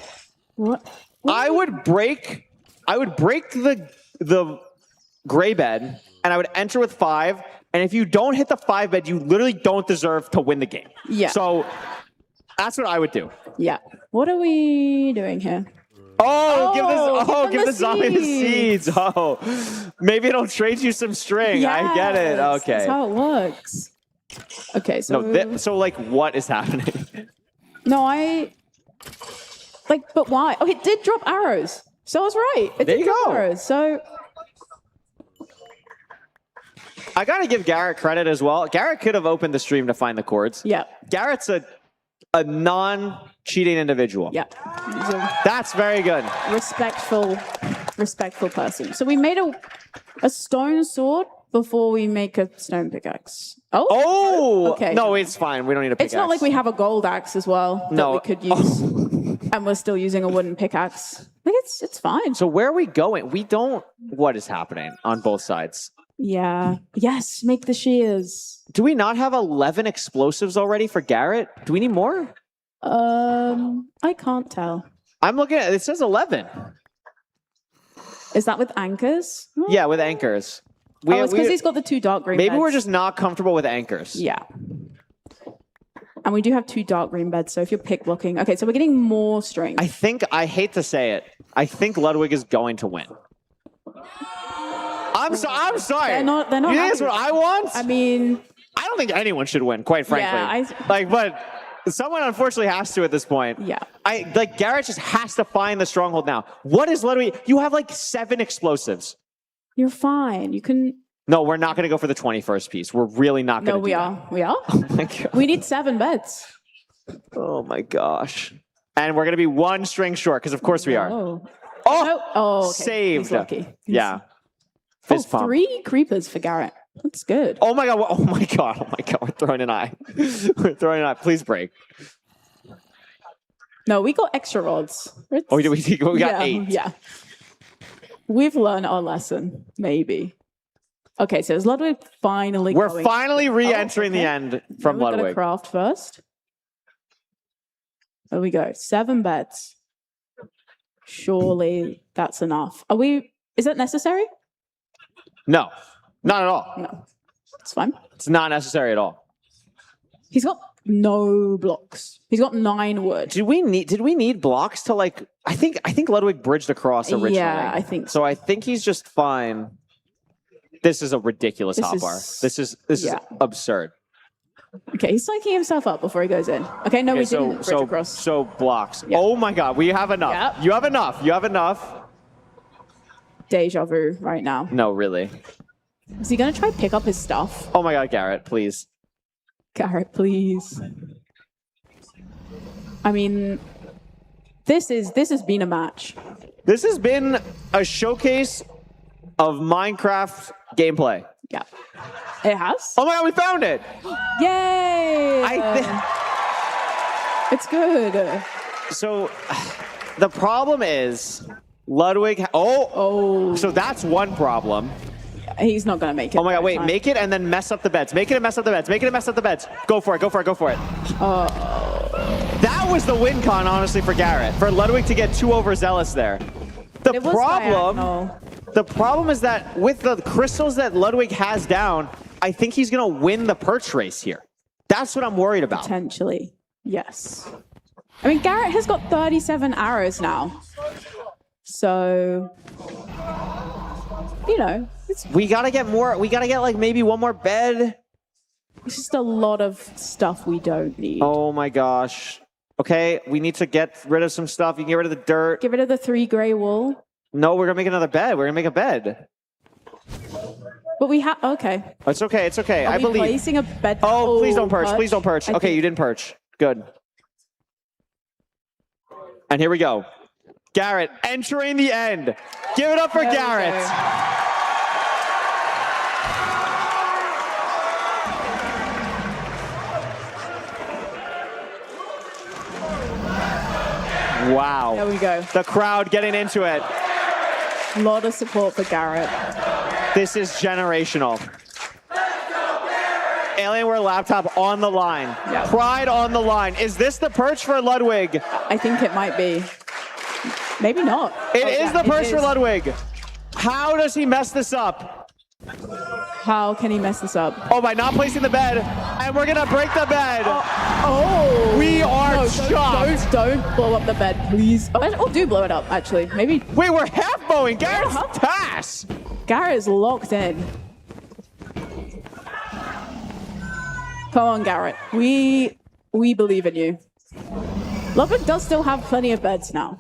What? I would break the gray bed, and I would enter with 5. And if you don't hit the 5 bed, you literally don't deserve to win the game. Yeah. So that's what I would do. Yeah. What are we doing here? Give the zombie the seeds. Oh, maybe it'll trade you some string. I get it. Yes, Okay. That's how it works. Okay, so So like, what is happening? no, but why? Oh, it did drop arrows. So I was right. It There did you drop go. arrows. So I gotta give Garrett credit as well. Garrett could have opened the stream to find the chords. Yeah. Garrett's a non-cheating individual. Yeah. He's a That's very good. respectful person. So we made a stone sword before we make a stone pickaxe. Oh. Okay. No, it's fine. We don't need a pickaxe. It's not like we have a gold axe as well that No. we could use, and we're still using a wooden pickaxe. Like it's fine. So where are we going? We don't. What is happening on both sides? Yeah. Yes, make the shears. Do we not have 11 explosives already for Garrett? Do we need more? I can't tell. I'm looking at it. It says 11. Is that with anchors? Yeah, with anchors. It's because he's got the 2 dark green Maybe beds. we're just not comfortable with anchors. Yeah. And we do have 2 dark green beds, so if you're pick blocking. Okay, so we're getting more strength. I hate to say it, I think Ludwig is going to win. I'm sorry. They're not You think that's happy. what I want? I mean, I don't think anyone should win, quite frankly. Yeah, but someone unfortunately has to at this point. Yeah. Garrett just has to find the stronghold now. What is Ludwig? You have like 7 explosives. You're fine. You can. No, we're not going to go for the 21st piece. We're really not going to. No, we are. We are. Oh my god. We need 7 beds. Oh my gosh. And we're going to be 1 string short because of course we are. Oh. Oh, okay. saved. He's lucky. Yeah. Fist pump. 3 creepers for Garrett. That's good. Oh my god. Oh my god. Oh my god. We're throwing an eye. We're throwing an eye. Please break. No, we got extra rods. We got 8. Yeah. We've learned our lesson, maybe. Okay, so is Ludwig finally We're finally re-entering the end from We've got to Ludwig. craft first. There we go. 7 beds. Surely that's enough. Is that necessary? No, not at all. No. It's fine. It's not necessary at all. He's got no blocks. He's got 9 wood. Did we need blocks to like I think Ludwig bridged across originally. Yeah, I think so. I think he's just fine. This is a ridiculous hotbar. This is absurd. Okay, he's psyching himself up before he goes in. Okay, no, we didn't bridge across. So blocks. Oh my god, we have enough. Yep. You have enough. You have enough. Deja vu right now. No, really. Is he going to try to pick up his stuff? Oh my god, Garrett, please. Garrett, please. I mean, this has been a match. This has been a showcase of Minecraft gameplay. Yeah. It has? Oh my god, we found it! Yay! It's good. So, the problem is, Ludwig... So that's one problem. He's not going to make it. Oh my god, wait, make it and then mess up the beds. Make it and mess up the beds. Make it and mess up the beds. Go for it, go for it, go for it. That was the win con, honestly, for Garrett. For Ludwig to get too overzealous there. The problem is that with the crystals that Ludwig has down, I think he's going to win the perch race here. That's what I'm worried about. Potentially, yes. I mean, Garrett has got 37 arrows now. So, you know. We got to get more. We got to get like maybe one more bed. It's just a lot of stuff we don't need. Oh my gosh. Okay, we need to get rid of some stuff. You can get rid of the dirt. Get rid of the 3 gray wool. No, we're going to make another bed. We're going to make a bed. But we have, okay. It's okay, it's okay. Are I we believe. placing a bed? Oh, please don't perch. Please don't perch. I Okay, think- you didn't perch. Good. And here we go. Garrett entering the end. Give it up for Garrett. Wow. There we go. The crowd getting into it. A lot of support for Garrett. This is generational. Alienware laptop on the line. Pride on the line. Is this the perch for Ludwig? I think it might be. Maybe not. It is the perch for Ludwig. How does he mess this up? How can he mess this up? Oh, by not placing the bed. And we're going to break the bed. Oh. We are No, shocked. don't blow up the bed, please. Oh, do blow it up, actually. Maybe. Wait, we're half bowing. Garrett's pass. Garrett is locked in. Come on, Garrett. We believe in you. Ludwig does still have plenty of beds now.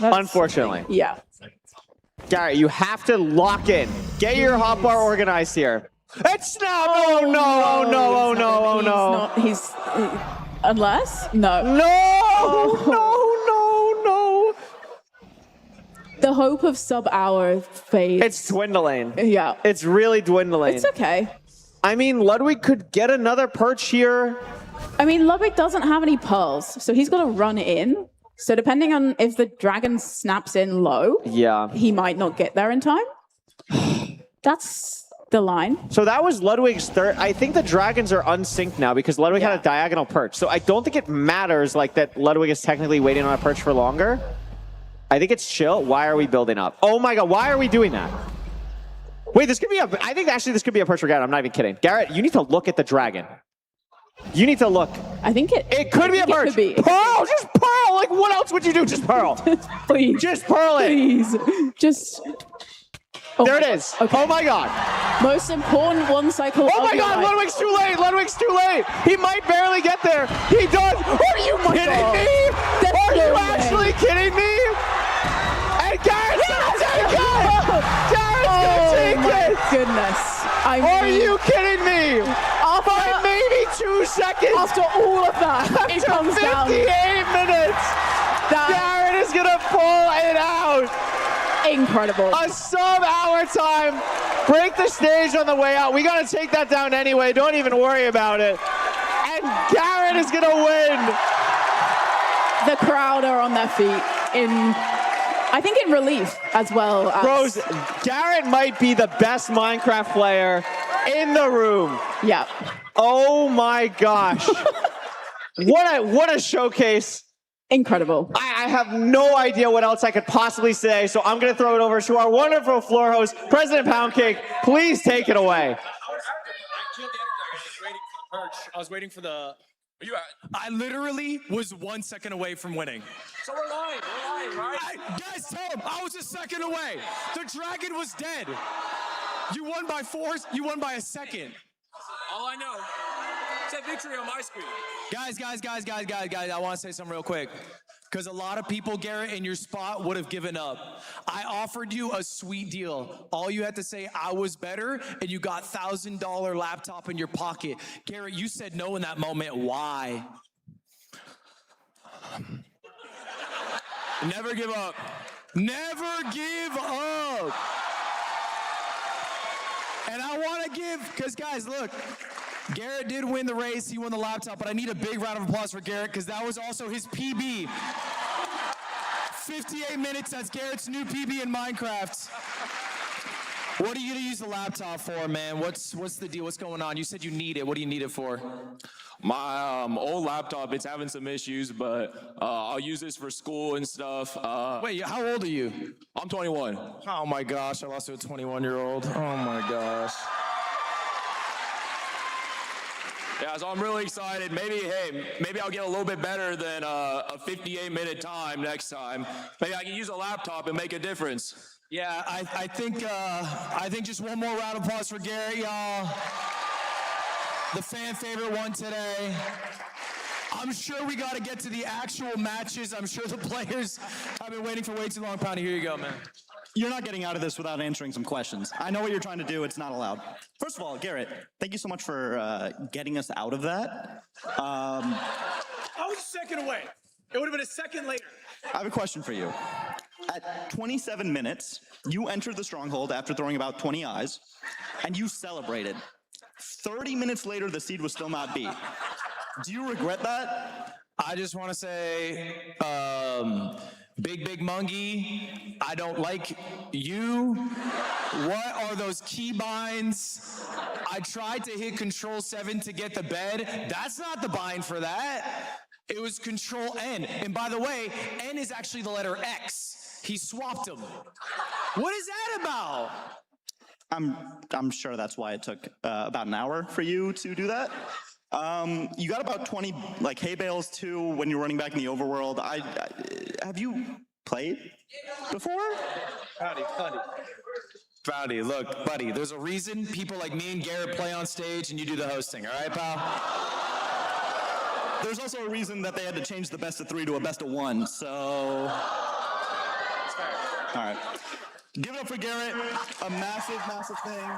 Unfortunately. Yeah. Garrett, you have to lock in. Get your hotbar organized here. It's not. Oh no! Oh no! Oh no! Oh no! He's unless no. No! No! The hope of sub-hour fades. It's dwindling. Yeah. It's really dwindling. It's okay. I mean, Ludwig could get another perch here. I mean, Ludwig doesn't have any pearls, so he's got to run in. So depending on if the dragon snaps in low, yeah, he might not get there in time. That's the line. So that was Ludwig's third. I think the dragons are unsynced now because Ludwig had a diagonal perch. So I don't think it matters like that Ludwig is technically waiting on a perch for longer. I think it's chill. Why are we building up? Oh my god, why are we doing that? Wait, this could be I think actually this could be a perch for Garrett. I'm not even kidding. Garrett, you need to look at the dragon. You need to look. I think it could be a perch. Pearl, just pearl. Like what else would you do? Just pearl. Please. Just pearl it. Please. Just. Oh there it is. Okay. Oh my god. Most important one cycle. Oh my god, Ludwig's too late. Ludwig's too late. He might barely get there. He does. Are you kidding me? Are you actually kidding me? And Garrett's gonna take it. Garrett's gonna take it. Oh my goodness. Are you kidding me? By maybe 2 seconds. After all of that, it comes 58 down. minutes. Garrett is gonna pull it out. Incredible. A sub-hour time. Break the stage on the way out. We got to take that down anyway. Don't even worry about it. And Garrett is going to win. The crowd are on their feet I think in relief as well. Bros, Garrett might be the best Minecraft player in the room. Yeah. Oh my gosh. What a showcase. Incredible. I have no idea what else I could possibly say, so I'm going to throw it over to our wonderful floor host, President Poundcake. Please take it away. I was waiting for the... I literally was 1 second away from winning. So we're lying, right? Guys, tell him I was a second away. The dragon was dead. You won by 4, you won by a second. All I know, said victory on my screen. Guys, I want to say something real quick. Because a lot of people, Garrett, in your spot would have given up. I offered you a sweet deal. All you had to say, I was better, and you got $1,000 laptop in your pocket. Garrett, you said no in that moment. Why? Never give up. Never give up. And I want to give, because guys, look, Garrett did win the race. He won the laptop, but I need a big round of applause for Garrett because that was also his PB. 58 minutes, that's Garrett's new PB in Minecraft. What are you going to use the laptop for, man? What's the deal? What's going on? You said you need it. What do you need it for? My old laptop, it's having some issues, but I'll use this for school and stuff. Wait, how old are you? I'm 21. Oh my gosh, I lost to a 21-year-old. Oh my gosh. Yeah, so I'm really excited. Maybe I'll get a little bit better than a 58-minute time next time. Maybe I can use a laptop and make a difference. Yeah, I think just one more round of applause for Garrett, y'all. The fan favorite one today. I'm sure we got to get to the actual matches. I'm sure the players have been waiting for way too long. Poundy, here you go, man. You're not getting out of this without answering some questions. I know what you're trying to do. It's not allowed. First of all, Garrett, thank you so much for getting us out of that. I was a second away. It would have been a second later. I have a question for you. At 27 minutes, you entered the stronghold after throwing about 20 eyes, and you celebrated. 30 minutes later, the seed was still not beat. Do you regret that? I just want to say, Big Mungie, I don't like you. What are those key binds? I tried to hit Control 7 to get the bed. That's not the bind for that. It was Control N. And by the way, N is actually the letter X. He swapped them. What is that about? I'm sure that's why it took about an hour for you to do that. You got about 20 like hay bales too when you're running back in the overworld. Have you played before? Pouty, look, buddy, there's a reason people like me and Garrett play on stage and you do the hosting, all right, pal? There's also a reason that they had to change the best of 3 to a best of 1, so... That's fair. All right. Give it up for Garrett. A massive, massive thing.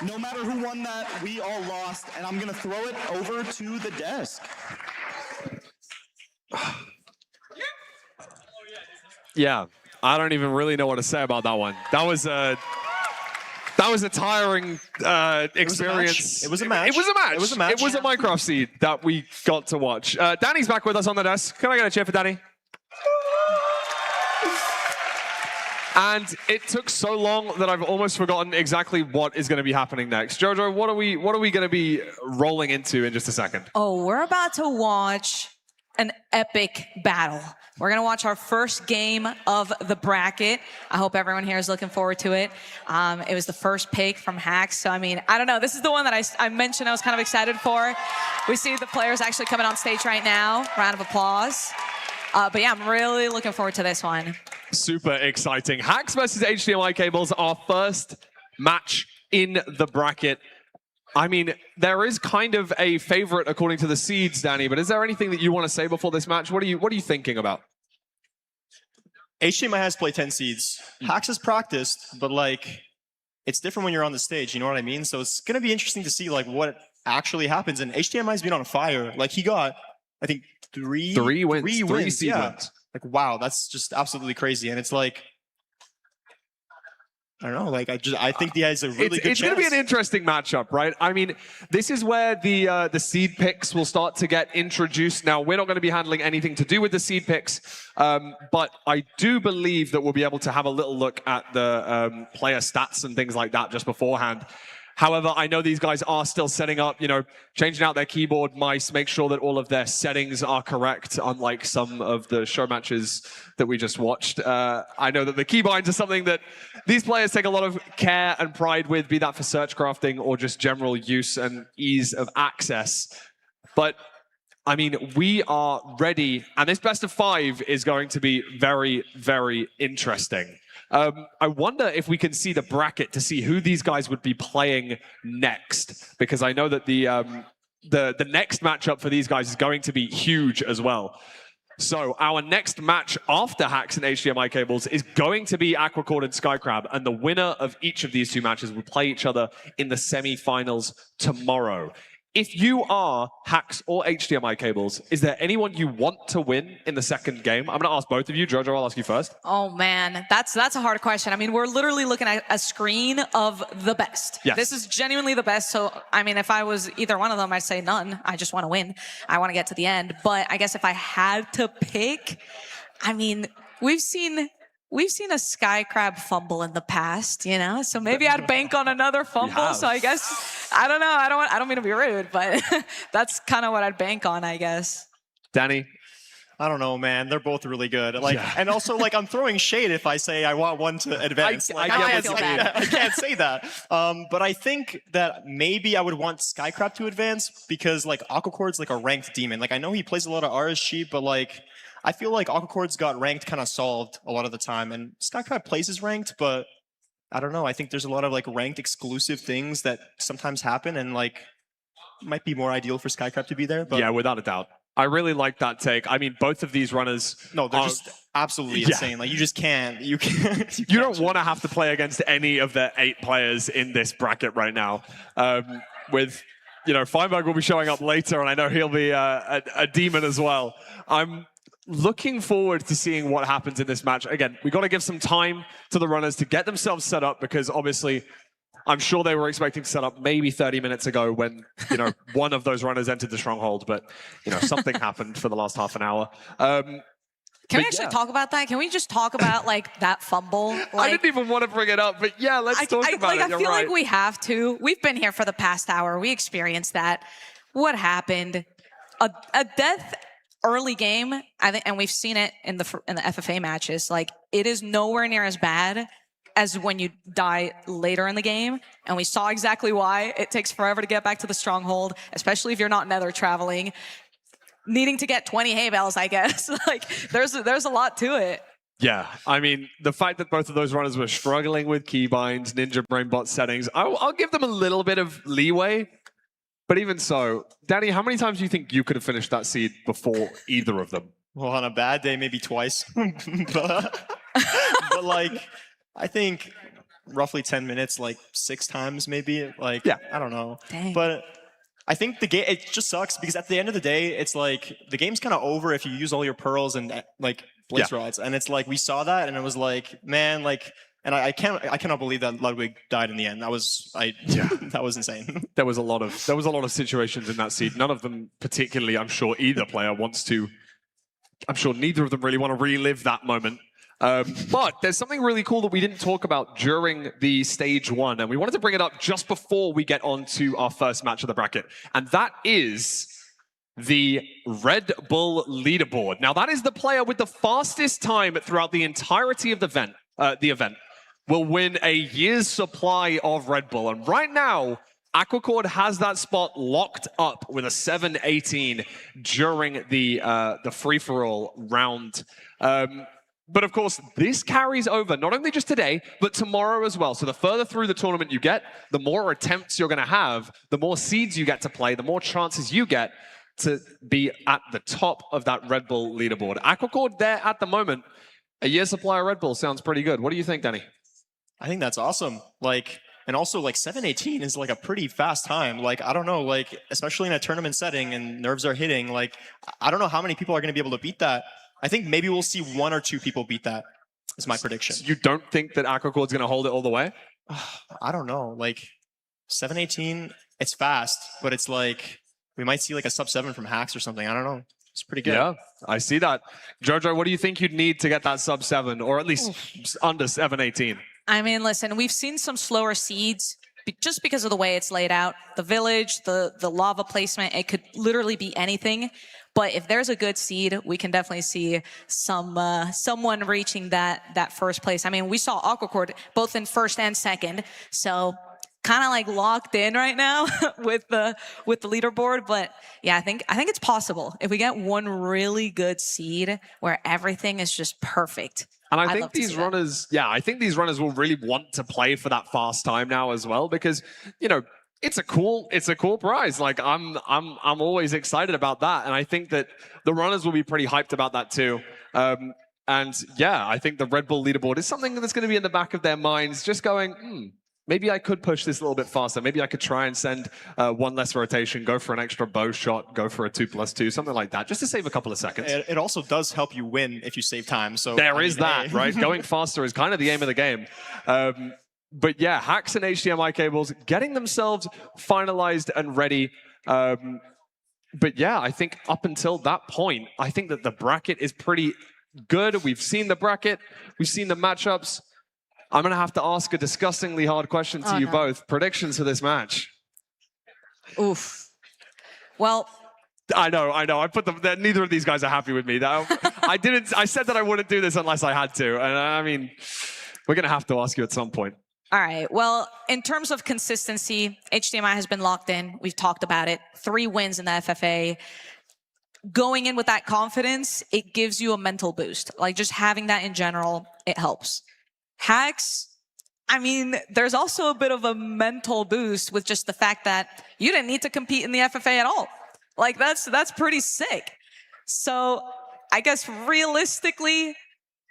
No matter who won that, we all lost, and I'm going to throw it over to the desk. Yeah, I don't even really know what to say about that one. That was a tiring experience. It was a match. It was a match. It was a match. It was a Minecraft seed that we got to watch. Danny's back with us on the desk. Can I get a cheer for Danny? And it took so long that I've almost forgotten exactly what is going to be happening next. Jojo, what are we going to be rolling into in just a second? Oh, we're about to watch an epic battle. We're going to watch our first game of the bracket. I hope everyone here is looking forward to it. It was the first pick from Hacks. So, I mean, I don't know. This is the one that I mentioned I was kind of excited for. We see the players actually coming on stage right now. Round of applause. But yeah, I'm really looking forward to this one. Super exciting. Hacks versus HDMI cables, our first match in the bracket. I mean, there is kind of a favorite according to the seeds, Danny, but is there anything that you want to say before this match? What are you thinking about? HDMI has played 10 seeds. Hacks has practiced, but like, it's different when you're on the stage, you know what I mean? So it's going to be interesting to see like what actually happens. And HDMI's been on fire. Like he got, I think, three wins. Three seed wins. Like, wow, that's just absolutely crazy. And it's like, I don't know. Like, I think he has a really good chance. It's going to be an interesting matchup, right? I mean, this is where the seed picks will start to get introduced. Now, we're not going to be handling anything to do with the seed picks, but I do believe that we'll be able to have a little look at the player stats and things like that just beforehand. However, I know these guys are still setting up, changing out their keyboard, mice, make sure that all of their settings are correct, unlike some of the show matches that we just watched. I know that the keybinds are something that these players take a lot of care and pride with, be that for search crafting or just general use and ease of access. But I mean, we are ready, and this best of 5 is going to be very, very interesting. I wonder if we can see the bracket to see who these guys would be playing next, because I know that the next matchup for these guys is going to be huge as well. So our next match after Hacks and HDMI cables is going to be Aquacord and Skycrab, and the winner of each of these two matches will play each other in the semi-finals tomorrow. If you are Hacks or HDMI cables, is there anyone you want to win in the second game? I'm going to ask both of you. Jojo, I'll ask you first. Oh, man. That's a hard question. I mean, we're literally looking at a screen of the best. Yes. This is genuinely the best. So, I mean, if I was either one of them, I'd say none. I just want to win. I want to get to the end. But I guess if I had to pick, I mean, we've seen a Skycrab fumble in the past, so maybe I'd bank on another fumble. So I guess, I don't know. I don't mean to be rude, but that's kind of what I'd bank on, I guess. Danny? I don't know, man. They're both really good. And also, I'm throwing shade if I say I want one to advance. I can't say that. But I think that maybe I would want Skycrab to advance because, Aquacord's a ranked demon. I know he plays a lot of RSG, but, I feel like Aquacord's got ranked kind of solved a lot of the time, and Skycrab plays is ranked, but I don't know. I think there's a lot of ranked exclusive things that sometimes happen, and might be more ideal for Skycrab to be there. But yeah, without a doubt. I really like that take. I mean, both of these runners. No, they're just absolutely insane. You just can't. You don't want to have to play against any of the 8 players in this bracket right now. With Feinberg will be showing up later, and I know he'll be a demon as well. I'm looking forward to seeing what happens in this match. Again, we've got to give some time to the runners to get themselves set up because obviously I'm sure they were expecting to set up maybe 30 minutes ago when, one of those runners entered the stronghold, but, something happened for the last half an hour. Can we actually talk about that? Can we just talk about that fumble? I didn't even want to bring it up, but yeah, let's talk about it. I feel like we have to. We've been here for the past hour. We experienced that. What happened? A death early game, I think, and we've seen it in the FFA matches. It is nowhere near as bad as when you die later in the game, and we saw exactly why. It takes forever to get back to the stronghold, especially if you're not nether traveling. Needing to get 20 hay bales, I guess. There's a lot to it. Yeah, I mean, the fact that both of those runners were struggling with keybinds, Ninja Brainbot settings, I'll give them a little bit of leeway. But even so, Danny, how many times do you think you could have finished that seed before either of them? Well, on a bad day, maybe twice. but I think roughly 10 minutes, 6 times maybe. Yeah. I don't know. Dang. But I think the game, it just sucks because at the end of the day, it's the game's kind of over if you use all your pearls and Blaze Rods. And it's we saw that and it was man, and I cannot believe that Ludwig died in the end. That was insane. There was a lot of situations in that seed. None of them particularly, I'm sure either player wants to. I'm sure neither of them really want to relive that moment. But there's something really cool that we didn't talk about during the stage 1, and we wanted to bring it up just before we get on to our first match of the bracket, and that is the Red Bull leaderboard. Now, that is the player with the fastest time throughout the entirety of the event will win a year's supply of Red Bull. And right now, Aquacord has that spot locked up with a 7:18 during the free-for-all round. But of course, this carries over not only just today, but tomorrow as well. So the further through the tournament you get, the more attempts you're going to have, the more seeds you get to play, the more chances you get to be at the top of that Red Bull leaderboard. Aquacord there at the moment, a year's supply of Red Bull sounds pretty good. What do you think, Danny? I think that's awesome. Like, and also like 7:18 is like a pretty fast time. Like, I don't know, like, especially in a tournament setting and nerves are hitting, like, I don't know how many people are going to be able to beat that. I think maybe we'll see 1 or 2 people beat that, is my prediction. You don't think that Aquacord's going to hold it all the way? I don't know. Like, 7:18, it's fast, but it's like, we might see like a sub-7 from Hacks or something. I don't know. It's pretty good. Yeah, I see that. Jojo, what do you think you'd need to get that sub-7, or at least under 7:18? I mean, listen, we've seen some slower seeds just because of the way it's laid out. The village, the lava placement, it could literally be anything. But if there's a good seed, we can definitely see someone reaching that first place. I mean, we saw Aquacord both in first and second, so kind of like locked in right now with the leaderboard. But yeah, I think it's possible if we get one really good seed where everything is just perfect. And I think these runners, I think these runners will really want to play for that fast time now as well, because, you know, it's a cool prize. Like, I'm always excited about that, and I think that the runners will be pretty hyped about that too. And yeah, I think the Red Bull leaderboard is something that's going to be in the back of their minds, just going, maybe I could push this a little bit faster. Maybe I could try and send 1 less rotation, go for an extra bow shot, go for a 2+2, something like that, just to save a couple of seconds. It also does help you win if you save time. So there is that, right? Going faster is kind of the aim of the game. But yeah, Hacks and HDMI cables getting themselves finalized and ready. But yeah, I think up until that point, I think that the bracket is pretty good. We've seen the bracket. We've seen the matchups. I'm going to have to ask a disgustingly hard question to you both. Predictions for this match? Oof. Well, I know. I put them. Neither of these guys are happy with me. I said that I wouldn't do this unless I had to. And I mean, we're going to have to ask you at some point. All right. Well, in terms of consistency, HDMI has been locked in. We've talked about it. 3 wins in the FFA. Going in with that confidence, it gives you a mental boost. Like, just having that in general, it helps. Hacks, I mean, there's also a bit of a mental boost with just the fact that you didn't need to compete in the FFA at all. Like, that's pretty sick. So I guess realistically,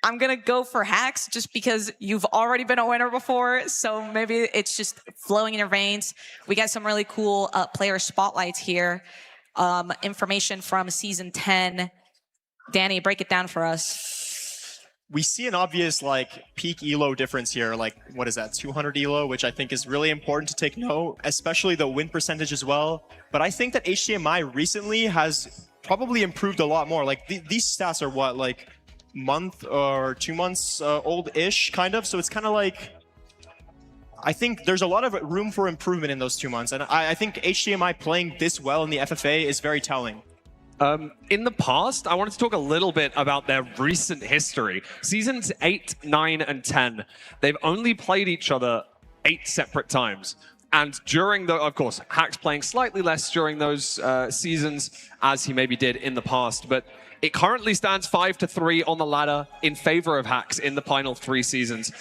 I'm going to go for Hacks just because you've already been a winner before. So maybe it's just flowing in your veins. We got some really cool player spotlights here. Information from season 10. Danny, break it down for us. We see an obvious like peak elo difference here, like what is that, 200 elo, which I think is really important to take note, especially the win percentage as well. But I think that HDMI recently has probably improved a lot more. Like these stats are what, like month or 2 months old-ish kind of. So it's kind of like, I think there's a lot of room for improvement in those 2 months. And I think HDMI playing this well in the FFA is very telling. In the past, I wanted to talk a little bit about their recent history. Seasons 8, 9, and 10, they've only played each other 8 separate times. And during the, of course, Hacks playing slightly less during those seasons as he maybe did in the past. But it currently stands 5-3 on the ladder in favor of Hacks in the final 3 seasons.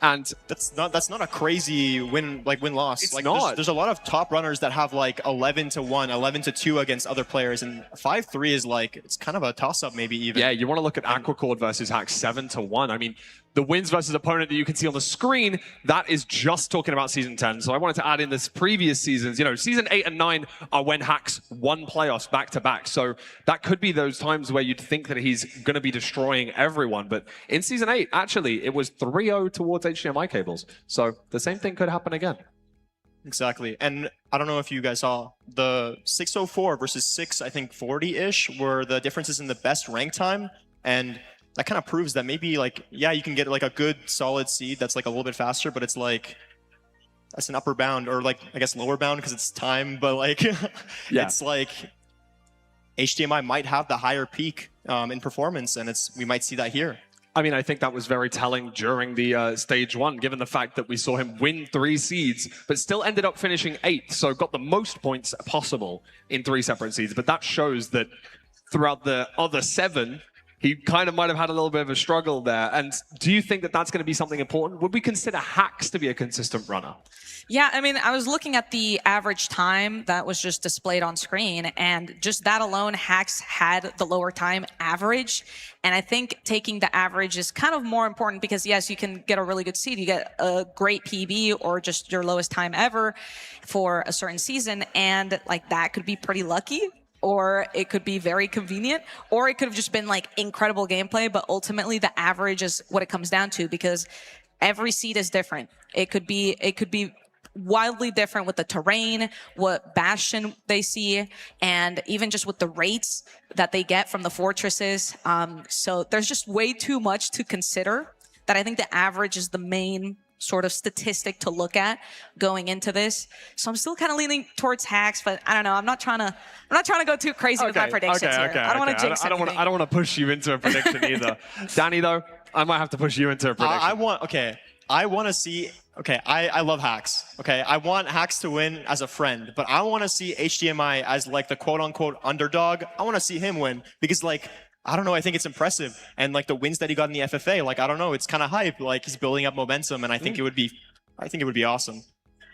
And that's not a crazy win-loss. It's like, not. There's a lot of top runners that have like 11-1, 11-2 against other players, and 5-3 is like, it's kind of a toss-up maybe even. Yeah, you want to look at Aquacord versus Hacks 7-1. I mean, the wins versus opponent that you can see on the screen, that is just talking about season 10. So I wanted to add in this previous seasons. You know, season 8 and 9 are when Hacks won playoffs back-to-back. So that could be those times where you'd think that he's going to be destroying everyone. But in season 8, actually, it was 3-0 towards HDMI cables. So the same thing could happen again. Exactly. And I don't know if you guys saw the 6:04 versus 6, I think 40-ish were the differences in the best rank time. And that kind of proves that maybe like, yeah, you can get like a good solid seed that's like a little bit faster, but it's like, that's an upper bound or like, I guess lower bound because it's time, but like, it's like HDMI might have the higher peak in performance, and we might see that here. I mean, I think that was very telling during the stage 1, given the fact that we saw him win 3 seeds, but still ended up finishing 8th, so got the most points possible in 3 separate seeds. But that shows that throughout the other 7, he kind of might have had a little bit of a struggle there. And do you think that that's going to be something important? Would we consider Hacks to be a consistent runner? Yeah, I mean, I was looking at the average time that was just displayed on screen, and just that alone, Hacks had the lower time average. And I think taking the average is kind of more important because, yes, you can get a really good seed. You get a great PB or just your lowest time ever for a certain season, and like that could be pretty lucky. Or it could be very convenient, or it could have just been like incredible gameplay, but ultimately the average is what it comes down to because every seed is different. It could be wildly different with the terrain, what bastion they see, and even just with the rates that they get from the fortresses. So there's just way too much to consider that I think the average is the main sort of statistic to look at going into this. So I'm still kind of leaning towards Hacks, but I don't know. I'm not trying to go too crazy with my predictions here. I don't want to jinx anything. I don't want to push you into a prediction either. Danny, though, I might have to push you into a prediction. I want to see. Okay, I love Hacks. Okay, I want Hacks to win as a friend, but I want to see HDMI as like the quote-unquote underdog. I want to see him win because like, I don't know, I think it's impressive. And like the wins that he got in the FFA, like, I don't know, it's kind of hype. Like he's building up momentum, and I think it would be awesome.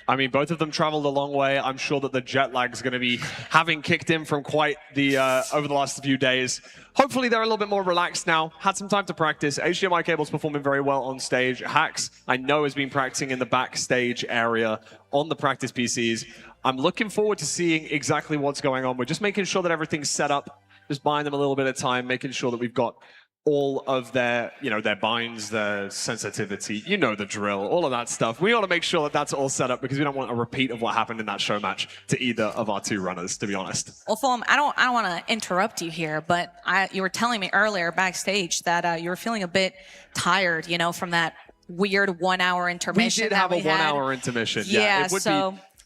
I mean, both of them traveled a long way. I'm sure that the jet lag is going to be having kicked in from quite the over the last few days. Hopefully, they're a little bit more relaxed now. Had some time to practice. HDMI Cable's performing very well on stage. Hacks, I know, has been practicing in the backstage area on the practice PCs. I'm looking forward to seeing exactly what's going on. We're just making sure that everything's set up, just buying them a little bit of time, making sure that we've got all of their, their binds, their sensitivity, the drill, all of that stuff. We want to make sure that that's all set up because we don't want a repeat of what happened in that show match to either of our 2 runners, to be honest. Well, Fulham, I don't want to interrupt you here, but you were telling me earlier backstage that you were feeling a bit tired, from that weird 1-hour intermission. We did have a 1-hour intermission. Yeah,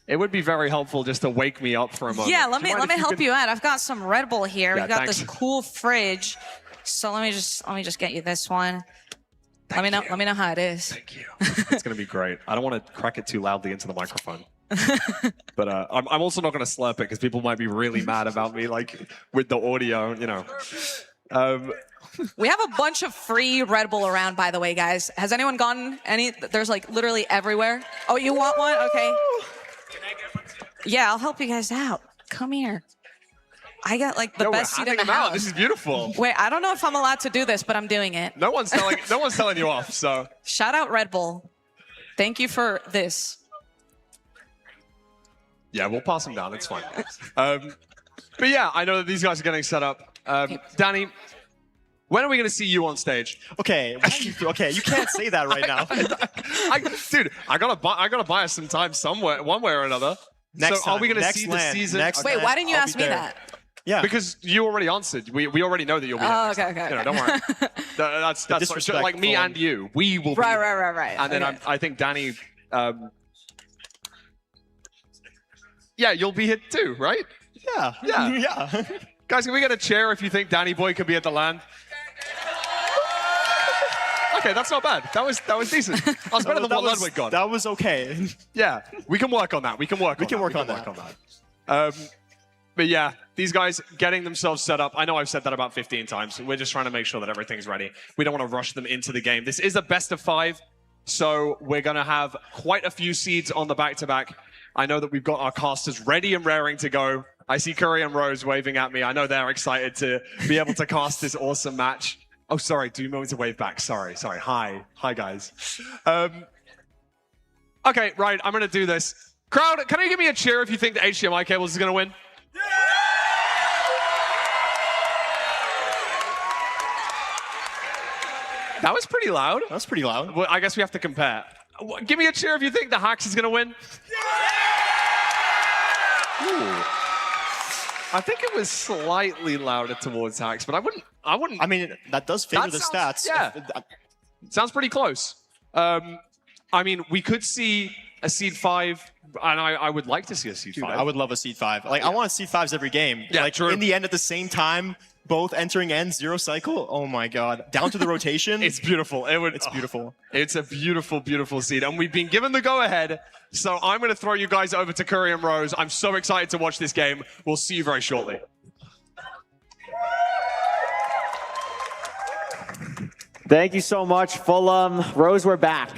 it would be very helpful just to wake me up for a moment. Yeah, let me help you out. I've got some Red Bull here. We've got this cool fridge. So let me just get you this one. Let me know how it is. Thank you. It's gonna be great. I don't want to crack it too loudly into the microphone. But I'm also not gonna slurp it because people might be really mad about me, like with the audio, We have a bunch of free Red Bull around, by the way, guys. Has anyone gotten any? There's like literally everywhere. Oh, you want one? Okay. Yeah, I'll help you guys out. Come here. I got like the best seat in the house. This is beautiful. Wait, I don't know if I'm allowed to do this, but I'm doing it. No one's telling you off. So shout out Red Bull. Thank you for this. Yeah, we'll pass them down. It's fine. But yeah, I know that these guys are getting set up. Danny, when are we going to see you on stage? Okay, you can't say that right now. Dude, I gotta buy us some time somewhere, one way or another. Are we going to see the season? Wait, why didn't you ask me that? Yeah, because you already answered. We already know that you'll be. Okay. Don't worry. That's like me and you. We will. Right. And then I think Danny. Yeah, you'll be here too, right? Yeah. Guys, can we get a chair if you think Danny Boy could be at the LAN? Okay, that's not bad. That was decent. That was better than what Ludwig got. That was okay. Yeah, we can work on that. We can work on that. But yeah, these guys getting themselves set up. I know I've said that about 15 times. We're just trying to make sure that everything's ready. We don't want to rush them into the game. This is a best of 5, so we're going to have quite a few seeds on the back-to-back. I know that we've got our casters ready and raring to go. I see Curry and Rose waving at me. I know they're excited to be able to cast this awesome match. Oh, sorry. Do you want me to wave back? Sorry. Hi, guys. Okay, right. I'm going to do this. Crowd, can you give me a cheer if you think the HDMI Cables is going to win? That was pretty loud. Well, I guess we have to compare. Give me a cheer if you think the Hacks is going to win. Ooh. I think it was slightly louder towards Hacks, but I wouldn't I wouldn't. I mean, that does favor That the sounds- stats. yeah. Sounds pretty close. I mean, we could see a seed 5, and I would like to see a seed 5. I would love a seed 5. Like, I want seed 5s every game. Yeah, like, true. in the end, at the same time, both entering end 0 cycle. Oh my god. Down to the rotation. It's beautiful. It's beautiful. It's a beautiful, beautiful seed. And we've been given the go-ahead. So I'm going to throw you guys over to Curry and Rose. I'm so excited to watch this game. We'll see you very shortly. Thank you so much, Fulham. Rose, we're back.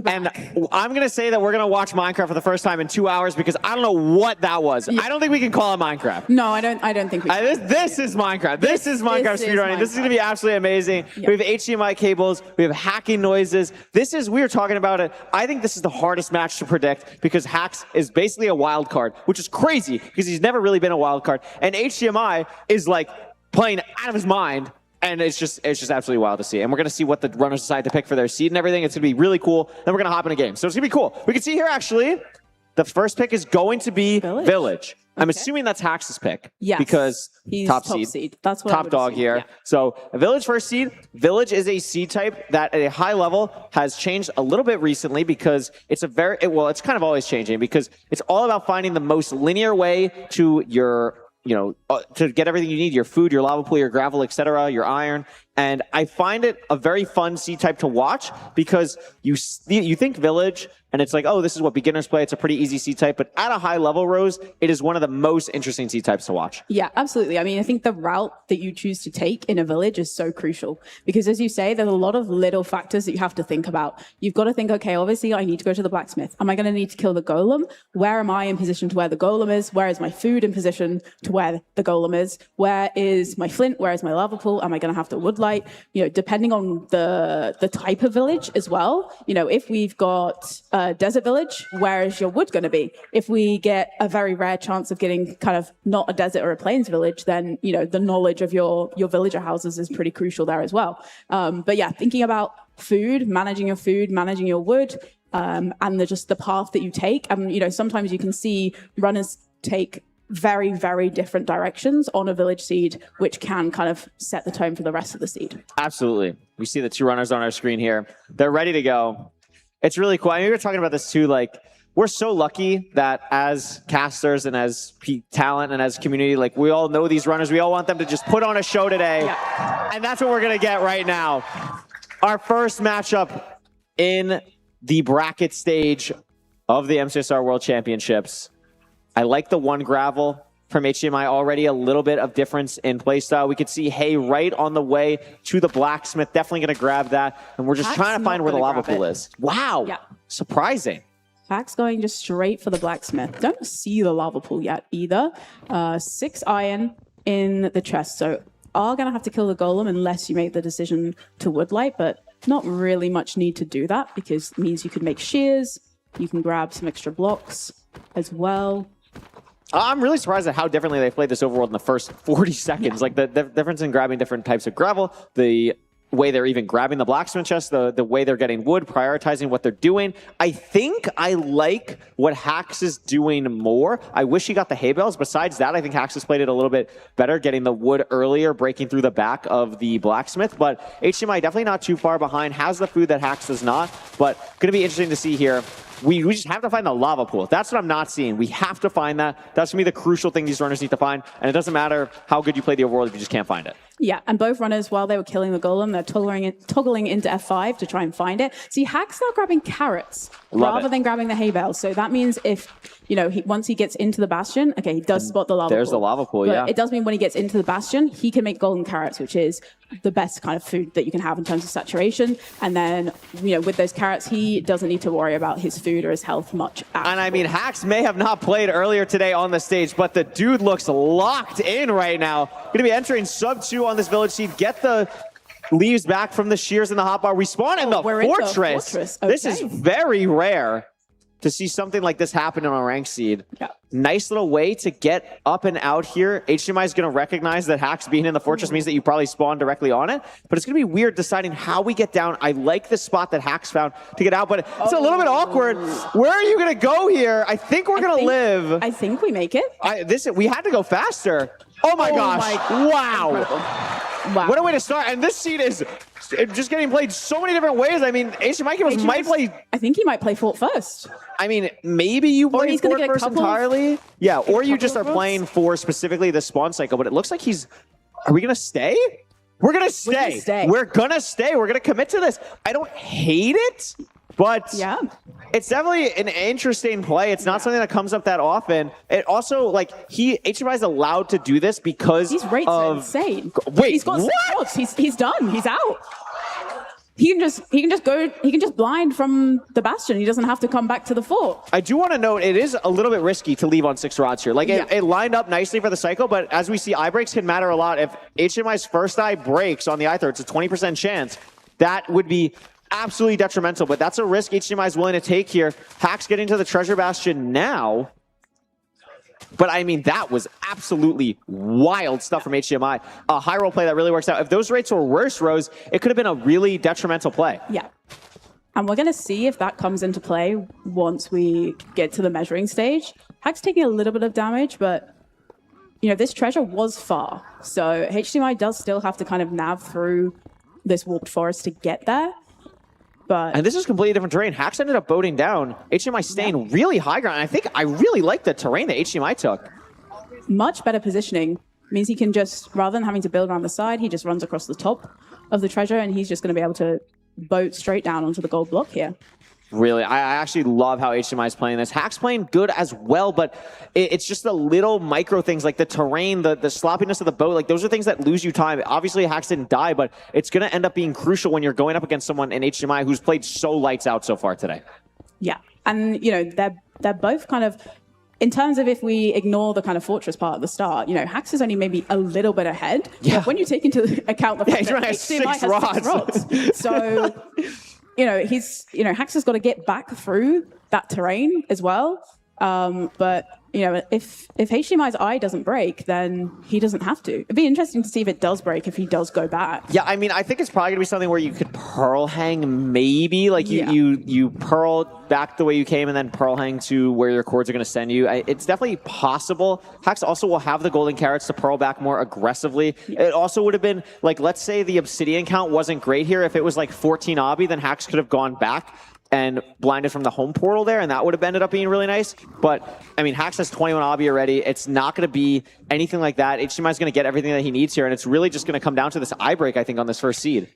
And I'm going to say that we're going to watch Minecraft for the first time in 2 hours because I don't know what that was. Yeah. I don't think we can call it Minecraft. No, I don't think we can. This is Minecraft. This is Minecraft speedrunning. This is going to be absolutely amazing. Yeah. We have HDMI cables. We have hacking noises. We were talking about it. I think this is the hardest match to predict because Hacks is basically a wild card, which is crazy because he's never really been a wild card. And HDMI is like playing out of his mind. And it's just absolutely wild to see. And we're going to see what the runners decide to pick for their seed and everything. It's going to be really cool. Then we're going to hop in a game. So it's going to be cool. We can see here, actually, the first pick is going to be Village. I'm assuming that's Hax's pick. Yes. Because He's top top seed. seed. That's what I top would dog assume, here. yeah. So Village first seed. Village is a seed type that at a high level has changed a little bit recently because it's it's kind of always changing because it's all about finding the most linear way to your to get everything you need, your food, your lava pool, your gravel, etc., your iron. And I find it a very fun seed type to watch because you think Village and it's like, oh, this is what beginners play. It's a pretty easy seed type. But at a high level, Rose, it is one of the most interesting seed types to watch. Yeah, absolutely. I mean, I think the route that you choose to take in a village is so crucial because, as you say, there's a lot of little factors that you have to think about. You've got to think, okay, obviously, I need to go to the blacksmith. Am I going to need to kill the golem? Where am I in position to where the golem is? Where is my food in position to where the golem is? Where is my flint? Where is my lava pool? Am I going to have to woodlight? Depending on the type of village as well. If we've got a desert village, where is your wood going to be? If we get a very rare chance of getting kind of not a desert or a plains village, then, the knowledge of your villager houses is pretty crucial there as well. But yeah, thinking about managing your wood, and the path that you take. Sometimes you can see runners take very, very different directions on a village seed, which can kind of set the tone for the rest of the seed. Absolutely. We see the two runners on our screen here. They're ready to go. It's really cool. I mean, we were talking about this too. Like, we're so lucky that as casters and as talent and as community, like, we all know these runners. We all want them to just put on a show today. Yeah. And that's what we're going to get right now. Our first matchup in the bracket stage of the MCSR World Championships. I like the one gravel from HDMI already, a little bit of difference in playstyle. We could see Hay right on the way to the blacksmith. Definitely going to grab that. And we're just trying to find where the lava pool is. Wow. Yeah. Surprising. Pack's going just straight for the blacksmith. Don't see the lava pool yet either. 6 iron in the chest. So are going to have to kill the golem unless you make the decision to woodlight, but not really much need to do that because it means you can make shears. You can grab some extra blocks as well. I'm really surprised at how differently they played this overworld in the first 40 seconds. Yeah. Like the difference in grabbing different types of gravel, the way they're even grabbing the blacksmith chest, the way they're getting wood, prioritizing what they're doing. I think I like what Hax is doing more. I wish he got the hay bales. Besides that, I think Hax has played it a little bit better, getting the wood earlier, breaking through the back of the blacksmith. But HDMI definitely not too far behind, has the food that Hax does not. But going to be interesting to see here. We just have to find the lava pool. That's what I'm not seeing. We have to find that. That's going to be the crucial thing these runners need to find. And it doesn't matter how good you play the overworld if you just can't find it. Yeah, and both runners, while they were killing the golem, they're toggling into F5 to try and find it. See, Hack's now grabbing carrots rather than grabbing the hay bales. So that means if, once he gets into the bastion, okay, he does spot the lava pool. There's the lava pool, yeah. It does mean when he gets into the bastion, he can make golden carrots, which is the best kind of food that you can have in terms of saturation. And then, with those carrots, he doesn't need to worry about his food or his health much. And I mean, Hax may have not played earlier today on the stage, but the dude looks locked in right now. Going to be entering sub 2 on this village seed. Get the leaves back from the shears in the hotbar. We spawn in the fortress. Okay. This is very rare to see something like this happen on a ranked seed. Yeah. Nice little way to get up and out here. HDMI is going to recognize that Hax being in the fortress means that you probably spawn directly on it, but it's going to be weird deciding how we get down. I like the spot that Hax found to get out, but it's a little bit awkward. Where are you going to go here? I think we're going to live. I think we make it. We had to go faster. Oh my gosh. Wow. Wow. What a way to start. And this seed is just getting played so many different ways. I mean, HMI might play... I think he might play Fort first. I mean, maybe you play he's gonna Fort get a first couple entirely. Yeah, or you just are of playing for specifically the spawn cycle. But it looks like he's... Are we going to stay? We're going to stay. We're going to stay. We're going to commit to this. I don't hate it, but yeah, it's definitely an interesting play. It's not something that comes up that often. It also, like, HMI is allowed to do this because these rates are insane. Wait, he's got 6 shots. He's done. He's out. He can just blind from the Bastion. He doesn't have to come back to the fort. I do want to note, it is a little bit risky to leave on 6 rods here. Like, it lined up nicely for the cycle, but as we see, eye breaks can matter a lot. If HMI's first eye breaks on the eye throw, it's a 20% chance. That would be absolutely detrimental, but that's a risk HMI is willing to take here. Hax getting to the Treasure Bastion now. But I mean, that was absolutely wild stuff from HDMI. A high roll play that really works out. If those rates were worse, Rose, it could have been a really detrimental play. Yeah. And we're going to see if that comes into play once we get to the measuring stage. Hack's taking a little bit of damage, but you know, this treasure was far. So HDMI does still have to kind of nav through this warped forest to get there. And this is completely different terrain. Hax ended up boating down. HDMI staying really high ground. And I really like the terrain that HDMI took. Much better positioning. Means he can just, rather than having to build around the side, he just runs across the top of the treasure and he's just going to be able to boat straight down onto the gold block here. Really, I actually love how HDMI is playing this. Hack's playing good as well, but it's just the little micro things like the terrain, the sloppiness of the boat. Like, those are things that lose you time. Obviously, Hax didn't die, but it's going to end up being crucial when you're going up against someone in HDMI who's played so lights out so far today. Yeah, and you know, they're both kind of, in terms of if we ignore the kind of fortress part at the start, you know, Hax is only maybe a little bit ahead. Yeah. But when you take into account the fact he's that running HDMI has 6 rods. So, you know, Hax has got to get back through that terrain as well. But, you know, if HDMI's eye doesn't break, then he doesn't have to. It'd be interesting to see if it does break, if he does go back. Yeah, I mean, I think it's probably going to be something where you could pearl hang, maybe. Like, you pearl back the way you came and then pearl hang to where your cords are going to send you. It's definitely possible. Hax also will have the golden carrots to pearl back more aggressively. Yeah. It also would have been, like, let's say the obsidian count wasn't great here. If it was like 14 obby, then Hax could have gone back and blinded from the home portal there, and that would have ended up being really nice. But, I mean, Hax has 21 obby already. It's not going to be anything like that. HDMI is going to get everything that he needs here, and it's really just going to come down to this eye break, I think, on this first seed.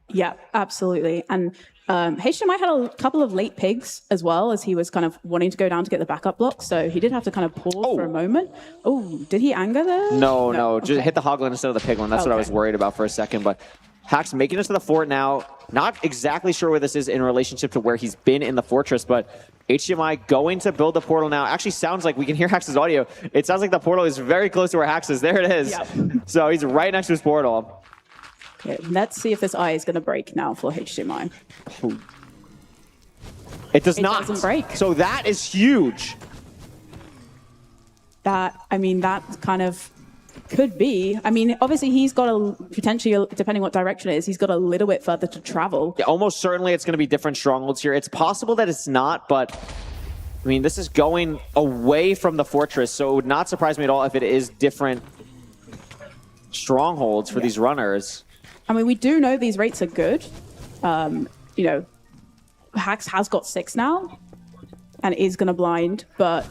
Yeah, absolutely. And HDMI had a couple of late pigs as well, as he was kind of wanting to go down to get the backup block. So he did have to kind of pause for a moment. Oh, did he anger there? No. Okay. Just hit the hoglin instead of the piglin. That's what I was worried about for a second. But Hax making it to the fort now. Not exactly sure where this is in relationship to where he's been in the fortress, but HDMI going to build the portal now. Actually sounds like we can hear Hax's audio. It sounds like the portal is very close to where Hax is. There it is. Yep. So he's right next to his portal. Okay, let's see if this eye is going to break now for HDMI. It does not. It doesn't break. So that is huge. That kind of could be. I mean, obviously he's got a potentially, depending what direction it is, he's got a little bit further to travel. Yeah, almost certainly it's going to be different strongholds here. It's possible that it's not, but I mean, this is going away from the fortress, so it would not surprise me at all if it is different strongholds for these runners. I mean, we do know these rates are good. You know, Hax has got 6 now and is going to blind, but...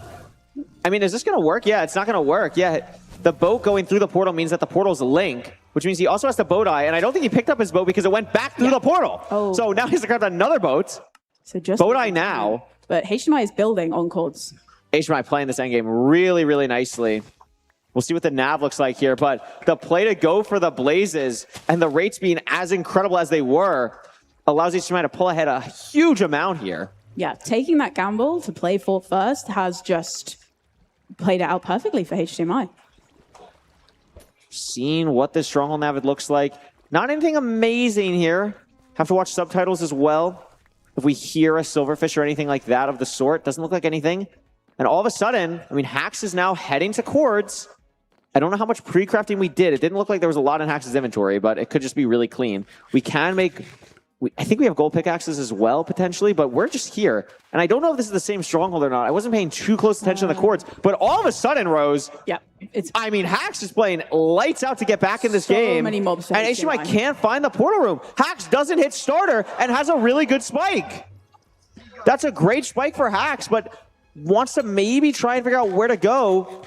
I mean, is this going to work? Yeah, it's not going to work. Yeah, the boat going through the portal means that the portal's a link, which means he also has to boat eye, and I don't think he picked up his boat because it went back through the portal. Oh. So now he has to grab another boat. So just boat eye now. But HDMI is building on cords. HDMI playing this endgame really, really nicely. We'll see what the nav looks like here, but the play to go for the blazes and the rates being as incredible as they were allows HDMI to pull ahead a huge amount here. Yeah, taking that gamble to play fort first has just played it out perfectly for HDMI. Seeing what this stronghold nav looks like. Not anything amazing here. Have to watch subtitles as well. If we hear a silverfish or anything like that of the sort, doesn't look like anything. And all of a sudden, I mean, Hax is now heading to cords. I don't know how much pre-crafting we did. It didn't look like there was a lot in Hax's inventory, but it could just be really clean. We can make I think we have gold pickaxes as well, potentially, but we're just here. And I don't know if this is the same stronghold or not. I wasn't paying too close attention to the cords, but all of a sudden, Rose, I mean, Hax is playing lights out to get back in this game. Many mobs and HMI can't find the portal room. Hax doesn't hit starter and has a really good spike. That's a great spike for Hax, but wants to maybe try and figure out where to go.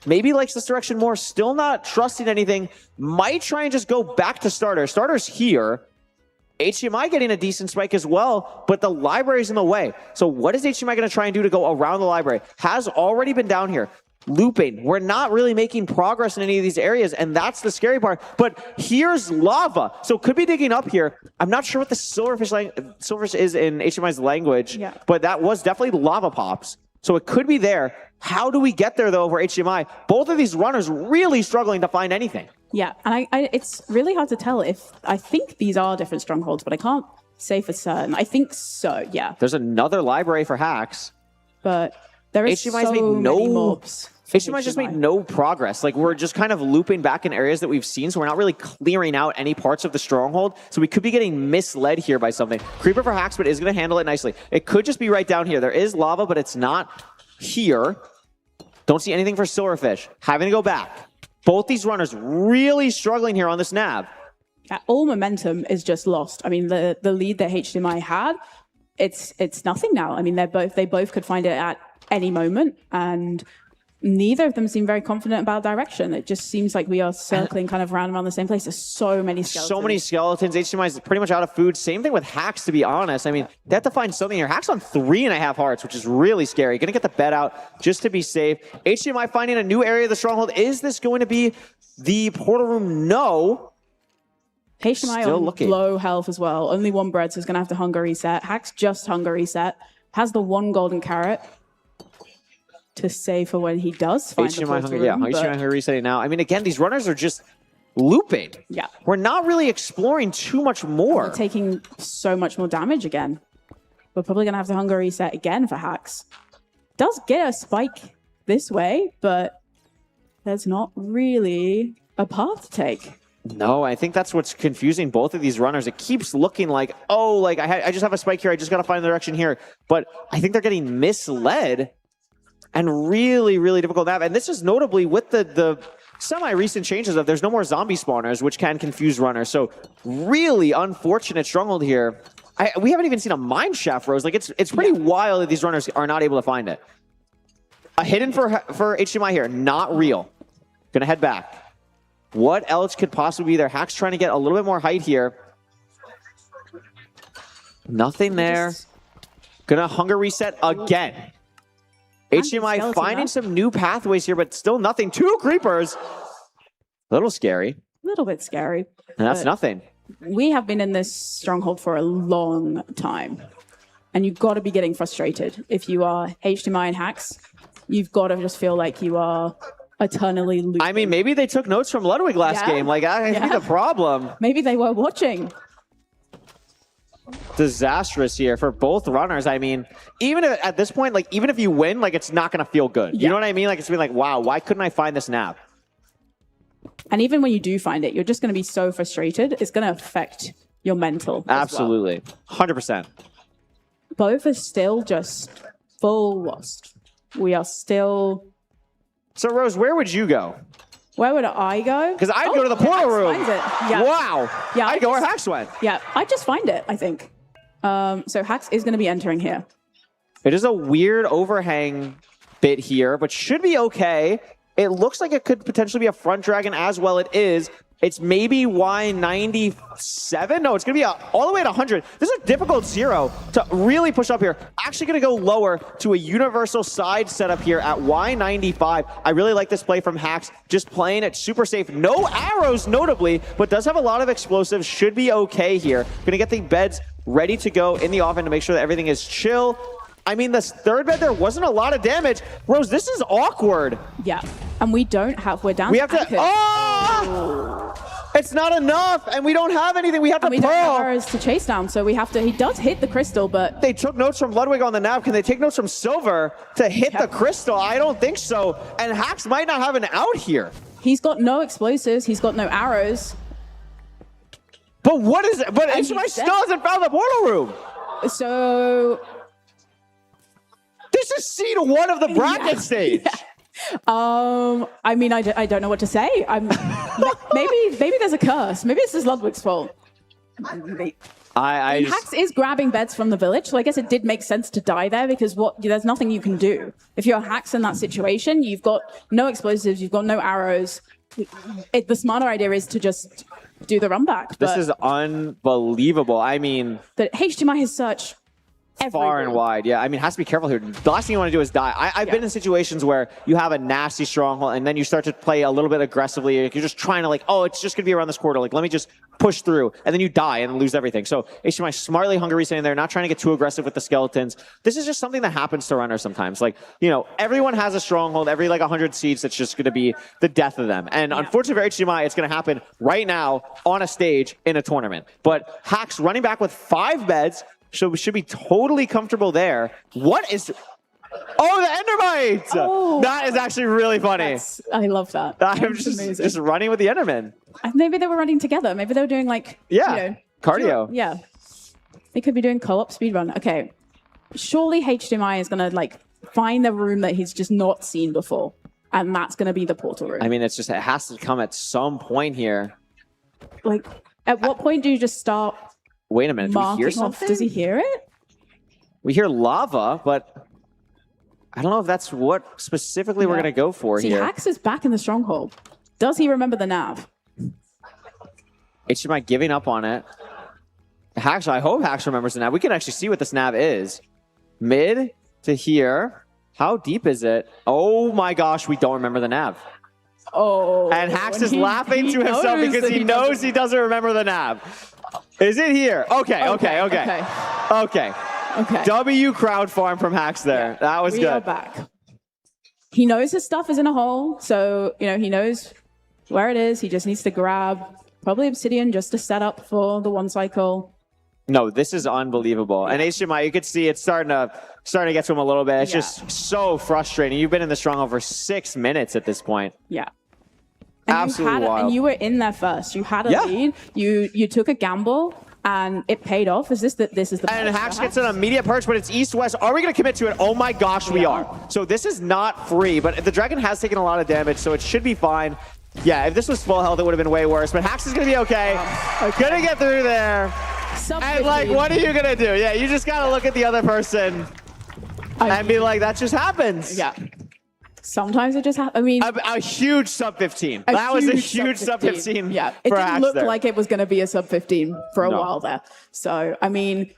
Maybe likes this direction more, still not trusting anything. Might try and just go back to starter. Starter's here. HDMI getting a decent spike as well, but the library's in the way. So what is HDMI going to try and do to go around the library? Has already been down here. Looping. We're not really making progress in any of these areas, and that's the scary part. But here's lava. So could be digging up here. I'm not sure what the silverfish is in HDMI's language, but that was definitely lava pops. So it could be there. How do we get there, though, for HDMI? Both of these runners really struggling to find anything. Yeah, and it's really hard to tell if I think these are different strongholds, but I can't say for certain. I think so, yeah. There's another library for Hax. But there is HDMI's so many mobs. HDMI just made no progress. Like, we're just kind of looping back in areas that we've seen, so we're not really clearing out any parts of the stronghold. So we could be getting misled here by something. Creeper for Hax, but is going to handle it nicely. It could just be right down here. There is lava, but it's not here. Don't see anything for Silverfish. Having to go back. Both these runners really struggling here on this nav. Yeah, all momentum is just lost. I mean, the lead that HDMI had, it's nothing now. I mean, they both could find it at any moment, and neither of them seem very confident about direction. It just seems like we are circling kind of around the same place. There's so many skeletons. So many skeletons. HDMI is pretty much out of food. Same thing with Hax, to be honest. I mean, they have to find something here. Hax on 3.5 hearts, which is really scary. Gonna get the bed out just to be safe. HDMI finding a new area of the stronghold. Is this going to be the portal room? No. HDMI Still on looking. low health as well. Only one bread, so he's gonna have to hunger reset. Hax just hunger reset. Has the one golden carrot to save for when he does find the portal room. Yeah, HDMI resetting now. I mean, again, these runners are just looping. Yeah. We're not really exploring too much more. We're taking so much more damage again. We're probably going to have to hunger reset again for Hax. Does get a spike this way, but there's not really a path to take. No, I think that's what's confusing both of these runners. It keeps looking like, oh, like I just have a spike here. I just got to find the direction here. But I think they're getting misled. And really, really difficult nav. And this is notably with the semi-recent changes of there's no more zombie spawners, which can confuse runners. So really unfortunate stronghold here. We haven't even seen a mine shaft, Rose. Like, it's pretty wild that these runners are not able to find it. A hidden for HDMI here, not real. Gonna head back. What else could possibly be there? Hack's trying to get a little bit more height here. Nothing there. Gonna hunger reset again. HDMI finding some new pathways here, but still nothing. 2 creepers. A little scary. A little bit scary. And that's nothing. We have been in this stronghold for a long time. And you've got to be getting frustrated. If you are HDMI and Hax, you've got to just feel like you are eternally losing. I mean, maybe they took notes from Ludwig last game. Like, I think the problem. Maybe they were watching. Disastrous here for both runners. I mean, even if, at this point, like, even if you win, like, it's not going to feel good. You know what I mean? Like, it's been like, wow, why couldn't I find this nav? And even when you do find it, you're just going to be so frustrated. It's going to affect your mental. Absolutely. 100%. Both are still just full lost. We are still... So, Rose, where would you go? Where would I go? Because I'd go to the portal room. Yeah. Wow. Yeah, I'd go where Hax went. Yeah, I'd just find it, I think. So Hax is going to be entering here. It is a weird overhang bit here, but should be okay. It looks like it could potentially be a front dragon as well. It is. It's maybe Y97. No, it's going to be all the way at 100. This is a difficult 0 to really push up here. Actually going to go lower to a universal side setup here at Y95. I really like this play from Hax. Just playing it super safe. No arrows, notably, but does have a lot of explosives. Should be okay here. Going to get the beds ready to go in the offense to make sure that everything is chill. I mean, this third bed, there wasn't a lot of damage. Rose, this is awkward. Yeah, and we don't have, we're down we have to, it's not enough, and we don't have anything. We have to we don't have arrows to chase down, so we have to, he does hit the crystal, but... They took notes from Ludwig on the nav. Can they take notes from Silver to hit the crystal? I don't think so, and Hax might not have an out here. He's got no explosives, he's got no arrows. But what is it? But HDMI still hasn't found the portal room. So this is seed 1 of the bracket stage. Yeah. I mean, I don't know what to say. Maybe there's a curse. Maybe this is Ludwig's fault. Hax is grabbing beds from the village, so I guess it did make sense to die there because there's nothing you can do. If you're Hax in that situation, you've got no explosives, you've got no arrows. The smarter idea is to just do the run back. This is unbelievable. I mean, the HDMI has such far and wide. Yeah, I mean, has to be careful here. The last thing you want to do is die. I've been in situations where you have a nasty stronghold and then you start to play a little bit aggressively. You're just trying to like, oh, it's just going to be around this corridor. Like, let me just push through. And then you die and lose everything. So HDMI smartly Hunger resetting there, not trying to get too aggressive with the skeletons. This is just something that happens to runners sometimes. Like, you know, everyone has a stronghold. Every like 100 seeds, that's just going to be the death of them. And unfortunately for HDMI, it's going to happen right now on a stage in a tournament. But Hax running back with 5 beds, so we should be totally comfortable there. What is... Oh, the Endermite! Oh, that is actually really funny. I love that. I'm just running with the Enderman. Maybe they were running together. Maybe they were doing like... cardio. Yeah. They could be doing co-op speedrun. Okay. Surely HDMI is going to like find the room that he's just not seen before. And that's going to be the portal room. I mean, it has to come at some point here. Like, at what point do you just start... Wait a minute, do we hear something? Does he hear it? We hear lava, but I don't know if that's what specifically we're going to go for here. Hax is back in the stronghold. Does he remember the nav? HDMI giving up on it. Hax, I hope Hax remembers the nav. We can actually see what this nav is. Mid to here. How deep is it? Oh my gosh, we don't remember the nav. Oh. And Hax is laughing to himself because he knows he doesn't remember the nav. Is it here? Okay. W crowd farm from Hax there. Yeah, that was good. We are back. He knows his stuff is in a hole, so you know he knows where it is. He just needs to grab probably obsidian just to set up for the 1 cycle. No, this is unbelievable. And HDMI, you could see it's starting to get to him a little bit. It's just so frustrating. You've been in the stronghold for 6 minutes at this point. Yeah. And absolutely wild. And you were in there first. You had a lead. You took a gamble, and it paid off. This is the and Hax gets an immediate purge, but it's east-west. Are we going to commit to it? Oh my gosh, we are. So this is not free, but the dragon has taken a lot of damage, so it should be fine. Yeah, if this was full health, it would have been way worse. But Hax is going to be okay. Gonna get through there. And like, what are you going to do? Yeah, you just got to look at the other person and be like, that just happens. Yeah. Sometimes it just happens. I mean, a huge sub 15. That was a huge sub 15. Yeah, it didn't look like it was going to be a sub 15 for a while there. So I mean,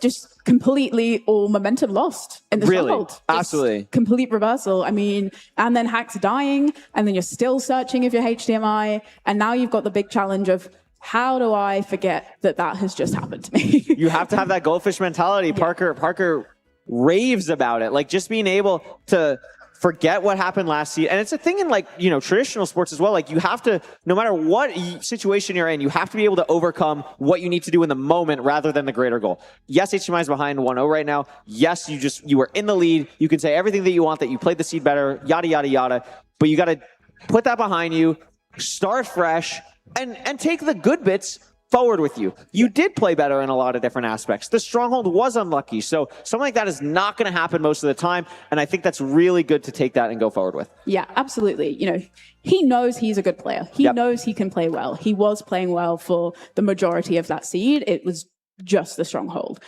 just completely all momentum lost in the stronghold. Absolutely. Complete reversal. I mean, and then Hax dying, and then you're still searching if you're HDMI, and now you've got the big challenge of how do I forget that has just happened to me? You have to have that goldfish mentality. Yeah. Parker raves about it, like just being able to forget what happened last season. And it's a thing in like, you know, traditional sports as well. Like you have to, no matter what situation you're in, you have to be able to overcome what you need to do in the moment rather than the greater goal. Yes, HDMI is behind 1-0 right now. Yes, you were in the lead. You can say everything that you want, that you played the seed better, yada, yada, yada. But you got to put that behind you, start fresh, and take the good bits forward with you. You did play better in a lot of different aspects. The stronghold was unlucky, so something like that is not going to happen most of the time, and I think that's really good to take that and go forward with. Yeah, absolutely. You know, he knows he's a good player. He knows he can play well. He was playing well for the majority of that seed. It was just the stronghold.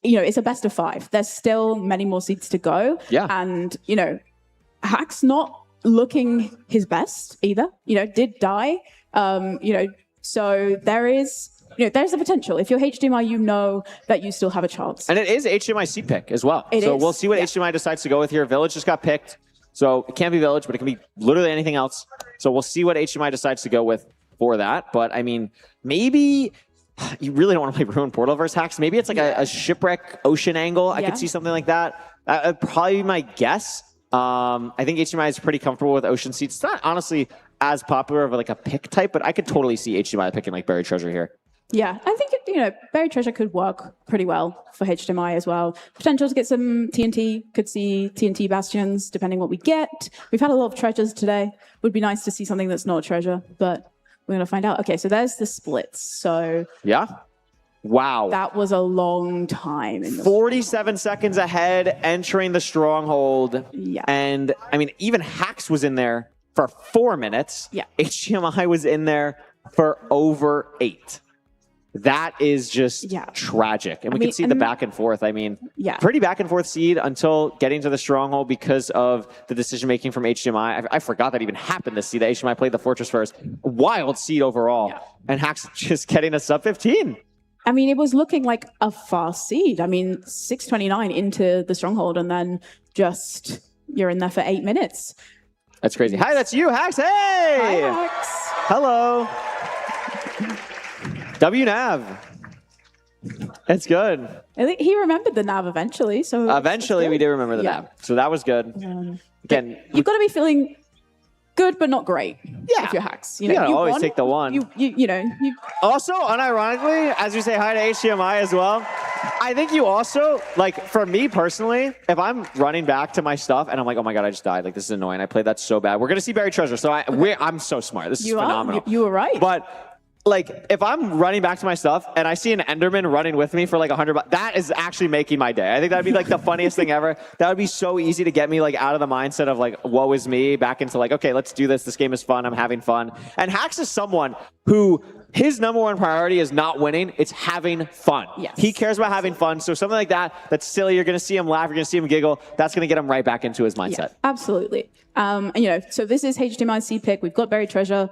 You know, it's a best of 5. There's still many more seeds to go. Yeah. And, you know, Hax not looking his best either. You know, did die. You know, so there's the potential. If you're HDMI, you know that you still have a chance. And it is HDMI seed pick as well. We'll see what HDMI decides to go with here. Village just got picked. So it can't be Village, but it can be literally anything else. So we'll see what HDMI decides to go with for that. But I mean, maybe you really don't want to play Ruined Portal versus Hax. Maybe it's like a shipwreck ocean angle. I could see something like that. That'd probably be my guess. I think HDMI is pretty comfortable with ocean seats. It's not honestly as popular of like a pick type, but I could totally see HDMI picking like Buried Treasure here. Yeah, I think Buried Treasure could work pretty well for HDMI as well. Potential to get some TNT. Could see TNT bastions depending what we get. We've had a lot of treasures today. Would be nice to see something that's not a treasure, but We're going to find out. Okay, so there's the splits. So Yeah. Wow. that was a long time. In the 47 seconds ahead, entering the stronghold. Yeah. And I mean, even Hax was in there for 4 minutes. Yeah. HDMI was in there for over 8. That is just tragic. And we can see the back and forth. I mean, pretty back and forth seed until getting to the stronghold because of the decision making from HDMI. I forgot that even happened this seed. That HDMI played the Fortress first. Wild seed overall. And Hax just getting a sub 15. I mean, it was looking like a fast seed. I mean, 6:29 into the stronghold, and then just you're in there for 8 minutes. That's crazy. Hi, that's you, Hax. Hey! Hi, Hax. Hello. WNav. That's good. I think he remembered the nav eventually. So Eventually, we did remember the nav. So that was good. Again, you've got to be feeling good, but not great. Yeah. If you're Hax, you gotta always take the one. You Also, unironically, as you say hi to HDMI as well, I think you also, like, for me personally, if I'm running back to my stuff and I'm like, oh my God, I just died. Like, this is annoying. I played that so bad. We're going to see buried treasure. So I'm so smart. This is phenomenal. You were right. But like, if I'm running back to my stuff and I see an Enderman running with me for like $100, that is actually making my day. I think that'd be like the funniest thing ever. That would be so easy to get me like out of the mindset of like, woe is me, back into like, okay, let's do this. This game is fun. I'm having fun. And Hax is someone who his number one priority is not winning. It's having fun. Yes. He cares about having fun. So something like that, that's silly. You're going to see him laugh. You're going to see him giggle. That's going to get him right back into his mindset. Yeah, absolutely. And, so this is HDMI seed pick. We've got buried treasure.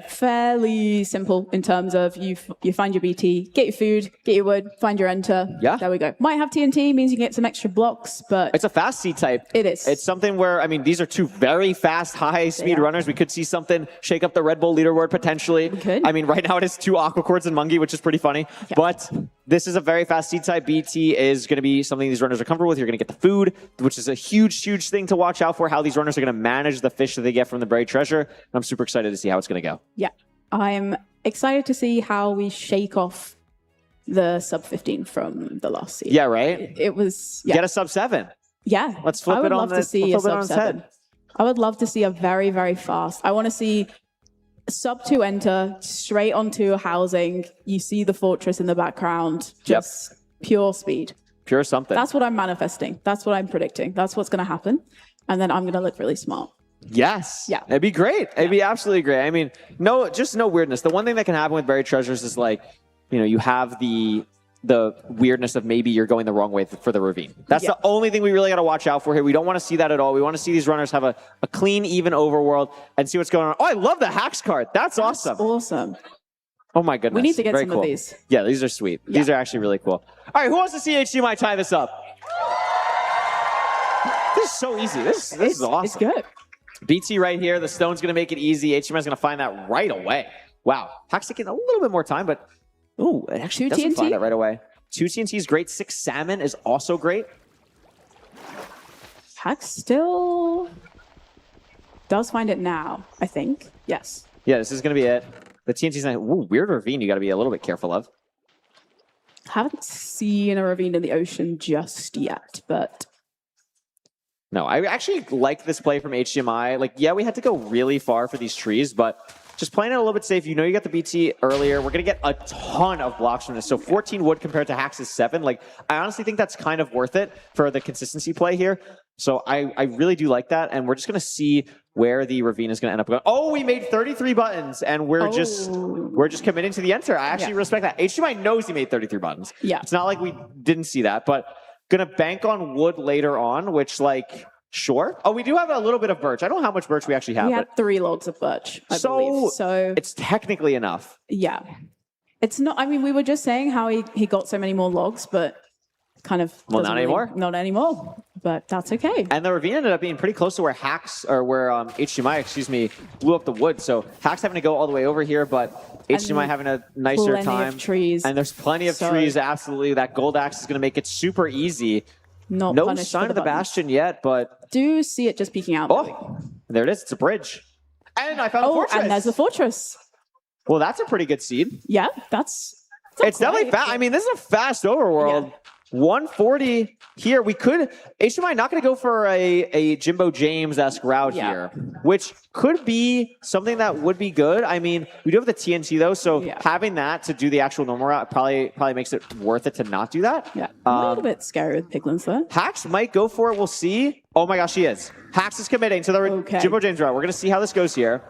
Fairly simple in terms of you find your BT, get your food, get your wood, find your enter. Yeah. There we go. Might have TNT, means you can get some extra blocks, but it's a fast seed type. It is. It's something where, I mean, these are two very fast, high-speed runners. We could see something shake up the Red Bull leaderboard potentially. We could. I mean, right now it is 2 Aqua Cords and Mungie, which is pretty funny. Yeah. But this is a very fast seed type. BT is going to be something these runners are comfortable with. You're going to get the food, which is a huge, huge thing to watch out for, how these runners are going to manage the fish that they get from the buried treasure. And I'm super excited to see how it's going to go. Yeah. I'm excited to see how we shake off the sub 15 from the last seed. Yeah, right? It was... Get a sub 7. Yeah. Let's flip it on to see a sub 7. I would love to see a very, very fast. I want to see sub 2 enter, straight onto housing. You see the fortress in the background. Just pure speed. Pure something. That's what I'm manifesting. That's what I'm predicting. That's what's going to happen. And then I'm going to look really smart. Yes. Yeah. It'd be great. It'd be absolutely great. I mean, just no weirdness. The one thing that can happen with buried treasures is like, you have the weirdness of maybe you're going the wrong way for the ravine. That's the only thing we really got to watch out for here. We don't want to see that at all. We want to see these runners have a clean, even overworld and see what's going on. Oh, I love the Hax card. That's awesome. Awesome. Oh my goodness. We need to get Very some cool. of these. Yeah, these are sweet. These are actually really cool. All right, who wants to see HDMI tie this up? This is so easy. This is awesome. It's good. BT right here. The stone's going to make it easy. HDMI is going to find that right away. Wow. Hax taking a little bit more time, but it actually doesn't find it right away. 2 TNT is great. 6 salmon is also great. Hax still does find it now, I think. Yes. Yeah, this is going to be it. The TNT's not... Ooh, weird ravine you got to be a little bit careful of. Haven't seen a ravine in the ocean just yet, but... No, I actually like this play from HDMI. Like, yeah, we had to go really far for these trees, but just playing it a little bit safe. You got the BT earlier. We're going to get a ton of blocks from this. So 14 wood compared to Hax's 7. Like, I honestly think that's kind of worth it for the consistency play here. So I really do like that. And we're just going to see where the ravine is going to end up going. Oh, we made 33 buttons, and we're just committing to the enter. I actually respect that. HDMI knows he made 33 buttons. Yeah. It's not like we didn't see that, but gonna bank on wood later on, which like, sure. Oh, we do have a little bit of birch. I don't know how much birch we actually have. We had 3 logs of birch, I believe. So it's technically enough. Yeah. It's not, I mean, we were just saying how he got so many more logs, but kind of... Well, not anymore. Not anymore, but that's okay. And the ravine ended up being pretty close to where HDMI, blew up the wood. So Hax having to go all the way over here, but HDMI having a nicer time. Of trees. And there's plenty of trees, absolutely. That gold axe is going to make it super easy. No sign of the bastion yet, but... Do see it just peeking out. Oh, there it is. It's a bridge. And I found a fortress. And there's the fortress. Well, that's a pretty good seed. Yeah, that's it's definitely fast. I mean, this is a fast overworld. 140 here. We could, HMI not going to go for a Jimbo James-esque route here, which could be something that would be good. I mean, we do have the TNT though, so having that to do the actual normal route probably makes it worth it to not do that. Yeah, a little bit scary with Piglins though. Hax might go for it. We'll see. Oh my gosh, he is. Hax is committing to the Jimbo James route. We're going to see how this goes here.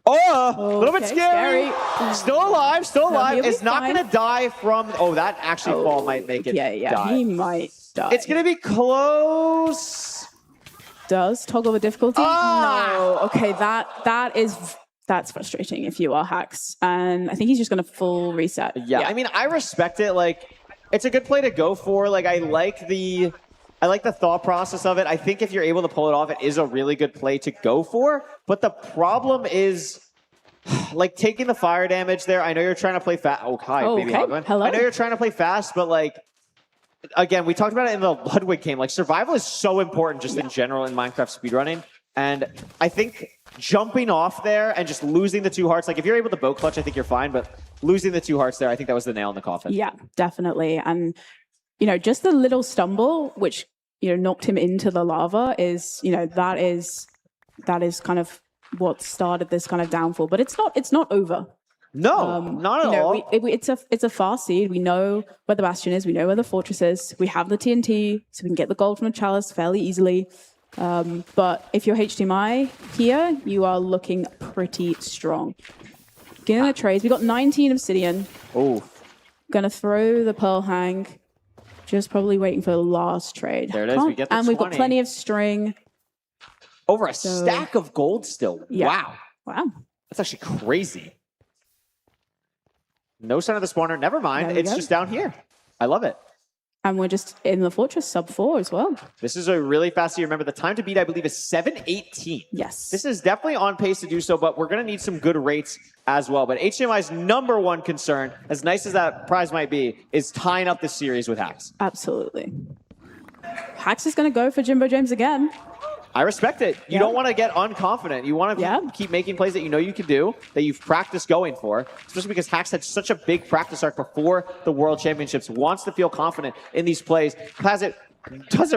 Oh, a little bit scary. Still alive, still alive. It's not going to die from... Oh, that actually fall might make it die. He might die. It's going to be close. Does toggle the difficulty? No. Okay, that's frustrating if you are Hax. And I think he's just going to full reset. Yeah, I mean, I respect it. Like, it's a good play to go for. Like, I like the thought process of it. I think if you're able to pull it off, it is a really good play to go for. But the problem is, like, taking the fire damage there. I know you're trying to play fast. Oh, hi, baby Hogman. Hello. I know you're trying to play fast, but, like, again, we talked about it in the Ludwig game. Like, survival is so important just in general in Minecraft speedrunning. And I think jumping off there and just losing the 2 hearts, like, if you're able to bow clutch, I think you're fine. But losing the 2 hearts there, I think that was the nail in the coffin. Yeah, definitely. And, you know, just the little stumble, which, you know, knocked him into the lava is, you know, that is kind of what started this kind of downfall. But it's not over. No, not at all. It's a fast seed. We know where the Bastion is. We know where the Fortress is. We have the TNT, so we can get the gold from the Chalice fairly easily. But if you're HDMI here, you are looking pretty strong. Getting the trades. We got 19 Obsidian. Oh. Gonna throw the Pearl Hang. Just probably waiting for the last trade. There it is. We get the and 20. We've got plenty of string. Over a stack of gold still. Yeah. Wow. Wow. That's actually crazy. No sign of the spawner. Never mind. It's just down here. I love it. And we're just in the Fortress sub 4 as well. This is a really fast seed. Remember, the time to beat, I believe, is 7:18. Yes. This is definitely on pace to do so, but we're going to need some good rates as well. But HDMI's #1 concern, as nice as that prize might be, is tying up this series with Hax. Absolutely. Hax is going to go for Jimbo James again. I respect it. You don't want to get unconfident. You want to keep making plays that you know you can do, that you've practiced going for, especially because Hax had such a big practice arc before the World Championships, wants to feel confident in these plays, does it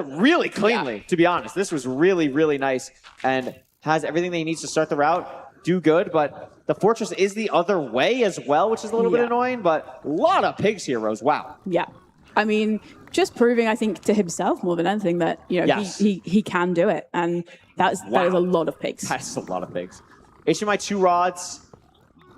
really cleanly, to be honest. This was really, really nice and has everything that he needs to start the route, do good, but the Fortress is the other way as well, which is a little bit annoying, but a lot of pigs here, Rose. Wow. Yeah. I mean, just proving, I think, to himself more than anything that, you know, he can do it. And that is a lot of pigs. That's a lot of pigs. HDMI 2 rods,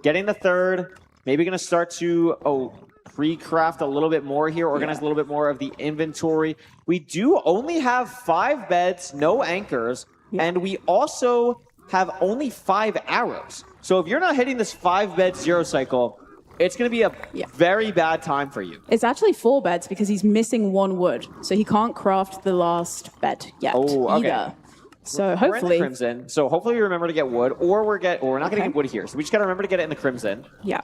getting the 3rd, maybe going to start to, pre-craft a little bit more here, organize a little bit more of the inventory. We do only have 5 beds, no anchors, and we also have only 5 arrows. So if you're not hitting this 5-bed 0 cycle, it's going to be a very bad time for you. It's actually 4 beds because he's missing 1 wood. So he can't craft the last bed yet either. So hopefully... We're in the Crimson, so hopefully we remember to get wood, or we're not going to get wood here. So we just got to remember to get it in the Crimson. Yeah.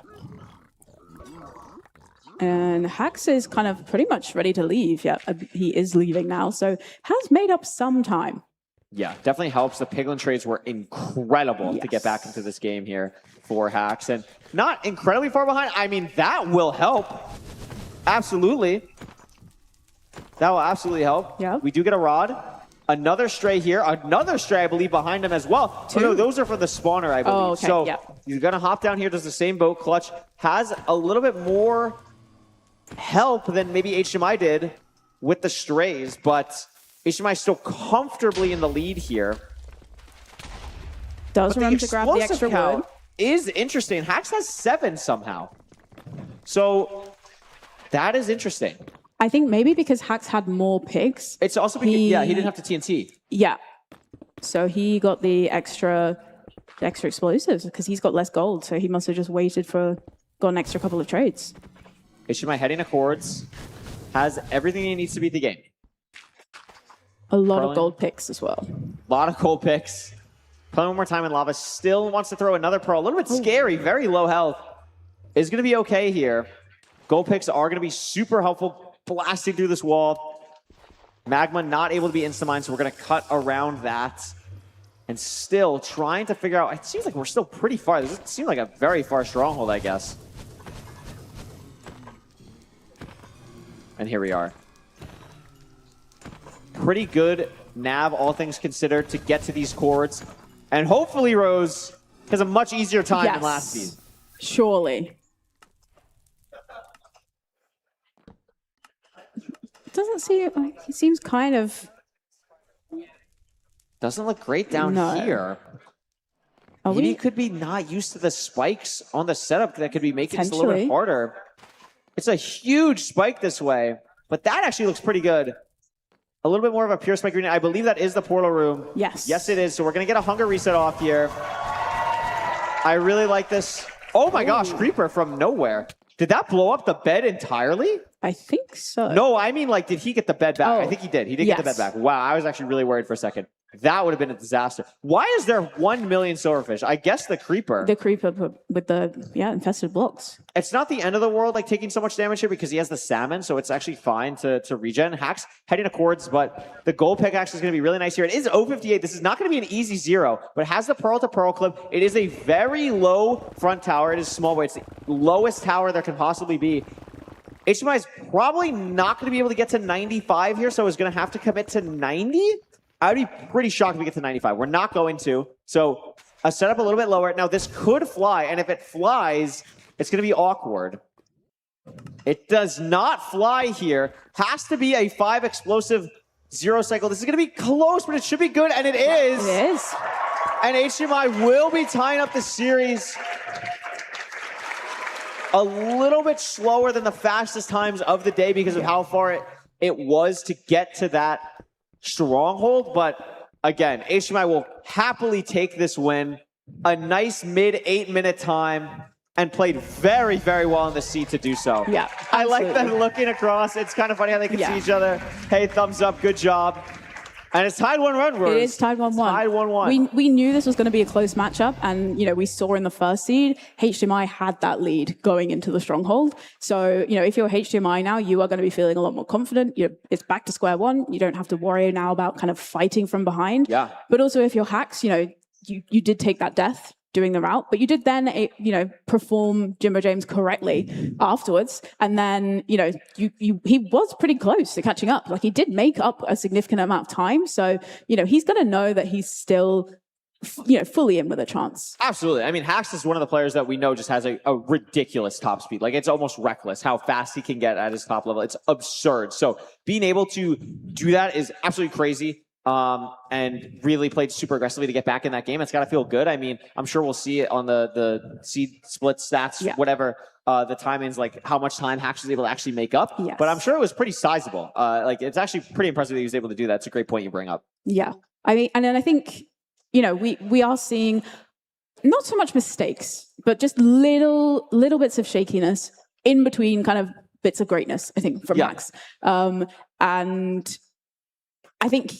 And Hax is kind of pretty much ready to leave. Yeah, he is leaving now. So has made up some time. Yeah, definitely helps. The Piglin trades were incredible to get back into this game here for Hax. And not incredibly far behind. I mean, that will help. Absolutely. That will absolutely help. Yeah. We do get a rod. Another stray here. Another stray, I believe, behind him as well. Oh, no, those are for the spawner, I believe. Oh, okay. So he's going to hop down here, does the same boat clutch. Has a little bit more help than maybe HMI did with the strays, but HMI still comfortably in the lead here. Does remember to grab the extra wood. Is interesting. Hax has 7 somehow. So that is interesting. I think maybe because Hax had more pigs. It's also because, he didn't have to TNT. Yeah. So he got the extra explosives because he's got less gold. So he must have just got an extra couple of trades. HMI heading Accords. Has everything he needs to beat the game. A lot of gold picks as well. A lot of gold picks. Playing one more time in lava. Still wants to throw another pearl. A little bit scary. Very low health. Is going to be okay here. Gold picks are going to be super helpful. Blasting through this wall. Magma not able to be insta-mine, so we're going to cut around that. And still trying to figure out... It seems like we're still pretty far. This seems like a very far stronghold, I guess. And here we are. pretty good nav, all things considered, to get to these chords. And hopefully Rose has a much easier time than last season. Surely. Doesn't seem, he seems kind of... Doesn't look great down here. Maybe he could be not used to the spikes on the setup that could be making this a little bit harder. It's a huge spike this way, but that actually looks pretty good. A little bit more of a pure spike grenade. I believe that is the portal room. Yes. Yes, it is. So we're going to get a hunger reset off here. I really like this. Oh my gosh, Creeper from nowhere. Did that blow up the bed entirely? I think so. No, I mean, like, did he get the bed back? I think he did. He did get the bed back. Wow, I was actually really worried for a second. That would have been a disaster. Why is there 1 million silverfish? I guess the Creeper. The Creeper with the, infested blocks. It's not the end of the world, like, taking so much damage here because he has the salmon, so it's actually fine to regen. Hacks heading to chords, but the gold pickaxe is going to be really nice here. It is 058. This is not going to be an easy 0, but it has the pearl to pearl clip. It is a very low front tower. It is small, but it's the lowest tower there can possibly be. HMI is probably not going to be able to get to 95 here, so is going to have to commit to 90. I'd be pretty shocked if we get to 95. We're not going to. So a setup a little bit lower. Now, this could fly, and if it flies, it's going to be awkward. It does not fly here. Has to be a 5 explosive 0 cycle. This is going to be close, but it should be good, and it is. It is. And HMI will be tying up the series a little bit slower than the fastest times of the day because of how far it was to get to that stronghold. But again, HMI will happily take this win. A nice mid 8-minute time and played very, very well in the seat to do so. Yeah, I like them looking across. It's kind of funny how they can see each other. Hey, thumbs up, good job. And it's tied 1-1, Rose. It is tied 1-1. Tied 1-1. We knew this was going to be a close matchup, and we saw in the first seed, HDMI had that lead going into the stronghold. So if you're HDMI now, you are going to be feeling a lot more confident. It's back to square one. You don't have to worry now about kind of fighting from behind. Yeah. But also, if you're Hacks, you did take that death doing the route, but you did then, perform Jimbo James correctly afterwards. And then, he was pretty close to catching up. Like, he did make up a significant amount of time. So, he's going to know that he's still, fully in with a chance. Absolutely. I mean, Hacks is one of the players that we know just has a ridiculous top speed. Like, it's almost reckless how fast he can get at his top level. It's absurd. So being able to do that is absolutely crazy. And really played super aggressively to get back in that game. It's got to feel good. I mean, I'm sure we'll see it on the seed split stats, whatever the timings, like how much time Hacks was able to actually make up. Yes. But I'm sure it was pretty sizable. It's actually pretty impressive that he was able to do that. It's a great point you bring up. Yeah. I mean, and then I think, we are seeing not so much mistakes, but just little bits of shakiness in between kind of bits of greatness, I think, from Hacks. And I think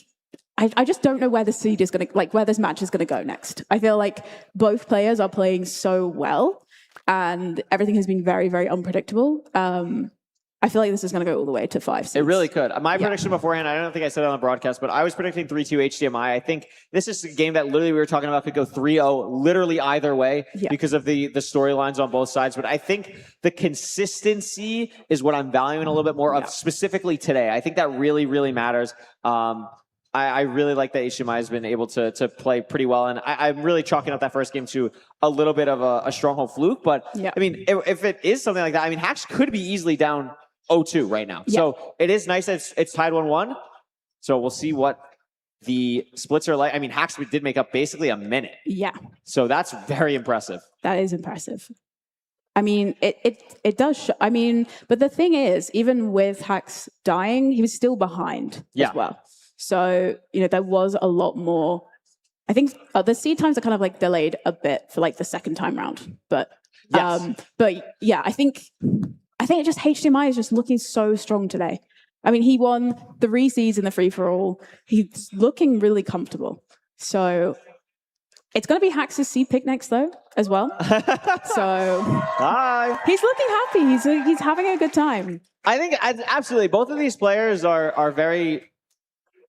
I just don't know where the seed is going to, where this match is going to go next. I feel like both players are playing so well and everything has been very, very unpredictable. I feel like this is going to go all the way to 5 seeds. It really could. My prediction beforehand, I don't think I said it on the broadcast, but I was predicting 3-2 HDMI. I think this is a game that literally we were talking about could go 3-0 literally either way because of the storylines on both sides. But I think the consistency is what I'm valuing a little bit more of specifically today. I think that really, really matters. I really like that HDMI has been able to play pretty well. And I'm really chalking up that first game to a little bit of a stronghold fluke. But, I mean, if it is something like that, I mean, Hacks could be easily down 0-2 right now. So it is nice that it's tied 1-1. So we'll see what the splits are like. I mean, Hacks did make up basically a minute. Yeah. So that's very impressive. That is impressive. I mean, it does. I mean, but the thing is, even with Hacks dying, he was still behind as well. So, there was a lot more. I think the seed times are kind of like delayed a bit for like the second time round. But yeah, I think just HDMI is just looking so strong today. I mean, he won 3 seeds in the free-for-all. He's looking really comfortable. So it's going to be Hacks' seed pick next, though, as well. So Bye. He's looking happy. He's having a good time. I think absolutely both of these players are very.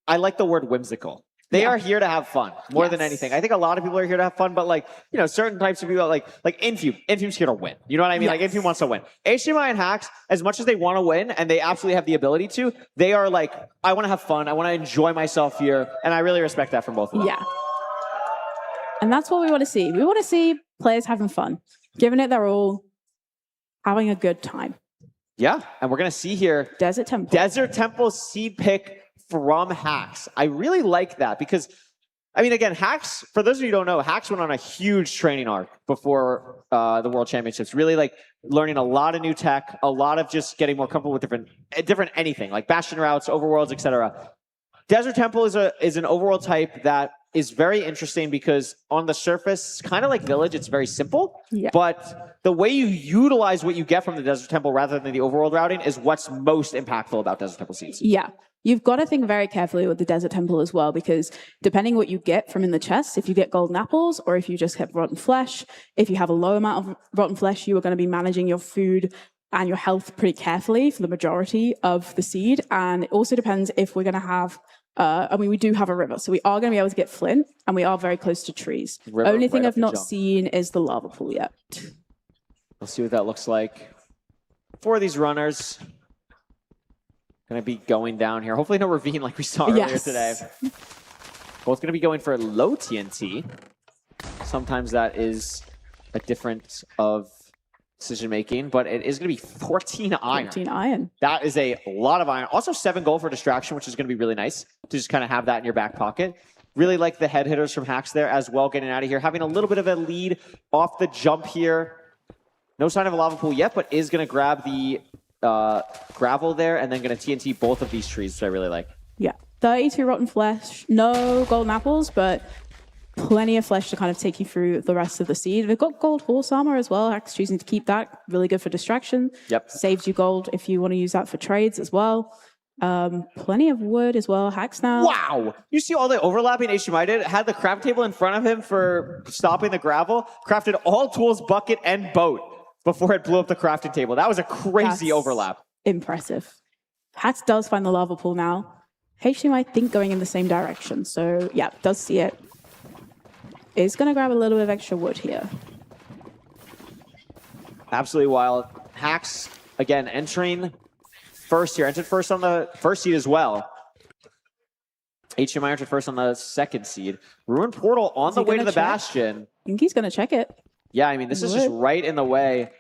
I like the word whimsical. They are here to have fun more than anything. I think a lot of people are here to have fun, but like, you know, certain types of people like Infume. Infume's here to win. You know what I mean? Like Infume wants to win. HDMI and Hacks, as much as they want to win and they absolutely have the ability to, they are like, I want to have fun. I want to enjoy myself here. And I really respect that from both of them. Yeah. And that's what we want to see. We want to see players having fun, giving it their all, having a good time. Yeah. And we're going to see here Desert Temple. Desert Temple seed pick from Hacks. I really like that because, I mean, again, Hacks, for those of you who don't know, Hacks went on a huge training arc before the World Championships, really like learning a lot of new tech, a lot of just getting more comfortable with different anything, like Bastion routes, overworlds, etc. Desert Temple is an overworld type that is very interesting because on the surface, kind of like Village, it's very simple, but the way you utilize what you get from the Desert Temple rather than the overworld routing is what's most impactful about Desert Temple seeds. Yeah. You've got to think very carefully with the Desert Temple as well, because depending what you get from in the chest, if you get golden apples or if you just have rotten flesh, if you have a low amount of rotten flesh, you are going to be managing your food and your health pretty carefully for the majority of the seed. And it also depends if we're going to have, we do have a river, so we are going to be able to get flint, and we are very close to trees. River Only thing right I've not seen is the lava pool yet. We'll see what that looks like for these runners. Going to be going down here. Hopefully no ravine like we saw earlier today. Both going to be going for low TNT. Sometimes that is a difference of decision making, but it is going to be 14 iron. 14 iron. That is a lot of iron. Also 7 gold for distraction, which is going to be really nice to just kind of have that in your back pocket. Really like the head hitters from Hacks there as well, getting out of here. Having a little bit of a lead off the jump here. No sign of a lava pool yet, but is going to grab the gravel there and then going to TNT both of these trees, which I really like. Yeah. 32 rotten flesh. No golden apples, but plenty of flesh to kind of take you through the rest of the seed. We've got gold horse armor as well. Hacks choosing to keep that. Really good for distraction. Yep. Saves you gold if you want to use that for trades as well. Plenty of wood as well. Hacks now. Wow! You see all the overlapping HMI did? Had the craft table in front of him for stopping the gravel. Crafted all tools, bucket, and boat before it blew up the crafting table. That was a crazy overlap. Impressive. Hacks does find the lava pool now. HDM, I think, going in the same direction. So, yeah, does see it. Is going to grab a little bit of extra wood here. Absolutely wild. Hacks, again, entering first here. Entered first on the first seed as well. HMI entered first on the second seed. Ruin Portal on the way to the Bastion. I think he's going to check it. Yeah, I mean, this is just right in the way.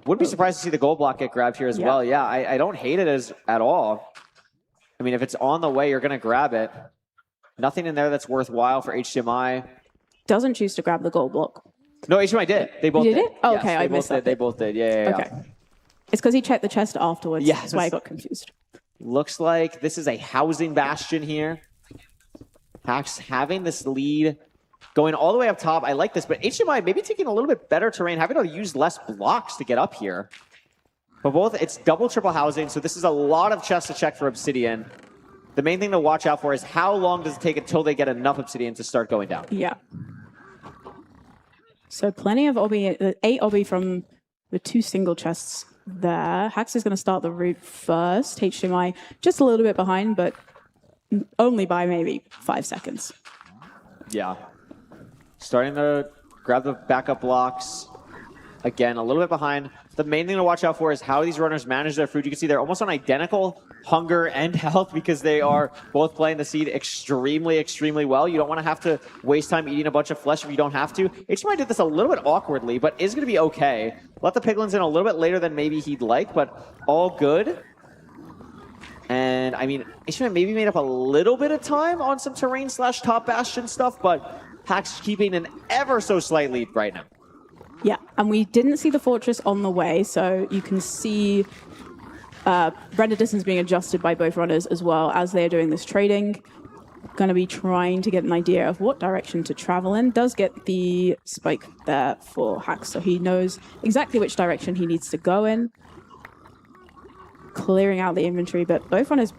Wouldn't be surprised to see the gold block get grabbed here as well. Yeah, I don't hate it at all. I mean, if it's on the way, you're going to grab it. Nothing in there that's worthwhile for HDMI. Doesn't choose to grab the gold block. No, HDMI did. They both did. It? Oh, yes, okay, I missed that. They both did. Yeah. Okay. It's because he checked the chest afterwards. Yeah, that's why I got confused. Looks like this is a housing bastion here. Hacks having this lead. Going all the way up top. I like this, but HMI maybe taking a little bit better terrain, having to use less blocks to get up here. But both, it's double, triple housing, so this is a lot of chests to check for Obsidian. The main thing to watch out for is how long does it take until they get enough Obsidian to start going down. Yeah. So plenty of obby, 8 obby from the 2 single chests there. Hacks is going to start the route first. HMI just a little bit behind, but only by maybe 5 seconds. Yeah. Starting to grab the backup blocks. Again, a little bit behind. The main thing to watch out for is how these runners manage their food. You can see they're almost on identical hunger and health because they are both playing the seed extremely, extremely well. You don't want to have to waste time eating a bunch of flesh if you don't have to. HMI did this a little bit awkwardly, but is going to be okay. Let the piglins in a little bit later than maybe he'd like, but all good. And, I mean, HMI maybe made up a little bit of time on some terrain / top bastion stuff, but Hacks keeping an ever so slight lead right now. Yeah, and we didn't see the fortress on the way, so you can see render distance being adjusted by both runners as well as they're doing this trading. Going to be trying to get an idea of what direction to travel in. Does get the spike there for Hacks, so he knows exactly which direction he needs to go in. Clearing out the inventory, but both runners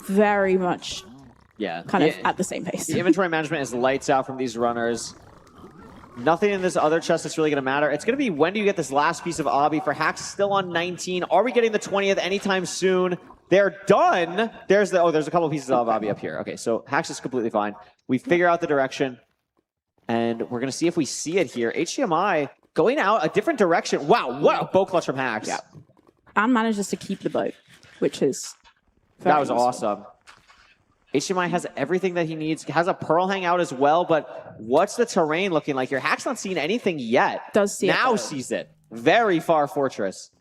very much kind of at the same pace. The inventory management is lights out from these runners. Nothing in this other chest that's really going to matter. It's going to be when do you get this last piece of obby for Hacks still on 19. Are we getting the 20th anytime soon? They're done. There's a couple of pieces of obby up here. Okay, so Hacks is completely fine. We figure out the direction, and we're going to see if we see it here. HDMI going out a different direction. Wow, what a boat clutch from Hacks. Yeah. And manages to keep the boat, which is that was awesome. HDMI has everything that he needs. Has a Pearl hangout as well, but what's the terrain looking like here? Hack's not seeing anything yet. Does see now it, sees it. Very far fortress.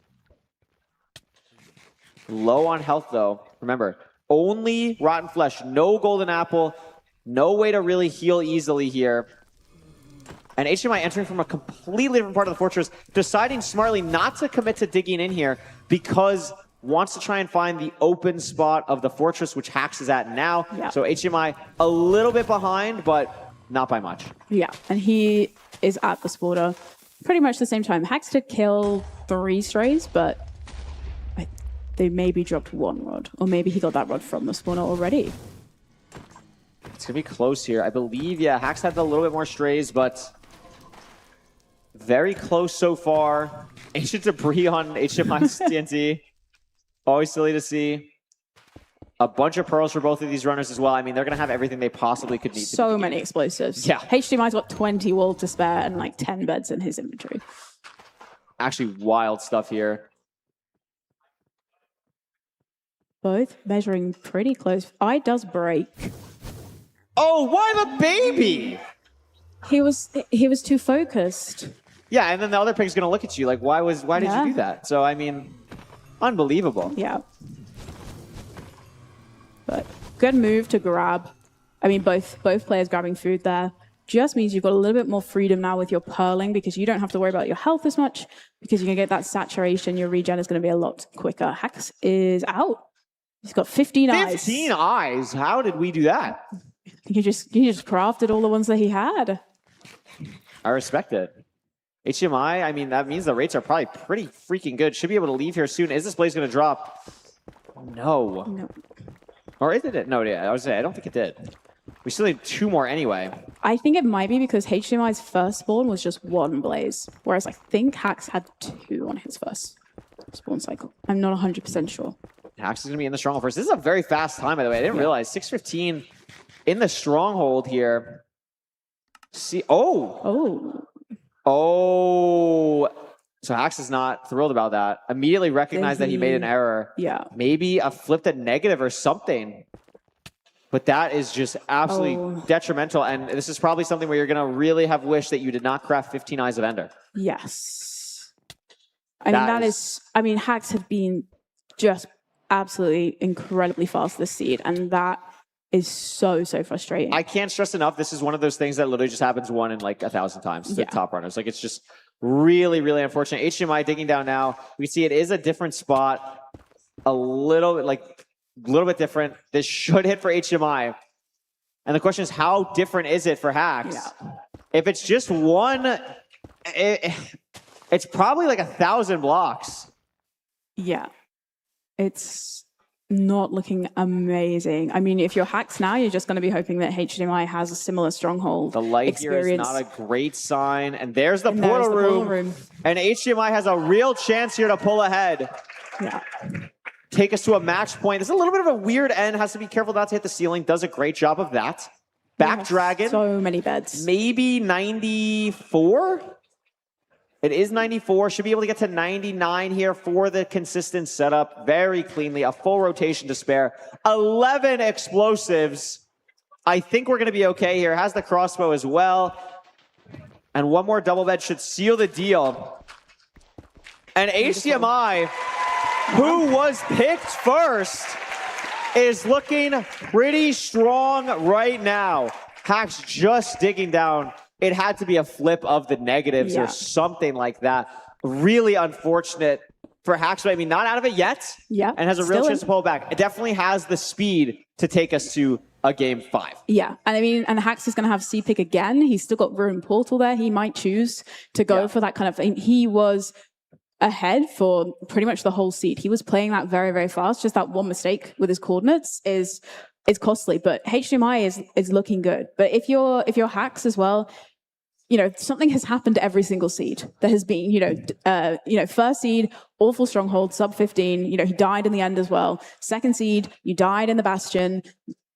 Low on health, though. Remember, only rotten flesh. No golden apple. No way to really heal easily here. And HDMI entering from a completely different part of the fortress, deciding smartly not to commit to digging in here because wants to try and find the open spot of the fortress, which Hacks is at now. Yeah. So HDMI a little bit behind, but not by much. Yeah, and he is at the spawner pretty much the same time. Hacks did kill 3 strays, but they maybe dropped 1 rod, or maybe he got that rod from the spawner already. It's going to be close here. I believe, yeah, Hacks had a little bit more strays, but very close so far. Ancient debris on HDMI's TNT. Always silly to see. A bunch of pearls for both of these runners as well. I mean, they're going to have everything they possibly could need. So many explosives. Yeah. HDMI's got 20 wall to spare and like 10 beds in his inventory. Actually, wild stuff here. Both measuring pretty close. Eye does break. Oh, why the baby? He was too focused. Yeah, and then the other pig's going to look at you like, why did you do that? So, I mean, unbelievable. Yeah. But good move to grab. I mean, both players grabbing food there just means you've got a little bit more freedom now with your pearling because you don't have to worry about your health as much because you can get that saturation. Your regen is going to be a lot quicker. Hacks is out. He's got 15 eyes. 15 eyes? How did we do that? You just crafted all the ones that he had. I respect it. HDMI, I mean, that means the rates are probably pretty freaking good. Should be able to leave here soon. Is this blaze going to drop? No. No. Or is it? No, yeah, I was saying, I don't think it did. We still need 2 more anyway. I think it might be because HDMI's first spawn was just 1 blaze, whereas I think Hacks had 2 on his first spawn cycle. I'm not 100% sure. Hacks is going to be in the stronghold first. This is a very fast time, by the way. I didn't realize. 6:15 in the stronghold here. See, oh. So Hacks is not thrilled about that. Immediately recognized that he made an error. Yeah. Maybe a flipped a negative or something. But that is just absolutely detrimental. And this is probably something where you're going to really have wished that you did not craft 15 Eyes of Ender. Yes. I mean, Hacks had been just absolutely incredibly fast this seed, and that is so frustrating. I can't stress enough, this is one of those things that literally just happens 1 in like 1,000 times to top runners. Like, it's just really unfortunate. HDMI digging down now. We see it is a different spot. A little bit different. This should hit for HDMI. And the question is, how different is it for Hacks? Yeah. If it's just 1, it's probably like 1,000 blocks. Yeah. It's not looking amazing. I mean, if you're Hacks now, you're just going to be hoping that HDMI has a similar stronghold. The light experience. here is not a great sign. And there's the portal room. And HDMI has a real chance here to pull ahead. Yeah. Take us to a match point. This is a little bit of a weird end. Has to be careful not to hit the ceiling. Does a great job of that. Back Dragon. So many beds. Maybe 94? It is 94. Should be able to get to 99 here for the consistent setup. Very cleanly. A full rotation to spare. 11 explosives. I think we're going to be okay here. Has the crossbow as well. And 1 more double bed should seal the deal. And HDMI, who was picked first, is looking pretty strong right now. Hacks just digging down. It had to be a flip of the negatives or something like that. Really unfortunate for Hacks. I mean, not out of it yet. Yeah. And has a real chance to pull it back. It definitely has the speed to take us to a game 5. Yeah. And I mean, and Hacks is going to have C-Pick again. He's still got Ruin Portal there. He might choose to go for that kind of thing. He was ahead for pretty much the whole seed. He was playing that very fast. Just that one mistake with his coordinates is costly. But HDMI is looking good. But if you're Hacks as well, you know, something has happened to every single seed. There has been, first seed, awful stronghold, sub 15. You know, he died in the end as well. Second seed, you died in the Bastion.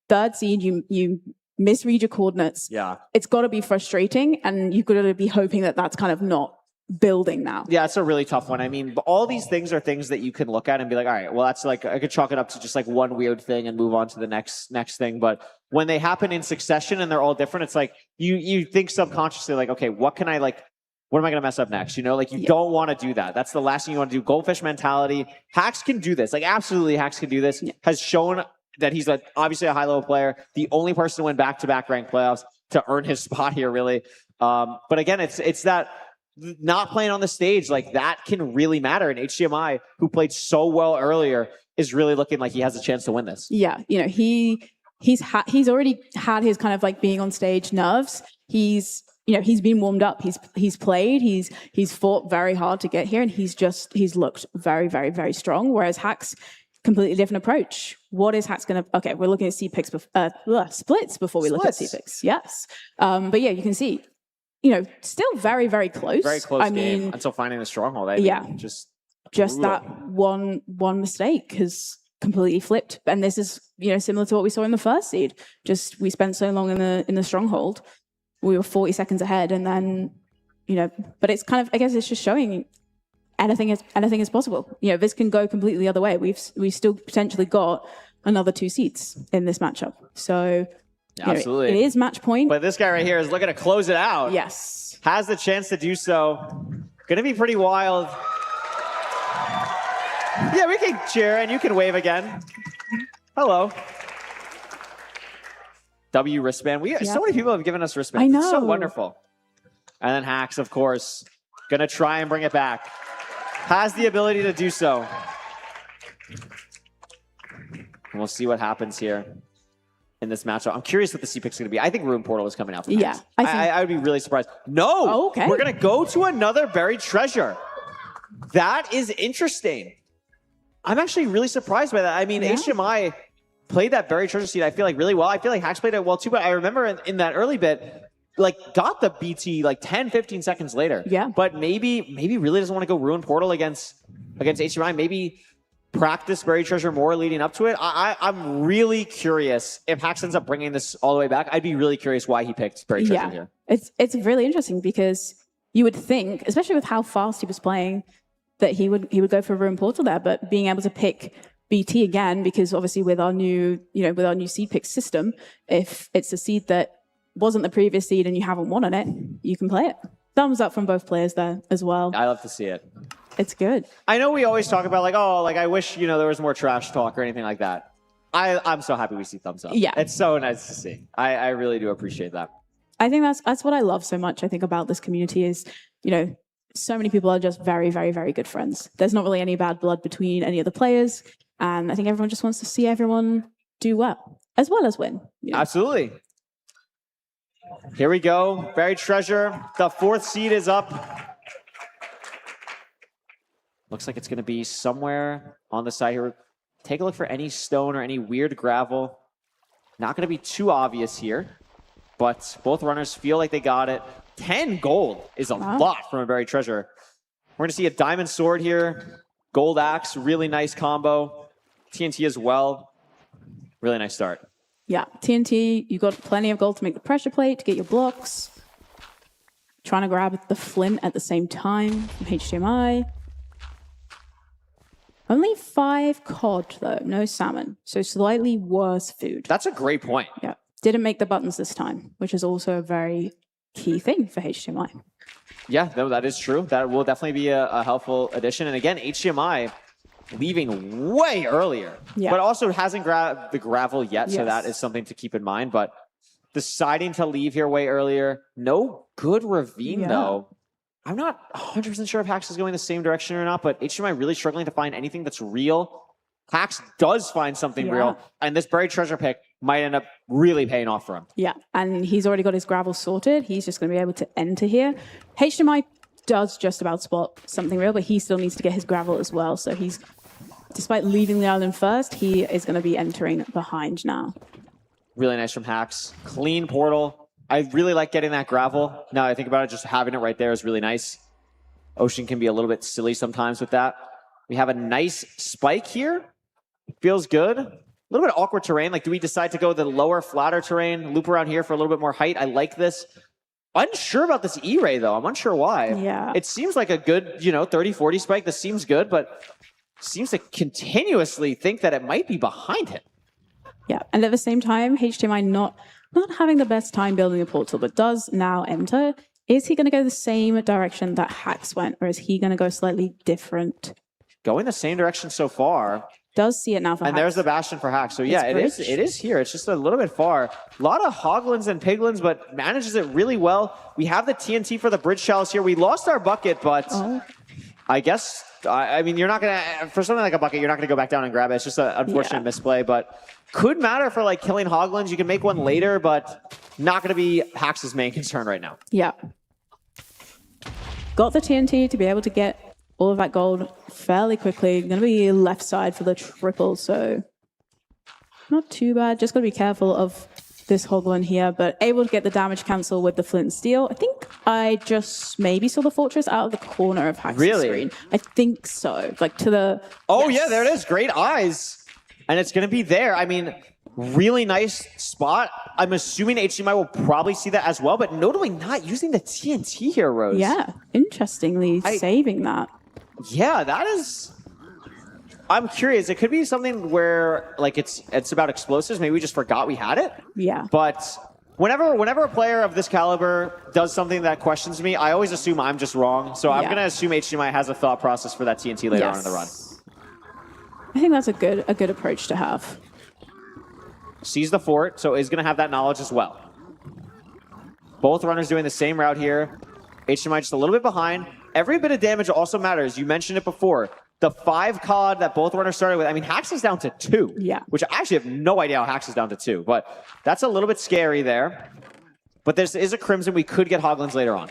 Third seed, you misread your coordinates. Yeah. It's got to be frustrating, and you've got to be hoping that that's kind of not building now. Yeah, it's a really tough one. I mean, but all these things are things that you can look at and be like, all right, well, that's like, I could chalk it up to just like one weird thing and move on to the next thing. But when they happen in succession and they're all different, it's like you think subconsciously like, okay, what am I going to mess up next? You know, like you don't want to do that. That's the last thing you want to do. Goldfish mentality. Hacks can do this. Like absolutely Hacks can do this. Has shown that he's obviously a high level player. The only person to win back-to-back ranked playoffs to earn his spot here, really. But again, it's that not playing on the stage, like that can really matter. And HDMI, who played so well earlier, is really looking like he has a chance to win this. Yeah, you know, he's already had his kind of like being on stage nerves. He's been warmed up. He's played. He's fought very hard to get here, and he's looked very, very, very strong. Whereas Hacks, completely different approach. What is Hacks going to? Okay, we're looking at C-picks, splits before we look at C-picks. Yes, but yeah, you can see. You know, still very, very close. Very close I game mean, until finding the stronghold. Just brutal. That one mistake has completely flipped. And this is, you know, similar to what we saw in the first seed. Just we spent so long in the stronghold, we were 40 seconds ahead, and then, you know, but it's kind of, I guess it's just showing anything is possible. You know, this can go completely the other way. We've still potentially got another 2 seats in this matchup. So. Absolutely. It is match point. But this guy right here is looking to close it out. Yes. Has the chance to do so. Going to be pretty wild. Yeah, we can cheer and you can wave again. Hello. W wristband. So many people have given us wristbands. I know. It's so wonderful. And then Hacks, of course, going to try and bring it back. Has the ability to do so. And we'll see what happens here in this matchup. I'm curious what the C-pick's going to be. I think Ruin Portal is coming out. Yeah. I would be really surprised. No. Oh, okay. We're going to go to another buried treasure. That is interesting. I'm actually really surprised by that. I mean, HDMI played that buried treasure seed, I feel like, really well. I feel like Hacks played it well too, but I remember in that early bit, like, got the BT like 10, 15 seconds later. Yeah. But maybe really doesn't want to go Ruin Portal against HDMI. Maybe practice buried treasure more leading up to it. I'm really curious if Hacks ends up bringing this all the way back. I'd be really curious why he picked buried treasure here. It's really interesting because you would think, especially with how fast he was playing, that he would go for a Ruin Portal there. But being able to pick BT again, because obviously with our new seed pick system, if it's a seed that wasn't the previous seed and you haven't won on it, you can play it. Thumbs up from both players there as well. I love to see it. It's good. I know we always talk about I wish, you know, there was more trash talk or anything like that. I'm so happy we see thumbs up. Yeah. It's so nice to see. I really do appreciate that. I think that's what I love so much, I think, about this community is, you know, so many people are just very, very, very good friends. There's not really any bad blood between any of the players. And I think everyone just wants to see everyone do well as win. You know? Absolutely. Here we go. Buried treasure. The 4th seed is up. Looks like it's going to be somewhere on the side here. Take a look for any stone or any weird gravel. Not going to be too obvious here, but both runners feel like they got it. 10 gold is a lot from a buried treasure. We're going to see a diamond sword here. Gold axe, really nice combo. TNT as well. Really nice start. Yeah, TNT, you got plenty of gold to make the pressure plate, to get your blocks. Trying to grab the flint at the same time from HDMI. Only 5 cod, though. No salmon. So slightly worse food. That's a great point. Yeah. Didn't make the buttons this time, which is also a very key thing for HDMI. Yeah, no, that is true. That will definitely be a helpful addition. And again, HDMI leaving way earlier, but also hasn't grabbed the gravel yet. So that is something to keep in mind. But deciding to leave here way earlier. No good ravine, though. I'm not 100% sure if Hacks is going the same direction or not, but HDMI really struggling to find anything that's real. Hacks does find something real, and this buried treasure pick might end up really paying off for him. Yeah, and he's already got his gravel sorted. He's just going to be able to enter here. HDMI does just about spot something real, but he still needs to get his gravel as well. So he's, despite leaving the island first, he is going to be entering behind now. Really nice from Hacks. Clean portal. I really like getting that gravel. Now I think about it, just having it right there is really nice. Ocean can be a little bit silly sometimes with that. We have a nice spike here. Feels good. little bit awkward terrain. Like, do we decide to go the lower, flatter terrain, loop around here for a little bit more height? I like this. Unsure about this E-Ray, though. I'm unsure why. Yeah. It seems like a good, 30, 40 spike. This seems good, but seems to continuously think that it might be behind him. Yeah, and at the same time, HDMI not having the best time building a portal, but does now enter. Is he going to go the same direction that Hax went, or is he going to go slightly different? Going the same direction so far. Does see it now for And Hax. there's the Bastion for Hax. So yeah, it is here. It's just a little bit far. A lot of Hoglins and Piglins, but manages it really well. We have the TNT for the Bridge Chalice here. We lost our bucket, but I guess, I mean, you're not going to, for something like a bucket, you're not going to go back down and grab it. It's just an unfortunate misplay, but could matter for like killing Hoglins. You can make one later, but not going to be Hax's main concern right now. Yeah. Got the TNT to be able to get all of that gold fairly quickly. Going to be left side for the triple, so not too bad. Just got to be careful of this Hoglin here, but able to get the damage cancel with the Flint and Steel. I think I just maybe saw the Fortress out of the corner of Hax's screen. I think so. Like to the... Oh, yeah, there it is. Great eyes. And it's going to be there. I mean, really nice spot. I'm assuming HDMI will probably see that as well, but notably not using the TNT here, Rose. Yeah, interestingly saving that. Yeah, that is... I'm curious. It could be something where, like, it's about explosives. Maybe we just forgot we had it. Yeah. But whenever a player of this caliber does something that questions me, I always assume I'm just wrong. So I'm going to assume HDMI has a thought process for that TNT later on in the run. I think that's a good approach to have. Sees the fort, so is going to have that knowledge as well. Both runners doing the same route here. HDMI just a little bit behind. Every bit of damage also matters. You mentioned it before. The 5 COD that both runners started with, I mean, Hax is down to 2. Yeah. Which I actually have no idea how Hax is down to 2, but that's a little bit scary there. But this is a Crimson. We could get Hoglins later on.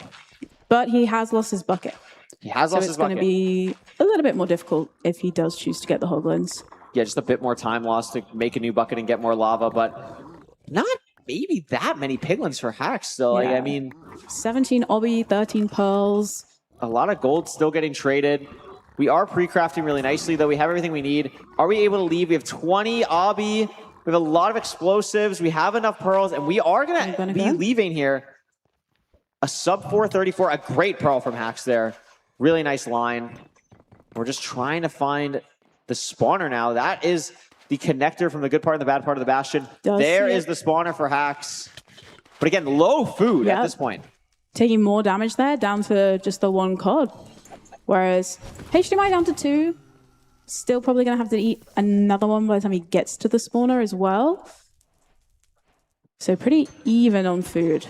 But he has lost his bucket. He has lost his bucket. So it's going to be a little bit more difficult if he does choose to get the Hoglins. Yeah, just a bit more time lost to make a new bucket and get more lava, but not maybe that many Piglins for Hax still. Like, I mean... 17 Obby, 13 Pearls. A lot of gold still getting traded. We are pre-crafting really nicely, though. We have everything we need. Are we able to leave? We have 20 Obby. We have a lot of explosives. We have enough Pearls, and we are going to be leaving here. A sub 434, a great Pearl from Hax there. Really nice line. We're just trying to find the spawner now. That is the connector from the good part and the bad part of the Bastion. There is the spawner for Hax. But again, low food at this point. Taking more damage there, down to just the 1 COD. Whereas HDMI down to 2. Still probably going to have to eat another one by the time he gets to the spawner as well. So pretty even on food.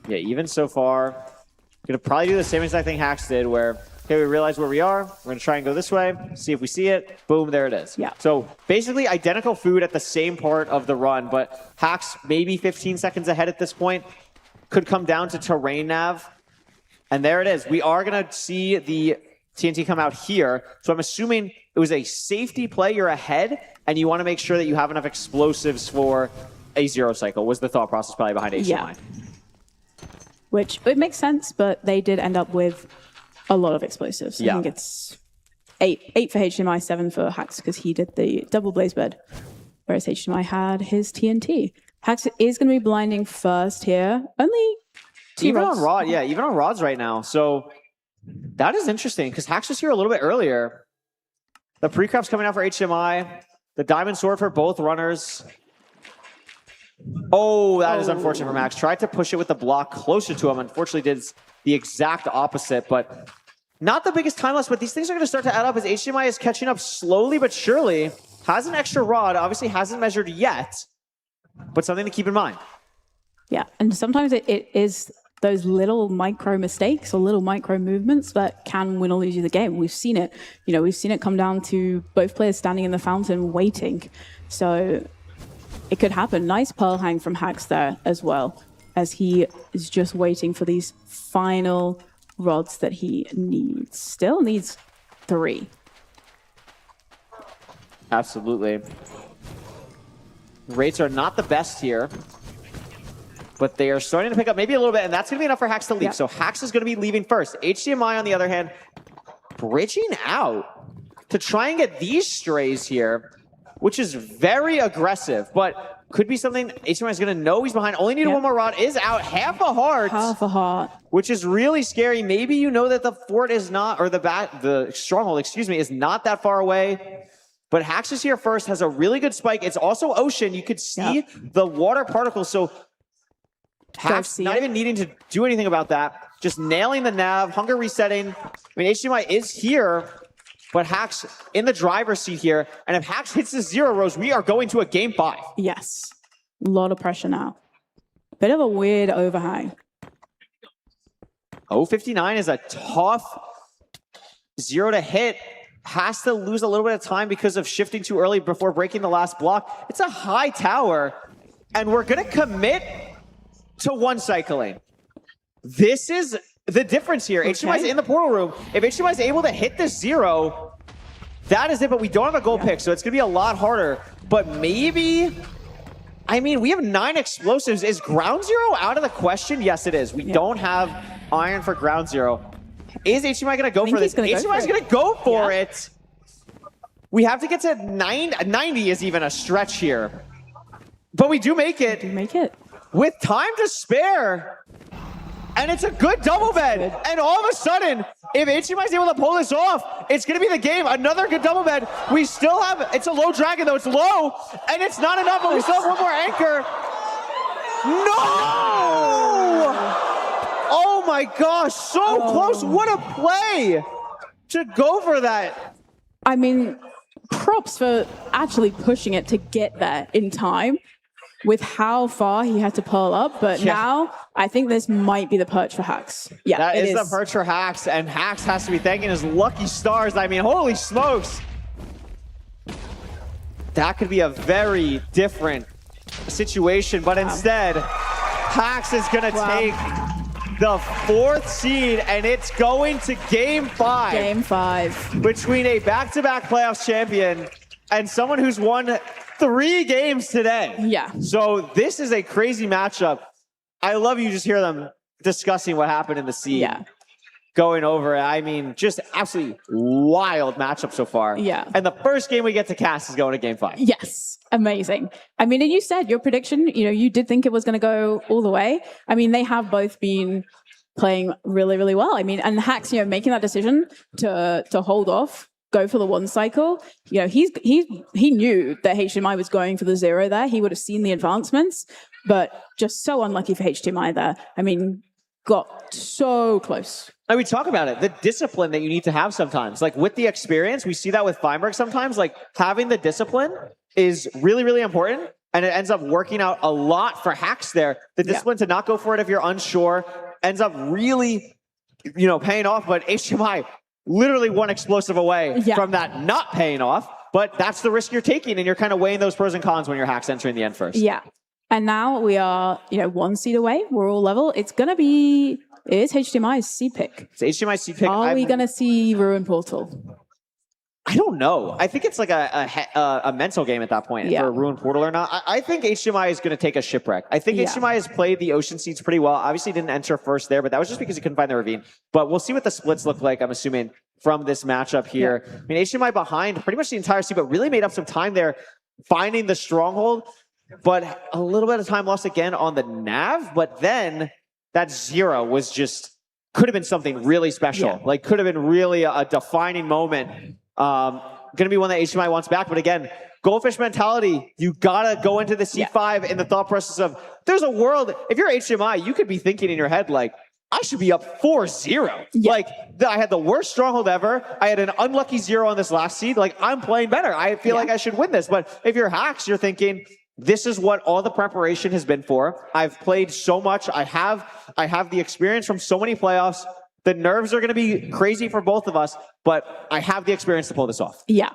Yeah, even so far. Going to probably do the same exact thing Hax did, where, okay, we realize where we are. We're going to try and go this way, see if we see it. Boom, there it is. Yeah. So basically identical food at the same part of the run, but Hax maybe 15 seconds ahead at this point. Could come down to terrain nav. And there it is. We are going to see the TNT come out here. So I'm assuming it was a safety play. You're ahead, and you want to make sure that you have enough explosives for a 0 cycle, was the thought process probably behind HDMI. Yeah. Which, it makes sense, but they did end up with a lot of explosives. I think it's 8 for HDMI, 7 for Hax, because he did the double blaze bed, whereas HDMI had his TNT. Hax is going to be blinding first here. Only 2 even rods. on Rod, yeah, even on Rods right now. So that is interesting, because Hax was here a little bit earlier. The pre-craft's coming out for HDMI. The Diamond Sword for both runners. Oh, that is unfortunate for Max. Tried to push it with the block closer to him. Unfortunately, did the exact opposite, but not the biggest time loss, but these things are going to start to add up as HDMI is catching up slowly but surely. Has an extra rod, obviously hasn't measured yet, but something to keep in mind. Yeah, and sometimes it is those little micro mistakes or little micro movements that can win or lose you the game. We've seen it. You know, we've seen it come down to both players standing in the fountain waiting. So it could happen. Nice pearl hang from Hax there as well, as he is just waiting for these final rods that he needs. Still needs 3. Absolutely. Rates are not the best here, but they are starting to pick up maybe a little bit, and that's going to be enough for Hax to leave. So Hax is going to be leaving first. HDMI, on the other hand, bridging out to try and get these strays here. which is very aggressive, but could be something HDMI is going to know he's behind. Only need one more rod, is out. Half a heart. Half a heart. Which is really scary. Maybe you know that the fort is not, or the stronghold, excuse me, is not that far away. But Hax is here first, has a really good spike. It's also ocean. You could see the water particles. So Hax not even needing to do anything about that. Just nailing the nav, hunger resetting. I mean, HDMI is here, but Hax in the driver's seat here. And if Hax hits the 0, Rose, we are going to a game 5. Yes. A lot of pressure now. Bit of a weird overhang. 059 is a tough 0 to hit. Has to lose a little bit of time because of shifting too early before breaking the last block. It's a high tower, and we're going to commit to one cycling. This is the difference here. HDMI's in the portal room. If HDMI's able to hit this 0, that is it, but we don't have a gold pick, so it's going to be a lot harder. But maybe, I mean, we have 9 explosives. Is ground 0 out of the question? Yes, it is. We don't have iron for ground 0. Is HDMI going to go for this? HDMI's going to go for it. We have to get to 90 is even a stretch here. But we do make it. With time to spare. And it's a good double bed. And all of a sudden, if HDMI is able to pull this off, it's going to be the game. Another good double bed. We still have, it's a low dragon though. It's low. And it's not enough, but we still have one more anchor. No! Oh my gosh, so close. What a play to go for that. I mean, props for actually pushing it to get there in time with how far he had to pull up. But now I think this might be the perch for Hax. Yeah, that is the perch for Hax, and Hax has to be thanking his lucky stars. I mean, holy smokes. That could be a very different situation, but instead, Hax is going to take the 4th seed, and it's going to game 5. Game 5. Between a back-to-back playoffs champion and someone who's won 3 games today. Yeah. So this is a crazy matchup. I love you just hear them discussing what happened in the seed. Yeah. Going over it. I mean, just absolutely wild matchup so far. Yeah. And the first game we get to cast is going to game 5. Yes. Amazing. I mean, and you said your prediction, you did think it was going to go all the way. I mean, they have both been playing really, really well. I mean, and Hax, making that decision to hold off, go for the 1 cycle, he knew that HDMI was going for the 0 there. He would have seen the advancements, but just so unlucky for HDMI there. I mean, got so close. And we talk about it, the discipline that you need to have sometimes. Like with the experience, we see that with Feinberg sometimes, like having the discipline is really, really important. And it ends up working out a lot for Hax there. The discipline to not go for it if you're unsure ends up really, paying off. But HDMI literally 1 explosive away from that not paying off. But that's the risk you're taking, and you're kind of weighing those pros and cons when you're Hax entering the end first. Yeah. And now we are, 1 seed away. We're all level. It's going to be, it is HDMI's C pick. It's HDMI's C pick. Are we going to see Ruin Portal? I don't know. I think it's like a mental game at that point for a Ruin Portal or not. I think HDMI is going to take a shipwreck. I think HDMI has played the ocean seeds pretty well. Obviously didn't enter first there, but that was just because he couldn't find the ravine. But we'll see what the splits look like, I'm assuming, from this matchup here. I mean, HDMI behind pretty much the entire seed, but really made up some time there finding the stronghold. But a little bit of time lost again on the nav. But then that 0 was just, could have been something really special. Like could have been really a defining moment. Going to be one that HDMI wants back. But again, goldfish mentality, you got to go into the C5 in the thought process of there's a world. If you're HDMI, you could be thinking in your head like, I should be up 4-0. Like I had the worst stronghold ever. I had an unlucky 0 on this last seed. Like I'm playing better. I feel like I should win this. But if you're Hax, you're thinking, this is what all the preparation has been for. I've played so much. I have the experience from so many playoffs. The nerves are going to be crazy for both of us, but I have the experience to pull this off. Yeah.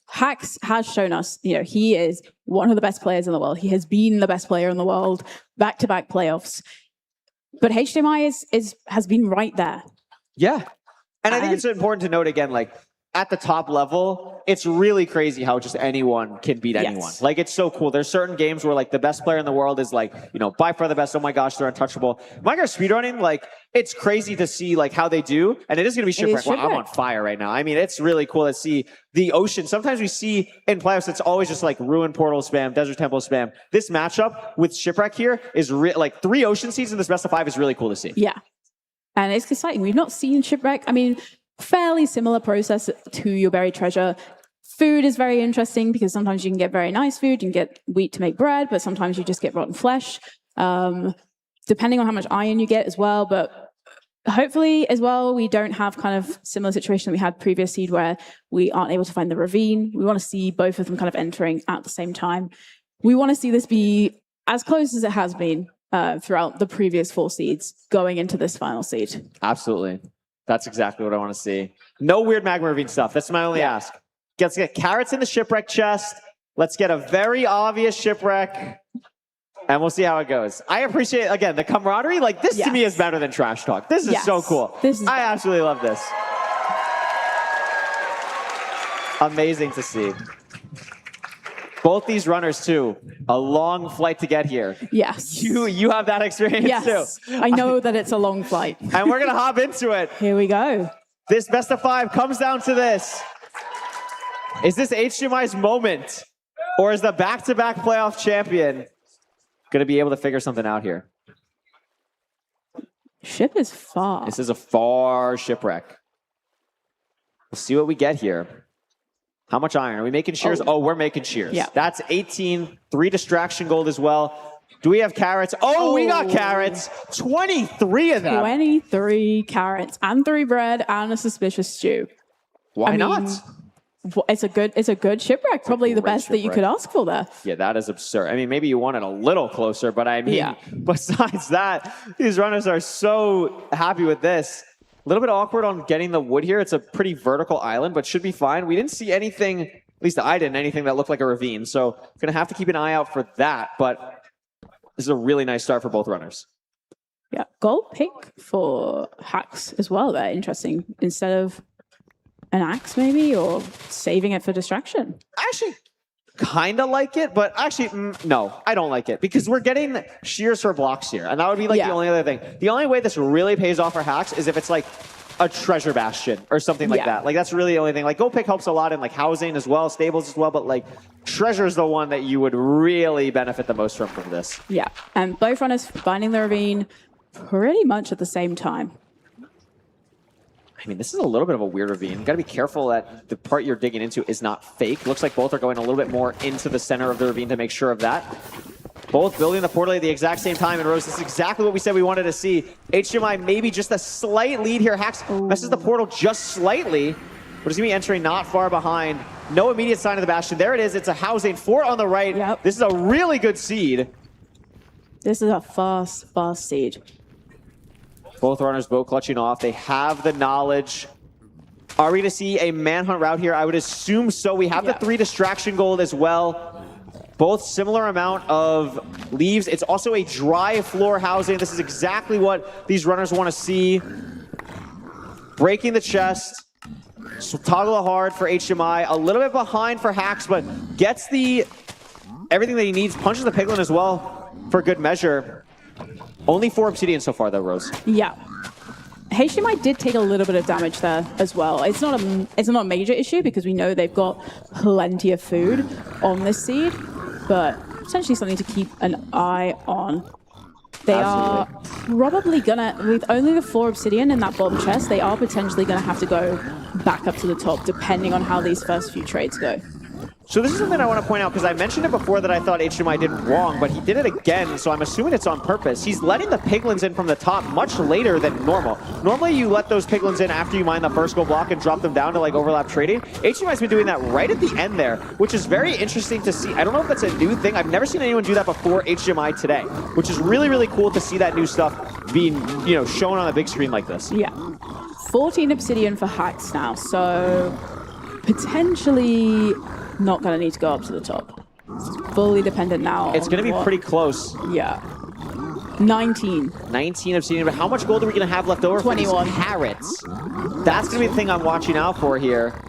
Hax has shown us, he is one of the best players in the world. He has been the best player in the world, back-to-back playoffs. But HDMI has been right there. Yeah. And I think it's important to note again, like, at the top level, it's really crazy how just anyone can beat anyone. Like, it's so cool. There's certain games where, like, the best player in the world is, like, you know, by far the best. Oh my gosh, they're untouchable. Micro speedrunning, like, it's crazy to see, like, how they do. And it is going to be Shipwreck. Wow, I'm on fire right now. I mean, it's really cool to see the ocean. Sometimes we see in playoffs, it's always just, like, Ruin Portal spam, Desert Temple spam. This matchup with Shipwreck here is, like, 3 ocean seeds in this best of 5 is really cool to see. Yeah. And it's exciting. We've not seen Shipwreck. I mean, fairly similar process to your buried treasure. Food is very interesting because sometimes you can get very nice food, you can get wheat to make bread, but sometimes you just get rotten flesh, depending on how much iron you get as well. But hopefully as well, we don't have kind of similar situation that we had previous seed where we aren't able to find the ravine. We want to see both of them kind of entering at the same time. We want to see this be as close as it has been throughout the previous 4 seeds going into this final seed. Absolutely. That's exactly what I want to see. No weird magma ravine stuff. That's my only ask. Let's get carrots in the shipwreck chest. Let's get a very obvious shipwreck. And we'll see how it goes. I appreciate, again, the camaraderie. Like, this to me is better than trash talk. This is so cool. I absolutely love this. Amazing to see. Both these runners, too. A long flight to get here. Yes. You have that experience, too. I know that it's a long flight. And we're going to hop into it. Here we go. This best of 5 comes down to this. Is this HDMI's moment? Or is the back-to-back playoff champion going to be able to figure something out here? Ship is far. This is a far shipwreck. We'll see what we get here. How much iron? Are we making shears? Oh, we're making shears. Yeah. That's 18. 3 distraction gold as well. Do we have carrots? Oh, we got carrots. 23 of them. 23 carrots and 3 bread and a suspicious stew. Why not? It's a good shipwreck. Probably the best that you could ask for there. Yeah, that is absurd. I mean, maybe you want it a little closer, but I mean, besides that, these runners are so happy with this. A little bit awkward on getting the wood here. It's a pretty vertical island, but should be fine. We didn't see anything, at least I didn't, anything that looked like a ravine. So going to have to keep an eye out for that. But this is a really nice start for both runners. Yeah, gold pick for hacks as well. They're interesting. Instead of an axe maybe, or saving it for distraction. Actually, kind of like it, but actually, no, I don't like it because we're getting shears for blocks here. And that would be like the only other thing. The only way this really pays off for hacks is if it's like a treasure bastion or something like that. Like, that's really the only thing. Like, gold pick helps a lot in like housing as well, stables as well, but like treasure is the one that you would really benefit the most from this. Yeah, and both runners finding the ravine pretty much at the same time. I mean, this is a little bit of a weird ravine. You got to be careful that the part you're digging into is not fake. Looks like both are going a little bit more into the center of the ravine to make sure of that. Both building the portal at the exact same time. And Rose, this is exactly what we said we wanted to see. HDMI maybe just a slight lead here. Hacks messes the portal just slightly, but it's going to be entering not far behind. No immediate sign of the Bastion. There it is. It's a housing. 4 on the right. Yep. This is a really good seed. This is a fast seed. Both runners boat clutching off. They have the knowledge. Are we going to see a manhunt route here? I would assume so. We have the 3 distraction gold as well. Both similar amount of leaves. It's also a dry floor housing. This is exactly what these runners want to see. Breaking the chest. So toggle hard for HMI. A little bit behind for Hacks, but gets everything that he needs. Punches the piglin as well for good measure. Only 4 obsidian so far, though, Rose. Yeah. HDMI did take a little bit of damage there as well. It's not a major issue because we know they've got plenty of food on this seed, but potentially something to keep an eye on. They are probably gonna, with only the 4 obsidian in that bottom chest, they are potentially gonna have to go back up to the top depending on how these first few trades go. So this is something I want to point out because I mentioned it before that I thought HDMI did wrong, but he did it again, so I'm assuming it's on purpose. He's letting the piglins in from the top much later than normal. Normally you let those piglins in after you mine the first gold block and drop them down to like overlap trading. HDMI's been doing that right at the end there, which is very interesting to see. I don't know if that's a new thing. I've never seen anyone do that before HDMI today, which is really, really cool to see that new stuff being, shown on a big screen like this. Yeah. 14 obsidian for Hacks now, so potentially not going to need to go up to the top. It's fully dependent now. It's going to be pretty close. Yeah. 19. 19 obsidian, but how much gold are we going to have left over 21 for these carrots? That's going to be the thing I'm watching out for here.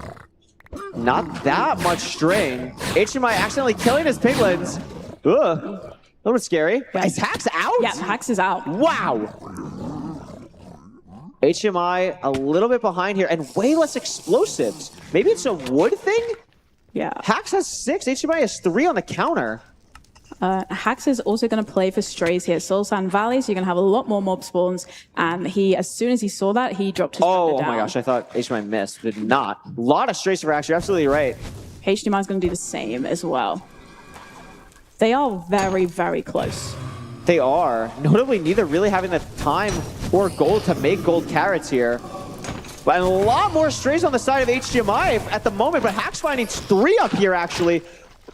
Not that much strain. HMI accidentally killing his piglins. Ugh. A little bit scary. Is Hax out? Yeah, Hax is out. Wow. HMI a little bit behind here and way less explosives. Maybe it's a wood thing? Yeah. Hax has 6, HMI has 3 on the counter. Hax is also going to play for strays here. Soul Sand Valley, so you're going to have a lot more mob spawns. And he, as soon as he saw that, he dropped his Oh down. my gosh, I thought HMI missed. Did not. A lot of strays for Hax, you're absolutely right. HDMI is going to do the same as well. They are very, very close. They are. Notably, neither really having the time or gold to make gold carrots here. But a lot more strays on the side of HDMI at the moment, but Hax finding 3 up here, actually.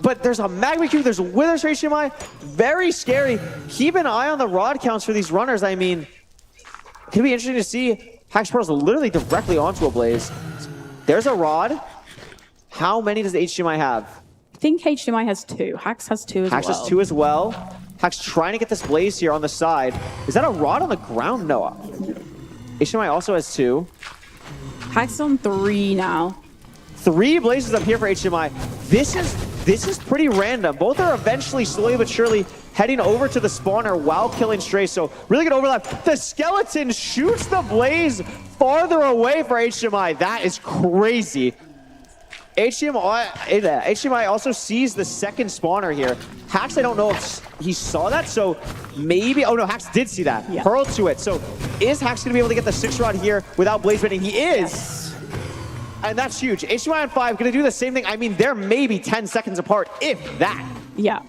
But there's a Magma Cube, there's Withers for HDMI. Very scary. Keep an eye on the rod counts for these runners. I mean, it could be interesting to see. Hax Pearl's literally directly onto a Blaze. There's a rod. How many does HDMI have? I think HDMI has 2. Hax has 2 as well. Hax has 2 as well. Hax trying to get this Blaze here on the side. Is that a rod on the ground? No. HDMI also has 2. Hax on 3 now. 3 Blazes up here for HDMI. This is pretty random. Both are eventually, slowly but surely, heading over to the spawner while killing strays. So really good overlap. The skeleton shoots the Blaze farther away for HDMI. That is crazy. HDMI also sees the second spawner here. Hax, I don't know if he saw that, so maybe... Oh no, Hax did see that. Yeah. Pearl to it. So is Hax going to be able to get the 6 rod here without Blaze bending? He is. Yes. And that's huge. HDMI on 5 going to do the same thing. I mean, they're maybe 10 seconds apart, if that. Yeah.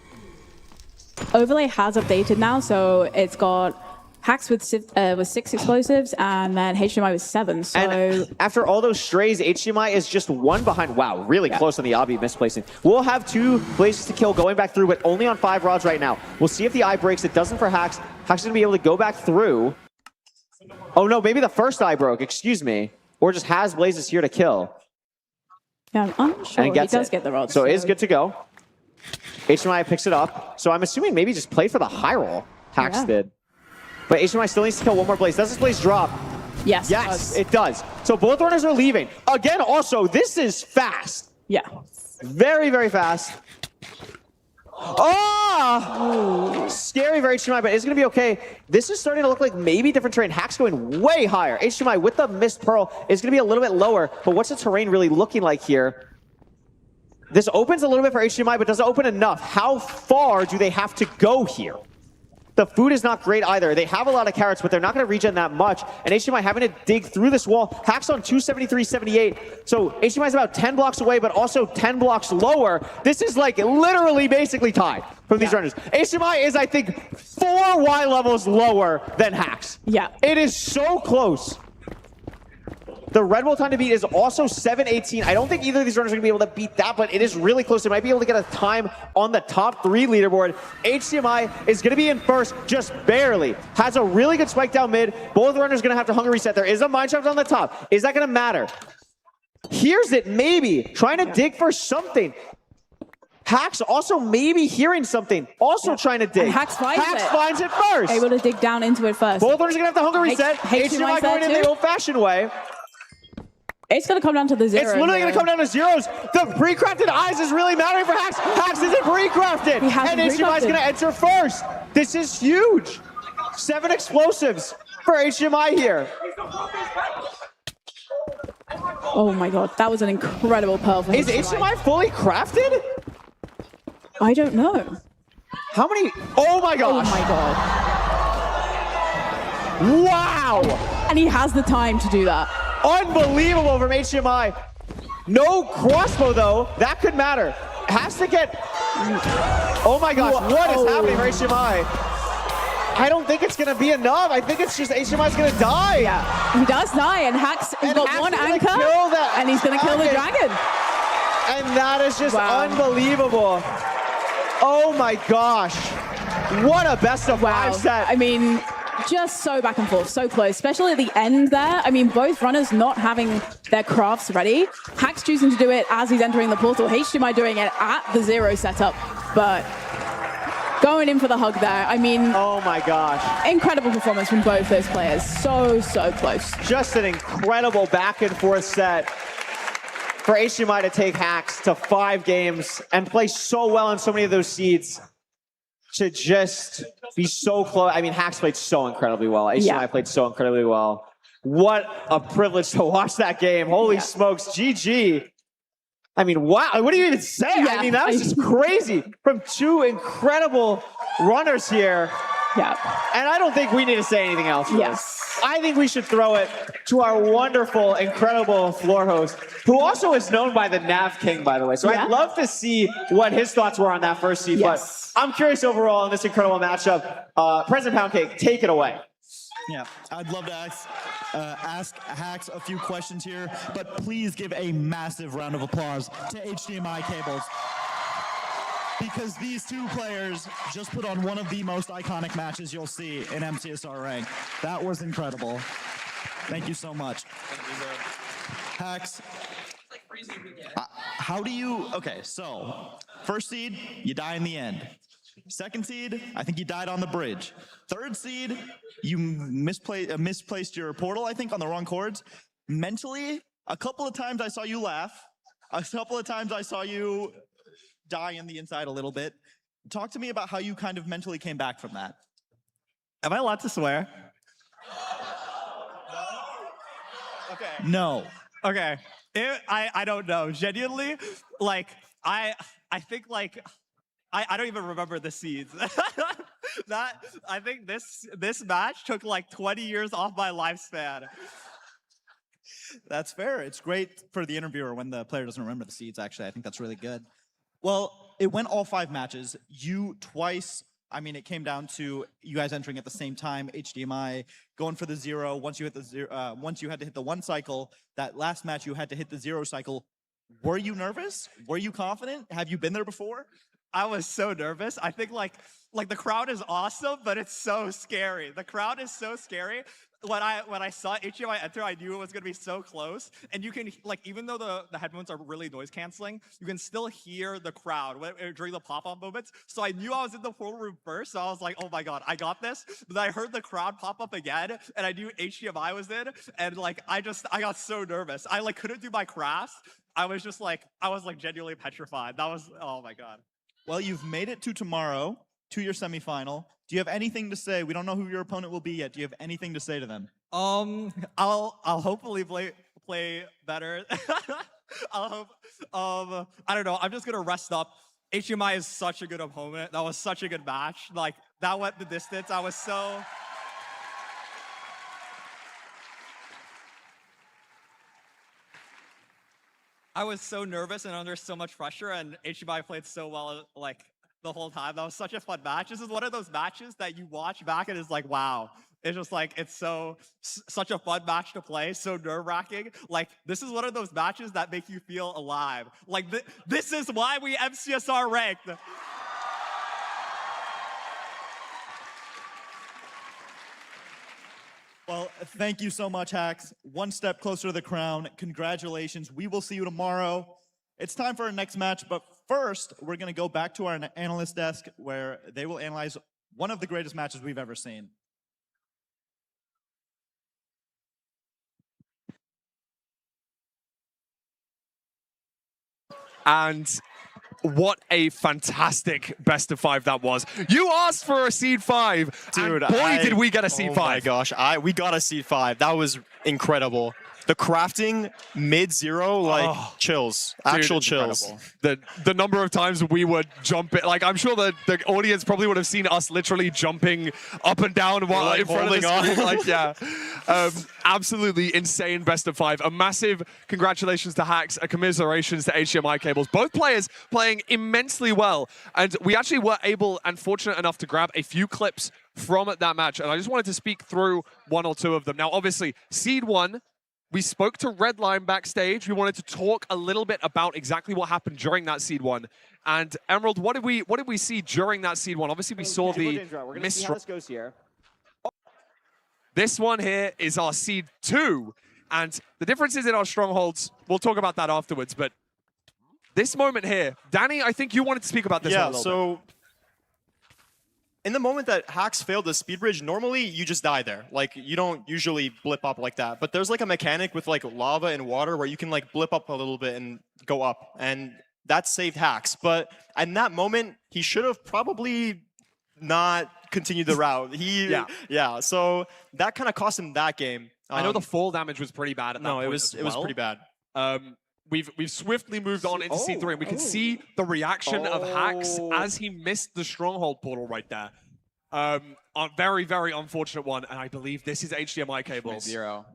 Overlay has updated now, so it's got Hax with 6 explosives, and then HDMI with 7. So and after all those strays, HDMI is just 1 behind. Wow, really close on the obby misplacing. We'll have 2 Blazes to kill going back through, but only on 5 rods right now. We'll see if the eye breaks. It doesn't for Hax. Hax is going to be able to go back through. Oh no, maybe the first eye broke, excuse me. Or just has Blazes here to kill. Yeah, I'm unsure. He does get the rods. So it is good to go. HDMI picks it up. So I'm assuming maybe just played for the high roll. Hax did. But HDMI still needs to kill 1 more Blaze. Does this Blaze drop? Yes. Yes, it does. So both runners are leaving. Again, also, this is fast. Yeah. Very, very fast. Oh! Scary for HDMI, but it's going to be okay. This is starting to look like maybe different terrain. Hax going way higher. HDMI with the missed Pearl is going to be a little bit lower, but what's the terrain really looking like here? This opens a little bit for HDMI, but doesn't open enough. How far do they have to go here? The food is not great either. They have a lot of carrots, but they're not going to regen that much. And HDMI having to dig through this wall. Hax on 273.78. So HDMI is about 10 blocks away, but also 10 blocks lower. This is like literally basically tied from these runners. HDMI is, I think, 4 Y levels lower than Hax. Yeah. It is so close. The Red Bull time to beat is also 7:18. I don't think either of these runners are going to be able to beat that, but it is really close. They might be able to get a time on the top 3 leaderboard. HDMI is going to be in first, just barely. Has a really good spike down mid. Both runners are going to have to hunger reset. There is a mineshaft on the top. Is that going to matter? Hears it, maybe. Trying to dig for something. Hax also maybe hearing something. Also trying to dig. And Hax finds it first. Able to dig down into it first. Both runners are going to have to hunger reset. HDMI going in the old-fashioned way. It's going to come down to the zeros. It's literally going to come down to zeros. The pre-crafted eyes is really mattering for Hax. Hax isn't pre-crafted. And HDMI is going to enter first. This is huge. 7 explosives for HDMI here. Oh my god, that was an incredible pearl for HDMI. Is HDMI fully crafted? I don't know. How many? Oh my gosh. Oh my god. Wow. And he has the time to do that. Unbelievable from HDMI. No crossbow, though. That could matter. Has to get... Oh, my gosh. What is happening for HDMI? I don't think it's going to be enough. I think it's just HDMI's going to die. Yeah, he does die, and Hax has got 1 anchor, and he's going to kill the dragon. And that is just unbelievable. Oh, my gosh. What a best of 5 set. I mean... Just so back and forth, so close, especially at the end there. I mean, both runners not having their crafts ready. Hax choosing to do it as he's entering the portal. HDMI doing it at the 0 setup, but going in for the hug there. I mean, oh my gosh. Incredible performance from both those players. So, so close. Just an incredible back and forth set. for HDMI to take Hacks to 5 games and play so well in so many of those seeds to just be so close. I mean, Hacks played so incredibly well. HDMI played so incredibly well. What a privilege to watch that game. Holy smokes, GG. I mean, wow, what do you even say? I mean, that was just crazy from 2 incredible runners here. Yeah. And I don't think we need to say anything else. Really. Yes. I think we should throw it to our wonderful, incredible floor host, who also is known by the Nav King, by the way. So I'd love to see what his thoughts were on that first seed. But I'm curious overall in this incredible matchup. President Poundcake, take it away. Yeah, I'd love to ask Hacks a few questions here, but please give a massive round of applause to HDMI Cables. Because these 2 players just put on one of the most iconic matches you'll see in MCSR Rank. That was incredible. Thank you so much. Hacks, how do you, okay, so first seed, you die in the end. Second seed, I think you died on the bridge. Third seed, you misplaced your portal, I think, on the wrong chords. Mentally, a couple of times I saw you laugh. A couple of times I saw you die in the inside a little bit. Talk to me about how you kind of mentally came back from that. Am I allowed to swear? Okay. No. Okay. I don't know. Genuinely, like, I think, like, I don't even remember the seeds. I think this match took like 20 years off my lifespan. That's fair. It's great for the interviewer when the player doesn't remember the seeds, actually. I think that's really good. Well, it went all 5 matches. You twice, I mean, it came down to you guys entering at the same time, HDMI going for the 0. Once you hit the 0, once you had to hit the 1 cycle, that last match you had to hit the 0 cycle. Were you nervous? Were you confident? Have you been there before? I was so nervous. I think like the crowd is awesome, but it's so scary. The crowd is so scary. When I saw HDMI enter, I knew it was gonna be so close. And you can, like, even though the headphones are really noise canceling, you can still hear the crowd during the pop-up moments. So I knew I was in the portal room first, so I was like, oh my god, I got this. But then I heard the crowd pop up again, and I knew HDMI was in, and like I got so nervous. I like couldn't do my crafts. I was genuinely petrified. That was, oh my god. Well, you've made it to tomorrow, to your semifinal. Do you have anything to say? We don't know who your opponent will be yet. Do you have anything to say to them? I'll hopefully play better. I'll hope. I don't know. I'm just gonna rest up. HDMI is such a good opponent. That was such a good match. Like that went the distance. I was so nervous and under so much pressure, and HDMI played so well, like, the whole time. That was such a fun match. This is one of those matches that you watch back and it's like, wow. It's just like, it's such a fun match to play, so nerve-wracking. Like, this is one of those matches that make you feel alive. Like, this is why we MCSR ranked. Well, thank you so much, Hacks. One step closer to the crown. Congratulations. We will see you tomorrow. It's time for our next match, but first, we're going to go back to our analyst desk where they will analyze one of the greatest matches we've ever seen. And what a fantastic best of 5 that was. You asked for a seed 5, dude. And boy, did we get a seed 5. Oh my gosh, we got a seed 5. That was incredible. The crafting mid-0, like chills, actual chills. The number of times we would jump it, like I'm sure the audience probably would have seen us literally jumping up and down while like in front of the holding screen. on. Like, yeah, absolutely insane best of 5. A massive congratulations to Hacks, a commiserations to HDMI Cables. Both players playing immensely well, and we actually were able and fortunate enough to grab a few clips from that match, and I just wanted to speak through one or two of them. Now, obviously, seed 1. We spoke to Redline backstage. We wanted to talk a little bit about exactly what happened during that seed 1. And Emerald, what did we see during that seed 1? Obviously, we saw the We're gonna see how this goes here. This one here is our seed 2, and the differences in our strongholds. We'll talk about that afterwards. But this moment here, Danny, I think you wanted to speak about this one a little bit. in the moment that Hacks failed the speed bridge, normally you just die there. Like, you don't usually blip up like that. But there's like a mechanic with like lava and water where you can like blip up a little bit and go up. And that saved Hacks. But in that moment, he should have probably not continued the route. Yeah. So that kind of cost him that game. I know the fall damage was pretty bad at that point. It was pretty bad. We've swiftly moved on into C3, and we can see the reaction of Hacks as he missed the stronghold portal right there. A very, very unfortunate one, and I believe this is HDMI cables. 0.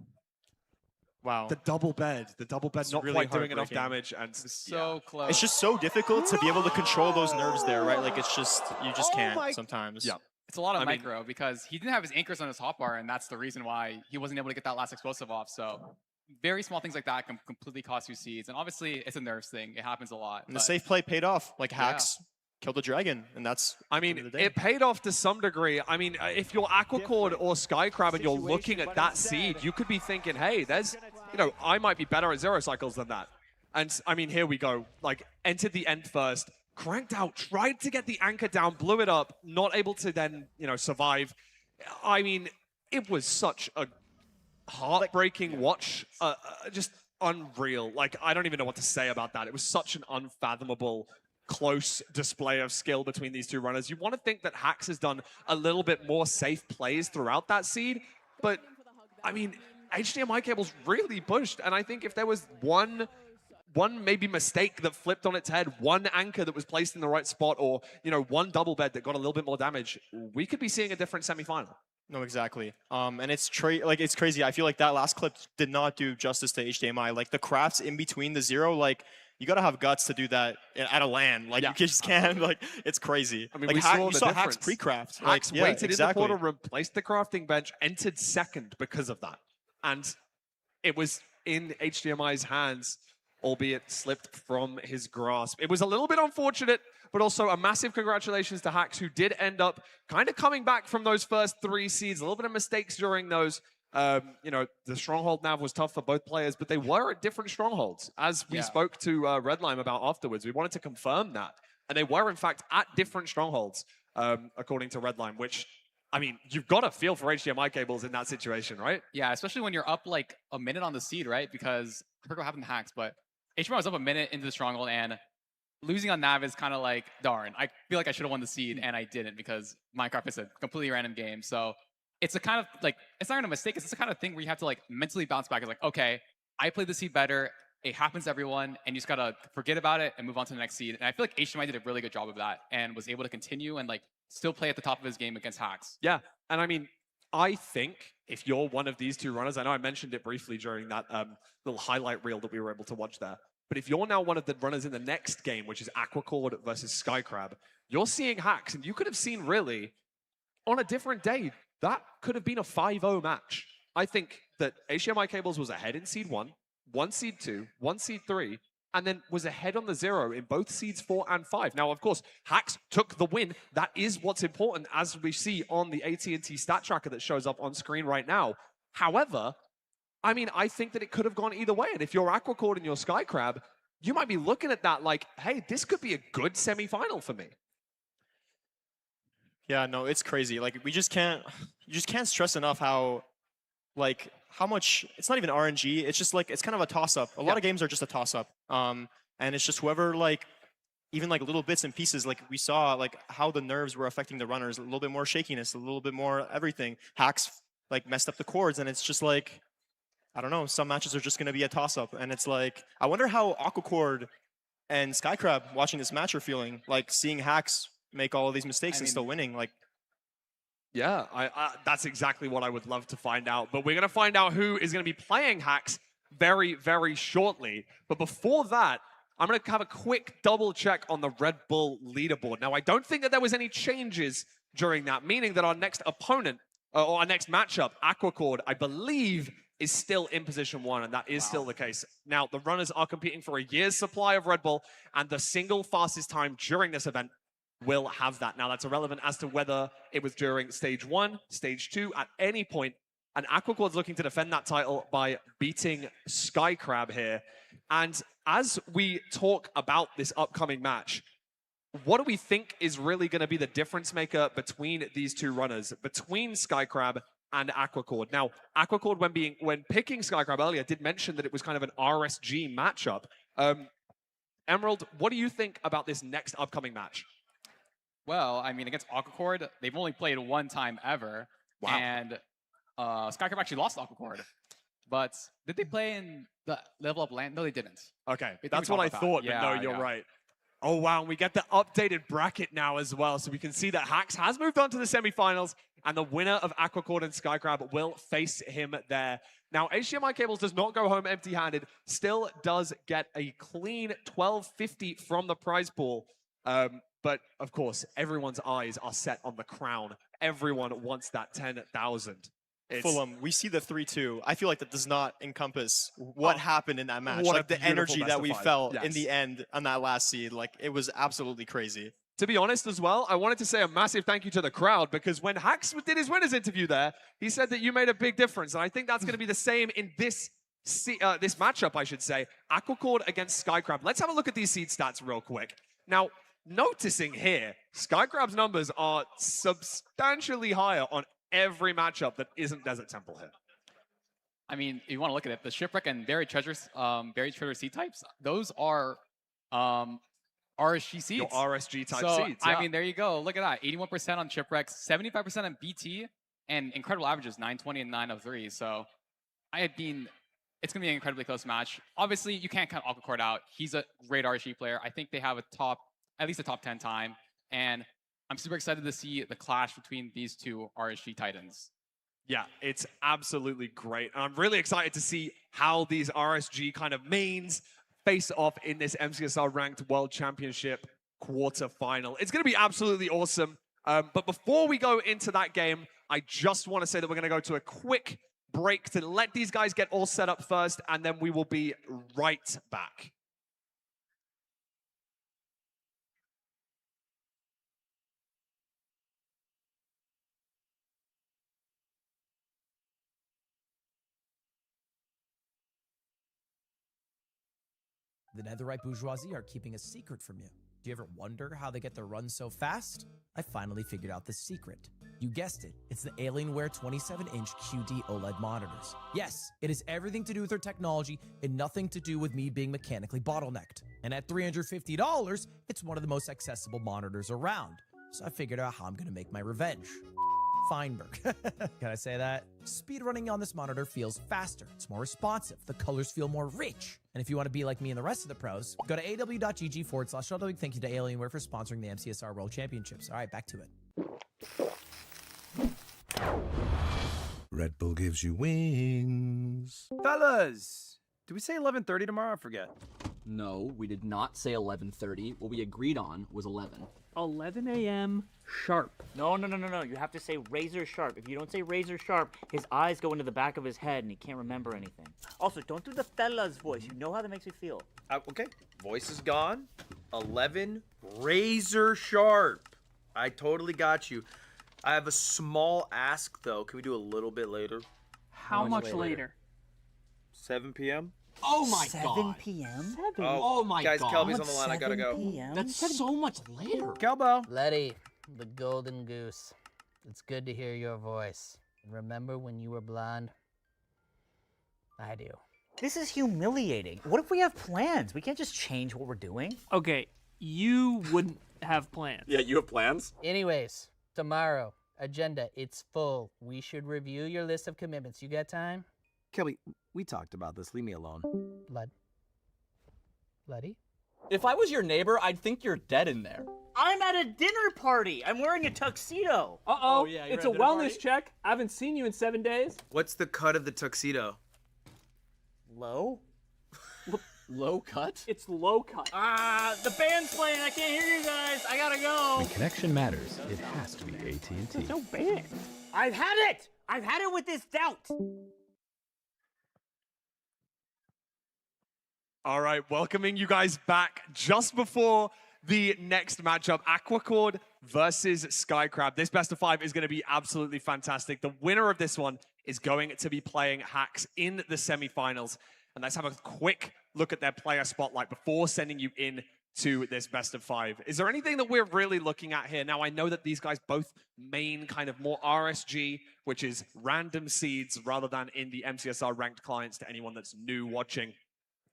Wow. The double bed not really quite doing enough heartbreaking. damage, and So close. It's just so difficult to be able to control those nerves there, right? Like, it's just, you just can't sometimes. Yeah. It's a lot of micro because he didn't have his anchors on his hotbar, and that's the reason why he wasn't able to get that last explosive off. So very small things like that can completely cost you seeds. And obviously, it's a nerves thing. It happens a lot. And the safe play paid off. Like, Hacks killed the dragon, and that's I mean, it paid off to some degree. I mean, if you're Aquacord or Skycrab and you're looking at that seed, you could be thinking, hey, there's, I might be better at 0 cycles than that. And I mean, here we go. Like, entered the end first, cranked out, tried to get the anchor down, blew it up, not able to then, survive. I mean, it was such a heartbreaking watch, just unreal. Like, I don't even know what to say about that. It was such an unfathomable, close display of skill between these two runners. You want to think that Hacks has done a little bit more safe plays throughout that seed, but I mean, HDMI cables really pushed, and I think if there was one maybe mistake that flipped on its head, one anchor that was placed in the right spot, or one double bed that got a little bit more damage, we could be seeing a different semifinal. No, exactly. And it's it's crazy. I feel like that last clip did not do justice to HDMI. Like, the crafts in between the 0, like, you gotta have guts to do that at a LAN. Like, you just can't. Like, it's crazy. I mean, like, we saw the Hacks difference. pre-craft. Hacks like, waited exactly. in the portal, replaced the crafting bench, entered second because of that. And it was in HDMI's hands, albeit slipped from his grasp. It was a little bit unfortunate, but also a massive congratulations to Hacks, who did end up kind of coming back from those first 3 seeds. A little bit of mistakes during those. The stronghold nav was tough for both players, but they were at different strongholds. As we spoke to Redlime about afterwards, we wanted to confirm that. And they were, in fact, at different strongholds, according to Redlime, which, I mean, you've got to feel for HDMI cables in that situation, right? Yeah, especially when you're up like a minute on the seed, right? Because I forgot what happened to Hacks, but HDMI was up a minute into the stronghold, and losing on nav is kind of like, darn, I feel like I should have won the seed, and I didn't because Minecraft is a completely random game. So it's a kind of like, it's not even a mistake. It's the kind of thing where you have to like mentally bounce back. It's like, okay, I played the seed better. It happens to everyone, and you just gotta forget about it and move on to the next seed. And I feel like HDMI did a really good job of that and was able to continue and like still play at the top of his game against Hacks. Yeah, and I mean, I think if you're one of these two runners, I know I mentioned it briefly during that little highlight reel that we were able to watch there, but if you're now one of the runners in the next game, which is Aquacord versus Skycrab, you're seeing Hacks, and you could have seen really, on a different day, that could have been a 5-0 match. I think that HDMI Cables was ahead in Seed 1, 1 Seed 2, 1 Seed 3, and then was ahead on the 0 in both Seeds 4 and 5. Now, of course, Hacks took the win. That is what's important, as we see on the AT&T stat tracker that shows up on screen right now. However, I mean, I think that it could have gone either way. And if you're Aquacord and you're Skycrab, you might be looking at that like, hey, this could be a good semifinal for me. Yeah, no, it's crazy. Like, you just can't stress enough how much, it's not even RNG, it's just like, it's kind of a toss-up. A lot of games are just a toss-up. And it's just whoever, like, even like little bits and pieces, like we saw, like how the nerves were affecting the runners, a little bit more shakiness, a little bit more everything. Hacks, like, messed up the chords, and it's just like, I don't know, some matches are just going to be a toss-up. And it's like, I wonder how Aquacord and Skycrab watching this match are feeling, like seeing Hacks make all of these mistakes and still winning. Like, yeah, that's exactly what I would love to find out. But we're going to find out who is going to be playing Hacks very, very shortly. But before that, I'm going to have a quick double check on the Red Bull leaderboard. Now, I don't think that there was any changes during that, meaning that our next opponent, or our next matchup, Aquacord, I believe, is still in position 1, and that is still the case. Now, the runners are competing for a year's supply of Red Bull, and the single fastest time during this event will have that. Now, that's irrelevant as to whether it was during Stage 1, Stage 2, at any point. And Aquacord's looking to defend that title by beating Skycrab here. And as we talk about this upcoming match, what do we think is really going to be the difference maker between these two runners, between Skycrab and Aquacord? Now, Aquacord, when picking Skycrab earlier, did mention that it was kind of an RSG matchup. Emerald, what do you think about this next upcoming match? Well, I mean, against Aquacord, they've only played one time ever. Wow. And Skycrab actually lost Aquacord. But did they play in the level up land? No, they didn't. Okay, that's what I thought, but no, you're yeah. right. Oh, wow, and we get the updated bracket now as well. So we can see that Hax has moved on to the semifinals, and the winner of Aquacord and Skycrab will face him there. Now, HDMI Cables does not go home empty-handed, still does get a clean $12.50 from the prize pool. But, of course, everyone's eyes are set on the crown. Everyone wants that 10,000. Fulham, we see the 3-2. I feel like that does not encompass what happened in that match. Like the energy that we felt in the end on that last seed. Like, it was absolutely crazy. To be honest as well, I wanted to say a massive thank you to the crowd, because when Hax did his winners interview there, he said that you made a big difference. And I think that's going to be the same in this matchup, I should say. Aquacord against Skycrab. Let's have a look at these seed stats real quick. Now, noticing here, Skycrab's numbers are substantially higher on every matchup that isn't Desert Temple here. I mean, if you want to look at it, the Shipwreck and Buried Treasure seed types, those are RSG seeds. Your RSG type seeds. I mean, there you go. Look at that. 81% on Shipwreck, 75% on BT, and incredible averages, 920 and 903. So, I mean, it's going to be an incredibly close match. Obviously, you can't count Aquacord out. He's a great RSG player. I think they have at least a top 10 time. And I'm super excited to see the clash between these two RSG titans. Yeah, it's absolutely great. And I'm really excited to see how these RSG kind of mains face off in this MCSR Ranked World Championship quarterfinal. It's going to be absolutely awesome. But before we go into that game, I just want to say that we're going to go to a quick break to let these guys get all set up first, and then we will be right back. The Netherite bourgeoisie are keeping a secret from you. Do you ever wonder how they get their runs so fast? I finally figured out the secret. You guessed it, it's the Alienware 27-inch QD OLED monitors. Yes, it has everything to do with their technology and nothing to do with me being mechanically bottlenecked. And at $350, it's one of the most accessible monitors around. So I figured out how I'm gonna make my revenge. Feinberg. Can I say that? Speedrunning on this monitor feels faster. It's more responsive. The colors feel more rich. And if you want to be like me and the rest of the pros, go to aw.gg/shuttle. Thank you to Alienware for sponsoring the MCSR World Championships. All right, back to it. Red Bull gives you wings. Fellas, did we say 11:30 tomorrow? I forget. No, we did not say 11:30. What we agreed on was 11. 11 a.m. sharp. No. You have to say razor sharp. If you don't say razor sharp, his eyes go into the back of his head and he can't remember anything. Also, don't do the fella's voice. You know how that makes me feel. Okay, voice is gone. 11 razor sharp. I totally got you. I have a small ask though. Can we do a little bit later? How much later? 7 p.m. Oh my 7 p.m.? Oh my guys, god. Kelby's on the line. I gotta go. That's so much later. Kelbo. Letty, the golden goose. It's good to hear your voice. Remember when you were blonde? I do. This is humiliating. What if we have plans? We can't just change what we're doing. Okay, you wouldn't have plans. Yeah, you have plans? Anyways, tomorrow, agenda, it's full. We should review your list of commitments. You got time? Kelby, we talked about this. Leave me alone. Letty? If I was your neighbor, I'd think you're dead in there. I'm at a dinner party. I'm wearing a tuxedo. Uh-oh, yeah, it's a wellness check. I haven't seen you in 7 days. What's the cut of the tuxedo? Low? Low cut? It's low cut. The band's playing. I can't hear you guys. I gotta go. When connection matters, it has to be AT&T. There's no band. I've had it. I've had it with this doubt. All right, welcoming you guys back just before the next matchup, Aquacord versus Skycrab. This best of 5 is going to be absolutely fantastic. The winner of this one is going to be playing Hax in the semifinals. And let's have a quick look at their player spotlight before sending you in to this best of 5. Is there anything that we're really looking at here? Now, I know that these guys both main kind of more RSG, which is random seeds rather than in the MCSR ranked clients to anyone that's new watching.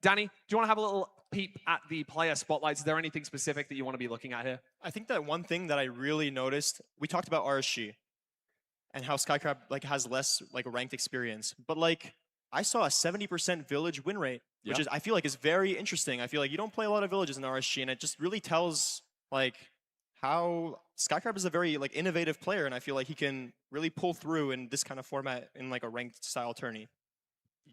Danny, do you want to have a little peep at the player spotlights? Is there anything specific that you want to be looking at here? I think that one thing that I really noticed, we talked about RSG and how Skycrab like has less like ranked experience, but like I saw a 70% village win rate, which is I feel like is very interesting. I feel like you don't play a lot of villages in RSG, and it just really tells like how Skycrab is a very like innovative player, and I feel like he can really pull through in this kind of format in like a ranked style tourney.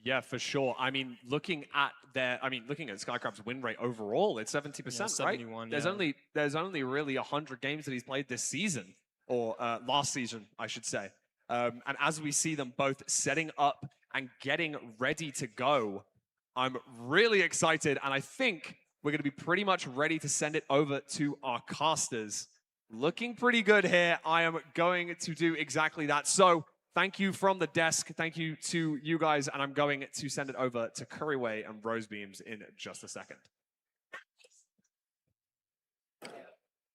Yeah, for sure. I mean, looking at Skycrab's win rate overall, it's 70%, right? 71, There's only really 100 games that he's played this season, or last season, I should say. And as we see them both setting up and getting ready to go, I'm really excited, and I think we're going to be pretty much ready to send it over to our casters. Looking pretty good here. I am going to do exactly that. So thank you from the desk. Thank you to you guys, and I'm going to send it over to Curryway and Rosebeams in just a second.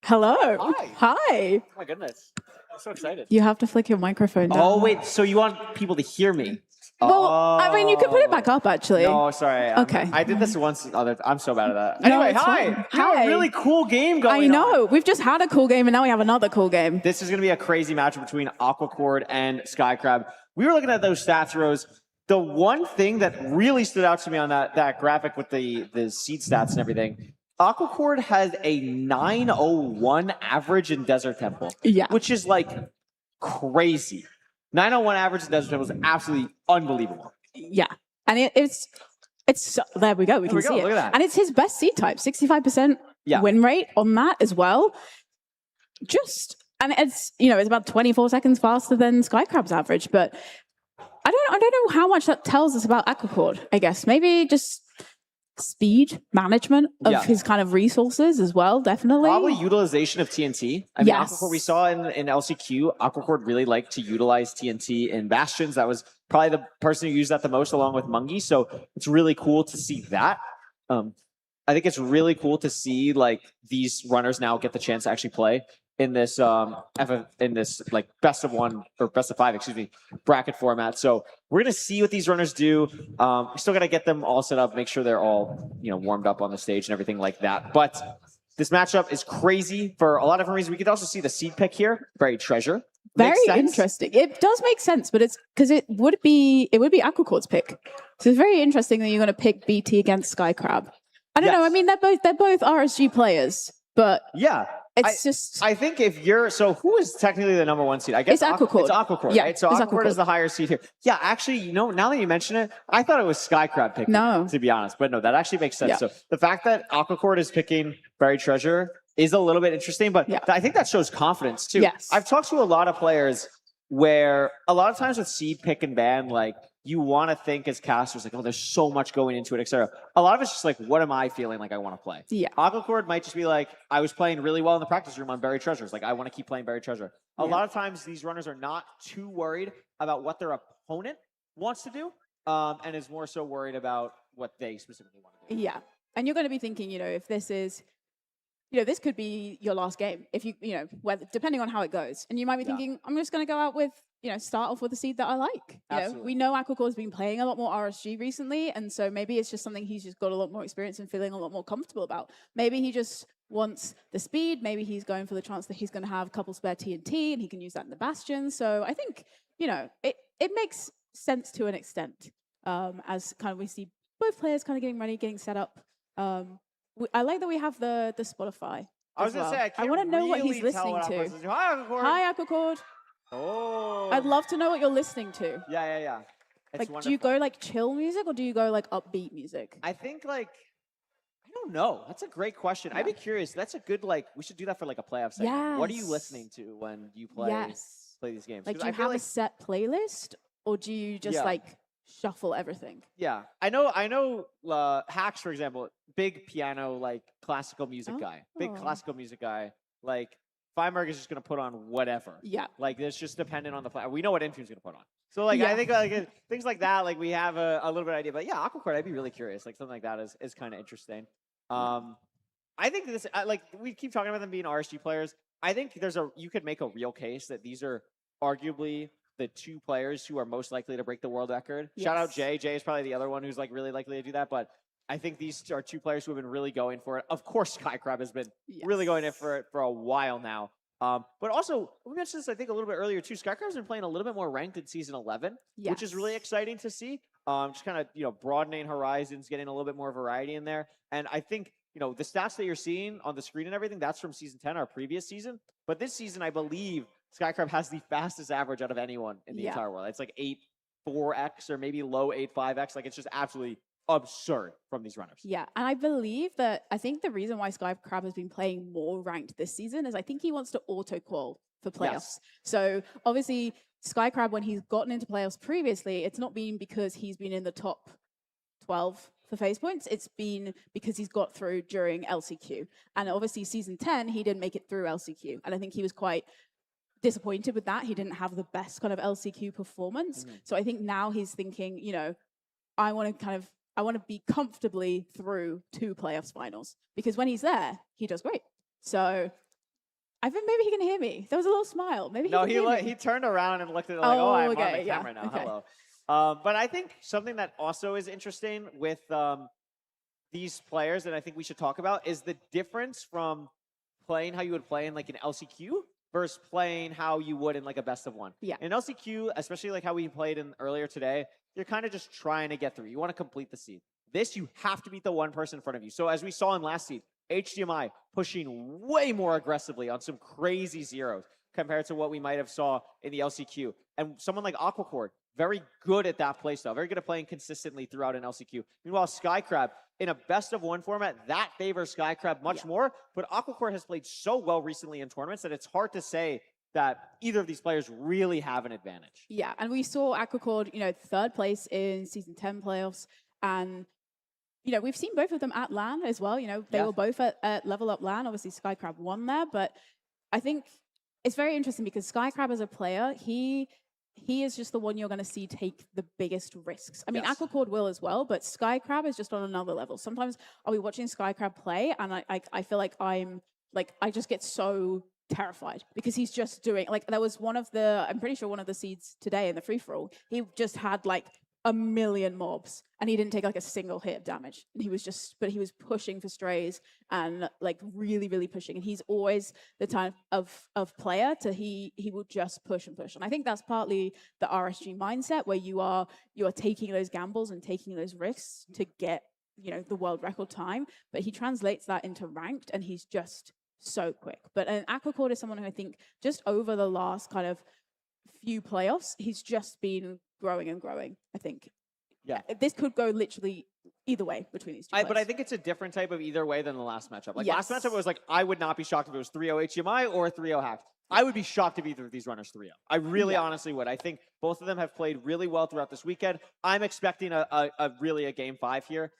Hello. Hi. Hi. Oh my goodness. I'm so excited. You have to flick your microphone down. Oh, wait. So you want people to hear me? Well, I mean, you can put it back up, actually. No, sorry. Okay. I did this once. I'm so bad at that. No, Anyway, it's hi. fine. We have a really cool game going on. I know. We've just had a cool game, and now we have another cool game. This is going to be a crazy matchup between Aquacord and Skycrab. We were looking at those stats, Rose. The one thing that really stood out to me on that graphic with the seed stats and everything, Aquacord has a 901 average in Desert Temple. Yeah. Which is like crazy. 901 average in Desert Temple is absolutely unbelievable. Yeah. And it's there we go. We can see it. Look at that. And it's his best seed type, 65% win rate on that as well. And it's, it's about 24 seconds faster than Skycrab's average, but I don't know how much that tells us about Aquacord, I guess. Maybe just speed management of his kind of resources as well, definitely. Probably utilization of TNT. I mean, Aquacord, we saw in LCQ, Aquacord really liked to utilize TNT in Bastions. That was probably the person who used that the most along with Mungie. So it's really cool to see that. I think it's really cool to see like these runners now get the chance to actually play in this like best of 1 or best of 5, bracket format. So we're gonna see what these runners do. We still gotta get them all set up, make sure they're all warmed up on the stage and everything like that. But this matchup is crazy for a lot of different reasons. We could also see the seed pick here, Buried Treasure. Very interesting. It does make sense, but it's because it would be Aquacord's pick. So it's very interesting that you're going to pick BT against Skycrab. I don't know. I mean, they're both RSG players, but I think if you're who is technically the number 1 seed? I guess it's Aquacord. It's Aquacord, right? So Aquacord is the higher seed here. Yeah, actually, now that you mention it, I thought it was Skycrab picking. No, to be honest, but no, that actually makes sense. Yeah. So the fact that Aquacord is picking Buried Treasure is a little bit interesting, but I think that shows confidence too. Yes. I've talked to a lot of players where a lot of times with seed pick and ban, like you want to think as casters, like, oh, there's so much going into it, etc. A lot of it's just like, what am I feeling like I want to play? Yeah. Aquacord might just be like, I was playing really well in the practice room on Buried Treasures. Like, I want to keep playing Buried Treasure. A lot of times these runners are not too worried about what their opponent wants to do, and is more so worried about what they specifically want to do. Yeah. And you're going to be thinking, if this is, this could be your last game. If depending on how it goes. And you might be thinking, I'm just going to go out with, start off with a seed that I like. We know Aquacord's been playing a lot more RSG recently, and so maybe it's just something he's just got a lot more experience and feeling a lot more comfortable about. Maybe he just wants the speed. Maybe he's going for the chance that he's going to have a couple spare TNT, and he can use that in the Bastion. So I think, it makes sense to an extent, as kind of we see both players kind of getting ready, getting set up. I like that we have the Spotify. I was going to say, I want to know what he's listening to. Hi, Aquacord. Hi, Aquacord. Oh. I'd love to know what you're listening to. Yeah. It's do you go chill music or do you go upbeat music? I think I don't know. That's a great question. I'd be curious. That's a good we should do that for a playoff segment. What are you listening to when you play play these games? Do you have a set playlist or do you just shuffle everything? Yeah. I know Hacks, for example, big piano classical music guy. Big classical music guy. Feinberg is just going to put on whatever. Yeah. It's just dependent on the play. We know what Infume's going to put on. So, I think, things like that, we have a little bit of idea. But, yeah, Aquacord, I'd be really curious. Something like that is kind of interesting. I think this, like, we keep talking about them being RSG players. I think you could make a real case that these are arguably the two players who are most likely to break the world record. Shout out Jay. Jay is probably the other one who's like really likely to do that, but I think these are two players who have been really going for it. Of course, Skycrab has been really going for it for a while now. But also, we mentioned this, I think, a little bit earlier too. Skycrab's been playing a little bit more ranked in Season 11, which is really exciting to see. Just kind of, broadening horizons, getting a little bit more variety in there. And I think, the stats that you're seeing on the screen and everything, that's from Season 10, our previous season. But this season, I believe Skycrab has the fastest average out of anyone in the entire world. It's like 8.4x or maybe low 8.5x. Like, it's just absolutely absurd from these runners. Yeah, and I think the reason why Skycrab has been playing more ranked this season is I think he wants to auto-qual for playoffs. So obviously, Skycrab, when he's gotten into playoffs previously, it's not been because he's been in the top 12 for phase points. It's been because he's got through during LCQ. And obviously, Season 10, he didn't make it through LCQ. And I think he was quite disappointed with that. He didn't have the best kind of LCQ performance. So I think now he's thinking, I want to be comfortably through 2 playoffs finals, because when he's there, he does great. So I think maybe he can hear me. There was a little smile. Maybe he turned around and looked at it like, I'm on the camera now. Hello. But I think something that also is interesting with these players, and I think we should talk about, is the difference from playing how you would play in like an LCQ versus playing how you would in like a best of one. Yeah. In LCQ, especially like how we played in earlier today, you're kind of just trying to get through. You want to complete the seed. This, you have to beat the one person in front of you. So as we saw in last seed, HDMI pushing way more aggressively on some crazy zeros compared to what we might have saw in the LCQ. And someone like Aquacord, very good at that playstyle, very good at playing consistently throughout an LCQ. Meanwhile, Skycrab, in a best of one format, that favors Skycrab much more. But Aquacord has played so well recently in tournaments that it's hard to say that either of these players really have an advantage. Yeah, and we saw Aquacord, 3rd place in Season 10 playoffs. And, we've seen both of them at LAN as well. They were both at Level Up LAN. Obviously, Skycrab won there. But I think it's very interesting because Skycrab as a player, he is just the one you're going to see take the biggest risks. I mean, Aquacord will as well, but Skycrab is just on another level. Sometimes I'll be watching Skycrab play, and I feel like I just get so terrified because he's just doing, there was I'm pretty sure one of the seeds today in the free-for-all, he just had like a million mobs and he didn't take like a single hit of damage. And he was pushing for strays and like really, really pushing. And he's always the type of player he will just push and push. And I think that's partly the RSG mindset where you are taking those gambles and taking those risks to get, the world record time. But he translates that into ranked and he's just so quick. But an Aquacord is someone who I think just over the last kind of few playoffs, he's just been growing and growing, I think. Yeah. This could go literally either way between these two. But I think it's a different type of either way than the last matchup. Like last matchup was like, I would not be shocked if it was 3-0 HMI or 3-0 Hacked. I would be shocked if either of these runners 3-0. I really honestly would. I think both of them have played really well throughout this weekend. I'm expecting a game 5 here.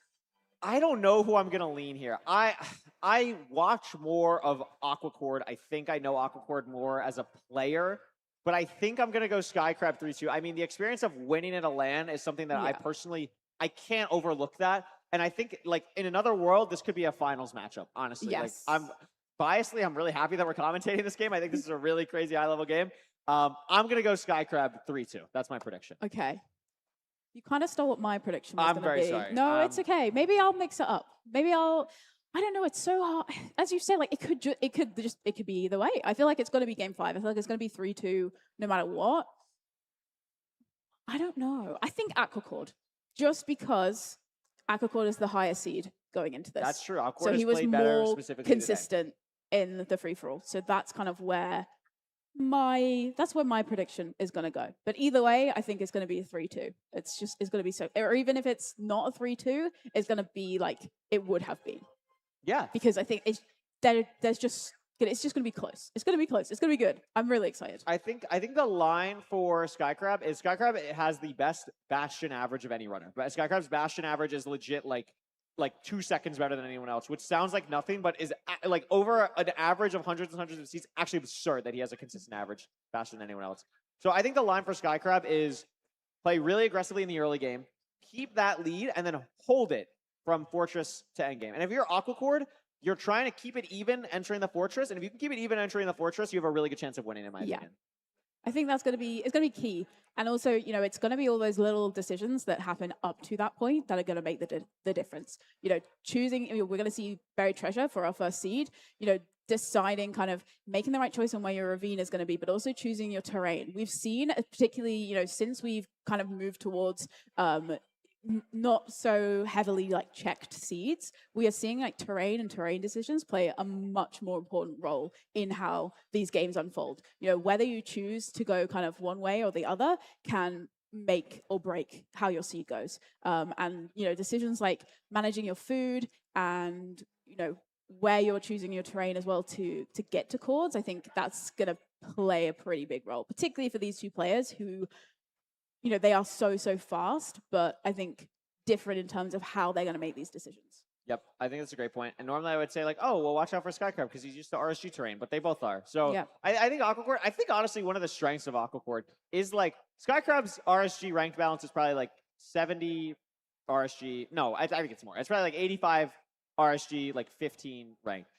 I don't know who I'm going to lean here. I watch more of Aquacord. I think I know Aquacord more as a player. But I think I'm going to go Skycrab 3-2. I mean, the experience of winning at a LAN is something that I can't overlook that. And I think, like, in another world, this could be a finals matchup, honestly. Yes. Like, I'm really happy that we're commentating this game. I think this is a really crazy high-level game. I'm going to go Skycrab 3-2. That's my prediction. Okay. You kind of stole what my prediction was going to be. I'm very sorry. No, it's okay. Maybe I'll mix it up. I don't know. It's so hard. As you say, like it could be either way. I feel like it's going to be game 5. I feel like it's going to be 3-2 no matter what. I don't know. I think Aquacord, just because Aquacord is the higher seed going into this. That's true. Aquacord so he was more consistent today. In the free for all. So that's kind of where my prediction is going to go. But either way, I think it's going to be a 3-2. It's going to be so, or even if it's not a 3-2, it's going to be like it would have been. Yeah. Because I think it's just going to be close. It's going to be close. It's going to be good. I'm really excited. I think the line for Skycrab is Skycrab has the best Bastion average of any runner. But Skycrab's Bastion average is legit like 2 seconds better than anyone else, which sounds like nothing, but is like over an average of hundreds and hundreds of seats. Actually absurd that he has a consistent average faster than anyone else. So I think the line for Skycrab is play really aggressively in the early game, keep that lead, and then hold it from Fortress to endgame. And if you're Aquacord, you're trying to keep it even entering the fortress, and if you can keep it even entering the fortress, you have a really good chance of winning, in my opinion. I think that's going to be key. And also, you know, it's going to be all those little decisions that happen up to that point that are going to make the difference. You know, choosing, we're going to see Buried Treasure for our first seed, you know, deciding kind of making the right choice on where your ravine is going to be, but also choosing your terrain. We've seen, particularly, you know, since we've kind of moved towards not so heavily like checked seeds, we are seeing like terrain and terrain decisions play a much more important role in how these games unfold. You know, whether you choose to go kind of one way or the other can make or break how your seed goes. And, you know, decisions like managing your food and, you know, where you're choosing your terrain as well to get to chords, I think that's going to play a pretty big role, particularly for these two players who, you know, they are so fast, but I think different in terms of how they're going to make these decisions. Yep, I think that's a great point. And normally I would say like, oh, well, watch out for Skycrab because he's used to RSG terrain, but they both are. So Yep. I think Aquacord, I think honestly one of the strengths of Aquacord is like Skycrab's RSG ranked balance is probably like 70 RSG. No, I think it's more. It's probably like 85 RSG, like 15 ranked.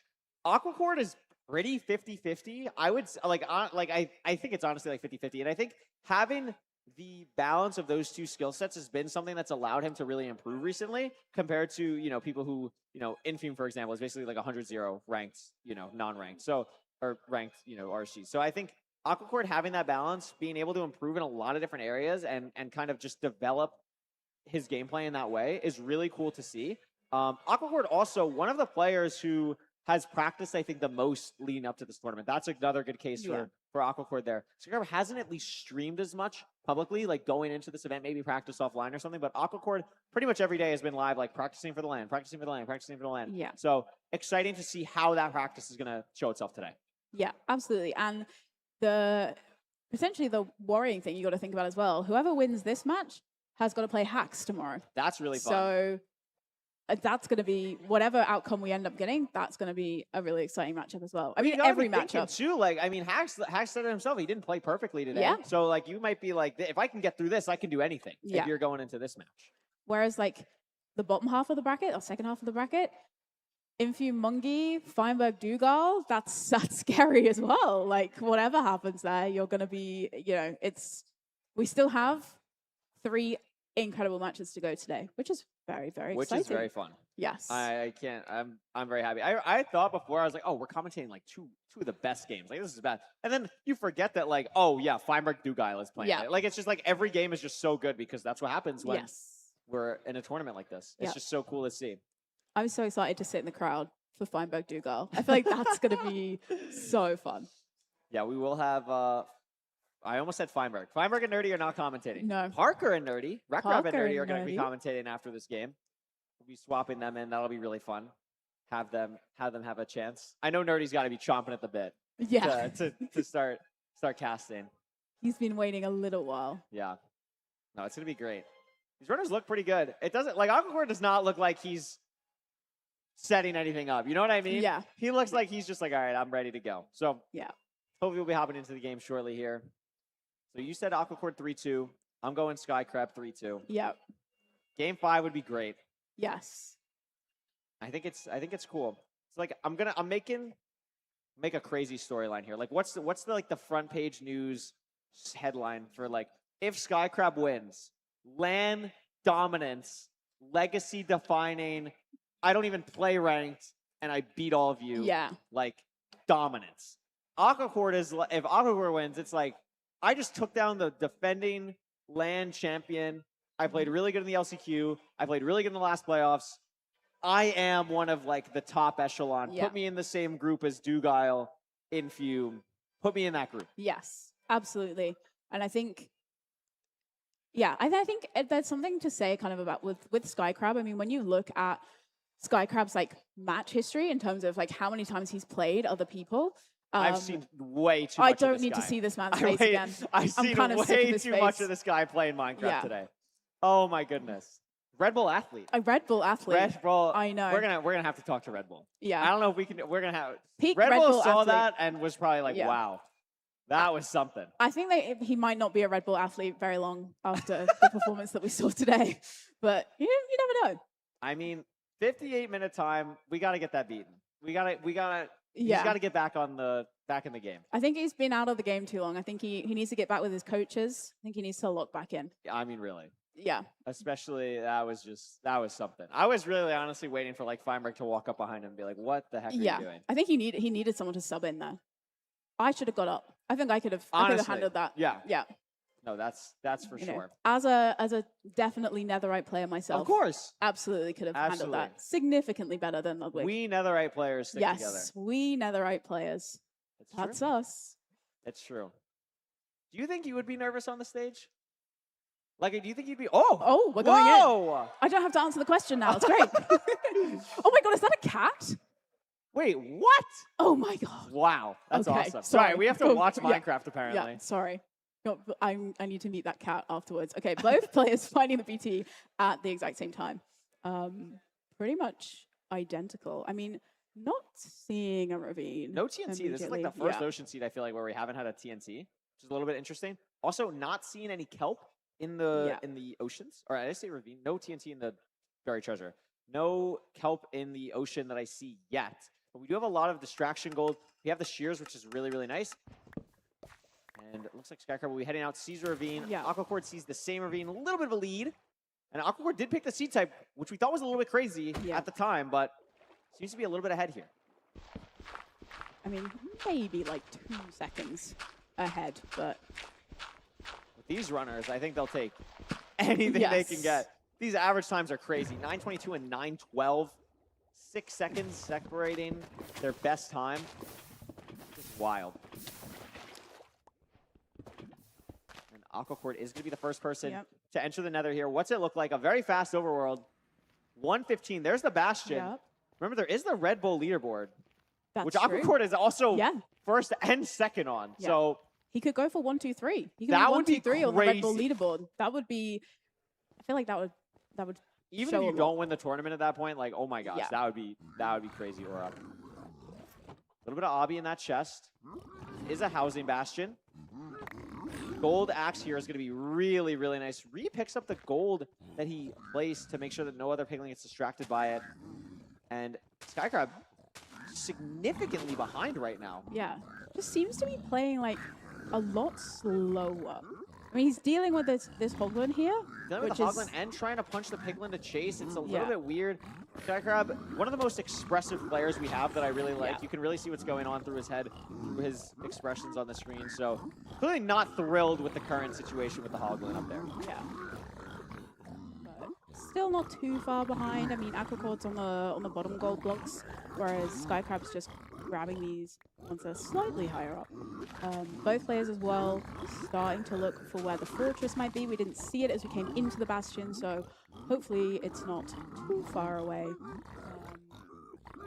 Aquacord is pretty 50-50. I would I think it's honestly like 50-50. And I think having the balance of those two skill sets has been something that's allowed him to really improve recently compared to, you know, people who, you know, Infume, for example, is basically like 100-0 ranked, you know, non-ranked. So, or ranked, you know, RSG. So I think Aquacord having that balance, being able to improve in a lot of different areas and kind of just develop his gameplay in that way is really cool to see. Aquacord also one of the players who has practiced, I think, the most leading up to this tournament. That's another good case for Aquacord there. Skycrab hasn't at least streamed as much publicly, like going into this event, maybe practice offline or something, but Aquacord pretty much every day has been live, like practicing for the LAN, practicing for the LAN, practicing for the LAN. Yeah. So exciting to see how that practice is going to show itself today. Yeah, absolutely. And potentially the worrying thing you got to think about as well, whoever wins this match has got to play Hacks tomorrow. That's really fun. So that's going to be, whatever outcome we end up getting, that's going to be a really exciting matchup as well. I mean, every matchup. Too, like, I mean, Hacks said it himself. He didn't play perfectly today. Yeah. So, like, you might be like, if I can get through this, I can do anything Yeah. if you're going into this match. Whereas, like, the bottom half of the bracket or second half of the bracket, Infume Mungi, Feinberg Dougal, that's scary as well. Like, whatever happens there, you're going to be, you know, we still have 3 incredible matches to go today, which is very, very exciting. Which is very fun. Yes. I can't. I'm very happy. I thought before I was like, oh, we're commentating like two of the best games. Like this is bad. And then you forget that like, oh yeah, Feinberg Dougal is playing. Yeah. Like it's just like every game is just so good because that's what happens when we're in a tournament like this. It's just so cool to see. I'm so excited to sit in the crowd for Feinberg Dougal. I feel like that's going to be so fun. Yeah, we will have. I almost said Feinberg. Feinberg and Nerdy are not commentating. No. Parker and Nerdy, Rekrab and Nerdy are going to be Nerdy. commentating after this game. We'll be swapping them in. That'll be really fun. Have them have a chance. I know Nerdy's got to be chomping at the bit. Yeah. To start casting. He's been waiting a little while. Yeah. No, it's going to be great. These runners look pretty good. It doesn't like Aquacord does not look like he's setting anything up. You know what I mean? Yeah. He looks like he's just like, all right, I'm ready to go. So yeah. Hopefully we'll be hopping into the game shortly here. So you said Aquacord 3-2. I'm going Skycrab 3-2. Yep. Game 5 would be great. Yes. I think it's cool. It's like I'm make a crazy storyline here. Like what's the like the front page news headline for like if Skycrab wins, LAN dominance, legacy defining, I don't even play ranked and I beat all of you. Yeah. Like dominance. Aquacord is if Aquacord wins, it's like I just took down the defending LAN champion. I played really good in the LCQ. I played really good in the last playoffs. I am one of like the top echelon. Yeah. Put me in the same group as Dougal, Infume. Put me in that group. Yes, absolutely. And I think, yeah, I think there's something to say kind of about with Skycrab. I mean, when you look at Skycrab's like match history in terms of like how many times he's played other people. I've seen way too much I don't of this need guy. to see this man's face again. I've seen kind of sick of way his too face. much of this guy playing Minecraft today. Oh my goodness. Red Bull athlete. A Red Bull athlete. Red Bull. I know. We're gonna have to talk to Red Bull. Yeah. I don't know if we can. We're gonna have. Peak Red Red Bull Bull saw athlete. that and was probably like, Yeah. "Wow, that was something." I think that he might not be a Red Bull athlete very long after the performance that we saw today, but you never know. I mean, 58-minute time. We got to get that beaten. We gotta. Yeah. He's got to get back in the game. I think he's been out of the game too long. I think he needs to get back with his coaches. I think he needs to lock back in. I mean, really. Yeah. Especially that was something. I was really honestly waiting for like Feinberg to walk up behind him and be like, "What the heck are you doing?" I think he needed someone to sub in there. I should have got up. I think I could have handled that. Yeah. Yeah. No, that's for You know, sure. as a definitely Netherite player myself, Of course. absolutely could have handled Absolutely. that significantly better than Ludwig. We Netherite players stick together. Yes, we Netherite players. That's true. us. It's true. Do you think you would be nervous on the stage? Like, do you think you'd be? Oh, we're going whoa! in. I don't have to answer the question now. It's great. Oh my god, is that a cat? Wait, what? Oh my god. Wow, that's Okay, awesome. sorry. We have to Cool. watch Yeah. Minecraft apparently. Yeah, sorry. No, but I need to meet that cat afterwards. Okay, both players finding the BT at the exact same time. Pretty much identical. I mean, not seeing a ravine. No TNT. This is like the immediately. first ocean seed I feel like where we haven't had a TNT, which is a little bit interesting. Also, not seeing any kelp in the oceans. Or I say ravine. No TNT in the buried treasure. No kelp in the ocean that I see yet. But we do have a lot of distraction gold. We have the shears, which is really, really nice. And it looks like Skycrab will be heading out, sees a ravine. Yeah. Aquacord sees the same ravine, a little bit of a lead. And Aquacord did pick the seed type, which we thought was a little bit crazy at the time, but seems to be a little bit ahead here. I mean, maybe like 2 seconds ahead, but With these runners, I think they'll take anything they can get. These average times are crazy. 9:22 and 9:12. 6 seconds separating their best time. Just wild. And Aquacord is going to be the first person to enter the nether here. What's it look like? A very fast overworld. 1:15. There's the Bastion. Yep. Remember, there is the Red Bull leaderboard, that's which true. Aquacord is also first and second on. Yeah. So he could go for 1, 2, 3. He could That be 1, would be 2, 3 on the Red Bull crazy. leaderboard. That would be. I feel like that would even show if a you lot. don't win the tournament at that point, like, oh my gosh, Yeah. that would be crazy, Aura. A little bit of obby in that chest. Is a housing bastion. Gold axe here is going to be really, really nice. Ree picks up the gold that he placed to make sure that no other pigling gets distracted by it. And Skycrab significantly behind right now. Yeah, just seems to be playing like a lot slower. I mean, he's dealing with this Hoglin here, Dealing with which the is Hoglin and trying to punch the Piglin to chase. It's a little Yeah. bit weird. Skycrab, one of the most expressive players we have that I really like. You can really see what's going on through his head, through his expressions on the screen. So clearly not thrilled with the current situation with the Hoglin up there. Yeah. But still not too far behind. I mean, Aquacord's on the bottom gold blocks, whereas Skycrab's just grabbing these ones that are slightly higher up. Both players as well starting to look for where the fortress might be. We didn't see it as we came into the bastion, so hopefully it's not too far away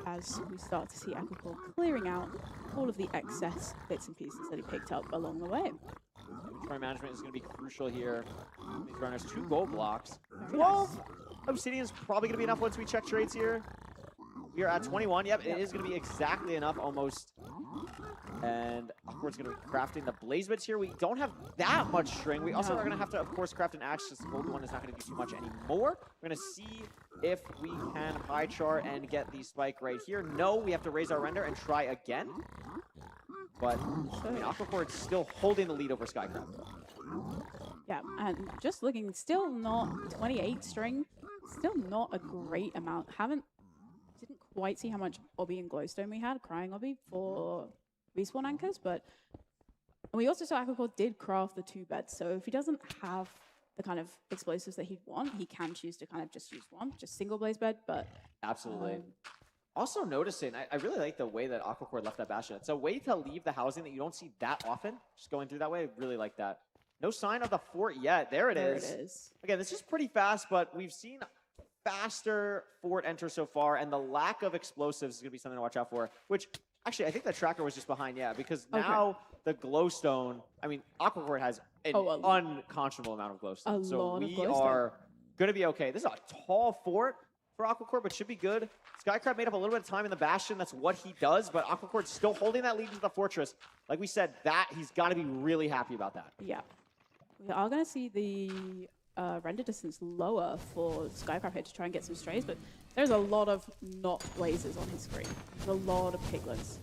as we start to see Aquacord clearing out all of the excess bits and pieces that he picked up along the way. Inventory management is going to be crucial here. These runners, 2 gold blocks. 12 obsidian is probably going to be enough once we check trades here. We are at 21. Yep, it is going to be exactly enough almost. And Awkward's going to be crafting the blaze bits here. We don't have that much string. We also are going to have to, of course, craft an axe because the gold one is not going to do too much anymore. We're going to see if we can high chart and get the spike right here. No, we have to raise our render and try again. But I mean, Aquacord's still holding the lead over Skycrab. Yeah, and just looking, still not 28 string, still not a great amount. Didn't quite see how much obby and glowstone we had, crying obby for respawn anchors, but and we also saw Aquacord did craft the 2 beds, so if he doesn't have the kind of explosives that he'd want, he can choose to kind of just use one, just single blaze bed, but Absolutely. Also noticing, I really like the way that Aquacord left that bastion. It's a way to leave the housing that you don't see that often. Just going through that way, I really like that. No sign of the fort yet. There it is. Again, this is pretty fast, but we've seen faster fort enter so far, and the lack of explosives is going to be something to watch out for, which actually I think the tracker was just behind, because now the glowstone, I mean, Aquacord has an unconscionable amount of glowstone. So we are going to be okay. This is a tall fort for Aquacord, but should be good. Skycrab made up a little bit of time in the bastion. That's what he does, but Aquacord's still holding that lead into the fortress. Like we said, that he's got to be really happy about that. yeah. We are going to see the render distance lower for Skycrab here to try and get some strays, but there's a lot of not blazes on his screen. There's a lot of piglets.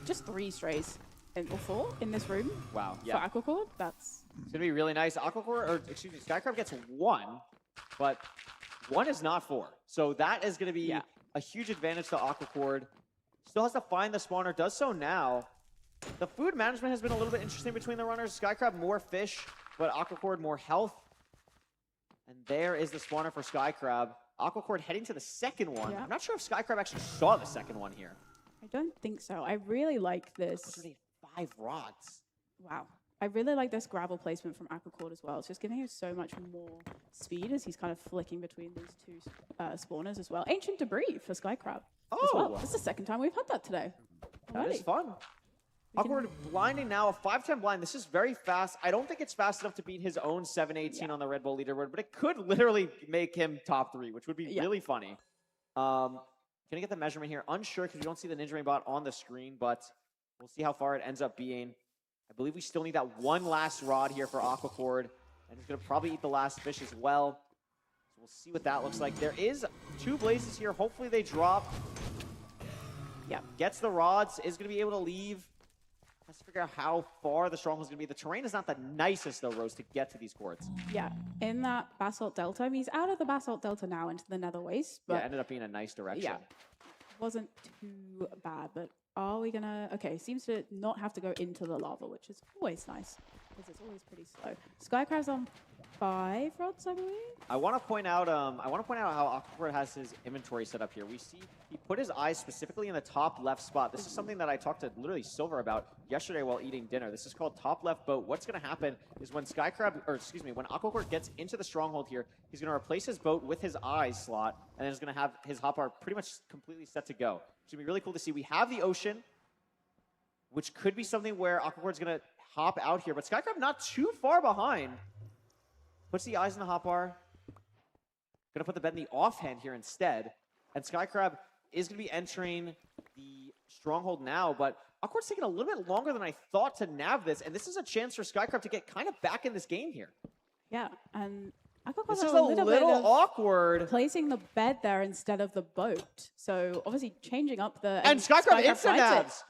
Just three strays or 4 in this room. Wow. For Aquacord, that's... It's going to be really nice. Aquacord, or excuse me, Skycrab gets 1, but 1 is not 4. So that is going to be a huge advantage to Aquacord. Still has to find the spawner, does so now. The food management has been a little bit interesting between the runners. Skycrab more fish, but Aquacord more health. And there is the spawner for Skycrab. Aquacord heading to the second one. Yeah. I'm not sure if Skycrab actually saw the second one here. I don't think so. I really like this. 5 rods. Wow. I really like this gravel placement from Aquacord as well. It's just giving him so much more speed as he's kind of flicking between these two spawners as well. Ancient Debris for Skycrab as well. That's the second time we've had that today. That is fun. Aquacord blinding now, a 5-10 blind. This is very fast. I don't think it's fast enough to beat his own 7-18 on the Red Bull leaderboard, but it could literally make him top 3, which would be really funny. Gonna get the measurement here. Unsure because we don't see the Ninja Ring bot on the screen, but we'll see how far it ends up being. I believe we still need that one last rod here for Aquacord, and he's gonna probably eat the last fish as well. So we'll see what that looks like. There is 2 blazes here. Hopefully they drop. Yeah, gets the rods, is gonna be able to leave. Has to figure out how far the stronghold's gonna be. The terrain is not the nicest though, Rose, to get to these courts. Yeah, in that Basalt Delta. I mean, he's out of the Basalt Delta now into the Nether Waste, but Yeah, ended up being a nice direction. yeah, wasn't too bad. But are we gonna? Okay, seems to not have to go into the lava, which is always nice because it's always pretty slow. Skycrab's on 5 rods, I believe. I want to point out how Aquacord has his inventory set up here. We see he put his eyes specifically in the top left spot. This is something that I talked to literally Silver about yesterday while eating dinner. This is called top left boat. What's going to happen is when when Aquacord gets into the stronghold here, he's going to replace his boat with his eyes slot, and then he's going to have his hotbar pretty much completely set to go. It's going to be really cool to see. We have the ocean, which could be something where Aquacord's going to hop out here, but Skycrab not too far behind. Puts the eyes in the hotbar. Gonna put the bed in the offhand here instead. And Skycrab is gonna be entering the stronghold now, but Aquacord's taking a little bit longer than I thought to nav this, and this is a chance for Skycrab to get kind of back in this game here. Yeah, and Aquacord This had is a little little awkward. Placing the bed there instead of the boat. So obviously changing up the... And Skycrab instant finds it. navs.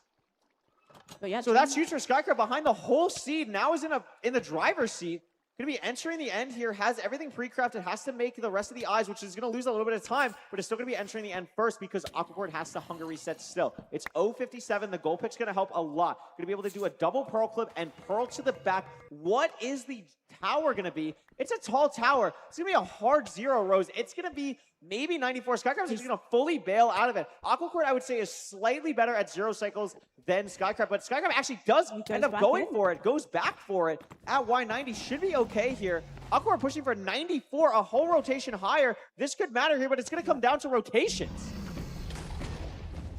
But yeah, So that's huge for Skycrab behind the whole seed. Now is in the driver's seat. Going to be entering the end here, has everything pre-crafted, has to make the rest of the eyes, which is going to lose a little bit of time, but it's still going to be entering the end first because Aquacord has to hunger reset still. It's 0.57. The goal pick's going to help a lot. Going to be able to do a double pearl clip and pearl to the back. What is the tower going to be? It's a tall tower. It's going to be a hard 0, Rose. It's going to be maybe 94. Skycrab's just going to fully bail out of it. Aquacord, I would say, is slightly better at 0 cycles than Skycrab, but Skycrab actually does end up going for it, goes back for it at Y90. Should be okay here. Aquacord pushing for 94, a whole rotation higher. This could matter here, but it's going to come down to rotations.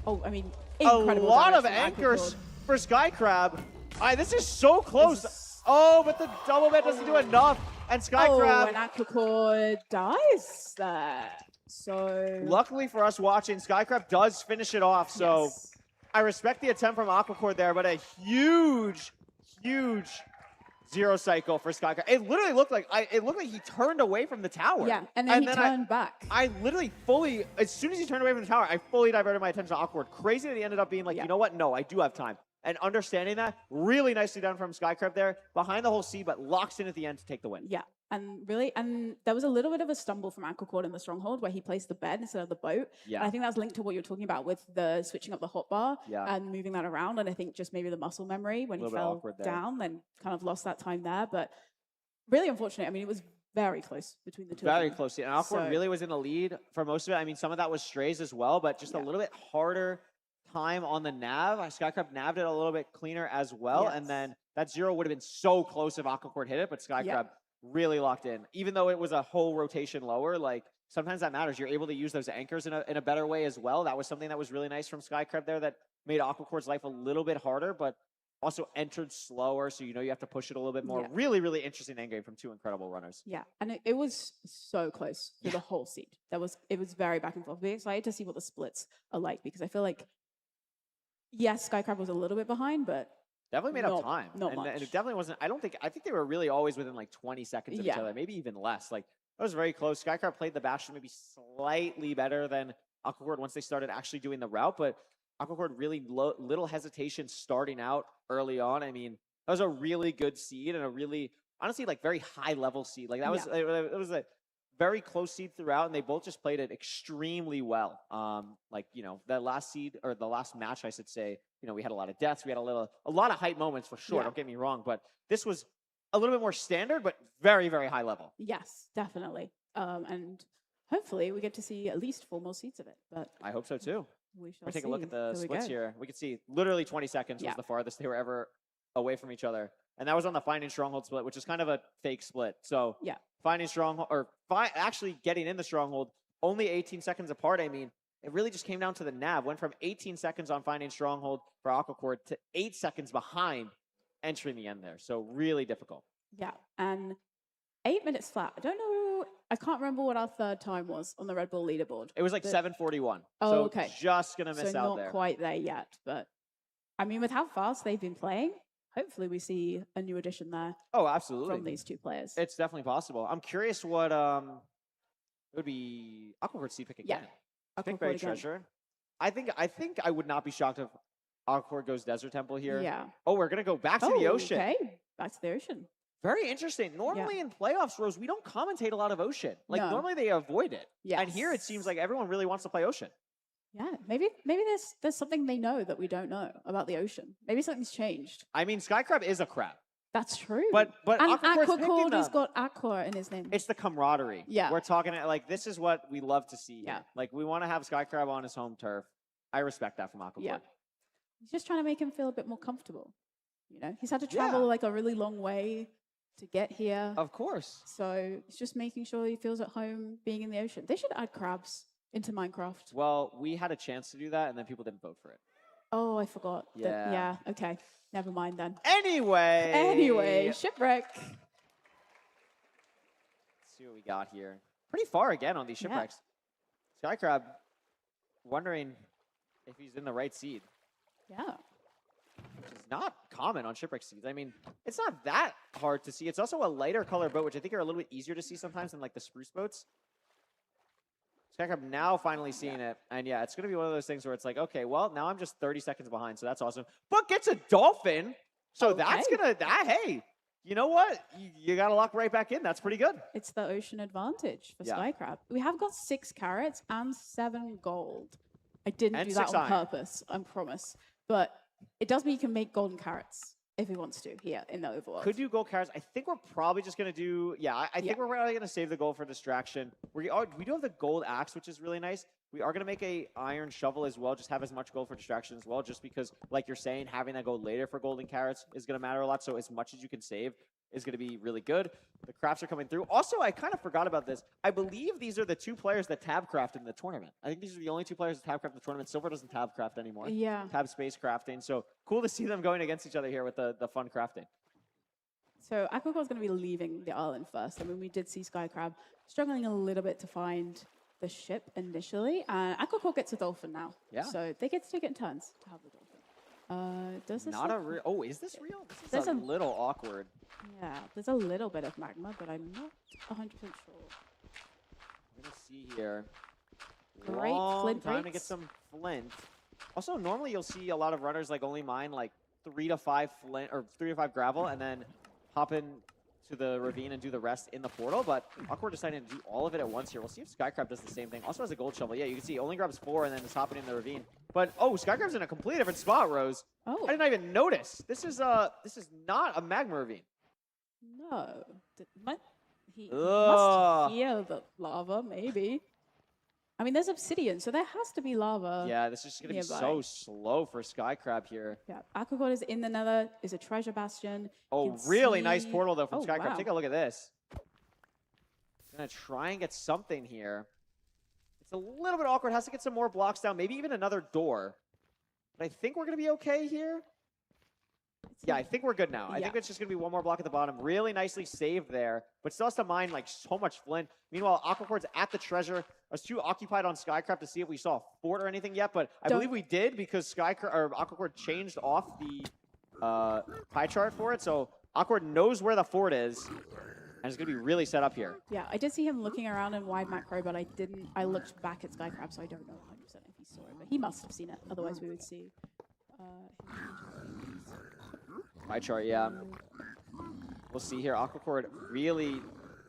Oh, I mean, a lot of anchors for Skycrab. This is so close. Oh, but the double bed doesn't do enough. And Skycrab. Oh, and Aquacord dies there. So luckily for us watching, Skycrab does finish it off. So I respect the attempt from Aquacord there, but a huge 0 cycle for Skycrab. It literally looked like he turned away from the tower. Yeah, and then he turned back. I literally fully, as soon as he turned away from the tower, I fully diverted my attention to Aquacord. Crazy that he ended up being like, you know what? No, I do have time. And understanding that, really nicely done from Skycrab there, behind the whole sea, but locks in at the end to take the win. Yeah, and there was a little bit of a stumble from Aquacord in the stronghold where he placed the bed instead of the boat. Yeah. And I think that's linked to what you're talking about with the switching up the hotbar and moving that around. And I think just maybe the muscle memory when he fell down, then kind of lost that time there. But really unfortunate. I mean, it was very close between the two. Very close. And Aquacord really was in the lead for most of it. I mean, some of that was strays as well, but just a little bit harder time on the nav. Skycrab nabbed it a little bit cleaner as well. And then that 0 would have been so close if Aquacord hit it, but Skycrab really locked in. Even though it was a whole rotation lower, like sometimes that matters. You're able to use those anchors in a better way as well. That was something that was really nice from Skycrab there that made Aquacord's life a little bit harder, but also entered slower, so you have to push it a little bit more. Really, really interesting endgame from 2 incredible runners. Yeah, and it was so close to the whole seed. It was very back and forth. We're excited to see what the splits are like because I feel like yes, Skycrab was a little bit behind, but Definitely made up time. Not much. And it definitely wasn't, I think they were really always within like 20 seconds of each other, maybe even less. Like, that was very close. Skycrab played the Bastion maybe slightly better than Aquacord once they started actually doing the route, but Aquacord really little hesitation starting out early on. I mean, that was a really good seed and a really, honestly, like very high level seed. Like that was, it was a very close seed throughout, and they both just played it extremely well. Like, you know, that last seed, or the last match, I should say, you know, we had a lot of deaths. We had a lot of hype moments for sure. Don't get me wrong, but this was a little bit more standard, but very, very high level. Yes, definitely. And hopefully we get to see at least 4 more seats of it. But I hope so too. We shall Take a look at the Here we splits go. here. We could see literally 20 seconds was the farthest they were ever away from each other. And that was on the Finding Stronghold split, which is kind of a fake split. So Finding Stronghold, or actually getting in the Stronghold, only 18 seconds apart. I mean, it really just came down to the nav. Went from 18 seconds on Finding Stronghold for Aquacord to 8 seconds behind entering the end there. So really difficult. Yeah, and 8 minutes flat. I don't know. I can't remember what our third time was on the Red Bull leaderboard. It was like 7:41. Oh, so okay. Just going to miss so out not there. quite there yet. But I mean, with how fast they've been playing, hopefully we see a new addition there. Oh, absolutely. From these two players. It's definitely possible. I'm curious what it would be Aquacord C pick again. Pick Berry Treasure. I think I would not be shocked if Aquacord goes Desert Temple here. Yeah. Oh, we're gonna go back to the ocean. Okay. Back to the ocean. Very interesting. Normally in playoffs, Rose, we don't commentate a lot of ocean. Like No. normally they avoid it. Yes. And here it seems like everyone really wants to play ocean. Yeah, maybe there's something they know that we don't know about the ocean. Maybe something's changed. I mean, Skycrab is a crab. That's true. But and Aquacord's picking Aquacord has them. got Aqua in his name. It's the camaraderie. Yeah. We're talking like this is what we love to see. Yeah. Like we want to have Skycrab on his home turf. I respect that from Aquacord. Yeah. He's just trying to make him feel a bit more comfortable. You know, he's had to travel like a really long way to get here. Of course. So he's just making sure he feels at home being in the ocean. They should add crabs into Minecraft. Well, we had a chance to do that, and then people didn't vote for it. Oh, I forgot. Yeah. Okay. Never mind then. Anyway, shipwreck. Let's see what we got here. Pretty far again on these shipwrecks. Skycrab wondering if he's in the right seed. Yeah. Which is not common on shipwreck seeds. I mean, it's not that hard to see. It's also a lighter color boat, which I think are a little bit easier to see sometimes than like the spruce boats. Skycrab now finally seeing it. And yeah, it's going to be one of those things where it's like, okay, well, now I'm just 30 seconds behind, so that's awesome. But gets a dolphin. So that's going to, hey, you know what? You got to lock right back in. That's pretty good. It's the ocean advantage for Skycrab. We have got 6 carrots and 7 gold. I didn't do that on purpose, I promise. But it does mean you can make golden carrots if he wants to here in the overworld. Could do gold carrots. I think we're probably just going to do, I think we're probably going to save the gold for distraction. We do have the gold axe, which is really nice. We are going to make a iron shovel as well, just have as much gold for distraction as well, just because, like you're saying, having that gold later for golden carrots is going to matter a lot. So as much as you can save is going to be really good. The crafts are coming through. Also, I kind of forgot about this. I believe these are the 2 players that tab craft in the tournament. I think these are the only 2 players that tab craft in the tournament. Silver doesn't tab craft anymore. Yeah. Tab space crafting. So cool to see them going against each other here with the fun crafting. So Aquacord's going to be leaving the island first. I mean, we did see Skycrab struggling a little bit to find the ship initially. And Aquacord gets a dolphin now. Yeah. So they get to take it in turns to have the dolphin. Does this Not a real... Oh, is this real? This is a little awkward. Yeah, there's a little bit of magma, but I'm not 100% sure. We're going to see here. Great Long flint time to rates. get some flint. Also, normally you'll see a lot of runners like only mine like 3 to 5 flint or 3 to 5 gravel and then hop in to the ravine and do the rest in the portal, but Aquacord decided to do all of it at once here. We'll see if Skycrab does the same thing. Also has a gold shovel. Yeah, you can see only grabs 4 and then is hopping in the ravine. But oh, Skycrab's in a completely different spot, Rose. Oh. I did not even notice. This is not a magma ravine. No. He Ugh. must hear the lava, maybe. I mean, there's obsidian, so there has to be lava. Yeah, this is just going to be nearby. so slow for Skycrab here. Yeah, Aquacord is in the nether, is a treasure bastion. Oh, You can really see- nice portal, though, from Oh, Skycrab. wow. Take a look at this. Gonna try and get something here. It's a little bit awkward. Has to get some more blocks down, maybe even another door. But I think we're going to be okay here. Yeah, I think we're good now. I think it's just going to be one more block at the bottom. Really nicely saved there, but still has to mine like so much flint. Meanwhile, Aquacord's at the treasure. I was too occupied on Skycrab to see if we saw a fort or anything yet, but I believe we did because Aquacord changed off the pie chart for it. So Awkward knows where the fort is, and it's going to be really set up here. Yeah, I did see him looking around in wide macro, but I didn't. I looked back at Skycrab, so I don't know 100% if he saw it, but he must have seen it. Otherwise, we would see. Pie chart, yeah. We'll see here. Aquacord really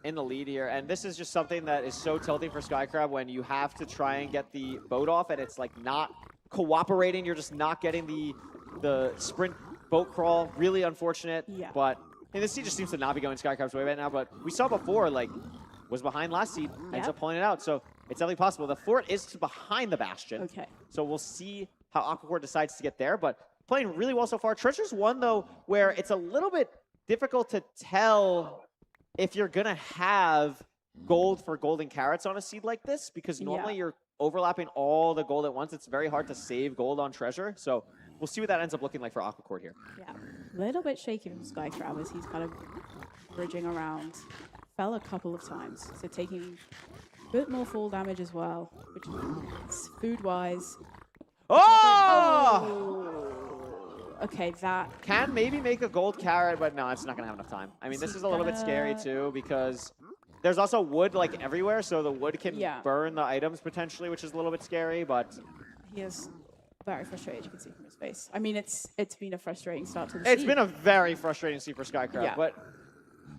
in the lead here, and this is just something that is so tilting for Skycrab when you have to try and get the boat off, and it's like not cooperating. You're just not getting the sprint boat crawl. Really unfortunate. Yeah. But and this seed just seems to not be going Skycrab's way right now. But we saw before, like, was behind last seed, ends up pulling it out. So it's definitely possible. The fort is behind the bastion. Okay. So we'll see how Aquacord decides to get there. But playing really well so far. Treasure's one, though, where it's a little bit difficult to tell if you're going to have gold for golden carrots on a seed like this, because normally you're overlapping all the gold at once. It's very hard to save gold on treasure. So we'll see what that ends up looking like for Aquacord here. Yeah, a little bit shaky from Skycrab as he's kind of bridging around. Fell a couple of times, so taking a bit more fall damage as well, which is food-wise. Oh! Okay, that can maybe make a gold carrot, but no, it's not going to have enough time. I mean, this is a little bit scary, too, because there's also wood, like, everywhere, so the wood can burn the items, potentially, which is a little bit scary, but... He is very frustrated, you can see from his face. I mean, it's been a frustrating start to the It's season. been a very frustrating season for Skycrab, Yeah. but...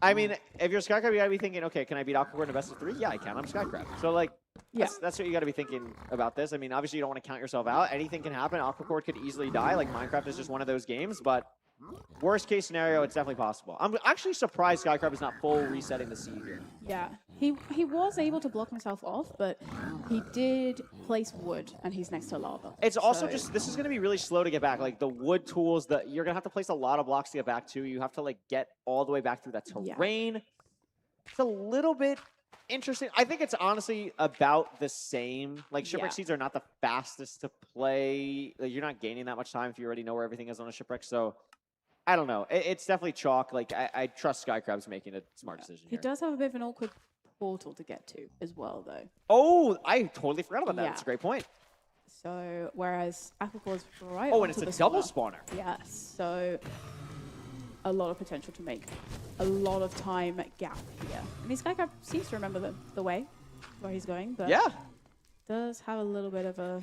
I mean, if you're Skycrab, you got to be thinking, okay, can I beat Aquacord in a best of 3? Yeah, I can. I'm Skycrab. So, like, that's what you got to be thinking about this. I mean, obviously, you don't want to count yourself out. Anything can happen. Aquacord could easily die. Like, Minecraft is just one of those games, but worst case scenario, it's definitely possible. I'm actually surprised Skycrab is not full resetting the seed here. Yeah, he was able to block himself off, but he did place wood, and he's next to lava. It's also So- just, this is going to be really slow to get back. Like, the wood tools, you're going to have to place a lot of blocks to get back, too. You have to, like, get all the way back through that terrain. It's a little bit interesting. I think it's honestly about the same. Like, shipwreck seeds are not the fastest to play. Like, you're not gaining that much time if you already know where everything is on a shipwreck. So, I don't know. It's definitely chalk. Like, I trust Skycrab's making a smart decision He here. does have a bit of an awkward portal to get to as well, though. Oh, I totally forgot about that. Yeah. That's a great point. So, whereas Aquacord's right Oh, and onto it's a the double spawner. Yes, so a lot of potential to make a lot of time gap here. I mean, Skycrab seems to remember the way where he's going, but does have a little bit of a...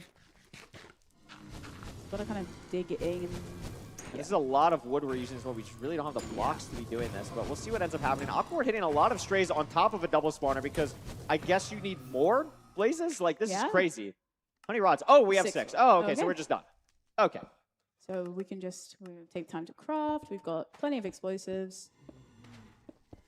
Got to kind of dig it in. This is a lot of wood we're using as well. We just really don't have the blocks to be doing this, but we'll see what ends up happening. Awkward hitting a lot of strays on top of a double spawner because I guess you need more blazes? Like, this is crazy. How many rods? Oh, we have 6. Oh, okay, so we're just done. Okay. So we can just take time to craft. We've got plenty of explosives.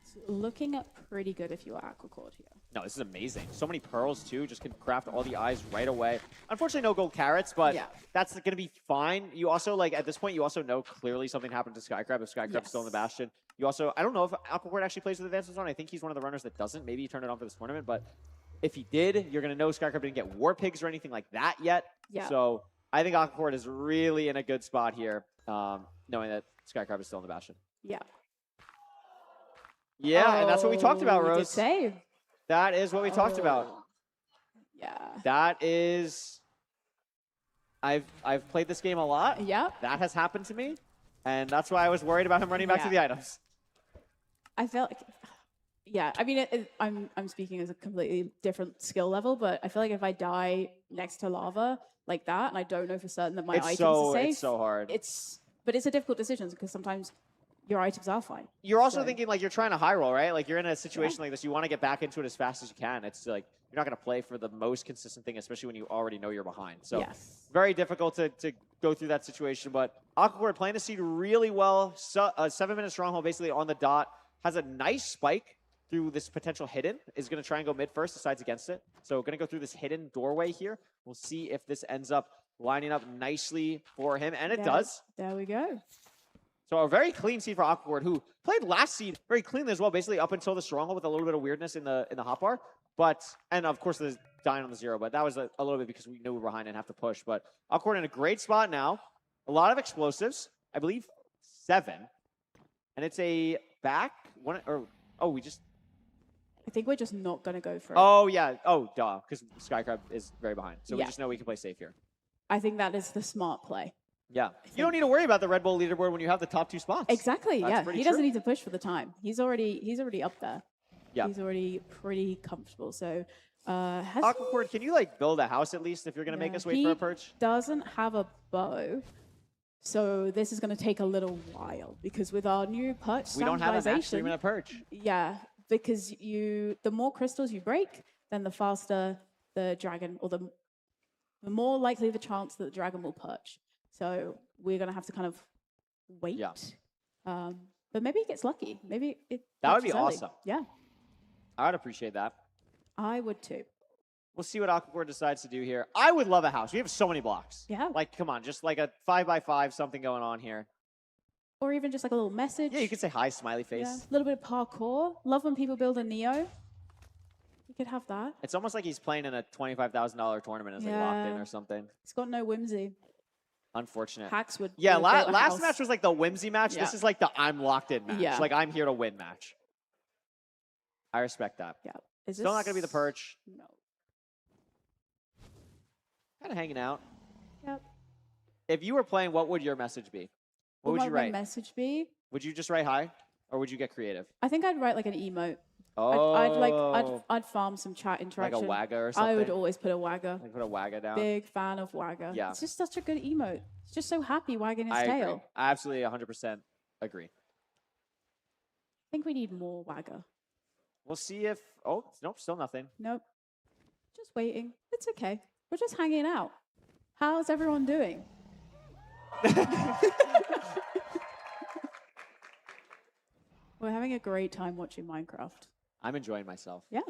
It's looking up pretty good if you are Aquacord here. No, this is amazing. So many pearls, too. Just can craft all the eyes right away. Unfortunately, no gold carrots, but that's going to be fine. You also, like, at this point, you also know clearly something happened to Skycrab if Skycrab's still in the Bastion. You also, I don't know if Aquacord actually plays with advances on. I think he's one of the runners that doesn't. Maybe he turned it on for this tournament, but if he did, you're going to know Skycrab didn't get war pigs or anything like that yet. Yeah. So I think Aquacord is really in a good spot here, knowing that Skycrab is still in the Bastion. Yeah. Yeah, and that's what we talked about, we did Rose. say. That is what we talked about. Yeah. That is... I've played this game a lot. Yeah. That has happened to me, and that's why I was worried about him running back to the items. I felt like, yeah, I mean, I'm speaking as a completely different skill level, but I feel like if I die next to lava like that, and I don't know for certain that my items are safe. It's so hard. But it's a difficult decision because sometimes your items are fine. You're also thinking, like, you're trying to high roll, right? Like, you're in a situation like this. You want to get back into it as fast as you can. It's like, you're not going to play for the most consistent thing, especially when you already know you're behind. So, very difficult to go through that situation. But Aquacord playing the seed really well. So, 7-minute stronghold basically on the dot. Has a nice spike through this potential hidden. Is going to try and go mid first, decides against it. So, going to go through this hidden doorway here. We'll see if this ends up lining up nicely for him. And it does. There we go. So a very clean seed for Aquacord, who played last seed very cleanly as well, basically up until the stronghold with a little bit of weirdness in the hotbar. But, and of course the dying on the 0, but that was a little bit because we knew we were behind and have to push. But Aquacord in a great spot now. A lot of explosives. I believe 7. And it's a back one, or, oh, we just... I think we're just not going to go for it. Oh, yeah. Oh, duh, because Skycrab is very behind. So we just know we can play safe here. I think that is the smart play. Yeah. You don't need to worry about the Red Bull leaderboard when you have the top 2 spots. Exactly. That's yeah. pretty He doesn't true. need to push for the time. He's already up there. Yeah. He's already pretty comfortable. So has Aquacord, can you like build a house at least if you're gonna make us wait for a perch? He doesn't have a bow. So this is going to take a little while because with our new perch We don't have a match standardization, 3-minute perch. yeah, because the more crystals you break, then the faster the dragon, or the more likely the chance that the dragon will perch. So we're going to have to kind of wait. Yeah. But maybe he gets lucky. Maybe That would be perches early. awesome. Yeah, I would appreciate that. I would too. We'll see what Aquacord decides to do here. I would love a house. We have so many blocks. Yeah. Like, come on, just like a 5x5, something going on here. Or even just like a little message. Yeah, you could say hi, smiley face. Yeah, a little bit of parkour. Love when people build a Neo. You could have that. It's almost like he's playing in a $25,000 tournament as like locked in or something. It's got no whimsy. Unfortunate. Hacks would. Yeah, would build a last house. match was like the whimsy match. Yeah. This is like the I'm locked in match. Yeah. Like I'm here to win match. I respect that. Yeah. Is Still not going to be the perch. No. Kind of hanging out. Yep. If you were playing, what would your message be? What would my you write? message be? Would you just write hi? Or would you get creative? I think I'd write like an emote. Oh. I'd farm some chat interaction. Like a wagga or something? I would always put a wagga. Like put a wagga down? Big fan of wagga. Yeah. It's just such a good emote. It's just so happy wagging its I tail. agree. I absolutely 100% agree. I think we need more wagga. We'll see if... Oh, nope, still nothing. Nope. Just waiting. It's okay. We're just hanging out. How's everyone doing? We're having a great time watching Minecraft. I'm enjoying myself. Yeah.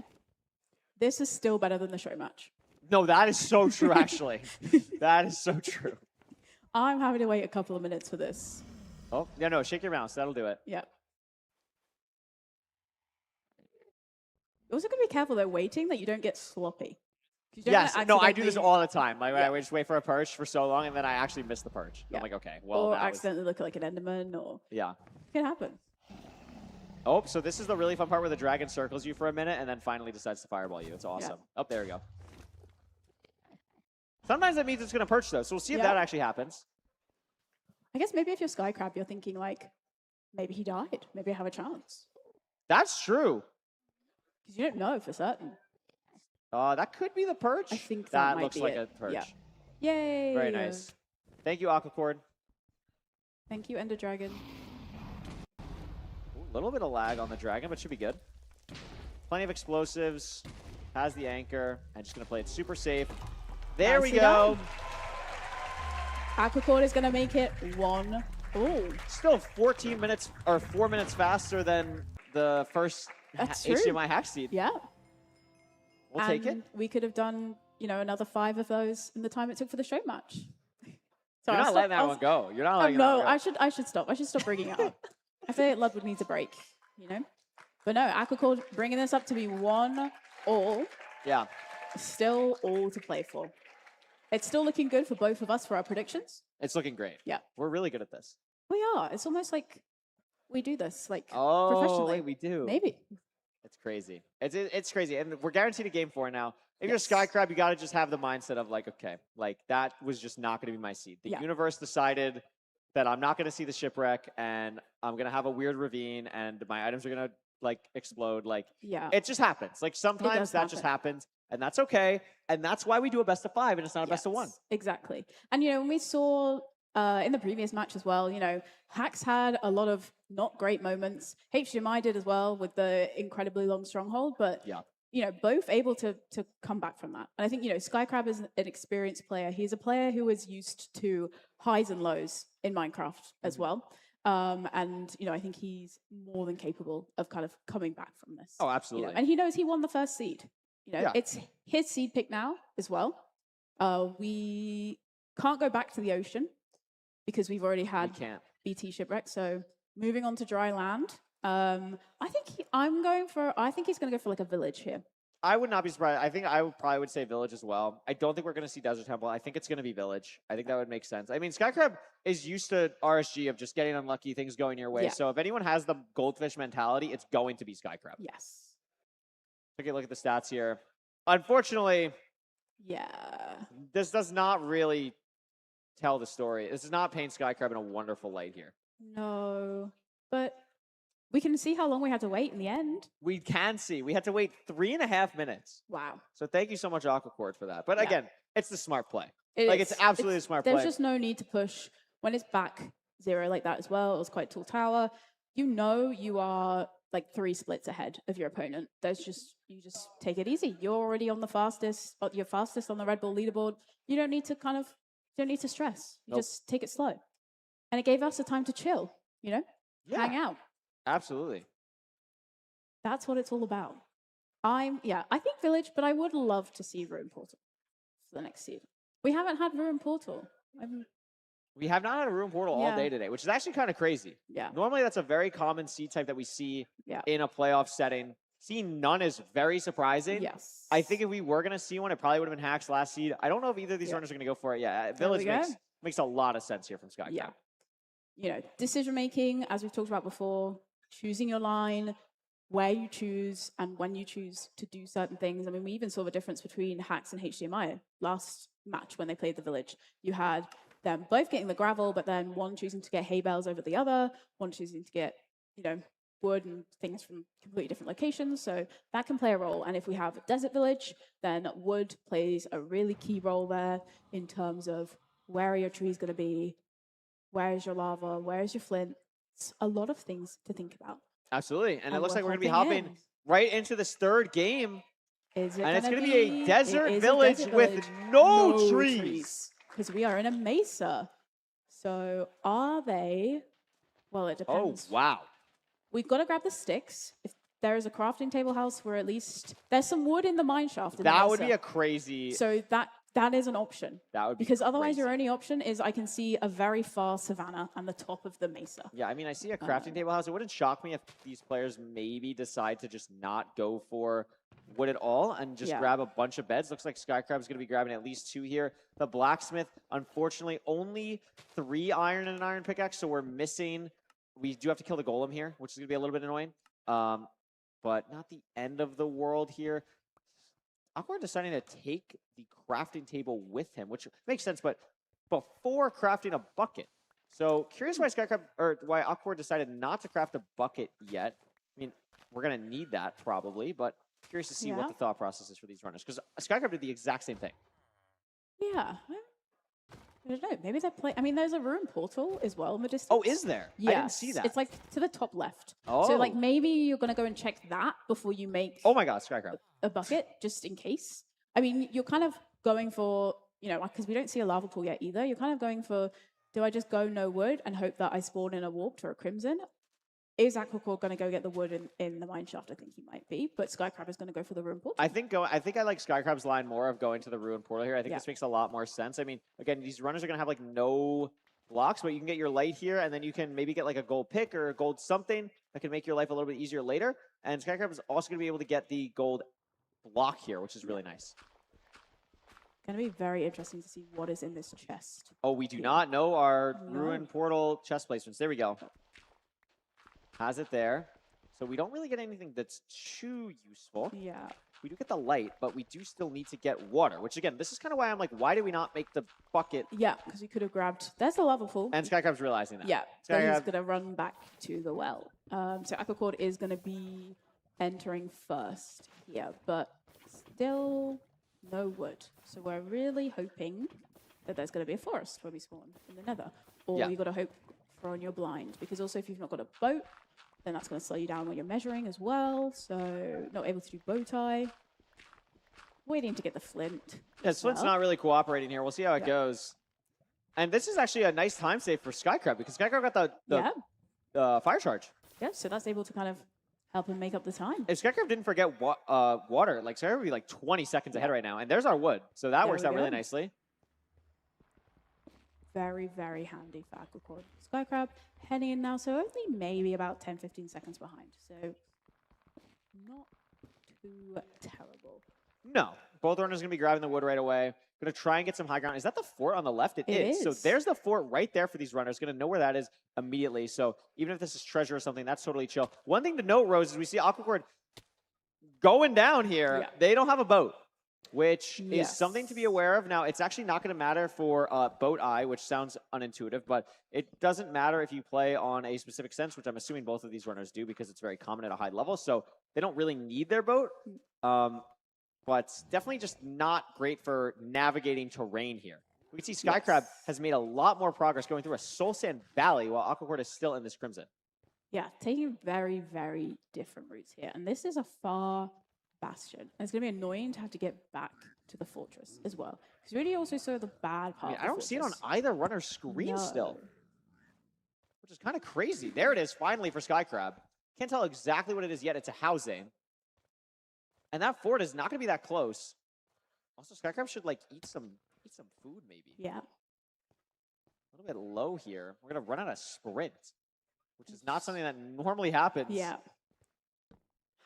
This is still better than the show match. No, that is so true, actually. That is so true. I'm having to wait a couple of minutes for this. Oh, yeah, no, shake your mouse. That'll do it. Yeah. Also, gotta be careful though, waiting that you don't get sloppy. 'Cause you don't Yes, wanna no, I do this accidentally- all the time. Like, Yeah. I would just wait for a perch for so long, and then I actually miss the perch. Yeah. I'm like, okay, well, or that was... accidentally look like an Enderman, or Yeah. it can happen. Oh, so this is the really fun part where the dragon circles you for a minute and then finally decides to fireball you. It's awesome. Oh, there we go. Sometimes that means it's going to perch, though, so we'll see if Yeah. that actually happens. I guess maybe if you're Sky Crab, you're thinking like, maybe he died. Maybe I have a chance. That's true. Because you don't know for certain. That could be the perch. I think that that might looks be like it. a perch. Yeah. Yay! Very nice. Thank you, Aquacord. Thank you, Ender Dragon. A little bit of lag on the dragon, but should be good. Plenty of explosives. Has the anchor. I'm just going to play it super safe. There we Nicely go. done. Aquacord is going to make it 1. Oh. Still 14 minutes or 4 minutes faster than the first That's true. HDMI hack seed. Yeah. We'll take it. And we could have done, another 5 of those in the time it took for the show match. You're not letting that one go. You're not letting that no, one go. I should stop. I should stop bringing it up. I feel like Ludwig needs a break, But no, Aquacord bringing this up to be 1-all. Yeah. Still all to play for. It's still looking good for both of us for our predictions. It's looking great. Yeah. We're really good at this. We are. It's almost like we do this, Oh, professionally. wait, we do. Maybe. It's crazy. It's crazy. And we're guaranteed a game 4 now. If you're Sky Crab, you got to just have the mindset of like, okay, like that was just not going to be my seed. The universe decided that I'm not going to see the shipwreck and I'm going to have a weird ravine and my items are going to like explode. Like, Yeah. it just happens. Like sometimes does that just happen. happens and that's okay. And that's why we do a best of 5 and it's not a best of 1. Exactly. And, when we saw in the previous match as well, Hacks had a lot of not great moments. HDMI did as well with the incredibly long stronghold, but, both able to come back from that. And I think, Sky Crab is an experienced player. He's a player who is used to highs and lows in Minecraft as well. And, I think he's more than capable of kind of coming back from this. Oh, absolutely. And he knows he won the first seed. Yeah. It's his seed pick now as well. We can't go back to the ocean because we've already had BT shipwreck. So moving on to dry land. I think he's going to go for like a village here. I would not be surprised. I think I probably would say village as well. I don't think we're going to see Desert Temple. I think it's going to be village. I think that would make sense. I mean, Sky Crab is used to RSG of just getting unlucky, things going your way. Yeah. So if anyone has the goldfish mentality, it's going to be Sky Crab. Yes. Take a look at the stats here. Unfortunately, Yeah. this does not really tell the story. This is not painting Skycrab in a wonderful light here. No, but we can see how long we had to wait in the end. We can see. We had to wait 3.5 minutes. Wow. So thank you so much, Aquacord, for that. But again, it's the smart play. It It's is. absolutely a smart play. There's just no need to push when it's back 0 like that as well. It was quite tall tower. You know you are like 3 splits ahead of your opponent. You just take it easy. You're already on the fastest. You're fastest on the Red Bull leaderboard. You don't need to stress. You just take it slow. And it gave us the time to chill. Hang out. Absolutely. That's what it's all about. I think Village, but I would love to see Ruin Portal for the next seed. We haven't had Ruin Portal. We have not had a Ruin Portal all day today, which is actually kind of crazy. Yeah. Normally, that's a very common seed type that we see in a playoff setting. Seeing none is very surprising. Yes. I think if we were going to see one, it probably would have been Hack's last seed. I don't know if either of these runners are going to go for it yet. Village makes a lot of sense here from Skycrab. Yeah. Decision making, as we've talked about before, choosing your line, where you choose, and when you choose to do certain things. I mean, we even saw the difference between Hacks and HDMI last match when they played the Village. You had them both getting the gravel, but then one choosing to get hay bales over the other, one choosing to get, wood and things from completely different locations. So that can play a role. And if we have a desert village, then wood plays a really key role there in terms of where are your trees going to be, where is your lava, where is your flint. It's a lot of things to think about. Absolutely. And it looks we're like we're going to be hopping right into this third game. And it's going to be a desert village with no trees. Because we are in a mesa. So are they? Well, it depends. Oh, wow. We've got to grab the sticks. If there is a crafting table house where at least there's some wood in the mine shaft. That would be a crazy. So that is an option. That would be because otherwise your only option is I can see a very far savanna and the top of the mesa. Yeah, I mean, I see a crafting table house. It wouldn't shock me if these players maybe decide to just not go for wood at all and just grab a bunch of beds. Looks like Skycrab's going to be grabbing at least 2 here. The blacksmith, unfortunately, only 3 iron and an iron pickaxe, so we're missing. We do have to kill the golem here, which is going to be a little bit annoying. But not the end of the world here. Awkward deciding to take the crafting table with him, which makes sense, but before crafting a bucket. So curious why why Awkward decided not to craft a bucket yet. I mean, we're going to need that probably, but curious to see what the thought process is for these runners, because Skycrab did the exact same thing. Yeah. I don't know. Maybe they're playing. I mean, there's a ruin portal as well in the distance. Oh, is there? Yes. I didn't see that. It's like to the top left. Oh. So like maybe you're going to go and check that before you make Oh my God, Skycrab. a bucket, just in case. I mean, you're kind of going for, because we don't see a lava pool yet either. You're kind of going for, do I just go no wood and hope that I spawn in a warped or a crimson? Is Aquacore going to go get the wood in the mine shaft? I think he might be, but Skycrab is going to go for the ruin portal. I think I like Skycrab's line more of going to the ruin portal here. I think this makes a lot more sense. I mean, again, these runners are going to have like no blocks, but you can get your light here, and then you can maybe get like a gold pick or a gold something that can make your life a little bit easier later. And Skycrab is also going to be able to get the gold block here, which is really nice. Going to be very interesting to see what is in this chest. Oh, we do not know our ruin portal chest placements. There we go. Has it there. So we don't really get anything that's too useful. Yeah. We do get the light, but we do still need to get water, which again, this is kind of why I'm like, why did we not make the bucket? Yeah, because we could have grabbed, there's the lava pool. And Skycrab's realizing that. Yeah, so he's going to run back to the well. So Aquacord is going to be entering first here, but still no wood. So we're really hoping that there's going to be a forest where we spawn in the nether. Or you've got to hope for on your blind, because also if you've not got a boat, then that's going to slow you down when you're measuring as well. So not able to do bow tie. Waiting to get the flint. Yeah, Flint's not really cooperating here. We'll see how it goes. And this is actually a nice time save for Skycrab, because Skycrab got the fire charge. Yeah, so that's able to kind of help him make up the time. If Skycrab didn't forget water, like Skycrab would be like 20 seconds ahead right now. And there's our wood. So that works out really nicely. Very, very handy for Aquacord. Skycrab heading in now, so only maybe about 10-15 seconds behind. So not too terrible. No. Both runners going to be grabbing the wood right away. Going to try and get some high ground. Is that the fort on the left? It is. So there's the fort right there for these runners. Going to know where that is immediately. So even if this is treasure or something, that's totally chill. One thing to note, Rose, is we see Aquacord going down here. Yeah. They don't have a boat. which is something to be aware of. Now, it's actually not going to matter for Boat Eye, which sounds unintuitive, but it doesn't matter if you play on a specific sense, which I'm assuming both of these runners do because it's very common at a high level, so they don't really need their boat. But definitely just not great for navigating terrain here. We can see Skycrab has made a lot more progress going through a Soul Sand Valley while Aquacord is still in this Crimson. Yeah, taking very, very different routes here. And this is a far bastion. And it's going to be annoying to have to get back to the fortress as well. Because you already also saw the bad part. I don't see it on either runner's screen still, which is kind of crazy. There it is, finally, for Skycrab. Can't tell exactly what it is yet. It's a housing. And that fort is not going to be that close. Also, Skycrab should, like, eat some food, maybe. Yeah. A little bit low here. We're going to run out of sprint, which is not something that normally happens. Yeah.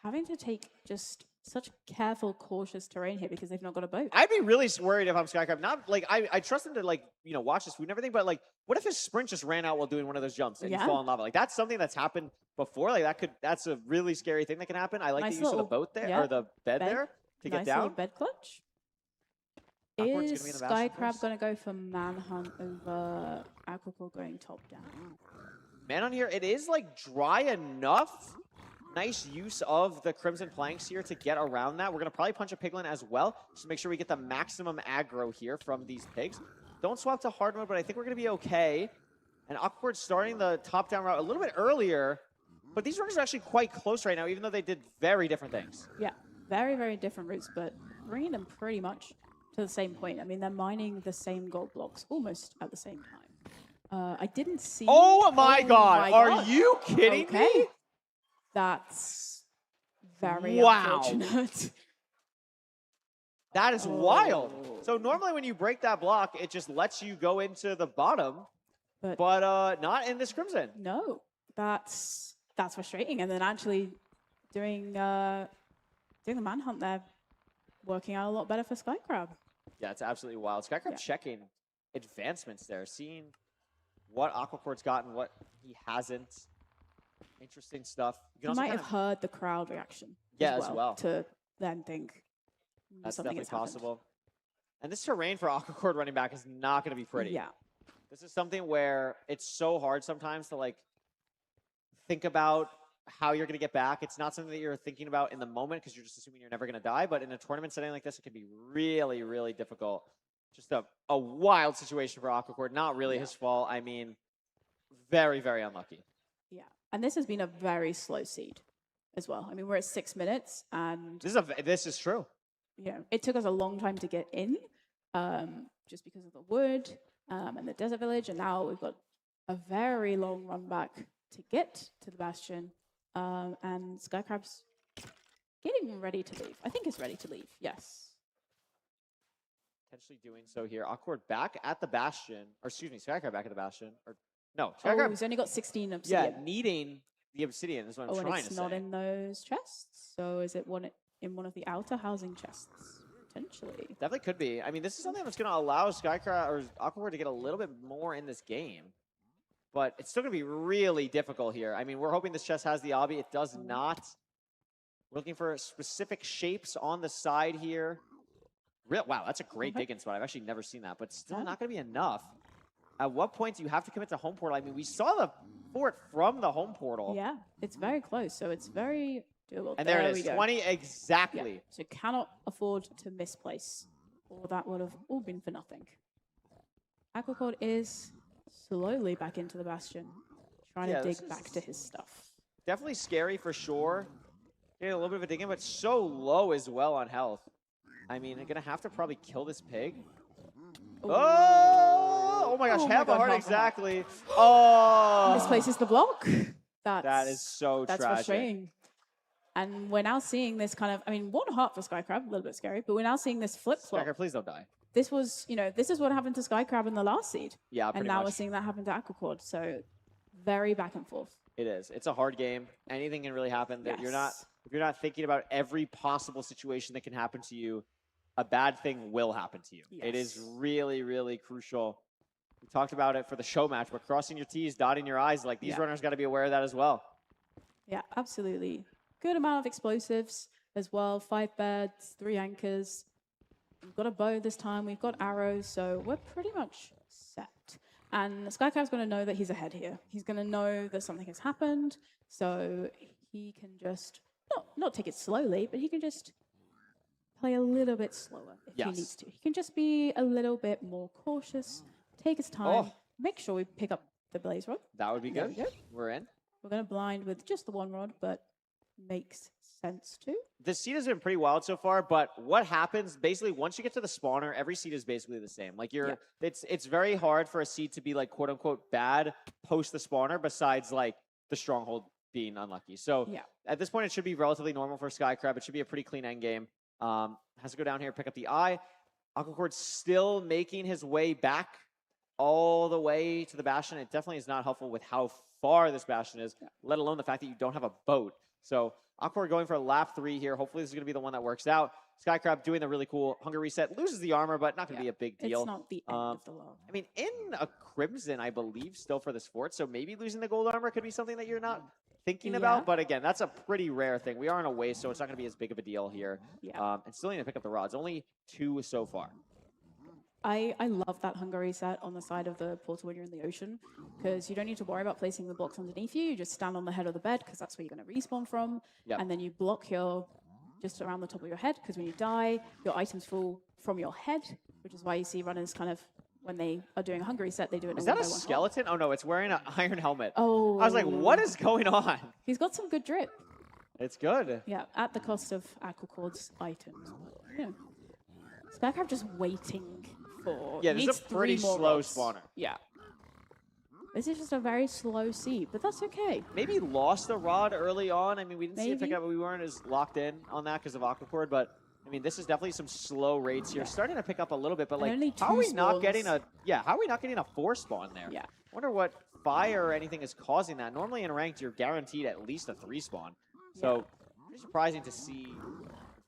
Having to take just such careful, cautious terrain here because they've not got a boat. I'd be really worried if I'm Skycrab. Not like I trust him to like watch his food and everything, but like what if his sprint just ran out while doing one of those jumps and you fall in lava? Like that's something that's happened before. Like that's a really scary thing that can happen. I like the use of the boat there or the bed there to get down. Nice little bed clutch. Is Skycrab going to go for Manhunt over Aquacore going top down? Manhunt here, it is like dry enough. Nice use of the Crimson Planks here to get around that. We're going to probably punch a Piglin as well, just to make sure we get the maximum aggro here from these pigs. Don't swap to hard mode, but I think we're going to be okay. And Aquacord starting the top-down route a little bit earlier, but these runners are actually quite close right now, even though they did very different things. Yeah, very, very different routes, but bringing them pretty much to the same point. I mean, they're mining the same gold blocks almost at the same time. I didn't see... Oh my god! Are you kidding me? That's very unfortunate. That is wild. So normally when you break that block, it just lets you go into the bottom, but not in this Crimson. No, that's frustrating. And then actually doing the manhunt there, working out a lot better for Skycrab. Yeah, it's absolutely wild. Skycrab checking advancements there, seeing what Aquacord's gotten, what he hasn't. Interesting stuff. You might have heard the crowd reaction. As well. To then think that's something definitely has possible. happened. And this terrain for Aquacord running back is not going to be pretty. Yeah. This is something where it's so hard sometimes to like think about how you're going to get back. It's not something that you're thinking about in the moment because you're just assuming you're never going to die. But in a tournament setting like this, it can be really, really difficult. Just a wild situation for Aquacord. Not really his fault. I mean, very, very unlucky. Yeah. And this has been a very slow seed as well. I mean, we're at 6 minutes and... This is true. Yeah, it took us a long time to get in just because of the wood and the desert village. And now we've got a very long run back to get to the bastion. And Skycrab's getting ready to leave. I think he's ready to leave, yes. Potentially doing so here. Aquacord back at the bastion. Or excuse me, Skycrab back at the bastion. Or no, Skycrab... he's only got 16 obsidian. Yeah, needing the obsidian is what I'm trying to say. And it's not in those chests. So is it in one of the outer housing chests? Potentially. Definitely could be. I mean, this is something that's going to allow Skycrab or Aquacord to get a little bit more in this game. But it's still going to be really difficult here. I mean, we're hoping this chest has the obby. It does not. We're looking for specific shapes on the side here. Wow, that's a great digging spot. I've actually never seen that, but still not going to be enough. At what point do you have to commit to home portal? I mean, we saw the fort from the home portal. Yeah, it's very close, so it's very doable. And there it is, 20 exactly. Yeah. So cannot afford to misplace, or that would have all been for nothing. Aquacord is slowly back into the bastion, trying to dig back to his stuff. Definitely scary for sure. Getting a little bit of a dig in, but so low as well on health. I mean, they're going to have to probably kill this pig. Oh my gosh, half a heart exactly. Oh! Misplaces the block. That is so tragic. That's frustrating. And we're now seeing this kind of, I mean, 1 heart for Skycrab, a little bit scary, but we're now seeing this flip-flop. Skycrab, please don't die. This was, this is what happened to Skycrab in the last seed. Yeah, pretty And now much. we're seeing that happen to Aquacord, so very back and forth. It is. It's a hard game. Anything can really happen. That if you're not thinking about every possible situation that can happen to you, a bad thing will happen to you. Yes. It is really, really crucial. We talked about it for the show match, but crossing your T's, dotting your I's, like these runners got to be aware of that as well. Yeah, absolutely. Good amount of explosives as well. 5 beds, 3 anchors. We've got a bow this time. We've got arrows, so we're pretty much set. And Skycrab's going to know that he's ahead here. He's going to know that something has happened, so he can just not take it slowly, but he can just play a little bit slower if he needs to. He can just be a little bit more cautious, take his time, make sure we pick up the blaze rod. That would be good. We're in. We're going to blind with just the one rod, but makes sense too. The seed has been pretty wild so far, but what happens basically once you get to the spawner, every seed is basically the same. Like it's very hard for a seed to be like quote unquote bad post the spawner besides like the stronghold being unlucky. So at this point it should be relatively normal for Skycrab. It should be a pretty clean end game. Has to go down here, pick up the eye. Aquacord's still making his way back all the way to the Bastion. It definitely is not helpful with how far this Bastion is, let alone the fact that you don't have a boat. So Aquacord going for lap 3 here. Hopefully this is going to be the one that works out. Skycrab doing the really cool hunger reset. Loses the armor, but not going to be a big deal. It's not the end of the world. I mean, in a Crimson, I believe, still for this fort. So maybe losing the gold armor could be something that you're not thinking about. But again, that's a pretty rare thing. We are in a way, so it's not going to be as big of a deal here. And still need to pick up the rods. Only 2 so far. I love that hunger reset on the side of the portal when you're in the ocean, because you don't need to worry about placing the blocks underneath you. You just stand on the head of the bed, because that's where you're going to respawn from. And then you block your just around the top of your head, because when you die, your items fall from your head, which is why you see runners kind of, when they are doing a hunger reset, they do it in Is that a skeleton? Oh, no, it's wearing an iron helmet. Oh. I was like, what is going on? He's got some good drip. It's good. Yeah, at the cost of Aquacord's items. Yeah. Skycrab just waiting for... Yeah, this is a pretty slow rods. spawner. Yeah. This is just a very slow seed, but that's okay. Maybe lost the rod early on. I mean, we didn't see it pick Maybe. up, but we weren't as locked in on that because of Aquacord. But I mean, this is definitely some slow rates here. Starting to pick up a little bit, but like, only how are we 2 not spawns. getting a? Yeah, how are we not getting a 4 spawn there? Yeah. I wonder what fire or anything is causing that. Normally in ranked, you're guaranteed at least a 3 spawn. So pretty surprising to see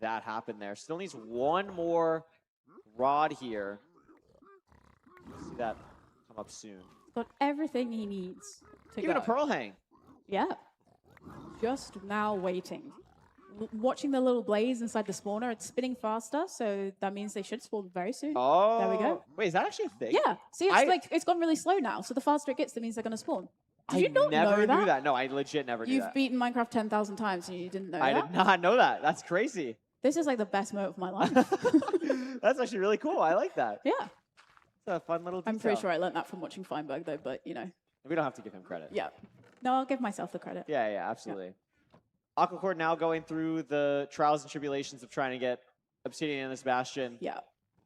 that happen there. Still needs 1 more rod here. See that come up soon. Got everything he needs to Even go. a pearl hang. Yeah. Just now waiting. Watching the little blaze inside the spawner, it's spinning faster, so that means they should spawn very soon. Oh. There we go. Wait, is that actually a thing? Yeah. See, it's gone really slow now, so the faster it gets, that means they're going to spawn. Did you not never know that? knew that. No, I legit never knew You've that. beaten Minecraft 10,000 times and you didn't know I that? did not know that. That's crazy. This is like the best moment of my life. That's actually really cool. I like that. Yeah. It's a fun little detail. I'm pretty sure I learned that from watching Feinberg, though, but, you know. We don't have to give him credit. Yeah. No, I'll give myself the credit. Yeah, absolutely. Aquacord now going through the trials and tribulations of trying to get Obsidian in this Bastion. Yeah.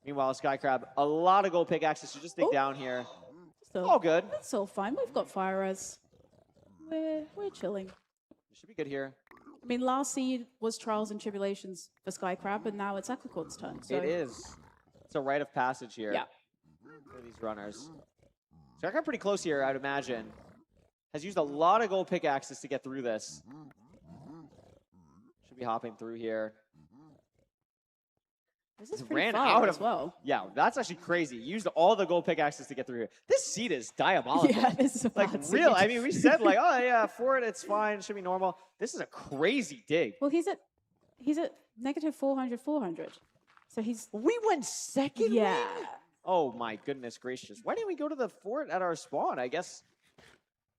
Meanwhile, Skycrab, a lot of gold pickaxes, so just dig down here. All good. That's all fine. We've got fire res. We're chilling. Should be good here. I mean, last seed was trials and tribulations for Skycrab, and now it's Aquacord's turn. So. It is. It's a rite of passage here. Yeah. For these runners. Skycrab pretty close here, I'd imagine. Has used a lot of gold pickaxes to get through this. Should be hopping through here. This is He's pretty ran far out as of well. Yeah, that's actually crazy. Used all the gold pickaxes to get through here. This seed is diabolical. Yeah, this is a like bad real. seed. I mean, we said like, oh yeah, for it, it's fine. It should be normal. This is a crazy dig. Well, he's at negative 400, 400. So he's... We went second. Yeah. wing? Oh my goodness gracious! Why didn't we go to the fort at our spawn? I guess.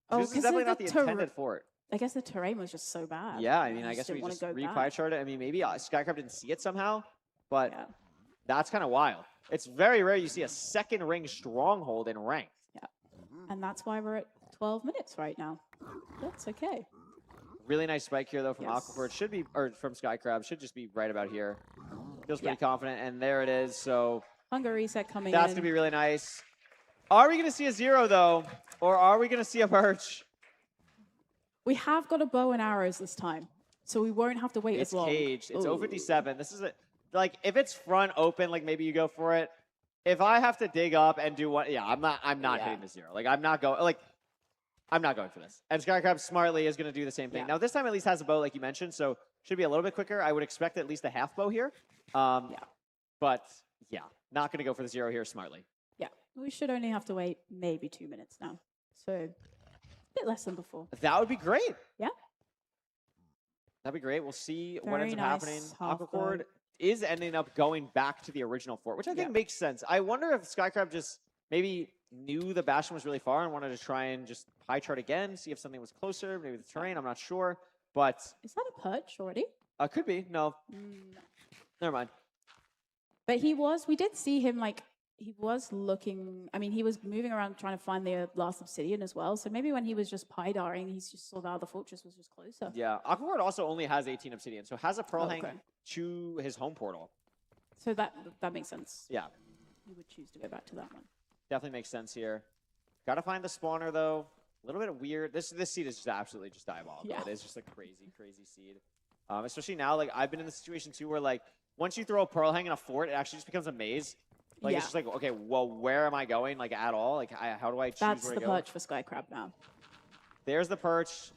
Oh, This is 'cause definitely of not the the terra- intended fort. I guess the terrain was just so bad. Yeah, I mean, I guess didn't we wanna just go re-pie back. charted it. I mean, maybe Skycrab didn't see it somehow, but that's kind of wild. It's very rare you see a second ring stronghold in ranked. Yeah. And that's why we're at 12 minutes right now. That's okay. Really nice spike here though from Yes. Aquacord. Should be, or from Skycrab, should just be right about here. Feels pretty confident, and there it is. So Hunger reset coming that's in. gonna be really nice. Are we gonna see a 0 though, or are we gonna see a perch? We have got a bow and arrows this time, so we won't have to wait It's as long. caged. It's Ooh. 057. This is a, like if it's front open, like maybe you go for it. If I have to dig up and do one, yeah, I'm not hitting the 0. Like I'm not going for this. And Skycrab smartly is going to do the same thing. Now this time at least has a bow, like you mentioned, so should be a little bit quicker. I would expect at least a half bow here. But yeah, not going to go for the 0 here smartly. Yeah, we should only have to wait maybe 2 minutes now. So a bit less than before. That would be great. Yeah. That'd be great. We'll see what Very ends up nice happening. half Aquacord bow. is ending up going back to the original fort, which I think makes sense. I wonder if Skycrab just maybe knew the Bastion was really far and wanted to try and just pie chart again, see if something was closer, maybe the terrain, I'm not sure. But Is that a perch already? could be. No. Never mind. But we did see him, like, he was looking, I mean, he was moving around trying to find the last obsidian as well. So maybe when he was just pie-darring, he just saw that the fortress was just closer. Yeah, Aquacord also only has 18 obsidian, so has a pearl hang to his home portal. So that makes sense. Yeah. You would choose to go back to that one. Definitely makes sense here. Got to find the spawner, though. A little bit weird. This seed is just absolutely just diabolical. Yeah. It is just a crazy, crazy seed. Especially now, like, I've been in the situation, too, where, like, once you throw a pearl hang in a fort, it actually just becomes a maze. Like, it's just like, okay, well, where am I going, like, at all? Like, how do I choose That's where the to go? perch for Skycrab now. There's the perch.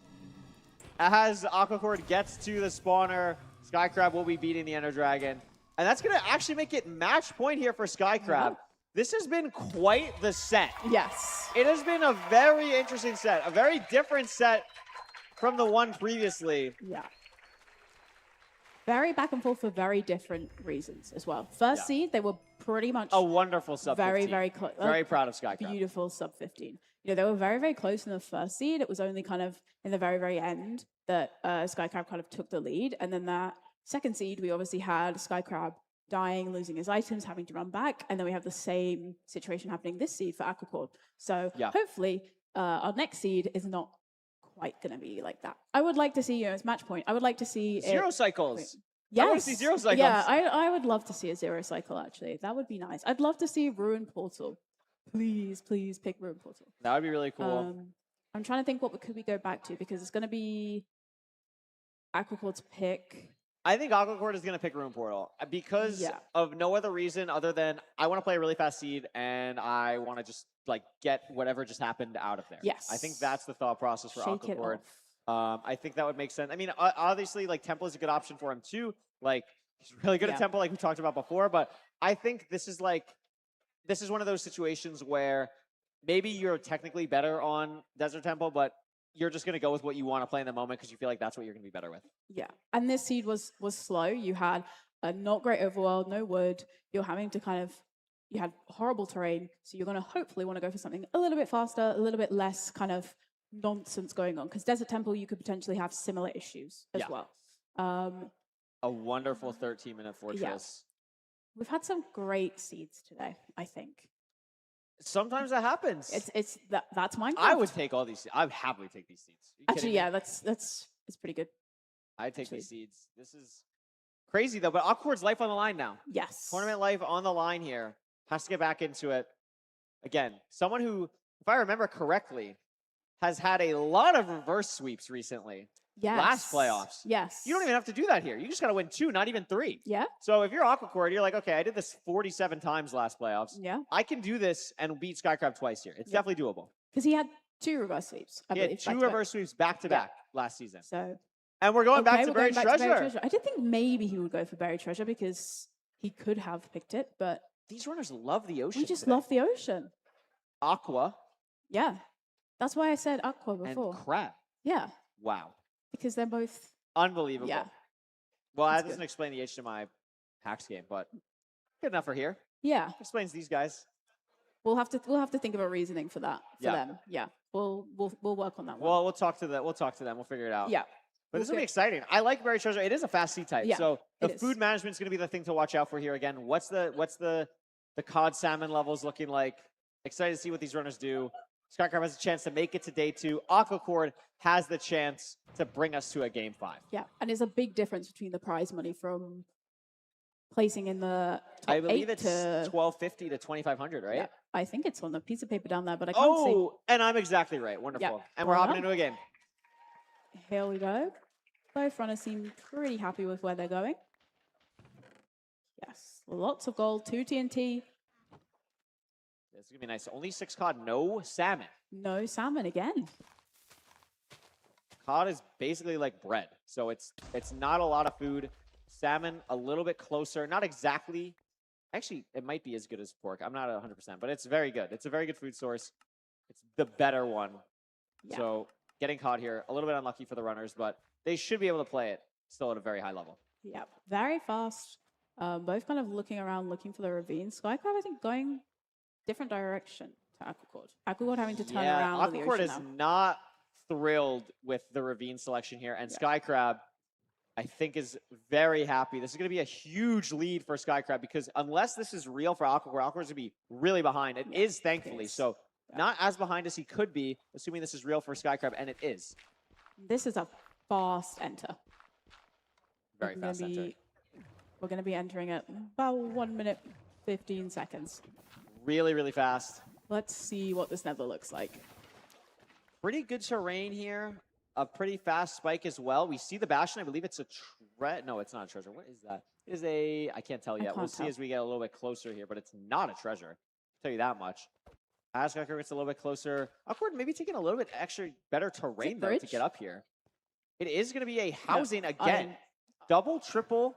As Aquacord gets to the spawner, Skycrab will be beating the Ender Dragon. And that's going to actually make it match point here for Skycrab. This has been quite the set. Yes. It has been a very interesting set, a very different set from the one previously. Yeah. Very back and forth for very different reasons as well. First seed, they were pretty much a wonderful sub 15. very close. Very proud of Skycrab. Beautiful sub 15. You know, they were very, very close in the first seed. It was only kind of in the very, very end that Skycrab kind of took the lead. And then that second seed, we obviously had Skycrab dying, losing his items, having to run back. And then we have the same situation happening this seed for Aquacord. So hopefully our next seed is not quite going to be like that. I would like to see, as match point, I would like to see zero cycles. Yes. I want to see zero cycles. Yeah, I would love to see a zero cycle, actually. That would be nice. I'd love to see Ruin Portal. Please, please pick Ruin Portal. That would be really cool. I'm trying to think could we go back to, because it's going to be Aquacord's pick. I think Aquacord is going to pick Ruin Portal because of no other reason other than I want to play a really fast seed and I want to just like get whatever just happened out of there. Yes. I think that's the thought process for Shake it Aquacord. off. I think that would make sense. I mean, obviously, like Temple is a good option for him too. Like he's really good at Temple, like we talked about before. But I think this is one of those situations where maybe you're technically better on Desert Temple, but you're just going to go with what you want to play in the moment because you feel like that's what you're going to be better with. Yeah, and this seed was slow. You had a not great overworld, no wood. You're having to you had horrible terrain, so you're going to hopefully want to go for something a little bit faster, a little bit less kind of nonsense going on. Because Desert Temple, you could potentially have similar issues as well. A wonderful 13-minute fortress. We've had some great seeds today, I think. Sometimes that happens. That's Minecraft. I would take all these. I would happily take these seeds. Actually, yeah, that's pretty good. I'd take these seeds. This is crazy though, but Aquacord's life on the line now. Yes. Tournament life on the line here. Has to get back into it. Again, someone who, if I remember correctly, has had a lot of reverse sweeps recently. Yes. Last playoffs. Yes. You don't even have to do that here. You just got to win 2, not even 3. Yeah. So if you're Aquacord, you're like, okay, I did this 47 times last playoffs. Yeah. I can do this and beat Skycrab twice here. It's definitely doable. Because he had 2 reverse sweeps, I He believe. had 2 reverse sweeps back to back last season. So. And we're going back to we're Buried going back to Treasure. Buried Treasure. I did think maybe he would go for Buried Treasure because he could have picked it, but these runners love the ocean. we just today. love the ocean. Aqua. Yeah. That's why I said Aqua before. And Crab. Yeah. Wow. Because they're both unbelievable. Yeah. Well, that That's doesn't good. explain the HDMI hacks game, but good enough for here. Yeah. Explains these guys. We'll have to think of a reasoning for that for Yeah. them. Yeah. We'll work on that one. Well, we'll talk to them. We'll talk to them. We'll figure it out. Yeah. But this We'll will be get- exciting. I like Buried Treasure. It is a fast seed type. Yeah, So the it is. food management is going to be the thing to watch out for here. Again, what's the cod salmon levels looking like? Excited to see what these runners do. Skycrab has a chance to make it to day 2. Aquacord has the chance to bring us to a game 5. Yeah. And there's a big difference between the prize money from placing in the top I believe 8 it's to 1250 to 2500, right? Yeah. I think it's on the piece of paper down there, but I can't see. Oh, and I'm exactly right. Wonderful. Yeah. And we're Well hopping done. into a game. Here we go. Both runners seem pretty happy with where they're going. Yes, lots of gold, 2 TNT, This is going to be nice. Only 6 cod, no salmon. no salmon again. Cod is basically like bread. So it's not a lot of food. Salmon a little bit closer. Not exactly. Actually, it might be as good as pork. I'm not 100%, but it's very good. It's a very good food source. It's the better one. Yeah. So getting cod here, a little bit unlucky for the runners, but they should be able to play it still at a very high level. Yep, very fast. Both kind of looking around, looking for the ravine. Skycrab, I think, going different direction to Aquacord. Aquacord having to turn around in the Aquacord ocean is now. not thrilled with the ravine selection here, and Skycrab, I think, is very happy. This is going to be a huge lead for Skycrab because unless this is real for Aquacord, Aquacord is going to be really behind. It is, thankfully, so not as behind as he could be, assuming this is real for Skycrab, and it is. This is a fast enter. Very fast enter. We're going to be entering at about 1 minute, 15 seconds. Really, really fast. Let's see what this nether looks like. Pretty good terrain here. A pretty fast spike as well. We see the Bastion. I believe it's a no, it's not a treasure. What is that? It is a, I can't tell yet. We'll see as we get a little bit closer here, but it's not a treasure. I'll tell you that much. As Skycrab gets a little bit closer. Awkward, maybe taking a little bit extra better terrain though to get up here. It is going to be a housing again. Double, triple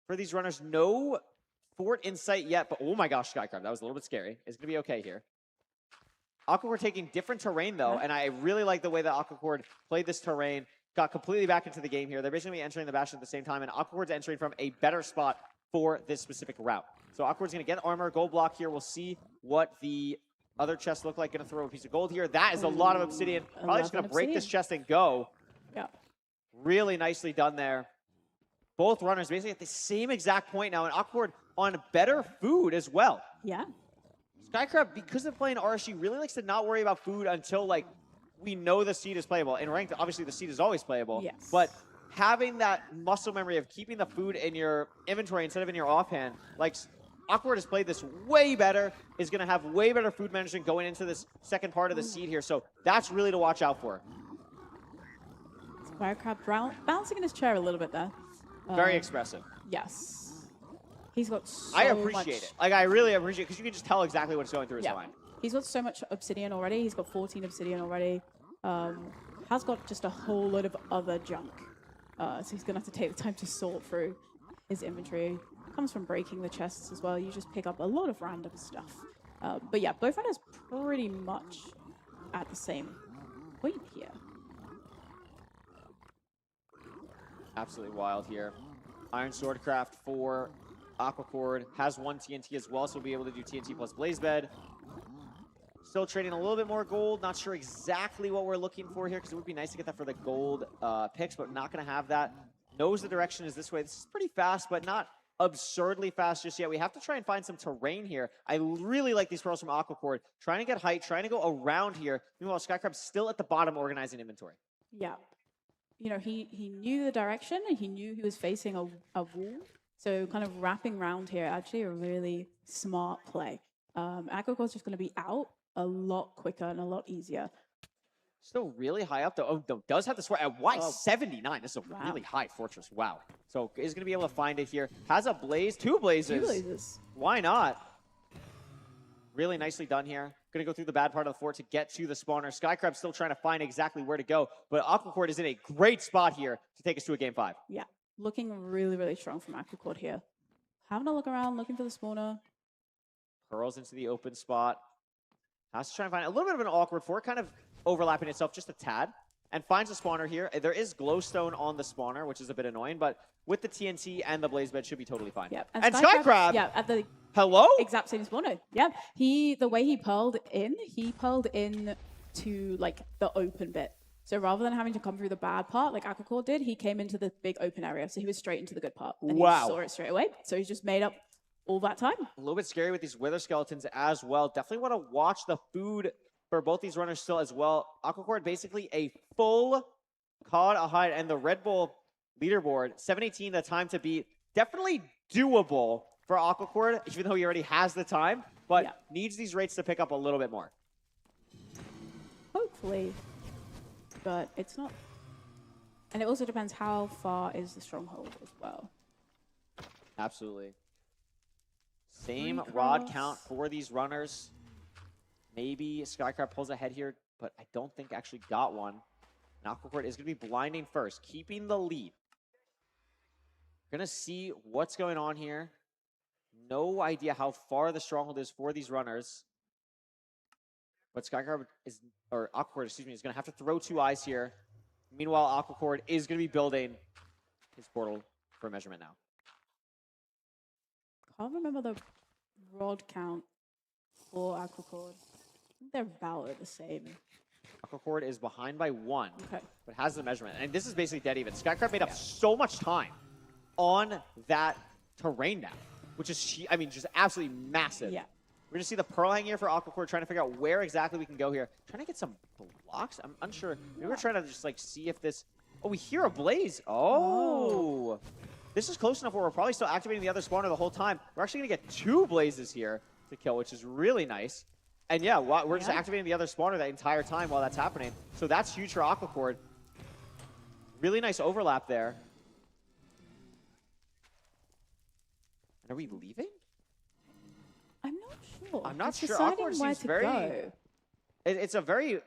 for these runners. No fort in sight yet, but oh my gosh, Skycrab, that was a little bit scary. It's going to be okay here. Aquacord taking different terrain though, and I really like the way that Aquacord played this terrain. Got completely back into the game here. They're basically entering the Bastion at the same time, and Aquacord's entering from a better spot for this specific route. So Aquacord's going to get armor, gold block here. We'll see what the other chests look like. Going to throw a piece of gold here. That is a lot of obsidian. Probably just going to break this chest and go. Yeah. Really nicely done there. Both runners basically at the same exact point now, and Aquacord on better food as well. Yeah. Skycrab, because of playing RSG, really likes to not worry about food until, like, we know the seed is playable. In ranked, obviously, the seed is always playable. Yes. But having that muscle memory of keeping the food in your inventory instead of in your offhand, like, Awkward has played this way better, is going to have way better food management going into this second part of the seed here. So that's really to watch out for. Skycrab bouncing in his chair a little bit there. Very expressive. Yes. He's got so I appreciate it. Like, I really appreciate it because you can just tell exactly what's going through his mind. He's got so much obsidian already. He's got 14 obsidian already. Has got just a whole lot of other junk. So he's going to have to take the time to sort through his inventory. Comes from breaking the chests as well. You just pick up a lot of random stuff. But yeah, both runners pretty much at the same point here. Absolutely wild here. Iron Swordcraft for Aquacord has one TNT as well, so we'll be able to do TNT plus Blazebed. Still trading a little bit more gold. Not sure exactly what we're looking for here because it would be nice to get that for the gold picks, but not going to have that. Knows the direction is this way. This is pretty fast, but not absurdly fast just yet. We have to try and find some terrain here. I really like these pearls from Aquacord. Trying to get height, trying to go around here. Meanwhile, Skycrab's still at the bottom organizing inventory. Yeah. You know, he knew the direction and he knew he was facing a wall. So kind of wrapping around here, actually a really smart play. Aquacord's just going to be out a lot quicker and a lot easier. Still really high up, though. Oh, no, does have the sword at Y79. This is a really high fortress. Wow. So is going to be able to find it here. Has a blaze, two blazes. Two blazes. Why not? Really nicely done here. Going to go through the bad part of the fort to get to the spawner. Skycrab still trying to find exactly where to go, but Aquacord is in a great spot here to take us to a game 5. Yeah, looking really, really strong from Aquacord here. Having a look around, looking for the spawner. Pearls into the open spot. Has to try and find a little bit of an awkward fort, kind of overlapping itself just a tad, and finds a spawner here. There is glowstone on the spawner, which is a bit annoying, but with the TNT and the blaze bed should be totally fine. Yep. And Skycrab! Yeah, at the exact same spawner. Yeah, the way he pearled in to like the open bit. So rather than having to come through the bad part like Aquacord did, he came into the big open area. So he was straight into the good part. And he saw it straight away. So he's just made up all that time. A little bit scary with these wither skeletons as well. Definitely want to watch the food for both these runners still as well. Aquacord basically a full COD, a hide, and the Red Bull leaderboard. 718, the time to beat. Definitely doable for Aquacord, even though he already has the time, but needs these rates to pick up a little bit more. Hopefully, but it's not. And it also depends how far is the stronghold as well. Absolutely. Same rod count for these runners. Maybe Skycrab pulls ahead here, but I don't think actually got one. And Aquacord is going to be blinding first, keeping the lead. Going to see what's going on here. No idea how far the stronghold is for these runners. But Skycrab is, or Aquacord, excuse me, is going to have to throw 2 eyes here. Meanwhile, Aquacord is going to be building his portal for measurement now. can't remember the rod count for Aquacord. I think they're about the same. Aquacord is behind by 1, Okay. but has the measurement. And this is basically dead even. Skycrab made up so much time on that terrain now, which is, I mean, just absolutely massive. Yeah. We're going to see the Pearl hang here for Aquacord, trying to figure out where exactly we can go here. Trying to get some blocks? I'm unsure. Maybe we're trying to just, like, see if this... Oh, we hear a blaze. Oh. This is close enough where we're probably still activating the other spawner the whole time. We're actually going to get 2 blazes here to kill, which is really nice. And yeah, we're just activating the other spawner that entire time while that's happening. So that's huge for Aquacord. Really nice overlap there. And are we leaving? I'm not sure. I'm not Just sure. deciding Awkward where seems to very... go. It's a very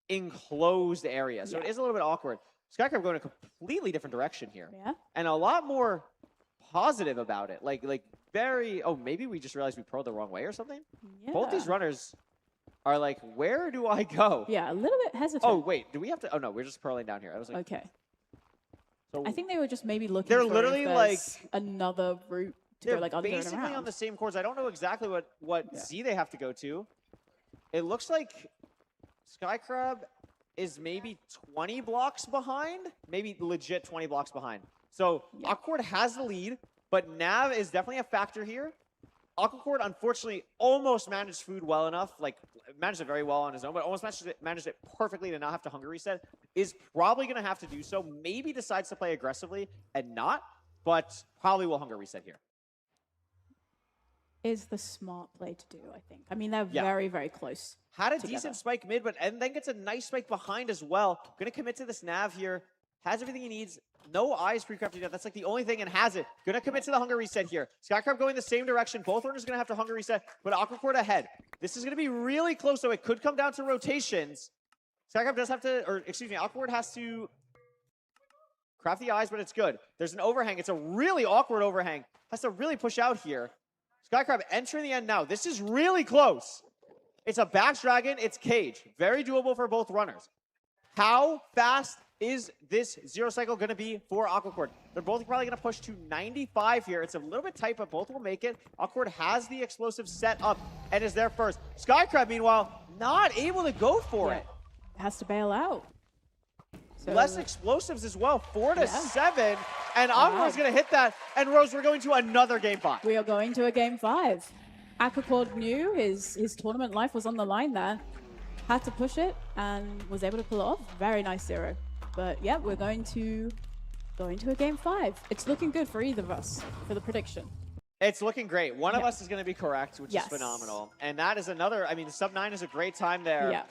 enclosed area, so it is a little bit awkward. Skycrab going a completely different direction here. Yeah. And a lot more positive about it. Like very... Oh, maybe we just realized we pearled the wrong way or something? Yeah. Both these runners are like, where do I go? Yeah, a little bit hesitant. Oh, wait. Do we have to... Oh, no. We're just pearling down here. I was like... Okay. So I think they were just maybe looking they're for literally if like... there's another route to They're go like under and basically around. on the same course. I don't know exactly what Z they have to go to. It looks like Skycrab is maybe 20 blocks behind. Maybe legit 20 blocks behind. So Aquacord has the lead, but Nav is definitely a factor here. Aquacord, unfortunately, almost managed food well enough, like managed it very well on his own, but almost managed it perfectly to not have to hunger reset. Is probably going to have to do so. Maybe decides to play aggressively and not, but probably will hunger reset here. Is the smart play to do, I think. I mean, they're very, very close. Had a together. decent spike mid, and then gets a nice spike behind as well. Gonna commit to this Nav here. Has everything he needs. No eyes pre-crafted yet. That's like the only thing, and has it. Gonna commit to the hunger reset here. Skycrab going the same direction. Both runners gonna have to hunger reset, but Aquacord ahead. This is gonna be really close, so it could come down to rotations. Skycrab does have to, or excuse me, Aquacord has to craft the eyes, but it's good. There's an overhang. It's a really awkward overhang. Has to really push out here. Skycrab entering the end now. This is really close. It's a back dragon. It's cage. Very doable for both runners. How fast is this zero cycle going to be for Aquacord? They're both probably going to push to 95 here. It's a little bit tight, but both will make it. Aquacord has the explosive set up and is there first. Skycrab, meanwhile, not able to go for it. Has to bail out. So less explosives as well. 4 to 7. And Aquacor's going to hit that. And Rose, we're going to another game 5. We are going to a game 5. Aquacord knew his tournament life was on the line there. Had to push it and was able to pull it off. Very nice 0. But yeah, we're going to a game 5. It's looking good for either of us for the prediction. It's looking great. One of us is going to be correct, which is phenomenal. And that is another, I mean, sub 9 is a great time there. Yeah.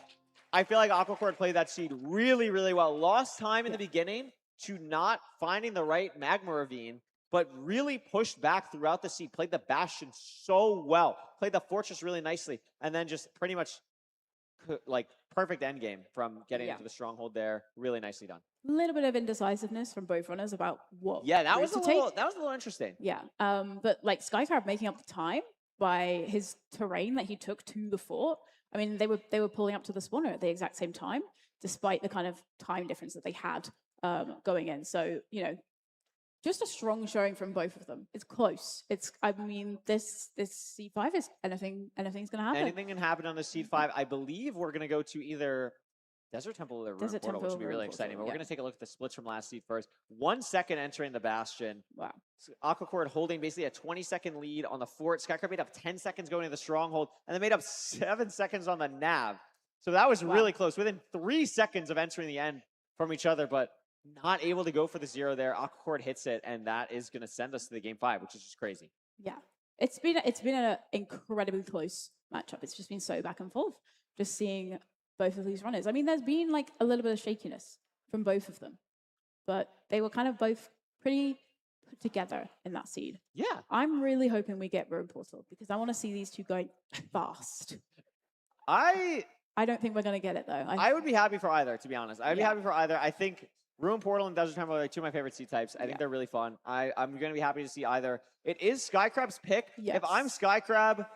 I feel like Aquacord played that seed really, really well. Lost time in the beginning to not finding the right magma ravine, but really pushed back throughout the seed. Played the Bastion so well. Played the Fortress really nicely. And then just pretty much like perfect end game from getting into the stronghold there. Really nicely done. A little bit of indecisiveness from both runners about what that route was to a take. little interesting. Yeah. But like Skycrab making up the time by his terrain that he took to the fort. I mean, they were pulling up to the spawner at the exact same time, despite the kind of time difference that they had going in. So, you know, just a strong showing from both of them. It's close. I mean, this C5 is anything's going to happen. Anything can happen on the seed 5. I believe we're going to go to either Desert Temple or the Ruin Portal, which would be really exciting. But we're going to take a look at the splits from last seed first. 1 second entering the Bastion. Wow. So Aquacord holding basically a 20-second lead on the fort. Skycrab made up 10 seconds going to the stronghold, and they made up 7 seconds on the nav. So that was really close. Within 3 seconds of entering the end from each other, but not able to go for the 0 there. Aquacord hits it, and that is going to send us to the game 5, which is just crazy. Yeah. It's been an incredibly close matchup. It's just been so back and forth. Just seeing both of these runners. I mean, there's been like a little bit of shakiness from both of them, but they were kind of both pretty put together in that seed. Yeah. I'm really hoping we get Ruin Portal because I want to see these two going fast. I don't think we're going to get it though. I would be happy for either, to be honest. I'd be happy for either. I think Ruin Portal and Desert Temple are like 2 of my favorite seed types. I think they're really fun. I'm going to be happy to see either. It is Skycrab's pick. Yes. If I'm Skycrab,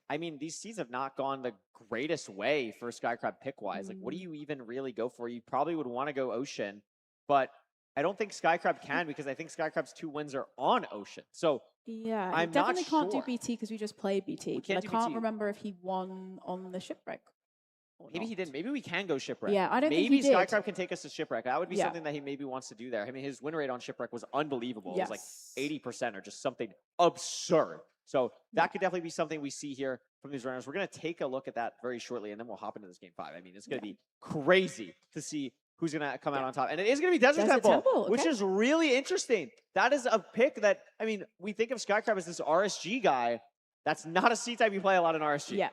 I mean, these seeds have not gone the greatest way for Skycrab pick-wise. Like, what do you even really go for? You probably would want to go Ocean, but I don't think Skycrab can because I think Skycrab's 2 wins are on Ocean. So Yeah, I'm he definitely not can't sure. do BT because we just played BT. can't But I do can't BT. remember if he won on the shipwreck. Maybe he didn't. Maybe we can go Shipwreck. Yeah, I don't think maybe he did. Skycrab can take us to Shipwreck. That would be Yeah. something that he maybe wants to do there. I mean, his win rate on Shipwreck was unbelievable. Yes. It was like 80% or just something absurd. So that could definitely be something we see here from these runners. We're going to take a look at that very shortly, and then we'll hop into this game 5. I mean, it's going to be crazy to see who's going to come out on top. And it is going to be Desert Temple, which is really interesting. That is a pick that, I mean, we think of Skycrab as this RSG guy. That's not a C-type you play a lot in RSG. Yeah,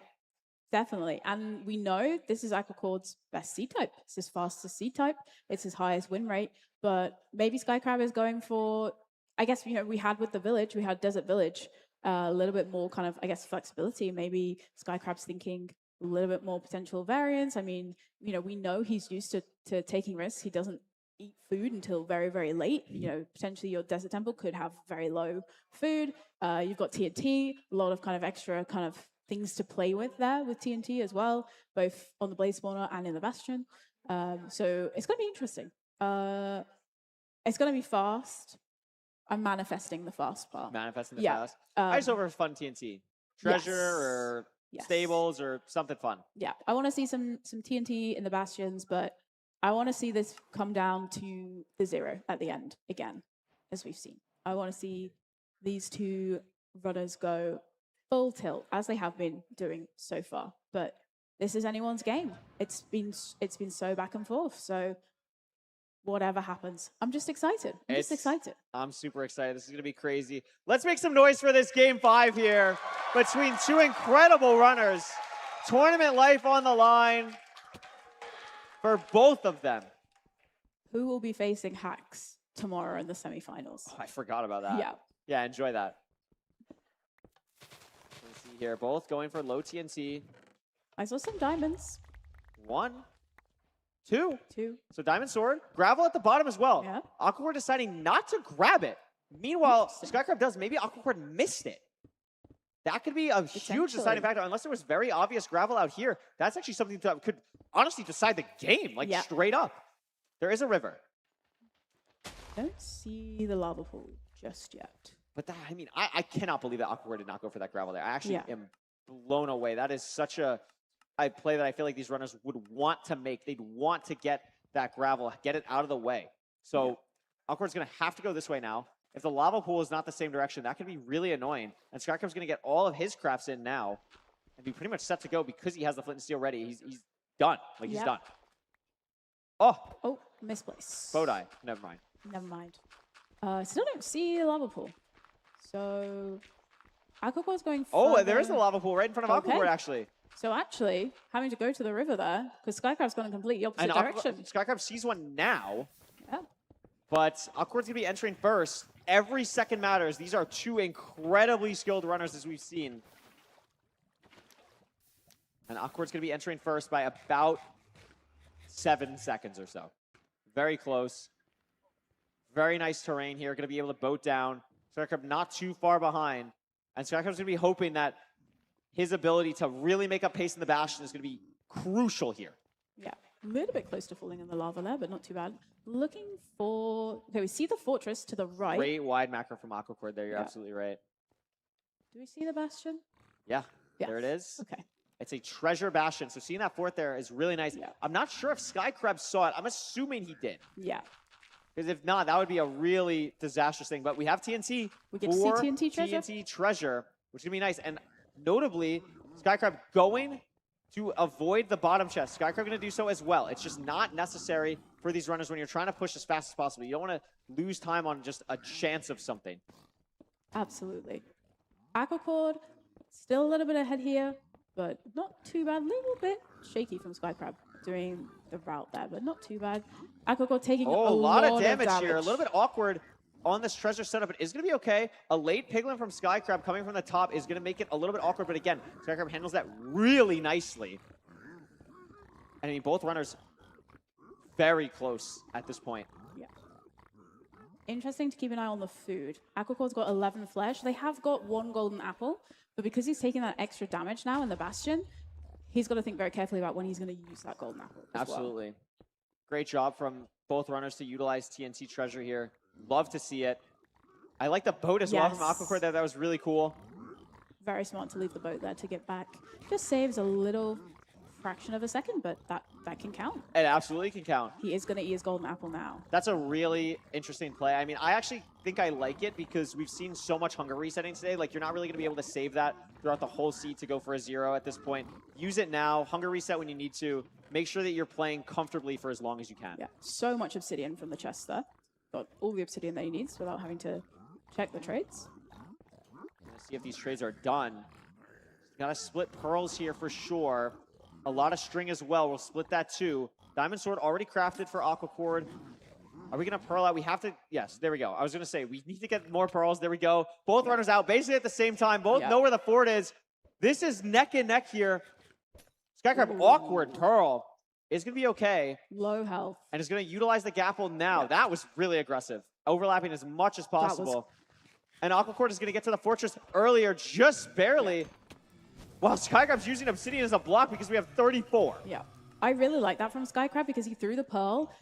definitely. And we know this is Aquacord's best C-type. It's his fastest C-type. It's his highest win rate. But maybe Skycrab is going for, I guess, you know, we had with the Village, we had Desert Village, a little bit more kind of, I guess, flexibility. Maybe Skycrab's thinking a little bit more potential variance. I mean, you know, we know he's used to taking risks. He doesn't eat food until very, very late. You know, potentially your Desert Temple could have very low food. You've got TNT, a lot of kind of extra kind of things to play with there with TNT as well, both on the Blaze Spawner and in the Bastion. So it's going to be interesting. It's going to be fast. I'm manifesting the fast part. Manifesting the Yeah. fast. I just over fun TNT. Treasure or stables or something fun. Yeah, I want to see some TNT in the Bastions, but I want to see this come down to the 0 at the end again, as we've seen. I want to see these two runners go full tilt, as they have been doing so far. But this is anyone's game. It's been so back and forth. So whatever happens, I'm just excited. I'm just excited. I'm super excited. This is going to be crazy. Let's make some noise for this game 5 here between 2 incredible runners. Tournament life on the line for both of them. Who will be facing Hacks tomorrow in the semifinals? Oh, I forgot about that. Yeah. Yeah, enjoy that. Let's see here. Both going for low TNT. I saw some diamonds. 1, 2. 2. So Diamond Sword. Gravel at the bottom as well. Yeah. Aquacord deciding not to grab it. Meanwhile, Skycrab does. Maybe Aquacord missed it. That could be a huge deciding factor. Unless there was very obvious gravel out here, that's actually something that could honestly decide the game, like straight up. There is a river. Don't see the lava pool just yet. But that, I mean, I cannot believe that Aquacord did not go for that gravel there. I actually am blown away. That is such a play that I feel like these runners would want to make. They'd want to get that gravel, get it out of the way. So Aquacord's going to have to go this way now. If the lava pool is not the same direction, that could be really annoying. And Skycrab's going to get all of his crafts in now and be pretty much set to go because he has the flint and steel ready. He's done. Like, he's done. Oh, misplaced. Bodai. Never mind. Never mind. Still don't see a lava pool. So Aquacord's going Oh, there is a lava pool right in front of Aquacord, actually. So actually, having to go to the river there, because Skycrab's gone in completely opposite direction. Skycrab sees one now. Yeah. But Aquacord's going to be entering first. Every second matters. These are 2 incredibly skilled runners, as we've seen. And Aquacord's going to be entering first by about 7 seconds or so. Very close. Very nice terrain here. Going to be able to boat down. Skycrab not too far behind. And Skycrab's going to be hoping that his ability to really make up pace in the Bastion is going to be crucial here. Yeah, a little bit close to falling in the lava there, but not too bad. Looking for... Okay, we see the fortress to the right. Great wide macro from Aquacord there. You're absolutely right. Do we see the Bastion? Yeah, there it is. Okay. It's a treasure Bastion. So seeing that fort there is really nice. I'm not sure if Skycrab saw it. I'm assuming he did. Yeah. Because if not, that would be a really disastrous thing. But we have TNT. We get to see TNT treasure? TNT treasure, which is going to be nice. And notably, Skycrab going to avoid the bottom chest. Skycrab going to do so as well. It's just not necessary for these runners when you're trying to push as fast as possible. You don't want to lose time on just a chance of something. Absolutely. Aquacord, still a little bit ahead here, but not too bad. A little bit shaky from Skycrab doing the route there, but not too bad. Aquacord taking a lot of damage here. A little bit awkward on this treasure setup. It is going to be okay. A late Piglin from Skycrab coming from the top is going to make it a little bit awkward, but again, Skycrab handles that really nicely. And I mean, both runners very close at this point. Yeah. Interesting to keep an eye on the food. Aquacord's got 11 flesh. They have got 1 golden apple, but because he's taking that extra damage now in the Bastion, he's got to think very carefully about when he's going to use that golden apple. Absolutely. Great job from both runners to utilize TNT Treasure here. Love to see it. I like the boat as well from Aquacore. That was really cool. Very smart to leave the boat there to get back. Just saves a little fraction of a second, but that can count. It absolutely can count. He is going to eat his golden apple now. That's a really interesting play. I mean, I actually think I like it because we've seen so much hunger resetting today. Like, you're not really going to be able to save that throughout the whole seed to go for a 0 at this point. Use it now. Hunger reset when you need to. Make sure that you're playing comfortably for as long as you can. Yeah, so much obsidian from the chest there. Got all the obsidian that he needs without having to check the trades. Let's see if these trades are done. Got to split pearls here for sure. A lot of string as well. We'll split that too. Diamond Sword already crafted for Aquacord. Are we going to pearl out? We have to. Yes, there we go. I was going to say, we need to get more pearls. There we go. Both runners out basically at the same time. Both know where the fort is. This is neck and neck here. Skycrab, awkward pearl. Is going to be okay. Low health. And is going to utilize the gapple now. That was really aggressive. Overlapping as much as possible. And Aquacord is going to get to the fortress earlier, just barely. While Skycrab's using Obsidian as a block because we have 34. Yeah. I really like that from Skycrab because he threw the pearl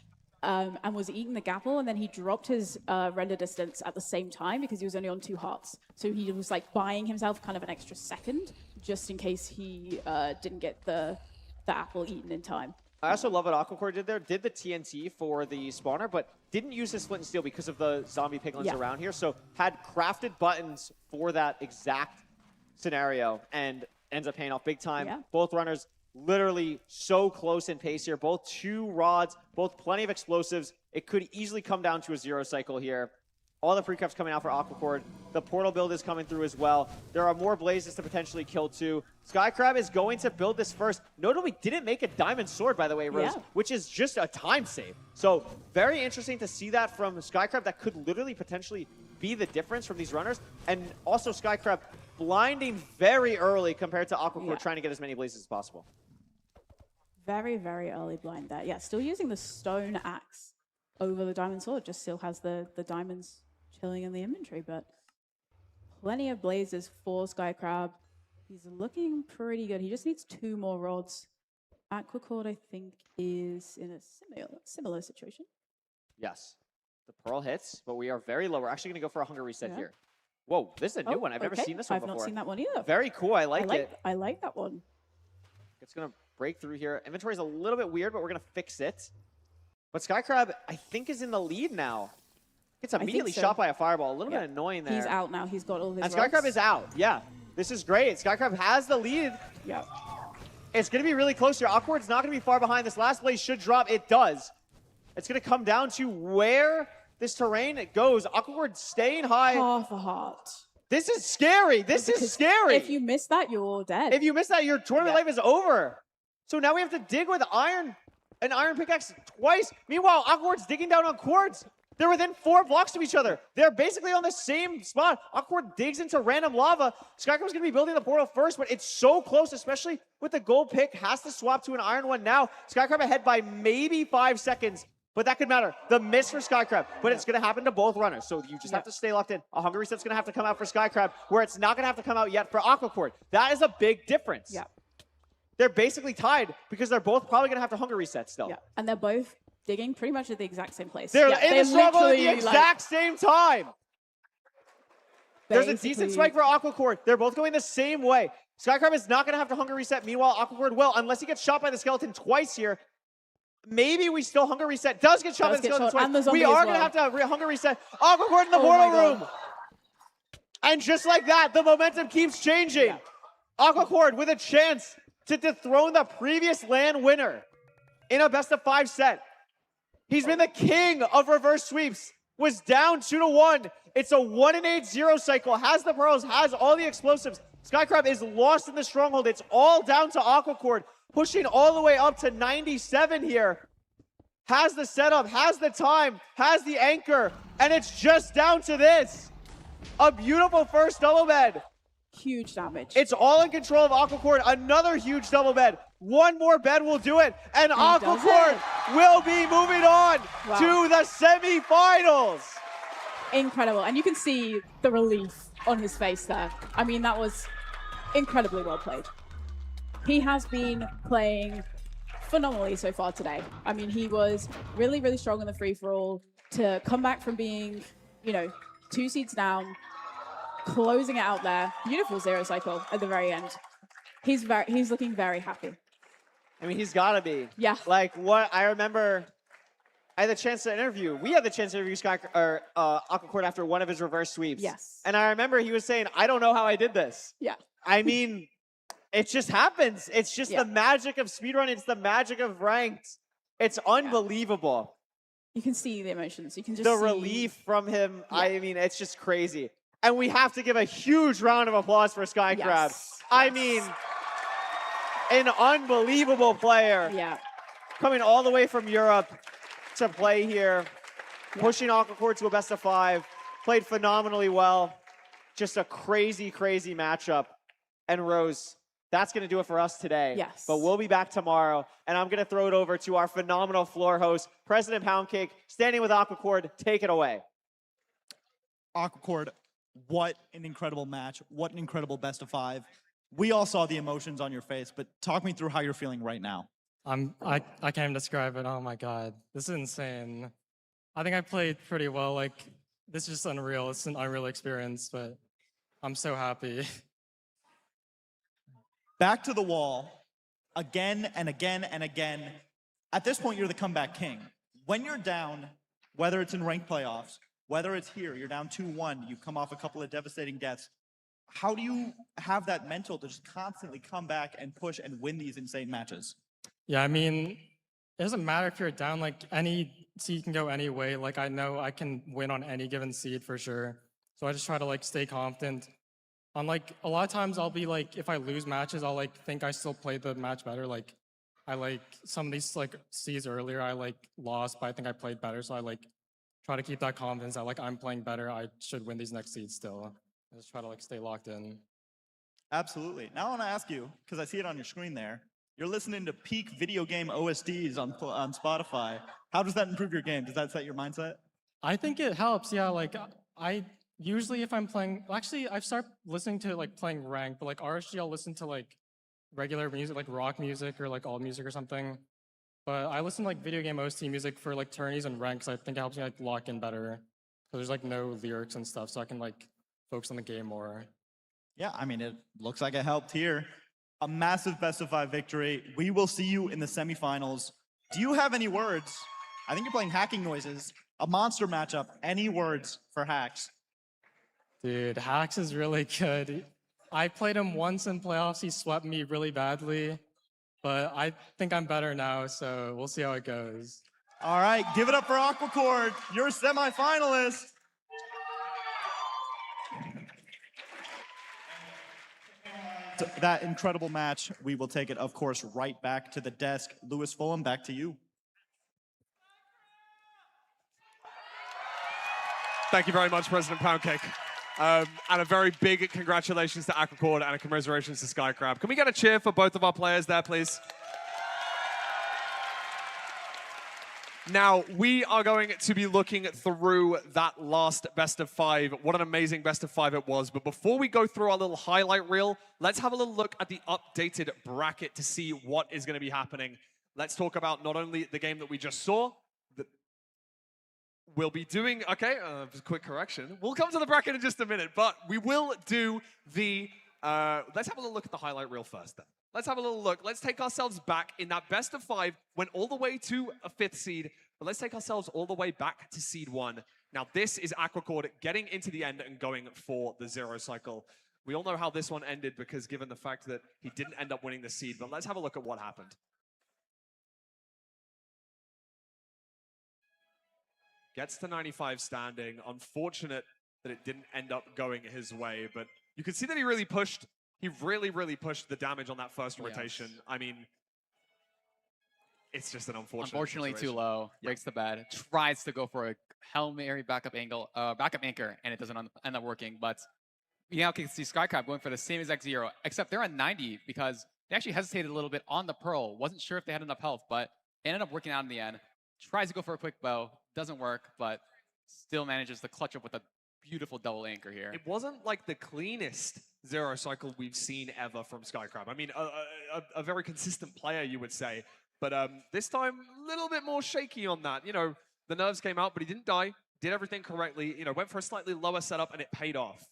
and was eating the gapple, and then he dropped his render distance at the same time because he was only on 2 hearts. So he was like buying himself kind of an extra second just in case he didn't get the apple eaten in time. I also love what Aquacore did there. Did the TNT for the spawner, but didn't use his flint and steel because of the zombie piglins around here. So had crafted buttons for that exact scenario and ends up paying off big time. Both runners literally so close in pace here. Both 2 rods, both plenty of explosives. It could easily come down to a 0 cycle here. All the pre-crafts coming out for Aquacord. The portal build is coming through as well. There are more blazes to potentially kill too. Skycrab is going to build this first. Notably didn't make a diamond sword, by the way, Rose, which is just a time save. So very interesting to see that from Skycrab. That could literally potentially be the difference from these runners. And also Skycrab blinding very early compared to Aquacord trying to get as many blazes as possible. Very, very early blind there. Yeah, still using the stone axe over the diamond sword. Just still has the diamonds chilling in the inventory, but plenty of blazes for Skycrab. He's looking pretty good. He just needs 2 more rods. Aquacord, I think, is in a similar situation. Yes. The pearl hits, but we are very low. We're actually going to go for a hunger reset here. Whoa, this is a new one. I've never seen this one before. I've not seen that one either. Very cool. I like it. I like that one. It's going to break through here. Inventory is a little bit weird, but we're going to fix it. But Skycrab, I think, is in the lead now. Gets immediately shot by a fireball. A little bit annoying there. He's out now. He's got all his And rods. Skycrab is out. Yeah. This is great. Skycrab has the lead. Yeah. It's going to be really close here. Awkward's not going to be far behind. This last blaze should drop. It does. It's going to come down to where this terrain goes. Awkward staying high. Half a heart. This is scary. This is scary. If you miss that, you're dead. If you miss that, your tournament life is over. So now we have to dig with an iron pickaxe twice. Meanwhile, Awkward's digging down on quartz. They're within 4 blocks of each other. They're basically on the same spot. Awkward digs into random lava. Skycrab's going to be building the portal first, but it's so close, especially with the gold pick. Has to swap to an iron one now. Skycrab ahead by maybe 5 seconds, but that could matter. The miss for Skycrab, but it's going to happen to both runners, so you just have to stay locked in. A hunger reset's going to have to come out for Skycrab, where it's not going to have to come out yet for Aquacord. That is a big difference. Yeah. They're basically tied because they're both probably going to have to hunger reset still. Yeah, and they're both digging pretty much at the exact same place. They're in the struggle at the exact same time. There's a decent spike for Aquacord. They're both going the same way. Skycrab is not going to have to hunger reset. Meanwhile, Aquacord will, unless he gets shot by the skeleton twice here. Maybe we still hunger reset. Does get shot by the skeleton twice. We are going to have to hunger reset. Aquacord in the portal room. And just like that, the momentum keeps changing. Aquacord with a chance to dethrone the previous LAN winner in a best-of-5 set. He's been the king of reverse sweeps. Was down 2-1. It's a 1-8-0 cycle. Has the pearls, has all the explosives. Skycrab is lost in the stronghold. It's all down to Aquacord, pushing all the way up to 97 here. Has the setup, has the time, has the anchor, and it's just down to this. A beautiful first double bed. Huge damage. It's all in control of Aquacord. Another huge double bed. One more bed will do it. And Aquacord will be moving on to the semifinals. Incredible. And you can see the relief on his face there. I mean, that was incredibly well played. He has been playing phenomenally so far today. I mean, he was really, really strong in the free-for-all to come back from being, 2 seeds down, closing it out there. Beautiful zero cycle at the very end. He's looking very happy. I mean, he's got to be. Yeah. Like, what I remember, we had the chance to interview Aquacord after one of his reverse sweeps. Yes. And I remember he was saying, I don't know how I did this. Yeah. I mean, it just happens. It's just the magic of speedrun. It's the magic of ranked. It's unbelievable. You can see the emotions. You can just the see relief from him. Yeah. I mean, it's just crazy. And we have to give a huge round of applause for Skycrab. Yes. I mean, an unbelievable player. Yeah. Coming all the way from Europe to play here, pushing Aquacord to a best of 5, played phenomenally well. Just a crazy, crazy matchup. And Rose, that's going to do it for us today. Yes. But we'll be back tomorrow, and I'm going to throw it over to our phenomenal floor host, President Poundcake, standing with Aquacord. Take it away. Aquacord, what an incredible match. What an incredible best of 5. We all saw the emotions on your face, but talk me through how you're feeling right now. I can't even describe it. Oh my God, this is insane. I think I played pretty well. Like, this is just unreal. It's an unreal experience, but I'm so happy. Back to the wall, again and again and again. At this point, you're the comeback king. When you're down, whether it's in ranked playoffs, whether it's here, you're down 2-1, you come off a couple of devastating deaths. How do you have that mental to just constantly come back and push and win these insane matches? Yeah, I mean, it doesn't matter if you're down, like any seed can go any way. Like I know I can win on any given seed for sure. So I just try to like stay confident. On like a lot of times I'll be like, if I lose matches, I'll like think I still played the match better. Like I like some of these like seeds earlier, I like lost, but I think I played better. So I like try to keep that confidence that like I'm playing better. I should win these next seeds still. I just try to like stay locked in. Absolutely. Now I want to ask you, because I see it on your screen there, you're listening to peak video game OSDs on Spotify. How does that improve your game? Does that set your mindset? I think it helps, yeah. Like I usually if I'm playing, actually I've started listening to like playing ranked, but like RSG I'll listen to like regular music, like rock music or like all music or something. But I listen to like video game OST music for like tourneys and ranks. I think it helps me like lock in better. So there's like no lyrics and stuff, so I can like focus on the game more. Yeah, I mean, it looks like it helped here. A massive best of 5 victory. We will see you in the semifinals. Do you have any words? I think you're playing Hacking Noises, a monster matchup. Any words for Hacks? Dude, Hacks is really good. I played him once in playoffs. He swept me really badly, but I think I'm better now, so we'll see how it goes. All right, give it up for Aquacord. You're a semifinalist. That incredible match, we will take it, of course, right back to the desk. Lewis Fulham, back to you. Thank you very much, President Poundcake. And a very big congratulations to Aquacord and a commiserations to Skycrab. Can we get a cheer for both of our players there, please? Now, we are going to be looking through that last best of 5. What an amazing best of 5 it was. But before we go through our little highlight reel, let's have a little look at the updated bracket to see what is going to be happening. Let's talk about not only the game that we just saw, we'll be doing, okay, quick correction. We'll come to the bracket in just a minute, but we will do the, let's have a little look at the highlight reel first then. Let's have a little look. Let's take ourselves back in that best of 5, went all the way to a 5th seed, but let's take ourselves all the way back to seed 1. Now this is Aquacord getting into the end and going for the 0 cycle. We all know how this one ended because given the fact that he didn't end up winning the seed, but let's have a look at what happened. Gets to 95 standing. Unfortunate that it didn't end up going his way, but you can see that he really pushed. He really, really pushed the damage on that first rotation. I mean, it's just an unfortunate Unfortunately, situation. too low. Breaks the bed. Tries to go for a Hail Mary backup anchor, and it doesn't end up working. But you now can see Skycrab going for the same exact 0, except they're on 90 because they actually hesitated a little bit on the Pearl. Wasn't sure if they had enough health, but it ended up working out in the end. Tries to go for a quick bow. Doesn't work, but still manages to clutch up with a beautiful double anchor here. It wasn't like the cleanest 0 cycle we've seen ever from Skycrab. I mean, a very consistent player, you would say. But this time, a little bit more shaky on that. You know, the nerves came out, but he didn't die. Did everything correctly. You know, went for a slightly lower setup, and it paid off.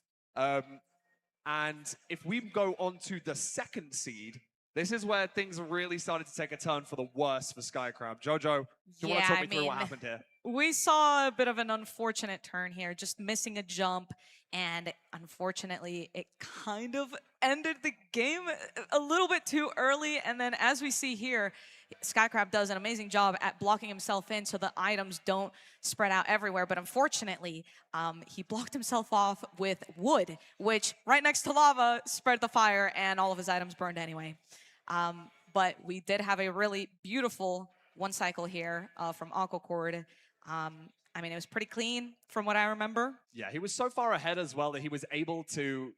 And if we go on to the second seed, this is where things really started to take a turn for the worse for Skycrab. Jojo, do you want to talk me through what happened here? We saw a bit of an unfortunate turn here, just missing a jump, and unfortunately, it kind of ended the game a little bit too early. And then as we see here, Skycrab does an amazing job at blocking himself in so the items don't spread out everywhere. But unfortunately, he blocked himself off with wood, which right next to lava spread the fire and all of his items burned anyway. But we did have a really beautiful one cycle here from Aquacord. I mean, it was pretty clean from what I remember. Yeah, he was so far ahead as well that he was able to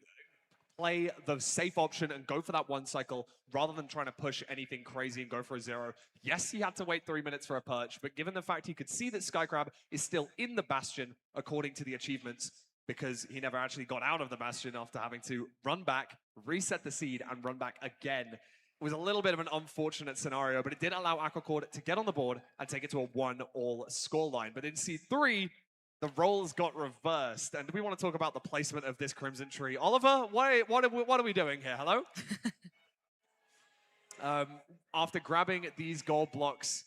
play the safe option and go for that one cycle rather than trying to push anything crazy and go for a 0. Yes, he had to wait 3 minutes for a perch, but given the fact he could see that Skycrab is still in the Bastion according to the achievements, because he never actually got out of the Bastion after having to run back, reset the seed, and run back again. It was a little bit of an unfortunate scenario, but it did allow Aquacord to get on the board and take it to a 1-all scoreline. But in Seed 3, the roles got reversed. And do we want to talk about the placement of this Crimson Tree? Oliver, what are we doing here? Hello? After grabbing these gold blocks,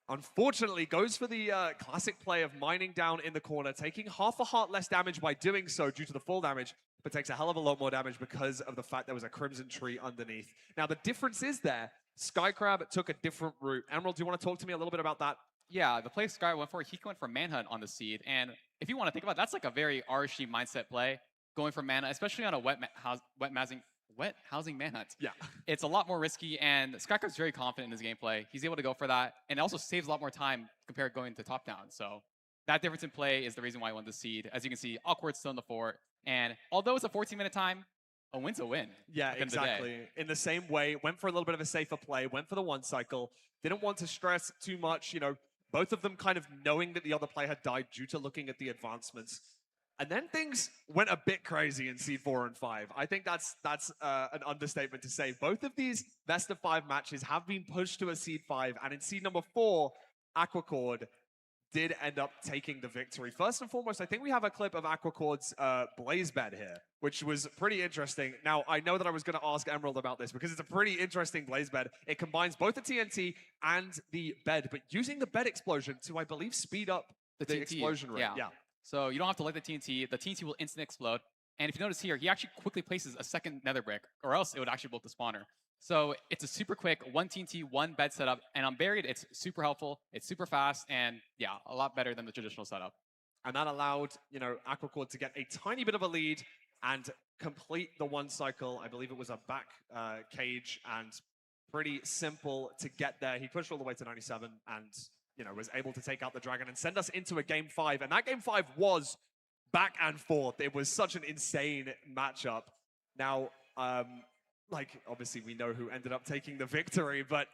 unfortunately goes for the classic play of mining down in the corner, taking half a heart less damage by doing so due to the full damage, but takes a hell of a lot more damage because of the fact there was a Crimson Tree underneath. Now, the difference is there. Skycrab took a different route. Emerald, do you want to talk to me a little bit about that? Yeah, the play Sky went for, he went for Manhunt on the seed. And if you want to think about it, that's like a very RSG mindset play, going for mana, especially on a wet housing Manhunt. Yeah. It's a lot more risky, and Skycrab's very confident in his gameplay. He's able to go for that, and it also saves a lot more time compared to going to top down. So that difference in play is the reason why I won the seed. As you can see, Awkward's still in the fort, and although it's a 14-minute time, a win's a win. Yeah, exactly. In the same way, went for a little bit of a safer play, went for the one cycle, didn't want to stress too much, you know, both of them kind of knowing that the other player had died due to looking at the advancements. And then things went a bit crazy in Seed 4 and 5. I think that's an understatement to say. Both of these best of 5 matches have been pushed to a Seed 5, and in Seed number 4, Aquacord did end up taking the victory. First and foremost, I think we have a clip of Aquacord's blaze bed here, which was pretty interesting. Now, I know that I was going to ask Emerald about this because it's a pretty interesting blaze bed. It combines both the TNT and the bed, but using the bed explosion to, I believe, speed up the explosion rate. Yeah. So you don't have to light the TNT. The TNT will instantly explode. And if you notice here, he actually quickly places a second nether brick, or else it would actually blow up the spawner. So it's a super quick 1 TNT, 1 bed setup. And on Buried, it's super helpful. It's super fast. And yeah, a lot better than the traditional setup. And that allowed, you know, Aquacord to get a tiny bit of a lead and complete the one cycle. I believe it was a back cage, and pretty simple to get there. He pushed all the way to 97 and, you know, was able to take out the dragon and send us into a game 5. And that game 5 was back and forth. It was such an insane matchup. Now, like, obviously we know who ended up taking the victory, but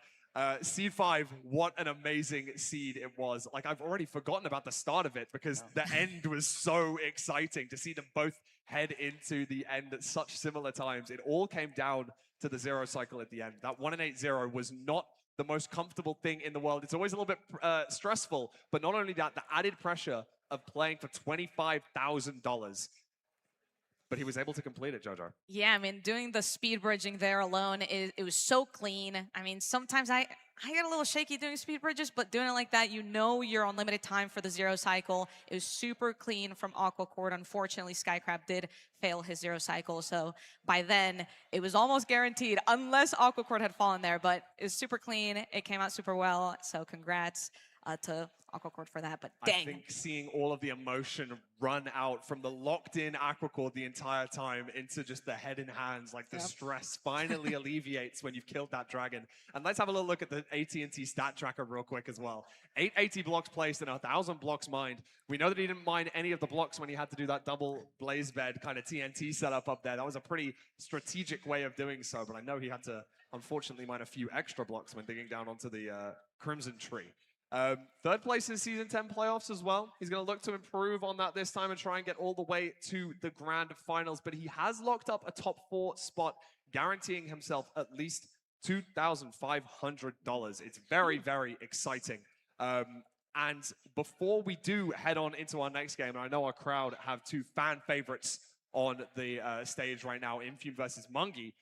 Seed 5, what an amazing seed it was. Like, I've already forgotten about the start of it because the end was so exciting to see them both head into the end at such similar times. It all came down to the 0 cycle at the end. That 1 and 8-0 was not the most comfortable thing in the world. It's always a little bit stressful, but not only that, the added pressure of playing for $25,000. But he was able to complete it, Jojo. Yeah, I mean, doing the speed bridging there alone, it was so clean. I mean, sometimes I get a little shaky doing speed bridges, but doing it like that, you know you're on limited time for the 0 cycle. It was super clean from Aquacord. Unfortunately, Skycrab did fail his 0 cycle, so by then, it was almost guaranteed, unless Aquacord had fallen there, but it was super clean. It came out super well, so congrats to Aquacord for that, but dang. I think seeing all of the emotion run out from the locked-in Aquacord the entire time into just the head and hands, like the stress finally alleviates when you've killed that dragon. And let's have a little look at the AT&T stat tracker real quick as well. 880 blocks placed and 1,000 blocks mined. We know that he didn't mine any of the blocks when he had to do that double blaze bed kind of TNT setup up there. That was a pretty strategic way of doing so, but I know he had to, unfortunately, mine a few extra blocks when digging down onto the Crimson Tree. Third place in Season 10 playoffs as well. He's going to look to improve on that this time and try and get all the way to the grand finals. But he has locked up a top 4 spot, guaranteeing himself at least $2,500. It's very, very exciting. And before we do head on into our next game, and I know our crowd have two fan favorites on the stage right now, Infume versus Mungie,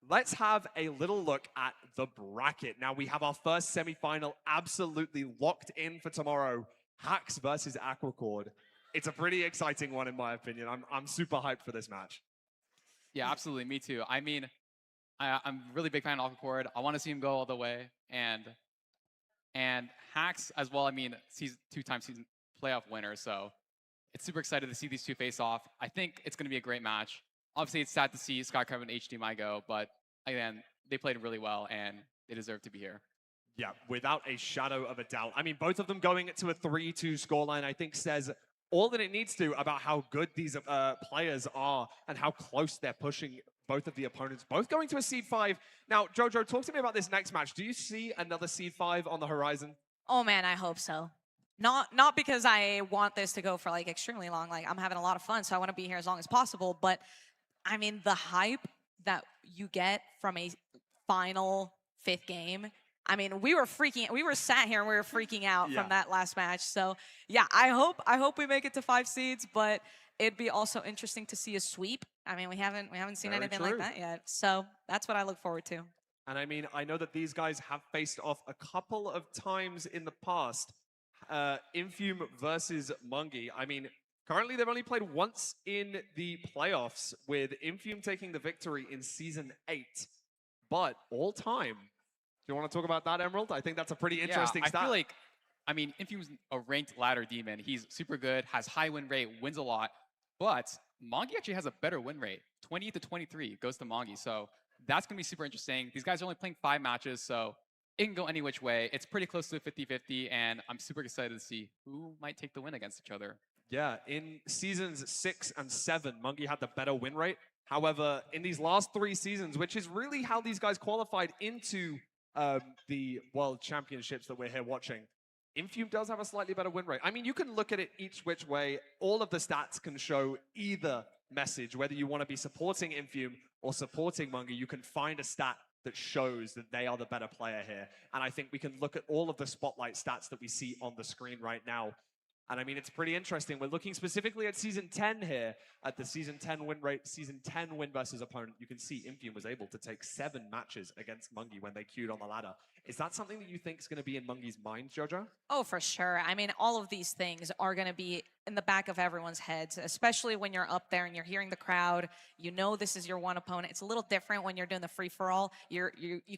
let's have a little look at the bracket. Now, we have our first semifinal absolutely locked in for tomorrow, Hacks versus Aquacord. It's a pretty exciting one, in my opinion. I'm super hyped for this match. Yeah, absolutely. Me too. I mean, I'm a really big fan of Aquacord. I want to see him go all the way. And Hacks as well, I mean, he's two-time season playoff winner, so it's super excited to see these two face off. I think it's going to be a great match. Obviously, it's sad to see Skycrab and HDMI go, but again, they played really well, and they deserve to be here. Yeah, without a shadow of a doubt. I mean, both of them going to a 3-2 scoreline, I think says all that it needs to about how good these players are and how close they're pushing both of the opponents, both going to a Seed 5. Now, Jojo, talk to me about this next match. Do you see another Seed 5 on the horizon? Oh man, I hope so. Not because I want this to go for like extremely long. Like I'm having a lot of fun, so I want to be here as long as possible. But I mean, the hype that you get from a final 5th game. I mean, we were sat here and we were freaking out from that last match. So yeah, I hope we make it to 5 seeds, but it'd be also interesting to see a sweep. I mean, we haven't seen anything like that yet. So that's what I look forward to. And I mean, I know that these guys have faced off a couple of times in the past. Infume versus Mungie. I mean, currently they've only played once in the playoffs, with Infume taking the victory in Season 8. But all time, do you want to talk about that, Emerald? I think that's a pretty interesting stat. I feel like, I mean, Infume's a ranked ladder demon. He's super good, has high win rate, wins a lot. But Mungie actually has a better win rate. 20 to 23 goes to Mungie. So that's going to be super interesting. These guys are only playing 5 matches, so it can go any which way. It's pretty close to a 50-50, and I'm super excited to see who might take the win against each other. Yeah, in seasons 6 and 7, Mungie had the better win rate. However, in these last 3 seasons, which is really how these guys qualified into the World Championships that we're here watching, Infume does have a slightly better win rate. I mean, you can look at it each which way. All of the stats can show either message. Whether you want to be supporting Infume or supporting Mungie, you can find a stat that shows that they are the better player here. And I think we can look at all of the spotlight stats that we see on the screen right now. And I mean, it's pretty interesting. We're looking specifically at Season 10 here, at the Season 10 win rate, Season 10 win versus opponent. You can see Infume was able to take 7 matches against Mungie when they queued on the ladder. Is that something that you think is going to be in Mungie's mind, Jojo? Oh, for sure. I mean, all of these things are going to be in the back of everyone's heads, especially when you're up there and you're hearing the crowd. You know this is your one opponent. It's a little different when you're doing the free-for-all. You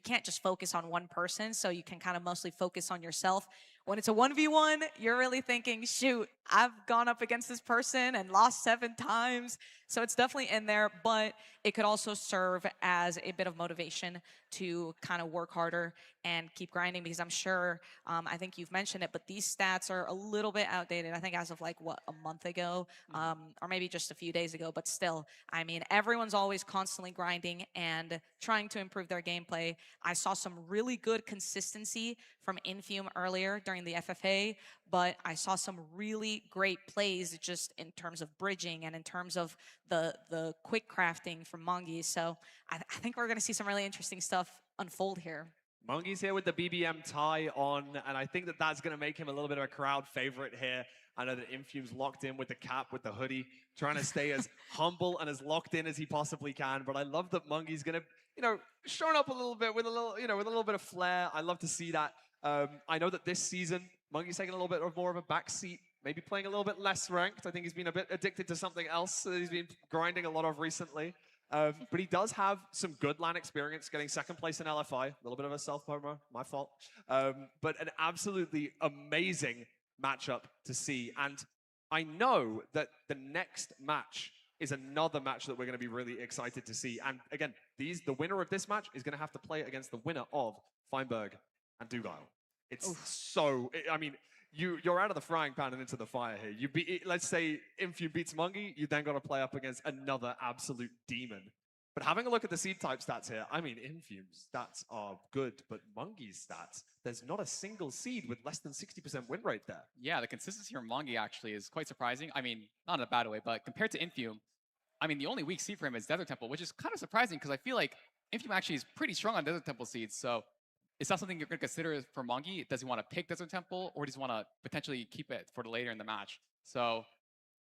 can't just focus on one person, so you can kind of mostly focus on yourself. When it's a 1v1, you're really thinking, shoot, I've gone up against this person and lost 7 times. So it's definitely in there, but it could also serve as a bit of motivation to kind of work harder and keep grinding, because I'm sure, I think you've mentioned it, but these stats are a little bit outdated. I think as of like, what, a month ago, or maybe just a few days ago, but still, I mean, everyone's always constantly grinding and trying to improve their gameplay. I saw some really good consistency from Infume earlier during the FFA, but I saw some really great plays just in terms of bridging and in terms of the quick crafting from Mungie. So I think we're going to see some really interesting stuff unfold here. Mungie's here with the BBM tie on, and I think that that's going to make him a little bit of a crowd favorite here. I know that Infume's locked in with the cap, with the hoodie, trying to stay as humble and as locked in as he possibly can. But I love that Mungie's going to, showing up a little bit with a little bit of flair. I love to see that. I know that this season, Mungie's taking a little bit more of a backseat, maybe playing a little bit less ranked. I think he's been a bit addicted to something else that he's been grinding a lot of recently. But he does have some good LAN experience, getting 2nd place in LFI. A little bit of a self-promo, my fault. But an absolutely amazing matchup to see. And I know that the next match is another match that we're going to be really excited to see. And again, the winner of this match is going to have to play against the winner of Feinberg and Dugile. It's I mean, you're out of the frying pan and into the fire here. Let's say Infume beats Mungie, you then got to play up against another absolute demon. But having a look at the seed type stats here, I mean, Infume's stats are good, but Mungie's stats, there's not a single seed with less than 60% win rate there. Yeah, the consistency from Mungie actually is quite surprising. I mean, not in a bad way, but compared to Infume, I mean, the only weak seed for him is Desert Temple, which is kind of surprising because I feel like Infium actually is pretty strong on Desert Temple seeds, so is that something you're going to consider for Mongi? Does he want to pick Desert Temple, or does he want to potentially keep it for later in the match? So,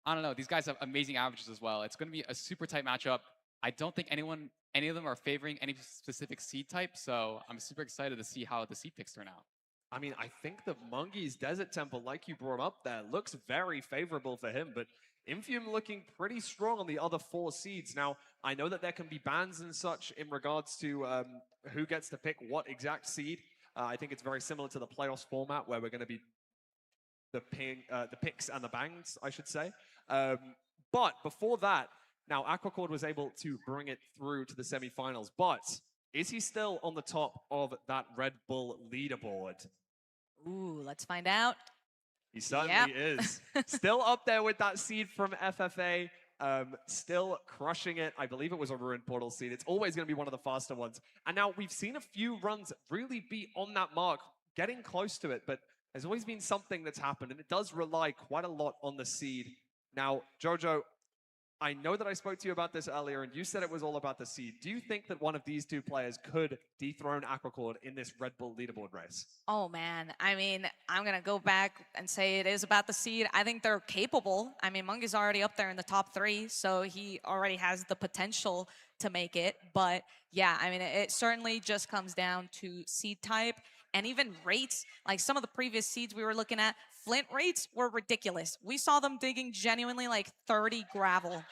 I don't know. These guys have amazing averages as well. It's going to be a super tight matchup. I don't think any of them are favoring any specific seed type, so I'm super excited to see how the seed picks turn out. I mean, I think that Mungi's Desert Temple, like you brought up there, looks very favorable for him, but Infium looking pretty strong on the other 4 seeds. Now, I know that there can be bans and such in regards to who gets to pick what exact seed. I think it's very similar to the playoffs format where we're going to be the picks and the bangs, I should say. But before that, now Aquacord was able to bring it through to the semifinals, but is he still on the top of that Red Bull leaderboard? Ooh, let's find out. He certainly is. Still up there with that seed from FFA. Still crushing it. I believe it was a Ruined Portal seed. It's always going to be one of the faster ones. And now we've seen a few runs really be on that mark, getting close to it, but there's always been something that's happened, and it does rely quite a lot on the seed. Now, Jojo, I know that I spoke to you about this earlier, and you said it was all about the seed. Do you think that one of these 2 players could dethrone Aquacord in this Red Bull leaderboard race? Oh, man. I mean, I'm going to go back and say it is about the seed. I think they're capable. I mean, Mungi's already up there in the top 3, so he already has the potential to make it. But, yeah, I mean, it certainly just comes down to seed type and even rates. Like some of the previous seeds we were looking at, Flint rates were ridiculous. We saw them digging genuinely like 30 gravel.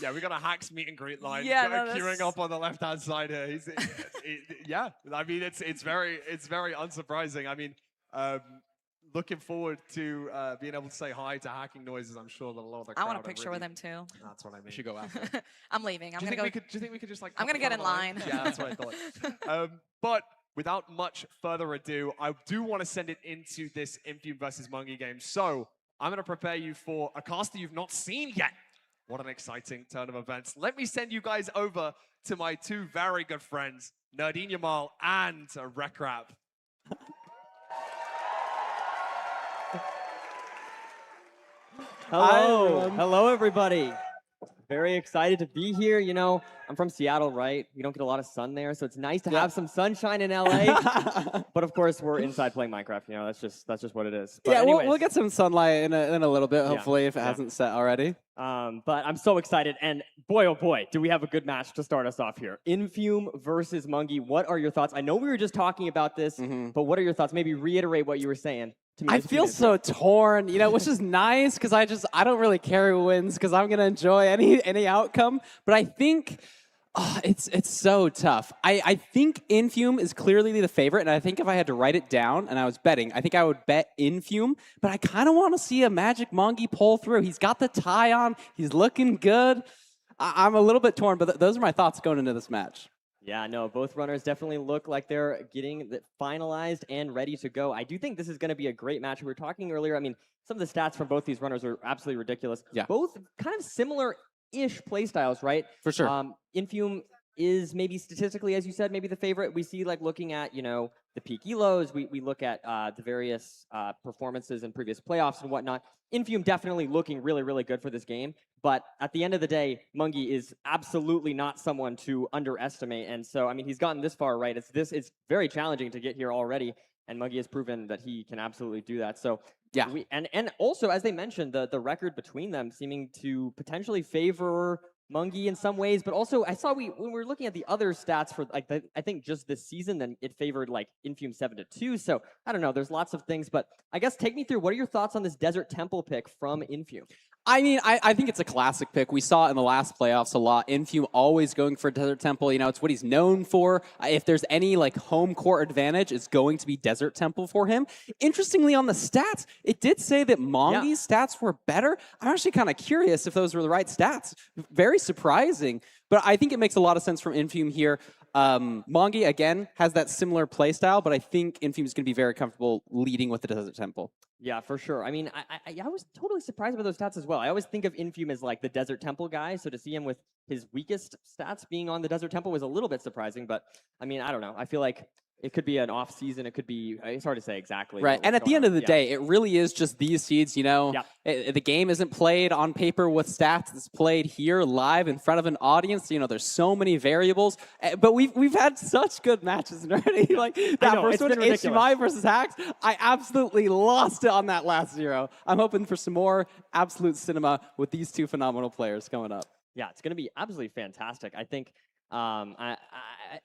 Yeah, we got a Hacks meet and greet line queuing up on the left-hand side here. Yeah, I mean, it's very unsurprising. I mean, looking forward to being able to say hi to Hacking Noises. I'm sure that a lot of the crowd I want a picture with him too. That's what I mean. We should go after. I'm leaving. Do you think we could just like? I'm gonna get in line. Yeah, that's what I thought. But without much further ado, I do want to send it into this Infium versus Mungi game. So I'm going to prepare you for a caster you've not seen yet. What an exciting turn of events. Let me send you guys over to my 2 very good friends, Nerdine Yamal and Rekrap. Hello. Hello, everybody. Very excited to be here. You know, I'm from Seattle, right? We don't get a lot of sun there, so it's nice to have some sunshine in LA. But of course, we're inside playing Minecraft. You know, that's just what it is. But yeah, anyways, we'll get some sunlight in a little bit, hopefully, if it hasn't set already. But I'm so excited, and boy, oh boy, do we have a good match to start us off here. Infium versus Mungi. What are your thoughts? I know we were just talking about this, but what are your thoughts? Maybe reiterate what you were saying. I feel so torn, you know, which is nice because I don't really care who wins because I'm gonna enjoy any outcome. But I think it's so tough. I think Infium is clearly the favorite, and I think if I had to write it down and I was betting, I think I would bet Infium. But I kind of want to see a Magic Mongi pull through. He's got the tie on. He's looking good. I'm a little bit torn, but those are my thoughts going into this match. Yeah, no, both runners definitely look like they're getting finalized and ready to go. I do think this is going to be a great match. We were talking earlier, I mean, some of the stats from both these runners are absolutely ridiculous. Yeah. Both kind of similar-ish playstyles, right? For sure. Infium is maybe statistically, as you said, maybe the favorite. We see like looking at, you know, the peak elos. We look at the various performances in previous playoffs and whatnot. Infium definitely looking really, really good for this game. But at the end of the day, Mungi is absolutely not someone to underestimate. And so, I mean, he's gotten this far, right? It's very challenging to get here already. And Mungi has proven that he can absolutely do that. So, yeah. And also, as they mentioned, the record between them seeming to potentially favor Mungi in some ways, but also I saw when we were looking at the other stats for like I think just this season, then it favored like Infium 7-2. So I don't know, there's lots of things, but I guess take me through what are your thoughts on this Desert Temple pick from Infium? I mean, I think it's a classic pick. We saw it in the last playoffs a lot. Infium always going for Desert Temple. You know, it's what he's known for. If there's any like home court advantage, it's going to be Desert Temple for him. Interestingly, on the stats, it did say that Mongi's stats were better. I'm actually kind of curious if those were the right stats. Very surprising. But I think it makes a lot of sense from Infium here. Mongi, again, has that similar play style, but I think Infium is going to be very comfortable leading with the Desert Temple. Yeah, for sure. I mean, I was totally surprised by those stats as well. I always think of Infium as like the Desert Temple guy, so to see him with his weakest stats being on the Desert Temple was a little bit surprising, but I mean, I don't know. I feel like it could be an off season. It could be. It's hard to say exactly. Right. And at the end of the day, it really is just these seeds, you know. The game isn't played on paper with stats. It's played here live in front of an audience. You know, there's so many variables. But we've had such good matches already. Like that first one, HMI versus Hacks, I absolutely lost it on that last zero. I'm hoping for some more absolute cinema with these two phenomenal players coming up. Yeah, it's going to be absolutely fantastic. I think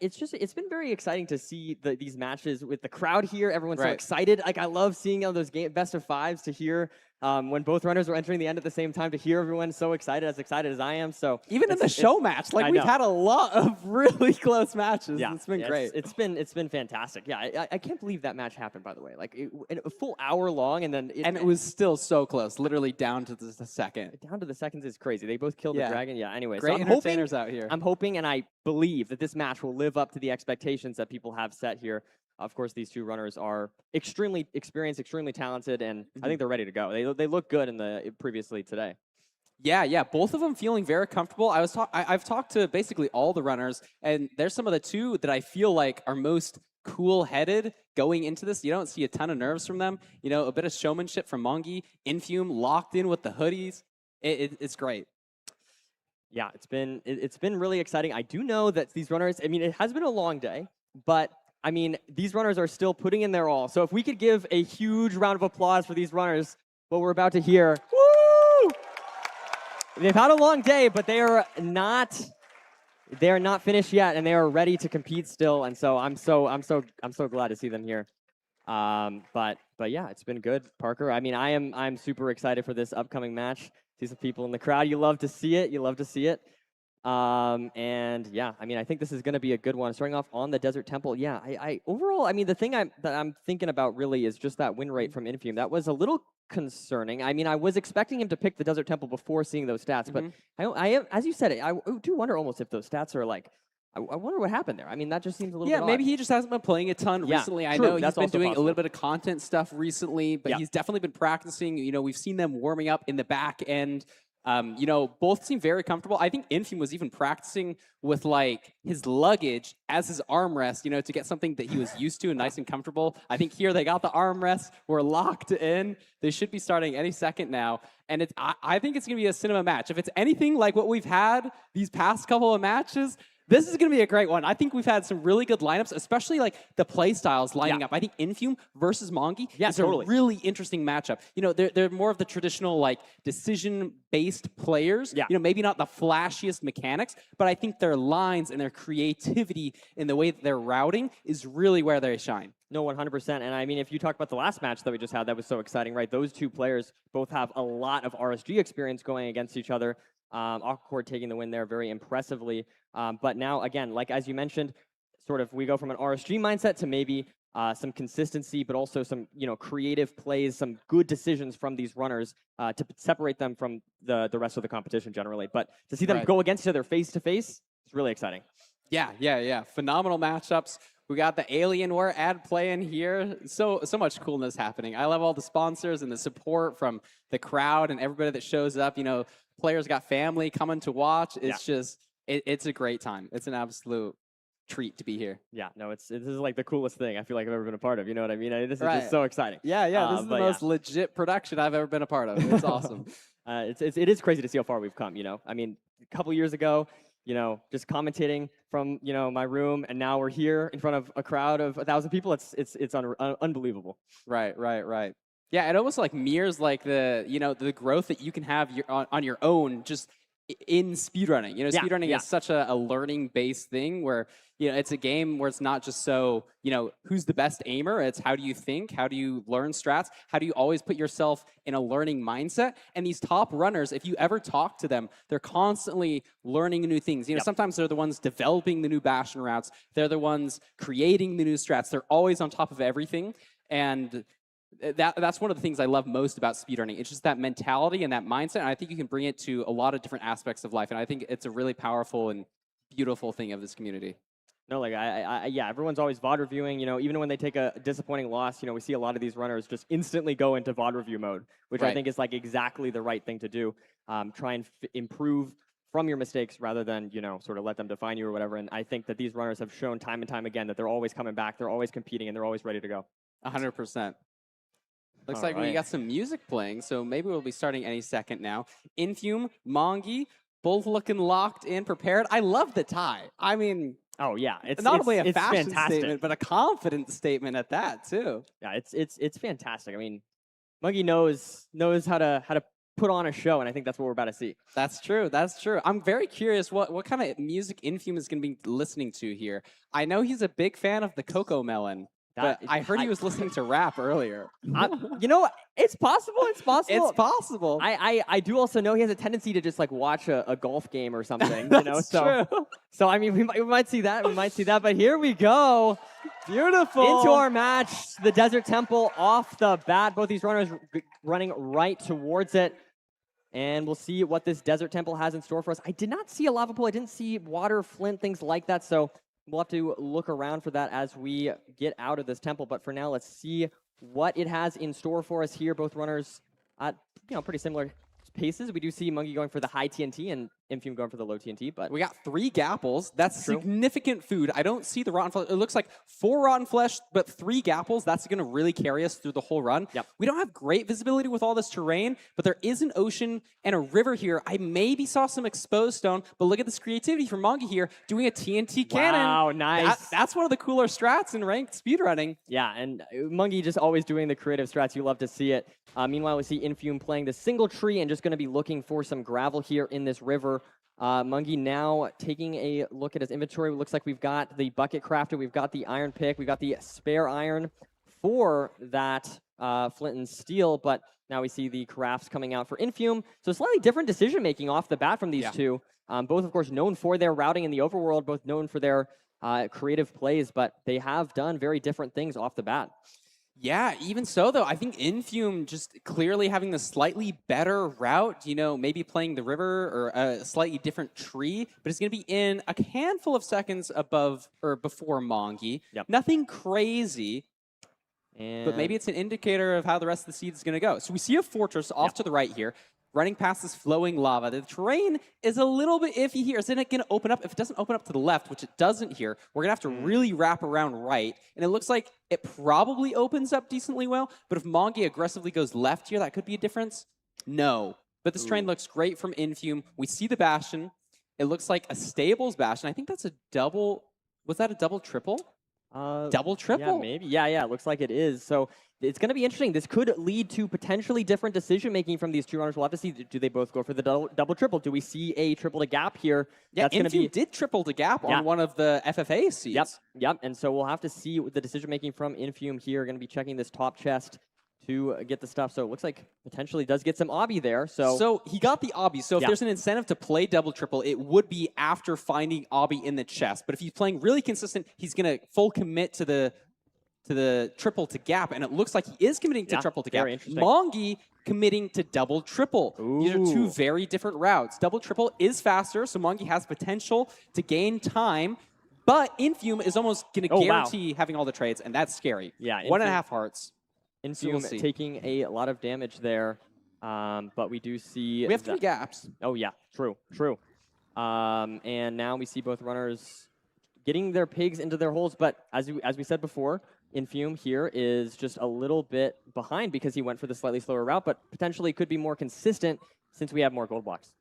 it's been very exciting to see these matches with the crowd here. Everyone's so excited. Like I love seeing all those best of fives to hear when both runners were entering the end at the same time, to hear everyone so excited as I am. So even in the show match, like we've had a lot of really close matches. Yeah, it's been great. It's been fantastic. Yeah, I can't believe that match happened. By the way, like a full hour long, and then it was still so close, literally down to the second. Down to the seconds is crazy. They both killed the dragon. Yeah. Anyway, great so entertainers out here. I'm hoping, and I believe that this match will live up to the expectations that people have set here. Of course, these two runners are extremely experienced, extremely talented, and I think they're ready to go. They look good in the previously today. Yeah, both of them feeling very comfortable. I've talked to basically all the runners, and there's some of the two that I feel like are most cool-headed going into this. You don't see a ton of nerves from them. You know, a bit of showmanship from Mongi, Infume locked in with the hoodies. It's great. Yeah, it's been really exciting. I do know that these runners, I mean, it has been a long day, but I mean, these runners are still putting in their all. So if we could give a huge round of applause for these runners, what we're about to hear. Woo! They've had a long day, but they are not finished yet, and they are ready to compete still. And so I'm so glad to see them here. But yeah, it's been good, Parker. I mean, I'm super excited for this upcoming match. See some people in the crowd. You love to see it. And yeah, I mean, I think this is going to be a good one. Starting off on the Desert Temple. Yeah, I overall, I mean, the thing that I'm thinking about really is just that win rate from Infume. That was a little concerning. I mean, I was expecting him to pick the Desert Temple before seeing those stats, but I am, as you said it, I do wonder almost if those stats are like, I wonder what happened there. I mean, that just seems a little bit odd. Maybe he just hasn't been playing a ton recently. I know he's been doing a little bit of content stuff recently, but he's definitely been practicing. You know, we've seen them warming up in the back end. You know, both seem very comfortable. I think Infume was even practicing with like his luggage as his armrest, you know, to get something that he was used to and nice and comfortable. I think here they got the armrest. We're locked in. They should be starting any second now. And I think it's going to be a cinema match. If it's anything like what we've had these past couple of matches, this is going to be a great one. I think we've had some really good lineups, especially like the play styles lining up. I think Infume versus Mongi is a really interesting matchup. You know, they're more of the traditional like decision-based players. You know, maybe not the flashiest mechanics, but I think their lines and their creativity in the way that they're routing is really where they shine. No, 100%. And I mean, if you talk about the last match that we just had, that was so exciting, right? Those two players both have a lot of RSG experience going against each other. Awkward taking the win there very impressively. But now, again, like as you mentioned, sort of we go from an RSG mindset to maybe some consistency, but also some creative plays, some good decisions from these runners to separate them from the rest of the competition generally. But to see them go against each other face to face, it's really exciting. Yeah. Phenomenal matchups. We got the Alienware ad play in here. So much coolness happening. I love all the sponsors and the support from the crowd and everybody that shows up. You know, players got family coming to watch. It's just, it's a great time. It's an absolute treat to be here. Yeah, no, this is like the coolest thing I feel like I've ever been a part of. You know what I mean? This is just so exciting. Yeah. This is the most legit production I've ever been a part of. It's awesome. It is crazy to see how far we've come. You know, I mean, a couple years ago, just commentating from my room, and now we're here in front of a crowd of 1,000 people. It's unbelievable. Right. Yeah, it almost like mirrors like the growth that you can have on your own just in speedrunning. You know, speedrunning is such a learning-based thing where, it's a game where it's not just so, who's the best aimer. It's how do you think? How do you learn strats? How do you always put yourself in a learning mindset? And these top runners, if you ever talk to them, they're constantly learning new things. Sometimes they're the ones developing the new Bastion routes. They're the ones creating the new strats. They're always on top of everything. And that's one of the things I love most about speedrunning. It's just that mentality and that mindset. And I think you can bring it to a lot of different aspects of life. And I think it's a really powerful and beautiful thing of this community. No, like everyone's always VOD reviewing. Even when they take a disappointing loss, we see a lot of these runners just instantly go into VOD review mode, which I think is like exactly the right thing to do. Try and improve from your mistakes rather than, sort of let them define you or whatever. And I think that these runners have shown time and time again that they're always coming back, they're always competing, and they're always ready to go. 100%. Looks All like we right. got some music playing, so maybe we'll be starting any second now. Infume, Mongi, both looking locked in, prepared. I love the tie. I mean, oh yeah, it's not only a it's fashion fantastic. statement, but a confidence statement at that too. Yeah, it's fantastic. I mean, Mongi knows how to put on a show, and I think that's what we're about to see. That's true. That's true. I'm very curious what kind of music Infume is going to be listening to here. I know he's a big fan of the Coco Melon. But I heard he was listening to rap earlier. It's possible. It's possible. It's possible. I do also know he has a tendency to just like watch a golf game or something. That's So true. so I mean we might see that. We might see that. But here we go. Beautiful. Into our match, the Desert Temple off the bat. Both these runners running right towards it. And we'll see what this Desert Temple has in store for us. I did not see a lava pool. I didn't see water, flint, things like that. So we'll have to look around for that as we get out of this temple. But for now, let's see what it has in store for us here. Both runners at pretty similar paces. We do see Mongi going for the high TNT and Infume going for the low TNT. But we got 3 gapples. That's True. significant food. I don't see the rotten flesh. It looks like 4 rotten flesh, but 3 gapples. That's going to really carry us through the whole run. Yep. We don't have great visibility with all this terrain, but there is an ocean and a river here. I maybe saw some exposed stone, but look at this creativity from Mongi here doing a TNT cannon. Wow, nice. That's one of the cooler strats in ranked speedrunning. yeah, and Mongi just always doing the creative strats. You love to see it. Meanwhile, we see Infume playing the single tree and just going to be looking for some gravel here in this river. Mongi now taking a look at his inventory. It looks like we've got the bucket crafted, we've got the iron pick, we've got the spare iron for that flint and steel, but now we see the crafts coming out for Infume. So slightly different decision making off the bat from these two. Both, of course, known for their routing in the overworld, both known for their creative plays, but they have done very different things off the bat. Yeah, even so, though, I think Infume just clearly having the slightly better route, maybe playing the river or a slightly different tree, but it's going to be in a handful of seconds above or before Mongi. Yep. Nothing crazy, but maybe it's an indicator of how the rest of the seed is going to go. So we see a fortress off to the right here, running past this flowing lava. The terrain is a little bit iffy here. Isn't it going to open up? If it doesn't open up to the left, which it doesn't here, we're going to have to really wrap around right. And it looks like it probably opens up decently well. But if Mongi aggressively goes left here, that could be a difference. No. But this terrain looks great from Infume. We see the Bastion. It looks like a Stables Bastion. I think that's a double. Was that a double triple? Double triple? Yeah, maybe. Yeah, it looks like it is. So it's going to be interesting. This could lead to potentially different decision-making from these two runners. We'll have to see. Do they both go for the double triple? Do we see a triple to gap here? Yeah, That's going to be. did triple to gap on one of the FFA seeds. Yep. And so we'll have to see the decision-making from Infume here. Going to be checking this top chest to get the stuff. So it looks like potentially does get some obby there. So he got the obby. So if there's an incentive to play double triple, it would be after finding obby in the chest. But if he's playing really consistent, he's going to full commit to the triple to gap, and it looks like he is committing to triple to gap. Mongi committing to double triple. These are two very different routes. Double triple is faster, so Mongi has potential to gain time, but Infume is almost going to guarantee having all the trades, and that's scary. Yeah, 1.5 hearts. Infume taking a lot of damage there, but we do see... We have 3 gaps. Oh, yeah. True. And now we see both runners getting their pigs into their holes, but as we said before, Infume here is just a little bit behind because he went for the slightly slower route, but potentially could be more consistent since we have more gold blocks.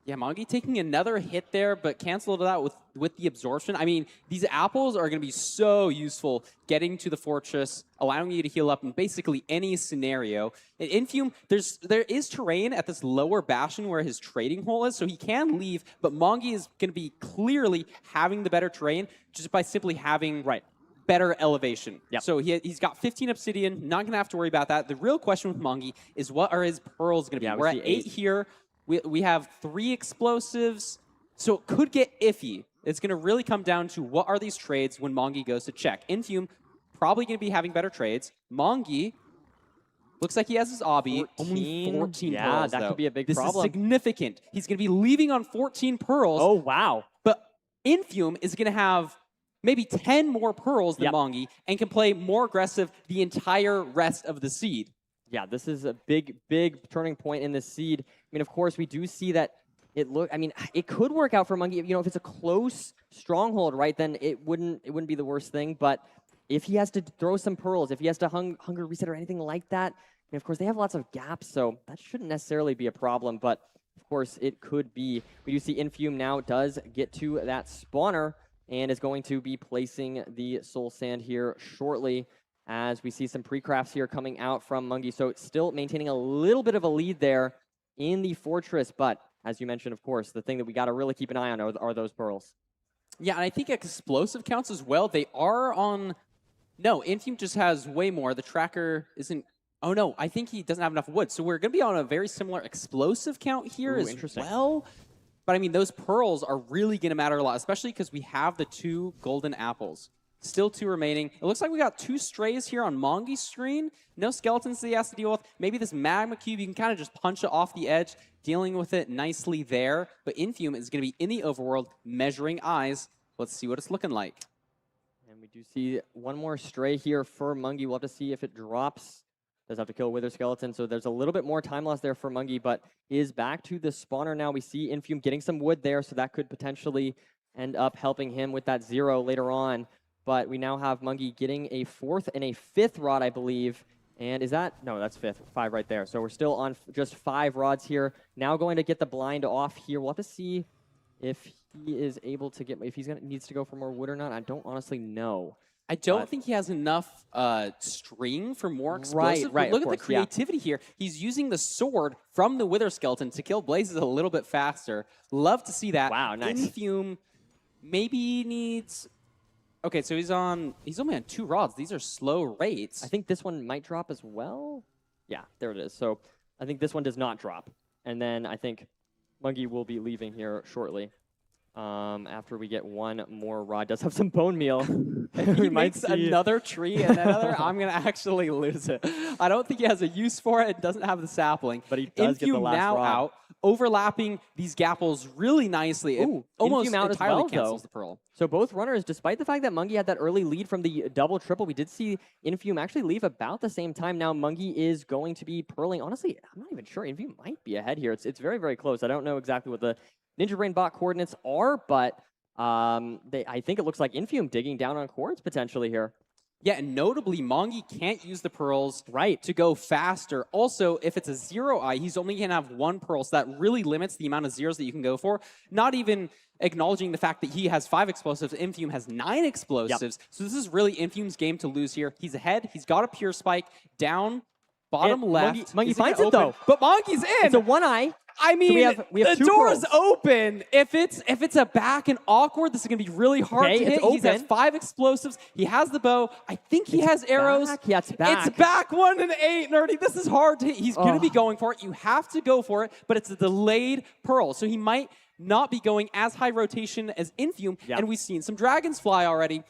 Yeah, Mongi taking another hit there, but canceled it out with the absorption. I mean, these apples are going to be so useful getting to the fortress, allowing you to heal up in basically any scenario. In Infume, there is terrain at this lower bastion where his trading hole is, so he can leave, but Mongi is going to be clearly having the better terrain just by simply having better elevation. So he's got 15 obsidian, not going to have to worry about that. The real question with Mongi is what are his pearls going to be? We're at 8 here. We have 3 explosives, so it could get iffy. It's going to really come down to what are these trades when Mongi goes to check. Infume probably going to be having better trades. Mongi looks like he has his obby. Only 14 pearls, that could be a big problem. problem. This is significant. He's going to be leaving on 14 pearls. Oh, wow. But Infume is going to have maybe 10 more pearls than Mongi and can play more aggressive the entire rest of the seed. Yeah, this is a big turning point in the seed. I mean, of course, we do see that I mean, it could work out for Monkey. You know, if it's a close stronghold, right, then it wouldn't be the worst thing. But if he has to throw some pearls, if he has to hunger reset or anything like that, and of course they have lots of gaps, so that shouldn't necessarily be a problem. But of course it could be. We do see Infume now does get to that spawner and is going to be placing the soul sand here shortly, as we see some pre-crafts here coming out from Mungie. So it's still maintaining a little bit of a lead there in the fortress, but as you mentioned, of course, the thing that we got to really keep an eye on are those pearls. Yeah, and I think explosive counts as well. They are on... No, Infume just has way more. The tracker isn't... Oh, no, I think he doesn't have enough wood. So we're going to be on a very similar explosive count here as well. But, I mean, those pearls are really going to matter a lot, especially because we have the 2 golden apples. Still 2 remaining. It looks like we got 2 strays here on Mongi's screen. No skeletons that he has to deal with. Maybe this magma cube, you can kind of just punch it off the edge, dealing with it nicely there. But Infume is going to be in the overworld, measuring eyes. Let's see what it's looking like. And we do see one more stray here for Mungie. We'll have to see if it drops. Does have to kill a Wither Skeleton, so there's a little bit more time loss there for Mungie, but is back to the spawner now. We see Infume getting some wood there, so that could potentially end up helping him with that 0 later on. But we now have Mungie getting a 4th and a 5th rod, I believe. And is that? No, that's 5 right there. So we're still on just 5 rods here. Now going to get the blind off here. We'll have to see if he is able to get, if he's needs to go for more wood or not. I don't honestly know. I don't think he has enough string for more explosive. Right, Look at the creativity here. He's using the sword from the Wither Skeleton to kill blazes a little bit faster. Love to see that. Wow, nice. Infume maybe needs... Okay, so he's only on 2 rods. These are slow rates. I think this one might drop as well. Yeah, there it is. So I think this one does not drop. And then I think Mungie will be leaving here shortly. After we get 1 more rod. Does have some bone meal. If he makes another tree and another, I'm going to actually lose it. I don't think he has a use for it. It doesn't have the sapling. But he does get the last now rod. Out, overlapping these gapples really nicely. Ooh, it almost Infume out as entirely well, cancels though. the pearl. So both runners, despite the fact that Mungie had that early lead from the double triple, we did see Infume actually leave about the same time. Now Mungie is going to be pearling. Honestly, I'm not even sure. Infume might be ahead here. It's very, very close. I don't know exactly what the Ninja Brain bot coordinates are, but I think it looks like Infume digging down on cords potentially here. Yeah, and notably, Mongi can't use the pearls to go faster. Also, if it's a 0 eye, he's only going to have 1 pearl, so that really limits the amount of zeros that you can go for. Not even acknowledging the fact that he has 5 explosives, Infume has 9 explosives. So this is really Infume's game to lose here. He's ahead, he's got a pure spike, down, bottom left. Mungie finds it though. But Mongi's in! It's a 1 eye. I mean, so we have the 2 door's pearls. open. If it's a back and awkward, this is going to be really hard to hit. He has 5 explosives. He has the bow. I think he has arrows. Yeah, it's back. It's back 1 and 8, Nerdy. This is hard to hit. He's going to be going for it. You have to go for it, but it's a delayed pearl. So he might not be going as high rotation as Infume, and we've seen some dragons fly already.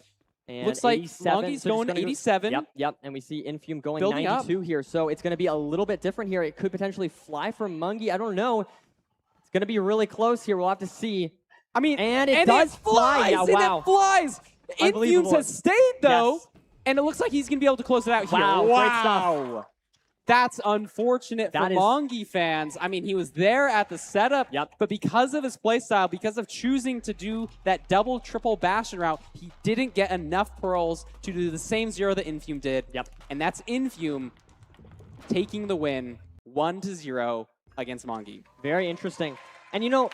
And looks like 87, Mongi's so going just gonna 87. Yep. And we see Infume going Building 92 up. here. So it's going to be a little bit different here. It could potentially fly from Mungie. I don't know. It's going to be really close here. We'll have to see. I mean, and it does fly. Yeah, wow. It flies. Unbelievable. Infumes has stayed, though, Yes. and it looks like he's going to be able to close it out here. Wow, great stuff. That's unfortunate for That is- Mongi fans. I mean, he was there at the setup, but because of his playstyle, because of choosing to do that double, triple Bastion route, he didn't get enough pearls to do the same 0 that Infume did. And that's Infume taking the win 1-0 against Mongi. Very interesting. And you know,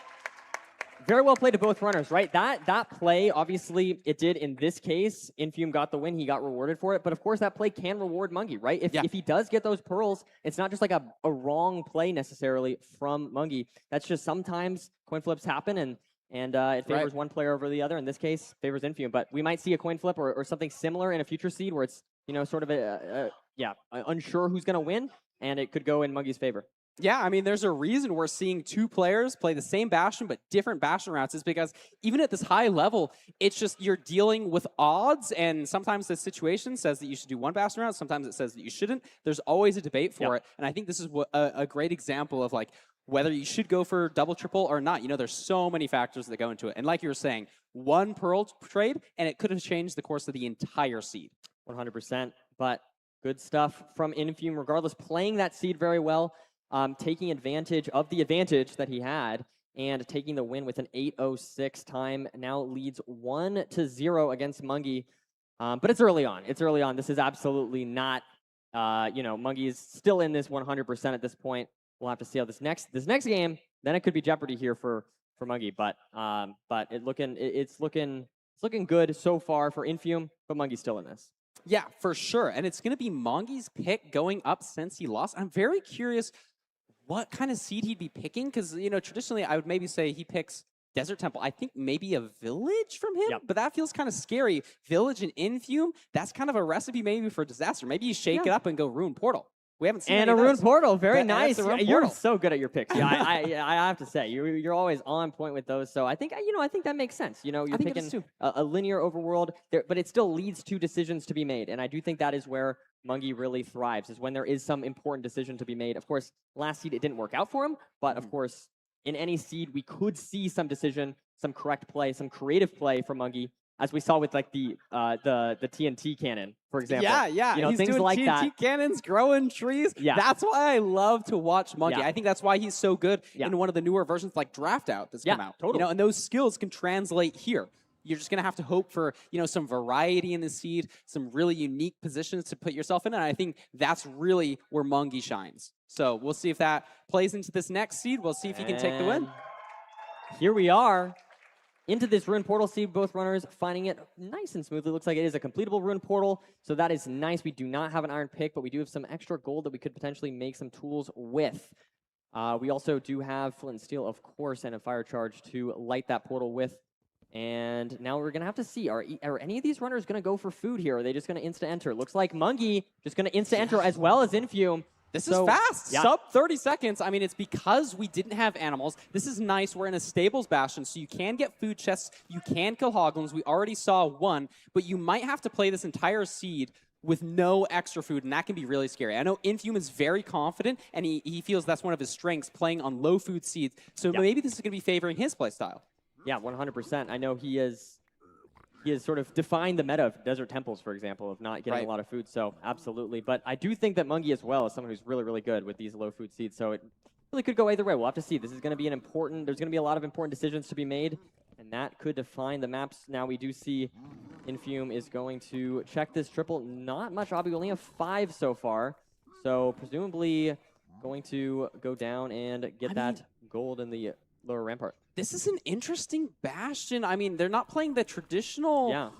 very well played to both runners, right? That play, obviously, it did in this case. Infume got the win. He got rewarded for it. But of course, that play can reward Mungie, right? If he does get those pearls, it's not just like a wrong play necessarily from Mungie. That's just sometimes coin flips happen and it favors one player over the other. In this case, favors Infume. But we might see a coin flip or something similar in a future seed where it's, you know, sort of unsure who's going to win, and it could go in Mungie's favor. Yeah, I mean, there's a reason we're seeing 2 players play the same Bastion, but different Bastion routes, is because even at this high level, it's just you're dealing with odds, and sometimes the situation says that you should do one Bastion route, sometimes it says that you shouldn't. There's always a debate for it, and I think this is a great example of, like, whether you should go for double, triple, or not. You know, there's so many factors that go into it. And like you were saying, 1 pearl trade, and it could have changed the course of the entire seed. 100%, but good stuff from Infume, regardless, playing that seed very well. Taking advantage of the advantage that he had and taking the win with an 8:06 time. Now leads 1-0 against Mungie. But it's early on. It's early on. This is absolutely not, Mungie is still in this 100% at this point. We'll have to see how this next game. Then it could be Jeopardy here for Mungie. But it's looking good so far for Infium. But Mungie's still in this. Yeah, for sure. And it's going to be Mongie's pick going up since he lost. I'm very curious what kind of seed he'd be picking, because, traditionally I would maybe say he picks Desert Temple. I think maybe a Village from him, but that feels kind of scary. Village and Infume, that's kind of a recipe maybe for disaster. Maybe you shake it up and go Rune Portal. We haven't seen and any a of Rune those. Portal, very But nice. that's a Rune You're Portal. so good at your picks. Yeah, I have to say you're always on point with those. So I think that makes sense. You're think it picking does too. a linear overworld, but it still leads to decisions to be made, and I do think that is where Mungie really thrives, is when there is some important decision to be made. Of course, last seed it didn't work out for him, but of course, in any seed we could see some decision, some correct play, some creative play from Mungie, as we saw with like the TNT cannon, for example. Yeah. He's He's things doing like TNT that. cannons, growing trees. Yeah. That's why I love to watch Mungie. Yeah. I think that's why he's so good in one of the newer versions like Draft Out that's come out. totally. And those skills can translate here. You're just going to have to hope for, some variety in the seed, some really unique positions to put yourself in. And I think that's really where Mungie shines. So we'll see if that plays into this next seed. We'll see if he can take the win. Here we are. Into this Rune Portal seed, both runners finding it nice and smoothly. Looks like it is a completable Rune Portal, so that is nice. We do not have an iron pick, but we do have some extra gold that we could potentially make some tools with. We also do have Flint and Steel, of course, and a Fire Charge to light that portal with. And now we're going to have to see, are any of these runners going to go for food here? Or are they just going to insta-enter? Looks like Mungie just going to insta-enter as well as Infume. This is fast. Yeah. Sub 30 seconds. I mean, it's because we didn't have animals. This is nice. We're in a stables bastion, so you can get food chests. You can kill hoglins. We already saw one, but you might have to play this entire seed with no extra food, and that can be really scary. I know Infume is very confident, and he feels that's one of his strengths, playing on low food seeds. So maybe this is going to be favoring his play style. Yeah, 100%. I know he has sort of defined the meta of Desert Temples, for example, of not getting a lot of food. So absolutely. But I do think that Mungie as well is someone who's really, really good with these low food seeds. So it really could go either way. We'll have to see. This is going to be there's going to be a lot of important decisions to be made, and that could define the maps. Now we do see Infume is going to check this triple. Not much, Obby. We only have 5 so far. So presumably going to go down and get that gold in the lower rampart. This is an interesting bastion. I mean, they're not playing the traditional,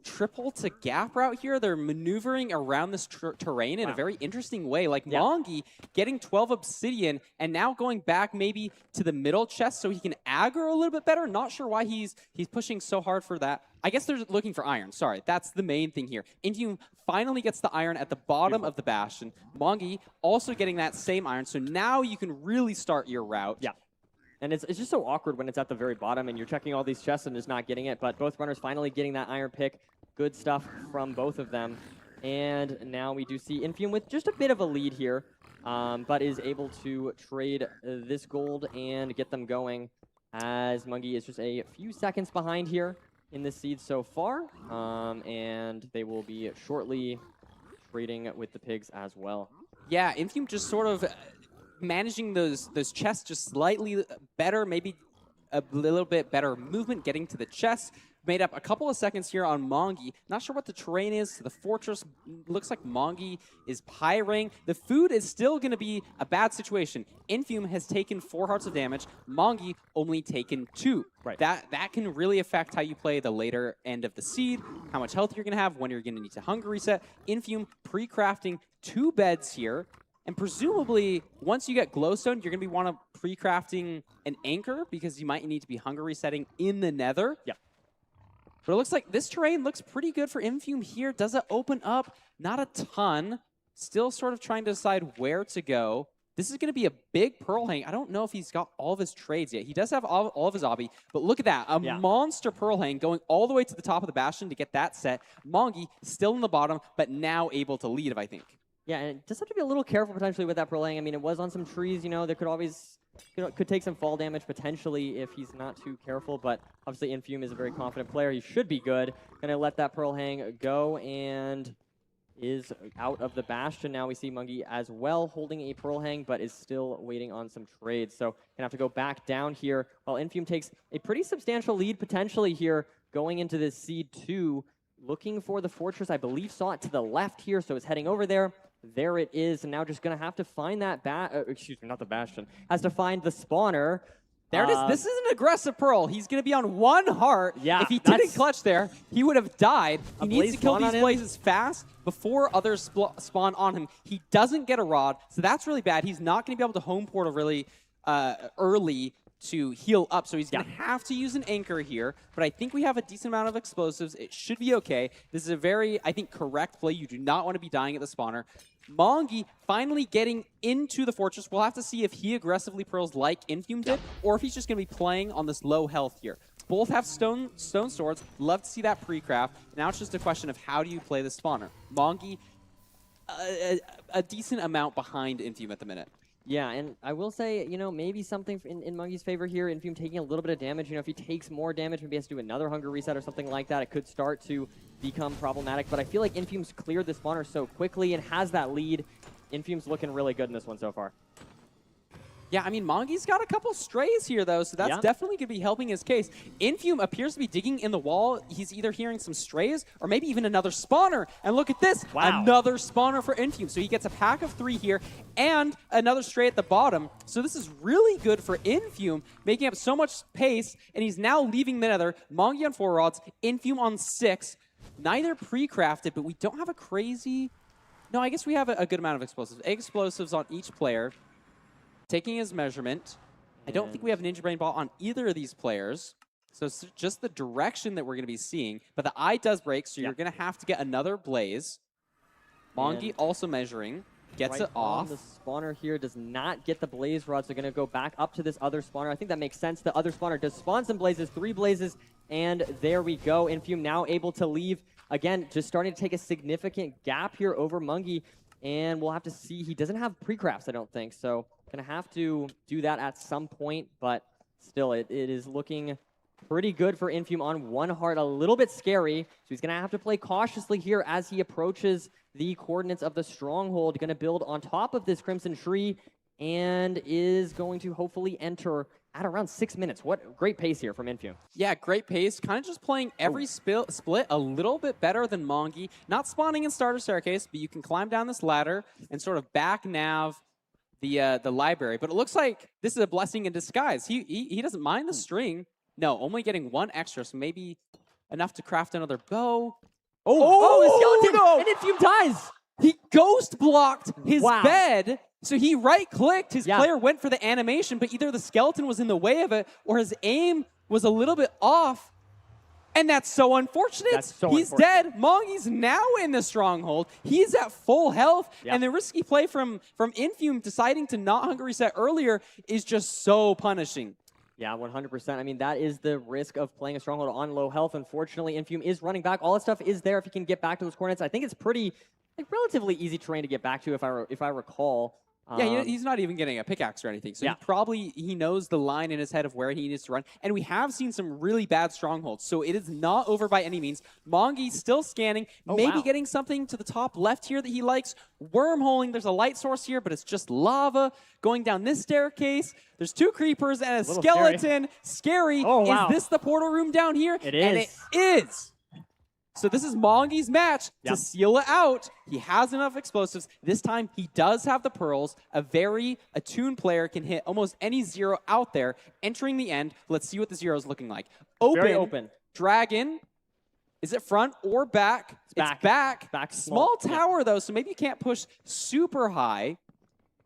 triple to gap route here. They're maneuvering around this terrain in a very interesting way. Like Mongi getting 12 obsidian and now going back maybe to the middle chest so he can aggro a little bit better. Not sure why he's pushing so hard for that. I guess they're looking for iron. Sorry, that's the main thing here. Infume finally gets the iron at the bottom of the bastion. Mongi also getting that same iron. So now you can really start your route. Yeah. And it's just so awkward when it's at the very bottom and you're checking all these chests and just not getting it. But both runners finally getting that iron pick. Good stuff from both of them. And now we do see Infume with just a bit of a lead here, but is able to trade this gold and get them going, as Mungie is just a few seconds behind here in this seed so far. And they will be shortly trading with the pigs as well. Yeah, Infume just sort of managing those chests just slightly better, maybe a little bit better movement, getting to the chest. Made up a couple of seconds here on Mongi. Not sure what the terrain is. The fortress looks like Mongi is pyring. The food is still going to be a bad situation. Infume has taken 4 hearts of damage. Mongi only taken 2. Right. That can really affect how you play the later end of the seed, how much health you're going to have, when you're going to need to hunger reset. Infume pre-crafting 2 beds here. And presumably, once you get glowstone, you're going to be want to pre-crafting an anchor because you might need to be hunger resetting in the nether. Yeah. But it looks like this terrain looks pretty good for Infume here. Does it open up? Not a ton. Still sort of trying to decide where to go. This is going to be a big Pearl Hang. I don't know if he's got all of his trades yet. He does have all of his obby, but look at that. A monster Pearl Hang going all the way to the top of the Bastion to get that set. Mongi still in the bottom, but now able to lead, I think. Yeah, and just have to be a little careful potentially with that Pearl Hang. I mean, it was on some trees, there could always, could take some fall damage potentially if he's not too careful, but obviously Infume is a very confident player. He should be good. Gonna let that Pearl Hang go, and is out of the Bastion. Now we see Mungi as well holding a Pearl Hang, but is still waiting on some trades. So gonna have to go back down here while Infume takes a pretty substantial lead potentially here going into this Seed 2. Looking for the Fortress, I believe saw it to the left here, so it's heading over there. There it is, and now just gonna have to find that excuse me, not the Bastion. Has to find the spawner. There it is. This is an aggressive Pearl. He's going to be on 1 heart. Yeah, if he didn't clutch there, he would have died. He needs to kill these blazes fast before others spawn on him. He doesn't get a rod, so that's really bad. He's not going to be able to home portal really early to heal up, so he's going to have to use an anchor here, but I think we have a decent amount of explosives. It should be okay. This is a very, I think, correct play. You do not want to be dying at the spawner. Mongi finally getting into the Fortress. We'll have to see if he aggressively pearls like Infume did, or if he's just going to be playing on this low health here. Both have stone swords. Love to see that pre-craft. Now it's just a question of how do you play the spawner. Mongi, a decent amount behind Infume at the minute. Yeah, and I will say, you know, maybe something in Mungi's favor here, Infume taking a little bit of damage. You know, if he takes more damage, maybe he has to do another hunger reset or something like that. It could start to become problematic, but I feel like Infume's cleared the spawner so quickly and has that lead. Infume's looking really good in this one so far. Yeah, I mean, Mongi's got a couple strays here, though, so that's definitely going to be helping his case. Infume appears to be digging in the wall. He's either hearing some strays or maybe even another spawner. And look at this. Wow. Another spawner for Infume. So he gets a pack of 3 here and another stray at the bottom. So this is really good for Infume, making up so much pace, and he's now leaving the nether. Mongi on 4 rods, Infume on 6. Neither pre-crafted, but we don't have a crazy... No, I guess we have a good amount of explosives. Explosives on each player. Taking his measurement. I don't think we have Ninja Brain Ball on either of these players. So it's just the direction that we're going to be seeing. But the eye does break, so you're going to have to get another blaze. Mongi also measuring. Gets it off. The spawner here does not get the blaze rod, so going to go back up to this other spawner. I think that makes sense. The other spawner does spawn some blazes, 3 blazes, and there we go. Infume now able to leave. Again, just starting to take a significant gap here over Mungi. And we'll have to see. He doesn't have pre-crafts, I don't think. So going to have to do that at some point. But still, it is looking pretty good for Infume on 1 heart. A little bit scary. So he's going to have to play cautiously here as he approaches the coordinates of the stronghold. Going to build on top of this Crimson Tree. And is going to hopefully enter at around 6 minutes. What great pace here from Infume. Yeah, great pace. Kind of just playing every split a little bit better than Mongi. Not spawning in starter staircase, but you can climb down this ladder and sort of back nav the library. But it looks like this is a blessing in disguise. He doesn't mind the string. No, only getting 1 extra, so maybe enough to craft another bow. Oh, the skeleton! No. And Infume dies! He ghost blocked his bed. So he right-clicked, his player went for the animation, but either the skeleton was in the way of it or his aim was a little bit off. And that's so unfortunate. He's dead. Mongi's now in the stronghold. He's at full health. And the risky play from Infume deciding to not hunger reset earlier is just so punishing. Yeah, 100%. I mean, that is the risk of playing a stronghold on low health. Unfortunately, Infume is running back. All that stuff is there if he can get back to those coordinates. I think it's pretty, relatively easy terrain to get back to if I recall. Yeah, he's not even getting a pickaxe or anything. So he knows the line in his head of where he needs to run. And we have seen some really bad strongholds. So it is not over by any means. Mongi's still scanning, maybe getting something to the top left here that he likes. Wormholing, there's a light source here, but it's just lava. Going down this staircase, there's 2 creepers and a skeleton. Scary. Is this the portal room down here? It is. And it is. So this is Mongi's match to seal it out. He has enough explosives. This time, he does have the pearls. A very attuned player can hit almost any 0 out there. Entering the end, let's see what the 0 is looking like. Very open. Dragon. Is it front or back? It's back. Small tower, though, so maybe you can't push super high.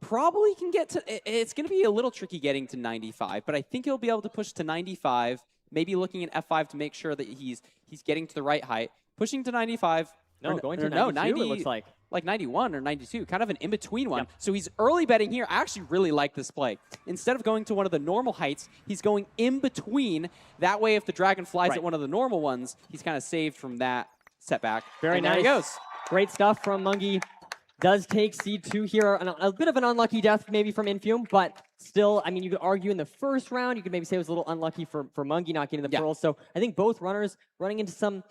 Probably can get to... It's going to be a little tricky getting to 95, but I think he'll be able to push to 95. Maybe looking at F5 to make sure that he's getting to the right height. Pushing to 95. No, going to 92, 90, it looks like. Like 91 or 92, kind of an in-between one. So he's early betting here. I actually really like this play. Instead of going to one of the normal heights, he's going in between. That way, if the dragon flies at one of the normal ones, he's kind of saved from that setback. Very nice. There he goes. Great stuff from Mungi. Does take Seed 2 here. A bit of an unlucky death maybe from Infume, but still, I mean, you could argue in the first round, you could maybe say it was a little unlucky for Mungi not getting the pearls. So I think both runners running into some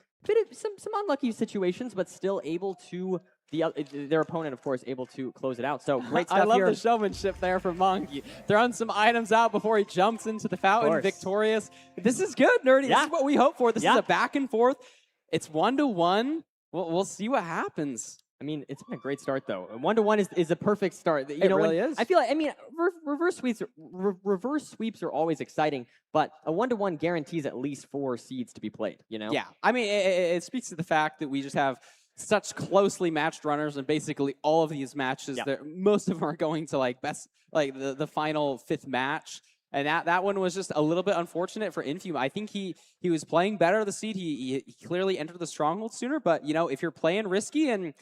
unlucky situations, but still able to their opponent, of course, able to close it out. So great stuff I love here. the showmanship there from Monkey. Throwing some items out before he jumps into the fountain victorious. This is good, Nerdy. This is what we hope for. This is a back and forth. It's 1-1. We'll see what happens. I mean, it's been a great start, though. 1-1 is a perfect start. You It know, really is. I feel like, I mean, reverse sweeps are always exciting, but a 1-1 guarantees at least 4 seeds to be played, you know? Yeah. I mean, it speaks to the fact that we just have such closely matched runners, and basically all of these matches, most of them are going to the final 5th match. And that one was just a little bit unfortunate for Infume. I think he was playing better the seed. He clearly entered the stronghold sooner, but you know, if you're playing risky and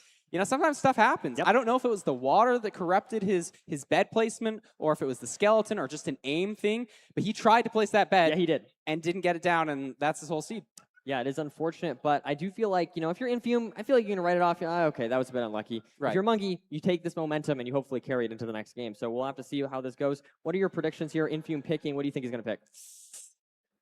sometimes stuff happens. I don't know if it was the water that corrupted his bed placement or if it was the skeleton or just an aim thing, but he tried to place that bed. Yeah, he did. And didn't get it down, and that's his whole seed. Yeah, it is unfortunate, but I do feel like, if you're Infume, I feel like you're going to write it off. Okay, that was a bit unlucky. Right. If you're Monkey, you take this momentum and you hopefully carry it into the next game. So we'll have to see how this goes. What are your predictions here? Infume picking. What do you think he's going to pick?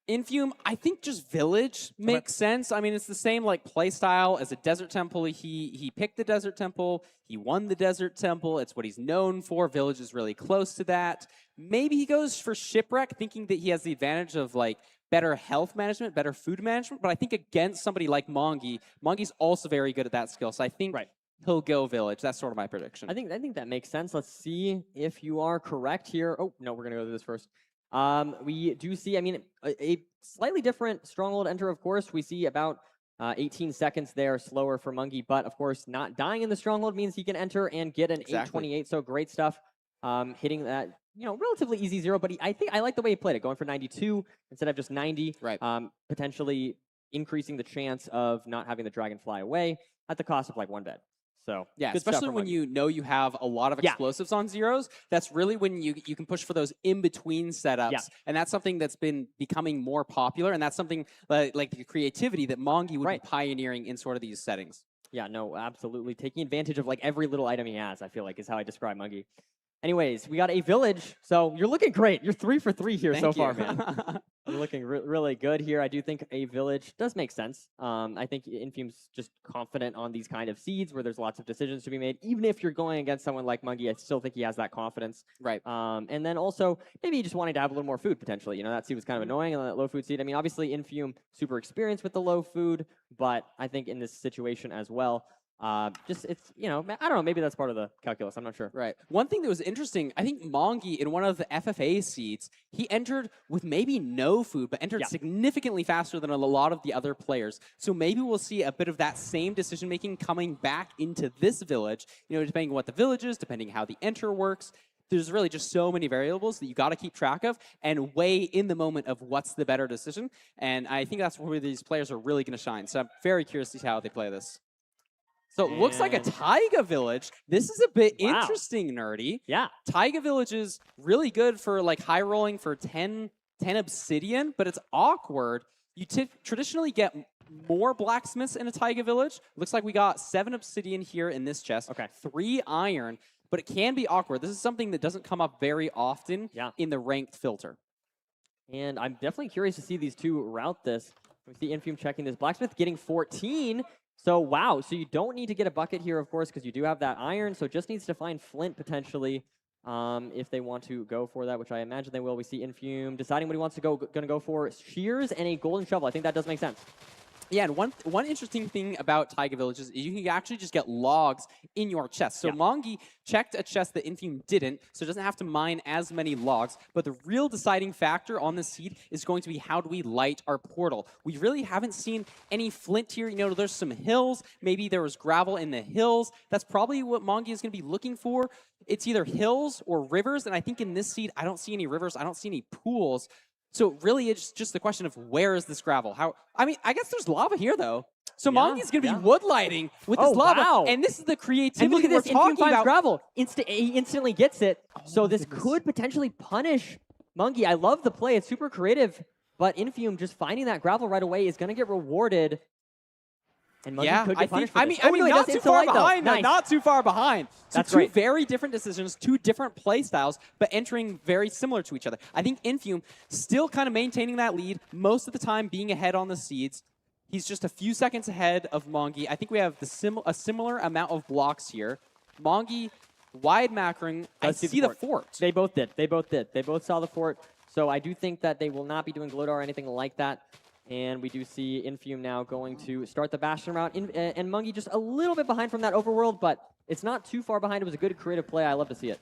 Infume, I think just Village makes sense. I mean, it's the same play style as a Desert Temple. He picked the Desert Temple. He won the Desert Temple. It's what he's known for. Village is really close to that. Maybe he goes for Shipwreck, thinking that he has the advantage of better health management, better food management. But I think against somebody like Mongi's also very good at that skill. So I think he'll go Village. That's sort of my prediction. I think that makes sense. Let's see if you are correct here. Oh, no, we're going to go to this first. We do see, I mean, a slightly different Stronghold enter, of course. We see about 18 seconds there slower for Monkey, but of course, not dying in the Stronghold means he can enter and get an 828. So great stuff. Hitting that, relatively easy 0, but I think I like the way he played it, going for 92 instead of just 90. Right. Potentially increasing the chance of not having the dragon fly away at the cost of 1 bed. So yeah, good stuff especially from when Monkey. you know you have a lot of explosives on zeros. That's really when you can push for those in-between setups. And that's something that's been becoming more popular. And that's something like the creativity that Mongi would be pioneering in sort of these settings. Yeah, no, absolutely. Taking advantage of every little item he has, I feel like, is how I describe Monkey. Anyways, we got a Village. So you're looking great. You're 3 for 3 here so far, man. You're looking really good here. I do think a Village does make sense. I think Infume's just confident on these kind of seeds where there's lots of decisions to be made. Even if you're going against someone like Monkey, I still think he has that confidence. Right. And then also, maybe just wanting to have a little more food, potentially. That seed was kind of annoying, and that low food seed. I mean, obviously, Infume, super experienced with the low food, but I think in this situation as well, it's, I don't know, maybe that's part of the calculus. I'm not sure. Right. One thing that was interesting, I think Mongi in one of the FFA seeds, he entered with maybe no food, but entered significantly faster than a lot of the other players. So maybe we'll see a bit of that same decision making coming back into this village, depending on what the village is, depending how the enter works. There's really just so many variables that you got to keep track of and weigh in the moment of what's the better decision. And I think that's where these players are really going to shine. So I'm very curious to see how they play this. So it looks like a Taiga Village. This is a bit interesting, Nerdy. Yeah. Taiga Village is really good for high rolling for 10 obsidian, but it's awkward. You traditionally get more blacksmiths in a Taiga Village. Looks like we got 7 obsidian here in this chest. Okay. 3 iron, but it can be awkward. This is something that doesn't come up very often in the ranked filter. And I'm definitely curious to see these two route this. We see Infume checking this. Blacksmith getting 14. So, wow. So you don't need to get a bucket here, of course, because you do have that iron. So just needs to find flint, potentially, if they want to go for that, which I imagine they will. We see Infume deciding what he wants to going to go for. Shears and a golden shovel. I think that does make sense. Yeah, and one interesting thing about Taiga Villages is you can actually just get logs in your chest. So Mongi checked a chest that Infume didn't, so it doesn't have to mine as many logs. But the real deciding factor on the seed is going to be how do we light our portal. We really haven't seen any flint here. There's some hills. Maybe there was gravel in the hills. That's probably what Mongi is going to be looking for. It's either hills or rivers, and I think in this seed, I don't see any rivers. I don't see any pools. So really, it's just the question of where is this gravel? I guess there's lava here, though. So Mongi's going to be wood lighting with this lava. Wow. And this is the creativity and look at this, we're talking finds about. gravel. He instantly gets it. So this could potentially punish Monkey. I love the play. It's super creative. But Infume just finding that gravel right away is going to get rewarded. And Monkey could get punished for this. Not too far behind. Nice. Not too far behind. So That's two great. very different decisions, 2 different play styles, but entering very similar to each other. I think Infume still kind of maintaining that lead, most of the time being ahead on the seeds. He's just a few seconds ahead of Mongi. I think we have a similar amount of blocks here. Mongi wide macroing. I see the fort. They both did. They both did. They both saw the fort. So I do think that they will not be doing Glodar or anything like that. And we do see Infume now going to start the Bastion route. And Mongi just a little bit behind from that overworld, but it's not too far behind. It was a good creative play. I love to see it.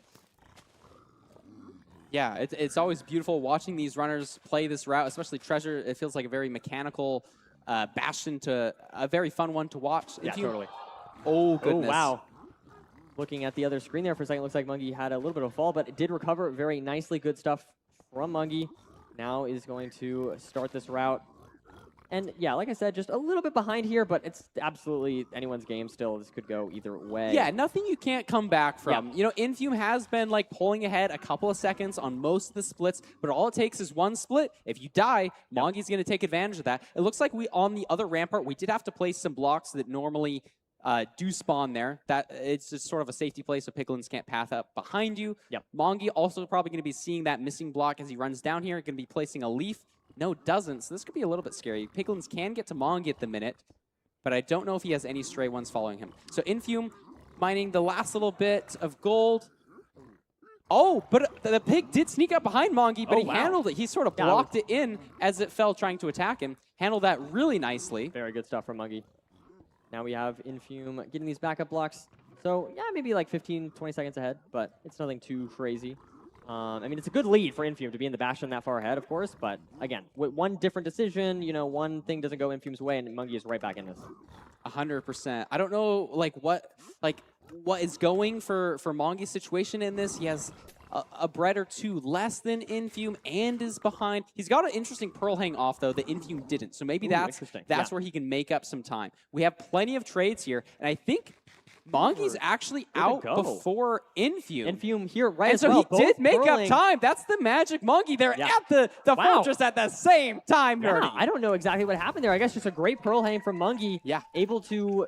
Yeah, it's always beautiful watching these runners play this route, especially Treasure. It feels like a very mechanical Bastion to a very fun one to watch. Yeah, totally. Oh, goodness. Oh, wow. Looking at the other screen there for a second, looks like Mongi had a little bit of a fall, but it did recover very nicely. Good stuff from Mongi. Now is going to start this route. And yeah, like I said, just a little bit behind here, but it's absolutely anyone's game still. This could go either way. Yeah, nothing you can't come back from. You know, Infume has been like pulling ahead a couple of seconds on most of the splits, but all it takes is one split. If you die, Mongi's going to take advantage of that. It looks like we, on the other rampart, we did have to place some blocks that normally do spawn there. That it's just sort of a safety place so piglins can't path up behind you. Mongi also probably going to be seeing that missing block as he runs down here. Going to be placing a leaf. No, doesn't. So this could be a little bit scary. Piglins can get to Mongi at the minute, but I don't know if he has any stray ones following him. So Infume mining the last little bit of gold. Oh, but the pig did sneak up behind Mongi, but he handled it. He sort of blocked it in as it fell trying to attack him. Handled that really nicely. Very good stuff from Mongi. Now we have Infume getting these backup blocks. So yeah, maybe like 15, 20 seconds ahead, but it's nothing too crazy. I mean, it's a good lead for Infume to be in the Bastion that far ahead, of course, but again, with one different decision, you know, one thing doesn't go Infume's way, and Mongi is right back in this. 100%. I don't know, what is going for Mongi's situation in this. He has a bread or two less than Infume and is behind. He's got an interesting Pearl Hang off, though, that Infume didn't. So maybe that's where he can make up some time. We have plenty of trades here, and I think Mongi's actually out before Infume. Infume here right and as so well. he did make up time. That's the magic Mongi. They're at the fortress at the same time, Nerdy. I don't know exactly what happened there. I guess just a great Pearl Hang from Mongi. Yeah. Able to,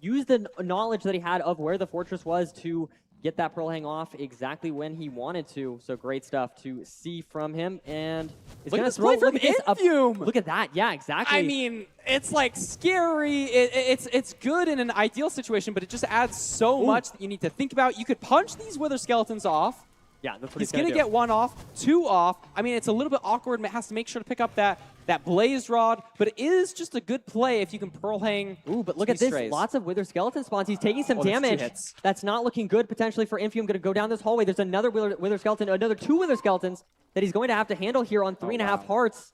use the knowledge that he had of where the fortress was to get that Pearl Hang off exactly when he wanted to. So great stuff to see from him. And it's look going at this play from Infume. Look at that. Yeah, exactly. I mean, it's like scary. It's good in an ideal situation, but it just adds so much that you need to think about. You could punch these Wither Skeletons off. Yeah, that's what he's going to get one off, two off. I mean, it's a little bit awkward. Has to make sure to pick up that Blaze Rod, but it is just a good play if you can Pearl Hang. Ooh, but look at this. Strays. Lots of Wither Skeleton spawns. He's taking some damage. That's not looking good potentially for Infume. Going to go down this hallway. There's another Wither Skeleton, another two Wither Skeletons that he's going to have to handle here on 3.5 hearts.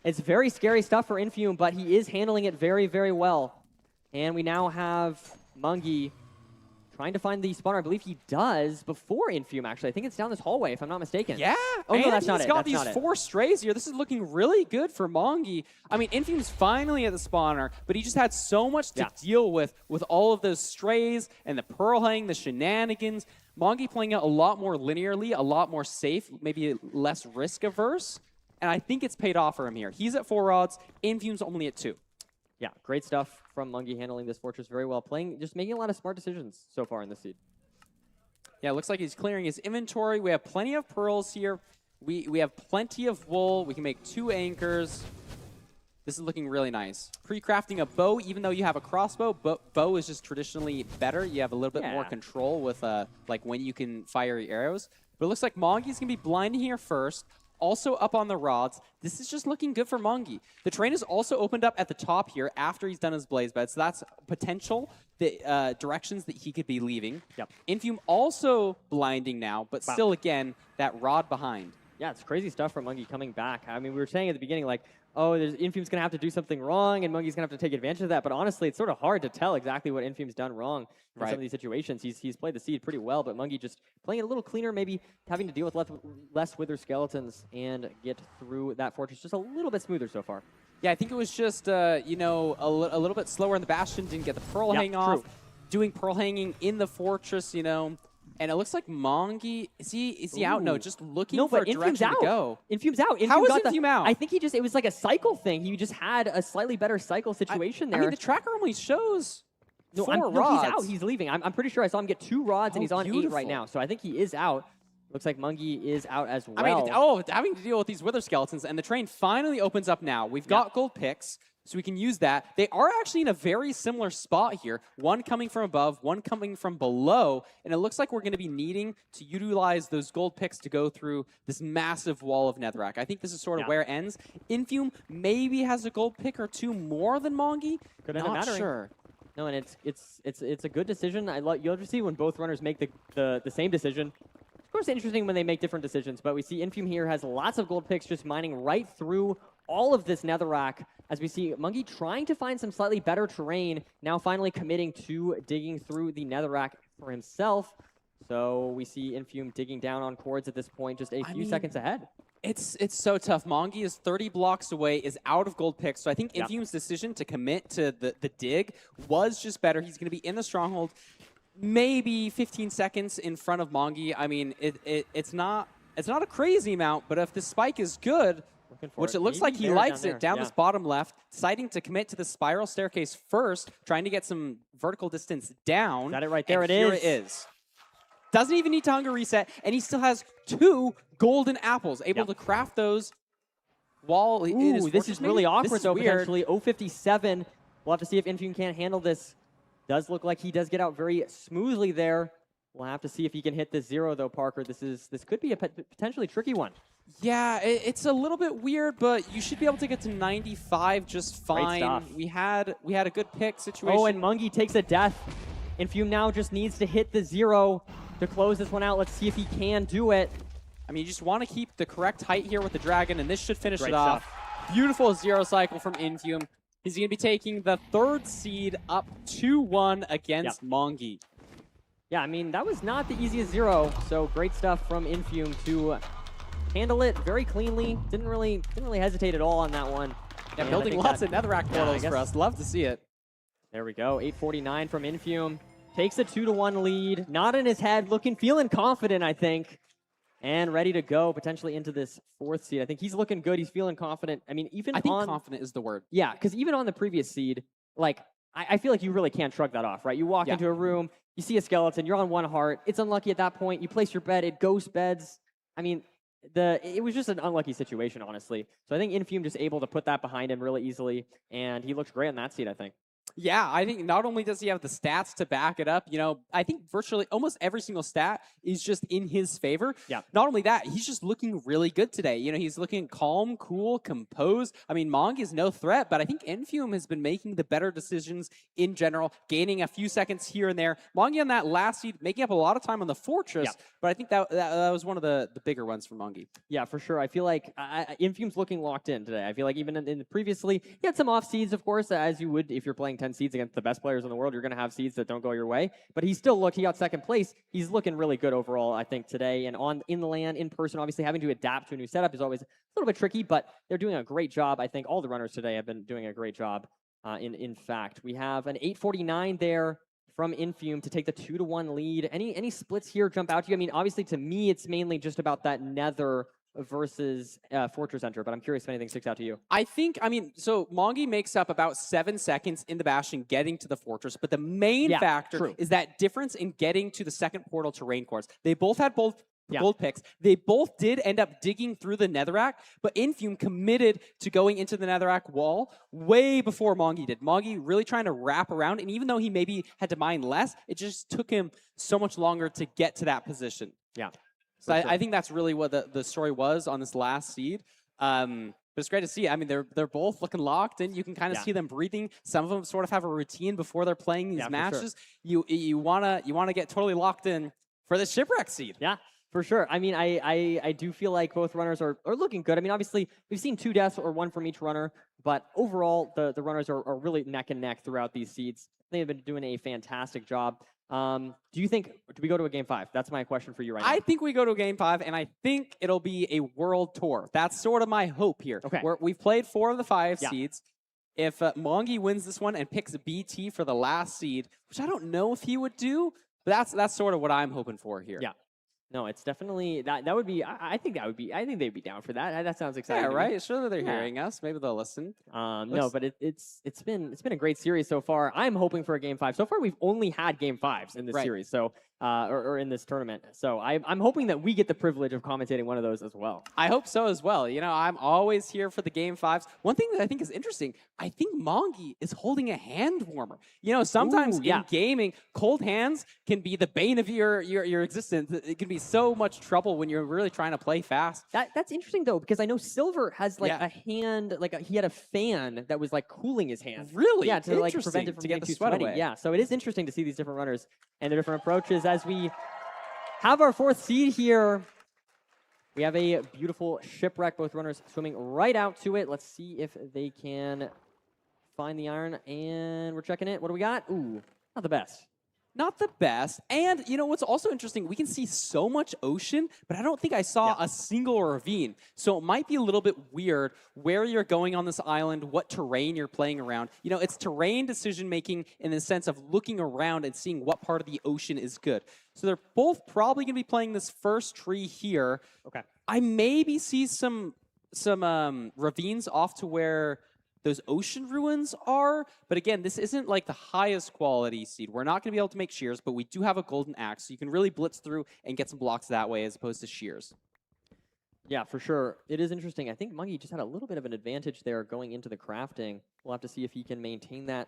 It's very scary stuff for Infume, but he is handling it very, very well. And we now have Mongi trying to find the spawner. I believe he does before Infume, actually. I think it's down this hallway, if I'm not mistaken. Yeah. Oh, no, that's not it. He's got these 4 strays here. This is looking really good for Mongi. I mean, Infume's finally at the spawner, but he just had so much to deal with all of those strays and the Pearl Hang, the shenanigans. Mongi playing it a lot more linearly, a lot more safe, maybe less risk-averse. And I think it's paid off for him here. He's at 4 odds. Infume's only at 2. Yeah, great stuff from Mongi handling this fortress very well. Just making a lot of smart decisions so far in this seed. Yeah, it looks like he's clearing his inventory. We have plenty of pearls here. We have plenty of wool. We can make 2 anchors. This is looking really nice. Pre-crafting a bow, even though you have a crossbow, bow is just traditionally better. You have a little bit more control with like when you can fire your arrows. But it looks like Mongi's going to be blinding here first. Also up on the rods. This is just looking good for Mongi. The terrain is also opened up at the top here after he's done his blaze bed, so that's potential directions that he could be leaving. Infume also blinding now, but still, again, that rod behind. Yeah, it's crazy stuff from Mongi coming back. I mean, we were saying at the beginning, like, oh, Infume's going to have to do something wrong, and Mongi's going to have to take advantage of that. But honestly, it's sort of hard to tell exactly what Infume's done wrong in some of these situations. He's played the seed pretty well, but Mongi just playing it a little cleaner, maybe having to deal with less Wither Skeletons and get through that fortress just a little bit smoother so far. Yeah, I think it was just, a little bit slower in the Bastion, didn't get the Pearl Hang off. Doing Pearl Hanging in the fortress, And it looks like Mongi, is he out? No, just looking for a direction to go. Infume's out. How is Infume out? I think it was like a cycle thing. He just had a slightly better cycle situation there. I mean, the tracker only shows 4 rods. No, he's out. He's leaving. I'm pretty sure I saw him get 2 rods, and he's on 8 right now. So I think he is out. Looks like Mongi is out as well. I mean, having to deal with these Wither Skeletons, and the train finally opens up now. We've got gold picks. So we can use that. They are actually in a very similar spot here. One coming from above, one coming from below. And it looks like we're going to be needing to utilize those gold picks to go through this massive wall of netherrack. I think this is sort of where it ends. Infume maybe has a gold pick or two more than Mongi. Could end up Not mattering. sure. No, and it's a good decision. You'll just see when both runners make the same decision. Of course, interesting when they make different decisions, but we see Infume here has lots of gold picks just mining right through all of this netherrack, as we see Mungi trying to find some slightly better terrain, now finally committing to digging through the netherrack for himself. So we see Infume digging down on cords at this point, just a few seconds ahead. It's so tough. Mongi is 30 blocks away, is out of gold picks. So I think Infume's decision to commit to the dig was just better. He's going to be in the stronghold, maybe 15 seconds in front of Mongi. I mean, it's not a crazy amount, but if the spike is good, which it looks like he likes it down this bottom left, deciding to commit to the spiral staircase first, trying to get some vertical distance down. Got it right there. Here it is. Doesn't even need to hunger reset, and he still has 2 golden apples, able to craft those while in his this is really awkward, though, potentially. 057. We'll have to see if Infume can't handle this. Does look like he does get out very smoothly there. We'll have to see if he can hit this 0, though, Parker. This could be a potentially tricky one. Yeah, it's a little bit weird, but you should be able to get to 95 just fine. We had a good pick situation. Oh, and Mungi takes a death. Infume now just needs to hit the 0 to close this one out. Let's see if he can do it. I mean, you just want to keep the correct height here with the dragon, and this should finish it off. Beautiful 0 cycle from Infume. He's going to be taking the 3rd seed up 2-1 against Mongi. Yeah, I mean, that was not the easiest 0, so great stuff from Infume to handle it very cleanly. Didn't really hesitate at all on that one. Yeah, building lots of netherrack portals for us. Love to see it. There we go. 849 from Infume. Takes a 2-1 lead. Not in his head. Feeling confident, I think. And ready to go potentially into this 4th seed. I think he's looking good. He's feeling confident. I mean, I think confident is the word. Yeah, because even on the previous seed, I feel like you really can't shrug that off, right? You walk into a room, you see a skeleton, you're on 1 heart. It's unlucky at that point. You place your bed, it ghost beds. I mean, it was just an unlucky situation, honestly. So I think Infume just able to put that behind him really easily, and he looks great on that seed, I think. Yeah, I think not only does he have the stats to back it up, I think virtually almost every single stat is just in his favor. Yeah. Not only that, he's just looking really good today. He's looking calm, cool, composed. I mean, Mongi is no threat, but I think Infume has been making the better decisions in general, gaining a few seconds here and there. Mongi on that last seed, making up a lot of time on the fortress, but I think that was one of the bigger ones for Mongi. Yeah, for sure. I feel like Infume's looking locked in today. I feel like even in previously, he had some off seeds, of course, as you would if you're playing 10 seeds against the best players in the world. You're going to have seeds that don't go your way. But he got 2nd place. He's looking really good overall, I think, today. And in the LAN, in person, obviously having to adapt to a new setup is always a little bit tricky, but they're doing a great job. I think all the runners today have been doing a great job. In fact, we have an 849 there from Infume to take the 2-1 lead. Any splits here jump out to you? I mean, obviously, to me, it's mainly just about that Nether versus Fortress Enter, but I'm curious if anything sticks out to you. So Mongi makes up about 7 seconds in the Bastion getting to the Fortress, but the main factor is that difference in getting to the 2nd portal to Rain Cores. They both had gold picks. They both did end up digging through the netherrack, but Infume committed to going into the netherrack wall way before Mongi did. Mongi really trying to wrap around, and even though he maybe had to mine less, it just took him so much longer to get to that position. Yeah. So I think that's really what the story was on this last seed. But it's great to see. I mean, they're both looking locked in. You can kind of see them breathing. Some of them sort of have a routine before they're playing these matches. Sure. You wanna get totally locked in for the shipwreck seed. Yeah. For sure. I mean, I do feel like both runners are looking good. I mean, obviously, we've seen 2 deaths or 1 from each runner, but overall, the runners are really neck and neck throughout these seeds. They've been doing a fantastic job. Do we go to a Game 5? That's my question for you right now. I think we go to a Game 5, and I think it'll be a world tour. That's sort of my hope here. Okay. We've played 4 of the 5 seeds. If Mongi wins this one and picks BT for the last seed, which I don't know if he would do, but that's sort of what I'm hoping for here. Yeah. No, it's definitely that would be. I think they'd be down for that. That sounds exciting. Yeah, right. Sure, they're hearing us. Maybe they'll listen. No, but it's been a great series so far. I'm hoping for a Game 5. So far, we've only had Game 5s in this series. So or in this tournament. So I'm hoping that we get the privilege of commentating one of those as well. I hope so as well. You know, I'm always here for the game 5s. One thing that I think is interesting, I think Mongi is holding a hand warmer. You know, sometimes in gaming, cold hands can be the bane of your existence. It can be so much trouble when you're really trying to play fast. That's interesting though, because I know Silver has like a hand, he had a fan that was like cooling his hand. Really? Yeah, to like prevent it from to getting get the too sweat sweaty. away. Yeah, so it is interesting to see these different runners and their different approaches. As we have our 4th seed here, we have a beautiful shipwreck. Both runners swimming right out to it. Let's see if they can find the iron, and we're checking it. What do we got? Ooh, not the best. Not the best. And, you know, what's also interesting, we can see so much ocean, but I don't think I saw a single ravine. So it might be a little bit weird where you're going on this island, what terrain you're playing around. You know, it's terrain decision-making in the sense of looking around and seeing what part of the ocean is good. So they're both probably going to be playing this first tree here. Okay. I maybe see some ravines off to where those ocean ruins are. But again, this isn't like the highest quality seed. We're not going to be able to make shears, but we do have a golden axe, so you can really blitz through and get some blocks that way as opposed to shears. Yeah, for sure. It is interesting. I think Mungie just had a little bit of an advantage there going into the crafting. We'll have to see if he can maintain that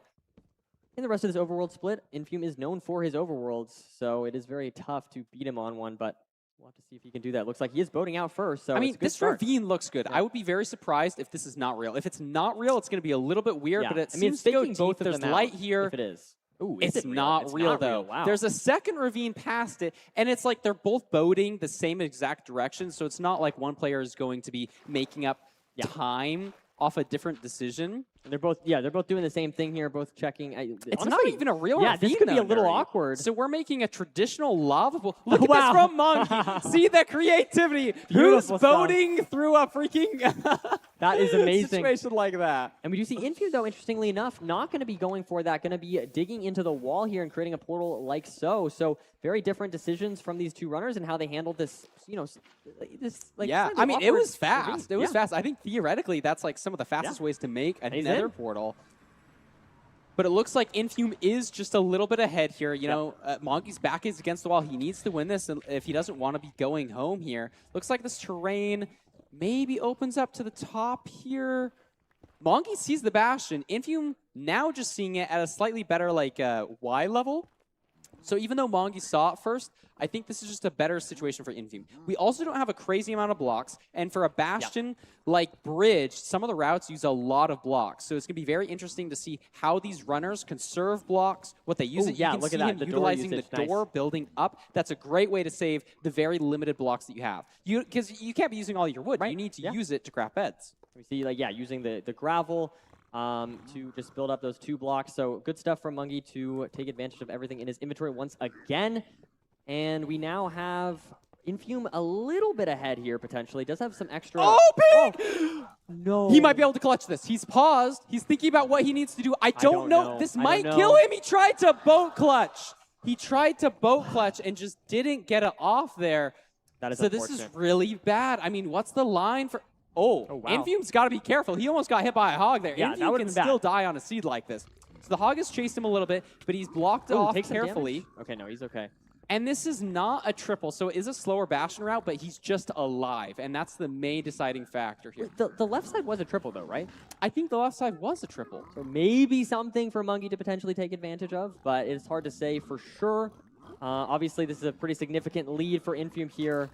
in the rest of this overworld split. Infume is known for his overworlds, so it is very tough to beat him on one, but we'll have to see if he can do that. Looks like he is boating out first, so I mean, it's a good this start. ravine looks good. I would be very surprised if this is not real. If it's not real, it's going to be a little bit weird, Yeah. but it I mean, seems it's to go faking deep. both of There's them out, light here. if it is. Ooh, It's is it real? not It's real, not though. real. Wow. There's a second ravine past it, and it's like they're both boating the same exact direction, so it's not like one player is going to be making up time off a different decision. And they're both doing the same thing here, both checking. It's not even a real Yeah, ravine, this could be a though, little Nuri. awkward. So we're making a traditional lava pool. Look at Wow. this from Monkey. See the creativity. Beautiful Who's stuff. boating through a freaking That is amazing. situation like that? And we do see Infume, though, interestingly enough, not going to be going for that, going to be digging into the wall here and creating a portal like so. So very different decisions from these two runners and how they handled this, you know, this like Yeah, slightly I mean, it awkward was fast. ravine. It was Yeah. fast. I think theoretically that's like some of the fastest ways to make a He's nether in. portal. But it looks like Infume is just a little bit ahead here. You know, Monkey's back is against the wall. He needs to win this and if he doesn't want to be going home here. Looks like this terrain maybe opens up to the top here. Monkey sees the Bastion. Infume now just seeing it at a slightly better like Y level. So even though Mongi saw it first, I think this is just a better situation for Infume. We also don't have a crazy amount of blocks, and for a Bastion like Bridge, some of the routes use a lot of blocks. So it's going to be very interesting to see how these runners conserve blocks, what they use Ooh, it. yeah, You can look see at that, him the door utilizing usage, the nice. door, building up. That's a great way to save the very limited blocks that you have. Because you can't be using all your wood. You need to use it to craft beds. We see, like, using the gravel to just build up those 2 blocks. So good stuff from Mungie to take advantage of everything in his inventory once again. And we now have Infume a little bit ahead here, potentially. Does have some extra... Oh, pig! No. He might be able to clutch this. He's paused. He's thinking about what he needs to do. I don't know. This might kill him. He tried to boat clutch. He tried to boat clutch and just didn't get it off there. That is so this is really bad. I mean, what's the line for... Oh, wow. Infume's got to be careful. He almost got hit by a hog there. Yeah, that Infume would've can been still bad. die on a seed like this. So the hog has chased him a little bit, but he's blocked it Ooh, off take some carefully. damage. Okay, no, he's okay. And this is not a triple, so it is a slower Bastion route, but he's just alive, and that's the main deciding factor here. The left side was a triple, though, right? I think the left side was a triple. So maybe something for Mungie to potentially take advantage of, but it's hard to say for sure. Obviously, this is a pretty significant lead for Infume here.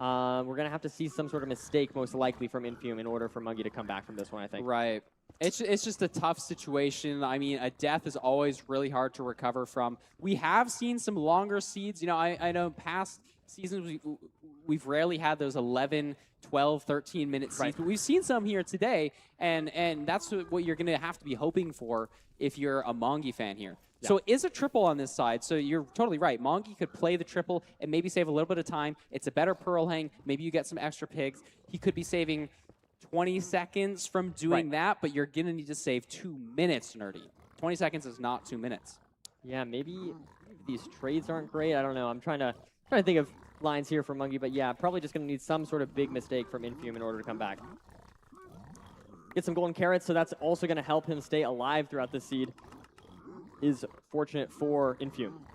We're going to have to see some sort of mistake, most likely, from Infume in order for Mungie to come back from this one, I think. Right. It's just a tough situation. I mean, a death is always really hard to recover from. We have seen some longer seeds. You know, I know past seasons we've rarely had those 11, 12, 13-minute seeds, but we've seen some here today, and that's what you're going to have to be hoping for if you're a Mongi fan here. Yeah. So it is a triple on this side, so you're totally right. Mongi could play the triple and maybe save a little bit of time. It's a better Pearl Hang. Maybe you get some extra pigs. He could be saving 20 seconds from doing that, but you're going to need to save 2 minutes, Nerdy. 20 seconds is not 2 minutes. Yeah, maybe these trades aren't great. I don't know. I'm trying to think of lines here for Mungie, but yeah, probably just going to need some sort of big mistake from Infume in order to come back. Get some golden carrots, so that's also going to help him stay alive throughout the seed. Is fortunate for Infume.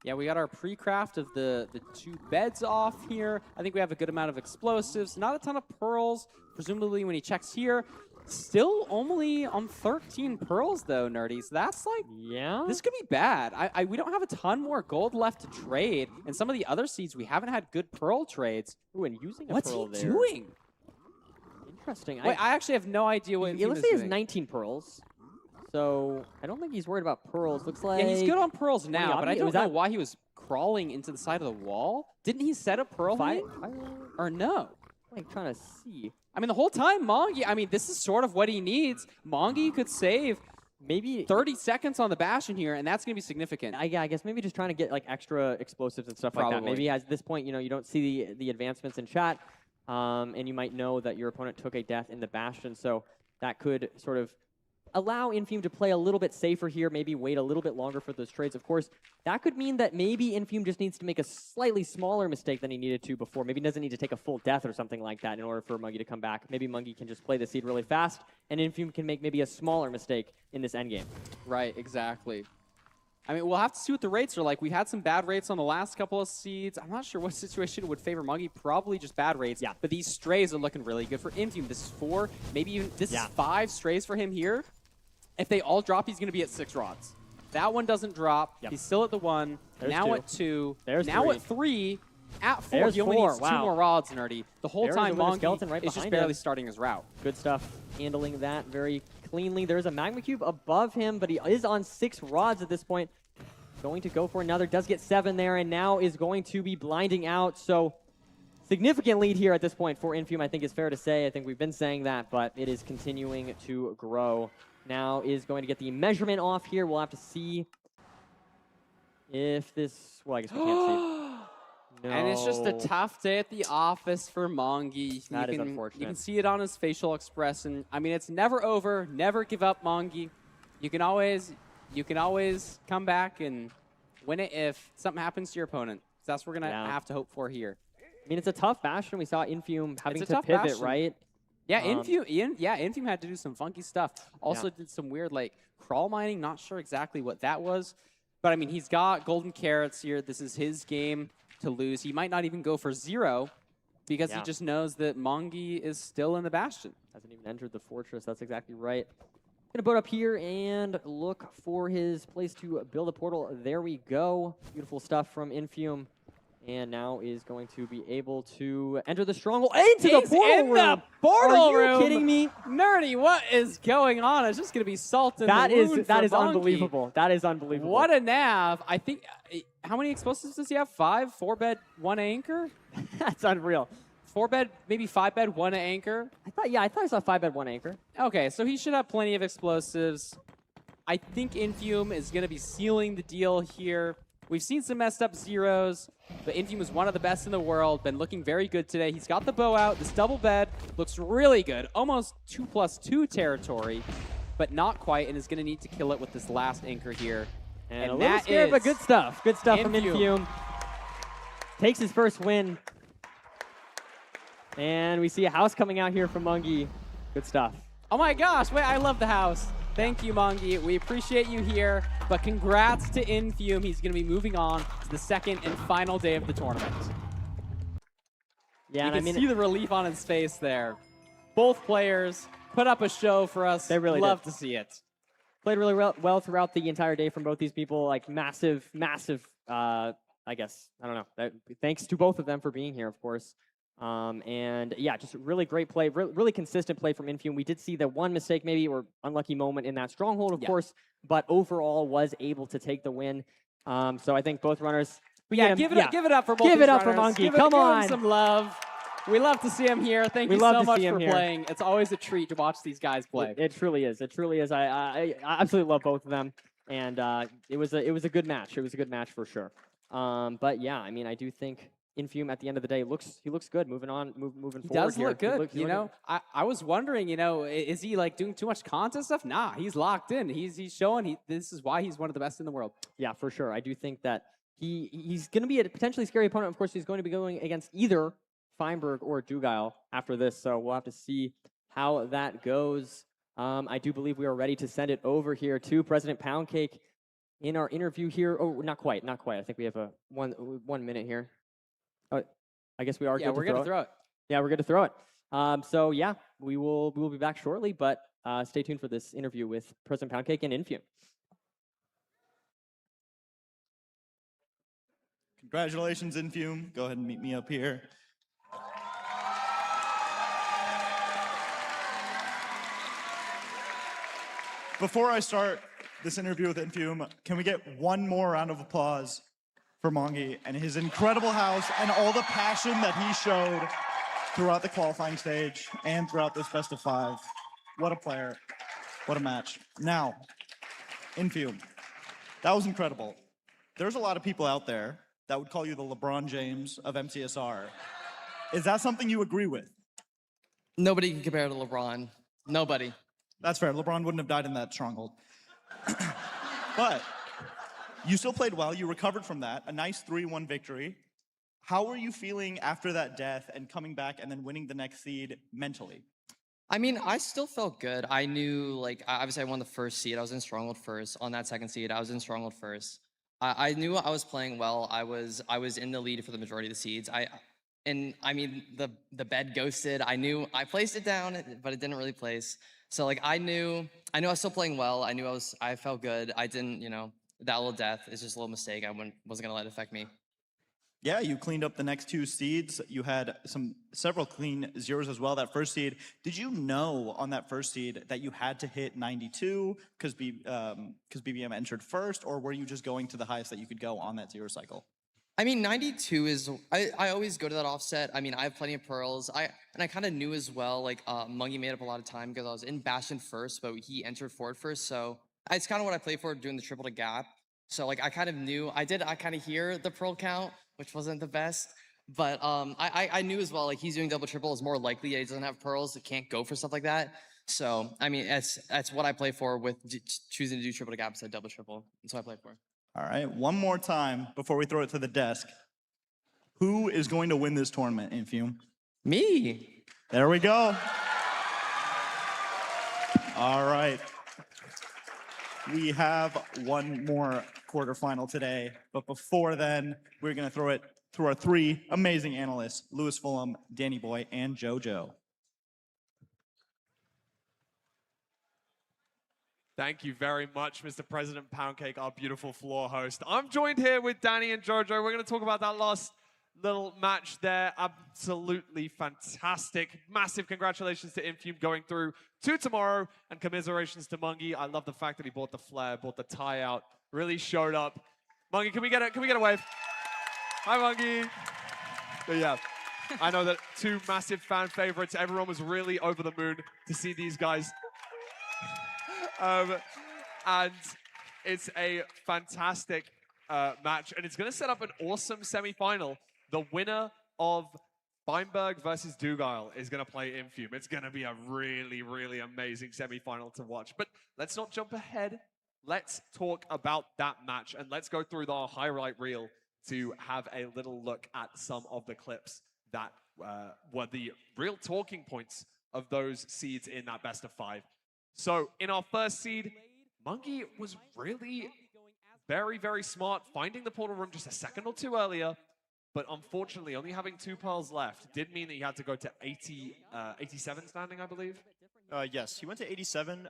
Yeah, we got our pre-craft of the 2 beds off here. I think we have a good amount of explosives. Not a ton of pearls. Presumably when he checks here, still only on 13 pearls though, Nerdy. So that's like, yeah, this could be bad. We don't have a ton more gold left to trade. And some of the other seeds, we haven't had good pearl trades. Ooh, and using a What's pearl he there. doing? Interesting. Wait, I actually have no idea what It looks Infum like he is has doing. 19 pearls. So I don't think he's worried about pearls. Looks like Yeah, he's good on pearls 20 now, but I obby? don't Was know that why he was crawling into the side of the wall. Didn't he set a pearl height? Or no? I'm trying to see. I mean, the whole time, Mongi, I mean, this is sort of what he needs. Mongi could save maybe 30 seconds on the Bastion here, and that's going to be significant. Yeah, I guess maybe just trying to get like extra explosives and stuff like that. Probably. Maybe at this point, you don't see the advancements in chat, and you might know that your opponent took a death in the Bastion, so that could sort of allow Infum to play a little bit safer here, maybe wait a little bit longer for those trades. Of course, that could mean that maybe Infum just needs to make a slightly smaller mistake than he needed to before. Maybe he doesn't need to take a full death or something like that in order for Mungie to come back. Maybe Mungie can just play the seed really fast, and Infum can make maybe a smaller mistake in this endgame. Right, exactly. I mean, we'll have to see what the rates are like. We had some bad rates on the last couple of seeds. I'm not sure what situation would favor Mungie. Probably just bad rates. Yeah. But these strays are looking really good for Infum. This is 4, maybe even this is 5 strays for him here. If they all drop, he's going to be at 6 rods. That one doesn't drop. He's still at the 1. There's now 2. at 2. There's now 3. at 3. At 4, There's he only 4. needs 2 Wow. more rods, Nerdy. The whole There's time, a Wither Mongi skeleton right is just behind barely him. starting his route. Good stuff. Handling that very cleanly. There's a Magma Cube above him, but he is on 6 rods at this point. Going to go for another. Does get 7 there, and now is going to be blinding out. So significant lead here at this point for Infum, I think is fair to say. I think we've been saying that, but it is continuing to grow. Now is going to get the measurement off here. We'll have to see if this... Well, I guess we can't see. No. And it's just a tough day at the office for Mongi. That is You unfortunate. can see it on his facial expression. I mean, it's never over. Never give up, Mongi. You can always come back and win it if something happens to your opponent. So that's what we're going to have to hope for here. I mean, it's a tough Bastion. We saw Infum having It's to a tough pivot, Bastion. right? Yeah, Infum had to do some funky stuff. Also did some weird like crawl mining. Not sure exactly what that was. But I mean, he's got golden carrots here. This is his game to lose. He might not even go for 0 because he just knows that Mongi is still in the Bastion. Hasn't even entered the fortress. That's exactly right. Gonna boat up here and look for his place to build a portal. There we go. Beautiful stuff from Infum. And now is going to be able to enter the stronghold into the portal in room. the portal room. Are you kidding me? Nerdy, what is going on? It's just going to be salt in That the is wound that for is Mongi. unbelievable. That is unbelievable. What a nav. I think, how many explosives does he have? 5? 4 bed, 1 anchor? That's unreal. 4 bed, maybe 5 bed, 1 anchor? I thought I saw 5 bed, 1 anchor. Okay, so he should have plenty of explosives. I think Infum is going to be sealing the deal here. We've seen some messed up zeros, but Infum is one of the best in the world. Been looking very good today. He's got the bow out. This double bed looks really good. Almost 2+2 territory, but not quite, and is going to need to kill it with this last anchor here. And a little scared, but good stuff. Good stuff from Infum. Takes his first win. And we see a house coming out here from Mungie. Good stuff. Oh my gosh, wait, I love the house. Thank you, Mongi. We appreciate you here, but congrats to Infum. He's going to be moving on to the second and final day of the tournament. Yeah, you and can see the relief on his face there. Both players put up a show for us. They really love did. to see it. Played really well throughout the entire day from both these people. Like massive, I guess, I don't know. Thanks to both of them for being here, of course. And yeah, just really great play, really consistent play from Infum. We did see the one mistake maybe or unlucky moment in that stronghold, of course, but overall was able to take the win. So I think both runners. Give it up for both Give these it up for runners. Monkey. Give Come on. him some love. We love to see him here. Thank you so much for playing. It's always a treat to watch these guys play. It truly is. It truly is. I absolutely love both of them, and it was a good match. It was a good match for sure. But yeah, I mean, I do think Infum at the end of the day looks good. Moving forward. He does here. look good. I was wondering, is he like doing too much contest stuff? Nah, he's locked in. He's showing this is why he's one of the best in the world. Yeah, for sure. I do think that he's going to be a potentially scary opponent. Of course, he's going to be going against either Feinberg or Dugile after this, so we'll have to see how that goes. I do believe we are ready to send it over here to President Poundcake. in our interview here. Oh, not quite. I think we have a 1 minute here. Oh, I guess we are. Yeah, good we're to gonna throw it. Yeah, we're going to throw it. So yeah, we will be back shortly, but stay tuned for this interview with President Poundcake and Infume. Congratulations, Infume. Go ahead and meet me up here. Before I start this interview with Infume, can we get one more round of applause for Mongi and his incredible house and all the passion that he showed throughout the qualifying stage and throughout this best of 5. What a player. What a match. Now, Infume, that was incredible. There's a lot of people out there that would call you the LeBron James of MCSR. Is that something you agree with? Nobody can compare to LeBron. Nobody. That's fair. LeBron wouldn't have died in that stronghold. But you still played well. You recovered from that. A nice 3-1 victory. How were you feeling after that death and coming back and then winning the next seed mentally? I mean, I still felt good. I knew, like, obviously I won the first seed. I was in Stronghold first. On that second seed, I was in Stronghold first. I knew I was playing well. I was in the lead for the majority of the seeds. I mean, the bed ghosted. I knew I placed it down, but it didn't really place. So like I knew I was still playing well. I felt good. I didn't, that little death is just a little mistake. I wasn't gonna let it affect me. Yeah, you cleaned up the next 2 seeds. You had several clean zeros as well. That first seed, did you know on that first seed that you had to hit 92 because BBM entered first, or were you just going to the highest that you could go on that 0 cycle? I mean, 92 is, I always go to that offset. I mean, I have plenty of pearls. I kind of knew as well, like, Mungie made up a lot of time because I was in Bastion first, but he entered forward first. So it's kind of what I play for, doing the triple to gap. So like, I kind of knew, I kind of hear the pearl count, which wasn't the best. But I knew as well, like, he's doing double triple is more likely that he doesn't have pearls. It can't go for stuff like that. So, I mean, that's what I play for with choosing to do triple to gap instead of double triple. That's what I play for. All right, one more time before we throw it to the desk. Who is going to win this tournament, Infume? Me. There we go. All right. We have one more quarterfinal today, but before then, we're going to throw it to our 3 amazing analysts, Lewis Fulham, Danny Boy, and JoJo. Thank you very much, Mr. President Poundcake, our beautiful floor host. I'm joined here with Danny and JoJo. We're going to talk about that last little match there. Absolutely fantastic. Massive congratulations to Infume going through to tomorrow, and commiserations to Mungie. I love the fact that he bought the flare, bought the tie out, really showed up. Mungie, can we get a wave? Hi, Mungie. But yeah, I know that 2 massive fan favorites. Everyone was really over the moon to see these guys. And it's a fantastic match, and it's going to set up an awesome semifinal. The winner of Feinberg versus Dugile is going to play Infume. It's going to be a really, really amazing semifinal to watch. But let's not jump ahead. Let's talk about that match, and let's go through the highlight reel to have a little look at some of the clips that were the real talking points of those seeds in that best of 5. So in our first seed, Mungie was really very, very smart, finding the portal room just a second or 2 earlier, but unfortunately only having 2 pearls left did mean that he had to go to 87 standing, I believe. Yes, he went to 87.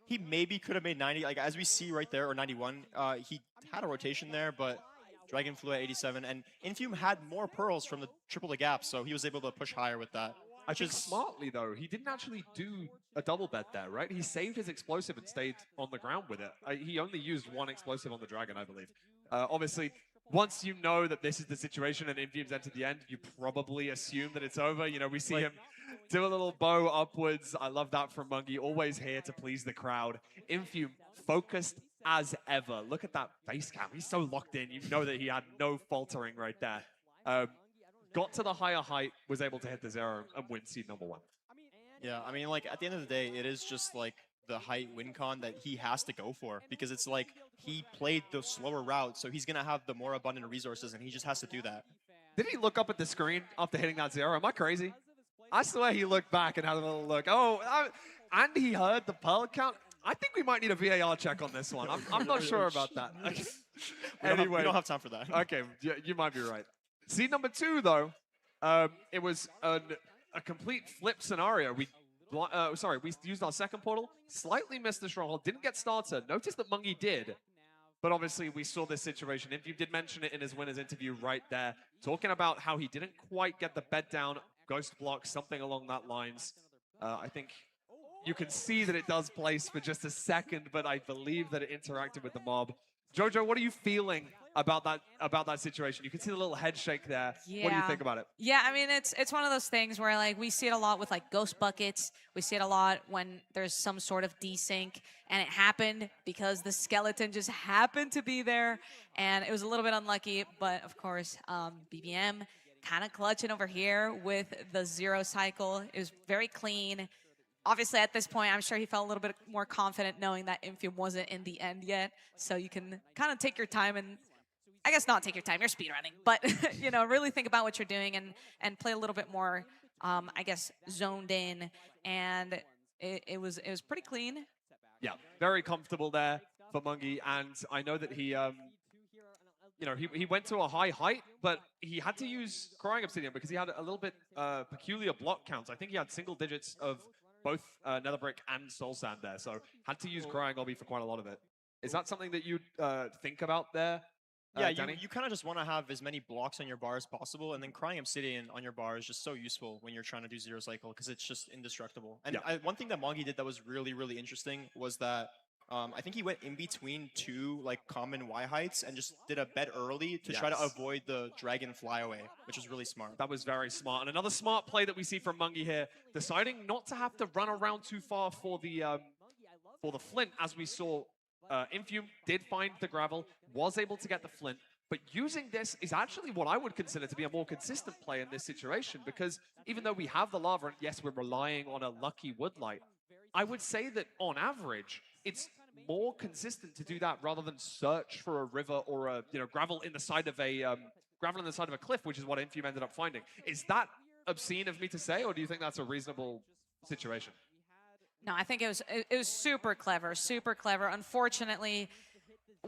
He maybe could have made 90, like as we see right there, or 91. He had a rotation there, but Dragon flew at 87, and Infume had more pearls from the triple to gap, so he was able to push higher with that. I think smartly, though, he didn't actually do a double bet there, right? He saved his explosive and stayed on the ground with it. He only used 1 explosive on the Dragon, I believe. Obviously, once you know that this is the situation and Infume's entered the end, you probably assume that it's over. You know, we see him do a little bow upwards. I love that from Mungie. Always here to please the crowd. Infume, focused as ever. Look at that face cam. He's so locked in. You know that he had no faltering right there. Got to the higher height, was able to hit the 0 and win seed number 1. Yeah, I mean, like, at the end of the day, it is just, like, the height win con that he has to go for, because it's like he played the slower route, so he's going to have the more abundant resources, and he just has to do that. Did he look up at the screen after hitting that 0? Am I crazy? I swear he looked back and had a little look. Oh, and he heard the pearl count. I think we might need a VAR check on this one. I'm not sure about that. We don't have time for that. Okay, you might be right. Seed number 2, though, it was a complete flip scenario. We used our second portal, slightly missed the stronghold, didn't get starter. Notice that Mungi did, but obviously we saw this situation. If you did mention it in his winner's interview right there, talking about how he didn't quite get the bed down, ghost block, something along that lines. I think you can see that it does place for just a second, but I believe that it interacted with the mob. Jojo, what are you feeling about that situation? You can see the little head shake there. Yeah. What do you think about it? Yeah, I mean, it's one of those things where like we see it a lot with like ghost buckets. We see it a lot when there's some sort of desync, and it happened because the skeleton just happened to be there, and it was a little bit unlucky. But of course, BBM kind of clutching over here with the 0 cycle. It was very clean. Obviously, at this point, I'm sure he felt a little bit more confident knowing that Infium wasn't in the end yet. So you can kind of take your time and, I guess not take your time, you're speedrunning, but you know, really think about what you're doing and play a little bit more, I guess, zoned in. And it was pretty clean. Yeah, very comfortable there for Mungi, and I know that he, he went to a high height, but he had to use Crying Obsidian because he had a little bit peculiar block counts. I think he had single digits of both Netherbrick and Soul Sand there, so had to use Crying Obby for quite a lot of it. Is that something that you think about there? Yeah, Danny? you kind of just want to have as many blocks on your bar as possible, and then Crying Obsidian on your bar is just so useful when you're trying to do 0 cycle because it's just indestructible. And one thing that Mongi did that was really, really interesting was that I think he went in between 2 like common Y heights and just did a bet early to try to avoid the dragon flyaway, which was really smart. That was very smart. And another smart play that we see from Mungi here, deciding not to have to run around too far for the flint, as we saw. Infium did find the gravel, was able to get the flint, but using this is actually what I would consider to be a more consistent play in this situation, because even though we have the lava, and yes, we're relying on a lucky woodlight, I would say that on average, it's more consistent to do that rather than search for a river or a gravel in the side of a cliff, which is what Infium ended up finding. Is that obscene of me to say, or do you think that's a reasonable situation? No, I think it was super clever, super clever. Unfortunately,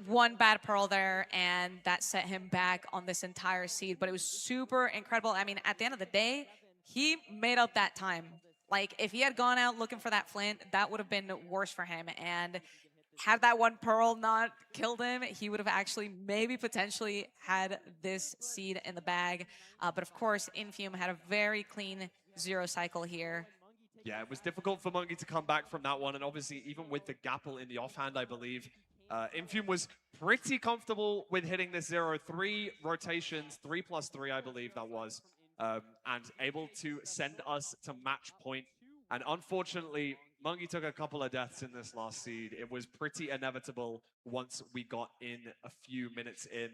one bad pearl there, and that set him back on this entire seed. But it was super incredible. I mean, at the end of the day, he made up that time. Like, if he had gone out looking for that flint, that would have been worse for him. And had that one pearl not killed him, he would have actually maybe potentially had this seed in the bag. But of course, Infium had a very clean 0 cycle here. Yeah, it was difficult for Mungi to come back from that one, and obviously even with the Gapple in the offhand, I believe, Infium was pretty comfortable with hitting this 0-3 rotations, 3+3, I believe that was, and able to send us to match point. And unfortunately, Mungi took a couple of deaths in this last seed. It was pretty inevitable once we got in a few minutes in.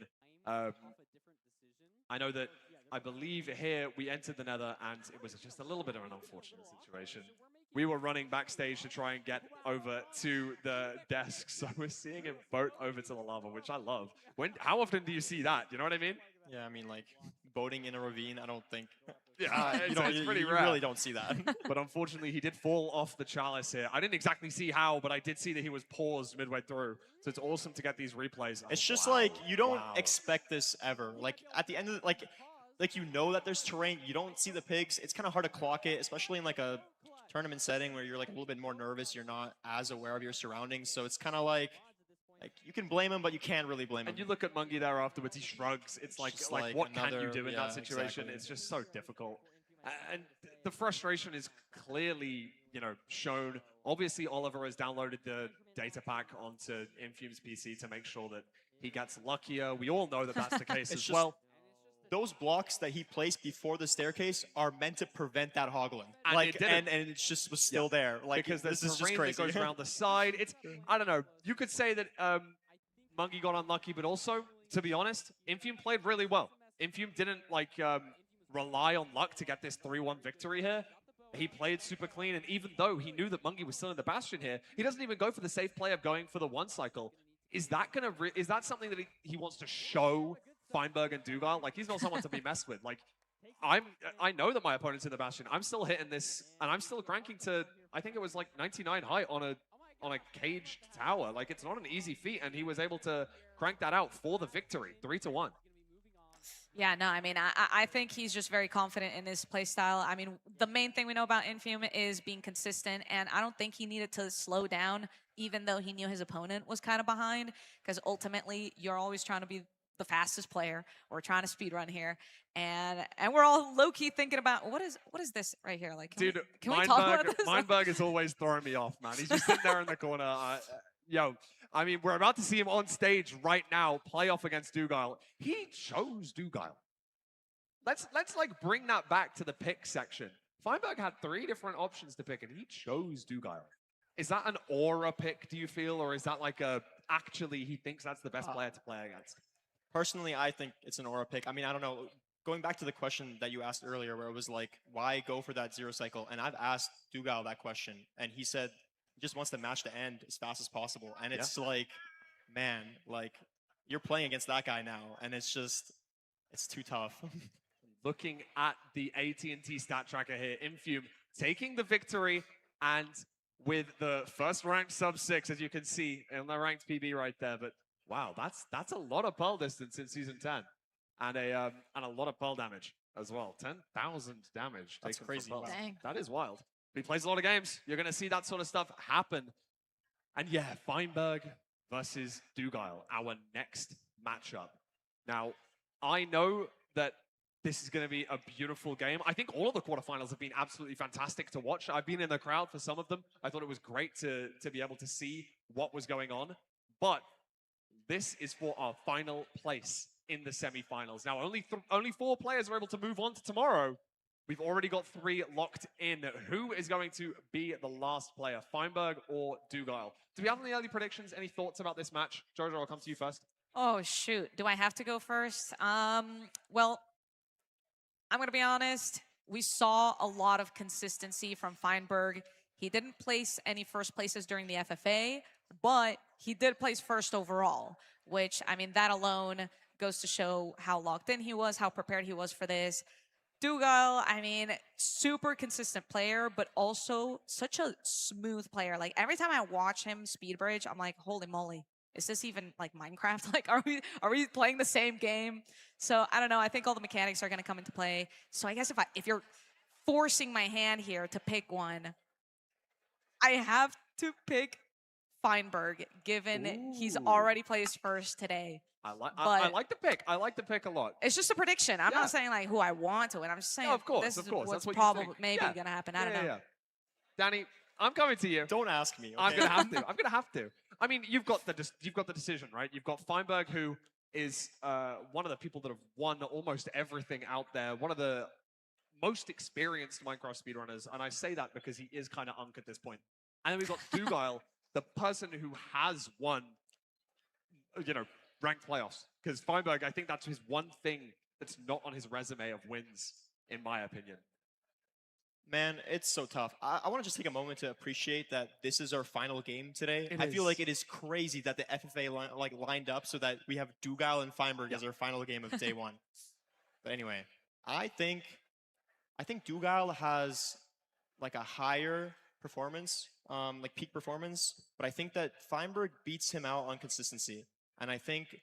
I know that I believe here we entered the Nether, and it was just a little bit of an unfortunate situation. We were running backstage to try and get over to the desk, so we're seeing him boat over to the lava, which I love. How often do you see that? You know what I mean? Yeah, I mean, like, boating in a ravine, I don't think... Yeah, it's pretty you rare. You really don't see that. But unfortunately, he did fall off the chalice here. I didn't exactly see how, but I did see that he was paused midway through. So it's awesome to get these replays. It's just like, you don't expect this ever. Like, at the end of the, like you know that there's terrain, you don't see the pigs. It's kind of hard to clock it, especially in like a tournament setting where you're like a little bit more nervous. You're not as aware of your surroundings. So it's kind of like you can blame him, but you can't really blame him. And you look at Mungi there afterwards, he shrugs. It's like what can you do in that situation? Exactly. It's just so difficult. And the frustration is clearly, shown. Obviously, Oliver has downloaded the data pack onto Infium's PC to make sure that he gets luckier. We all know that that's the case as well. Those blocks that he placed before the staircase are meant to prevent that hoggling. And and it just was still there. Like, because this there's is just terrain crazy. that goes around the side. It's, I don't know. You could say that Mungi got unlucky, but also, to be honest, Infium played really well. Infium didn't rely on luck to get this 3-1 victory here. He played super clean, and even though he knew that Mungi was still in the Bastion here, he doesn't even go for the safe play of going for the 1 cycle. Is that something that he wants to show Feinberg and Dugal? Like, he's not someone to be messed with. Like, I know that my opponent's in the Bastion. I'm still hitting this, and I'm still cranking to, I think it was like 99 height on on a caged tower. Like, it's not an easy feat, and he was able to crank that out for the victory, 3-1. Yeah, no, I mean, I think he's just very confident in his play style. I mean, the main thing we know about Infume is being consistent, and I don't think he needed to slow down, even though he knew his opponent was kind of behind, because ultimately, you're always trying to be the fastest player. We're trying to speed run here, and we're all low key thinking about what is this right here? Like, can we talk about this? Mindberg is always throwing me off, man. He's just sitting there in the corner. Yo, I mean, we're about to see him on stage right now, play off against Dugile. He chose Dugile. Let's like bring that back to the pick section. Feinberg had 3 different options to pick, and he chose Dugile. Is that an aura pick, do you feel, or is that like actually he thinks that's the best player to play against? Personally, I think it's an aura pick. I mean, I don't know. Going back to the question that you asked earlier, where it was like, why go for that 0 cycle? And I've asked Dugile that question, and he said he just wants the match to end as fast as possible. And it's like, man, like, you're playing against that guy now, and it's too tough. Looking at the AT&T stat tracker here, Infume taking the victory, and with the first ranked sub-6, as you can see in the ranked PB right there. But wow, that's a lot of pearl distance in Season 10. And a lot of pearl damage as well. 10,000 damage. That's taken crazy. from pearls. Dang. That is wild. He plays a lot of games. You're going to see that sort of stuff happen. And yeah, Feinberg versus Dugile, our next matchup. Now, I know that this is going to be a beautiful game. I think all of the quarterfinals have been absolutely fantastic to watch. I've been in the crowd for some of them. I thought it was great to be able to see what was going on. But this is for our final place in the semifinals. Now, only 4 players are able to move on to tomorrow. We've already got 3 locked in. Who is going to be the last player, Feinberg or Dugile? Do we have any early predictions? Any thoughts about this match? Jojo, I'll come to you first. Oh, shoot. Do I have to go first? Well, I'm going to be honest. We saw a lot of consistency from Feinberg. He didn't place any first places during the FFA, but he did place first overall, which, I mean, that alone goes to show how locked in he was, how prepared he was for this. Dugile, I mean, super consistent player, but also such a smooth player. Like, every time I watch him speed bridge, I'm like, holy moly. Is this even like Minecraft? Like, are we playing the same game? So I don't know. I think all the mechanics are going to come into play. So I guess if you're forcing my hand here to pick one, I have to pick Feinberg, given he's already placed first today. I like the pick. I like the pick a lot. It's just a prediction. I'm not saying like who I want to win. I'm just saying of course, this is That's what's what probably you think. maybe going to happen. I don't know. Yeah. Danny, I'm coming to you. Don't ask me. Okay. I'm gonna have to. I'm gonna have to. I mean, you've got the decision, right? You've got Feinberg, who is one of the people that have won almost everything out there. One of the most experienced Minecraft speedrunners, and I say that because he is kind of unk at this point. And then we've got Dugile, the person who has won, ranked playoffs. Because Feinberg, I think that's his one thing that's not on his resume of wins, in my opinion. Man, it's so tough. I want to just take a moment to appreciate that this is our final game today. It I feel is. like it is crazy that the FFA lined up so that we have Dugile and Feinberg as our final game of day 1. But anyway, I think Dugile has like a higher performance, like peak performance, but I think that Feinberg beats him out on consistency. And I think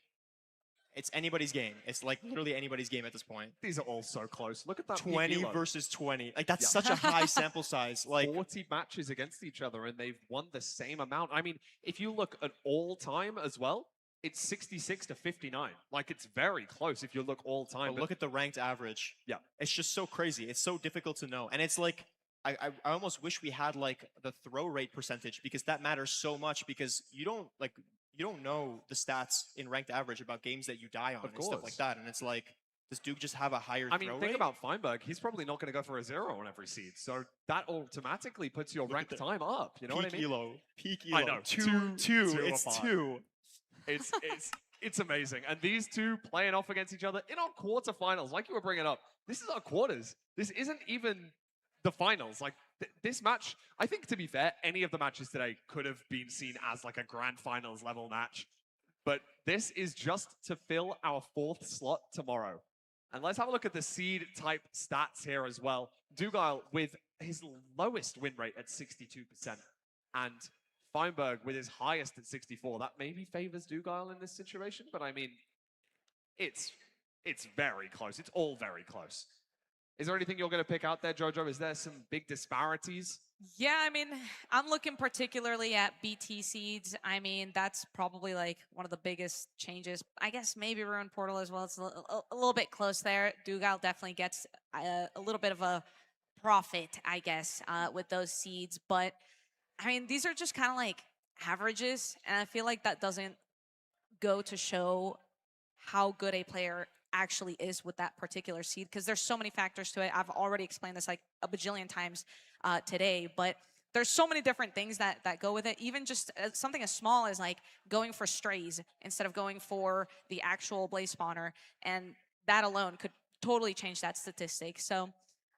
it's anybody's game. It's like literally anybody's game at this point. These are all so close. Look at that. 20 versus 20. Like, that's such a high sample size. Like 40 matches against each other, and they've won the same amount. I mean, if you look at all time as well, it's 66 to 59. Like, it's very close if you look all time. But look at the ranked average. Yeah. It's just so crazy. It's so difficult to know. And it's like, I almost wish we had like the throw rate percentage, because that matters so much, because you don't know the stats in ranked average about games that you die on and stuff like that. And it's like, does Duke just have a higher throw rate? Think about Feinberg. He's probably not going to go for a 0 on every seed. So that automatically puts your ranked time up. You know what I mean? Peak elo. I know. Two. It's apart. 2. It's amazing. And these two playing off against each other in our quarterfinals, like you were bringing up, this is our quarters. This isn't even the finals. Like, this match, I think, to be fair, any of the matches today could have been seen as like a grand finals level match. But this is just to fill our 4th slot tomorrow. And let's have a look at the seed type stats here as well. Dugile with his lowest win rate at 62%. And Feinberg with his highest at 64. That maybe favors Dugile in this situation, but I mean, it's very close. It's all very close. Is there anything you're going to pick out there, Jojo? Is there some big disparities? Yeah, I mean, I'm looking particularly at BT seeds. I mean, that's probably like one of the biggest changes. I guess maybe Ruin Portal as well. It's a little bit close there. Dugile definitely gets a little bit of a profit, I guess, with those seeds. But I mean, these are just kind of like averages, and I feel like that doesn't go to show how good a player actually is with that particular seed, because there's so many factors to it. I've already explained this like a bajillion times today, but there's so many different things that go with it. Even just something as small as like going for strays instead of going for the actual blaze spawner, and that alone could totally change that statistic. So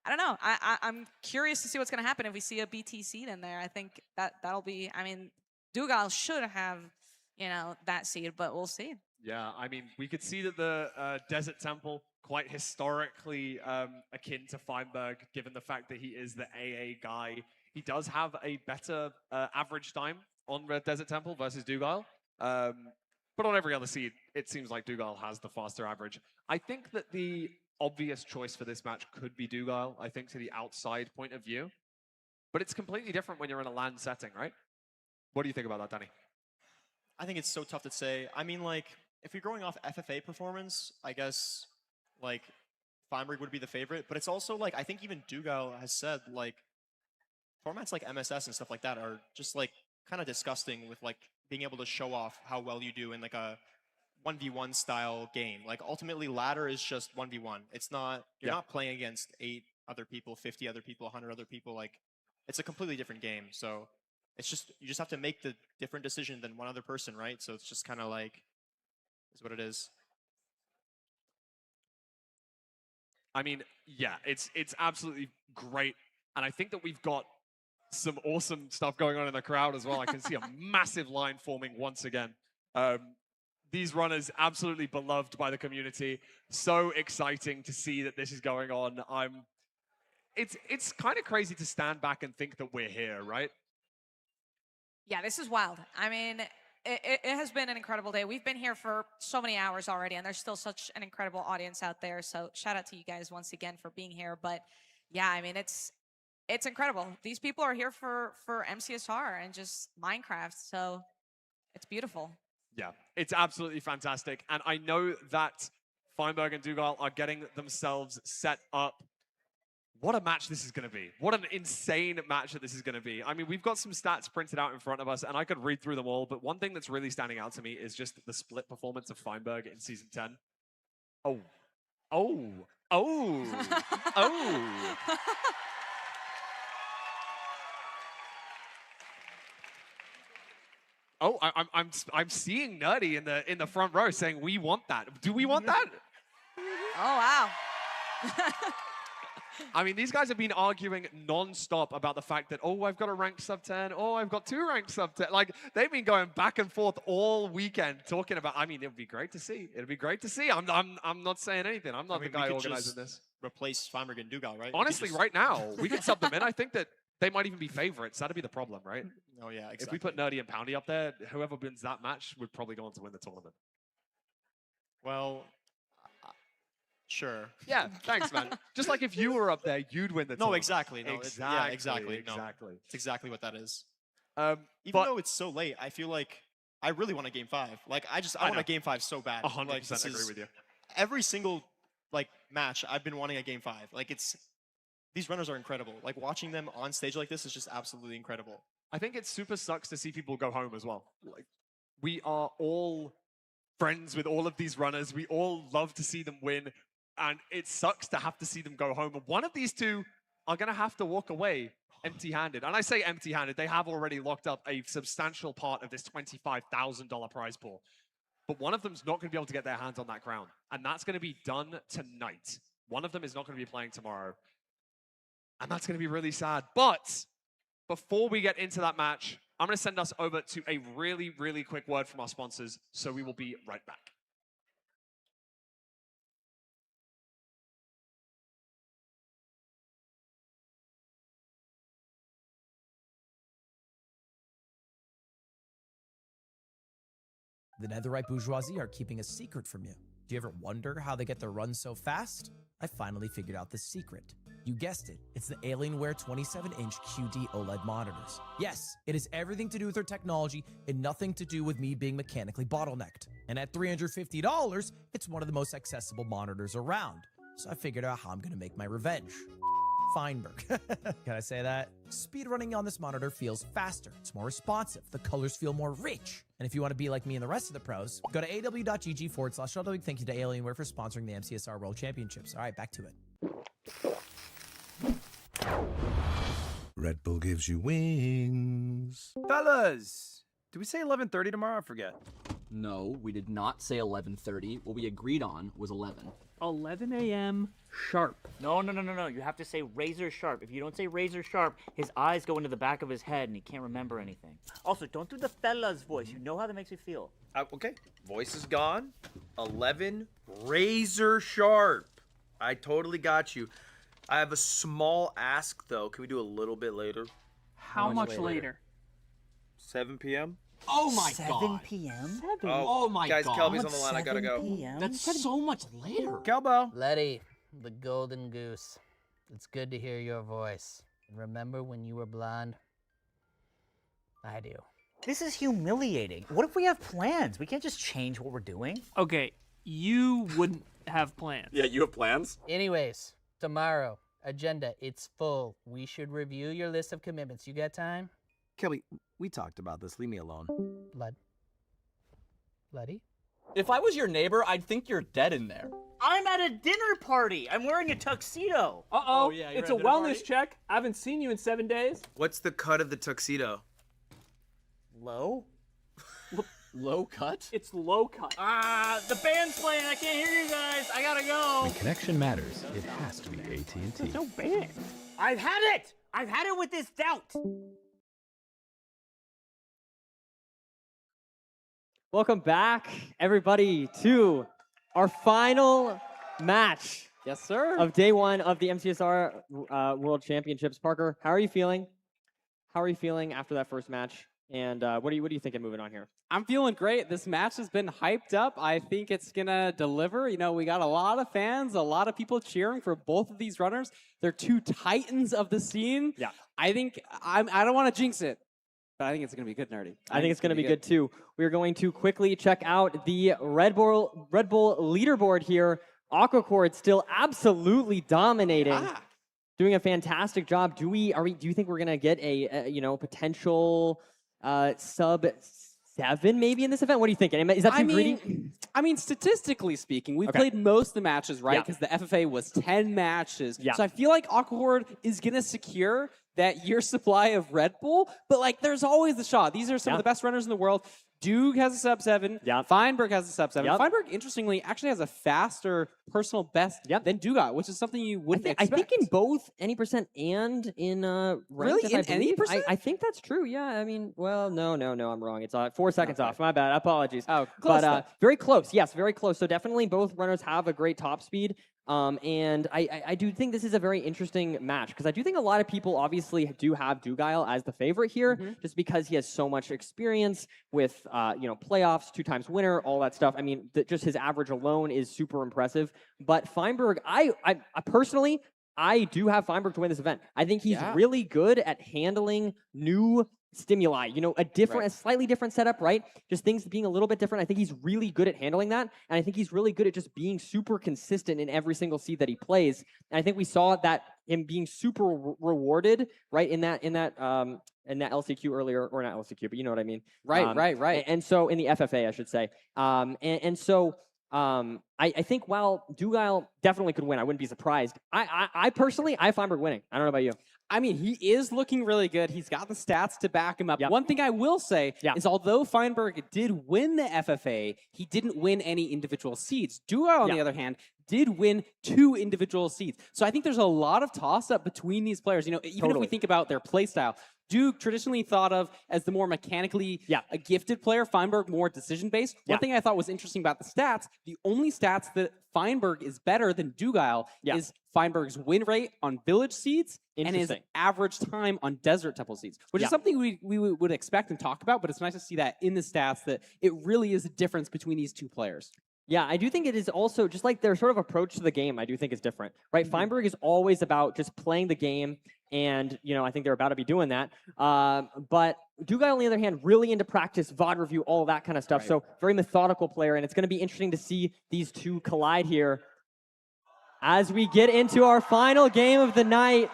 I don't know. I'm curious to see what's going to happen if we see a BT seed in there. I think that'll be, I mean, Dugile should have, you know, that seed, but we'll see. Yeah, I mean, we could see that the Desert Temple, quite historically akin to Feinberg, given the fact that he is the AA guy. He does have a better average time on Red Desert Temple versus Dugile. But on every other seed, it seems like Dugile has the faster average. I think that the obvious choice for this match could be Dugile, I think, to the outside point of view. But it's completely different when you're in a LAN setting, right? What do you think about that, Danny? I think it's so tough to say. I mean, like, if you're going off FFA performance, I guess, like, Feinberg would be the favorite. But it's also, like, I think even Dugile has said, like, formats like MSS and stuff like that are just, like, kind of disgusting with, like, being able to show off how well you do in, like, a 1v1 style game. Like, ultimately, ladder is just 1v1. It's not, you're not playing against 8 other people, 50 other people, 100 other people. Like, it's a completely different game. So it's just, you just have to make the different decision than one other person, right? So it's just kind of like, is what it is. I mean, yeah, it's absolutely great. And I think that we've got some awesome stuff going on in the crowd as well. I can see a massive line forming once again. These runners absolutely beloved by the community. So exciting to see that this is going on. It's kind of crazy to stand back and think that we're here, right? Yeah, this is wild. I mean, it has been an incredible day. We've been here for so many hours already, and there's still such an incredible audience out there. So shout out to you guys once again for being here. But yeah, I mean, it's incredible. These people are here for MCSR and just Minecraft. So it's beautiful. Yeah, it's absolutely fantastic. And I know that Feinberg and Dugile are getting themselves set up. What a match this is going to be. What an insane match that this is going to be. I mean, we've got some stats printed out in front of us, and I could read through them all, but one thing that's really standing out to me is just the split performance of Feinberg in Season 10. Oh. Oh. Oh. Oh. Oh, I'm seeing Nerdy in the front row saying we want that. Do we want that? Oh wow. I mean, these guys have been arguing non-stop about the fact that, oh, I've got a ranked sub 10. Oh, I've got 2 ranked sub 10. Like, they've been going back and forth all weekend talking about, I mean, it would be great to see. It'd be great to see. I'm not saying anything. I'm not the guy organizing this. Replace Feinberg and Dugile, right? Honestly, right now, we could sub them in. I think that they might even be favorites. That'd be the problem, right? Oh, yeah, exactly. If we put Nerdy and Poundy up there, whoever wins that match would probably go on to win the tournament. Well, sure. Yeah, thanks, man. Just like if you were up there, you'd win the tournament. No, exactly. No, exactly. Yeah, exactly. Exactly. No, it's exactly what that is. Even though it's so late, I feel like I really want a Game 5. Like, I want a Game 5 so bad. 100% like, agree with you. Every single, like, match, I've been wanting a Game 5. Like, these runners are incredible. Like, watching them on stage like this is just absolutely incredible. I think it super sucks to see people go home as well. Like, we are all friends with all of these runners. We all love to see them win. And it sucks to have to see them go home. And one of these two are going to have to walk away empty-handed. And I say empty-handed. They have already locked up a substantial part of this $25,000 prize pool. But one of them's not going to be able to get their hands on that crown. And that's going to be done tonight. One of them is not going to be playing tomorrow. And that's going to be really sad. But before we get into that match, I'm going to send us over to a really, really quick word from our sponsors. So we will be right back. The netherite bourgeoisie are keeping a secret from you. Do you ever wonder how they get their runs so fast? I finally figured out the secret. You guessed it, it's the Alienware 27-inch QD OLED monitors. Yes, it has everything to do with their technology and nothing to do with me being mechanically bottlenecked. And at $350, it's one of the most accessible monitors around. So I figured out how I'm gonna make my revenge. Feinberg. Can I say that? Speedrunning on this monitor feels faster. It's more responsive. The colors feel more rich. And if you want to be like me and the rest of the pros, go to aw.gg/shuttle. Thank you to Alienware for sponsoring the MCSR World Championships. All right, back to it. Red Bull gives you wings. Fellas, did we say 11:30 tomorrow? I forget. No, we did not say 11:30. What we agreed on was 11. 11 a.m. sharp. No. You have to say razor sharp. If you don't say razor sharp, his eyes go into the back of his head and he can't remember anything. Also, don't do the fella's voice. You know how that makes me feel. Okay, voice is gone. 11 razor sharp. I totally got you. I have a small ask though. Can we do a little bit later? How much later? 7 p.m. Oh my 7 p.m.? Oh my guys, god. Kelby's on the line. I gotta go. 7 p.m.? That's so much later. Kelbo. Letty, the golden goose. It's good to hear your voice. And remember when you were blonde? I do. This is humiliating. What if we have plans? We can't just change what we're doing. Okay, you wouldn't have plans. Yeah, you have plans? Anyways, tomorrow, agenda, it's full. We should review your list of commitments. You got time? Kelby, we talked about this. Leave me alone. Letty? If I was your neighbor, I'd think you're dead in there. I'm at a dinner party. I'm wearing a tuxedo. Uh-oh, yeah, you're it's at a dinner wellness party? check. I haven't seen you in 7 days. What's the cut of the tuxedo? Low? Low cut? It's low cut. The band's playing. I can't hear you guys. I gotta go. When connection matters, it has to be AT&T. There's no band. I've had it. I've had it with this doubt. Welcome back, everybody, to our final match. Yes, sir. Of day one of the MCSR World Championships. Parker, how are you feeling? How are you feeling after that first match? And what are you thinking moving on here? I'm feeling great. This match has been hyped up. I think it's going to deliver. You know, we got a lot of fans, a lot of people cheering for both of these runners. They're two titans of the scene. Yeah. I think, I don't want to jinx it, but I think it's going to be good, Nerdy. I think it's going to be good too. We're going to quickly check out the Red Bull leaderboard here. Aquacord still absolutely dominating. Doing a fantastic job. Do you think we're going to get a potential sub 7 maybe in this event? What are you thinking? Is that too greedy? I mean, statistically speaking, we've played most of the matches, right? Yeah. Because the FFA was 10 matches. Yeah. So I feel like Aquahorde is going to secure that year supply of Red Bull, but like there's always the shot. These are some of the best runners in the world. Duke has a sub 7. Yeah. Feinberg has a sub 7. Yep. Feinberg, interestingly, actually has a faster personal best than Dugat, which is something you wouldn't expect. I think in both any percent and in ranked, Really? In any percent? I think that's true. Yeah. I mean, well, no, I'm wrong. It's 4 seconds off. My bad. Apologies. Oh, close. But very close. Yes, very close. So definitely both runners have a great top speed. And I do think this is a very interesting match because I do think a lot of people obviously do have Dugail as the favorite here just because he has so much experience with playoffs, 2-time winner, all that stuff. I mean, just his average alone is super impressive. But Feinberg, I personally, I do have Feinberg to win this event. I think he's really good at handling new stimuli, a slightly different setup, right? Just things being a little bit different. I think he's really good at handling that. And I think he's really good at just being super consistent in every single seed that he plays. And I think we saw that him being super rewarded, right? In that LCQ earlier, or not LCQ, but you know what I mean. Right. And so in the FFA, I should say. I think while Dugail definitely could win, I wouldn't be surprised. I personally, I have Feinberg winning. I don't know about you. I mean, he is looking really good. He's got the stats to back him up. One thing I will say is although Feinberg did win the FFA, he didn't win any individual seeds. Dugail, on the other hand, did win 2 individual seeds. So I think there's a lot of toss-up between these players. Even if we think about their play style, Duke traditionally thought of as the more mechanically a gifted player, Feinberg more decision-based. One thing I thought was interesting about the stats, the only stats that Feinberg is better than Dugile is Feinberg's win rate on village seeds and his average time on desert temple seeds, which is something we would expect and talk about, but it's nice to see that in the stats that it really is a difference between these two players. Yeah, I do think it is also just like their sort of approach to the game, I do think is different, right? Feinberg is always about just playing the game, and, you know, I think they're about to be doing that. But Dugile, on the other hand, really into practice, VOD review, all that kind of stuff. So very methodical player, and it's going to be interesting to see these two collide here as we get into our final game of the night.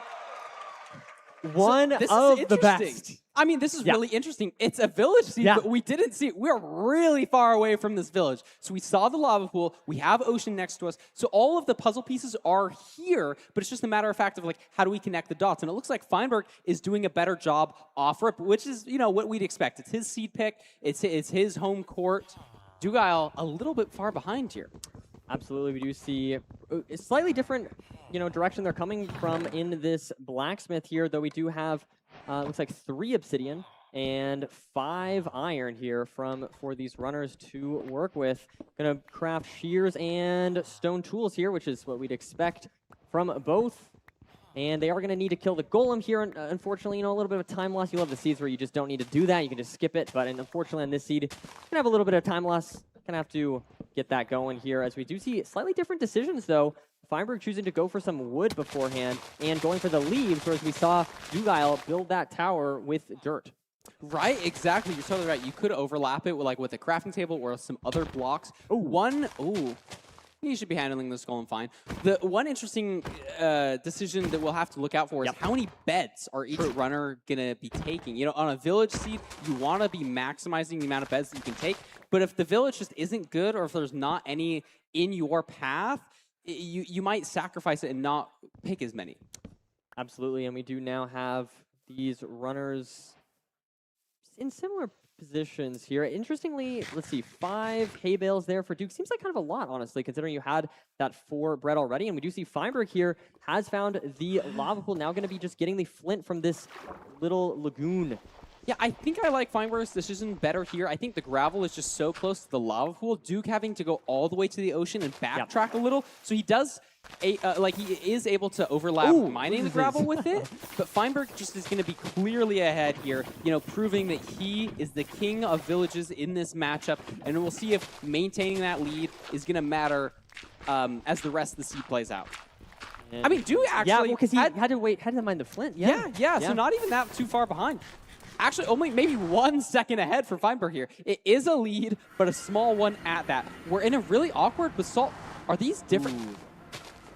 One of the best. I mean, this is really interesting. It's a village seed, but we didn't see it. We're really far away from this village. So we saw the lava pool. We have ocean next to us. So all of the puzzle pieces are here, but it's just a matter of fact of like, how do we connect the dots? And it looks like Feinberg is doing a better job off rip, which is, you know, what we'd expect. It's his seed pick. It's his home court. Dugile a little bit far behind here. Absolutely, we do see a slightly different, you know, direction they're coming from in this blacksmith here, though we do have, looks like 3 obsidian and 5 iron here for these runners to work with. Gonna craft shears and stone tools here, which is what we'd expect from both. And they are going to need to kill the golem here. Unfortunately, you know, a little bit of time loss. You love the seeds where you just don't need to do that. You can just skip it. But unfortunately, on this seed, going to have a little bit of time loss. Going to have to get that going here, as we do see slightly different decisions, though. Feinberg choosing to go for some wood beforehand and going for the leaves, whereas we saw Dugile build that tower with dirt. Right, exactly. You're totally right. You could overlap it with a crafting table or some other blocks. You should be handling this golem fine. The one interesting decision that we'll have to look out for is how many beds are each runner going to be taking. You know, on a village seed, you want to be maximizing the amount of beds that you can take. But if the village just isn't good, or if there's not any in your path, you might sacrifice it and not pick as many. Absolutely, and we do now have these runners in similar positions here. Interestingly, let's see, 5 hay bales there for Duke. Seems like kind of a lot, honestly, considering you had that 4 bread already. And we do see Feinberg here has found the lava pool. Now going to be just getting the flint from this little lagoon. Yeah, I think I like Feinberg's decision better here. I think the gravel is just so close to the lava pool. Duke having to go all the way to the ocean and backtrack a little. So he does, he is able to overlap mining the gravel with it. But Feinberg just is going to be clearly ahead here, you know, proving that he is the king of villages in this matchup. And we'll see if maintaining that lead is going to matter as the rest of the seed plays out. And I mean, Duke actually... because he had to mine the flint. Yeah, so not even that too far behind. Actually, only maybe 1 second ahead for Feinberg here. It is a lead, but a small one at that. We're in a really awkward basalt. Are these different?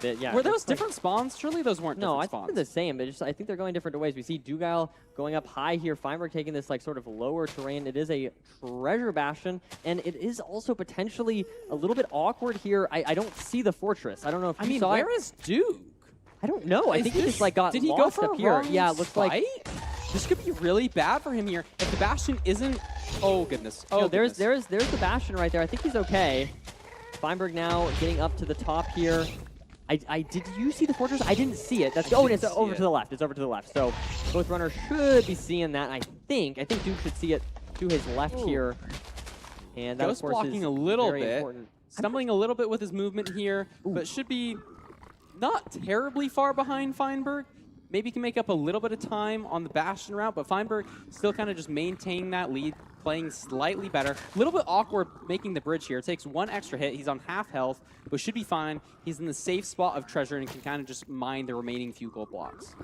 Were those different spawns? Surely those weren't different spawns. No, I think they're the same, but I think they're going different ways. We see Dugile going up high here. Feinberg taking this like sort of lower terrain. It is a treasure bastion, and it is also potentially a little bit awkward here. I don't see the fortress. I don't know if you saw it. Where is Duke? I don't know. I think he just like got Did he lost go for up here. Yeah, it looks fight? like this could be really bad for him here. If the bastion isn't, oh goodness, there's the bastion right there. I think he's okay. Feinberg now getting up to the top here. Did you see the fortress? I didn't see it. It's over to the left. It's over to the left. So both runners should be seeing that. I think Duke should see it to his left here. And that, Ghost of course, blocking is a little very bit, important. stumbling a little bit with his movement here, but should be not terribly far behind Feinberg. Maybe can make up a little bit of time on the bastion route, but Feinberg still kind of just maintaining that lead, playing slightly better. A little bit awkward making the bridge here. It takes 1 extra hit. He's on half health, but should be fine. He's in the safe spot of treasure and can kind of just mine the remaining few gold blocks.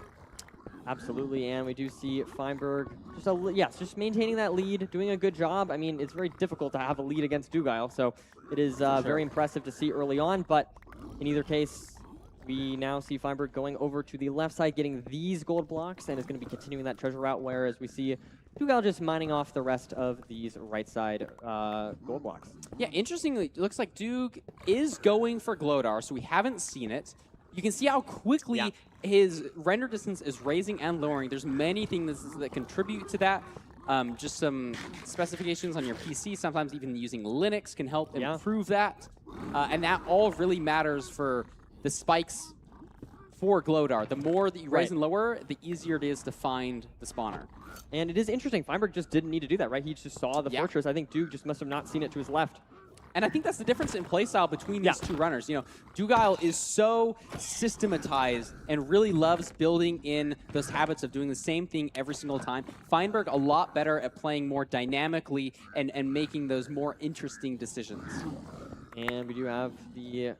Absolutely, and we do see Feinberg just maintaining that lead, doing a good job. I mean, it's very difficult to have a lead against Dugile, so it is very impressive to see early on, but in either case, we now see Feinberg going over to the left side, getting these gold blocks, and is going to be continuing that treasure route, whereas we see Dugile just mining off the rest of these right side gold blocks. Yeah, interestingly, it looks like Duke is going for Glodar, so we haven't seen it. You can see how quickly his render distance is raising and lowering. There's many things that contribute to that. Just some specifications on your PC, sometimes even using Linux can help improve that. And that all really matters for the spikes for Glodar. The more that you raise Right. and lower, the easier it is to find the spawner. And it is interesting. Feinberg just didn't need to do that, right? He just saw the fortress. I think Duke just must have not seen it to his left. And I think that's the difference in playstyle between these two runners. You know, Dugile is so systematized and really loves building in those habits of doing the same thing every single time. Feinberg a lot better at playing more dynamically and making those more interesting decisions. And we do have the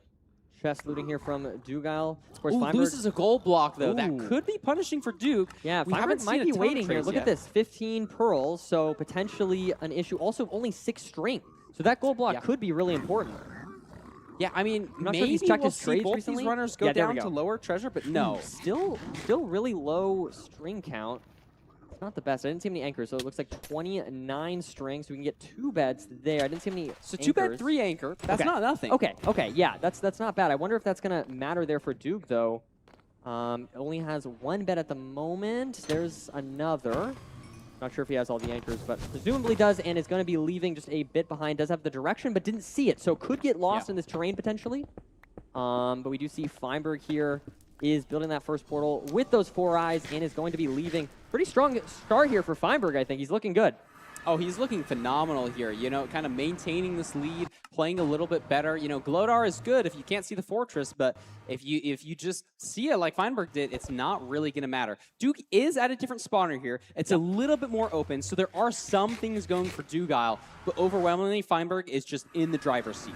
chest looting here from Dugile. Of course, Ooh, Feinberg loses a gold block, though. That Ooh. could be punishing for Duke. Yeah, we Feinberg haven't might seen be a ton waiting of here. trades Look yet. at this, 15 pearls, so potentially an issue. Also, only 6 string. So that gold block could be really important. Yeah, I mean, I'm not maybe sure if he's checked we'll his see trades both recently. these runners go Yeah, there we down to go. lower treasure, but no. Still really low string count. It's not the best. I didn't see any anchors, so it looks like 29 strings. So we can get 2 beds there. I didn't see any So 2 bed, anchors. 3 anchor. That's Okay. not nothing. Okay, yeah, that's not bad. I wonder if that's gonna matter there for Duke though. It only has 1 bed at the moment. There's another. Not sure if he has all the anchors, but presumably does, and is going to be leaving just a bit behind. Does have the direction, but didn't see it, so could get lost in this terrain potentially. But we do see Feinberg here is building that first portal with those 4 eyes and is going to be leaving. Pretty strong start here for Feinberg, I think. He's looking good. Oh, he's looking phenomenal here. You know, kind of maintaining this lead, playing a little bit better. You know, Glodar is good if you can't see the fortress, but if you just see it like Feinberg did, it's not really going to matter. Duke is at a different spawner here. It's a little bit more open, so there are some things going for Dugile, but overwhelmingly, Feinberg is just in the driver's seat.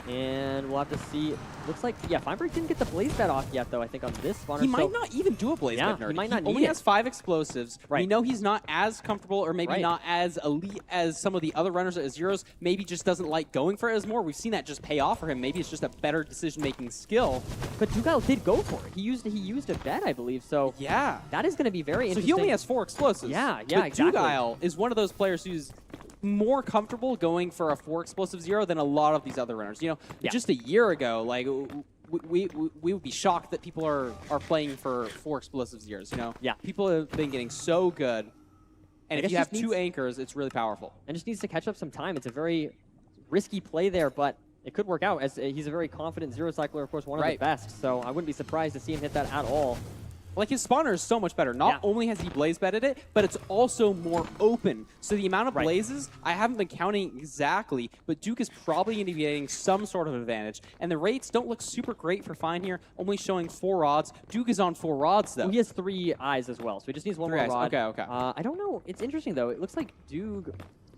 And we'll have to see. Looks like, yeah, Feinberg didn't get the blaze bed off yet, though, I think, on this spawner. He might not even do a blaze bed nerd. He might not only need has it. 5 explosives. Right. We know he's not as comfortable or maybe Right. not as elite as some of the other runners at Zeros. Maybe just doesn't like going for it as more. We've seen that just pay off for him. Maybe it's just a better decision-making skill. But Dugile did go for it. He used a bed, I believe, so yeah, that is going to be very So interesting. he only has 4 explosives. Yeah, But exactly. Dugile is one of those players who's more comfortable going for a 4 explosive zero than a lot of these other runners. You know, just a year ago, like we would be shocked that people are playing for 4 explosive zeros. You know, people have been getting so good, and if you have 2 anchors, it's really powerful. And just needs to catch up some time. It's a very risky play there, but it could work out as he's a very confident zero cycler, of course, one of the best. So I wouldn't be surprised to see him hit that at all. Like, his spawner is so much better. Not only has he blaze bedded it, but it's also more open. So the amount of blazes, I haven't been counting exactly, but Duke is probably going to be getting some sort of advantage. And the rates don't look super great for Fine here, only showing 4 rods. Duke is on 4 rods, though. Well, he has 3 eyes as well, so he just needs 1 3 more eyes. rod. Okay. I don't know. It's interesting, though. It looks like Duke...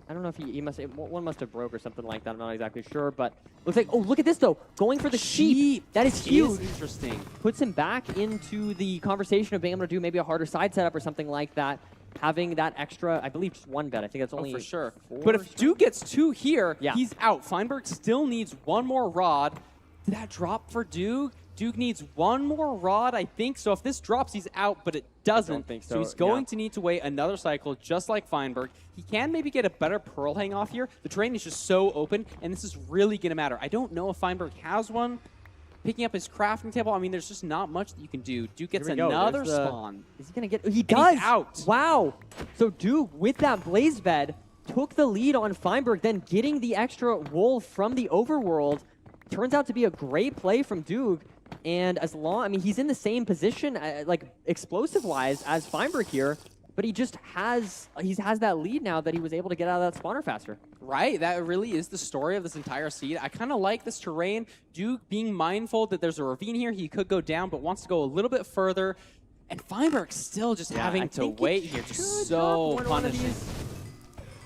I don't know if he must... One must have broke or something like that. I'm not exactly sure, but... Looks like... Oh, look at this, though. Going for the sheep. That is huge. Interesting. Puts him back into the conversation of being able to do maybe a harder side setup or something like that. Having that extra... I believe just 1 bet. I think that's only... for sure. 4 But if Duke gets 2 here, Yeah. he's out. Feinberg still needs 1 more rod. Did that drop for Duke? Duke needs 1 more rod, I think. So if this drops, he's out, but it doesn't. I don't think So so, he's going to need to wait another cycle, just like Feinberg. He can maybe get a better pearl hang off here. The terrain is just so open, and this is really going to matter. I don't know if Feinberg has one. Picking up his crafting table, I mean, there's just not much that you can do. Duke gets Here we go. another There's the- spawn. Is he going to get... He And does! he's out. Wow! So Duke, with that blaze bed, took the lead on Feinberg, then getting the extra wool from the overworld. Turns out to be a great play from Duke. And as long... I mean, he's in the same position, like, explosive-wise, as Feinberg here. But he just has... He has that lead now that he was able to get out of that spawner faster. Right, that really is the story of this entire seed. I kind of like this terrain. Duke being mindful that there's a ravine here. He could go down, but wants to go a little bit further. And Feinberg still just having to wait here. Just so punishing.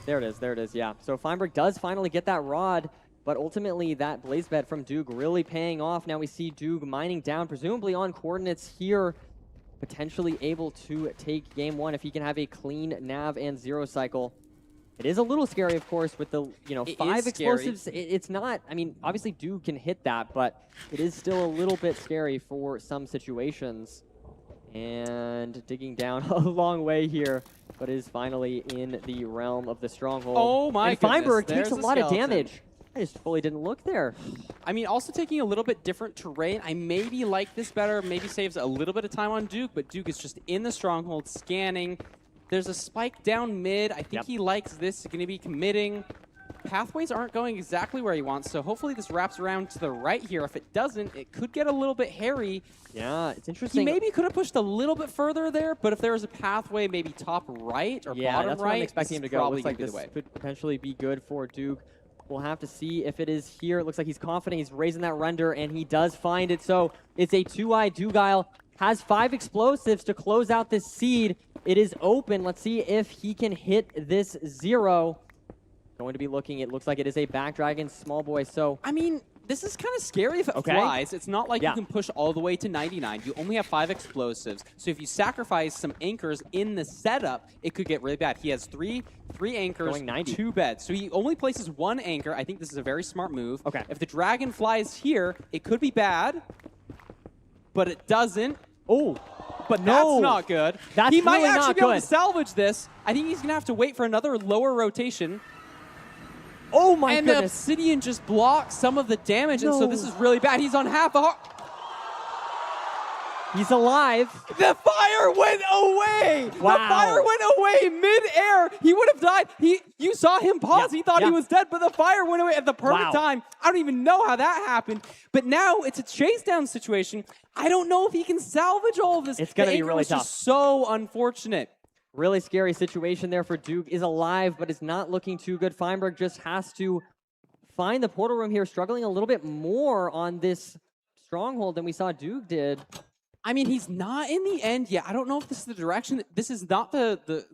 There it is, yeah. So Feinberg does finally get that rod, but ultimately that blaze bed from Duke really paying off. Now we see Duke mining down, presumably on coordinates here, potentially able to take game 1 if he can have a clean nav and zero cycle. It is a little scary, of course, with the 5 explosives. It's not, I mean, obviously Duke can hit that, but it is still a little bit scary for some situations. And digging down a long way here, but is finally in the realm of the stronghold. Oh my and Feinberg goodness, takes a there's a lot of skeleton. damage. I just fully didn't look there. I mean, also taking a little bit different terrain. I maybe like this better, maybe saves a little bit of time on Duke, but Duke is just in the stronghold scanning. There's a spike down mid. I think he likes this. He's going to be committing. pathways aren't going exactly where he wants, so hopefully this wraps around to the right here. If it doesn't, it could get a little bit hairy. Yeah, it's interesting. He maybe could have pushed a little bit further there, but if there was a pathway maybe top right or yeah, bottom that's right, what I'm expecting him to go. Looks like this the way. could potentially be good for Duke. We'll have to see if it is here. It looks like he's confident. He's raising that render, and he does find it. So it's a 2i. Dugile has 5 explosives to close out this seed. It is open. Let's see if he can hit this 0. Going to be looking. It looks like it is a back dragon small boy. So I mean, this is kind of scary if it flies. It's not like you can push all the way to 99. You only have 5 explosives. So if you sacrifice some anchors in the setup, it could get really bad. He has three anchors, 2 beds. So he only places 1 anchor. I think this is a very smart move. Okay. If the dragon flies here, it could be bad, but it doesn't. Oh, but no. that's not good. That's he might really actually not be able good. to salvage this. I think he's going to have to wait for another lower rotation. Oh my and goodness. the Obsidian just blocks some of the damage, and so this is really bad. He's on half a heart. He's alive. The fire went away. Wow. The fire went away mid-air. He would have died. You saw him pause. He thought he was dead, but the fire went away at the perfect time. I don't even know how that happened. But now it's a chase down situation. I don't know if he can salvage all of this. It's going to be really tough. Just so unfortunate. Really scary situation there for Duke. Is alive, but is not looking too good. Feinberg just has to find the portal room here, struggling a little bit more on this stronghold than we saw Duke did. I mean, he's not in the end yet. I don't know if this is the direction. This is not the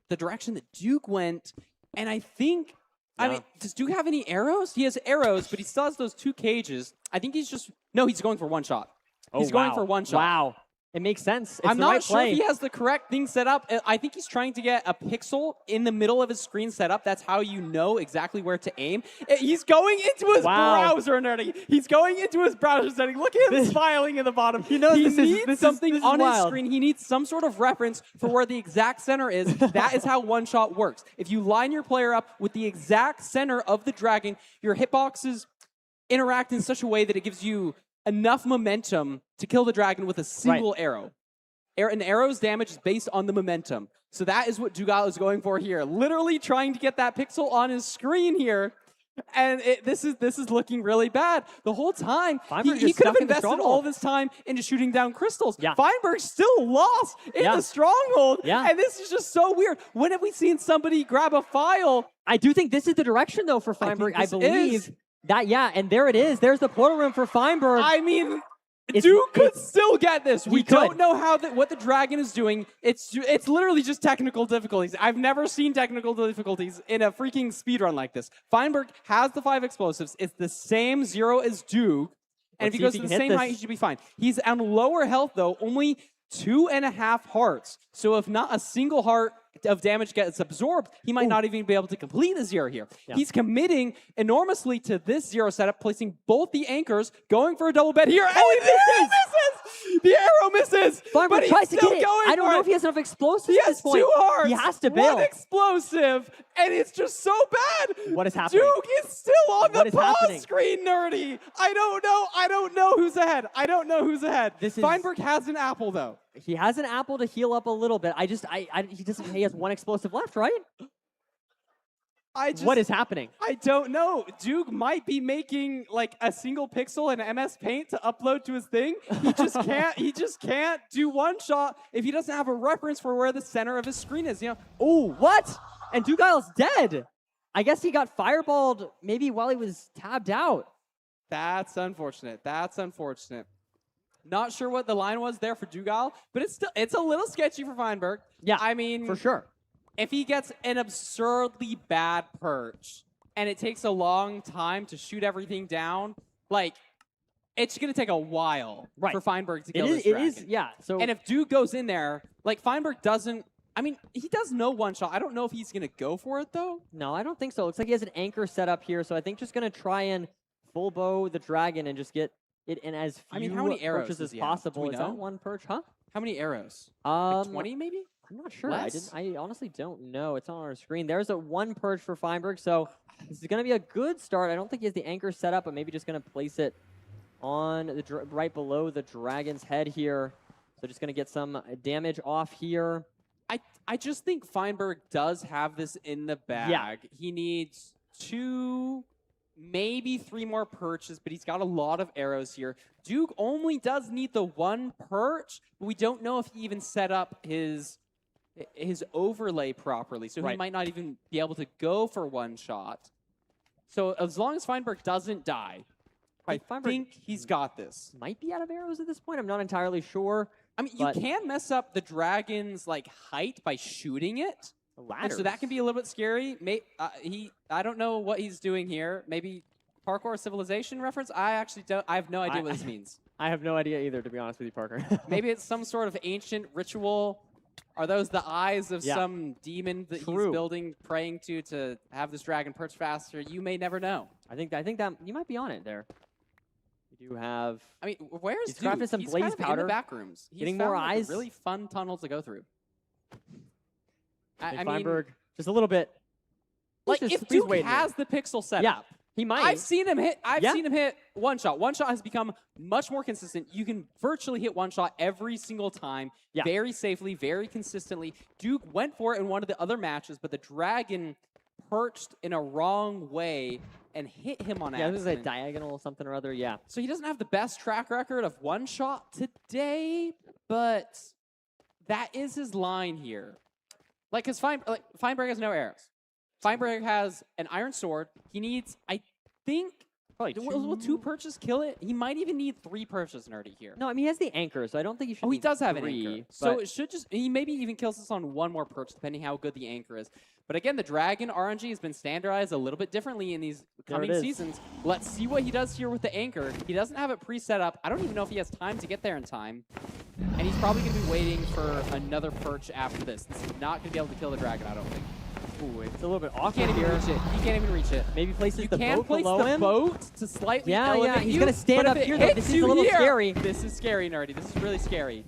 direction that Duke went. And I think, I mean, does Duke have any arrows? He has arrows, but he still has those 2 cages. I think he's just, no, he's going for 1 shot. He's going for 1 shot. Wow. It makes sense. It's I'm the not right sure play. if he has the correct thing set up. I think he's trying to get a pixel in the middle of his screen set up. That's how you know exactly where to aim. He's going into his browser nerdy. He's going into his browser setting. Look at him smiling in the bottom. He knows needs this is something on his wild. screen. He needs some sort of reference for where the exact center is. That is how 1 shot works. If you line your player up with the exact center of the dragon, your hitboxes interact in such a way that it gives you enough momentum to kill the dragon with a single arrow. An arrow's damage is based on the momentum. So that is what Dugile is going for here. Literally trying to get that pixel on his screen here. And this is looking really bad. The whole time, he could have invested all this time into shooting down crystals. Feinberg still lost in the stronghold. And this is just so weird. When have we seen somebody grab a file? I do think this is the direction, though, for Feinberg. I believe that, and there it is. There's the portal room for Feinberg. I mean, Duke could still get this. We could. don't know what the dragon is doing. It's literally just technical difficulties. I've never seen technical difficulties in a freaking speedrun like this. Feinberg has the 5 explosives. It's the same 0 as Duke. And if he goes to the same height, he should be fine. He's on lower health, though, only 2.5 hearts. So if not a single heart of damage gets absorbed, he might not even be able to complete the 0 here. He's committing enormously to this 0 setup, placing both the anchors, going for a double bed here. Oh, the arrow misses! The arrow misses! Feinberg but tries to he's still get it. going I don't for know it. if he has enough explosives He at has this point. 2 hearts. He has to bail. 1 explosive, and it's just so bad. What is happening? Duke is still on What the is pause happening? screen, nerdy. I don't know who's ahead. Feinberg has an apple, though. He has an apple to heal up a little bit. He has 1 explosive left, right? What is happening? I don't know. Duke might be making like a single pixel in MS Paint to upload to his thing. He just can't. He just can't do 1 shot if he doesn't have a reference for where the center of his screen is. Oh, what? And Dugile's dead. I guess he got fireballed maybe while he was tabbed out. That's unfortunate. Not sure what the line was there for Dugile, but it's a little sketchy for Feinberg. Yeah, I mean, for sure. If he gets an absurdly bad perch and it takes a long time to shoot everything down, like it's gonna take a while for Feinberg to kill this dragon. So, and if Duke goes in there, like Feinberg doesn't. I mean, he does know 1 shot. I don't know if he's gonna go for it though. No, I don't think so. Looks like he has an anchor set up here, so I think just gonna try and full bow the dragon and just get it in as few how many arrows perches does as he have? possible. Do we Is know? that 1 perch, huh? How many arrows? Like 20 maybe? I'm not sure. Less? I honestly don't know. It's on our screen. There's a 1 perch for Feinberg, so this is going to be a good start. I don't think he has the anchor set up, but maybe just going to place it on the right below the dragon's head here. So just going to get some damage off here. I just think Feinberg does have this in the bag. Yeah. He needs 2, maybe 3 more perches, but he's got a lot of arrows here. Duke only does need the 1 perch, but we don't know if he even set up his overlay properly, so he might not even be able to go for 1 shot. So as long as Feinberg doesn't die, I think he's got this. Might be out of arrows at this point. I'm not entirely sure. I mean, you can mess up the dragon's height by shooting it. And so that can be a little bit scary. I don't know what he's doing here. Maybe parkour civilization reference? I actually don't. I have no idea what this means. I have no idea either, to be honest with you, Parker. Maybe it's some sort of ancient ritual. Are those the eyes of some demon that he's building, praying to have this dragon perch faster? You may never know. I think that you might be on it there. You do have. I mean, where's he's crafted some blaze powder in the back rooms? He's getting found, more eyes. A really fun tunnel to go through. I mean, Feinberg, just a little bit. If Duke has the pixel setup, he might. I've seen him hit. I've seen him hit 1 shot. 1 shot has become much more consistent. You can virtually hit 1 shot every single time, very safely, very consistently. Duke went for it in one of the other matches, but the dragon perched in a wrong way and hit him on accident. It was a diagonal something or other. Yeah. So he doesn't have the best track record of 1 shot today, but that is his line here. Because Feinberg has no arrows. Feinberg has an iron sword. He needs, I think, will 2 perches kill it? He might even need 3 perches, Nerdy, here. No, I mean, he has the anchor, so I don't think he should. Oh, he does have 3, an anchor. So it should just, he maybe even kills us on 1 more perch, depending how good the anchor is. But again, the dragon RNG has been standardized a little bit differently in these coming seasons. Let's see what he does here with the anchor. He doesn't have it pre-set up. I don't even know if he has time to get there in time. And he's probably going to be waiting for another perch after this. This is not going to be able to kill the dragon, I don't think. Ooh, it's a little bit awkward. He can't even reach it. He can't even reach it. Maybe places the boat below him. You can place the boat to slightly elevate he's going to stand up here, though. This is a little scary. This is scary, Nerdy. This is really scary.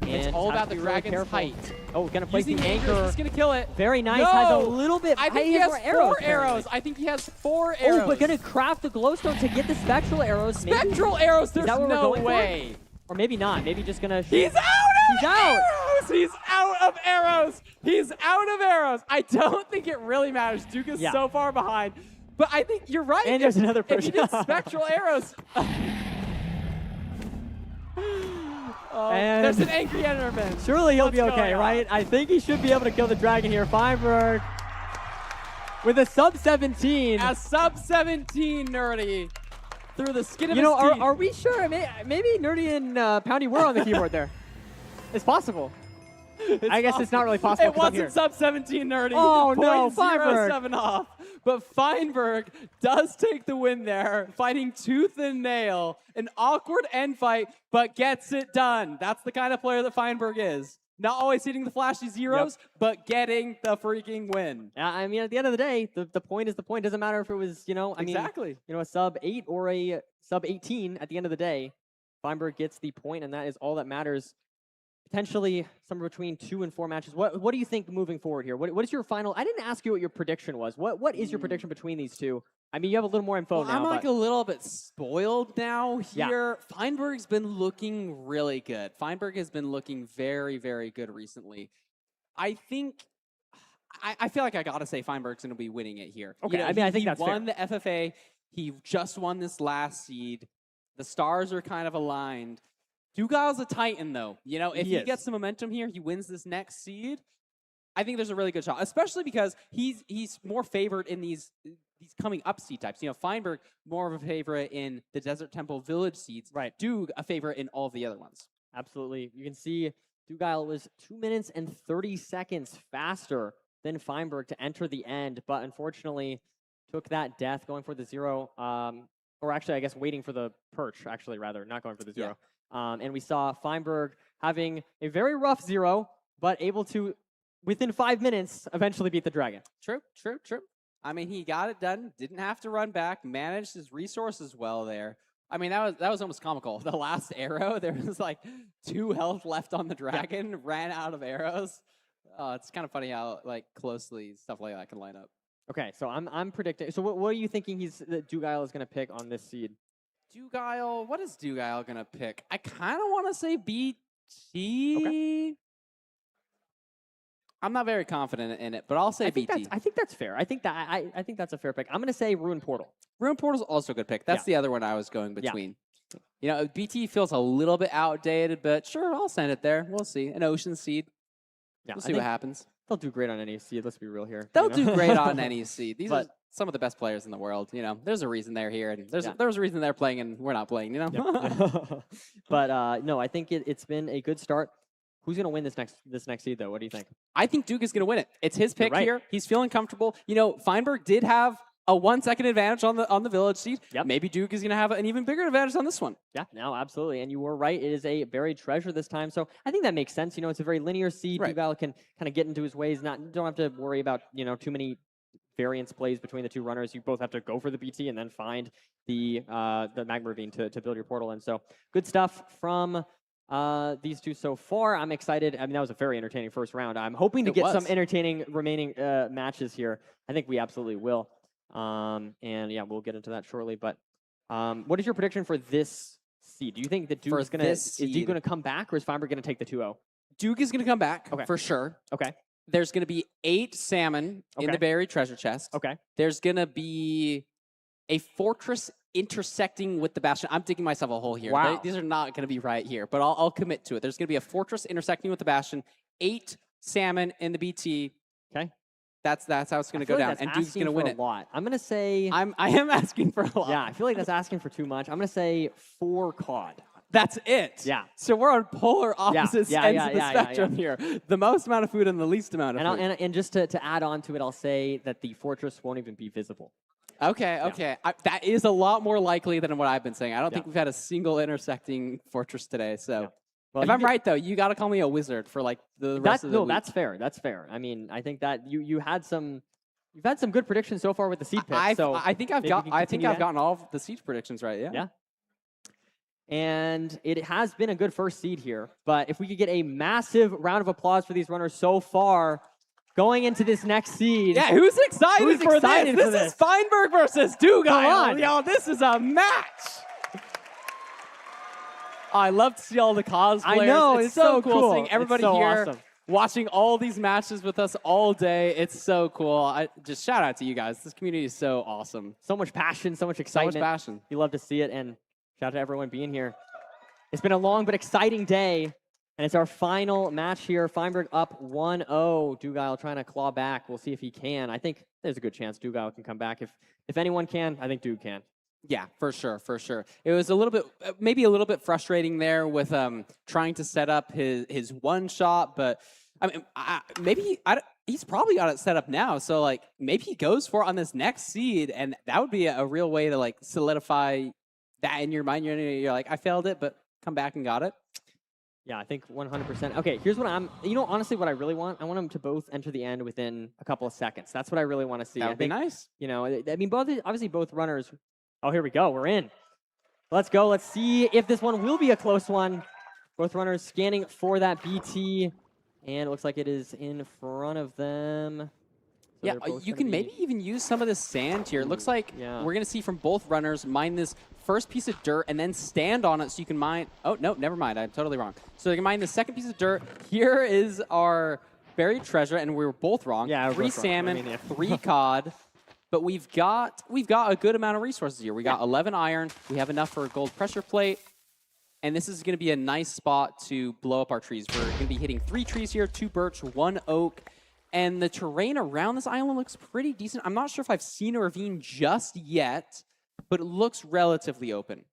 And it's all about the dragon's height. Oh, going to place the anchor. He's going to kill it. Very nice. No! Has a little bit. I think he has 4 arrows. I think he has 4 arrows. Oh, but going to craft the glowstone to get the spectral arrows. Spectral arrows? There's no way. Or maybe not. Maybe just going to shoot. He's out of arrows! He's out of arrows! He's out of arrows! I don't think it really matters. Duke is so far behind. But I think you're right. And there's another person. If he did spectral arrows. And there's an angry Enderman. Surely he'll be okay, right? I think he should be able to kill the dragon here. Feinberg with a sub-17. A sub-17, Nerdy. Through the skin of his teeth. teeth. Are we sure? Maybe Nerdy and Poundy were on the keyboard there. It's possible. I guess it's not really possible. It wasn't sub-17, Nerdy. Oh, no, Feinberg. 0.07 off. But Feinberg does take the win there, fighting tooth and nail. An awkward end fight, but gets it done. That's the kind of player that Feinberg is. Not always hitting the flashy zeros, but getting the freaking win. I mean, at the end of the day, the point is the point. Doesn't matter if it was, a sub-8 or a sub-18 at the end of the day. Feinberg gets the point, and that is all that matters. Potentially somewhere between 2 and 4 matches. What do you think moving forward here? What is your final? I didn't ask you what your prediction was. What is your prediction between these two? I mean, you have a little more info now. I'm a little bit spoiled now here. Yeah. Feinberg's been looking really good. Feinberg has been looking very, very good recently. I think, I feel like I got to say Feinberg's going to be winning it here. Okay, I think that's fair. He won the FFA. He just won this last seed. The stars are kind of aligned. Dugal's a Titan, though. If he gets some momentum here, he wins this next seed. I think there's a really good shot, especially because he's more favored in these coming up seed types. Feinberg, more of a favorite in the Desert Temple Village seeds. Right. Dug, a favorite in all of the other ones. Absolutely. You can see Dugal was 2 minutes and 30 seconds faster than Feinberg to enter the end, but unfortunately took that death going for the 0. Or actually, I guess waiting for the perch, actually, rather, not going for the 0. Yeah. And we saw Feinberg having a very rough 0, but able to, within 5 minutes, eventually beat the dragon. True. I mean, he got it done, didn't have to run back, managed his resources well there. I mean, that was almost comical. The last arrow, there was 2 health left on the dragon, ran out of arrows. It's kind of funny how closely stuff like that can line up. Okay, so I'm predicting. So what are you thinking that Dugal is going to pick on this seed? Dugal, what is Dugal going to pick? I kind of want to say BT. Okay. I'm not very confident in it, but I'll say BT. I think that's fair. I think that's a fair pick. I'm going to say Ruin Portal. Ruin Portal's also a good pick. That's the other one I was going between. You know, BT feels a little bit outdated, but sure, I'll send it there. We'll see. An Ocean Seed. Yeah, We'll see what happens. They'll do great on any seed. Let's be real here. They'll do great on any seed. These are some of the best players in the world. You know, there's a reason they're here, and there's a reason they're playing, and we're not playing. You know. But no, I think it's been a good start. Who's going to win this next seed, though? What do you think? I think Duke is going to win it. It's his pick here. He's feeling comfortable. You know, Feinberg did have a 1-second advantage on the village seed. Yep. Maybe Duke is going to have an even bigger advantage on this one. Yeah, no, absolutely. And you were right. It is a buried treasure this time. So I think that makes sense. You know, it's a very linear seed. Dugal can kind of get into his ways. Don't have to worry about, you know, too many variance plays between the two runners. You both have to go for the BT and then find the Magma Ravine to build your portal. And so good stuff from these two so far. I'm excited. I mean, that was a very entertaining first round. I'm hoping to get some entertaining remaining matches here. I think we absolutely will. And yeah, we'll get into that shortly. But what is your prediction for this seed? Do you think that Duke is Duke going to come back, or is Feinberg going to take the 2-0? Duke is going to come back for sure. Okay. There's going to be 8 salmon in the buried treasure chest. Okay. There's going to be a fortress intersecting with the bastion. I'm digging myself a hole here. Wow. These are not going to be right here, but I'll commit to it. There's going to be a fortress intersecting with the bastion, 8 salmon in the BT. Okay. That's how it's going to go down, and Duke's going to win it. A lot. I'm going to say I am asking for a lot. Yeah, I feel like that's asking for too much. I'm going to say 4 COD. That's it. Yeah. So we're on polar opposite ends of the spectrum here. The most amount of food and the least amount of food. And just to add on to it, I'll say that the fortress won't even be visible. Okay. That is a lot more likely than what I've been saying. I don't think we've had a single intersecting fortress today. So if I'm right, though, you got to call me a wizard for like the rest of the week. That's fair. That's fair. I mean, I think that you've had some good predictions so far with the seed pick. I think I've gotten all of the seed predictions right. Yeah. And it has been a good first seed here. But if we could get a massive round of applause for these runners so far, going into this next seed. Yeah, who's excited for this? This is Feinberg versus Dugal. Come on. Yo, this is a match. I love to see all the cosplayers. I know, it's so cool. Seeing everybody here watching all these matches with us all day. It's so cool. Just shout out to you guys. This community is so awesome. So much passion, so much excitement. So much passion. You love to see it, and shout out to everyone being here. It's been a long but exciting day, and it's our final match here. Feinberg up 1-0. Dugal trying to claw back. We'll see if he can. I think there's a good chance Dugal can come back. If anyone can, I think Duke can. Yeah, for sure. It was a little bit, maybe a little bit frustrating there with trying to set up his one shot, but I mean, he's probably got it set up now. So like, maybe he goes for it on this next seed, and that would be a real way to like solidify that in your mind. You're like, I failed it, but come back and got it. Yeah, I think 100%. Okay, here's what honestly, what I really want, I want them to both enter the end within a couple of seconds. That's what I really want to see. That would be nice. You know, I mean, obviously both runners. Oh, here we go. We're in. Let's go. Let's see if this one will be a close one. Both runners scanning for that BT, and it looks like it is in front of them. So yeah, you can maybe even use some of this sand here. It looks like we're going to see from both runners mine this first piece of dirt and then stand on it so you can mine. Oh, no, never mind. I'm totally wrong. So you can mine the second piece of dirt. Here is our buried treasure, and we were both wrong. Yeah, 3 salmon, 3 cod. But we've got a good amount of resources here. We got 11 iron. We have enough for a gold pressure plate. And this is going to be a nice spot to blow up our trees. We're going to be hitting 3 trees here, 2 birch, 1 oak. And the terrain around this island looks pretty decent. I'm not sure if I've seen a ravine just yet, but it looks relatively open.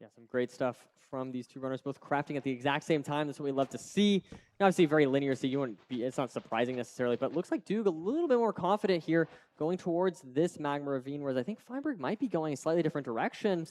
Yeah, some great stuff from these two runners, both crafting at the exact same time. That's what we love to see. Obviously, very linear, so it's not surprising necessarily, but it looks like Duke a little bit more confident here going towards this magma ravine, whereas I think Feinberg might be going a slightly different direction.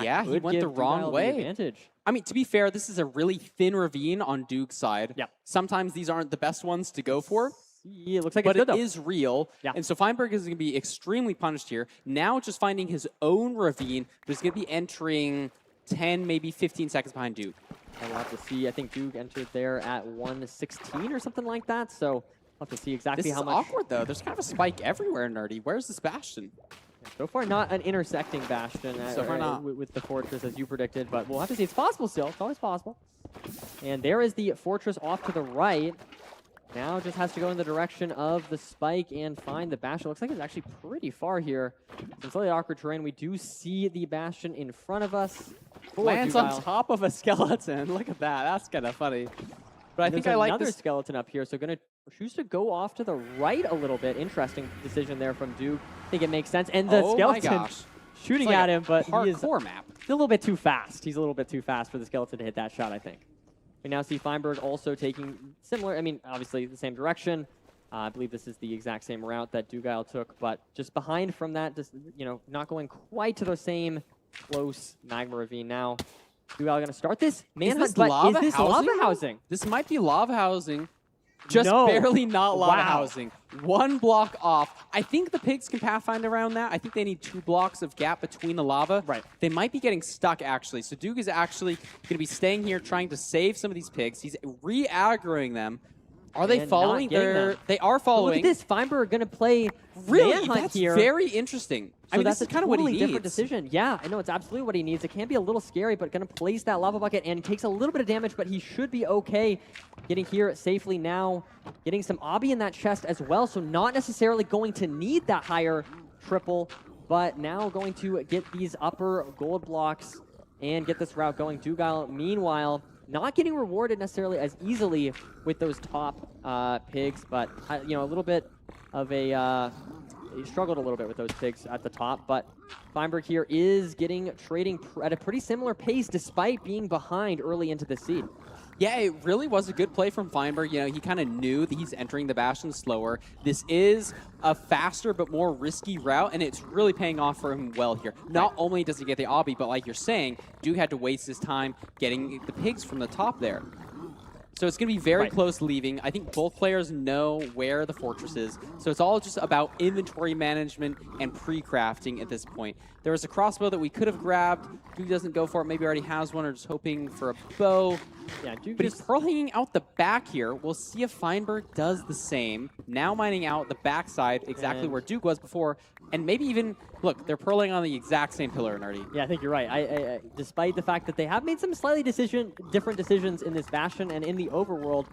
Yeah, he went the wrong way. Advantage. I mean, to be fair, this is a really thin ravine on Duke's side. Yeah. Sometimes these aren't the best ones to go for. Yeah, it looks like but it's good, it though. is real. Yeah. And so Feinberg is going to be extremely punished here. Now just finding his own ravine, but he's going to be entering 10, maybe 15 seconds behind Duke. We'll have to see. I think Duke entered there at 1:16 or something like that. So we'll have to see exactly how much. This is awkward, though. There's kind of a spike everywhere, Nerdy. Where's this bastion? So far, not an intersecting bastion So far not. with the fortress, as you predicted. But we'll have to see. It's possible still. It's always possible. And there is the fortress off to the right. Now just has to go in the direction of the spike and find the Bastion. Looks like it's actually pretty far here. Some slightly awkward terrain. We do see the Bastion in front of us. Lands on top of a skeleton. Look at that. That's kind of funny. But I think I like another this skeleton up here, so going to choose to go off to the right a little bit. Interesting decision there from Duke. I think it makes sense. And the skeleton shooting like at him, but he is parkour map. a little bit too fast. He's a little bit too fast for the skeleton to hit that shot, I think. We now see Feinberg also taking similar, I mean, obviously the same direction. I believe this is the exact same route that Dugile took, but just behind from that, just, you know, not going quite to the same close magma ravine now. Dugile going to start this manhunt, Is this but lava is this housing? lava housing? This might be lava housing. Just No. barely not lava Wow. housing. One block off. I think the pigs can pathfind around that. I think they need 2 blocks of gap between the lava. Right. They might be getting stuck, actually. So Duke is actually going to be staying here trying to save some of these pigs. He's re-aggroing them. Are they And following? not getting them. They are But following. look at this. Feinberg going to play Really? manhunt That's here. very interesting. So I mean, that's this is a kind of what he totally needs. different decision. Yeah, I know it's absolutely what he needs. It can be a little scary, but going to place that lava bucket and takes a little bit of damage, but he should be okay getting here safely now. Getting some obby in that chest as well, so not necessarily going to need that higher triple, but now going to get these upper gold blocks and get this route going. Dugile, meanwhile, not getting rewarded necessarily as easily with those top pigs, but you know, a little bit of a he struggled a little bit with those pigs at the top, but Feinberg here is trading at a pretty similar pace despite being behind early into the seed. Yeah, it really was a good play from Feinberg. You know, he kind of knew that he's entering the Bastion slower. This is a faster but more risky route, and it's really paying off for him well here. Not only does he get the obby, but like you're saying, Duke had to waste his time getting the pigs from the top there. So it's going to be very close leaving. I think both players know where the fortress is. So it's all just about inventory management and pre-crafting at this point. There was a crossbow that we could have grabbed. Duke doesn't go for it. Maybe already has one or just hoping for a bow. Yeah, Duke but he's pearl hanging out the back here. We'll see if Feinberg does the same. Now mining out the backside, exactly where Duke was before. And maybe even, look, they're pearling on the exact same pillar, Nardi. Yeah, I think you're right. I despite the fact that they have made some slightly different decisions in this Bastion and in the overworld,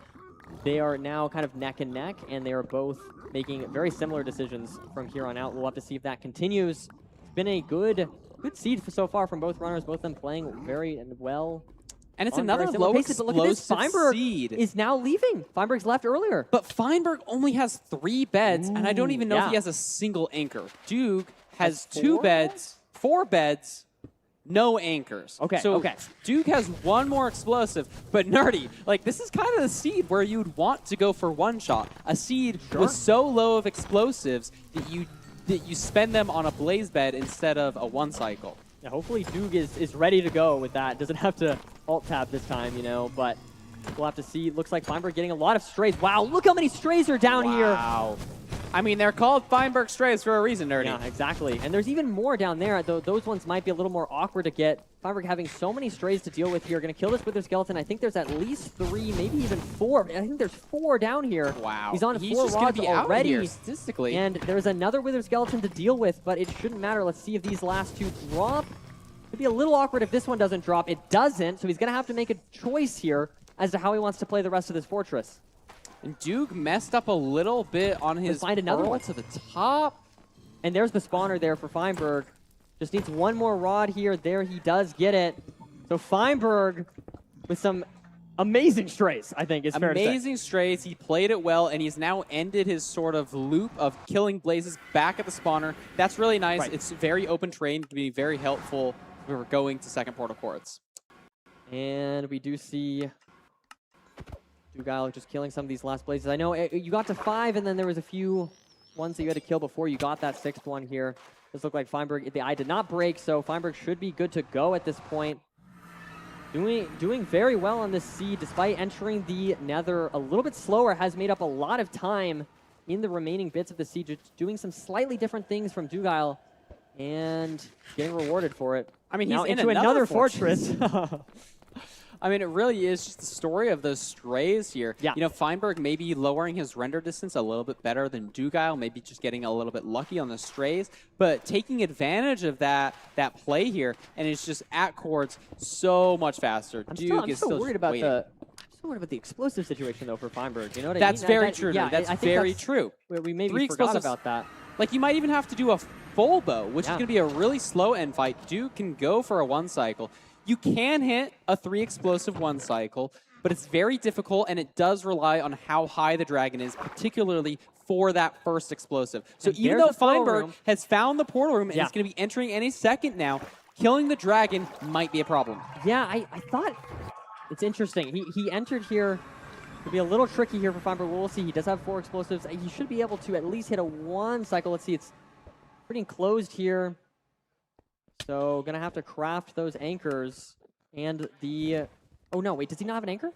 they are now kind of neck and neck, and they are both making very similar decisions from here on out. We'll have to see if that continues. It's been a good seed so far from both runners, both of them playing very well. And it's on another very similar low paces, but look at this, explosive Feinberg seed. is now leaving. Feinberg's left earlier. But Feinberg only has 3 beds, and I don't even know if yeah. he has a single anchor. Duke has Has 2 4 beds, 4 beds, no anchors. Okay, so okay. Duke has 1 more explosive, but Nerdy, like this is kind of the seed where you'd want to go for 1 shot. A seed with so low of explosives that you spend them on a blaze bed instead of a 1 cycle. Yeah, hopefully Duke is ready to go with that. Doesn't have to alt tab this time, you know, but we'll have to see. Looks like Feinberg getting a lot of strays. Wow, look how many strays are down here. Wow. I mean, they're called Feinberg strays for a reason, Nerdy. Yeah, exactly. And there's even more down there, though those ones might be a little more awkward to get. Feinberg having so many strays to deal with here. Going to kill this Wither Skeleton. I think there's at least 3, maybe even 4. I think there's 4 down here. Wow. He's on He's 4 just gonna rods be out already. here, statistically. And there's another Wither Skeleton to deal with, but it shouldn't matter. Let's see if these last 2 drop. It'd be a little awkward if this one doesn't drop. It doesn't, so he's going to have to make a choice here as to how he wants to play the rest of this fortress. And Duke messed up a little bit on his find another pearl one to the top. And there's the spawner there for Feinberg. Just needs 1 more rod here. There he does get it. So Feinberg with some amazing strays, I think is fair to say. Amazing strays. He played it well, and he's now ended his sort of loop of killing blazes back at the spawner. That's really nice. Right. It's very open terrain to be very helpful if we're going to second portal courts. And we do see Dugile just killing some of these last blazes. I know you got to 5, and then there was a few ones that you had to kill before you got that 6th one here. This looked like Feinberg, the eye did not break, so Feinberg should be good to go at this point. Doing very well on this seed, despite entering the nether a little bit slower, has made up a lot of time in the remaining bits of the seed, just doing some slightly different things from Dugile and getting rewarded for it. I mean, he's now in into another fortress. I mean, it really is just the story of those strays here. Yeah. You know, Feinberg maybe lowering his render distance a little bit better than Dugile, maybe just getting a little bit lucky on the strays, but taking advantage of that play here, and it's just at chords so much faster. I'm Duke still is still worried about waiting. the What about the explosive situation, though, for Feinberg? You know what I That's mean? very true. Yeah, That's I think very that's true. where we maybe 3 forgot explosives. about that. Like, you might even have to do a full bow, which is Yeah. going to be a really slow end fight. Duke can go for a 1 cycle. You can hit a 3 explosive 1 cycle, but it's very difficult, and it does rely on how high the dragon is, particularly for that first explosive. So And even there's though the portal Feinberg room. has found the portal room and Yeah. is going to be entering any second now, killing the dragon might be a problem. Yeah, I thought it's interesting. He entered here. It'll be a little tricky here for Feinberg. We'll see. He does have 4 explosives. He should be able to at least hit a 1 cycle. Let's see. It's pretty enclosed here. So gonna have to craft those anchors and the. Oh no! Wait, does he not have an anchor?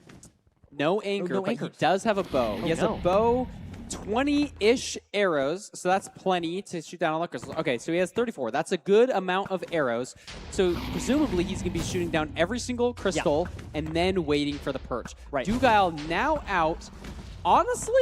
No anchor, no but anchors. he does have a bow. Oh, He has no. a bow, 20-ish arrows, so that's plenty to shoot down all the crystals. Okay, so he has 34. That's a good amount of arrows. So presumably he's going to be shooting down every single crystal and then waiting for the perch. Right. Dugile now out. Honestly,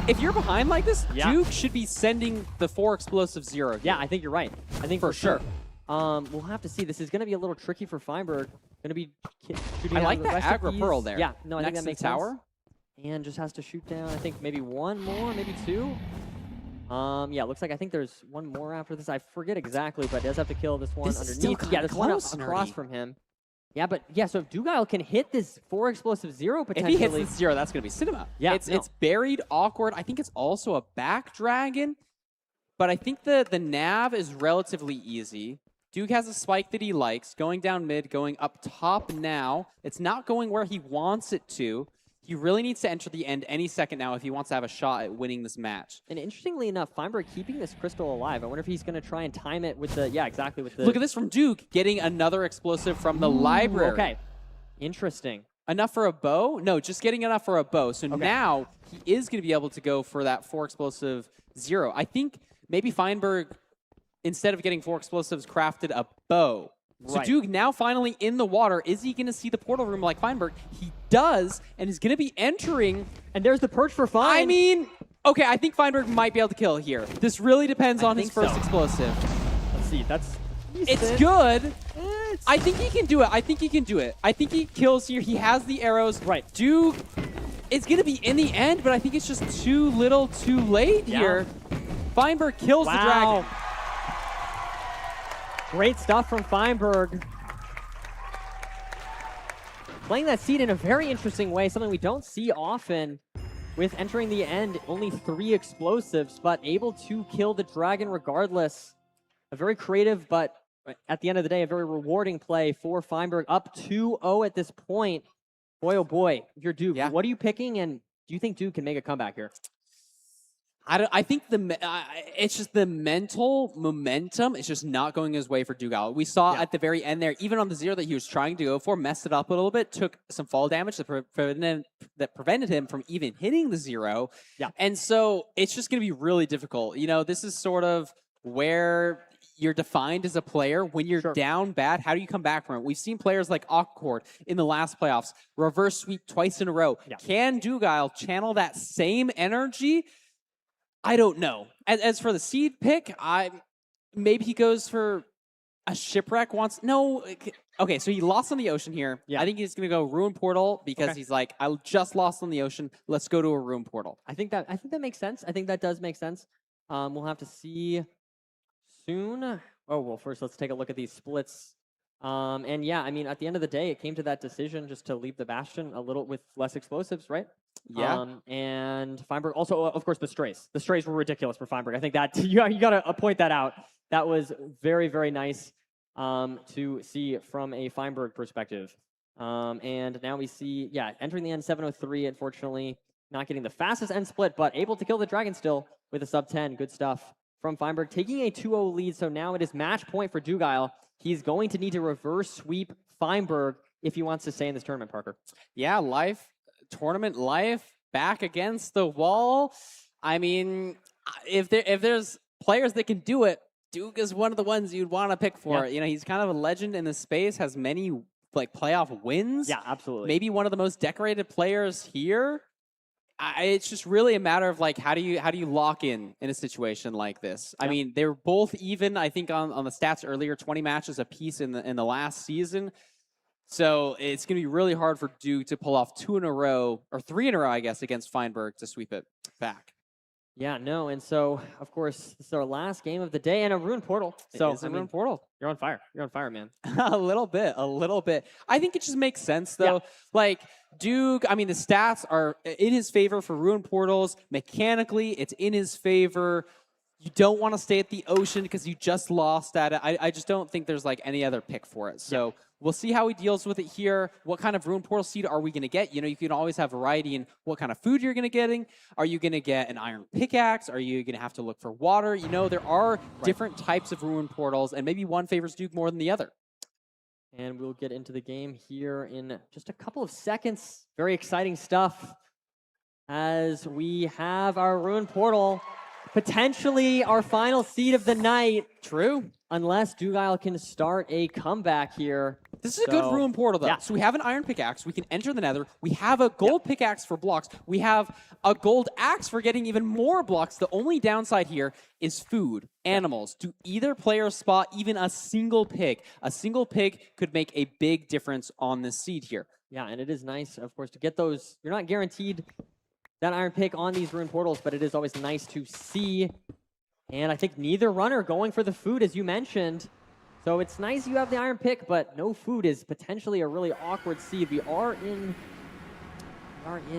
if you're behind like this, Yeah. Duke should be sending the 4 explosive 0 here. Yeah, I think you're right. I think For sure. We'll have to see. This is going to be a little tricky for Feinberg. Going to be shooting I down like the that rest of aggro these. pearl there. Yeah, no, I think Next that to makes the tower. sense. And just has to shoot down, I think, maybe 1 more, maybe 2. Yeah, looks like I think there's 1 more after this. I forget exactly, but does have to kill this one This is underneath. still Yeah, kinda there's one close, across Nerdy. from him. Yeah, but yeah, so if Dugile can hit this 4 explosive 0 If potentially. he hits the 0, that's going to be cinema. Yeah, It's buried, awkward. I think it's also a back dragon, but I think the nav is relatively easy. Duke has a spike that he likes, going down mid, going up top now. It's not going where he wants it to. He really needs to enter the end any second now if he wants to have a shot at winning this match. And interestingly enough, Feinberg keeping this crystal alive. I wonder if he's going to try and time it with the, yeah, exactly with the. Look at this from Duke, getting another explosive from the library. Okay, interesting. Enough for a bow? No, just getting enough for a bow. So now he is going to be able to go for that 4 explosive 0. I think maybe Feinberg, instead of getting 4 explosives, crafted a bow. So Right. Duke now finally in the water. Is he going to see the portal room like Feinberg? He does, and is going to be entering. And there's the perch for Fein. I mean, okay, I think Feinberg might be able to kill here. This really depends on his first explosive. Let's see. That's. It's good. I think he can do it. I think he can do it. I think he kills here. He has the arrows. Right. Duke, it's going to be in the end, but I think it's just too little too late here. Feinberg kills the dragon. Great stuff from Feinberg. Playing that seed in a very interesting way, something we don't see often with entering the end. Only 3 explosives, but able to kill the dragon regardless. A very creative, but at the end of the day, a very rewarding play for Feinberg. Up 2-0 at this point. Boy, oh boy, if you're Duke, what are you picking, and do you think Duke can make a comeback here? I think it's just the mental momentum is just not going his way for Dugile. We saw at the very end there, even on the 0 that he was trying to go for, messed it up a little bit, took some fall damage that prevented him from even hitting the 0. Yeah. And so it's just going to be really difficult. You know, this is sort of where you're defined as a player. When you're down bad, how do you come back from it? We've seen players like Awkward in the last playoffs reverse sweep twice in a row. Can Dugile channel that same energy? I don't know. As for the seed pick, maybe he goes for a shipwreck once. No. Okay, so he lost on the ocean here. Yeah. I think he's going to go Ruin Portal because he's like, I just lost on the ocean. Let's go to a Ruin Portal. I think that makes sense. I think that does make sense. We'll have to see soon. Oh, well, first let's take a look at these splits. And yeah, I mean, at the end of the day, it came to that decision just to leave the Bastion a little with less explosives, right? Yeah. And Feinberg also, of course, the strays. The strays were ridiculous for Feinberg. I think that you got to point that out. That was very, very nice to see from a Feinberg perspective. And now we see, entering the end 703, unfortunately, not getting the fastest end split, but able to kill the dragon still with a sub 10. Good stuff from Feinberg, taking a 2-0 lead. So now it is match point for Dugile. He's going to need to reverse sweep Feinberg if he wants to stay in this tournament, Parker. Yeah, tournament life, back against the wall. I mean, if there's players that can do it, Duke is one of the ones you'd want to pick for. Yeah. You know, he's kind of a legend in this space, has many like playoff wins. Yeah, absolutely. Maybe one of the most decorated players here. It's just really a matter of like how do you lock in a situation like this? I mean, they were both even. I think on the stats earlier, 20 matches apiece in the last season. So it's going to be really hard for Duke to pull off 2 in a row, or 3 in a row, I guess, against Feinberg to sweep it back. Yeah, no, and so, of course, this is our last game of the day, and a Ruin Portal. So, It is a Ruin Portal. You're on fire. You're on fire, man. A little bit. I think it just makes sense, though. Like, Duke, I mean, the stats are in his favor for Ruin Portals. Mechanically, it's in his favor. You don't want to stay at the ocean because you just lost at it. I just don't think there's, like, any other pick for it. So we'll see how he deals with it here. What kind of Ruin Portal seed are we going to get? You know, you can always have variety in what kind of food you're going to getting. Are you going to get an iron pickaxe? Are you going to have to look for water? You know, there are different types of Ruin Portals, and maybe one favors Duke more than the other. And we'll get into the game here in just a couple of seconds. Very exciting stuff as we have our Ruin Portal, potentially our final seed of the night. True. Unless Dugile can start a comeback here. This is a good Ruin Portal, though. Yeah. So we have an iron pickaxe. We can enter the nether. We have a gold pickaxe for blocks. We have a gold axe for getting even more blocks. The only downside here is food, animals. Do either player spot even a single pig? A single pig could make a big difference on this seed here. Yeah, and it is nice, of course, to get those. You're not guaranteed that iron pick on these Ruin Portals, but it is always nice to see. And I think neither runner going for the food, as you mentioned. So it's nice you have the iron pick, but no food is potentially a really awkward seed. We are in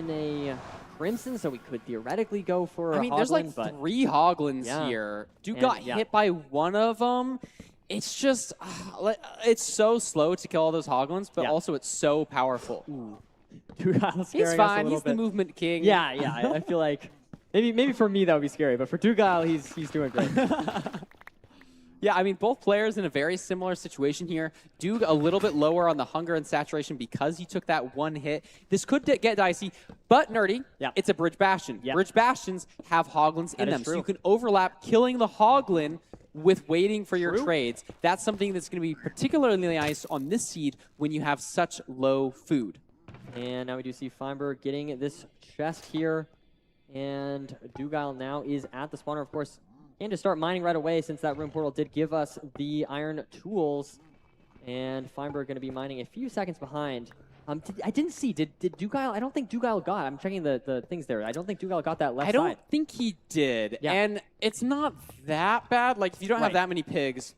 a Crimson, so we could theoretically go for a I mean, there's like Hoglin, 3 Hoglins here. Duke got hit by one of them. It's just, it's so slow to kill all those Hoglins, but also it's so powerful. He's fine. He's the movement king. Yeah, I feel like maybe for me that would be scary, but for Dugile, he's doing great. Yeah, I mean, both players in a very similar situation here. Duke a little bit lower on the hunger and saturation because he took that one hit. This could get dicey, but Nerdy, it's a Bridge Bastion. Bridge Bastions have Hoglins in them, so you can overlap killing the Hoglin with waiting for your trades. That's something that's going to be particularly nice on this seed when you have such low food. And now we do see Feinberg getting this chest here, and Dugile now is at the spawner, of course. And to start mining right away, since that Ruin Portal did give us the iron tools. And Feinberg going to be mining a few seconds behind. I didn't see, did Dugile, I don't think Dugile got, I'm checking the things there. I don't think Dugile got that left side. I don't think he did. Yeah. And it's not that bad. Like, if you don't have that many pigs,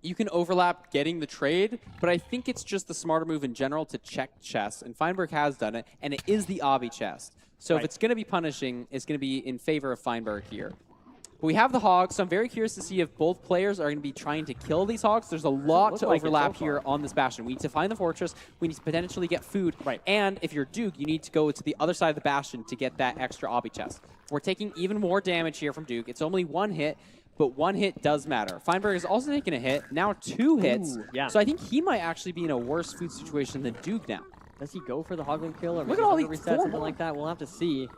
you can overlap getting the trade, but I think it's just the smarter move in general to check chests, and Feinberg has done it, and it is the obby chest. So if it's going to be punishing, it's going to be in favor of Feinberg here. But we have the hogs, so I'm very curious to see if both players are going to be trying to kill these hogs. There's a lot to overlap here on this bastion. We need to find the fortress. We need to potentially get food. And if you're Duke, you need to go to the other side of the bastion to get that extra obby chest. We're taking even more damage here from Duke. It's only one hit, but one hit does matter. Feinberg is also taking a hit, now 2 hits. So I think he might actually be in a worse food situation than Duke now. Does he go for the Hoglin kill or Look at all these reset, something like that? We'll have to see.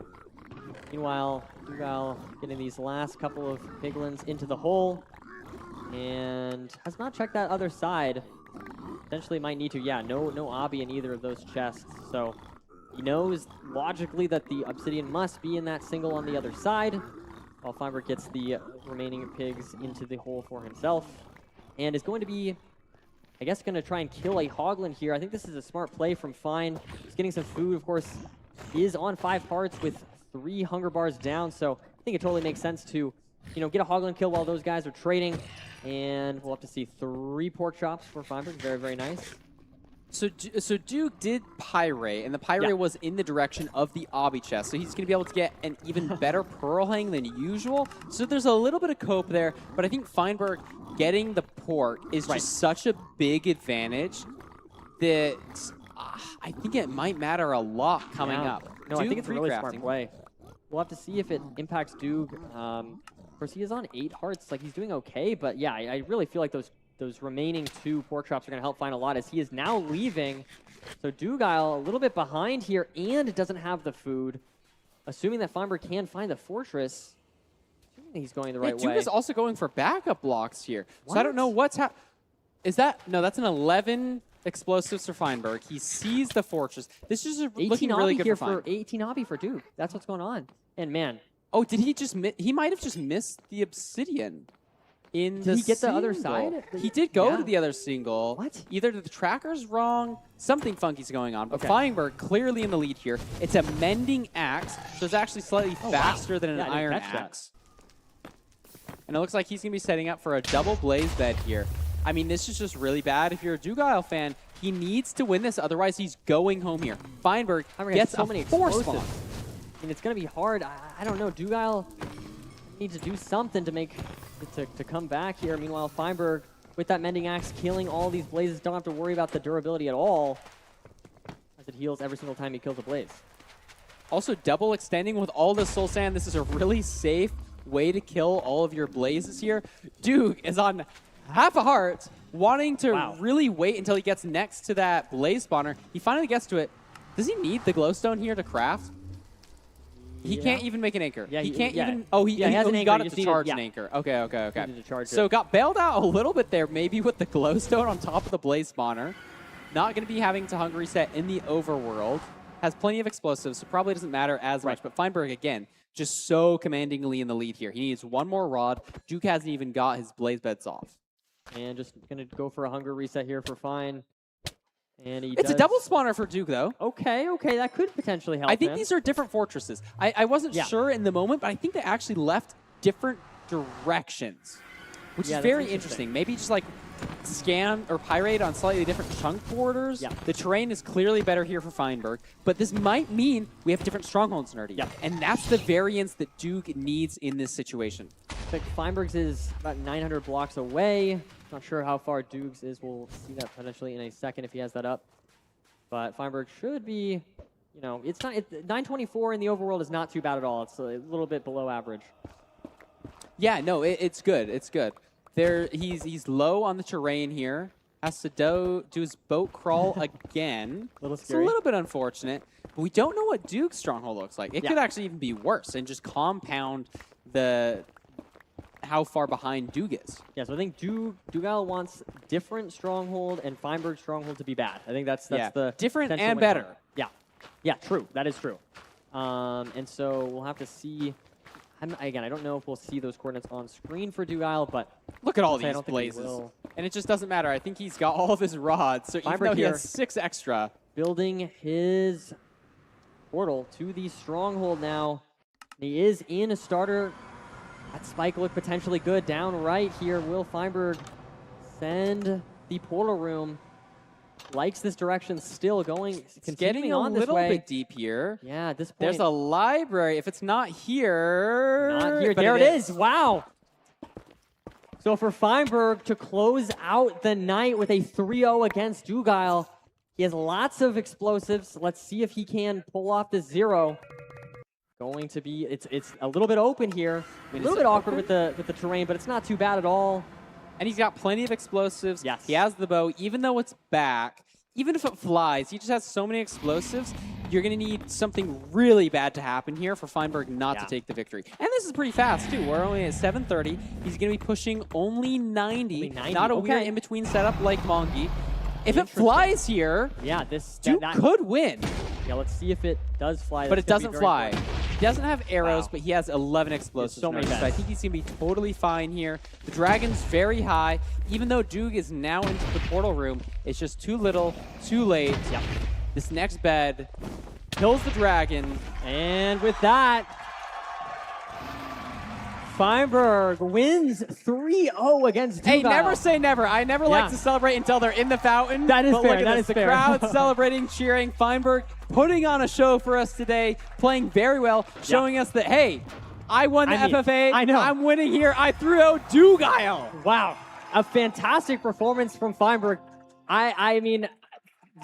Meanwhile, Dugile getting these last couple of piglins into the hole and has not checked that other side. Potentially might need to. Yeah, no obby in either of those chests. So he knows logically that the obsidian must be in that single on the other side, while Feinberg gets the remaining pigs into the hole for himself and is going to be, I guess, going to try and kill a Hoglin here. I think this is a smart play from Fine. He's getting some food, of course. He is on 5 hearts with 3 hunger bars down, so I think it totally makes sense to, get a Hoglin kill while those guys are trading. And we'll have to see 3 pork chops for Feinberg. Very, very nice. So Duke did Pyrite, and the Pyrite was in the direction of the obby chest, so he's going to be able to get an even better pearl hang than usual. So there's a little bit of cope there, but I think Feinberg getting the pork is just such a big advantage that I think it might matter a lot coming up. No, I think it's a really smart play. We'll have to see if it impacts Duke. Of course, he is on 8 hearts. Like, he's doing okay, but yeah, I really feel like those remaining 2 pork chops are going to help Fine a lot as he is now leaving. So Dugile a little bit behind here and doesn't have the food. Assuming that Feinberg can find the fortress, assuming he's going the right way. Duke is also going for backup blocks here. So I don't know what's happening. Is that? No, that's an 11 explosives for Feinberg. He sees the fortress. This is looking really good here for Fine. 18 obby for Duke. That's what's going on. And man. Oh, did he just he might have just missed the obsidian. in Did he get the other side? He did go Yeah. to the other single. What? Either the tracker's wrong, something funky's going on, but Okay. Feinberg clearly in the lead here. It's a mending axe, so it's actually slightly faster than an Yeah, I didn't iron catch that. axe. And it looks like he's going to be setting up for a double blaze bed here. I mean, this is just really bad. If you're a Dugile fan, he needs to win this, otherwise he's going home here. Feinberg gets so a many force explosives. bomb. I mean, it's going to be hard. I don't know. Dugile needs to do something to make to come back here. Meanwhile, Feinberg, with that Mending Axe, killing all these blazes, don't have to worry about the durability at all, as it heals every single time he kills a blaze. Also, double extending with all the soul sand. This is a really safe way to kill all of your blazes here. Duke is on half a heart, wanting to really wait until he gets next to that blaze spawner. He finally gets to it. Does he need the glowstone here to craft? He can't even make an anchor. Yeah, he can't even. has an anchor, got he it just to charge needed- an anchor. Okay, okay, okay. Needed to charge So it. got bailed out a little bit there, maybe with the glowstone on top of the blaze spawner. Not going to be having to hunger reset in the overworld. Has plenty of explosives, so probably doesn't matter as much. But Feinberg, again, just so commandingly in the lead here. He needs one more rod. Duke hasn't even got his blaze beds off. And just going to go for a hunger reset here for Fine. And he It's a does- double spawner for Duke, though. Okay, okay, that could potentially help I think him. these are different fortresses. I wasn't Yeah. sure in the moment, but I think they actually left different directions, which Yeah, is that's very interesting. interesting. Maybe just like scan or pirate on slightly different chunk borders. Yeah. The terrain is clearly better here for Feinberg, but this might mean we have different strongholds, Nerdy. Yeah. And that's the variance that Duke needs in this situation. I think Feinberg's is about 900 blocks away. Not sure how far Dukes is. We'll see that potentially in a second if he has that up. But Feinberg should be, you know, it's not 924 in the overworld is not too bad at all. It's a little bit below average. Yeah, no, it's good. It's good. He's low on the terrain here. Has to do his boat crawl again. It's a scary. little bit unfortunate. But we don't know what Duke's stronghold looks like. It Yeah. could actually even be worse and just compound how far behind Duke is. Yeah, so I think Dugile wants different stronghold and Feinberg's stronghold to be bad. I think that's Yeah, the different potential and win better. color. Yeah, yeah, true. That is true. And so we'll have to see. Again, I don't know if we'll see those coordinates on screen for Dugile, but Look at all I'll say I these don't think we blazes. will. And it just doesn't matter. I think he's got all of his rods. So even Feinberg though he here has 6 extra. building his portal to the stronghold now. He is in a starter. That spike look potentially good down right here. Will Feinberg send the portal room? Likes this direction still going, It's continuing getting a on this little way. bit deep here. Yeah, at this point. There's a library. If it's not here. Not here. but There it is. Wow. So for Feinberg to close out the night with a 3-0 against Dugile, he has lots of explosives. Let's see if he can pull off the 0. Going to be, it's a little bit open here. A little bit awkward with the terrain, but it's not too bad at all. And he's got plenty of explosives. Yes. He has the bow, even though it's back. Even if it flies, he just has so many explosives. You're going to need something really bad to happen here for Feinberg not to take the victory. And this is pretty fast, too. We're only at 730. He's going to be pushing only 90. Not a weird in-between setup like Mongi. If it flies here, yeah, Duke could win. Yeah, let's see if it does fly. But That's it gonna be doesn't very fly. important. He doesn't have arrows, but he has 11 explosives. so many so I beds. think he's going to be totally fine here. The dragon's very high. Even though Duke is now into the portal room, it's just too little, too late. Yep. This next bed kills the dragon. And with that, Feinberg wins 3-0 against Dugile. Hey, never say never. I never like to celebrate until they're in the fountain. That is but fair, Look at that this. is The fair. crowd celebrating, cheering. Feinberg putting on a show for us today, playing very well, showing us that, hey, I won the FFA. I know. I'm winning here. I threw out Dugile. Wow. A fantastic performance from Feinberg. I mean,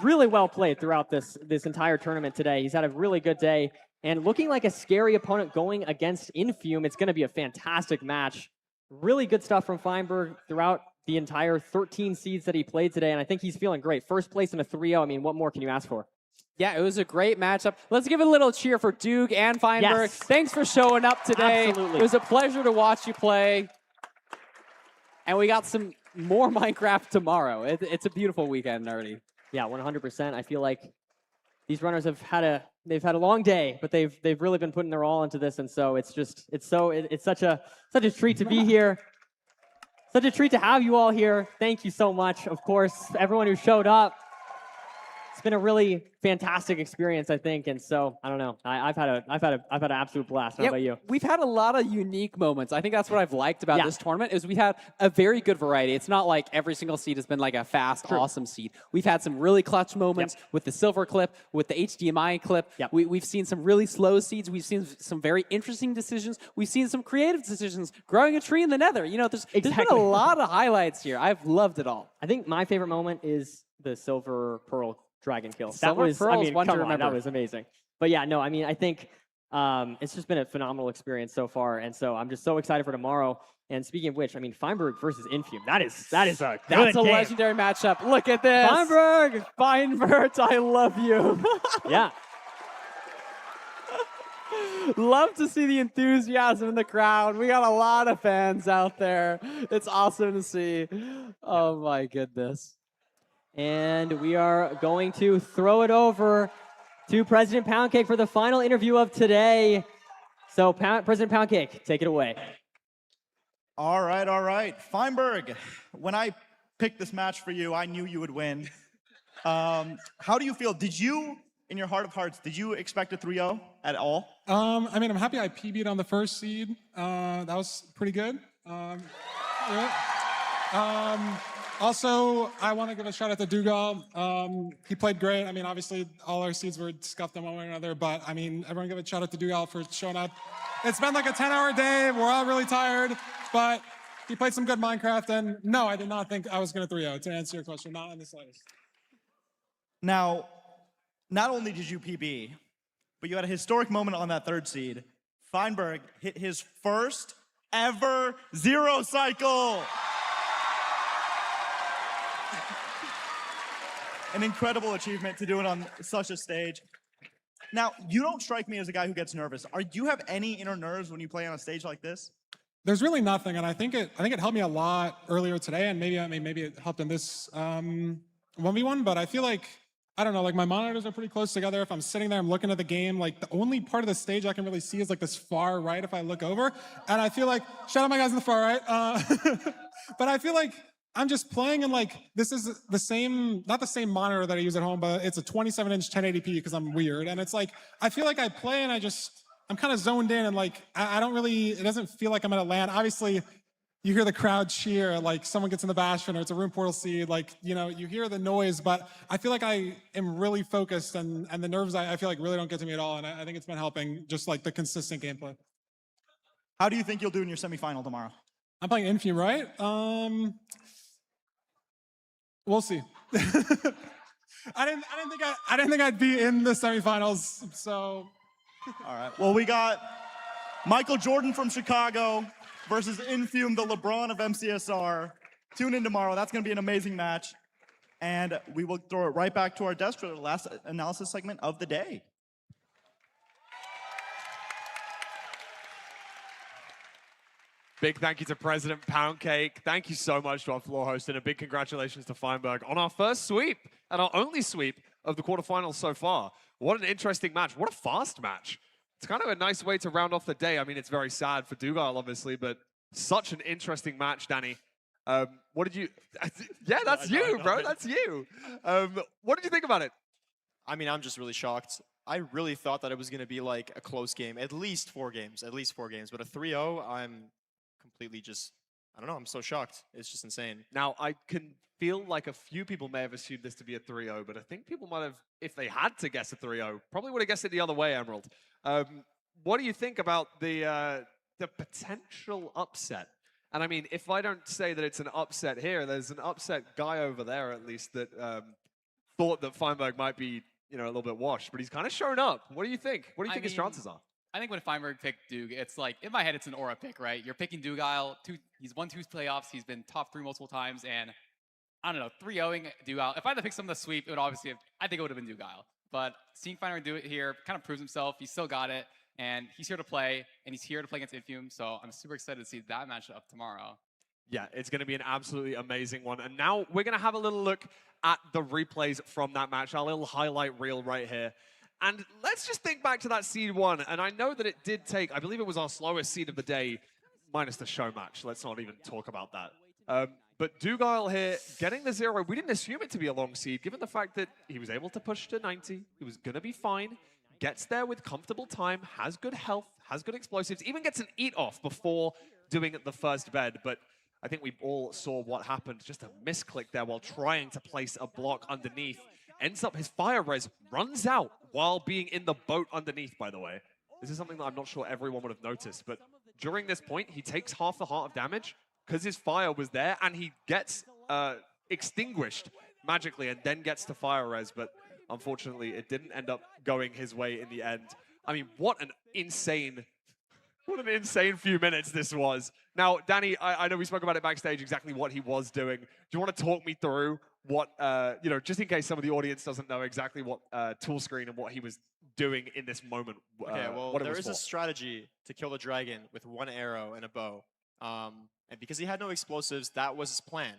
really well played throughout this entire tournament today. He's had a really good day. And looking like a scary opponent going against Infume, it's going to be a fantastic match. Really good stuff from Feinberg throughout the entire 13 seeds that he played today, and I think he's feeling great. First place in a 3-0. I mean, what more can you ask for? Yeah, it was a great matchup. Let's give it a little cheer for Duke and Feinberg. Yes. Thanks for showing up today. Absolutely. It was a pleasure to watch you play. And we got some more Minecraft tomorrow. It's a beautiful weekend already. Yeah, 100%. I feel like these runners have had a long day, but they've really been putting their all into this, and so it's such a treat to be here. Such a treat to have you all here. Thank you so much. Of course, everyone who showed up. It's been a really fantastic experience, I think, and so I don't know. I've had an absolute blast. How about you? We've had a lot of unique moments. I think that's what I've liked about this tournament is we had a very good variety. It's not like every single seed has been like a fast, awesome seed. We've had some really clutch moments with the silver clip, with the HDMI clip. We've seen some really slow seeds. We've seen some very interesting decisions. We've seen some creative decisions. Growing a tree in the nether. You know, there's been a lot of highlights here. I've loved it all. I think my favorite moment is the silver pearl dragon kill. Silver Pearl is one to remember. That was amazing. But yeah, no, I mean, I think it's just been a phenomenal experience so far, and so I'm just so excited for tomorrow. And speaking of which, I mean, Feinberg versus Infume. That's a legendary matchup. Look at this. Feinberg! I love you. Yeah. Love to see the enthusiasm in the crowd. We got a lot of fans out there. It's awesome to see. Oh my goodness. And we are going to throw it over to President Poundcake for the final interview of today. So, President Poundcake, take it away. All right. Feinberg, when I picked this match for you, I knew you would win. How do you feel? Did you, in your heart of hearts, did you expect a 3-0 at all? I mean, I'm happy I PB'd on the first seed. That was pretty good. Also, I want to give a shout out to Dougal. He played great. I mean, obviously, all our seeds were scuffed in one way or another, but I mean, everyone give a shout out to Dougal for showing up. It's been like a 10-hour day. We're all really tired, but he played some good Minecraft, and no, I did not think I was going to 3-0, to answer your question, not in the slightest. Now, not only did you PB, but you had a historic moment on that third seed. Feinberg hit his first ever 0 cycle. An incredible achievement to do it on such a stage. Now, you don't strike me as a guy who gets nervous. Do you have any inner nerves when you play on a stage like this? There's really nothing, and I think it helped me a lot earlier today, and maybe it helped in this 1v1. But I feel like, I don't know, like my monitors are pretty close together. If I'm sitting there, I'm looking at the game. Like the only part of the stage I can really see is like this far right if I look over, and I feel like shout out my guys in the far right. But I feel like I'm just playing, and like this is the same, not the same monitor that I use at home, but it's a 27-inch 1080p because I'm weird. And it's like, I feel like I play and I'm kind of zoned in, and like, I don't really, it doesn't feel like I'm at a LAN. Obviously, you hear the crowd cheer, like someone gets in the Bastion or it's a room portal seed, like, you know, you hear the noise, but I feel like I am really focused, and the nerves I feel like really don't get to me at all. And I think it's been helping, just like the consistent gameplay. How do you think you'll do in your semifinal tomorrow? I'm playing Infume, right? We'll see. I didn't think I'd be in the semifinals, so. All right. Well, we got Michael Jordan from Chicago versus Infume, the LeBron of MCSR. Tune in tomorrow. That's going to be an amazing match. And we will throw it right back to our desk for the last analysis segment of the day. Big thank you to President Poundcake. Thank you so much to our floor host, and a big congratulations to Feinberg on our first sweep and our only sweep of the quarterfinals so far. What an interesting match. What a fast match. It's kind of a nice way to round off the day. I mean, it's very sad for Dougal, obviously, but such an interesting match, Danny. What did you... Yeah, that's you, bro. That's you. What did you think about it? I mean, I'm just really shocked. I really thought that it was going to be like a close game, at least 4 games. But a 3-0, I'm completely just, I don't know, I'm so shocked. It's just insane. Now, I can feel like a few people may have assumed this to be a 3-0, but I think people might have, if they had to guess a 3-0, probably would have guessed it the other way, Emerald. What do you think about the potential upset? And I mean, if I don't say that it's an upset here, there's an upset guy over there, at least, that thought that Feinberg might be, you know, a little bit washed, but he's kind of shown up. What do you think? What do you think his chances are? I think when Feinberg picked Doug, it's like, in my head, it's an aura pick, right? You're picking Dougal. He's won 2 playoffs. He's been top 3 multiple times. And I don't know, 3-0ing Dougal. If I had to pick some of the sweep, it would obviously have, I think it would have been Dougal. But seeing Feinberg do it here kind of proves himself. He still got it. And he's here to play. And he's here to play against Infume. So I'm super excited to see that matchup tomorrow. Yeah, it's going to be an absolutely amazing one. And now we're going to have a little look at the replays from that match, our little highlight reel right here. And let's just think back to that seed 1. And I know that it did take, I believe it was our slowest seed of the day, minus the show match. Let's not even talk about that. But Dougal here getting the 0. We didn't assume it to be a long seed, given the fact that he was able to push to 90. He was going to be fine. Gets there with comfortable time, has good health, has good explosives, even gets an eat off before doing the first bed. But I think we all saw what happened. Just a misclick there while trying to place a block underneath. Ends up, his fire res runs out while being in the boat underneath, by the way. This is something that I'm not sure everyone would have noticed, but during this point, he takes half the heart of damage because his fire was there, and he gets extinguished magically and then gets to fire res, but unfortunately, it didn't end up going his way in the end. I mean, what an insane few minutes this was. Now, Danny, I know we spoke about it backstage, exactly what he was doing. Do you want to talk me through what, just in case some of the audience doesn't know exactly what tool screen and what he was doing in this moment? Okay, well, what there is for. a strategy to kill the dragon with one arrow and a bow. And because he had no explosives, that was his plan.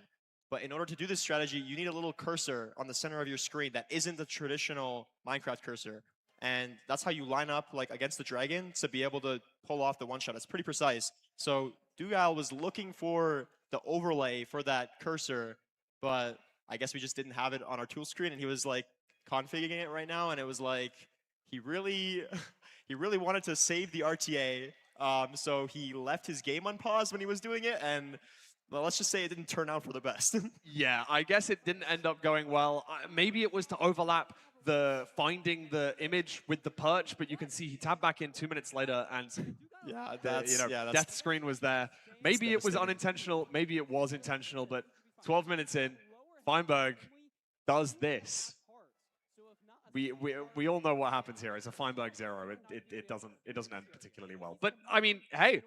But in order to do this strategy, you need a little cursor on the center of your screen that isn't the traditional Minecraft cursor. And that's how you line up like against the dragon to be able to pull off the one shot. It's pretty precise. So Dougal was looking for the overlay for that cursor, but I guess we just didn't have it on our tool screen, and he was like configuring it right now, and it was like he really wanted to save the RTA. So he left his game on pause when he was doing it, and well, let's just say it didn't turn out for the best. Yeah, I guess it didn't end up going well. Maybe it was to overlap the finding the image with the perch, but you can see he tabbed back in 2 minutes later, and yeah, death screen was there. Maybe it was unintentional, maybe it was intentional, but 12 minutes in, Feinberg does this. We all know what happens here. It's a Feinberg 0. It doesn't end particularly well. But I mean, hey,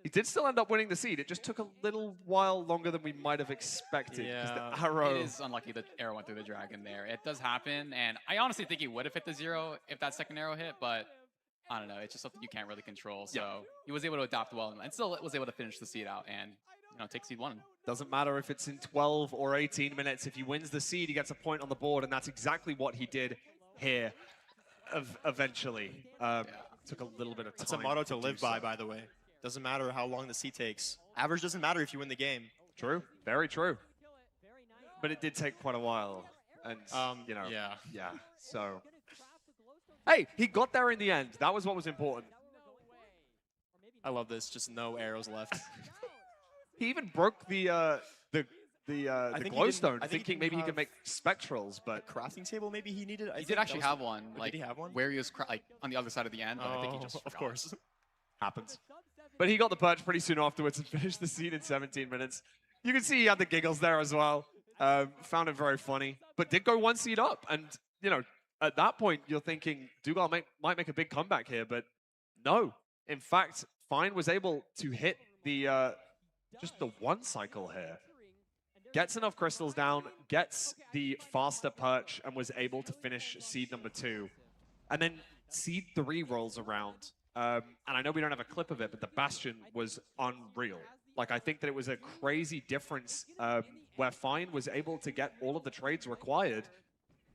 he did still end up winning the seed. It just took a little while longer than we might have expected. Yeah, the arrow. it is unlucky the arrow went through the dragon there. It does happen, and I honestly think he would have hit the 0 if that second arrow hit, but I don't know. It's just something you can't really control. So he was able to adapt well and still was able to finish the seed out and take seed 1. Doesn't matter if it's in 12 or 18 minutes. If he wins the seed, he gets a point on the board, and that's exactly what he did here eventually. Took a little bit of time. It's a motto to live by the way. Doesn't matter how long the seed takes. Average doesn't matter if you win the game. True. Very true. But it did take quite a while. And, yeah. So, hey, he got there in the end. That was what was important. I love this. Just no arrows left. He even broke the glowstone, thinking maybe he could make spectrals, but a crafting table maybe he needed. He did actually have one. Did he have one? Where he was on the other side of the end, but I think he just of course. Happens. But he got the perch pretty soon afterwards and finished the seed in 17 minutes. You can see he had the giggles there as well. Found it very funny, but did go 1 seed up. And, at that point, you're thinking Dougal might make a big comeback here, but no. In fact, Fine was able to hit the just the 1 cycle here. Gets enough crystals down, gets the faster perch, and was able to finish seed number 2. And then seed 3 rolls around. And I know we don't have a clip of it, but the Bastion was unreal. Like, I think that it was a crazy difference where Fine was able to get all of the trades required,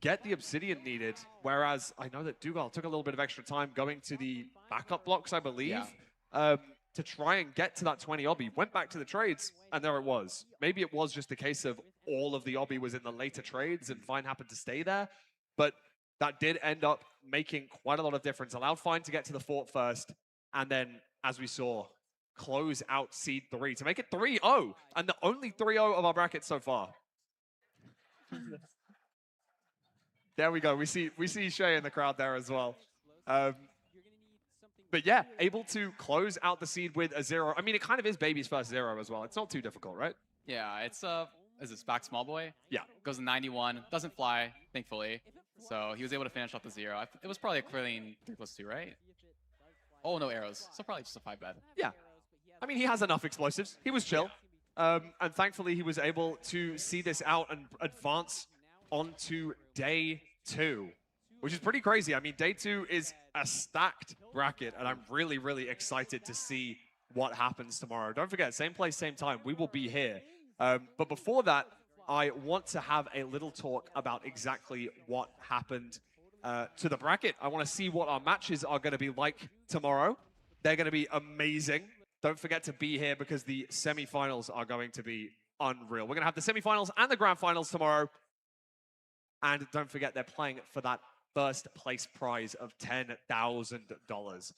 get the obsidian needed, whereas I know that Dougal took a little bit of extra time going to the backup blocks, I believe, to try and get to that 20 obby. Went back to the trades, and there it was. Maybe it was just a case of all of the obby was in the later trades, and Fine happened to stay there, but that did end up making quite a lot of difference. Allowed Fine to get to the fort first, and then, as we saw, close out seed 3 to make it 3-0, and the only 3-0 of our bracket so far. There we go. We see Shay in the crowd there as well. But yeah, able to close out the seed with a 0. I mean, it kind of is baby's first 0 as well. It's not too difficult, right? Yeah, it's is this back small boy? Yeah. Goes to 91. Doesn't fly, thankfully. So he was able to finish off the 0. It was probably a clean 3+2, right? Oh, no arrows. So probably just a 5-bed. Yeah. I mean, he has enough explosives. He was chill. And thankfully, he was able to see this out and advance onto day 2, which is pretty crazy. I mean, day 2 is a stacked bracket, and I'm really, really excited to see what happens tomorrow. Don't forget, same place, same time. We will be here. But before that, I want to have a little talk about exactly what happened to the bracket. I want to see what our matches are going to be like tomorrow. They're going to be amazing. Don't forget to be here because the semifinals are going to be unreal. We're going to have the semifinals and the grand finals tomorrow. And don't forget, they're playing for that first place prize of $10,000.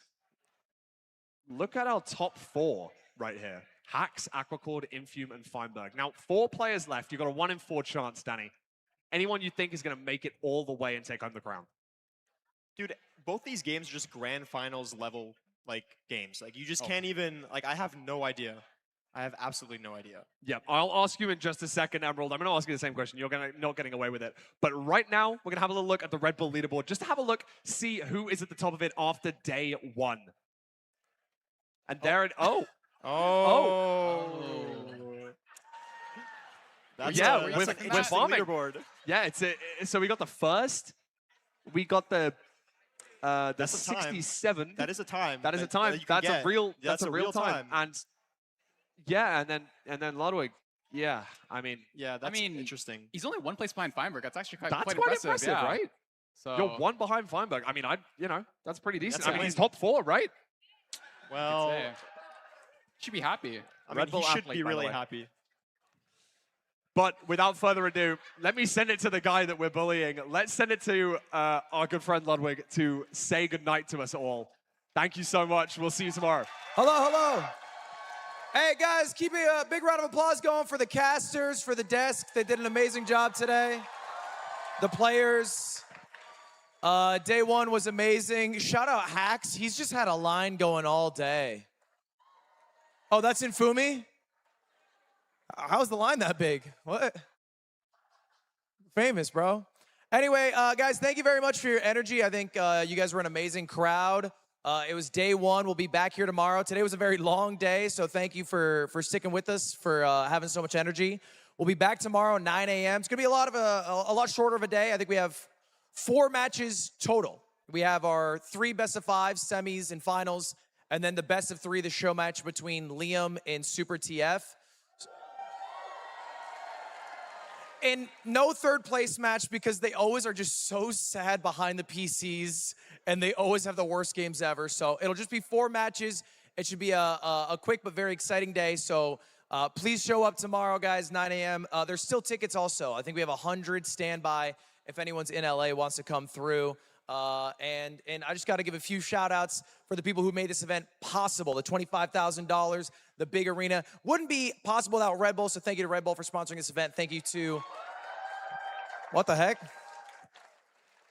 Look at our top 4 right here. Hax, Aquacord, Infume, and Feinberg. Now, 4 players left. You've got a 1 in 4 chance, Danny. Anyone you think is going to make it all the way and take home the crown? Dude, both these games are just grand finals level games. Like you just can't even I have no idea. I have absolutely no idea. Yeah, I'll ask you in just a second, Emerald. I'm going to ask you the same question. You're not getting away with it. But right now, we're going to have a little look at the Red Bull leaderboard, just to have a look, see who is at the top of it after day 1. And there it. Oh. That's yeah, that's an interesting farming. leaderboard. Yeah, so we got the first. We got the That's a 67. That is a time. That is a that time. you can That's get. a real. That's That's a real time. And yeah, and then Ludwig. Yeah, I mean. Yeah, that's interesting. He's only 1 place behind Feinberg. That's actually quite That's impressive, yeah. right? So You're 1 behind Feinberg. I mean, that's pretty decent. That's I mean, he's top 4, right? Well, should be happy. I mean, he should be really happy. But without further ado, let me send it to the guy that we're bullying. Let's send it to our good friend Ludwig to say goodnight to us all. Thank you so much. We'll see you tomorrow. Hello. Hey, guys, keep a big round of applause going for the casters, for the desk. They did an amazing job today. The players. Day 1 was amazing. Shout out Hax. He's just had a line going all day. Oh, that's in Fumi? How's the line that big? What? Famous, bro. Anyway, guys, thank you very much for your energy. I think you guys were an amazing crowd. It was day 1. We'll be back here tomorrow. Today was a very long day, so thank you for sticking with us, for having so much energy. We'll be back tomorrow, 9 a.m. It's gonna be a lot shorter of a day. I think we have 4 matches total. We have our 3 best of 5 semis and finals, and then the best of 3, the show match between Liam and Super TF. And no 3rd place match because they always are just so sad behind the PCs and they always have the worst games ever. So it'll just be 4 matches. It should be a quick but very exciting day. So please show up tomorrow, guys, 9 a.m. There's still tickets also. I think we have 100 standby if anyone's in LA wants to come through. And I just got to give a few shout outs for the people who made this event possible. The $25,000, the big arena wouldn't be possible without Red Bull. So thank you to Red Bull for sponsoring this event. Thank you to, what the heck?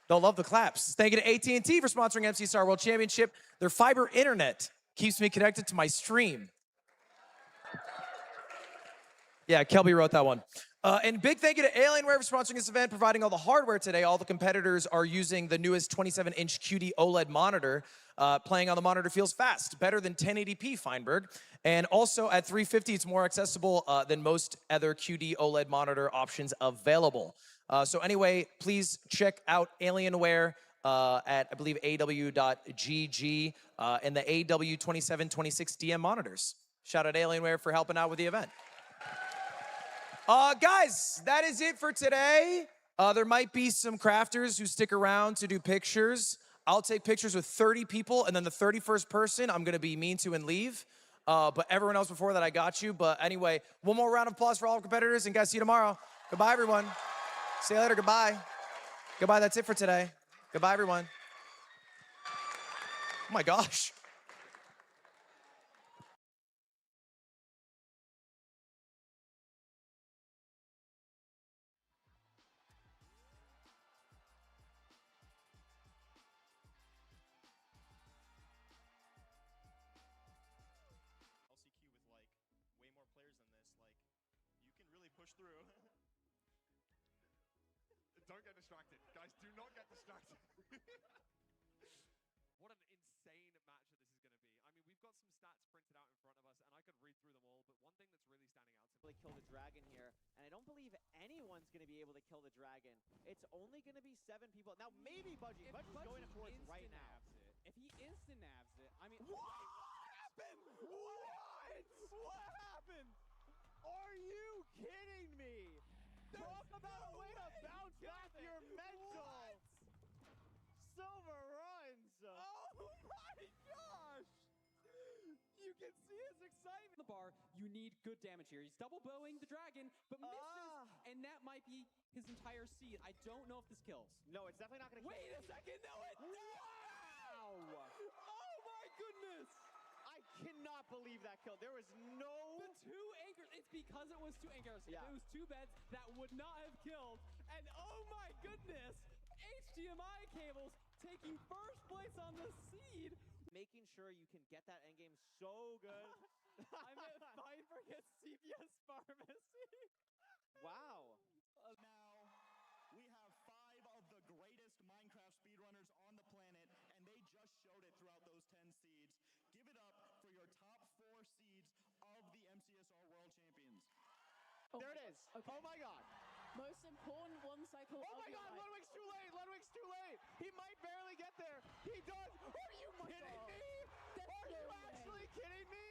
They'll love the claps. Thank you to AT&T for sponsoring MCSR World Championship. Their fiber internet keeps me connected to my stream. Yeah, Kelby wrote that one. And big thank you to Alienware for sponsoring this event, providing all the hardware today. All the competitors are using the newest 27-inch QD OLED monitor. Playing on the monitor feels fast, better than 1080p Feinberg. And also at $350, it's more accessible than most other QD OLED monitor options available. So anyway, please check out Alienware at, I believe, aw.gg and the AW2726 DM monitors. Shout out Alienware for helping out with the event. Guys, that is it for today. There might be some crafters who stick around to do pictures. I'll take pictures with 30 people, and then the 31st person I'm going to be mean to and leave. But everyone else before that, I got you. But anyway, one more round of applause for all our competitors, and guys, see you tomorrow. Goodbye, everyone. See you later. Goodbye. Goodbye. That's it for today. Goodbye, everyone. Oh, my gosh. Push through. Don't get distracted. Guys, do not get distracted. What an insane match that this is going to be. I mean, we've got some stats printed out in front of us, and I could read through them all, but one thing that's really standing out to me... Kill the dragon here, and I don't believe anyone's going to be able to kill the dragon. It's only going to be 7 people. Now, maybe Budgie. Budgie's going for it right now. If he instant-nabs it, I mean... What happened? What happened? Are you kidding me? Talk about a way to bounce back your mental. Silver runs. Oh my gosh! You can can see his excitement. The bar, you need good damage here. He's double bowing the dragon, but misses, and that might be his entire seed. I don't know if this kills. No, it's definitely not going to kill. Wait a second, no, it does! Wow! Oh my goodness! I cannot believe that kill. There was no... The two anchors, it's because it was two anchors. Yeah. If it was two beds, that would not have killed. And oh my goodness, HDMI cables taking first place on the seed. Making sure you can get that endgame so good. I'm at Viper gets CVS Pharmacy. Wow. Now, we have 5 of the greatest Minecraft speedrunners on the planet, and they just showed it throughout those 10 seeds. Give it up for your top 4 seeds of the MCSR World Champions. There it is. Okay. Oh my god. Most important one cycle. Oh my god, Ludwig's too late. Ludwig's too late. He might barely get there. He does. Are you kidding me? Are you actually kidding me?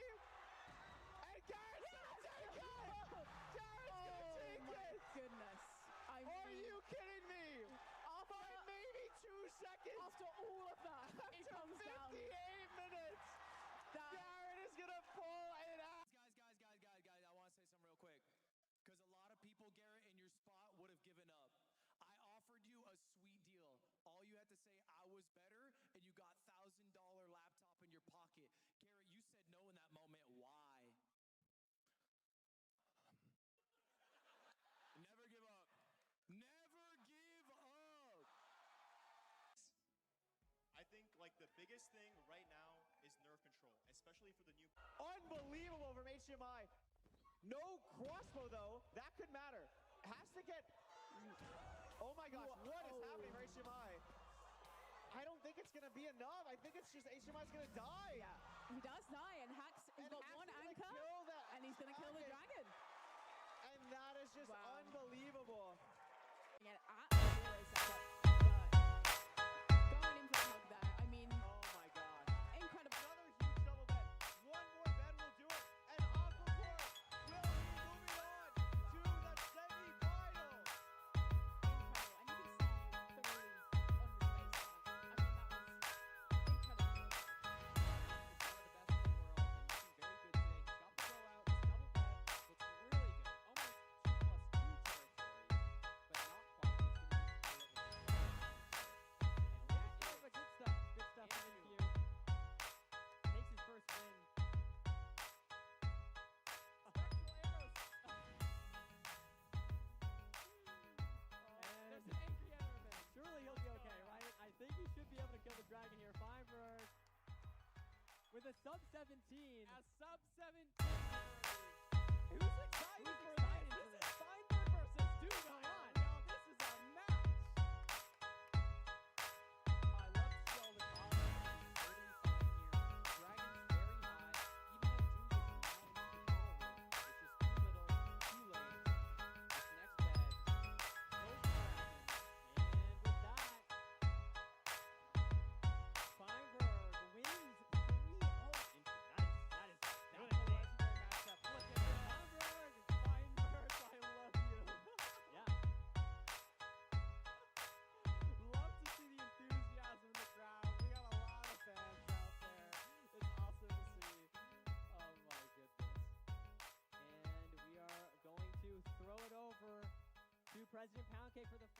And Garrett's gonna take it. Garrett's gonna take it. Oh my goodness. Are you kidding me? By maybe 2 seconds. After all of that, it comes 58 down. minutes. Garrett is gonna pull it out. Guys, I want to say something real quick. Because a lot of people, Garrett, in your spot would have given up. I offered you a sweet deal. All you had to say, I was better, and you got $1,000 laptop in your pocket. Garrett, you said no in that moment. Why? Never give up. Never give up. I think like the biggest thing right now is nerve control, especially for the new. Unbelievable from HDMI. No crossbow though. That could matter. Has to get. Oh my gosh, what is happening for HDMI? I don't think it's gonna be enough. I think it's just HDMI's gonna die. Yeah, he does die, and Hax has got one anchor, and he's gonna kill the dragon. And that is just unbelievable. Yeah, absolutely set up. Going in for the hug there. I mean, oh my god, incredible. Another huge double bet. One more bet will do it, and Aquacore will be moving on to the semifinal. Incredible, and you can see the release on his face. I mean, that was incredible. He's one of the best in the world, and looking very good today. He's got the throw out, his double bet, looks really good. Almost 2+2 territory, but not quite. He's going to need to pull it with But good stuff. Good stuff from Infuse. Takes his first win. There's an angry arrow. Surely he'll be okay, right? I think he should be able to kill the dragon here. Feinberg with a sub-17. A sub-17. Who's excited for this? This is Feinberg versus Dude. Come on. Now this is a match. I love to see all the comments. Dragon's very high. Even though Dude is now in control, it's just too little, too late. This next bed goes to Dragon. And with that, Feinberg wins 3-0. That is a legendary matchup. Look at this. Feinberg, I love you. Yeah. Love to see the enthusiasm in the crowd. We got a lot of fans out there. It's awesome to see. Oh my goodness. And we are going to throw it over to President Poundcake for the